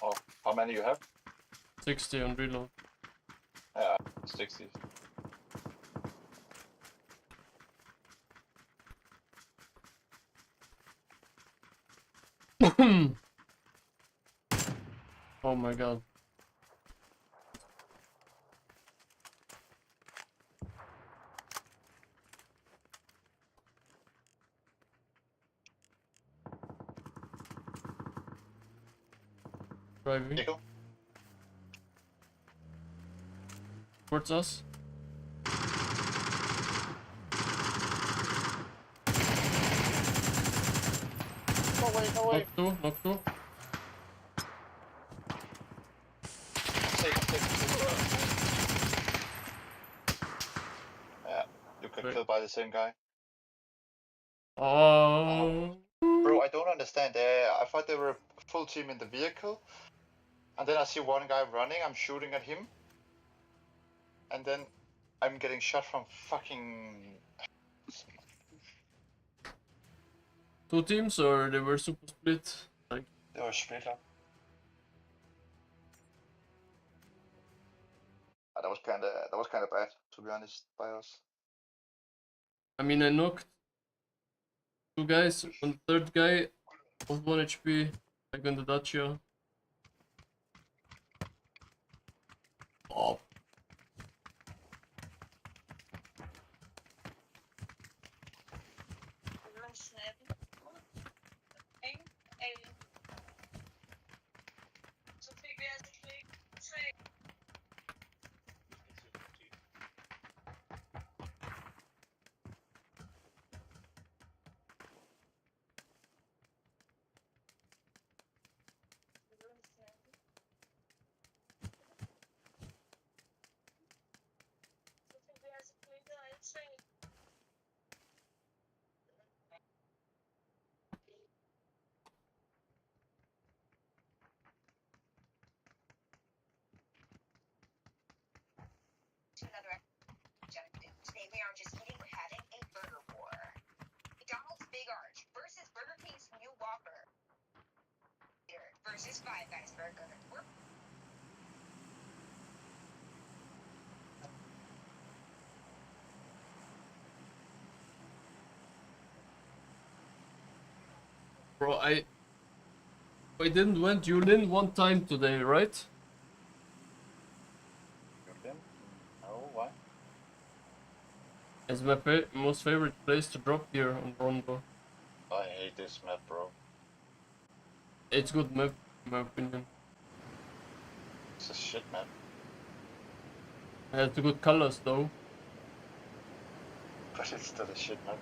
Oh, how many you have? 60 on reload. Yeah, 60. Oh my god. Driving. Eagle. Towards us. No way, no way. Knock two. Yeah, you got killed by the same guy. Oh. Bro, I don't understand. I thought they were a full team in the vehicle. And then I see one guy running, I'm shooting at him. And then I'm getting shot from fucking... 2 teams, or they were super split? Like, They were split up. That was kinda bad, to be honest, by us. I mean, I knocked 2 guys, on the third guy was 1 HP, like on the Dacia. Oh. Today we aren't just eating, we're having a burger war. McDonald's Big Arch versus Burger King's new Whopper. Versus Five Guys Burger. Bro, I didn't went Yulin 1 time today, right? No, why? It's my most favorite place to drop here on Rondo. I hate this map, bro. It's good map, in my opinion. It's a shit map. It has the good colors though. But it's still a shit map.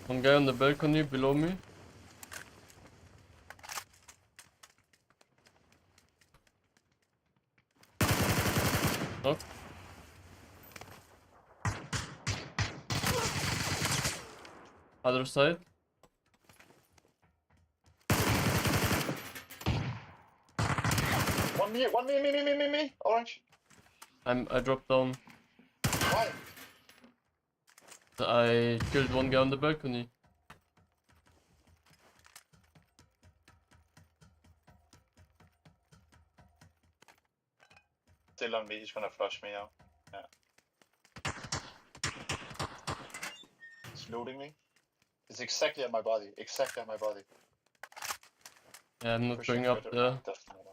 One guy on the balcony below me. Knock. Other side. One me, orange. I dropped down. Why? I killed one guy on the balcony. Still on me, he's gonna flush me out. Yeah. He's looting me. It's exactly at my body. Exactly at my body. Yeah, I'm not Pushing going up further. there. Definitely not.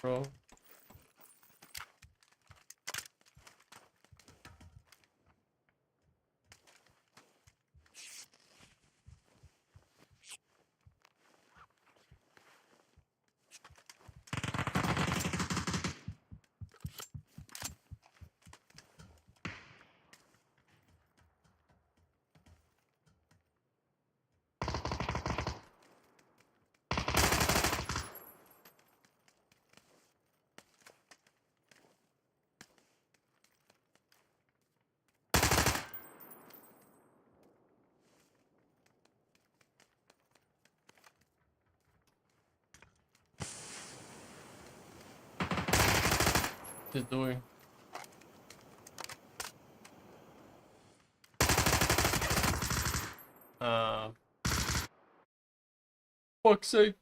Bro. What's he doing? Fuck's sake.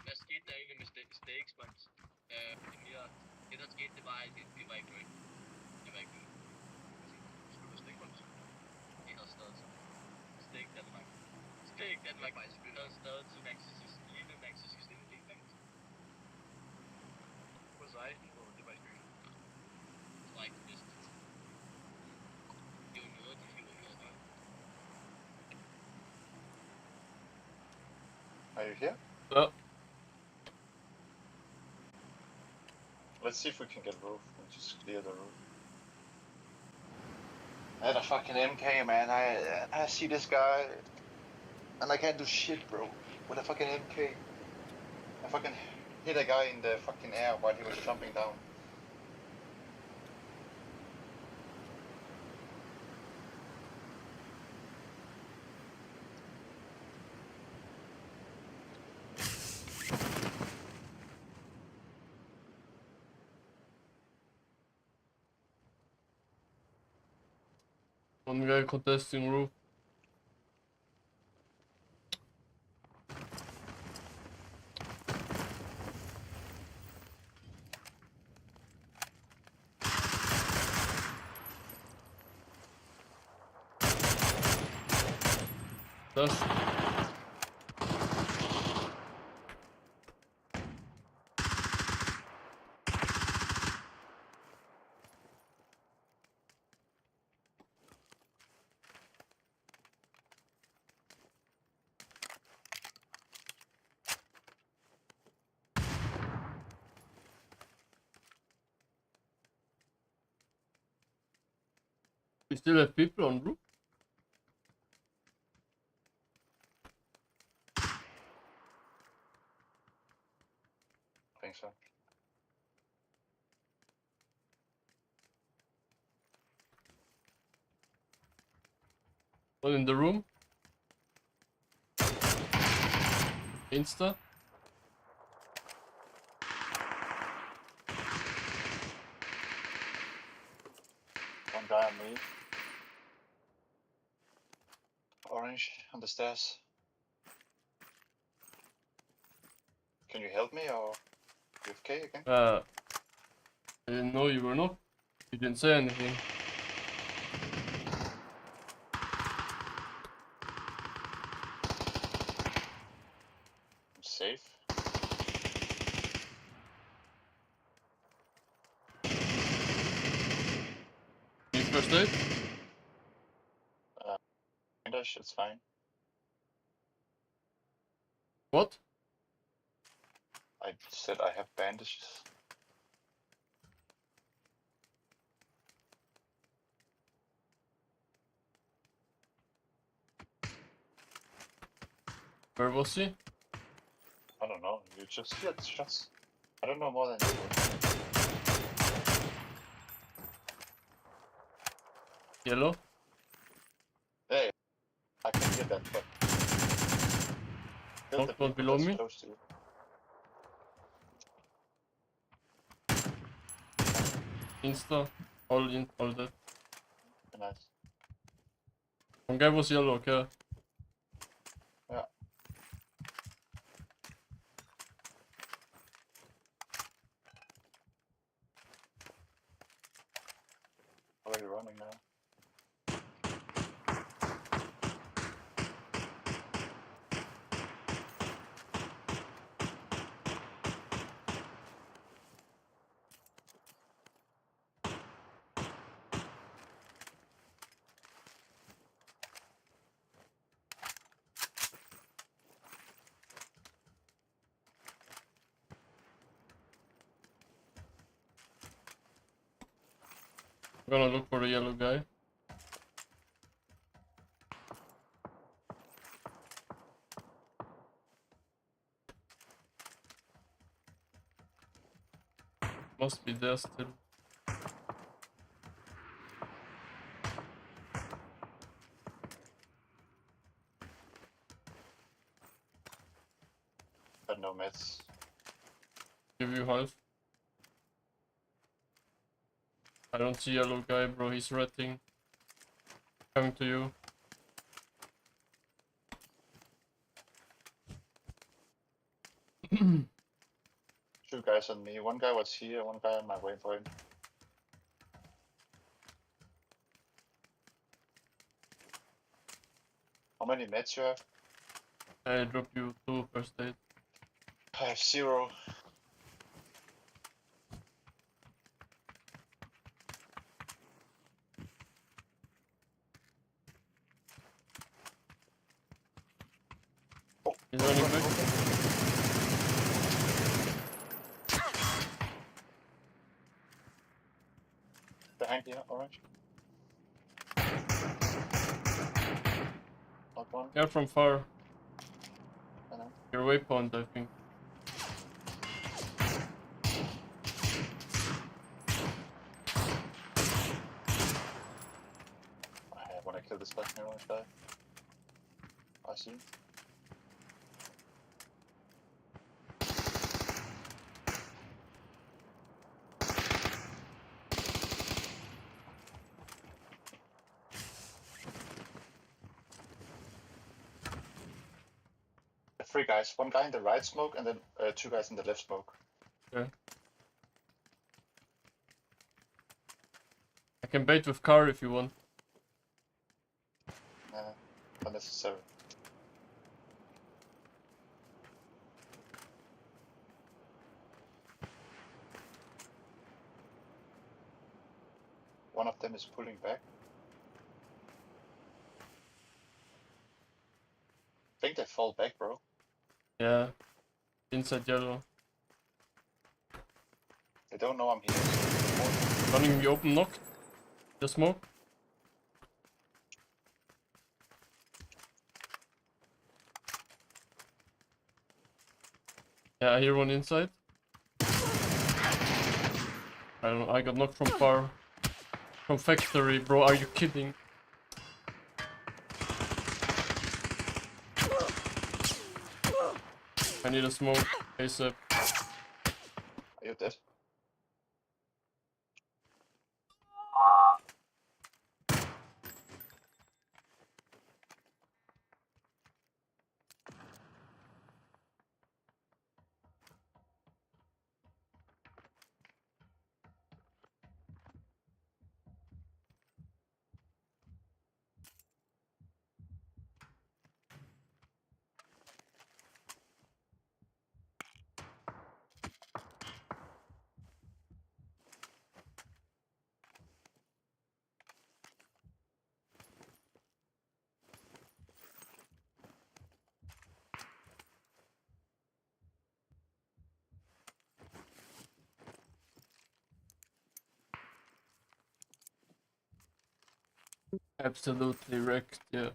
Hvad skete der egentlig med Stakespoints? Det der skete, det var, at det var ikke godt. Det var ikke godt. Skulle du Stakespoints? Det havde stadig så. Stake Danmark. Stake Danmark. Det havde stadig til Maxis. Lige Maxis i stedet. Det er rigtigt. På 16, hvor det var i byen. Det var ikke det bedste. Det var noget, de fik ud af. Are you here? Yeah. Let's see if we can get roof and just clear the roof. I had a fucking MK, man. I see this guy, and I can't do shit, bro. With a fucking MK. I fucking hit a guy in the fucking air while he was jumping down. One guy contesting roof. That's we still have people on roof? I think so. One in the room. Insta. One guy on me. Orange on the stairs. Can you help me or you AFK again? I didn't know you were not. You didn't say anything. I'm safe. Need first aid? Bandage, it's fine. What? I said I have bandages. Where was he? I don't know. You just heard shots. I don't know more than you do. Yellow? Hey, I can hear that, but kill the One people below that's me? close to you. Insta. All in, all dead. Nice. One guy was yellow, okay. Yeah. Already running now. I'm gonna look for the yellow guy. Must be there still. Got no meds. Give you half. I don't see yellow guy, bro. He's retting. Coming to you. Two guys on me. One guy was here, one guy on my way for him. How many meds you have? I drop you 2 first aid. I have 0. He's running back. Behind here, orange. Not one. They're from far. I know. Your waypoint, I think. I wanna kill this fucking orange guy. I see. three guys. One guy in the right smoke, and then two guys in the left smoke. Okay. I can bait with car if you want. Nah, unnecessary. One of them is pulling back. I think they fall back, bro. Yeah. Inside yellow. They don't know I'm here. Running in the open knock. The smoke. Yeah, I hear one inside. I don't know, I got knocked from far. From factory, bro, are you kidding? I need a smoke, ASAP. Are you dead? Absolutely wrecked, yeah.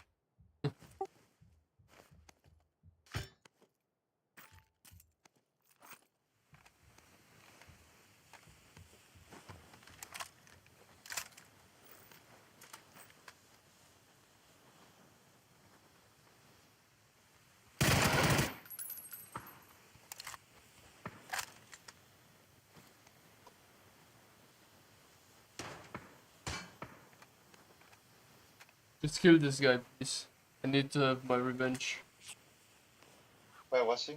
Just kill this guy, please. I need to have my revenge. Where was he?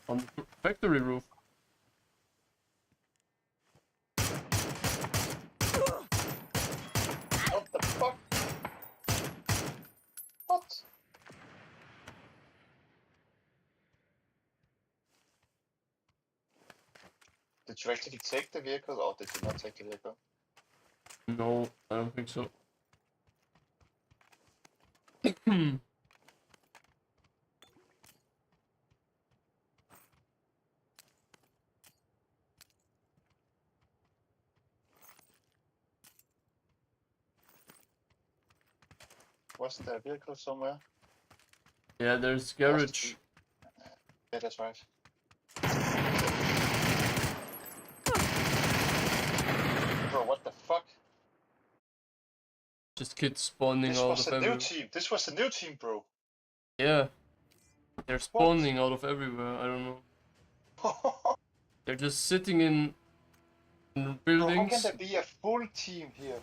On the factory roof. What the fuck? What? Did you actually take the vehicle, or did you not take the vehicle? No, I don't think so. Wasn't there a vehicle somewhere? Yeah, there's There has to garage. be. Yeah, that's right. Bro, what the fuck? Just kids spawning This out was of a new everywhere. team. This was a new team, bro. Yeah. They're spawning out of everywhere, I don't know. They're just sitting in Bro, buildings. how can there be a full team here?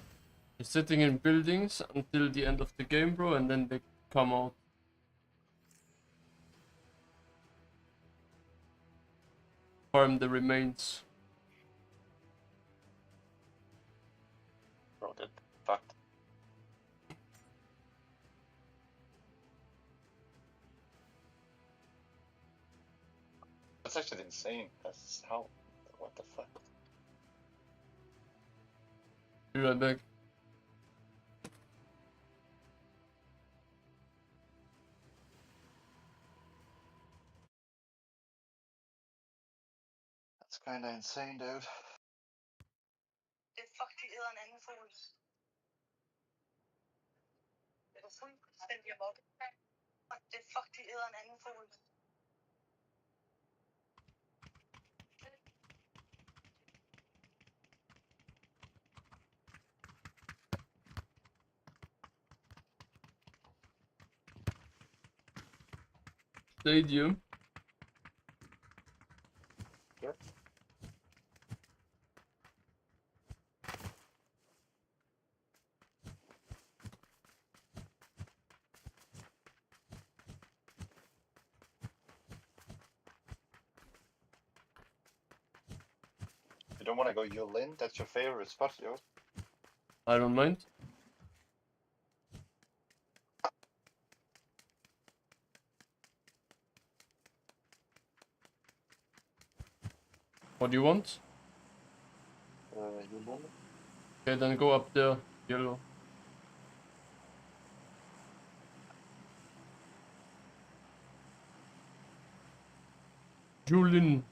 They're sitting in buildings until the end of the game, bro, and then they come out. Farm the remains. Bro, that fucked. That's actually insane. That's how. What the fuck? Be right back. That's kinda insane, dude. Det fuck, de æder en anden fugl. Det er fuldstændig amok. Det fuck, de æder en anden fugl. Stadium. Yep. You don't want to go Yulin? That's your favorite spot, yo. I don't mind. What do you want? Yulin. Okay, then go up there, yellow. Julin.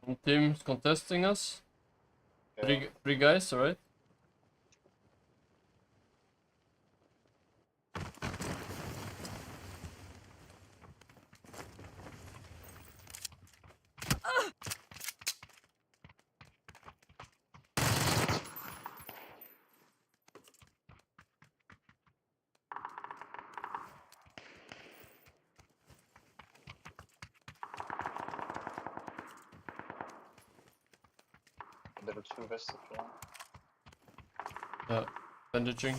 Some teams contesting us. Yeah. Three guys, alright? Level 2 vest if you want. Yeah, bandaging.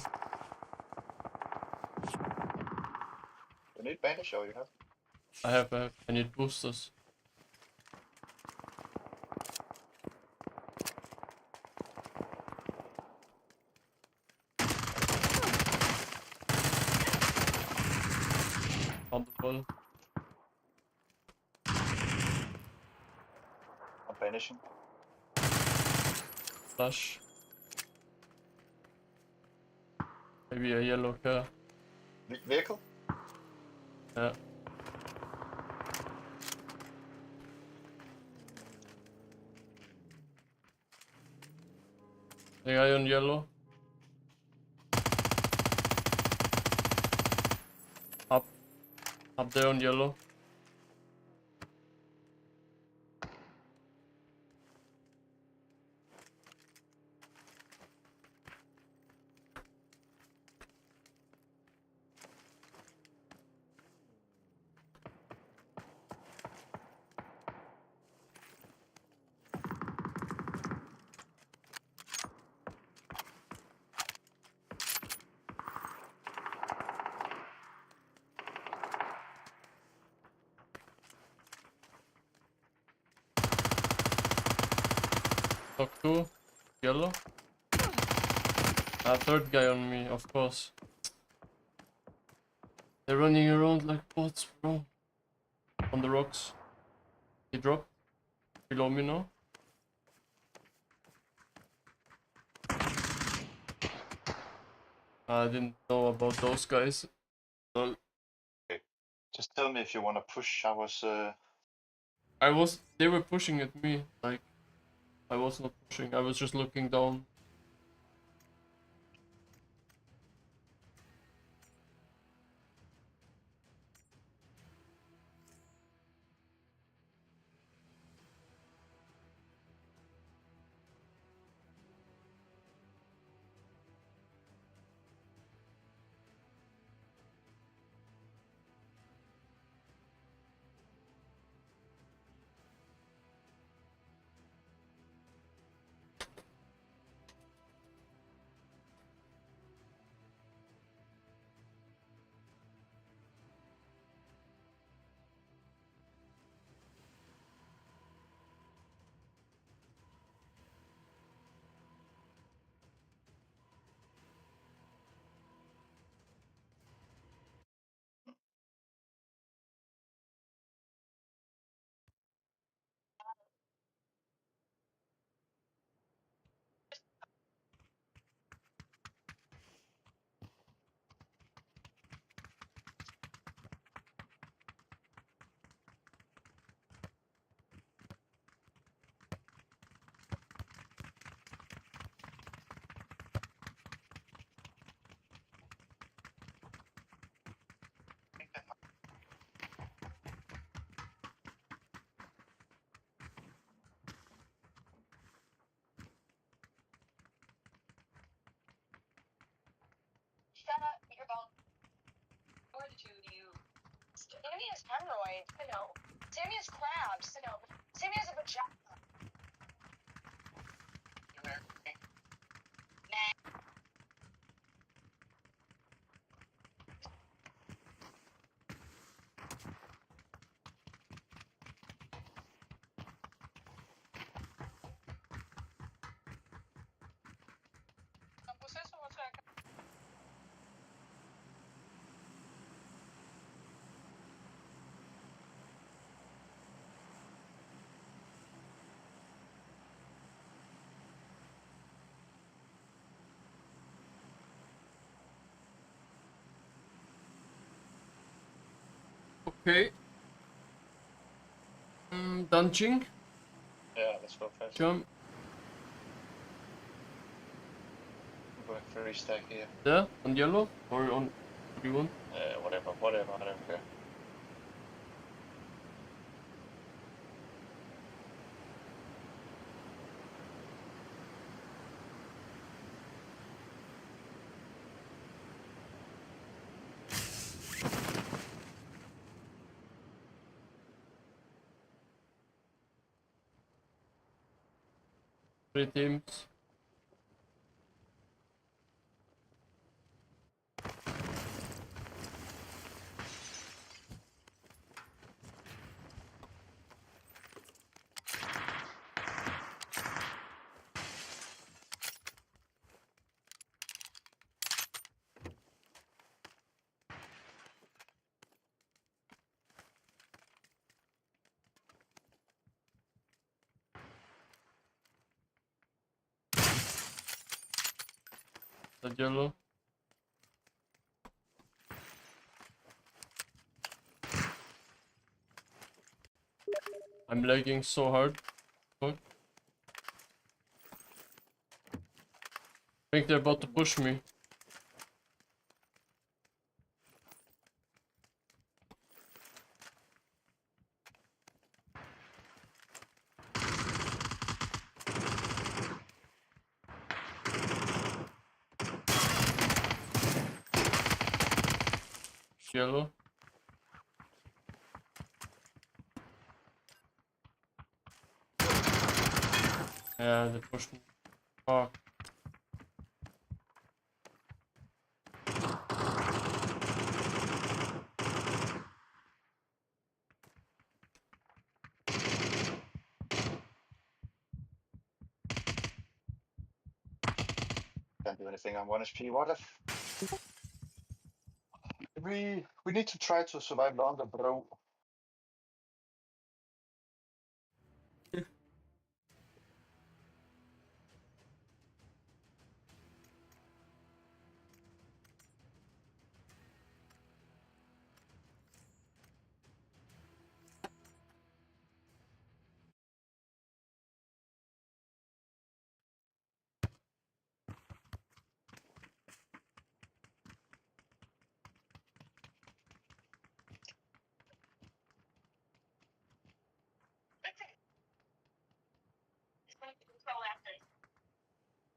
You need bandage or you have? I have. I need boosters. On the wall. I'm banishing. Flash. Maybe a yellow car. Vehicle? Yeah. The guy on yellow. Up there on yellow. Knock 2. Yellow. Third guy on me, of course. They're running around like bots, bro. On the rocks. He dropped. Below me now. I didn't know about those guys. So Okay. Just tell me if you want to push. they were pushing at me, like, I was not pushing, I was just looking down. Sammy has hemorrhoids. I know. Sammy has crabs. I know. Sammy has a vagina. Okay. Dunching. Yeah, let's go first. Jump. I'm going for a stack here. There, on yellow, or on what do you want? Whatever, I don't care. Three teams. The yellow. I'm lagging so hard. Fuck. I think they're about to push me. Yellow. Yeah, they pushed me. Fuck. Can't do anything on 1 HP. What if... We need to try to survive longer, bro.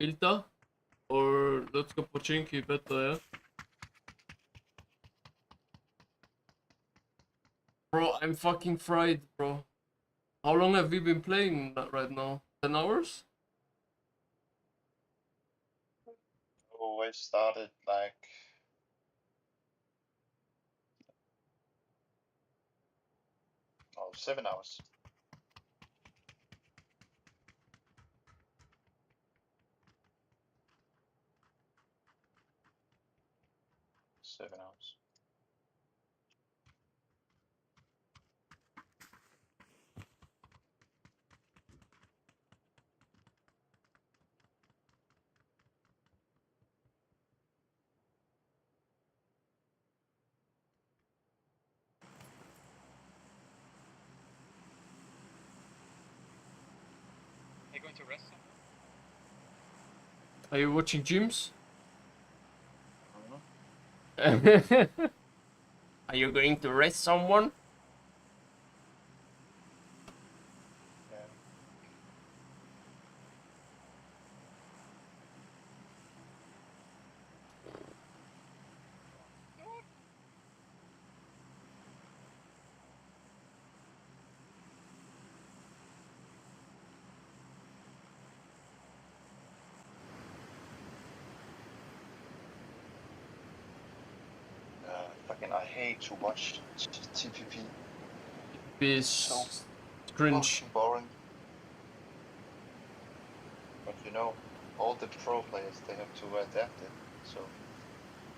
Ilta? Or let's go Pochinki better, yeah? Bro, I'm fucking fried, bro. How long have we been playing that right now? 10 hours? Always started like... Oh, 7 hours. Seven hours. Are you going to rest? Are you watching gyms? I don't know. Are you going to rest someone? Yeah. I hate to watch TPP. It's So cringe. fucking boring. But you know, all the pro players, they have to adapt it. So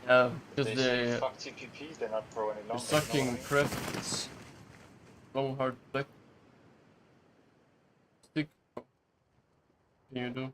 Yeah, if because they say they fuck TPP, they're not pro any they're longer. You know what I sucking mean? crap. It's long hard black. Stick. What can you do?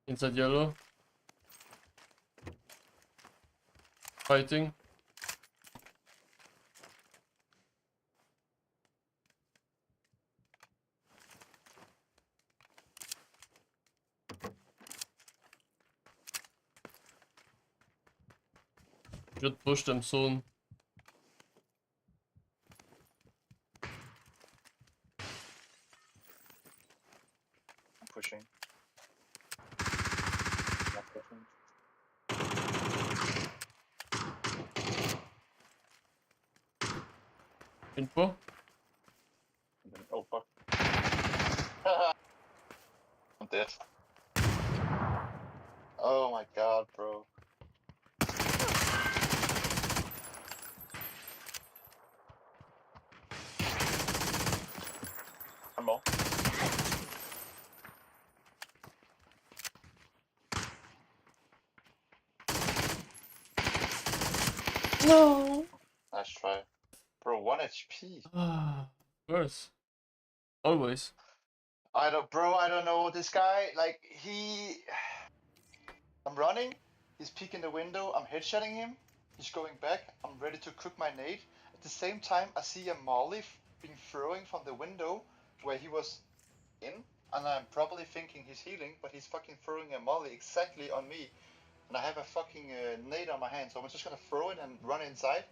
Inside yellow. Fighting. Should push them soon. I'm pushing. Not pushing. Info. And then, oh fuck. I'm dead. Oh my god, bro. One more. No. Nice try. Bro, 1 HP. Worse. Always. I don't know. This guy, like, I'm running, he's peeking the window, I'm headshotting him, he's going back, I'm ready to cook my nade. At the same time, I see a molly being throwing from the window where he was in, and I'm probably thinking he's healing, but he's fucking throwing a molly exactly on me. And I have a fucking nade on my hand, so I'm just gonna throw it and run inside.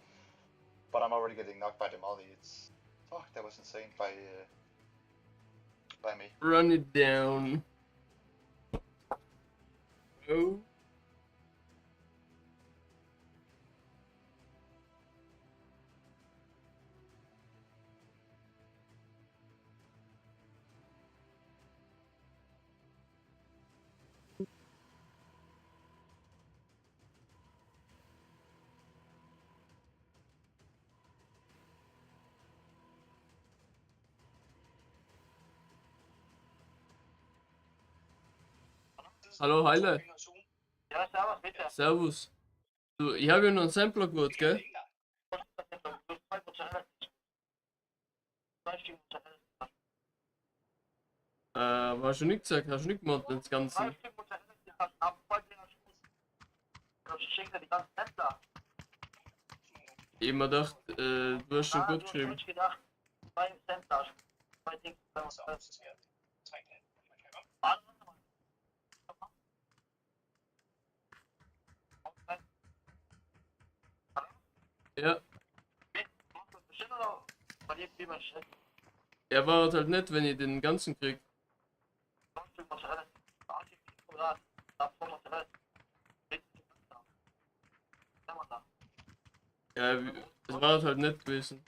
But I'm already getting knocked by the molly. It's... Fuck, that was insane by me. Run it down. Oh. Hallo, Heile. Ja, servus, bitte. Servus. Du, ich habe ja noch einen Sampler gut, gell? Hast du nicht gesagt? Hast du nicht gemacht, das Ganze? Ich hab mir gedacht, du hast schon gut geschrieben. Ja. Er war halt nett, wenn ich den ganzen krieg. Ja, es war halt nett gewesen.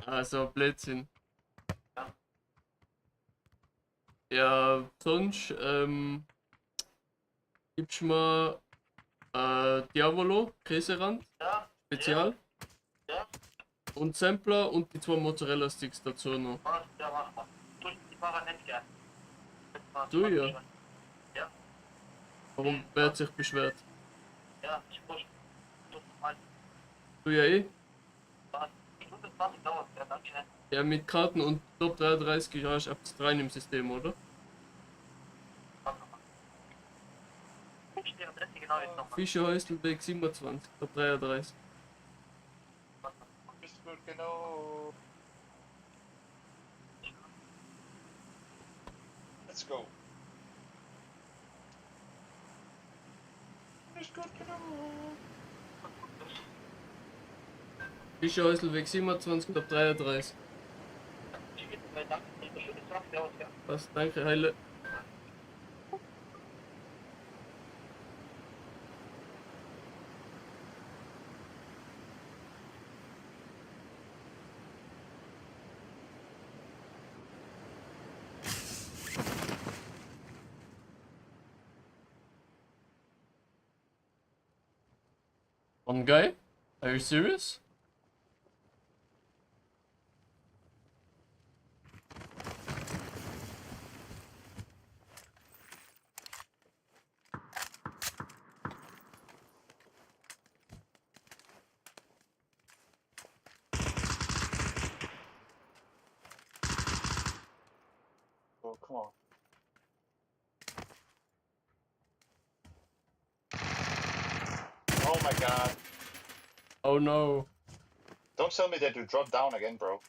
Also Blödsinn. Ja, sonst gibst du mir Diavolo, Käserand, Spezial. Und Sampler und die 2 Mozzarella Sticks dazu noch. Du ja. Warum wer hat sich beschwert? Du ja eh. Ja, mit Karten und Top 33 hast du ab 3 im System, oder? Fischer Häuselweg 27, Top 33. Bist gut genau. Let's go. Fischhäuselweg 27, Top 33. Was? Danke, Heile. One guy? Are you serious? Oh, come on. Oh my god. Oh no. Don't tell me that you dropped down again, bro.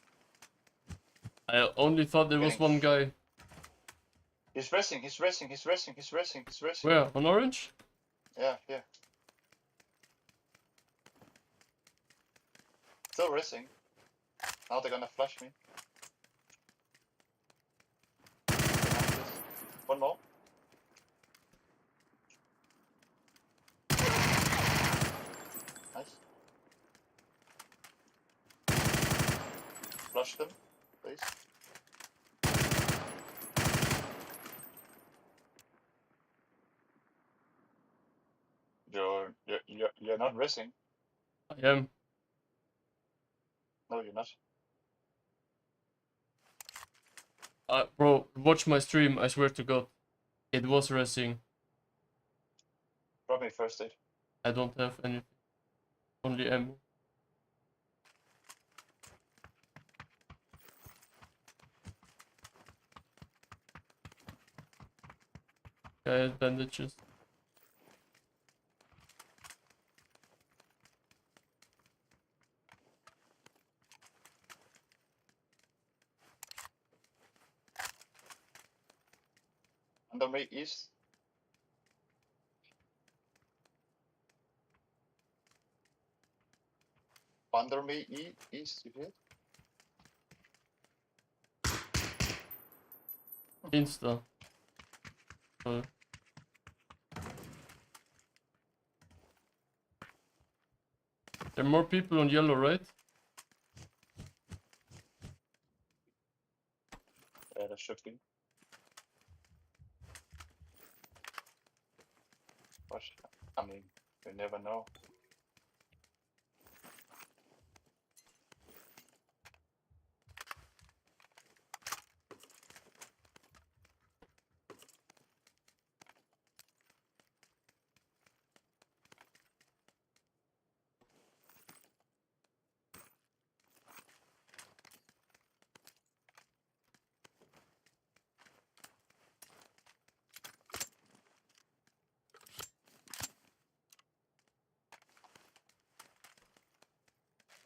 I only thought there was one guy. He's resting, he's resting, he's resting, he's resting, he's resting. Where? On orange? Yeah, yeah. Still resting. Now they're gonna flush me. One more. Nice. Flush them, please. You're not resting. I am. No, you're not. Bro, watch my stream, I swear to God. It was racing. Drop me first aid. I don't have anything. Only ammo. I had bandages. Under me, east. Under me, east, you hear? Insta. There are more people on yellow, right? Yeah, there should be. But, I mean, you never know.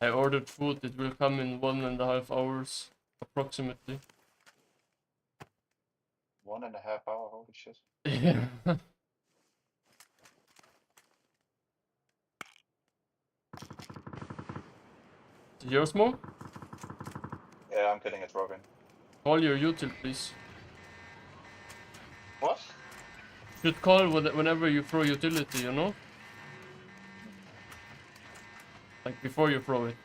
I ordered food, it will come in 1.5 hours, approximately. 1.5 hours, holy shit. Yeah. Did you hear smoke? Yeah, I'm getting a drop in. Call your util, please. What? Should call whenever you throw utility, you know? Like before you throw it.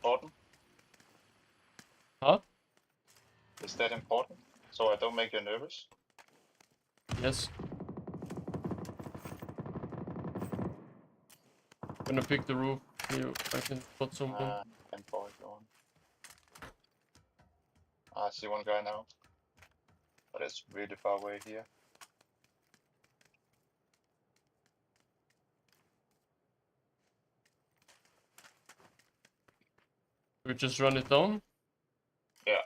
Important? Huh? Is that important? So I don't make you nervous? Yes. Gonna pick the roof. Here, I can spot someone. And point on. I see one guy now. But it's really far away here. We just run it down. Yeah.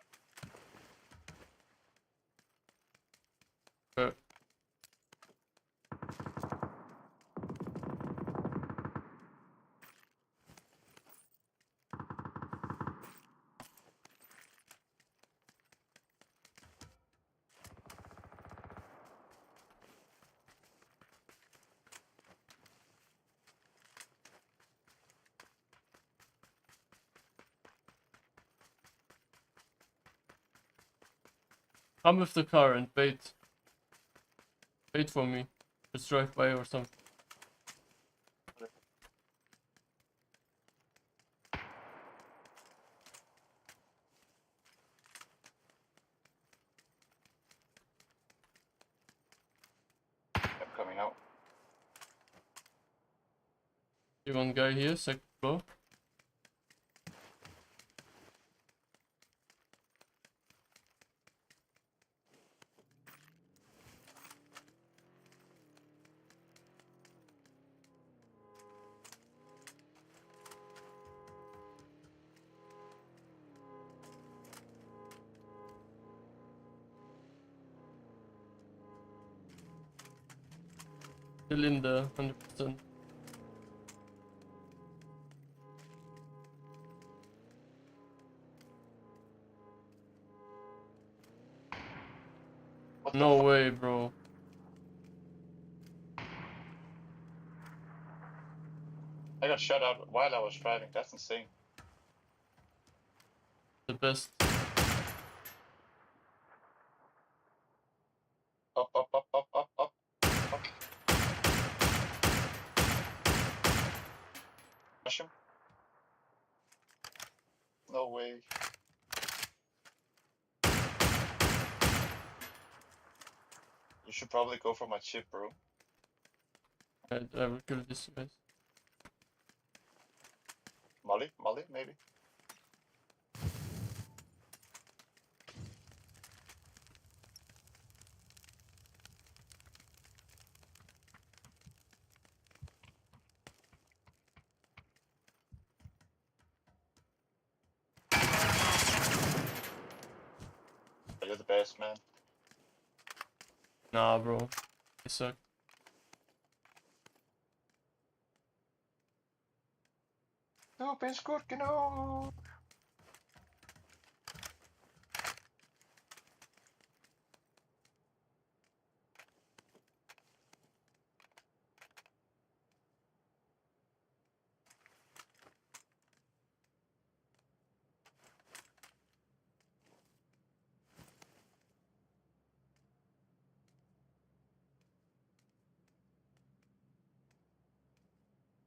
Come with the car and wait. Wait for me. Just drive by or something. I'm coming out. You one guy here, second floor. Still in there, 100%. No way, bro. I got shot out while I was driving. That's insane. The best. Up, up, up, up, up, up. Push him. No way. You should probably go for my chip, bro. I will kill this guy. Molly, maybe. You're the best, man. Nah, bro. They suck. Du bist gut genug.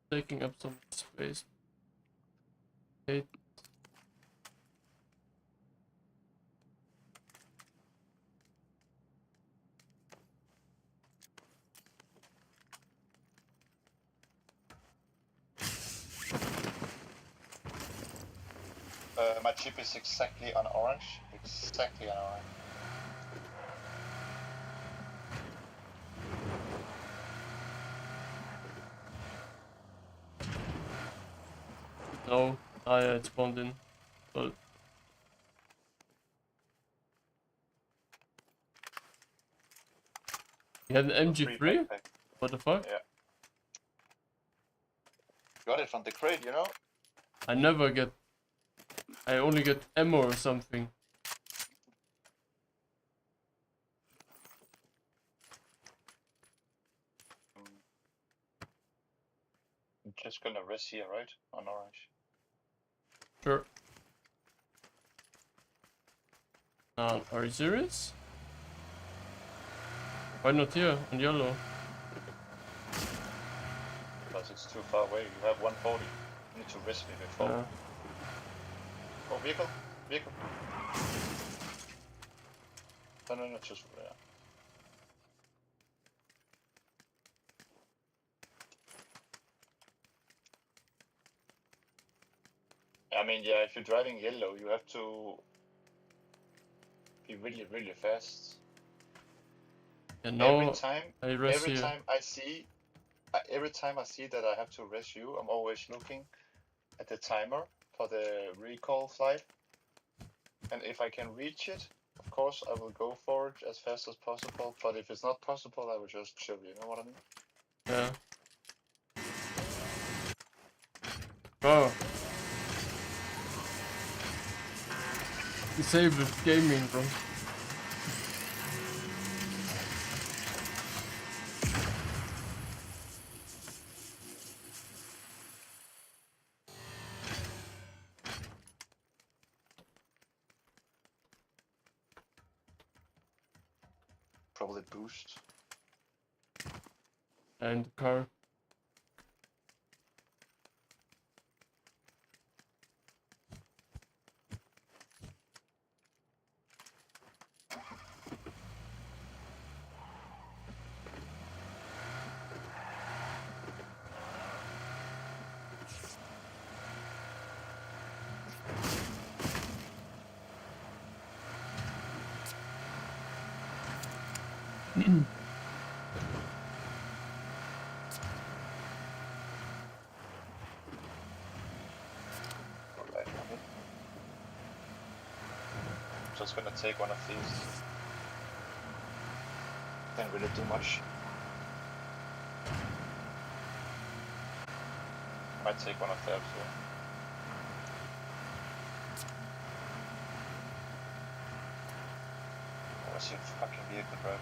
Taking up some space. Hate. My chip is exactly on orange. Exactly on orange. No, I had spawned in. But you had an MG3? What the fuck? Yeah. Got it from the crate, you know? I never get. I only get ammo or something. I'm just gonna rest here, right? On orange. Sure. Are you serious? Why not here on yellow? Because it's too far away. You have 140. You need to rest me before. Yeah. Oh, vehicle. Vehicle. No, just yeah. I mean, yeah, if you're driving yellow, you have to be really, really fast. Yeah, no, every time I see that I have to rest you, I'm always looking at the timer for the recall flight. And if I can reach it, of course, I will go for it as fast as possible. But if it's not possible, I will just chill, you know what I mean? Yeah. Bro. Disabled gaming, bro. Probably boost. And car. Alright, just gonna take one of these. Can't really do much. Might take one of theirs, yeah. I see a fucking vehicle driving.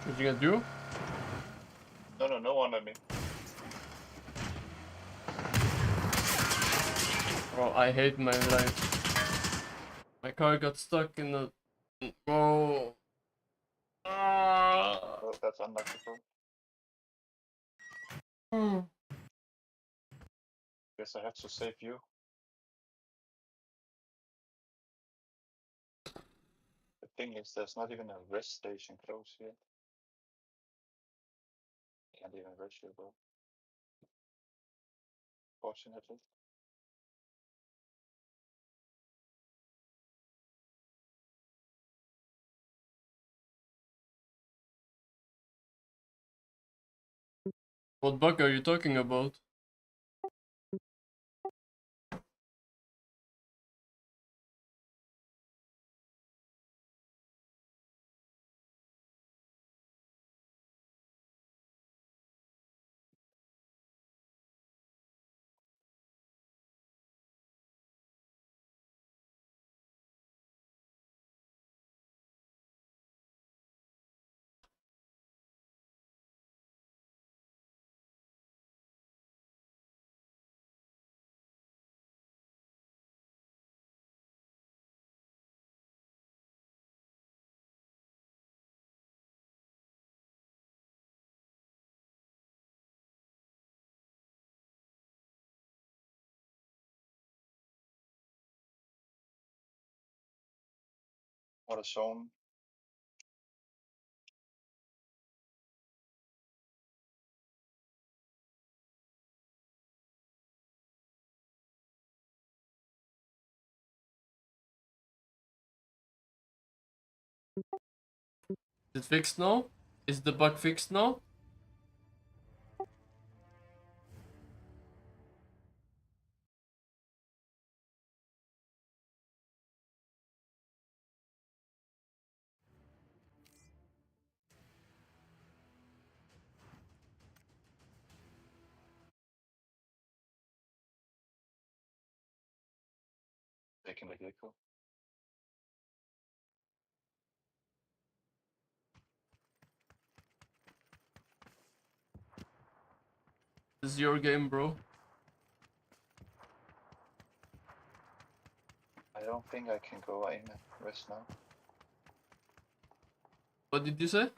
Shooting at you? No, no one at me. Bro, I hate my life. My car got stuck in the... Bro. Oh, that's unlucky, bro. Guess I have to save you. The thing is, there's not even a rest station close here. Can't even rest here, bro. Fortunately. What bug are you talking about? What a zone. Is it fixed now? Is the bug fixed now? Taking the vehicle. This is your game, bro. I don't think I can go in and rest now. What did you say?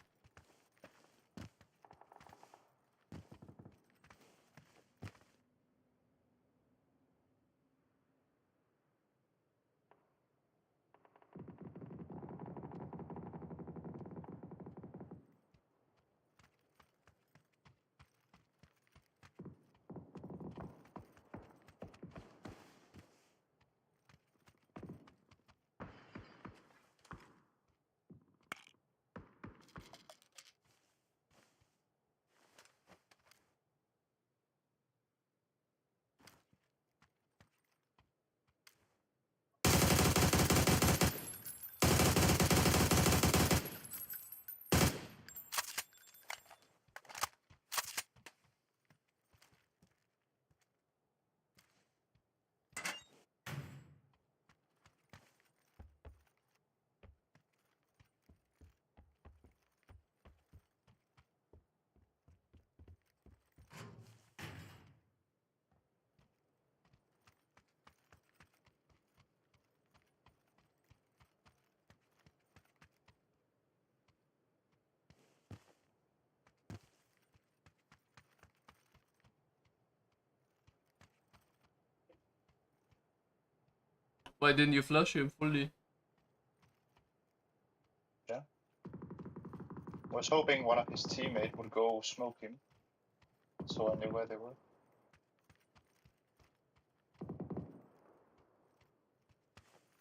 Why didn't you flush him fully? Yeah. Was hoping one of his teammates would go smoke him, so I knew where they were.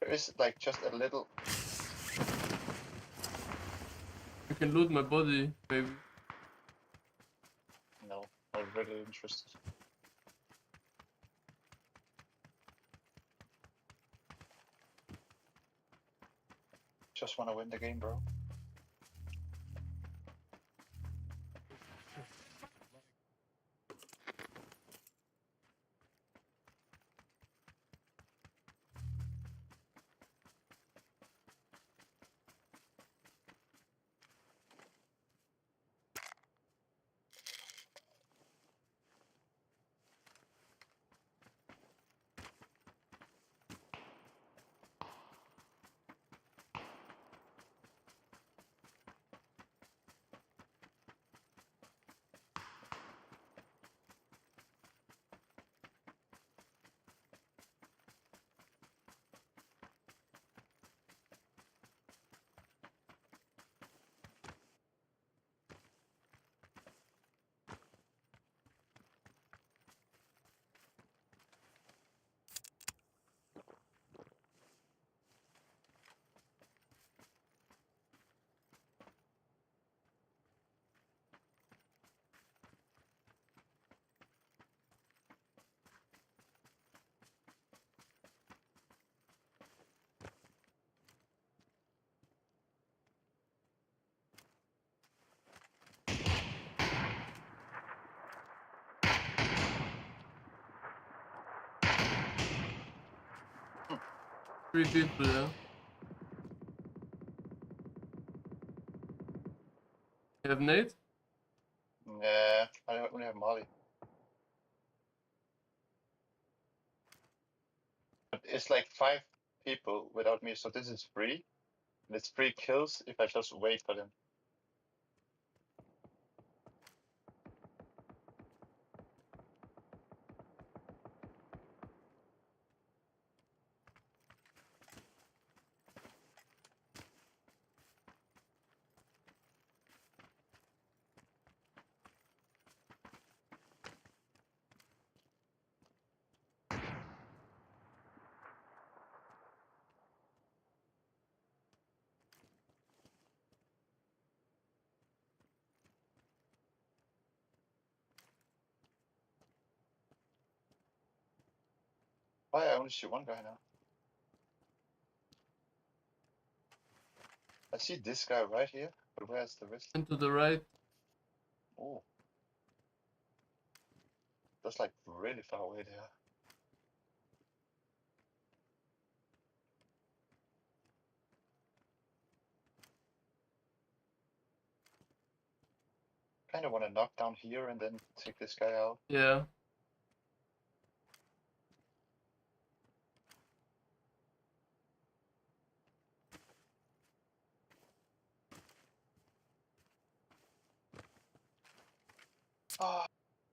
There is like just a little. You can loot my body, maybe. No, not really interested. Just want to win the game, bro. Three people, yeah. You have nade? Yeah, I only have Molly. But it's like 5 people without me, so this is free. And it's 3 kills if I just wait for them. Why I only shoot one guy now? I see this guy right here, but where's the rest? And to the right. Oh. That's like really far away there. Kinda wanna knock down here and then take this guy out. Yeah.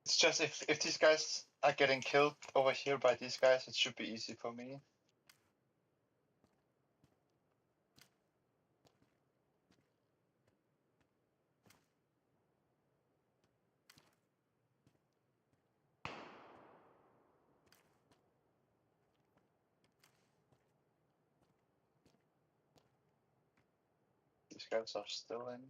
It's just if these guys are getting killed over here by these guys, it should be easy for me. These guys are still in.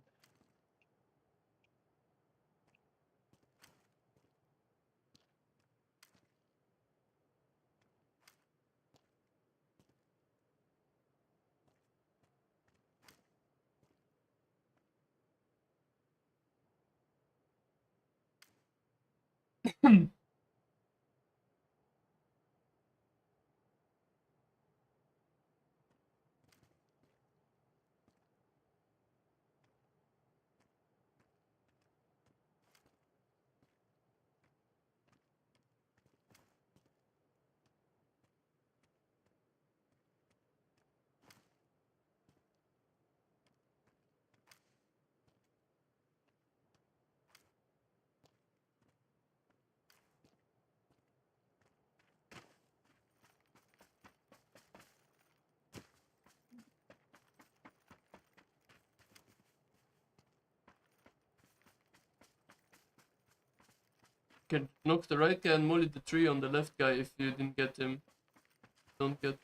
can knock the right guy and molly the tree on the left guy if you didn't get him. Don't get.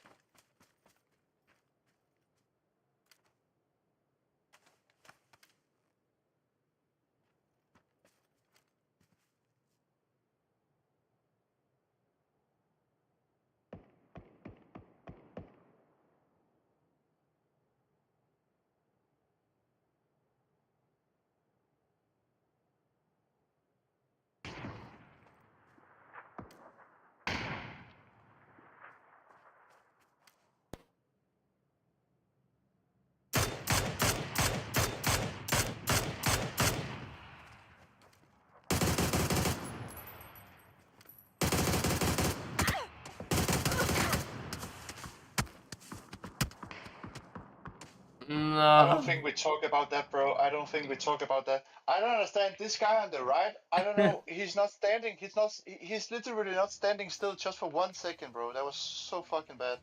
I don't think we talk about that, bro. I don't think we talk about that. I don't understand. This guy on the right, I don't know. He's not standing. He's literally not standing still just for 1 second, bro. That was so fucking bad.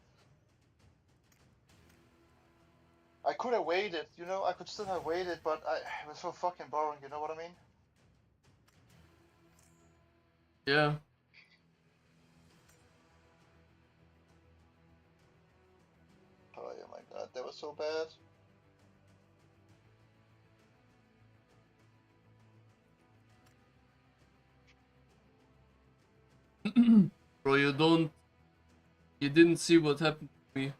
I could have waited, you know. I could still have waited, but it was so fucking boring. You know what I mean? Yeah. Oh my god, that was so bad. Bro, you didn't see what happened to me. It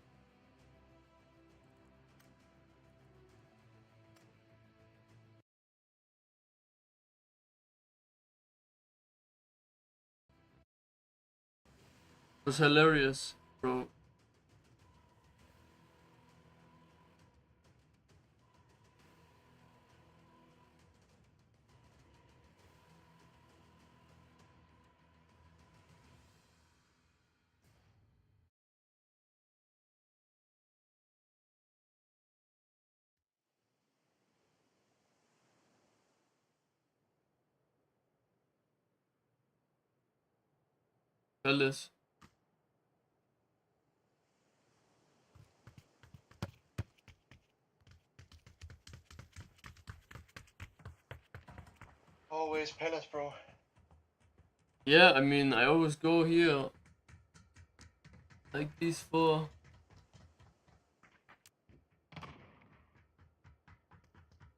was hilarious, bro. Fellas. Always Palace, bro. Yeah, I mean, I always go here. Like these four.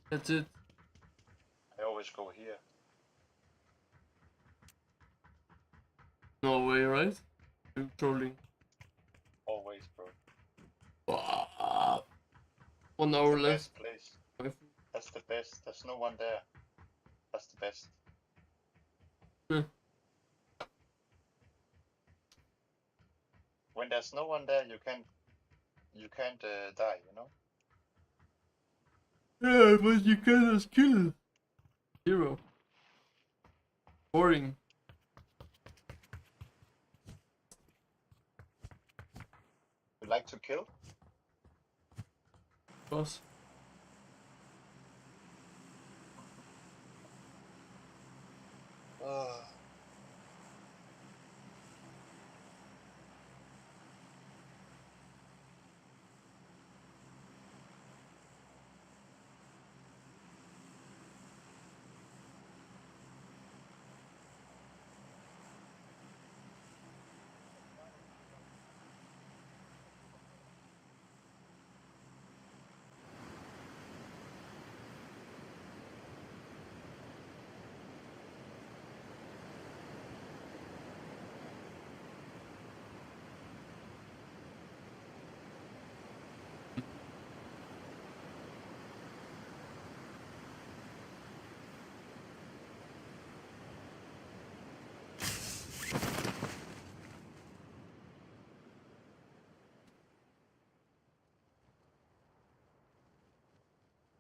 That's it. I always go here. No way, right? I'm trolling. Always, bro. 1 hour the left. Best place. That's the best. There's no one there. That's the best. When there's no one there, you can't die. You know. Yeah, but you can't just kill. 0. Boring. You like to kill? Boss.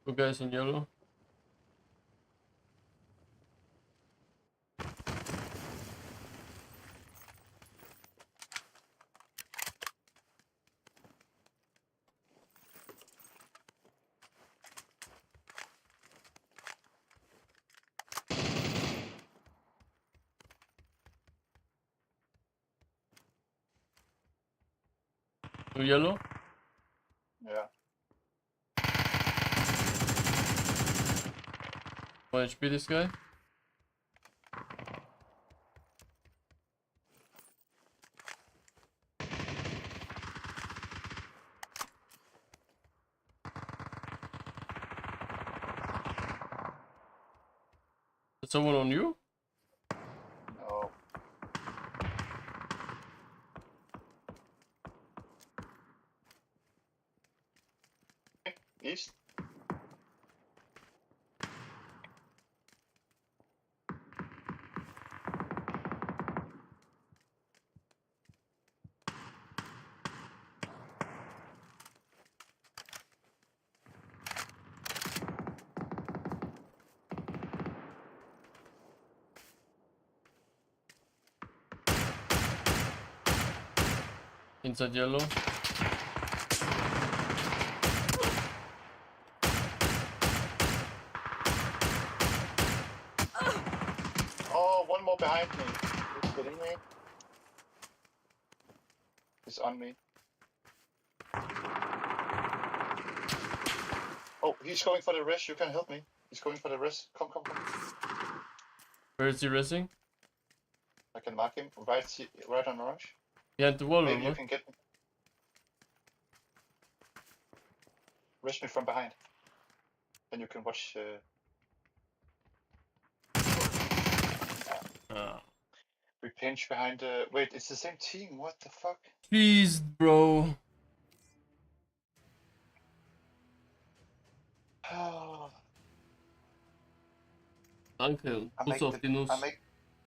Two guys on yellow. Two yellow. Yeah. 1 HP this guy. Is someone on you? No. East. Inside yellow. Oh, one more behind me. He's hitting me. He's on me. Oh, he's going for the rest. You can help me. He's going for the rest. Come. Where is he resting? I can mark him. Right on orange. Behind the wall Maybe or you what? can get me. Rest me from behind. Then you can watch. We pinch behind. Wait, it's the same team. What the fuck? Jeez, bro. Oh. Danke. I Kuss auf die Nuss.